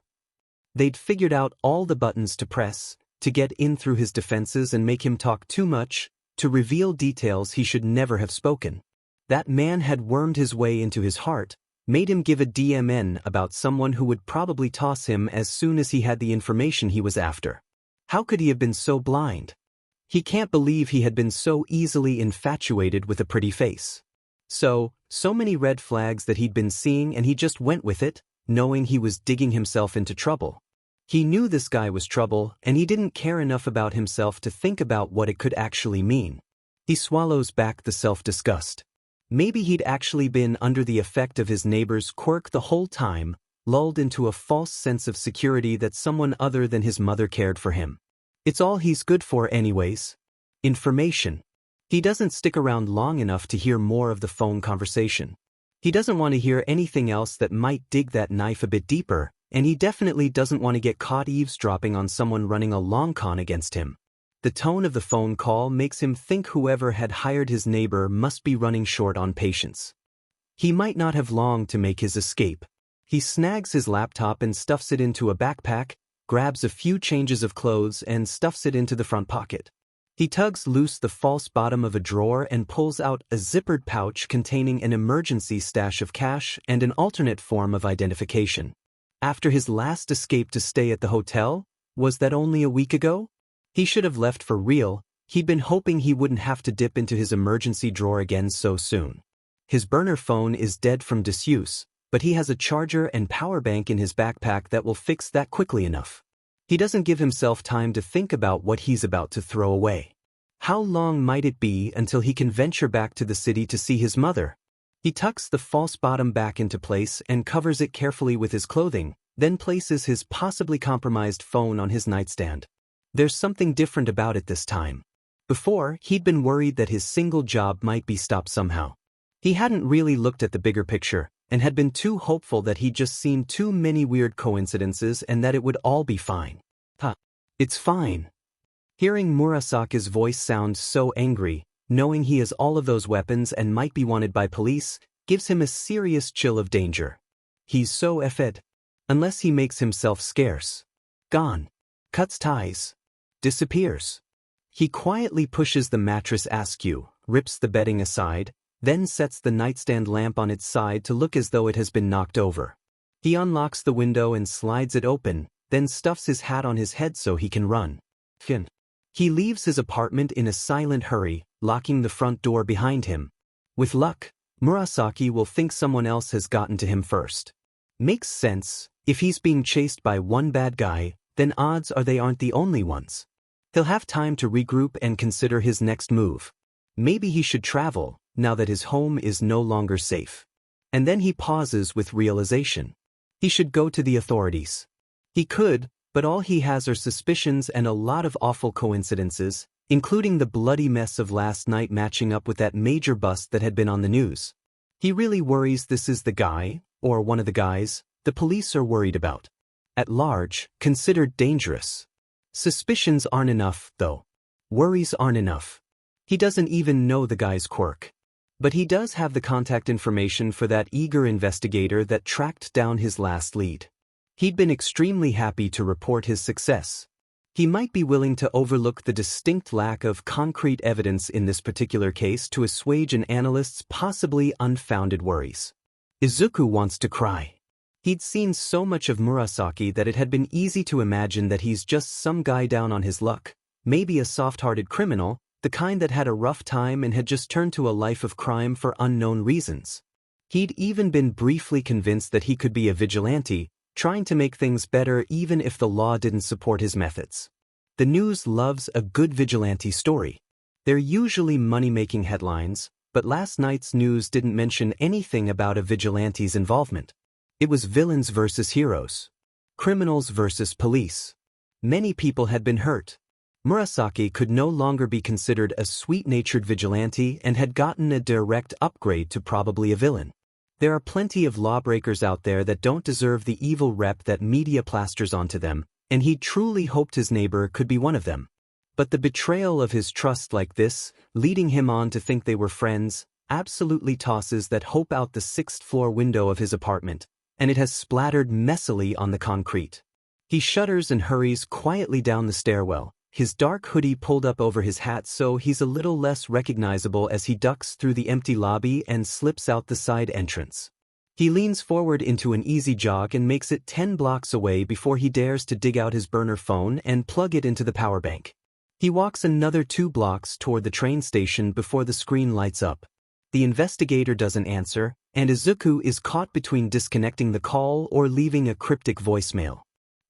They'd figured out all the buttons to press, to get in through his defenses and make him talk too much, to reveal details he should never have spoken. That man had wormed his way into his heart, made him give a DMN about someone who would probably toss him as soon as he had the information he was after. How could he have been so blind? He can't believe he had been so easily infatuated with a pretty face. So many red flags that he'd been seeing and he just went with it, knowing he was digging himself into trouble. He knew this guy was trouble and he didn't care enough about himself to think about what it could actually mean. He swallows back the self-disgust. Maybe he'd actually been under the effect of his neighbor's quirk the whole time, lulled into a false sense of security that someone other than his mother cared for him. It's all he's good for anyways. Information. He doesn't stick around long enough to hear more of the phone conversation. He doesn't want to hear anything else that might dig that knife a bit deeper, and he definitely doesn't want to get caught eavesdropping on someone running a long con against him. The tone of the phone call makes him think whoever had hired his neighbor must be running short on patience. He might not have long to make his escape. He snags his laptop and stuffs it into a backpack, grabs a few changes of clothes and stuffs it into the front pocket. He tugs loose the false bottom of a drawer and pulls out a zippered pouch containing an emergency stash of cash and an alternate form of identification. After his last escape to stay at the hotel, was that only a week ago? He should have left for real. He'd been hoping he wouldn't have to dip into his emergency drawer again so soon. His burner phone is dead from disuse, but he has a charger and power bank in his backpack that will fix that quickly enough. He doesn't give himself time to think about what he's about to throw away. How long might it be until he can venture back to the city to see his mother? He tucks the false bottom back into place and covers it carefully with his clothing, then places his possibly compromised phone on his nightstand. There's something different about it this time. Before, he'd been worried that his single job might be stopped somehow. He hadn't really looked at the bigger picture, and had been too hopeful that he'd just seen too many weird coincidences and that it would all be fine. It's fine. Hearing Murasaki's voice sound so angry, knowing he has all of those weapons and might be wanted by police, gives him a serious chill of danger. He's so effed. Unless he makes himself scarce. Gone. Cuts ties. Disappears. He quietly pushes the mattress askew, rips the bedding aside, then sets the nightstand lamp on its side to look as though it has been knocked over. He unlocks the window and slides it open, then stuffs his hat on his head so he can run. He leaves his apartment in a silent hurry, locking the front door behind him. With luck, Murasaki will think someone else has gotten to him first. Makes sense. If he's being chased by one bad guy, then odds are they aren't the only ones. He'll have time to regroup and consider his next move. Maybe he should travel, now that his home is no longer safe. And then he pauses with realization. He should go to the authorities. He could, but all he has are suspicions and a lot of awful coincidences, including the bloody mess of last night matching up with that major bust that had been on the news. He really worries this is the guy, or one of the guys, the police are worried about. At large, considered dangerous. Suspicions aren't enough, though. Worries aren't enough. He doesn't even know the guy's quirk. But he does have the contact information for that eager investigator that tracked down his last lead. He'd been extremely happy to report his success. He might be willing to overlook the distinct lack of concrete evidence in this particular case to assuage an analyst's possibly unfounded worries. Izuku wants to cry. He'd seen so much of Murasaki that it had been easy to imagine that he's just some guy down on his luck, maybe a soft-hearted criminal, the kind that had a rough time and had just turned to a life of crime for unknown reasons. He'd even been briefly convinced that he could be a vigilante, trying to make things better even if the law didn't support his methods. The news loves a good vigilante story. They're usually money-making headlines, but last night's news didn't mention anything about a vigilante's involvement. It was villains versus heroes. Criminals versus police. Many people had been hurt. Murasaki could no longer be considered a sweet-natured vigilante and had gotten a direct upgrade to probably a villain. There are plenty of lawbreakers out there that don't deserve the evil rep that media plasters onto them, and he truly hoped his neighbor could be one of them. But the betrayal of his trust like this, leading him on to think they were friends, absolutely tosses that hope out the sixth-floor window of his apartment, and it has splattered messily on the concrete. He shudders and hurries quietly down the stairwell, his dark hoodie pulled up over his hat so he's a little less recognizable as he ducks through the empty lobby and slips out the side entrance. He leans forward into an easy jog and makes it 10 blocks away before he dares to dig out his burner phone and plug it into the power bank. He walks another 2 blocks toward the train station before the screen lights up. The investigator doesn't answer, and Izuku is caught between disconnecting the call or leaving a cryptic voicemail.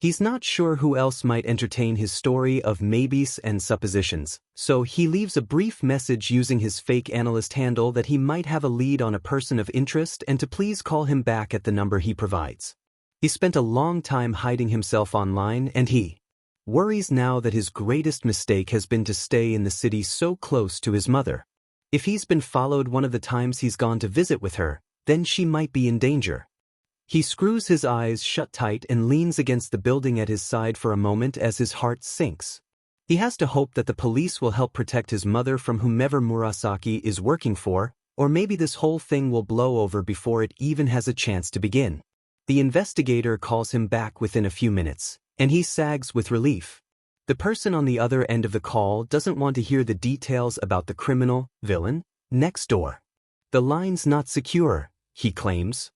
He's not sure who else might entertain his story of maybes and suppositions, so he leaves a brief message using his fake analyst handle that he might have a lead on a person of interest and to please call him back at the number he provides. He spent a long time hiding himself online and he worries now that his greatest mistake has been to stay in the city so close to his mother. If he's been followed one of the times he's gone to visit with her, then she might be in danger. He screws his eyes shut tight and leans against the building at his side for a moment as his heart sinks. He has to hope that the police will help protect his mother from whomever Murasaki is working for, or maybe this whole thing will blow over before it even has a chance to begin. The investigator calls him back within a few minutes, and he sags with relief. The person on the other end of the call doesn't want to hear the details about the criminal, villain, next door. The line's not secure, he claims.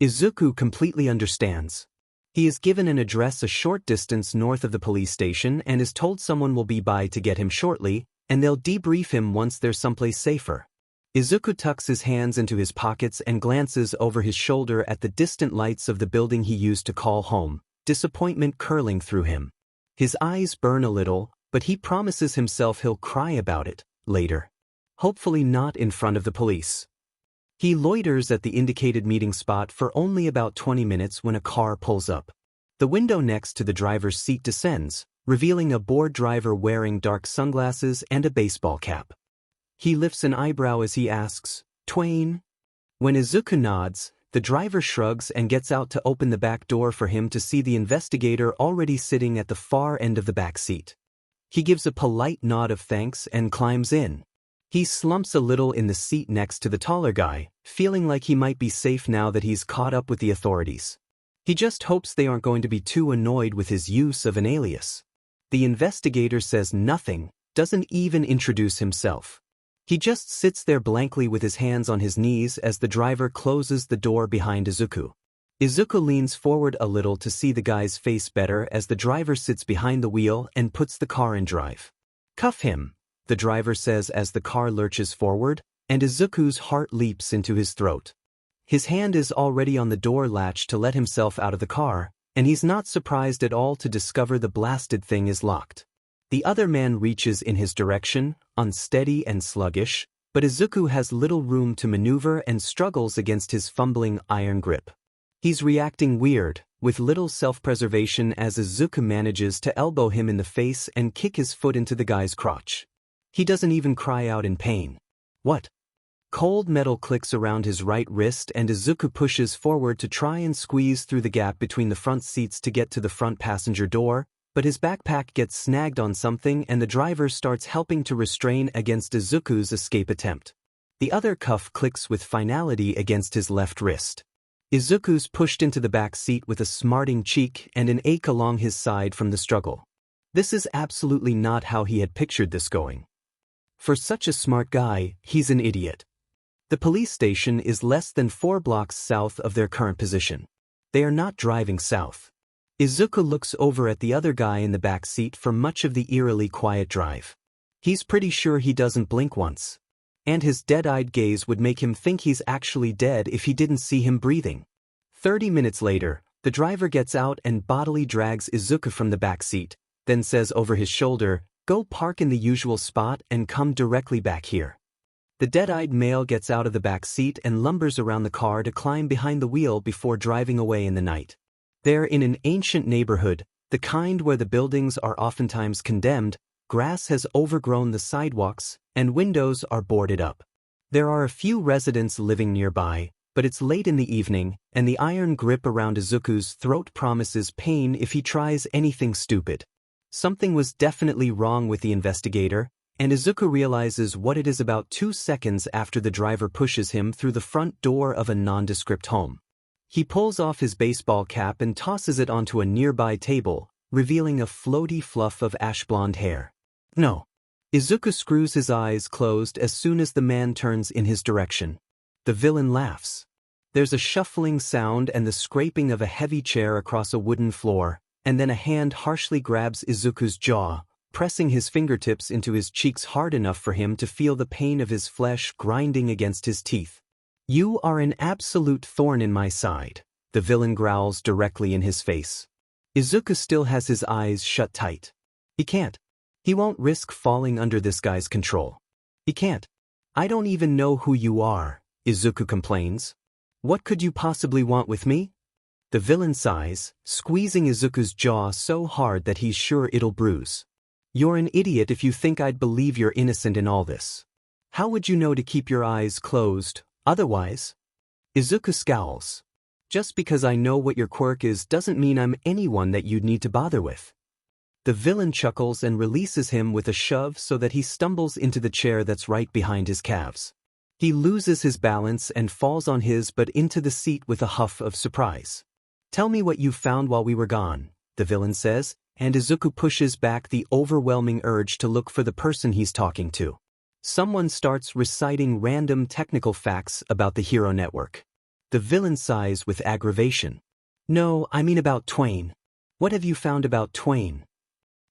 Izuku completely understands. He is given an address a short distance north of the police station and is told someone will be by to get him shortly, and they'll debrief him once they're someplace safer. Izuku tucks his hands into his pockets and glances over his shoulder at the distant lights of the building he used to call home, disappointment curling through him. His eyes burn a little, but he promises himself he'll cry about it later. Hopefully not in front of the police. He loiters at the indicated meeting spot for only about 20 minutes when a car pulls up. The window next to the driver's seat descends, revealing a bored driver wearing dark sunglasses and a baseball cap. He lifts an eyebrow as he asks, "Twain?" When Izuku nods, the driver shrugs and gets out to open the back door for him to see the investigator already sitting at the far end of the back seat. He gives a polite nod of thanks and climbs in. He slumps a little in the seat next to the taller guy, feeling like he might be safe now that he's caught up with the authorities. He just hopes they aren't going to be too annoyed with his use of an alias. The investigator says nothing, doesn't even introduce himself. He just sits there blankly with his hands on his knees as the driver closes the door behind Izuku. Izuku leans forward a little to see the guy's face better as the driver sits behind the wheel and puts the car in drive. "Cuff him," the driver says as the car lurches forward, and Izuku's heart leaps into his throat. His hand is already on the door latch to let himself out of the car, and he's not surprised at all to discover the blasted thing is locked. The other man reaches in his direction, unsteady and sluggish, but Izuku has little room to maneuver and struggles against his fumbling iron grip. He's reacting weird, with little self-preservation as Izuku manages to elbow him in the face and kick his foot into the guy's crotch. He doesn't even cry out in pain. What? Cold metal clicks around his right wrist and Izuku pushes forward to try and squeeze through the gap between the front seats to get to the front passenger door, but his backpack gets snagged on something and the driver starts helping to restrain against Izuku's escape attempt. The other cuff clicks with finality against his left wrist. Izuku's pushed into the back seat with a smarting cheek and an ache along his side from the struggle. This is absolutely not how he had pictured this going. For such a smart guy, he's an idiot. The police station is less than 4 blocks south of their current position. They are not driving south. Izuku looks over at the other guy in the back seat for much of the eerily quiet drive. He's pretty sure he doesn't blink once. And his dead-eyed gaze would make him think he's actually dead if he didn't see him breathing. 30 minutes later, the driver gets out and bodily drags Izuku from the back seat, then says over his shoulder, "Go park in the usual spot and come directly back here." The dead-eyed male gets out of the back seat and lumbers around the car to climb behind the wheel before driving away in the night. They're in an ancient neighborhood, the kind where the buildings are oftentimes condemned, grass has overgrown the sidewalks, and windows are boarded up. There are a few residents living nearby, but it's late in the evening, and the iron grip around Izuku's throat promises pain if he tries anything stupid. Something was definitely wrong with the investigator, and Izuku realizes what it is about 2 seconds after the driver pushes him through the front door of a nondescript home. He pulls off his baseball cap and tosses it onto a nearby table, revealing a floaty fluff of ash-blonde hair. No. Izuku screws his eyes closed as soon as the man turns in his direction. The villain laughs. There's a shuffling sound and the scraping of a heavy chair across a wooden floor, and then a hand harshly grabs Izuku's jaw, pressing his fingertips into his cheeks hard enough for him to feel the pain of his flesh grinding against his teeth. "You are an absolute thorn in my side," the villain growls directly in his face. Izuku still has his eyes shut tight. He can't. He won't risk falling under this guy's control. He can't. "I don't even know who you are," Izuku complains. "What could you possibly want with me?" The villain sighs, squeezing Izuku's jaw so hard that he's sure it'll bruise. "You're an idiot if you think I'd believe you're innocent in all this. How would you know to keep your eyes closed, otherwise?" Izuku scowls. "Just because I know what your quirk is doesn't mean I'm anyone that you'd need to bother with." The villain chuckles and releases him with a shove so that he stumbles into the chair that's right behind his calves. He loses his balance and falls on his but into the seat with a huff of surprise. "Tell me what you found while we were gone," the villain says, and Izuku pushes back the overwhelming urge to look for the person he's talking to. Someone starts reciting random technical facts about the Hero Network. The villain sighs with aggravation. "No, I mean about Twain. What have you found about Twain?"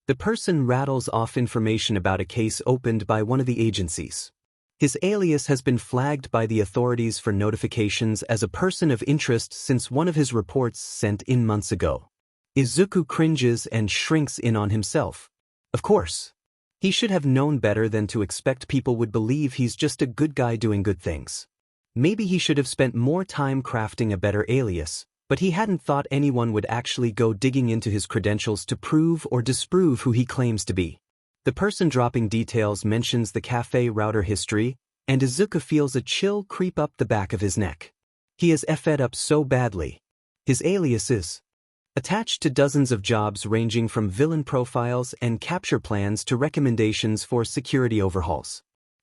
The person rattles off information about a case opened by one of the agencies. His alias has been flagged by the authorities for notifications as a person of interest since one of his reports sent in months ago. Izuku cringes and shrinks in on himself. Of course. He should have known better than to expect people would believe he's just a good guy doing good things. Maybe he should have spent more time crafting a better alias, but he hadn't thought anyone would actually go digging into his credentials to prove or disprove who he claims to be. The person dropping details mentions the cafe router history, and Izuku feels a chill creep up the back of his neck. He is effed up so badly. His alias is attached to dozens of jobs ranging from villain profiles and capture plans to recommendations for security overhauls.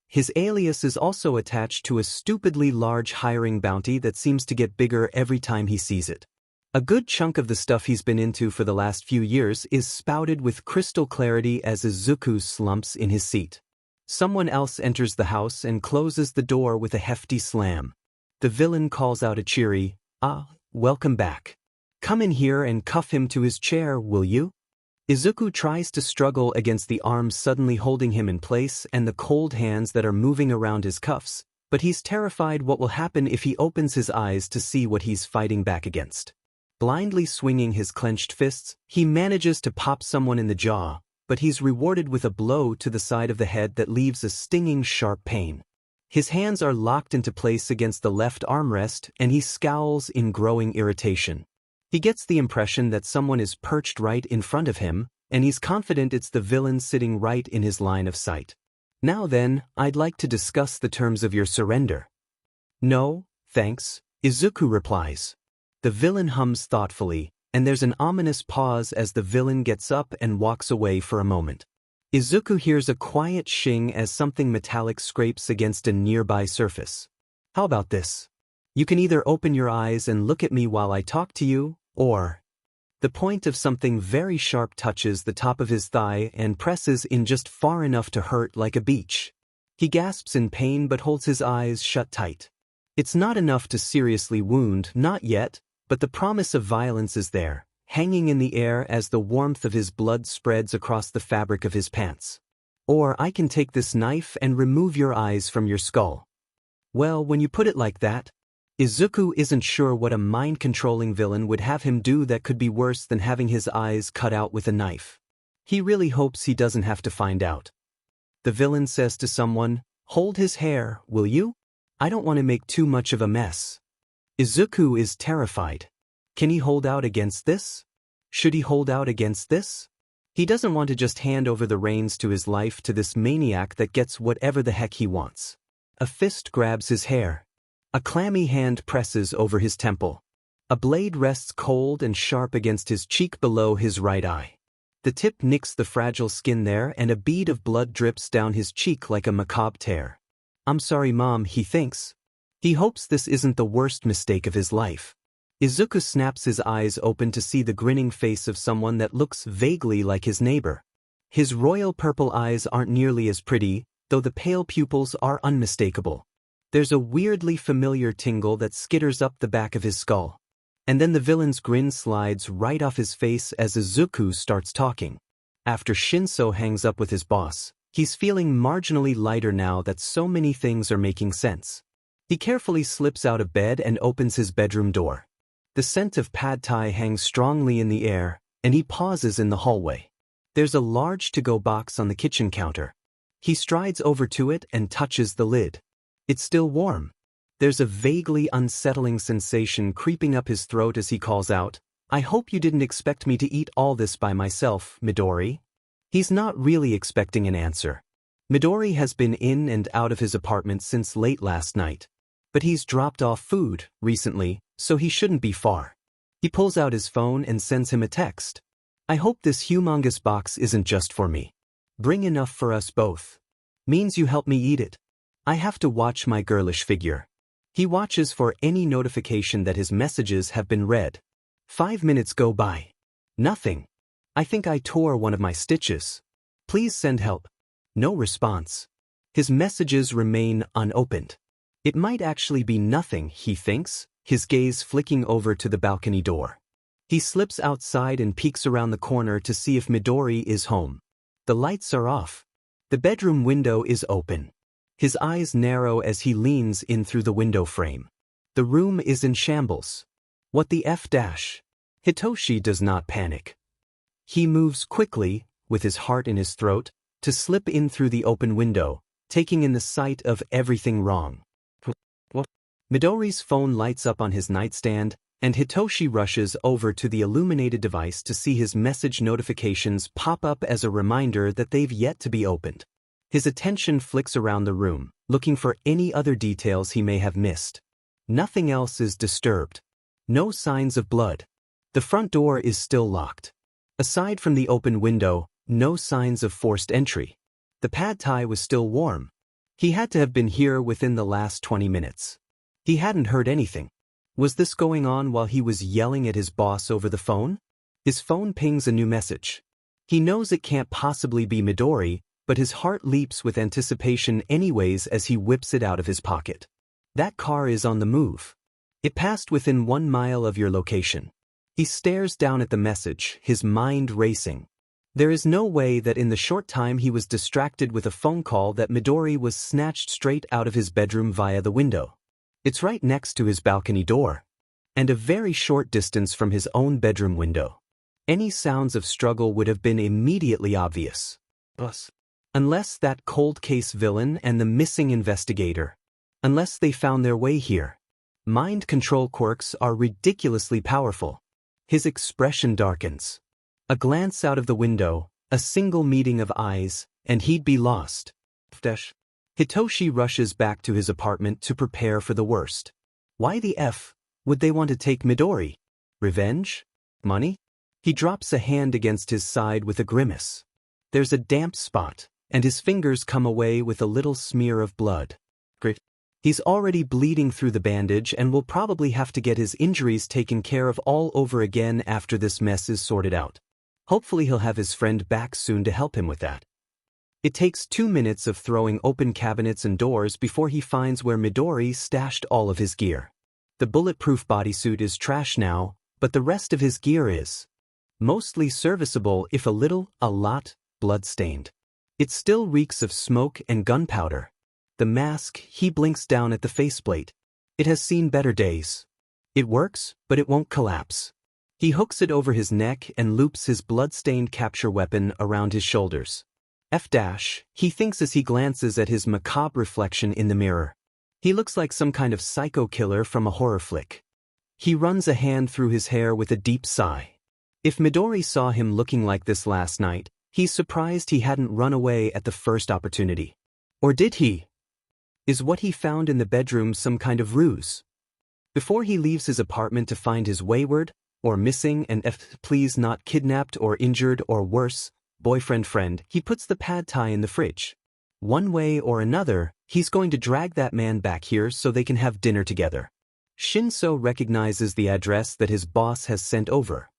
His alias is also attached to a stupidly large hiring bounty that seems to get bigger every time he sees it. A good chunk of the stuff he's been into for the last few years is spouted with crystal clarity as Izuku slumps in his seat. Someone else enters the house and closes the door with a hefty slam. The villain calls out a cheery, welcome back. Come in here and cuff him to his chair, will you?" Izuku tries to struggle against the arms suddenly holding him in place and the cold hands that are moving around his cuffs, But he's terrified what will happen if he opens his eyes to see what he's fighting back against. Blindly swinging his clenched fists, he manages to pop someone in the jaw, but he's rewarded with a blow to the side of the head that leaves a stinging sharp pain. His hands are locked into place against the left armrest and he scowls in growing irritation. He gets the impression that someone is perched right in front of him, and he's confident it's the villain sitting right in his line of sight. Now then, I'd like to discuss the terms of your surrender. No, thanks, Izuku replies. The villain hums thoughtfully, and there's an ominous pause as the villain gets up and walks away for a moment. Izuku hears a quiet shing as something metallic scrapes against a nearby surface. How about this? You can either open your eyes and look at me while I talk to you, or... The point of something very sharp touches the top of his thigh and presses in just far enough to hurt like a beach. He gasps in pain but holds his eyes shut tight. It's not enough to seriously wound, not yet, but the promise of violence is there, hanging in the air as the warmth of his blood spreads across the fabric of his pants. Or I can take this knife and remove your eyes from your skull. Well, when you put it like that, Izuku isn't sure what a mind-controlling villain would have him do that could be worse than having his eyes cut out with a knife. He really hopes he doesn't have to find out. The villain says to someone, "Hold his hair, will you? I don't want to make too much of a mess." Izuku is terrified. Can he hold out against this? Should he hold out against this? He doesn't want to just hand over the reins to his life to this maniac that gets whatever the heck he wants. A fist grabs his hair. A clammy hand presses over his temple. A blade rests cold and sharp against his cheek below his right eye. The tip nicks the fragile skin there and a bead of blood drips down his cheek like a macabre tear. "I'm sorry, Mom," he thinks. He hopes this isn't the worst mistake of his life. Izuku snaps his eyes open to see the grinning face of someone that looks vaguely like his neighbor. His royal purple eyes aren't nearly as pretty, though the pale pupils are unmistakable. There's a weirdly familiar tingle that skitters up the back of his skull. And then the villain's grin slides right off his face as Izuku starts talking. After Shinso hangs up with his boss, he's feeling marginally lighter now that so many things are making sense. He carefully slips out of bed and opens his bedroom door. The scent of pad thai hangs strongly in the air, and he pauses in the hallway. There's a large to-go box on the kitchen counter. He strides over to it and touches the lid. It's still warm. There's a vaguely unsettling sensation creeping up his throat as he calls out, "I hope you didn't expect me to eat all this by myself, Midori." He's not really expecting an answer. Midori has been in and out of his apartment since late last night. But he's dropped off food recently, so he shouldn't be far. He pulls out his phone and sends him a text. "I hope this humongous box isn't just for me. Bring enough for us both. Means you help me eat it. I have to watch my girlish figure." He watches for any notification that his messages have been read. 5 minutes go by. Nothing. "I think I tore one of my stitches. Please send help." No response. His messages remain unopened. It might actually be nothing, he thinks, his gaze flicking over to the balcony door. He slips outside and peeks around the corner to see if Midori is home. The lights are off. The bedroom window is open. His eyes narrow as he leans in through the window frame. The room is in shambles. What the F dash? Hitoshi does not panic. He moves quickly, with his heart in his throat, to slip in through the open window, taking in the sight of everything wrong. What? Midori's phone lights up on his nightstand, and Hitoshi rushes over to the illuminated device to see his message notifications pop up as a reminder that they've yet to be opened. His attention flicks around the room, looking for any other details he may have missed. Nothing else is disturbed. No signs of blood. The front door is still locked. Aside from the open window, no signs of forced entry. The pad thai was still warm. He had to have been here within the last 20 minutes. He hadn't heard anything. Was this going on while he was yelling at his boss over the phone? His phone pings a new message. He knows it can't possibly be Midori, but his heart leaps with anticipation anyways as he whips it out of his pocket. That car is on the move. It passed within 1 mile of your location. He stares down at the message, his mind racing. There is no way that in the short time he was distracted with a phone call that Midori was snatched straight out of his bedroom via the window. It's right next to his balcony door, and a very short distance from his own bedroom window. Any sounds of struggle would have been immediately obvious. Unless that cold case villain and the missing investigator. Unless they found their way here. Mind control quirks are ridiculously powerful. His expression darkens. A glance out of the window, a single meeting of eyes, and he'd be lost. Hitoshi rushes back to his apartment to prepare for the worst. Why the F would they want to take Midori? Revenge? Money? He drops a hand against his side with a grimace. There's a damp spot, and his fingers come away with a little smear of blood. He's already bleeding through the bandage and will probably have to get his injuries taken care of all over again after this mess is sorted out. Hopefully he'll have his friend back soon to help him with that. It takes 2 minutes of throwing open cabinets and doors before he finds where Midori stashed all of his gear. The bulletproof bodysuit is trash now, but the rest of his gear is mostly serviceable if a lot, blood-stained. It still reeks of smoke and gunpowder. The mask, he blinks down at the faceplate. It has seen better days. It works, but it won't collapse. He hooks it over his neck and loops his blood-stained capture weapon around his shoulders. He thinks as he glances at his macabre reflection in the mirror. He looks like some kind of psycho killer from a horror flick. He runs a hand through his hair with a deep sigh. If Midori saw him looking like this last night, he's surprised he hadn't run away at the first opportunity. Or did he? Is what he found in the bedroom some kind of ruse? Before he leaves his apartment to find his wayward, or missing and please not kidnapped or injured or worse, boyfriend, he puts the pad thai in the fridge. One way or another, he's going to drag that man back here so they can have dinner together. Shinso recognizes the address that his boss has sent over.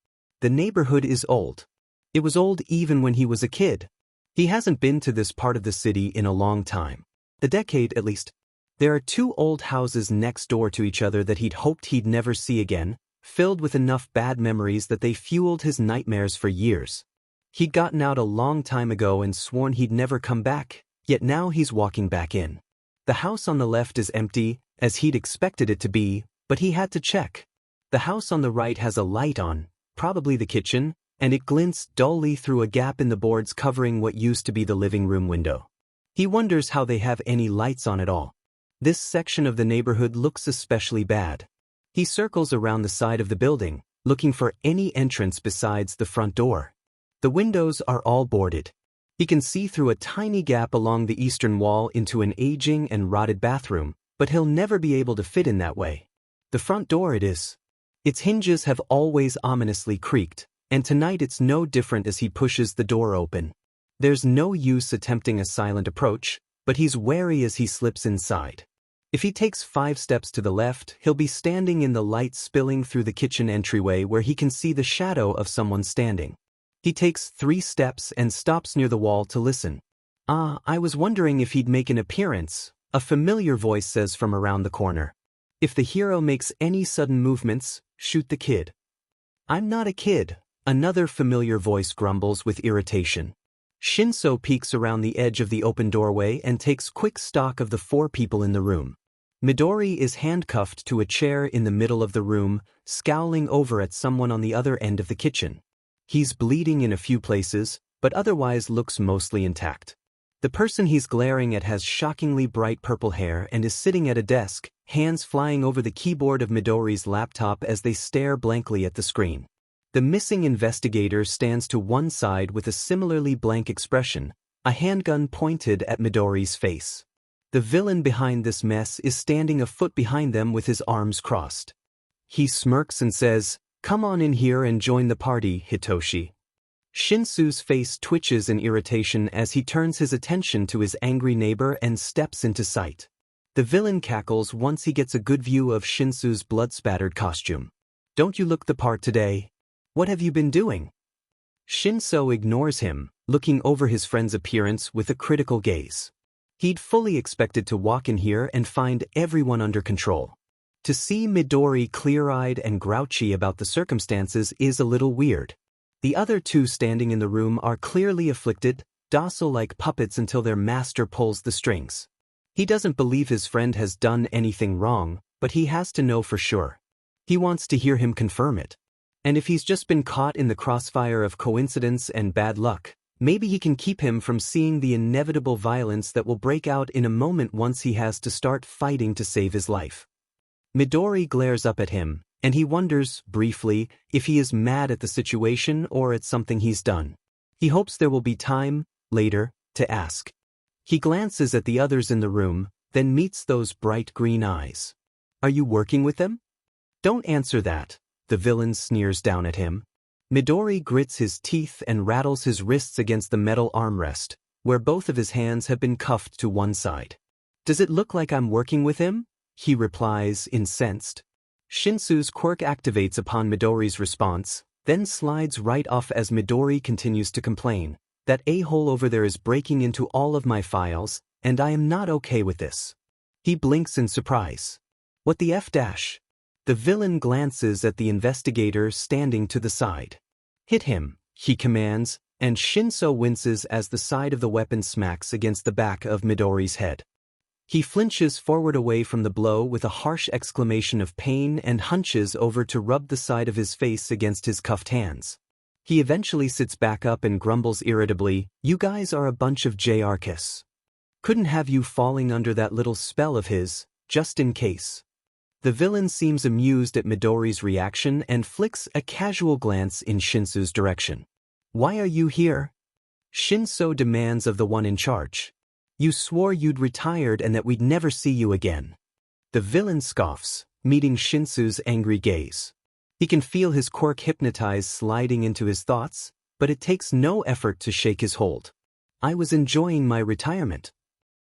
The neighborhood is old. It was old even when he was a kid. He hasn't been to this part of the city in a long time. A decade at least. There are 2 old houses next door to each other that he'd hoped he'd never see again, filled with enough bad memories that they fueled his nightmares for years. He'd gotten out a long time ago and sworn he'd never come back, yet now he's walking back in. The house on the left is empty, as he'd expected it to be, but he had to check. The house on the right has a light on, probably the kitchen, and it glints dully through a gap in the boards covering what used to be the living room window. He wonders how they have any lights on at all. This section of the neighborhood looks especially bad. He circles around the side of the building, looking for any entrance besides the front door. The windows are all boarded. He can see through a tiny gap along the eastern wall into an aging and rotted bathroom, but he'll never be able to fit in that way. The front door it is. Its hinges have always ominously creaked, and tonight it's no different as he pushes the door open. There's no use attempting a silent approach, but he's wary as he slips inside. If he takes 5 steps to the left, he'll be standing in the light spilling through the kitchen entryway where he can see the shadow of someone standing. He takes 3 steps and stops near the wall to listen. I was wondering if he'd make an appearance, a familiar voice says from around the corner. If the hero makes any sudden movements, shoot the kid. I'm not a kid, another familiar voice grumbles with irritation. Shinso peeks around the edge of the open doorway and takes quick stock of the 4 people in the room. Midori is handcuffed to a chair in the middle of the room, scowling over at someone on the other end of the kitchen. He's bleeding in a few places, but otherwise looks mostly intact. The person he's glaring at has shockingly bright purple hair and is sitting at a desk, hands flying over the keyboard of Midori's laptop as they stare blankly at the screen. The missing investigator stands to one side with a similarly blank expression, a handgun pointed at Midori's face. The villain behind this mess is standing a foot behind them with his arms crossed. He smirks and says, "Come on in here and join the party, Hitoshi." Shinso's face twitches in irritation as he turns his attention to his angry neighbor and steps into sight. The villain cackles once he gets a good view of Shinso's blood-spattered costume. "Don't you look the part today? What have you been doing?" Shinso ignores him, looking over his friend's appearance with a critical gaze. He'd fully expected to walk in here and find everyone under control. To see Midori clear-eyed and grouchy about the circumstances is a little weird. The other two standing in the room are clearly afflicted, docile like puppets until their master pulls the strings. He doesn't believe his friend has done anything wrong, but he has to know for sure. He wants to hear him confirm it. And if he's just been caught in the crossfire of coincidence and bad luck, maybe he can keep him from seeing the inevitable violence that will break out in a moment once he has to start fighting to save his life. Midori glares up at him, and he wonders, briefly, if he is mad at the situation or at something he's done. He hopes there will be time, later, to ask. He glances at the others in the room, then meets those bright green eyes. Are you working with them? Don't answer that, the villain sneers down at him. Midori grits his teeth and rattles his wrists against the metal armrest, where both of his hands have been cuffed to one side. Does it look like I'm working with him? He replies, incensed. Shinso's quirk activates upon Midori's response, then slides right off as Midori continues to complain. That a-hole over there is breaking into all of my files, and I am not okay with this. He blinks in surprise. What the F dash? The villain glances at the investigator standing to the side. Hit him, he commands, and Shinso winces as the side of the weapon smacks against the back of Midori's head. He flinches forward away from the blow with a harsh exclamation of pain and hunches over to rub the side of his face against his cuffed hands. He eventually sits back up and grumbles irritably, "You guys are a bunch of JRKs. Couldn't have you falling under that little spell of his, just in case." The villain seems amused at Midori's reaction and flicks a casual glance in Shinso's direction. "Why are you here?" Shinso demands of the one in charge. "You swore you'd retired and that we'd never see you again." The villain scoffs, meeting Shinso's angry gaze. He can feel his quirk hypnotize sliding into his thoughts, but it takes no effort to shake his hold. "I was enjoying my retirement."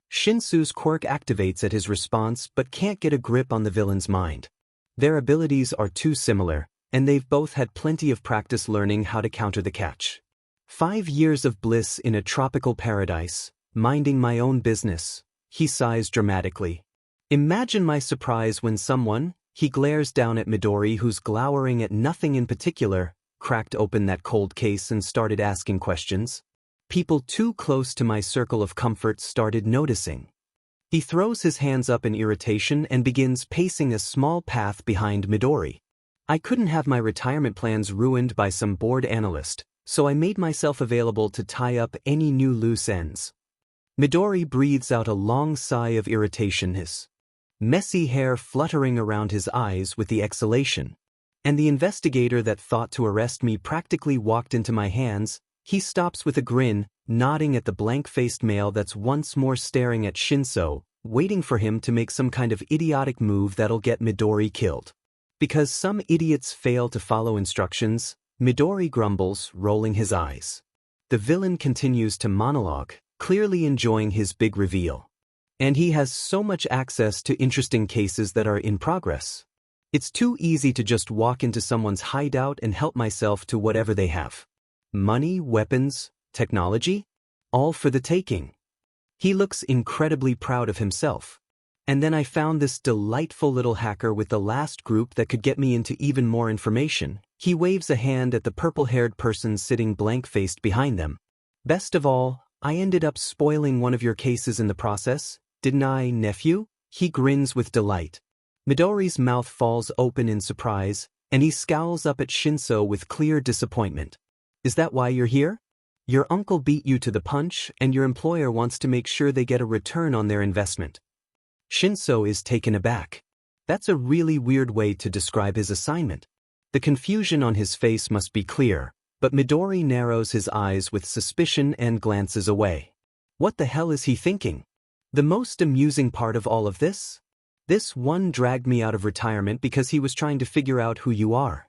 Shinso's quirk activates at his response but can't get a grip on the villain's mind. Their abilities are too similar, and they've both had plenty of practice learning how to counter the catch. 5 years of bliss in a tropical paradise, minding my own business, he sighs dramatically. Imagine my surprise when someone, he glares down at Midori who's glowering at nothing in particular, cracked open that cold case and started asking questions. People too close to my circle of comfort started noticing. He throws his hands up in irritation and begins pacing a small path behind Midori. I couldn't have my retirement plans ruined by some bored analyst, so I made myself available to tie up any new loose ends. Midori breathes out a long sigh of irritation, his messy hair fluttering around his eyes with the exhalation. And the investigator that thought to arrest me practically walked into my hands. He stops with a grin, nodding at the blank-faced male that's once more staring at Shinso, waiting for him to make some kind of idiotic move that'll get Midori killed. Because some idiots fail to follow instructions, Midori grumbles, rolling his eyes. The villain continues to monologue, clearly enjoying his big reveal. And he has so much access to interesting cases that are in progress. It's too easy to just walk into someone's hideout and help myself to whatever they have. Money, weapons, technology? All for the taking. He looks incredibly proud of himself. And then I found this delightful little hacker with the last group that could get me into even more information. He waves a hand at the purple-haired person sitting blank-faced behind them. Best of all, I ended up spoiling one of your cases in the process, didn't I, nephew? He grins with delight. Midori's mouth falls open in surprise, and he scowls up at Shinso with clear disappointment. Is that why you're here? Your uncle beat you to the punch, and your employer wants to make sure they get a return on their investment. Shinso is taken aback. That's a really weird way to describe his assignment. The confusion on his face must be clear, but Midori narrows his eyes with suspicion and glances away. What the hell is he thinking? The most amusing part of all of this? This one dragged me out of retirement because he was trying to figure out who you are.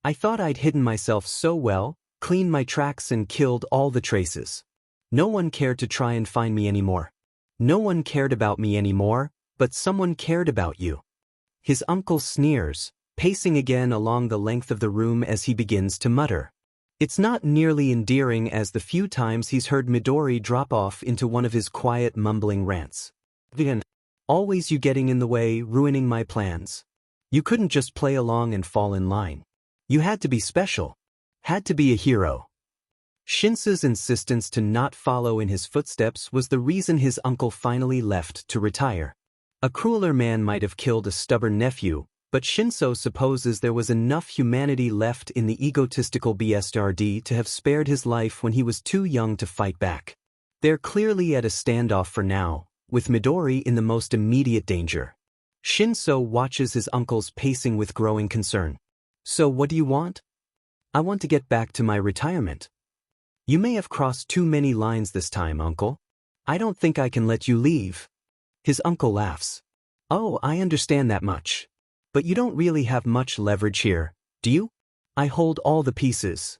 I thought I'd hidden myself so well, cleaned my tracks and killed all the traces. No one cared to try and find me anymore. No one cared about me anymore, but someone cared about you. His uncle sneers, pacing again along the length of the room as he begins to mutter. It's not nearly endearing as the few times he's heard Midori drop off into one of his quiet mumbling rants. Then, always you getting in the way, ruining my plans. You couldn't just play along and fall in line. You had to be special. Had to be a hero. Shinso's insistence to not follow in his footsteps was the reason his uncle finally left to retire. A crueler man might have killed a stubborn nephew, but Shinso supposes there was enough humanity left in the egotistical BSRD to have spared his life when he was too young to fight back. They're clearly at a standoff for now, with Midori in the most immediate danger. Shinso watches his uncle's pacing with growing concern. So what do you want? I want to get back to my retirement. You may have crossed too many lines this time, uncle. I don't think I can let you leave. His uncle laughs. Oh, I understand that much. But you don't really have much leverage here, do you? I hold all the pieces.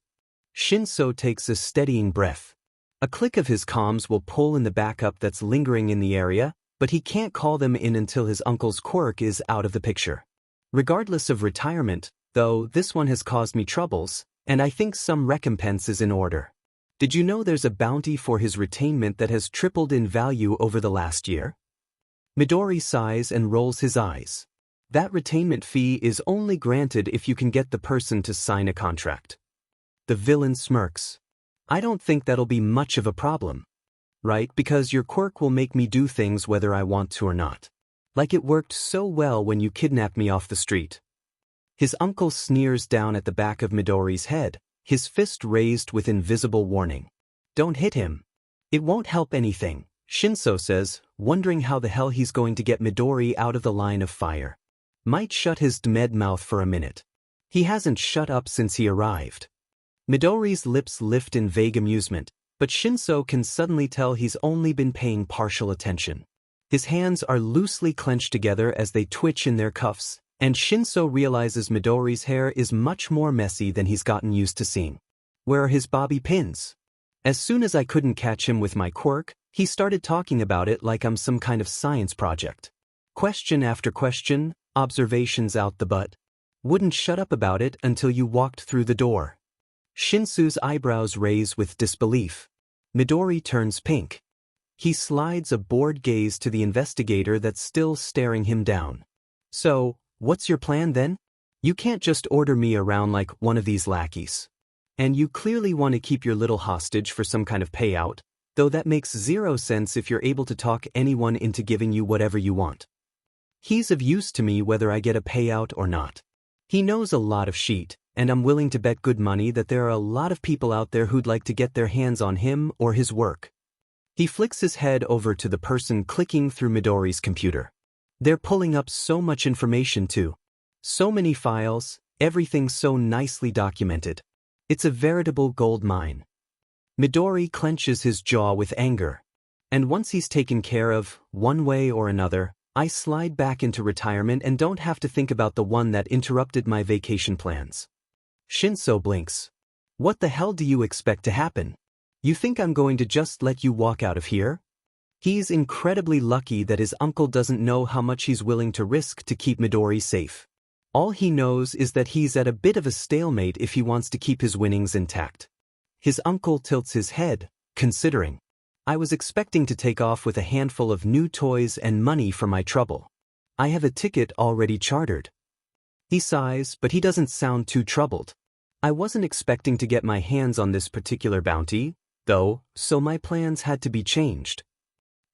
Shinso takes a steadying breath. A click of his comms will pull in the backup that's lingering in the area, but he can't call them in until his uncle's quirk is out of the picture. Regardless of retirement, though, this one has caused me troubles, and I think some recompense is in order. Did you know there's a bounty for his retainment that has tripled in value over the last year? Midori sighs and rolls his eyes. That retainment fee is only granted if you can get the person to sign a contract. The villain smirks. I don't think that'll be much of a problem. Right, because your quirk will make me do things whether I want to or not. Like it worked so well when you kidnapped me off the street. His uncle sneers down at the back of Midori's head, his fist raised with invisible warning. Don't hit him. It won't help anything, Shinso says, wondering how the hell he's going to get Midori out of the line of fire. Might shut his dead mouth for a minute. He hasn't shut up since he arrived. Midori's lips lift in vague amusement, but Shinso can suddenly tell he's only been paying partial attention. His hands are loosely clenched together as they twitch in their cuffs, and Shinso realizes Midori's hair is much more messy than he's gotten used to seeing. Where are his bobby pins? As soon as I couldn't catch him with my quirk, he started talking about it like I'm some kind of science project. Question after question, observations out the butt. Wouldn't shut up about it until you walked through the door. Shinso's eyebrows raise with disbelief. Midori turns pink. He slides a bored gaze to the investigator that's still staring him down. So, what's your plan then? You can't just order me around like one of these lackeys. And you clearly want to keep your little hostage for some kind of payout, though that makes zero sense if you're able to talk anyone into giving you whatever you want. He's of use to me whether I get a payout or not. He knows a lot of shit, and I'm willing to bet good money that there are a lot of people out there who'd like to get their hands on him or his work. He flicks his head over to the person clicking through Midori's computer. They're pulling up so much information too. So many files, everything so nicely documented. It's a veritable gold mine. Midori clenches his jaw with anger. And once he's taken care of, one way or another, I slide back into retirement and don't have to think about the one that interrupted my vacation plans. Shinso blinks. What the hell do you expect to happen? You think I'm going to just let you walk out of here? He's incredibly lucky that his uncle doesn't know how much he's willing to risk to keep Midori safe. All he knows is that he's at a bit of a stalemate if he wants to keep his winnings intact. His uncle tilts his head, considering. I was expecting to take off with a handful of new toys and money for my trouble. I have a ticket already chartered. He sighs, but he doesn't sound too troubled. I wasn't expecting to get my hands on this particular bounty, though, so my plans had to be changed.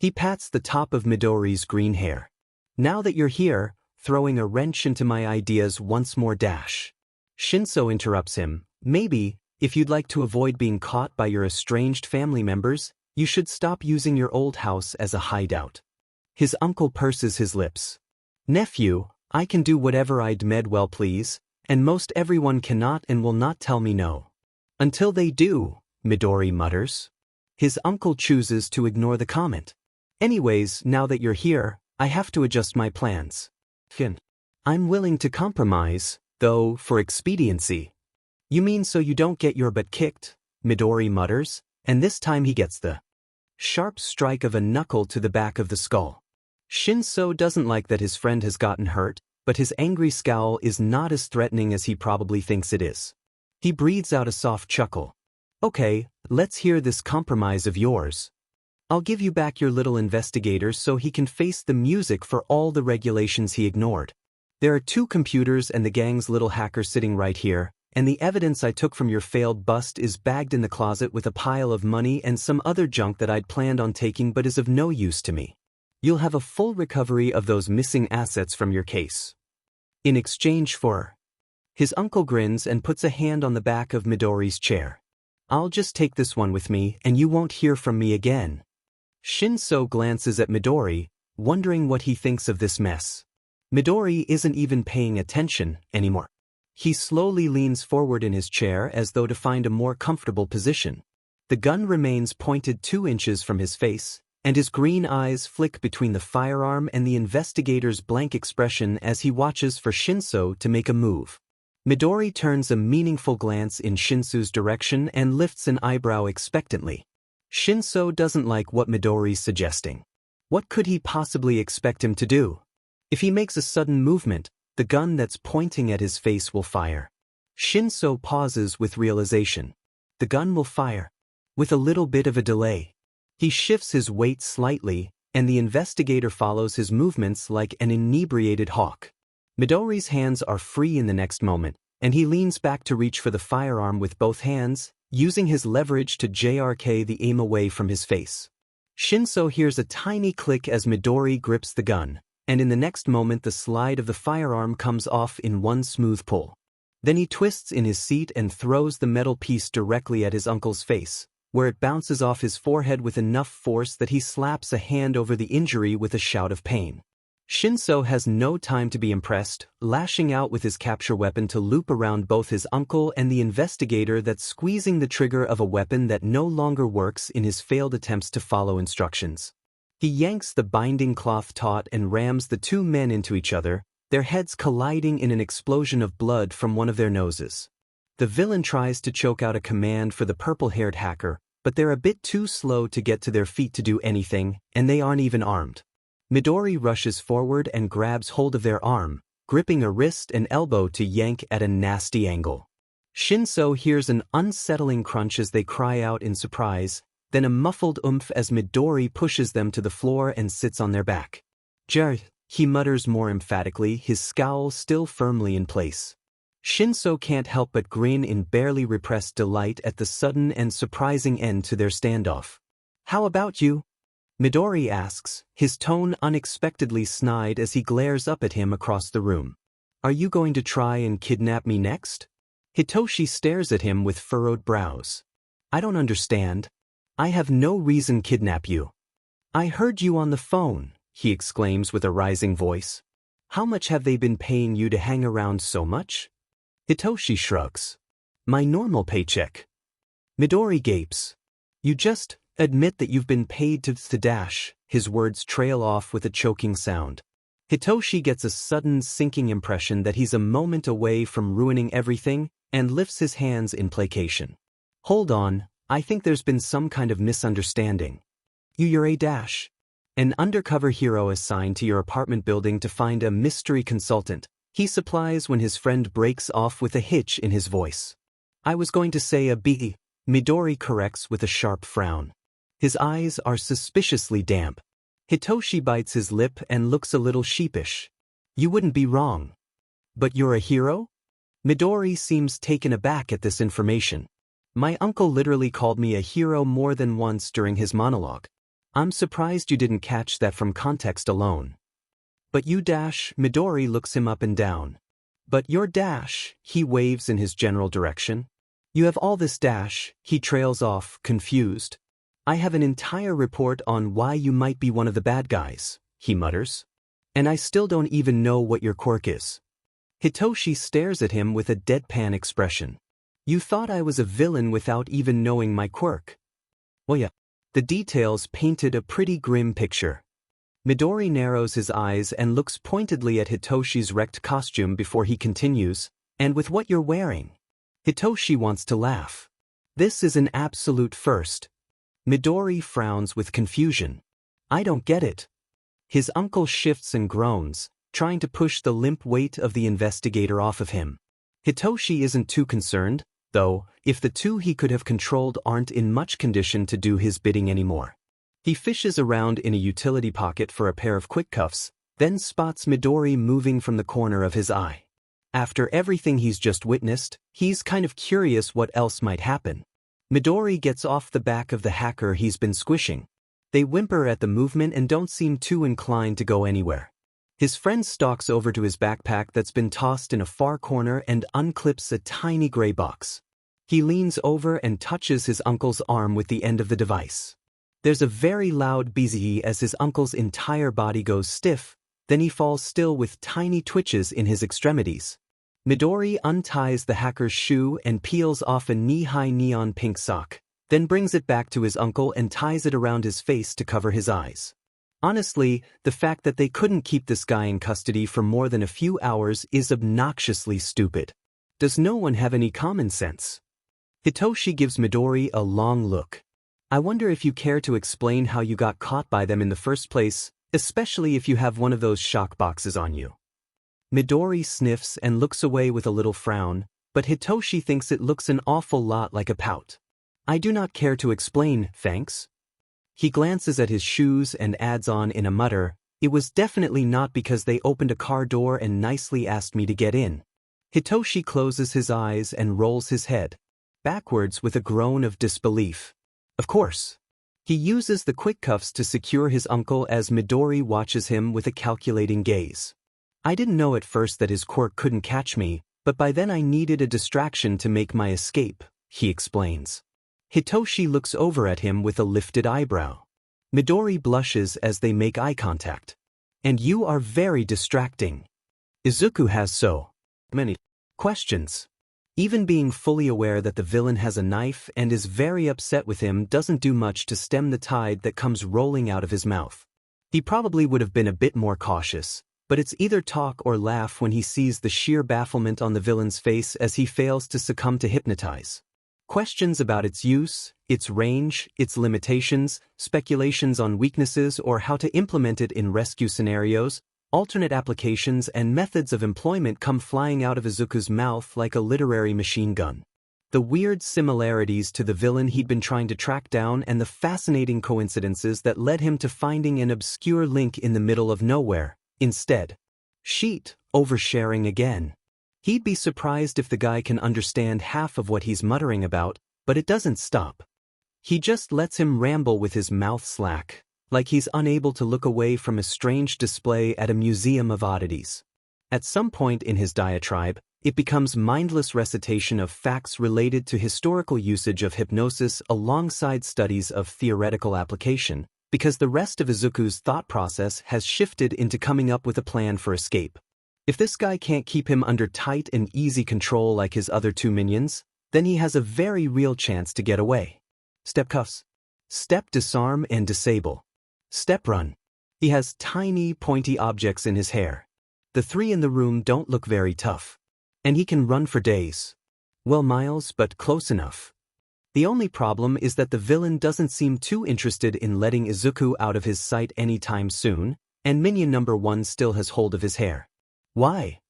He pats the top of Midori's green hair. Now that you're here, throwing a wrench into my ideas once more dash. Shinso interrupts him. Maybe, if you'd like to avoid being caught by your estranged family members, you should stop using your old house as a hideout. His uncle purses his lips. Nephew, I can do whatever I'd well please, and most everyone cannot and will not tell me no. Until they do, Midori mutters. His uncle chooses to ignore the comment. Anyways, now that you're here, I have to adjust my plans. I'm willing to compromise, though, for expediency. You mean so you don't get your butt kicked? Midori mutters, and this time he gets the sharp strike of a knuckle to the back of the skull. Shinso doesn't like that his friend has gotten hurt, but his angry scowl is not as threatening as he probably thinks it is. He breathes out a soft chuckle. Okay, let's hear this compromise of yours. I'll give you back your little investigator so he can face the music for all the regulations he ignored. There are 2 computers and the gang's little hacker sitting right here, and the evidence I took from your failed bust is bagged in the closet with a pile of money and some other junk that I'd planned on taking but is of no use to me. You'll have a full recovery of those missing assets from your case. In exchange for... His uncle grins and puts a hand on the back of Midori's chair. I'll just take this one with me and you won't hear from me again. Shinso glances at Midori, wondering what he thinks of this mess. Midori isn't even paying attention anymore. He slowly leans forward in his chair as though to find a more comfortable position. The gun remains pointed 2 inches from his face, and his green eyes flick between the firearm and the investigator's blank expression as he watches for Shinso to make a move. Midori turns a meaningful glance in Shinso's direction and lifts an eyebrow expectantly. Shinso doesn't like what Midori's suggesting. What could he possibly expect him to do? If he makes a sudden movement, the gun that's pointing at his face will fire. Shinso pauses with realization. The gun will fire. With a little bit of a delay. He shifts his weight slightly, and the investigator follows his movements like an inebriated hawk. Midori's hands are free in the next moment, and he leans back to reach for the firearm with both hands, using his leverage to jerk the aim away from his face. Shinso hears a tiny click as Midori grips the gun, and in the next moment the slide of the firearm comes off in one smooth pull. Then he twists in his seat and throws the metal piece directly at his uncle's face, where it bounces off his forehead with enough force that he slaps a hand over the injury with a shout of pain. Shinso has no time to be impressed, lashing out with his capture weapon to loop around both his uncle and the investigator that's squeezing the trigger of a weapon that no longer works in his failed attempts to follow instructions. He yanks the binding cloth taut and rams the 2 men into each other, their heads colliding in an explosion of blood from one of their noses. The villain tries to choke out a command for the purple-haired hacker, but they're a bit too slow to get to their feet to do anything, and they aren't even armed. Midori rushes forward and grabs hold of their arm, gripping a wrist and elbow to yank at a nasty angle. Shinso hears an unsettling crunch as they cry out in surprise, then a muffled oomph as Midori pushes them to the floor and sits on their back. "Jer," he mutters more emphatically, his scowl still firmly in place. Shinso can't help but grin in barely repressed delight at the sudden and surprising end to their standoff. "How about you?" Midori asks, his tone unexpectedly snide as he glares up at him across the room. "Are you going to try and kidnap me next?" Hitoshi stares at him with furrowed brows. "I don't understand. I have no reason to kidnap you." "I heard you on the phone," he exclaims with a rising voice. "How much have they been paying you to hang around so much?" Hitoshi shrugs. "My normal paycheck." Midori gapes. "You just admit that you've been paid to dash." His words trail off with a choking sound. Hitoshi gets a sudden sinking impression that he's a moment away from ruining everything and lifts his hands in placation. "Hold on, I think there's been some kind of misunderstanding. You're a dash. An undercover hero assigned to your apartment building to find a mystery consultant," he supplies when his friend breaks off with a hitch in his voice. "I was going to say a B," Midori corrects with a sharp frown. His eyes are suspiciously damp. Hitoshi bites his lip and looks a little sheepish. "You wouldn't be wrong. But you're a hero?" Midori seems taken aback at this information. "My uncle literally called me a hero more than once during his monologue. I'm surprised you didn't catch that from context alone." "But you dash," Midori looks him up and down. "But your dash," he waves in his general direction. "You have all this dash," he trails off, confused. "I have an entire report on why you might be one of the bad guys," he mutters. "And I still don't even know what your quirk is." Hitoshi stares at him with a deadpan expression. "You thought I was a villain without even knowing my quirk?" "Well, yeah." The details painted a pretty grim picture. Midori narrows his eyes and looks pointedly at Hitoshi's wrecked costume before he continues, "And with what you're wearing." Hitoshi wants to laugh. This is an absolute first. Midori frowns with confusion. "I don't get it." His uncle shifts and groans, trying to push the limp weight of the investigator off of him. Hitoshi isn't too concerned, though, if the 2 he could have controlled aren't in much condition to do his bidding anymore. He fishes around in a utility pocket for a pair of quick cuffs, then spots Midori moving from the corner of his eye. After everything he's just witnessed, he's kind of curious what else might happen. Midori gets off the back of the hacker he's been squishing. They whimper at the movement and don't seem too inclined to go anywhere. His friend stalks over to his backpack that's been tossed in a far corner and unclips a tiny gray box. He leans over and touches his uncle's arm with the end of the device. There's a very loud bzzz as his uncle's entire body goes stiff, then he falls still with tiny twitches in his extremities. Midori unties the hacker's shoe and peels off a knee-high neon pink sock, then brings it back to his uncle and ties it around his face to cover his eyes. Honestly, the fact that they couldn't keep this guy in custody for more than a few hours is obnoxiously stupid. Does no one have any common sense? Hitoshi gives Midori a long look. I wonder if you care to explain how you got caught by them in the first place, especially if you have one of those shock boxes on you. Midori sniffs and looks away with a little frown, but Hitoshi thinks it looks an awful lot like a pout. I do not care to explain, thanks. He glances at his shoes and adds on in a mutter, it was definitely not because they opened a car door and nicely asked me to get in. Hitoshi closes his eyes and rolls his head backwards with a groan of disbelief. Of course. He uses the quick cuffs to secure his uncle as Midori watches him with a calculating gaze. I didn't know at first that his quirk couldn't catch me, but by then I needed a distraction to make my escape, he explains. Hitoshi looks over at him with a lifted eyebrow. Midori blushes as they make eye contact. And you are very distracting. Izuku has so many questions. Even being fully aware that the villain has a knife and is very upset with him doesn't do much to stem the tide that comes rolling out of his mouth. He probably would have been a bit more cautious, but it's either talk or laugh when he sees the sheer bafflement on the villain's face as he fails to succumb to hypnotize. Questions about its use, its range, its limitations, speculations on weaknesses or how to implement it in rescue scenarios, alternate applications and methods of employment come flying out of Izuku's mouth like a literary machine gun. The weird similarities to the villain he'd been trying to track down and the fascinating coincidences that led him to finding an obscure link in the middle of nowhere. Instead, sheet, oversharing again. He'd be surprised if the guy can understand half of what he's muttering about, but it doesn't stop. He just lets him ramble with his mouth slack, like he's unable to look away from a strange display at a museum of oddities. At some point in his diatribe, it becomes mindless recitation of facts related to historical usage of hypnosis alongside studies of theoretical application, because the rest of Izuku's thought process has shifted into coming up with a plan for escape. If this guy can't keep him under tight and easy control like his other two minions, then he has a very real chance to get away. Step cuffs. Step disarm and disable. Step run. He has tiny, pointy objects in his hair. The three in the room don't look very tough. And he can run for days. Well, miles, but close enough. The only problem is that the villain doesn't seem too interested in letting Izuku out of his sight anytime soon, and minion number 1 still has hold of his hair. Why?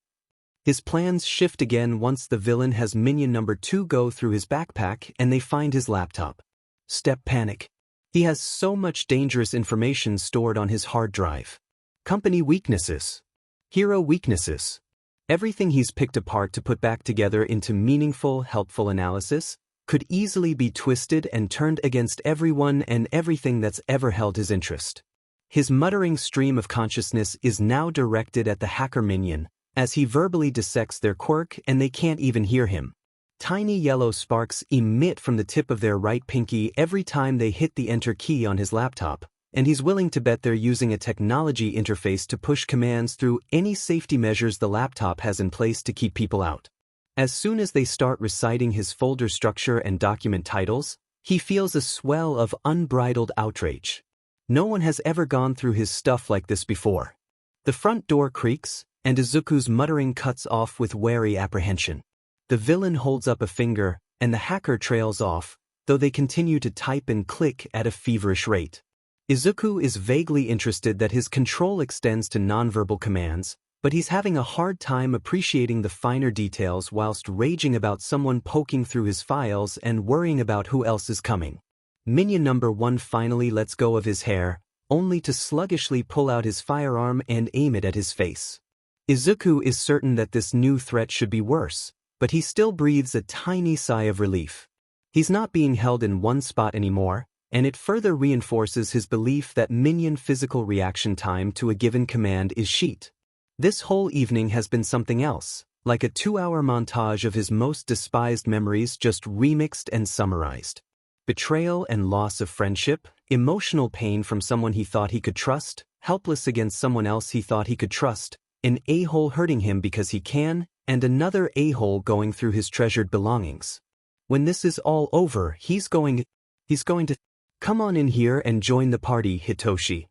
His plans shift again once the villain has minion number 2 go through his backpack and they find his laptop. Step panic. He has so much dangerous information stored on his hard drive. Company weaknesses. Hero weaknesses. Everything he's picked apart to put back together into meaningful, helpful analysis could easily be twisted and turned against everyone and everything that's ever held his interest. His muttering stream of consciousness is now directed at the hacker minion, as he verbally dissects their quirk and they can't even hear him. Tiny yellow sparks emit from the tip of their right pinky every time they hit the enter key on his laptop, and he's willing to bet they're using a technology interface to push commands through any safety measures the laptop has in place to keep people out. As soon as they start reciting his folder structure and document titles, he feels a swell of unbridled outrage. No one has ever gone through his stuff like this before. The front door creaks, and Izuku's muttering cuts off with wary apprehension. The villain holds up a finger, and the hacker trails off, though they continue to type and click at a feverish rate. Izuku is vaguely interested that his control extends to nonverbal commands, but he's having a hard time appreciating the finer details whilst raging about someone poking through his files and worrying about who else is coming. Minion number 1 finally lets go of his hair, only to sluggishly pull out his firearm and aim it at his face. Izuku is certain that this new threat should be worse, but he still breathes a tiny sigh of relief. He's not being held in one spot anymore, and it further reinforces his belief that minion physical reaction time to a given command is sheet. This whole evening has been something else, like a 2-hour montage of his most despised memories just remixed and summarized. Betrayal and loss of friendship, emotional pain from someone he thought he could trust, helpless against someone else he thought he could trust, an a-hole hurting him because he can, and another a-hole going through his treasured belongings. When this is all over, he's going to come on in here and join the party, Hitoshi.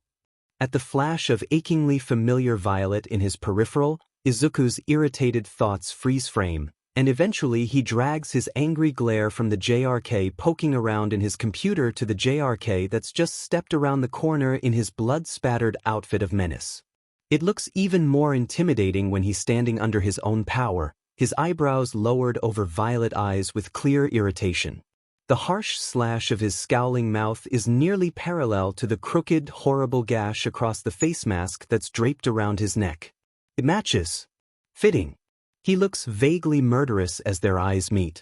At the flash of achingly familiar violet in his peripheral, Izuku's irritated thoughts freeze frame, and eventually he drags his angry glare from the JRK poking around in his computer to the JRK that's just stepped around the corner in his blood-spattered outfit of menace. It looks even more intimidating when he's standing under his own power, his eyebrows lowered over violet eyes with clear irritation. The harsh slash of his scowling mouth is nearly parallel to the crooked, horrible gash across the face mask that's draped around his neck. It matches. Fitting. He looks vaguely murderous as their eyes meet.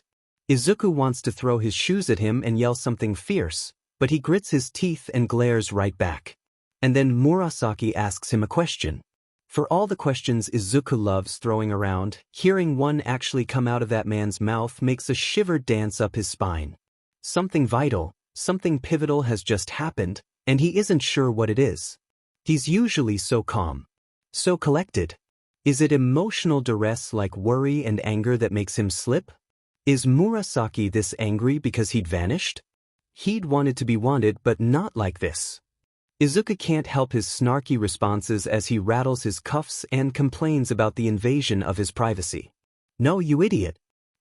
Izuku wants to throw his shoes at him and yell something fierce, but he grits his teeth and glares right back. And then Murasaki asks him a question. For all the questions Izuku loves throwing around, hearing one actually come out of that man's mouth makes a shiver dance up his spine. Something vital, something pivotal has just happened, and he isn't sure what it is. He's usually so calm, so collected. Is it emotional duress like worry and anger that makes him slip? Is Murasaki this angry because he'd vanished? He'd wanted to be wanted, but not like this. Izuku can't help his snarky responses as he rattles his cuffs and complains about the invasion of his privacy. No, you idiot.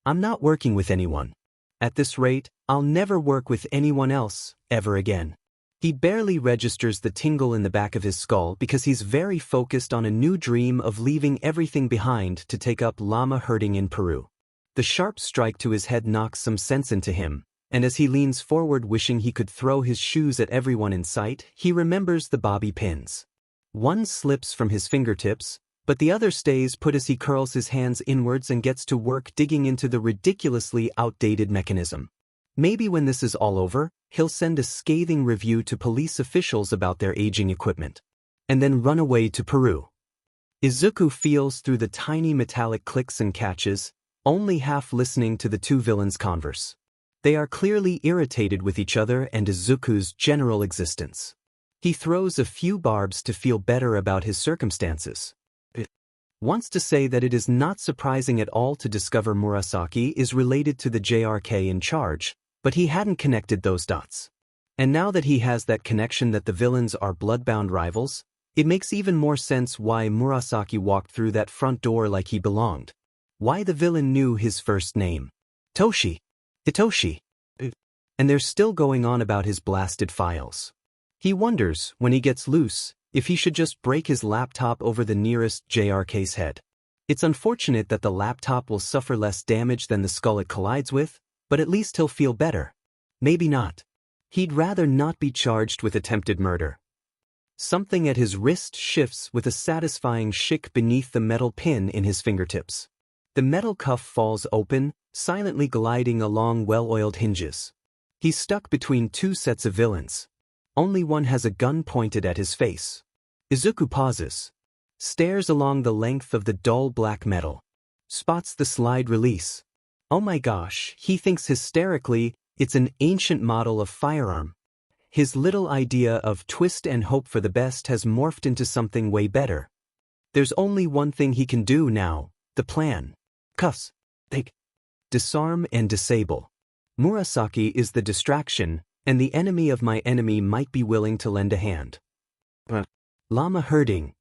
I'm not working with anyone. At this rate, I'll never work with anyone else, ever again. He barely registers the tingle in the back of his skull because he's very focused on a new dream of leaving everything behind to take up llama herding in Peru. The sharp strike to his head knocks some sense into him, and as he leans forward wishing he could throw his shoes at everyone in sight, he remembers the bobby pins. One slips from his fingertips, but the other stays put as he curls his hands inwards and gets to work digging into the ridiculously outdated mechanism. Maybe when this is all over, he'll send a scathing review to police officials about their aging equipment. And then run away to Peru. Izuku feels through the tiny metallic clicks and catches, only half listening to the two villains converse. They are clearly irritated with each other and Izuku's general existence. He throws a few barbs to feel better about his circumstances. Wants to say that it is not surprising at all to discover Murasaki is related to the JRK in charge, but he hadn't connected those dots. And now that he has that connection that the villains are bloodbound rivals, it makes even more sense why Murasaki walked through that front door like he belonged. Why the villain knew his first name. Hitoshi. And they're still going on about his blasted files. He wonders, when he gets loose, if he should just break his laptop over the nearest JRK's head. It's unfortunate that the laptop will suffer less damage than the skull it collides with, but at least he'll feel better. Maybe not. He'd rather not be charged with attempted murder. Something at his wrist shifts with a satisfying shick beneath the metal pin in his fingertips. The metal cuff falls open, silently gliding along well-oiled hinges. He's stuck between two sets of villains. Only one has a gun pointed at his face. Izuku pauses, stares along the length of the dull black metal, spots the slide release. Oh my gosh, he thinks hysterically, it's an ancient model of firearm. His little idea of twist and hope for the best has morphed into something way better. There's only one thing he can do now, the plan. Cuffs. Disarm and disable. Murasaki is the distraction, and the enemy of my enemy might be willing to lend a hand. Llama herding.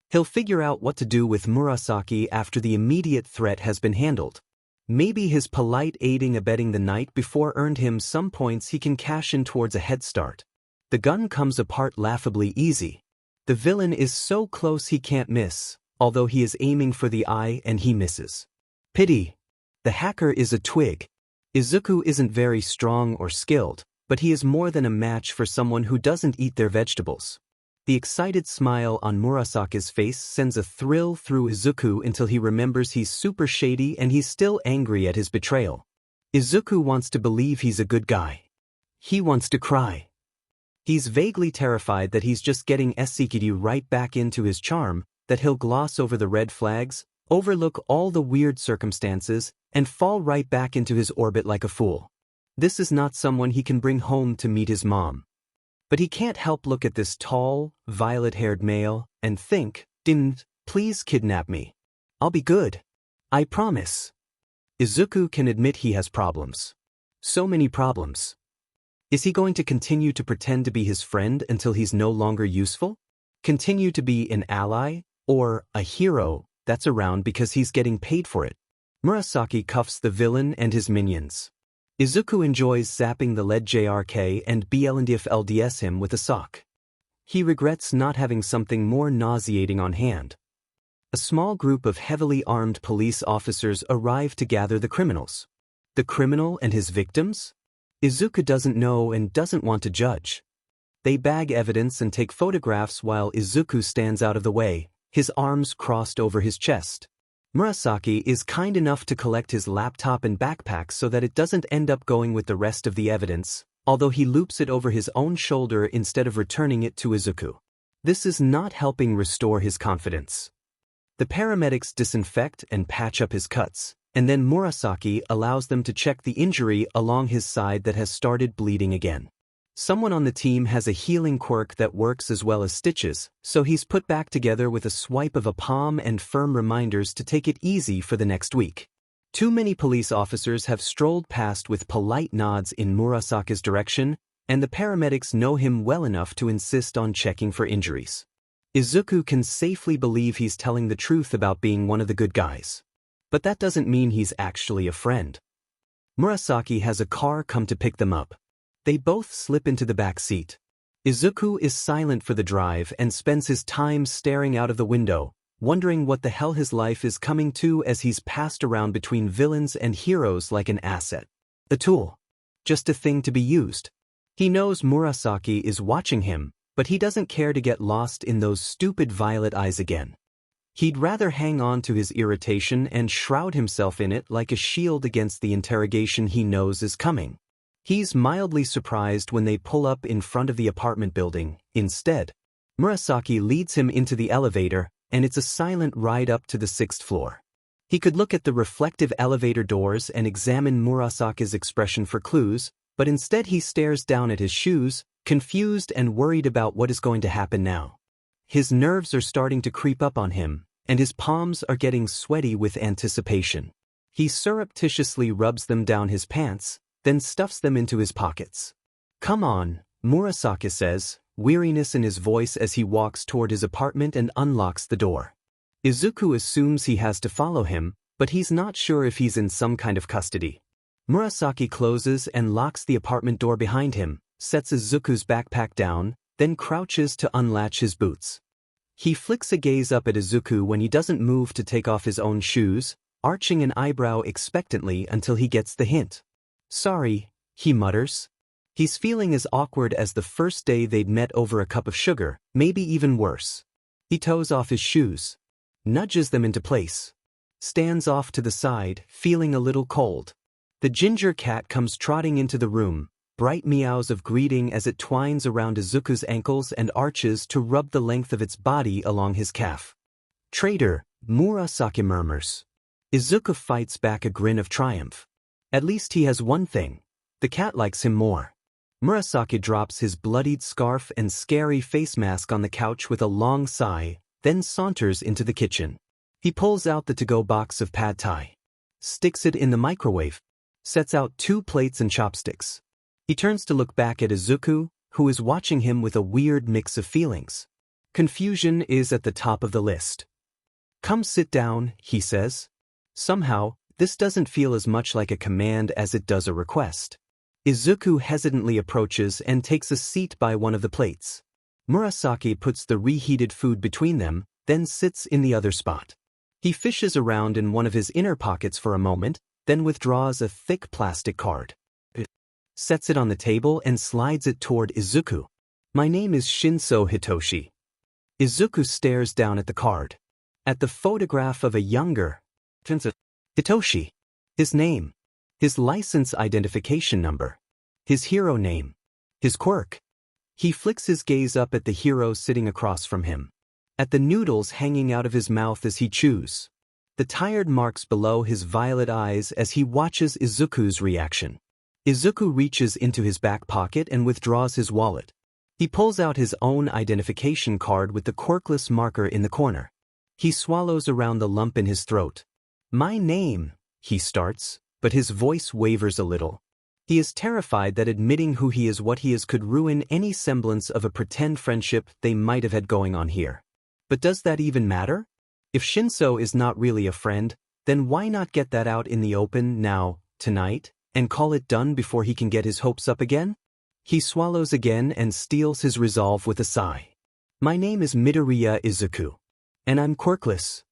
He'll figure out what to do with Murasaki after the immediate threat has been handled. Maybe his polite abetting the night before earned him some points he can cash in towards a head start. The gun comes apart laughably easy. The villain is so close he can't miss, although he is aiming for the eye and he misses. Pity. The hacker is a twig. Izuku isn't very strong or skilled, but he is more than a match for someone who doesn't eat their vegetables. The excited smile on Murasaki's face sends a thrill through Izuku until he remembers he's super shady and he's still angry at his betrayal. Izuku wants to believe he's a good guy. He wants to cry. He's vaguely terrified that he's just getting Sekiryu right back into his charm, that he'll gloss over the red flags, overlook all the weird circumstances, and fall right back into his orbit like a fool. This is not someone he can bring home to meet his mom. But he can't help look at this tall, violet-haired male and think, please kidnap me. I'll be good. I promise. Izuku can admit he has problems. So many problems. Is he going to continue to pretend to be his friend until he's no longer useful? Continue to be an ally, or a hero that's around because he's getting paid for it? Murasaki cuffs the villain and his minions. Izuku enjoys zapping the lead JRK and BLNDF him with a sock. He regrets not having something more nauseating on hand. A small group of heavily armed police officers arrive to gather the criminals. The criminal and his victims? Izuku doesn't know and doesn't want to judge. They bag evidence and take photographs while Izuku stands out of the way, his arms crossed over his chest. Murasaki is kind enough to collect his laptop and backpack so that it doesn't end up going with the rest of the evidence, although he loops it over his own shoulder instead of returning it to Izuku. This is not helping restore his confidence. The paramedics disinfect and patch up his cuts, and then Murasaki allows them to check the injury along his side that has started bleeding again. Someone on the team has a healing quirk that works as well as stitches, so he's put back together with a swipe of a palm and firm reminders to take it easy for the next week. Too many police officers have strolled past with polite nods in Murasaki's direction, and the paramedics know him well enough to insist on checking for injuries. Izuku can safely believe he's telling the truth about being one of the good guys. But that doesn't mean he's actually a friend. Murasaki has a car come to pick them up. They both slip into the back seat. Izuku is silent for the drive and spends his time staring out of the window, wondering what the hell his life is coming to as he's passed around between villains and heroes like an asset. A tool. Just a thing to be used. He knows Murasaki is watching him, but he doesn't care to get lost in those stupid violet eyes again. He'd rather hang on to his irritation and shroud himself in it like a shield against the interrogation he knows is coming. He's mildly surprised when they pull up in front of the apartment building. Instead, Murasaki leads him into the elevator, and it's a silent ride up to the 6th floor. He could look at the reflective elevator doors and examine Murasaki's expression for clues, but instead he stares down at his shoes, confused and worried about what is going to happen now. His nerves are starting to creep up on him, and his palms are getting sweaty with anticipation. He surreptitiously rubs them down his pants, then stuffs them into his pockets. "Come on," Murasaki says, weariness in his voice as he walks toward his apartment and unlocks the door. Izuku assumes he has to follow him, but he's not sure if he's in some kind of custody. Murasaki closes and locks the apartment door behind him, sets Izuku's backpack down, then crouches to unlatch his boots. He flicks a gaze up at Izuku when he doesn't move to take off his own shoes, arching an eyebrow expectantly until he gets the hint. "Sorry," he mutters. He's feeling as awkward as the first day they'd met over a cup of sugar, maybe even worse. He toes off his shoes, nudges them into place, stands off to the side, feeling a little cold. The ginger cat comes trotting into the room, bright meows of greeting as it twines around Izuku's ankles and arches to rub the length of its body along his calf. "Traitor," Murasaki murmurs. Izuku fights back a grin of triumph. At least he has one thing. The cat likes him more. Murasaki drops his bloodied scarf and scary face mask on the couch with a long sigh, then saunters into the kitchen. He pulls out the to-go box of pad thai, sticks it in the microwave, sets out 2 plates and chopsticks. He turns to look back at Izuku, who is watching him with a weird mix of feelings. Confusion is at the top of the list. "Come sit down," he says. Somehow, this doesn't feel as much like a command as it does a request. Izuku hesitantly approaches and takes a seat by one of the plates. Murasaki puts the reheated food between them, then sits in the other spot. He fishes around in one of his inner pockets for a moment, then withdraws a thick plastic card. Sets it on the table and slides it toward Izuku. "My name is Shinso Hitoshi. Izuku stares down at the card. At the photograph of a younger Hitoshi. His name. His license identification number. His hero name. His quirk. He flicks his gaze up at the hero sitting across from him. At the noodles hanging out of his mouth as he chews. The tired marks below his violet eyes as he watches Izuku's reaction. Izuku reaches into his back pocket and withdraws his wallet. He pulls out his own identification card with the quirkless marker in the corner. He swallows around the lump in his throat. "My name," he starts, but his voice wavers a little. He is terrified that admitting who he is what he is could ruin any semblance of a pretend friendship they might have had going on here. But does that even matter? If Shinso is not really a friend, then why not get that out in the open now, tonight, and call it done before he can get his hopes up again? He swallows again and steels his resolve with a sigh. "My name is Midoriya Izuku. And I'm quirkless."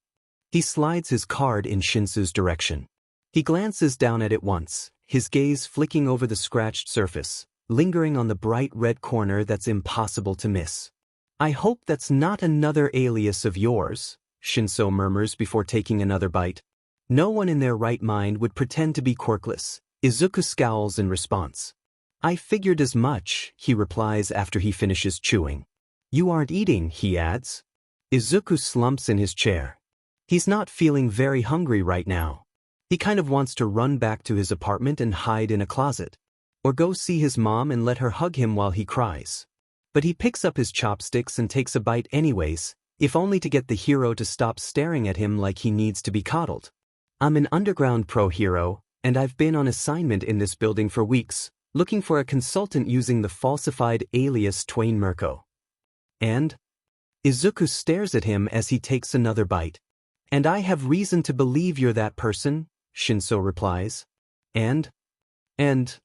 He slides his card in Shinso's direction. He glances down at it once, his gaze flicking over the scratched surface, lingering on the bright red corner that's impossible to miss. "I hope that's not another alias of yours," Shinso murmurs before taking another bite. "No one in their right mind would pretend to be quirkless." Izuku scowls in response. "I figured as much," he replies after he finishes chewing. "You aren't eating," he adds. Izuku slumps in his chair. He's not feeling very hungry right now. He kind of wants to run back to his apartment and hide in a closet. Or go see his mom and let her hug him while he cries. But he picks up his chopsticks and takes a bite anyways, if only to get the hero to stop staring at him like he needs to be coddled. "I'm an underground pro hero, and I've been on assignment in this building for weeks, looking for a consultant using the falsified alias Twain Mirko." "And?" Izuku stares at him as he takes another bite. "And I have reason to believe you're that person," Shinso replies. And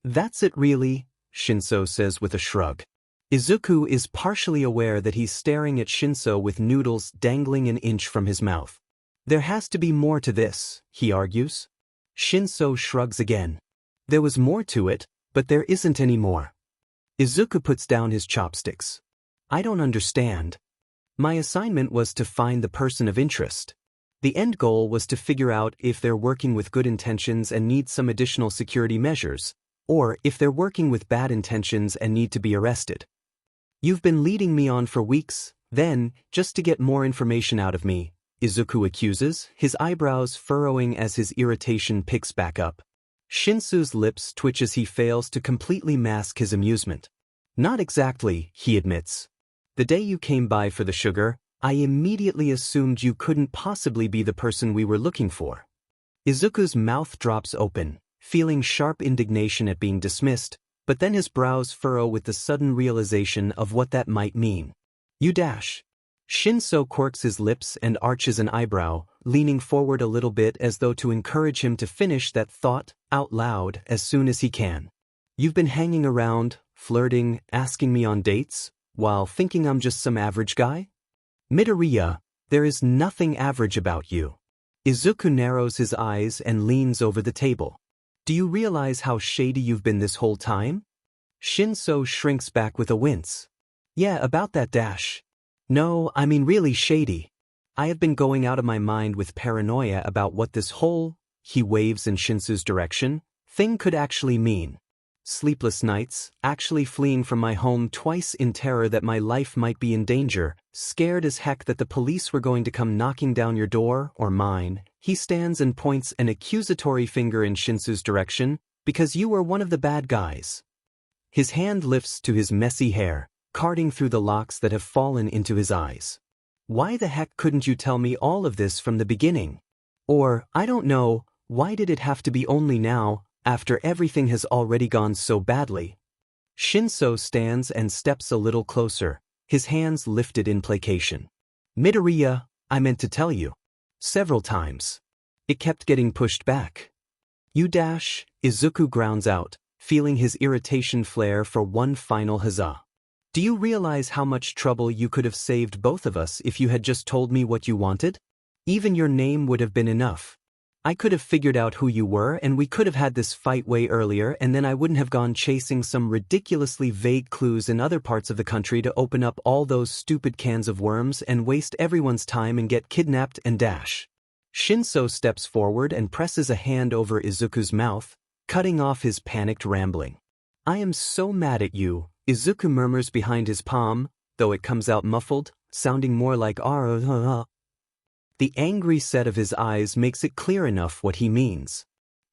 that's it really," Shinso says with a shrug. Izuku is partially aware that he's staring at Shinso with noodles dangling an inch from his mouth. "There has to be more to this," he argues. Shinso shrugs again. "There was more to it, but there isn't any more." Izuku puts down his chopsticks. "I don't understand. My assignment was to find the person of interest. The end goal was to figure out if they're working with good intentions and need some additional security measures, or if they're working with bad intentions and need to be arrested. You've been leading me on for weeks, then, just to get more information out of me," Izuku accuses, his eyebrows furrowing as his irritation picks back up. Shinso's lips twitch as he fails to completely mask his amusement. "Not exactly," he admits. "The day you came by for the sugar, I immediately assumed you couldn't possibly be the person we were looking for." Izuku's mouth drops open, feeling sharp indignation at being dismissed, but then his brows furrow with the sudden realization of what that might mean. "You dash." Shinso quirks his lips and arches an eyebrow, leaning forward a little bit as though to encourage him to finish that thought out loud as soon as he can. "You've been hanging around, flirting, asking me on dates, while thinking I'm just some average guy? Midoriya, there is nothing average about you." Izuku narrows his eyes and leans over the table. "Do you realize how shady you've been this whole time?" Shinso shrinks back with a wince. "Yeah, about that dash. No, I mean really shady. I have been going out of my mind with paranoia about what this whole," he waves in Shinso's direction, "thing could actually mean. Sleepless nights, actually fleeing from my home twice in terror that my life might be in danger, scared as heck that the police were going to come knocking down your door, or mine." He stands and points an accusatory finger in Shinso's direction, "because you were one of the bad guys." His hand lifts to his messy hair, carding through the locks that have fallen into his eyes. "Why the heck couldn't you tell me all of this from the beginning? Or, I don't know, why did it have to be only now, after everything has already gone so badly?" Shinso stands and steps a little closer, his hands lifted in placation. "Midoriya, I meant to tell you. Several times. It kept getting pushed back." "You dash," Izuku grounds out, feeling his irritation flare for one final huzzah. "Do you realize how much trouble you could have saved both of us if you had just told me what you wanted? Even your name would have been enough. I could have figured out who you were and we could have had this fight way earlier and then I wouldn't have gone chasing some ridiculously vague clues in other parts of the country to open up all those stupid cans of worms and waste everyone's time and get kidnapped and dash. Shinso steps forward and presses a hand over Izuku's mouth, cutting off his panicked rambling. I am so mad at you, Izuku murmurs behind his palm, though it comes out muffled, sounding more like ah. The angry set of his eyes makes it clear enough what he means.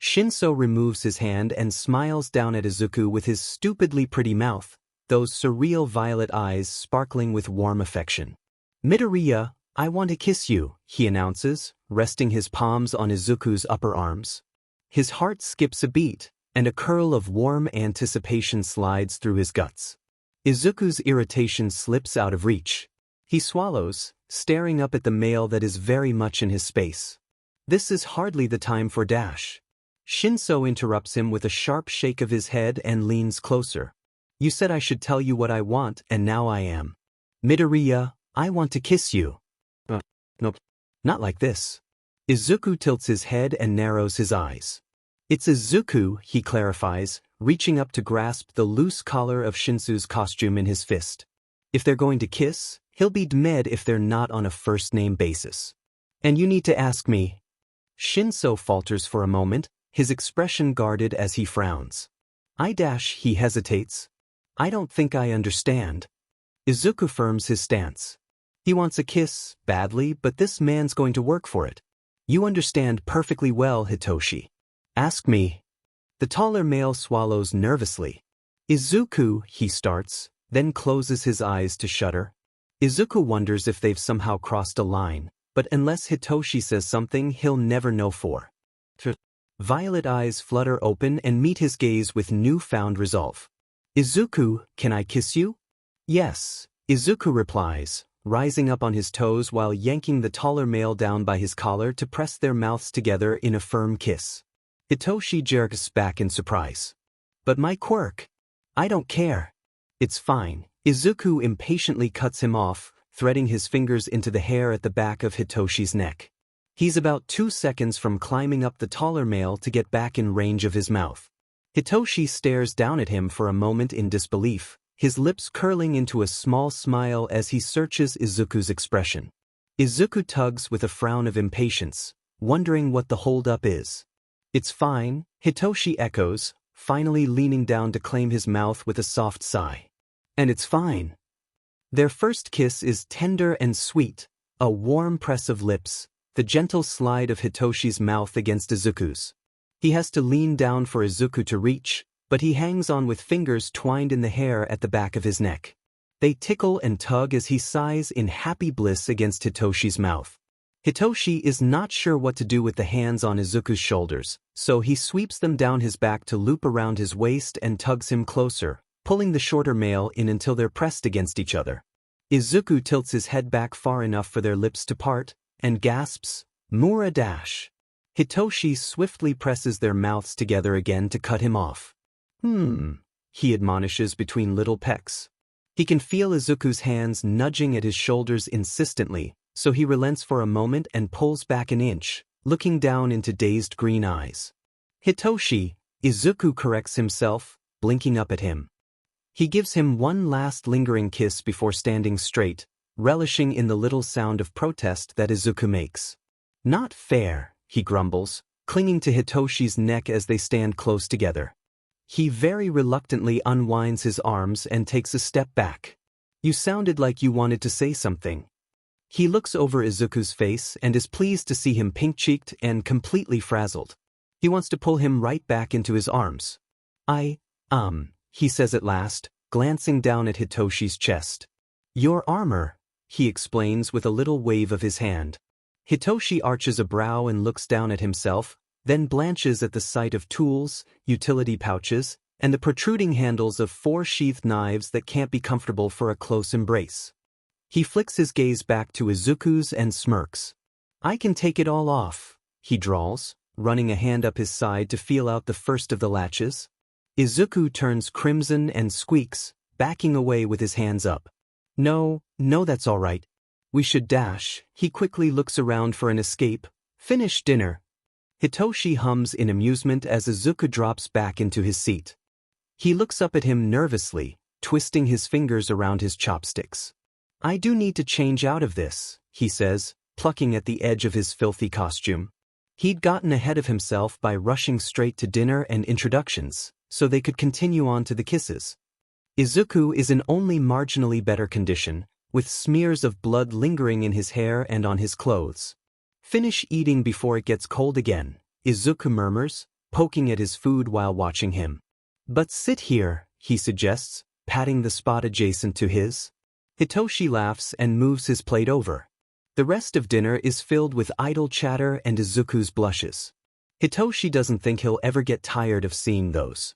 Shinso removes his hand and smiles down at Izuku with his stupidly pretty mouth, those surreal violet eyes sparkling with warm affection. Midoriya, I want to kiss you, he announces, resting his palms on Izuku's upper arms. His heart skips a beat, and a curl of warm anticipation slides through his guts. Izuku's irritation slips out of reach. He swallows, staring up at the male that is very much in his space. This is hardly the time for dash. Shinso interrupts him with a sharp shake of his head and leans closer. You said I should tell you what I want and now I am. Midoriya, I want to kiss you. Nope. Not like this. Izuku tilts his head and narrows his eyes. It's Izuku, he clarifies, reaching up to grasp the loose collar of Shinso's costume in his fist. If they're going to kiss, he'll be dead if they're not on a first-name basis. And you need to ask me. Shinso falters for a moment, his expression guarded as he frowns. He hesitates. I don't think I understand. Izuku firms his stance. He wants a kiss, badly, but this man's going to work for it. You understand perfectly well, Hitoshi. Ask me. The taller male swallows nervously. Izuku, he starts, then closes his eyes to shudder. Izuku wonders if they've somehow crossed a line, but unless Hitoshi says something he'll never know for. Violet eyes flutter open and meet his gaze with newfound resolve. Izuku, can I kiss you? Yes, Izuku replies, rising up on his toes while yanking the taller male down by his collar to press their mouths together in a firm kiss. Hitoshi jerks back in surprise. But my quirk. I don't care. It's fine. Izuku impatiently cuts him off, threading his fingers into the hair at the back of Hitoshi's neck. He's about 2 seconds from climbing up the taller male to get back in range of his mouth. Hitoshi stares down at him for a moment in disbelief, his lips curling into a small smile as he searches Izuku's expression. Izuku tugs with a frown of impatience, wondering what the holdup is. It's fine, Hitoshi echoes, finally leaning down to claim his mouth with a soft sigh. And it's fine. Their first kiss is tender and sweet, a warm press of lips, the gentle slide of Hitoshi's mouth against Izuku's. He has to lean down for Izuku to reach, but he hangs on with fingers twined in the hair at the back of his neck. They tickle and tug as he sighs in happy bliss against Hitoshi's mouth. Hitoshi is not sure what to do with the hands on Izuku's shoulders, so he sweeps them down his back to loop around his waist and tugs him closer, pulling the shorter male in until they're pressed against each other. Izuku tilts his head back far enough for their lips to part, and gasps, Mura. Hitoshi swiftly presses their mouths together again to cut him off. He admonishes between little pecks. He can feel Izuku's hands nudging at his shoulders insistently, so he relents for a moment and pulls back an inch, looking down into dazed green eyes. Hitoshi, Izuku corrects himself, blinking up at him. He gives him one last lingering kiss before standing straight, relishing in the little sound of protest that Izuku makes. Not fair, he grumbles, clinging to Hitoshi's neck as they stand close together. He very reluctantly unwinds his arms and takes a step back. You sounded like you wanted to say something. He looks over Izuku's face and is pleased to see him pink-cheeked and completely frazzled. He wants to pull him right back into his arms. He says at last, glancing down at Hitoshi's chest. Your armor, he explains with a little wave of his hand. Hitoshi arches a brow and looks down at himself, then blanches at the sight of tools, utility pouches, and the protruding handles of 4 sheathed knives that can't be comfortable for a close embrace. He flicks his gaze back to Izuku's and smirks. I can take it all off, he drawls, running a hand up his side to feel out the first of the latches. Izuku turns crimson and squeaks, backing away with his hands up. No, that's all right. We should dash. He quickly looks around for an escape. Finish dinner. Hitoshi hums in amusement as Izuku drops back into his seat. He looks up at him nervously, twisting his fingers around his chopsticks. I do need to change out of this, he says, plucking at the edge of his filthy costume. He'd gotten ahead of himself by rushing straight to dinner and introductions, so they could continue on to the kisses. Izuku is in only marginally better condition, with smears of blood lingering in his hair and on his clothes. Finish eating before it gets cold again, Izuku murmurs, poking at his food while watching him. But sit here, he suggests, patting the spot adjacent to his. Hitoshi laughs and moves his plate over. The rest of dinner is filled with idle chatter and Izuku's blushes. Hitoshi doesn't think he'll ever get tired of seeing those.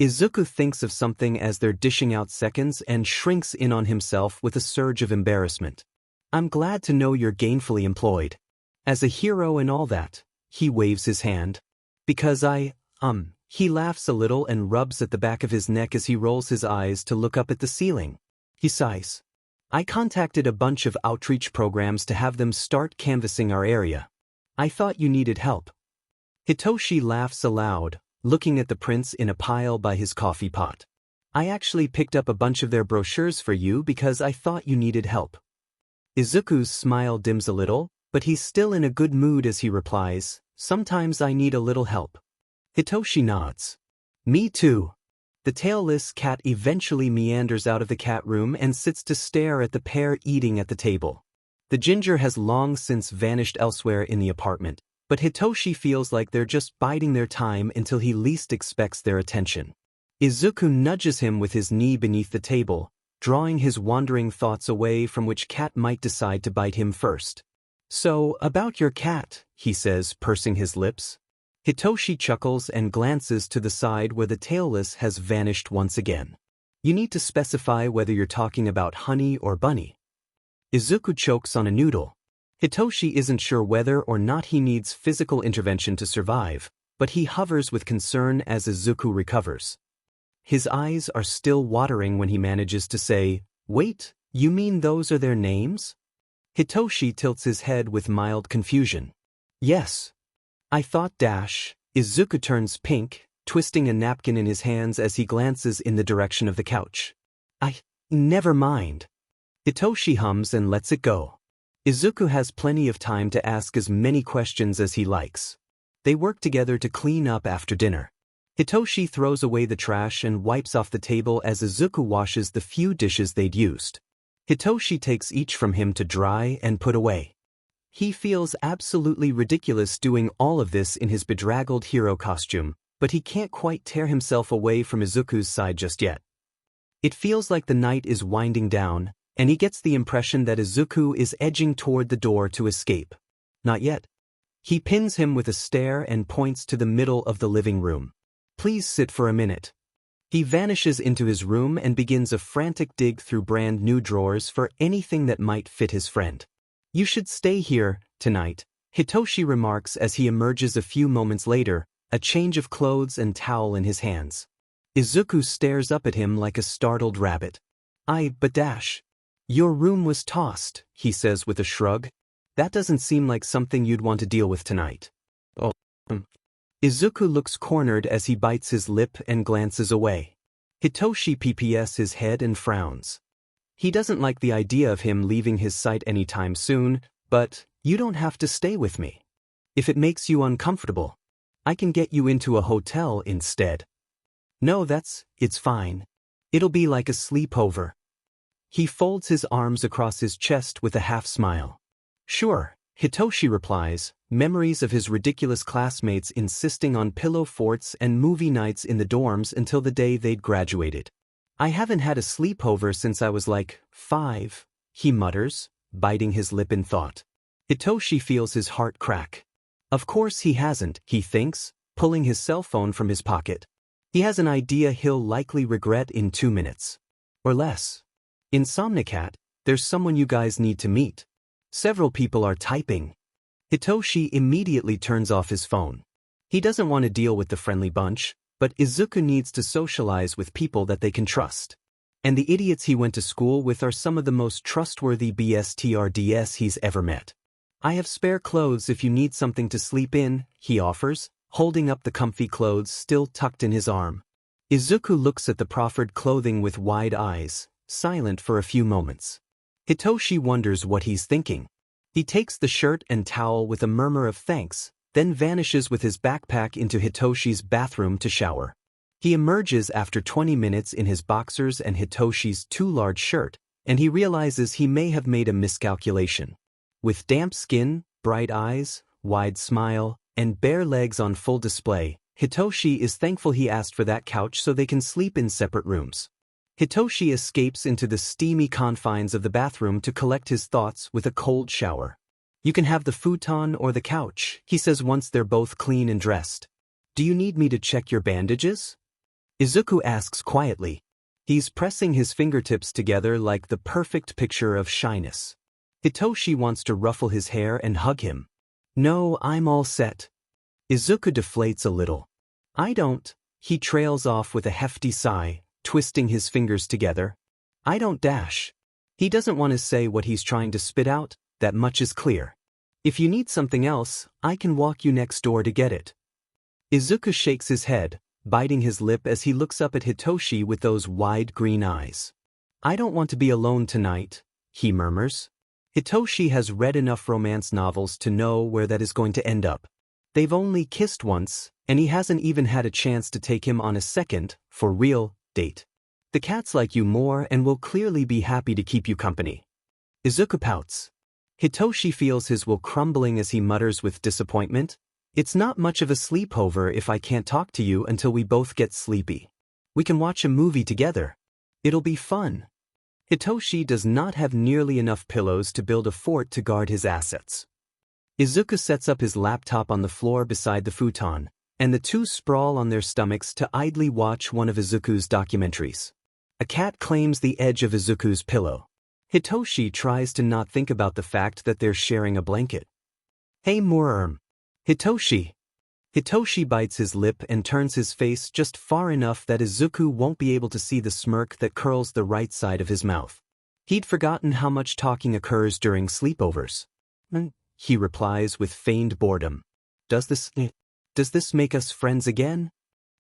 Izuku thinks of something as they're dishing out seconds and shrinks in on himself with a surge of embarrassment. I'm glad to know you're gainfully employed. As a hero and all that, he waves his hand. Because he laughs a little and rubs at the back of his neck as he rolls his eyes to look up at the ceiling. He sighs. I contacted a bunch of outreach programs to have them start canvassing our area. I thought you needed help. Hitoshi laughs aloud, looking at the prints in a pile by his coffee pot. I actually picked up a bunch of their brochures for you because I thought you needed help. Izuku's smile dims a little, but he's still in a good mood as he replies, sometimes I need a little help. Hitoshi nods. Me too. The tailless cat eventually meanders out of the cat room and sits to stare at the pair eating at the table. The ginger has long since vanished elsewhere in the apartment, but Hitoshi feels like they're just biding their time until he least expects their attention. Izuku nudges him with his knee beneath the table, drawing his wandering thoughts away from which cat might decide to bite him first. So, about your cat, he says, pursing his lips. Hitoshi chuckles and glances to the side where the tailless has vanished once again. You need to specify whether you're talking about honey or bunny. Izuku chokes on a noodle. Hitoshi isn't sure whether or not he needs physical intervention to survive, but he hovers with concern as Izuku recovers. His eyes are still watering when he manages to say, Wait, you mean those are their names? Hitoshi tilts his head with mild confusion. Yes. I thought Izuku turns pink, twisting a napkin in his hands as he glances in the direction of the couch. Never mind. Hitoshi hums and lets it go. Izuku has plenty of time to ask as many questions as he likes. They work together to clean up after dinner. Hitoshi throws away the trash and wipes off the table as Izuku washes the few dishes they'd used. Hitoshi takes each from him to dry and put away. He feels absolutely ridiculous doing all of this in his bedraggled hero costume, but he can't quite tear himself away from Izuku's side just yet. It feels like the night is winding down, and he gets the impression that Izuku is edging toward the door to escape. Not yet. He pins him with a stare and points to the middle of the living room. Please sit for a minute. He vanishes into his room and begins a frantic dig through brand new drawers for anything that might fit his friend. You should stay here, tonight, Hitoshi remarks as he emerges a few moments later, a change of clothes and towel in his hands. Izuku stares up at him like a startled rabbit. But your room was tossed, he says with a shrug. That doesn't seem like something you'd want to deal with tonight. Izuku looks cornered as he bites his lip and glances away. Hitoshi pps his head and frowns. He doesn't like the idea of him leaving his sight anytime soon, but you don't have to stay with me. If it makes you uncomfortable, I can get you into a hotel instead. No, it's fine. It'll be like a sleepover. He folds his arms across his chest with a half smile. Sure, Hitoshi replies, memories of his ridiculous classmates insisting on pillow forts and movie nights in the dorms until the day they'd graduated. I haven't had a sleepover since I was like 5, he mutters, biting his lip in thought. Hitoshi feels his heart crack. Of course he hasn't, he thinks, pulling his cell phone from his pocket. He has an idea he'll likely regret in 2 minutes. Or less. Insomnicat, there's someone you guys need to meet. Several people are typing. Hitoshi immediately turns off his phone. He doesn't want to deal with the friendly bunch, but Izuku needs to socialize with people that they can trust. And the idiots he went to school with are some of the most trustworthy BSTRDS he's ever met. I have spare clothes if you need something to sleep in, he offers, holding up the comfy clothes still tucked in his arm. Izuku looks at the proffered clothing with wide eyes, silent for a few moments. Hitoshi wonders what he's thinking. He takes the shirt and towel with a murmur of thanks, then vanishes with his backpack into Hitoshi's bathroom to shower. He emerges after 20 minutes in his boxers and Hitoshi's too large shirt, and he realizes he may have made a miscalculation. With damp skin, bright eyes, wide smile, and bare legs on full display, Hitoshi is thankful he asked for that couch so they can sleep in separate rooms. Hitoshi escapes into the steamy confines of the bathroom to collect his thoughts with a cold shower. You can have the futon or the couch, he says once they're both clean and dressed. Do you need me to check your bandages? Izuku asks quietly. He's pressing his fingertips together like the perfect picture of shyness. Hitoshi wants to ruffle his hair and hug him. No, I'm all set. Izuku deflates a little. I don't. He trails off with a hefty sigh, twisting his fingers together. I don't dash. He doesn't want to say what he's trying to spit out, that much is clear. If you need something else, I can walk you next door to get it. Izuku shakes his head, biting his lip as he looks up at Hitoshi with those wide green eyes. I don't want to be alone tonight, he murmurs. Hitoshi has read enough romance novels to know where that is going to end up. They've only kissed once, and he hasn't even had a chance to take him on a second, for real, date. The cats like you more and will clearly be happy to keep you company. Izuku pouts. Hitoshi feels his will crumbling as he mutters with disappointment. It's not much of a sleepover if I can't talk to you until we both get sleepy. We can watch a movie together. It'll be fun. Hitoshi does not have nearly enough pillows to build a fort to guard his assets. Izuku sets up his laptop on the floor beside the futon, and the two sprawl on their stomachs to idly watch one of Izuku's documentaries. A cat claims the edge of Izuku's pillow. Hitoshi tries to not think about the fact that they're sharing a blanket. Hey Hitoshi. Hitoshi bites his lip and turns his face just far enough that Izuku won't be able to see the smirk that curls the right side of his mouth. He'd forgotten how much talking occurs during sleepovers. He replies with feigned boredom. Does this make us friends again?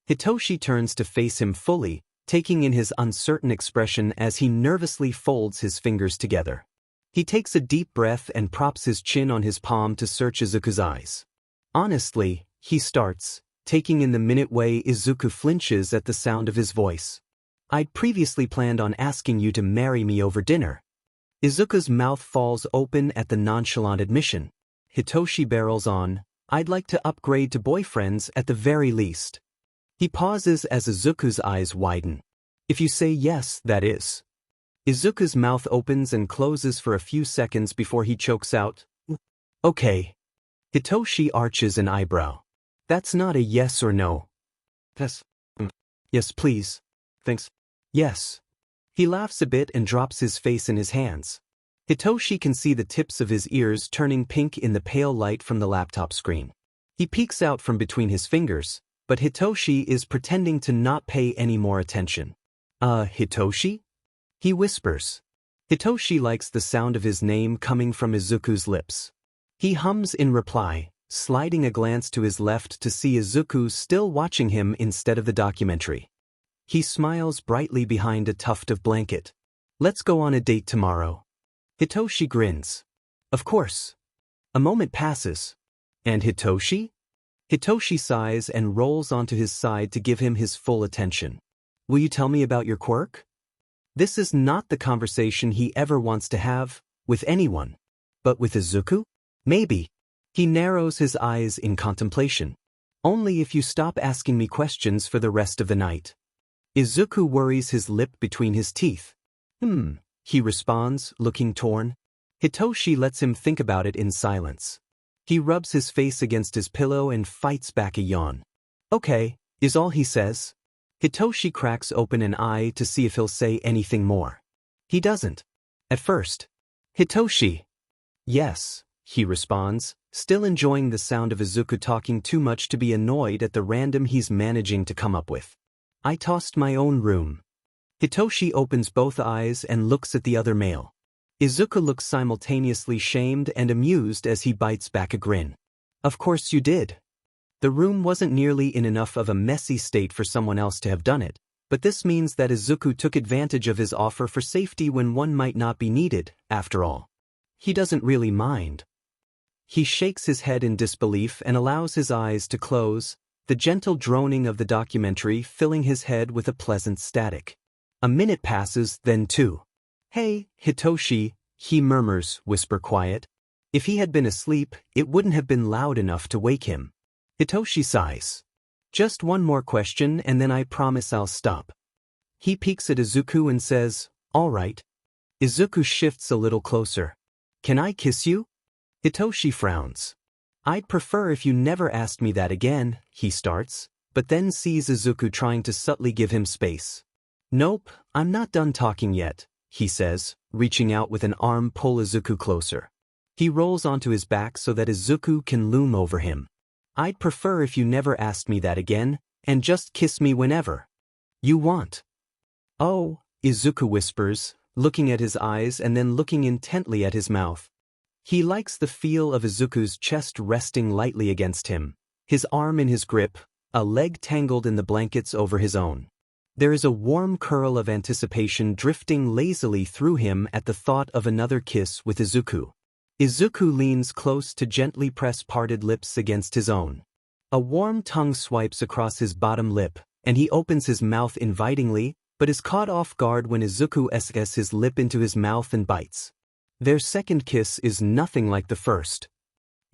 Hitoshi turns to face him fully, taking in his uncertain expression as he nervously folds his fingers together. He takes a deep breath and props his chin on his palm to search Izuku's eyes. Honestly, he starts, taking in the minute way Izuku flinches at the sound of his voice. I'd previously planned on asking you to marry me over dinner. Izuku's mouth falls open at the nonchalant admission. Hitoshi barrels on, I'd like to upgrade to boyfriends at the very least. He pauses as Izuku's eyes widen. If you say yes, that is. Izuku's mouth opens and closes for a few seconds before he chokes out, Okay. Hitoshi arches an eyebrow. That's not a yes or no. Yes, please. Thanks. Yes. He laughs a bit and drops his face in his hands. Hitoshi can see the tips of his ears turning pink in the pale light from the laptop screen. He peeks out from between his fingers, but Hitoshi is pretending to not pay any more attention. Hitoshi? He whispers. Hitoshi likes the sound of his name coming from Izuku's lips. He hums in reply, sliding a glance to his left to see Izuku still watching him instead of the documentary. He smiles brightly behind a tuft of blanket. Let's go on a date tomorrow. Hitoshi grins. Of course. A moment passes. And Hitoshi? Hitoshi sighs and rolls onto his side to give him his full attention. Will you tell me about your quirk? This is not the conversation he ever wants to have, with anyone. But with Izuku? Maybe. He narrows his eyes in contemplation. Only if you stop asking me questions for the rest of the night. Izuku worries his lip between his teeth. He responds, looking torn. Hitoshi lets him think about it in silence. He rubs his face against his pillow and fights back a yawn. Okay, is all he says. Hitoshi cracks open an eye to see if he'll say anything more. He doesn't. At first. Hitoshi. Yes, he responds, still enjoying the sound of Izuku talking too much to be annoyed at the random he's managing to come up with. I tossed my own room. Hitoshi opens both eyes and looks at the other male. Izuku looks simultaneously shamed and amused as he bites back a grin. Of course you did. The room wasn't nearly in enough of a messy state for someone else to have done it, but this means that Izuku took advantage of his offer for safety when one might not be needed, after all. He doesn't really mind. He shakes his head in disbelief and allows his eyes to close, the gentle droning of the documentary filling his head with a pleasant static. A minute passes, then two. Hey, Hitoshi, he murmurs, whisper quiet. If he had been asleep, it wouldn't have been loud enough to wake him. Hitoshi sighs. Just one more question and then I promise I'll stop. He peeks at Izuku and says, all right. Izuku shifts a little closer. Can I kiss you? Hitoshi frowns. I'd prefer if you never asked me that again, he starts, but then sees Izuku trying to subtly give him space. Nope, I'm not done talking yet, he says, reaching out with an arm pull Izuku closer. He rolls onto his back so that Izuku can loom over him. I'd prefer if you never asked me that again, and just kiss me whenever you want. Oh, Izuku whispers, looking at his eyes and then looking intently at his mouth. He likes the feel of Izuku's chest resting lightly against him, his arm in his grip, a leg tangled in the blankets over his own. There is a warm curl of anticipation drifting lazily through him at the thought of another kiss with Izuku. Izuku leans close to gently press parted lips against his own. A warm tongue swipes across his bottom lip, and he opens his mouth invitingly, but is caught off guard when Izuku esques his lip into his mouth and bites. Their second kiss is nothing like the first.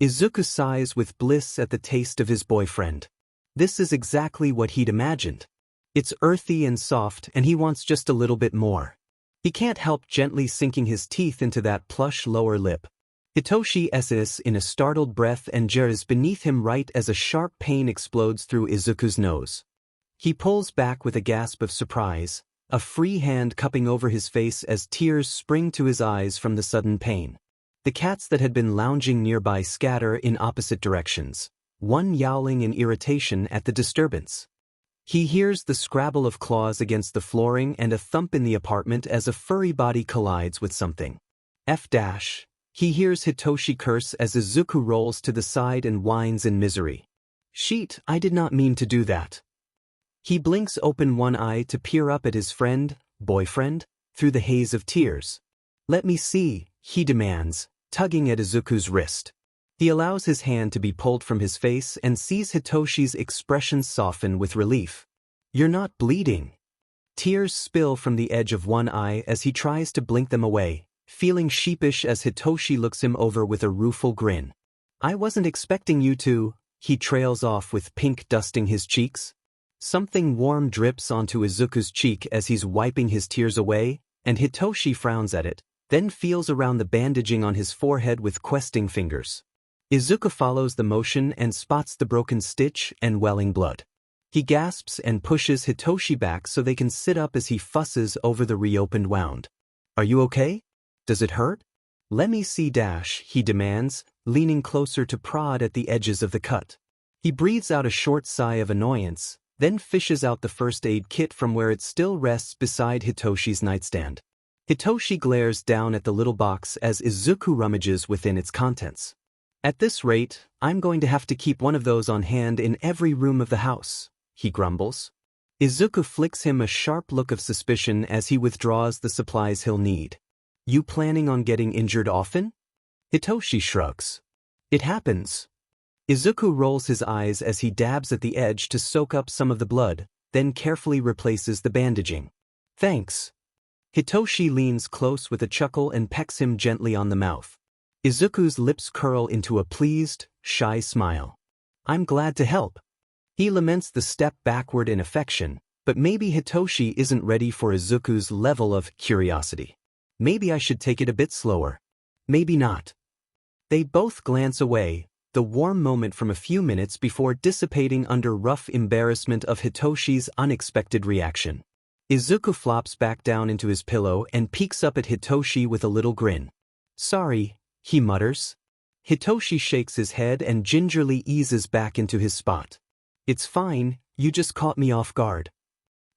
Izuku sighs with bliss at the taste of his boyfriend. This is exactly what he'd imagined. It's earthy and soft and he wants just a little bit more. He can't help gently sinking his teeth into that plush lower lip. Hitoshi esses in a startled breath and jars beneath him right as a sharp pain explodes through Izuku's nose. He pulls back with a gasp of surprise, a free hand cupping over his face as tears spring to his eyes from the sudden pain. The cats that had been lounging nearby scatter in opposite directions, one yowling in irritation at the disturbance. He hears the scrabble of claws against the flooring and a thump in the apartment as a furry body collides with something. He hears Hitoshi curse as Izuku rolls to the side and whines in misery. Sheet, I did not mean to do that. He blinks open one eye to peer up at his boyfriend, through the haze of tears. Let me see, he demands, tugging at Izuku's wrist. He allows his hand to be pulled from his face and sees Hitoshi's expression soften with relief. You're not bleeding. Tears spill from the edge of one eye as he tries to blink them away, feeling sheepish as Hitoshi looks him over with a rueful grin. I wasn't expecting you to, he trails off with pink dusting his cheeks. Something warm drips onto Izuku's cheek as he's wiping his tears away, and Hitoshi frowns at it, then feels around the bandaging on his forehead with questing fingers. Izuku follows the motion and spots the broken stitch and welling blood. He gasps and pushes Hitoshi back so they can sit up as he fusses over the reopened wound. Are you okay? Does it hurt? Let me see he demands, leaning closer to prod at the edges of the cut. He breathes out a short sigh of annoyance, then fishes out the first aid kit from where it still rests beside Hitoshi's nightstand. Hitoshi glares down at the little box as Izuku rummages within its contents. At this rate, I'm going to have to keep one of those on hand in every room of the house, he grumbles. Izuku flicks him a sharp look of suspicion as he withdraws the supplies he'll need. You planning on getting injured often? Hitoshi shrugs. It happens. Izuku rolls his eyes as he dabs at the edge to soak up some of the blood, then carefully replaces the bandaging. Thanks. Hitoshi leans close with a chuckle and pecks him gently on the mouth. Izuku's lips curl into a pleased, shy smile. I'm glad to help. He laments the step backward in affection, but maybe Hitoshi isn't ready for Izuku's level of curiosity. Maybe I should take it a bit slower. Maybe not. They both glance away, the warm moment from a few minutes before dissipating under rough embarrassment of Hitoshi's unexpected reaction. Izuku flops back down into his pillow and peeks up at Hitoshi with a little grin. Sorry, he mutters. Hitoshi shakes his head and gingerly eases back into his spot. It's fine, you just caught me off guard.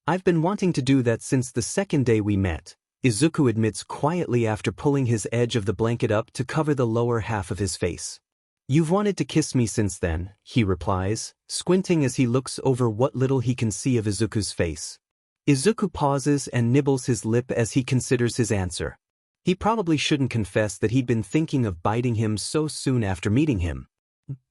I've been wanting to do that since the second day we met, Izuku admits quietly after pulling his edge of the blanket up to cover the lower half of his face. You've wanted to kiss me since then, he replies, squinting as he looks over what little he can see of Izuku's face. Izuku pauses and nibbles his lip as he considers his answer. He probably shouldn't confess that he'd been thinking of biting him so soon after meeting him.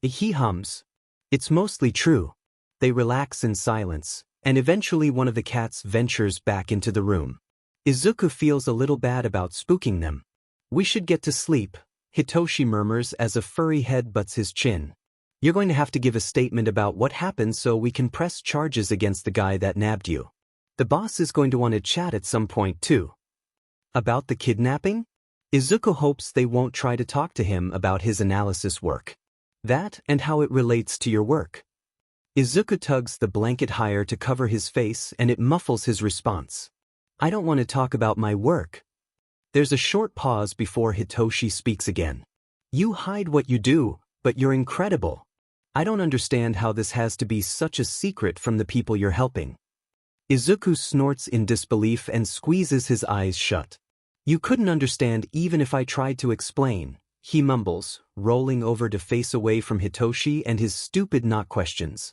He hums. It's mostly true. They relax in silence, and eventually one of the cats ventures back into the room. Izuku feels a little bad about spooking them. We should get to sleep, Hitoshi murmurs as a furry head butts his chin. You're going to have to give a statement about what happened so we can press charges against the guy that nabbed you. The boss is going to want to chat at some point too. About the kidnapping? Izuku hopes they won't try to talk to him about his analysis work. That and how it relates to your work. Izuku tugs the blanket higher to cover his face and it muffles his response. I don't want to talk about my work. There's a short pause before Hitoshi speaks again. You hide what you do, but you're incredible. I don't understand how this has to be such a secret from the people you're helping. Izuku snorts in disbelief and squeezes his eyes shut. You couldn't understand even if I tried to explain, he mumbles, rolling over to face away from Hitoshi and his stupid not questions.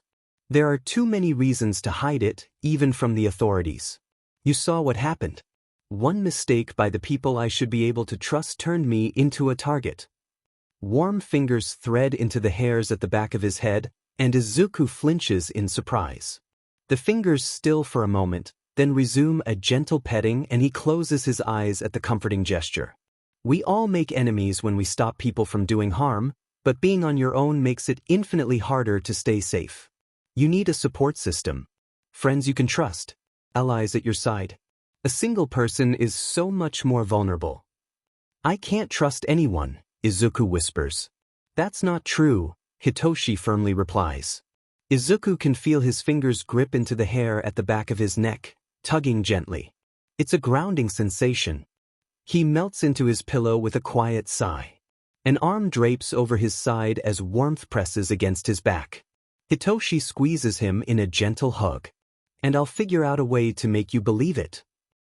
There are too many reasons to hide it, even from the authorities. You saw what happened. One mistake by the people I should be able to trust turned me into a target. Warm fingers thread into the hairs at the back of his head, and Izuku flinches in surprise. The fingers still for a moment, then resume a gentle petting and he closes his eyes at the comforting gesture. We all make enemies when we stop people from doing harm, but being on your own makes it infinitely harder to stay safe. You need a support system. Friends you can trust. Allies at your side. A single person is so much more vulnerable. I can't trust anyone, Izuku whispers. That's not true, Hitoshi firmly replies. Izuku can feel his fingers grip into the hair at the back of his neck, tugging gently. It's a grounding sensation. He melts into his pillow with a quiet sigh. An arm drapes over his side as warmth presses against his back. Hitoshi squeezes him in a gentle hug. And I'll figure out a way to make you believe it.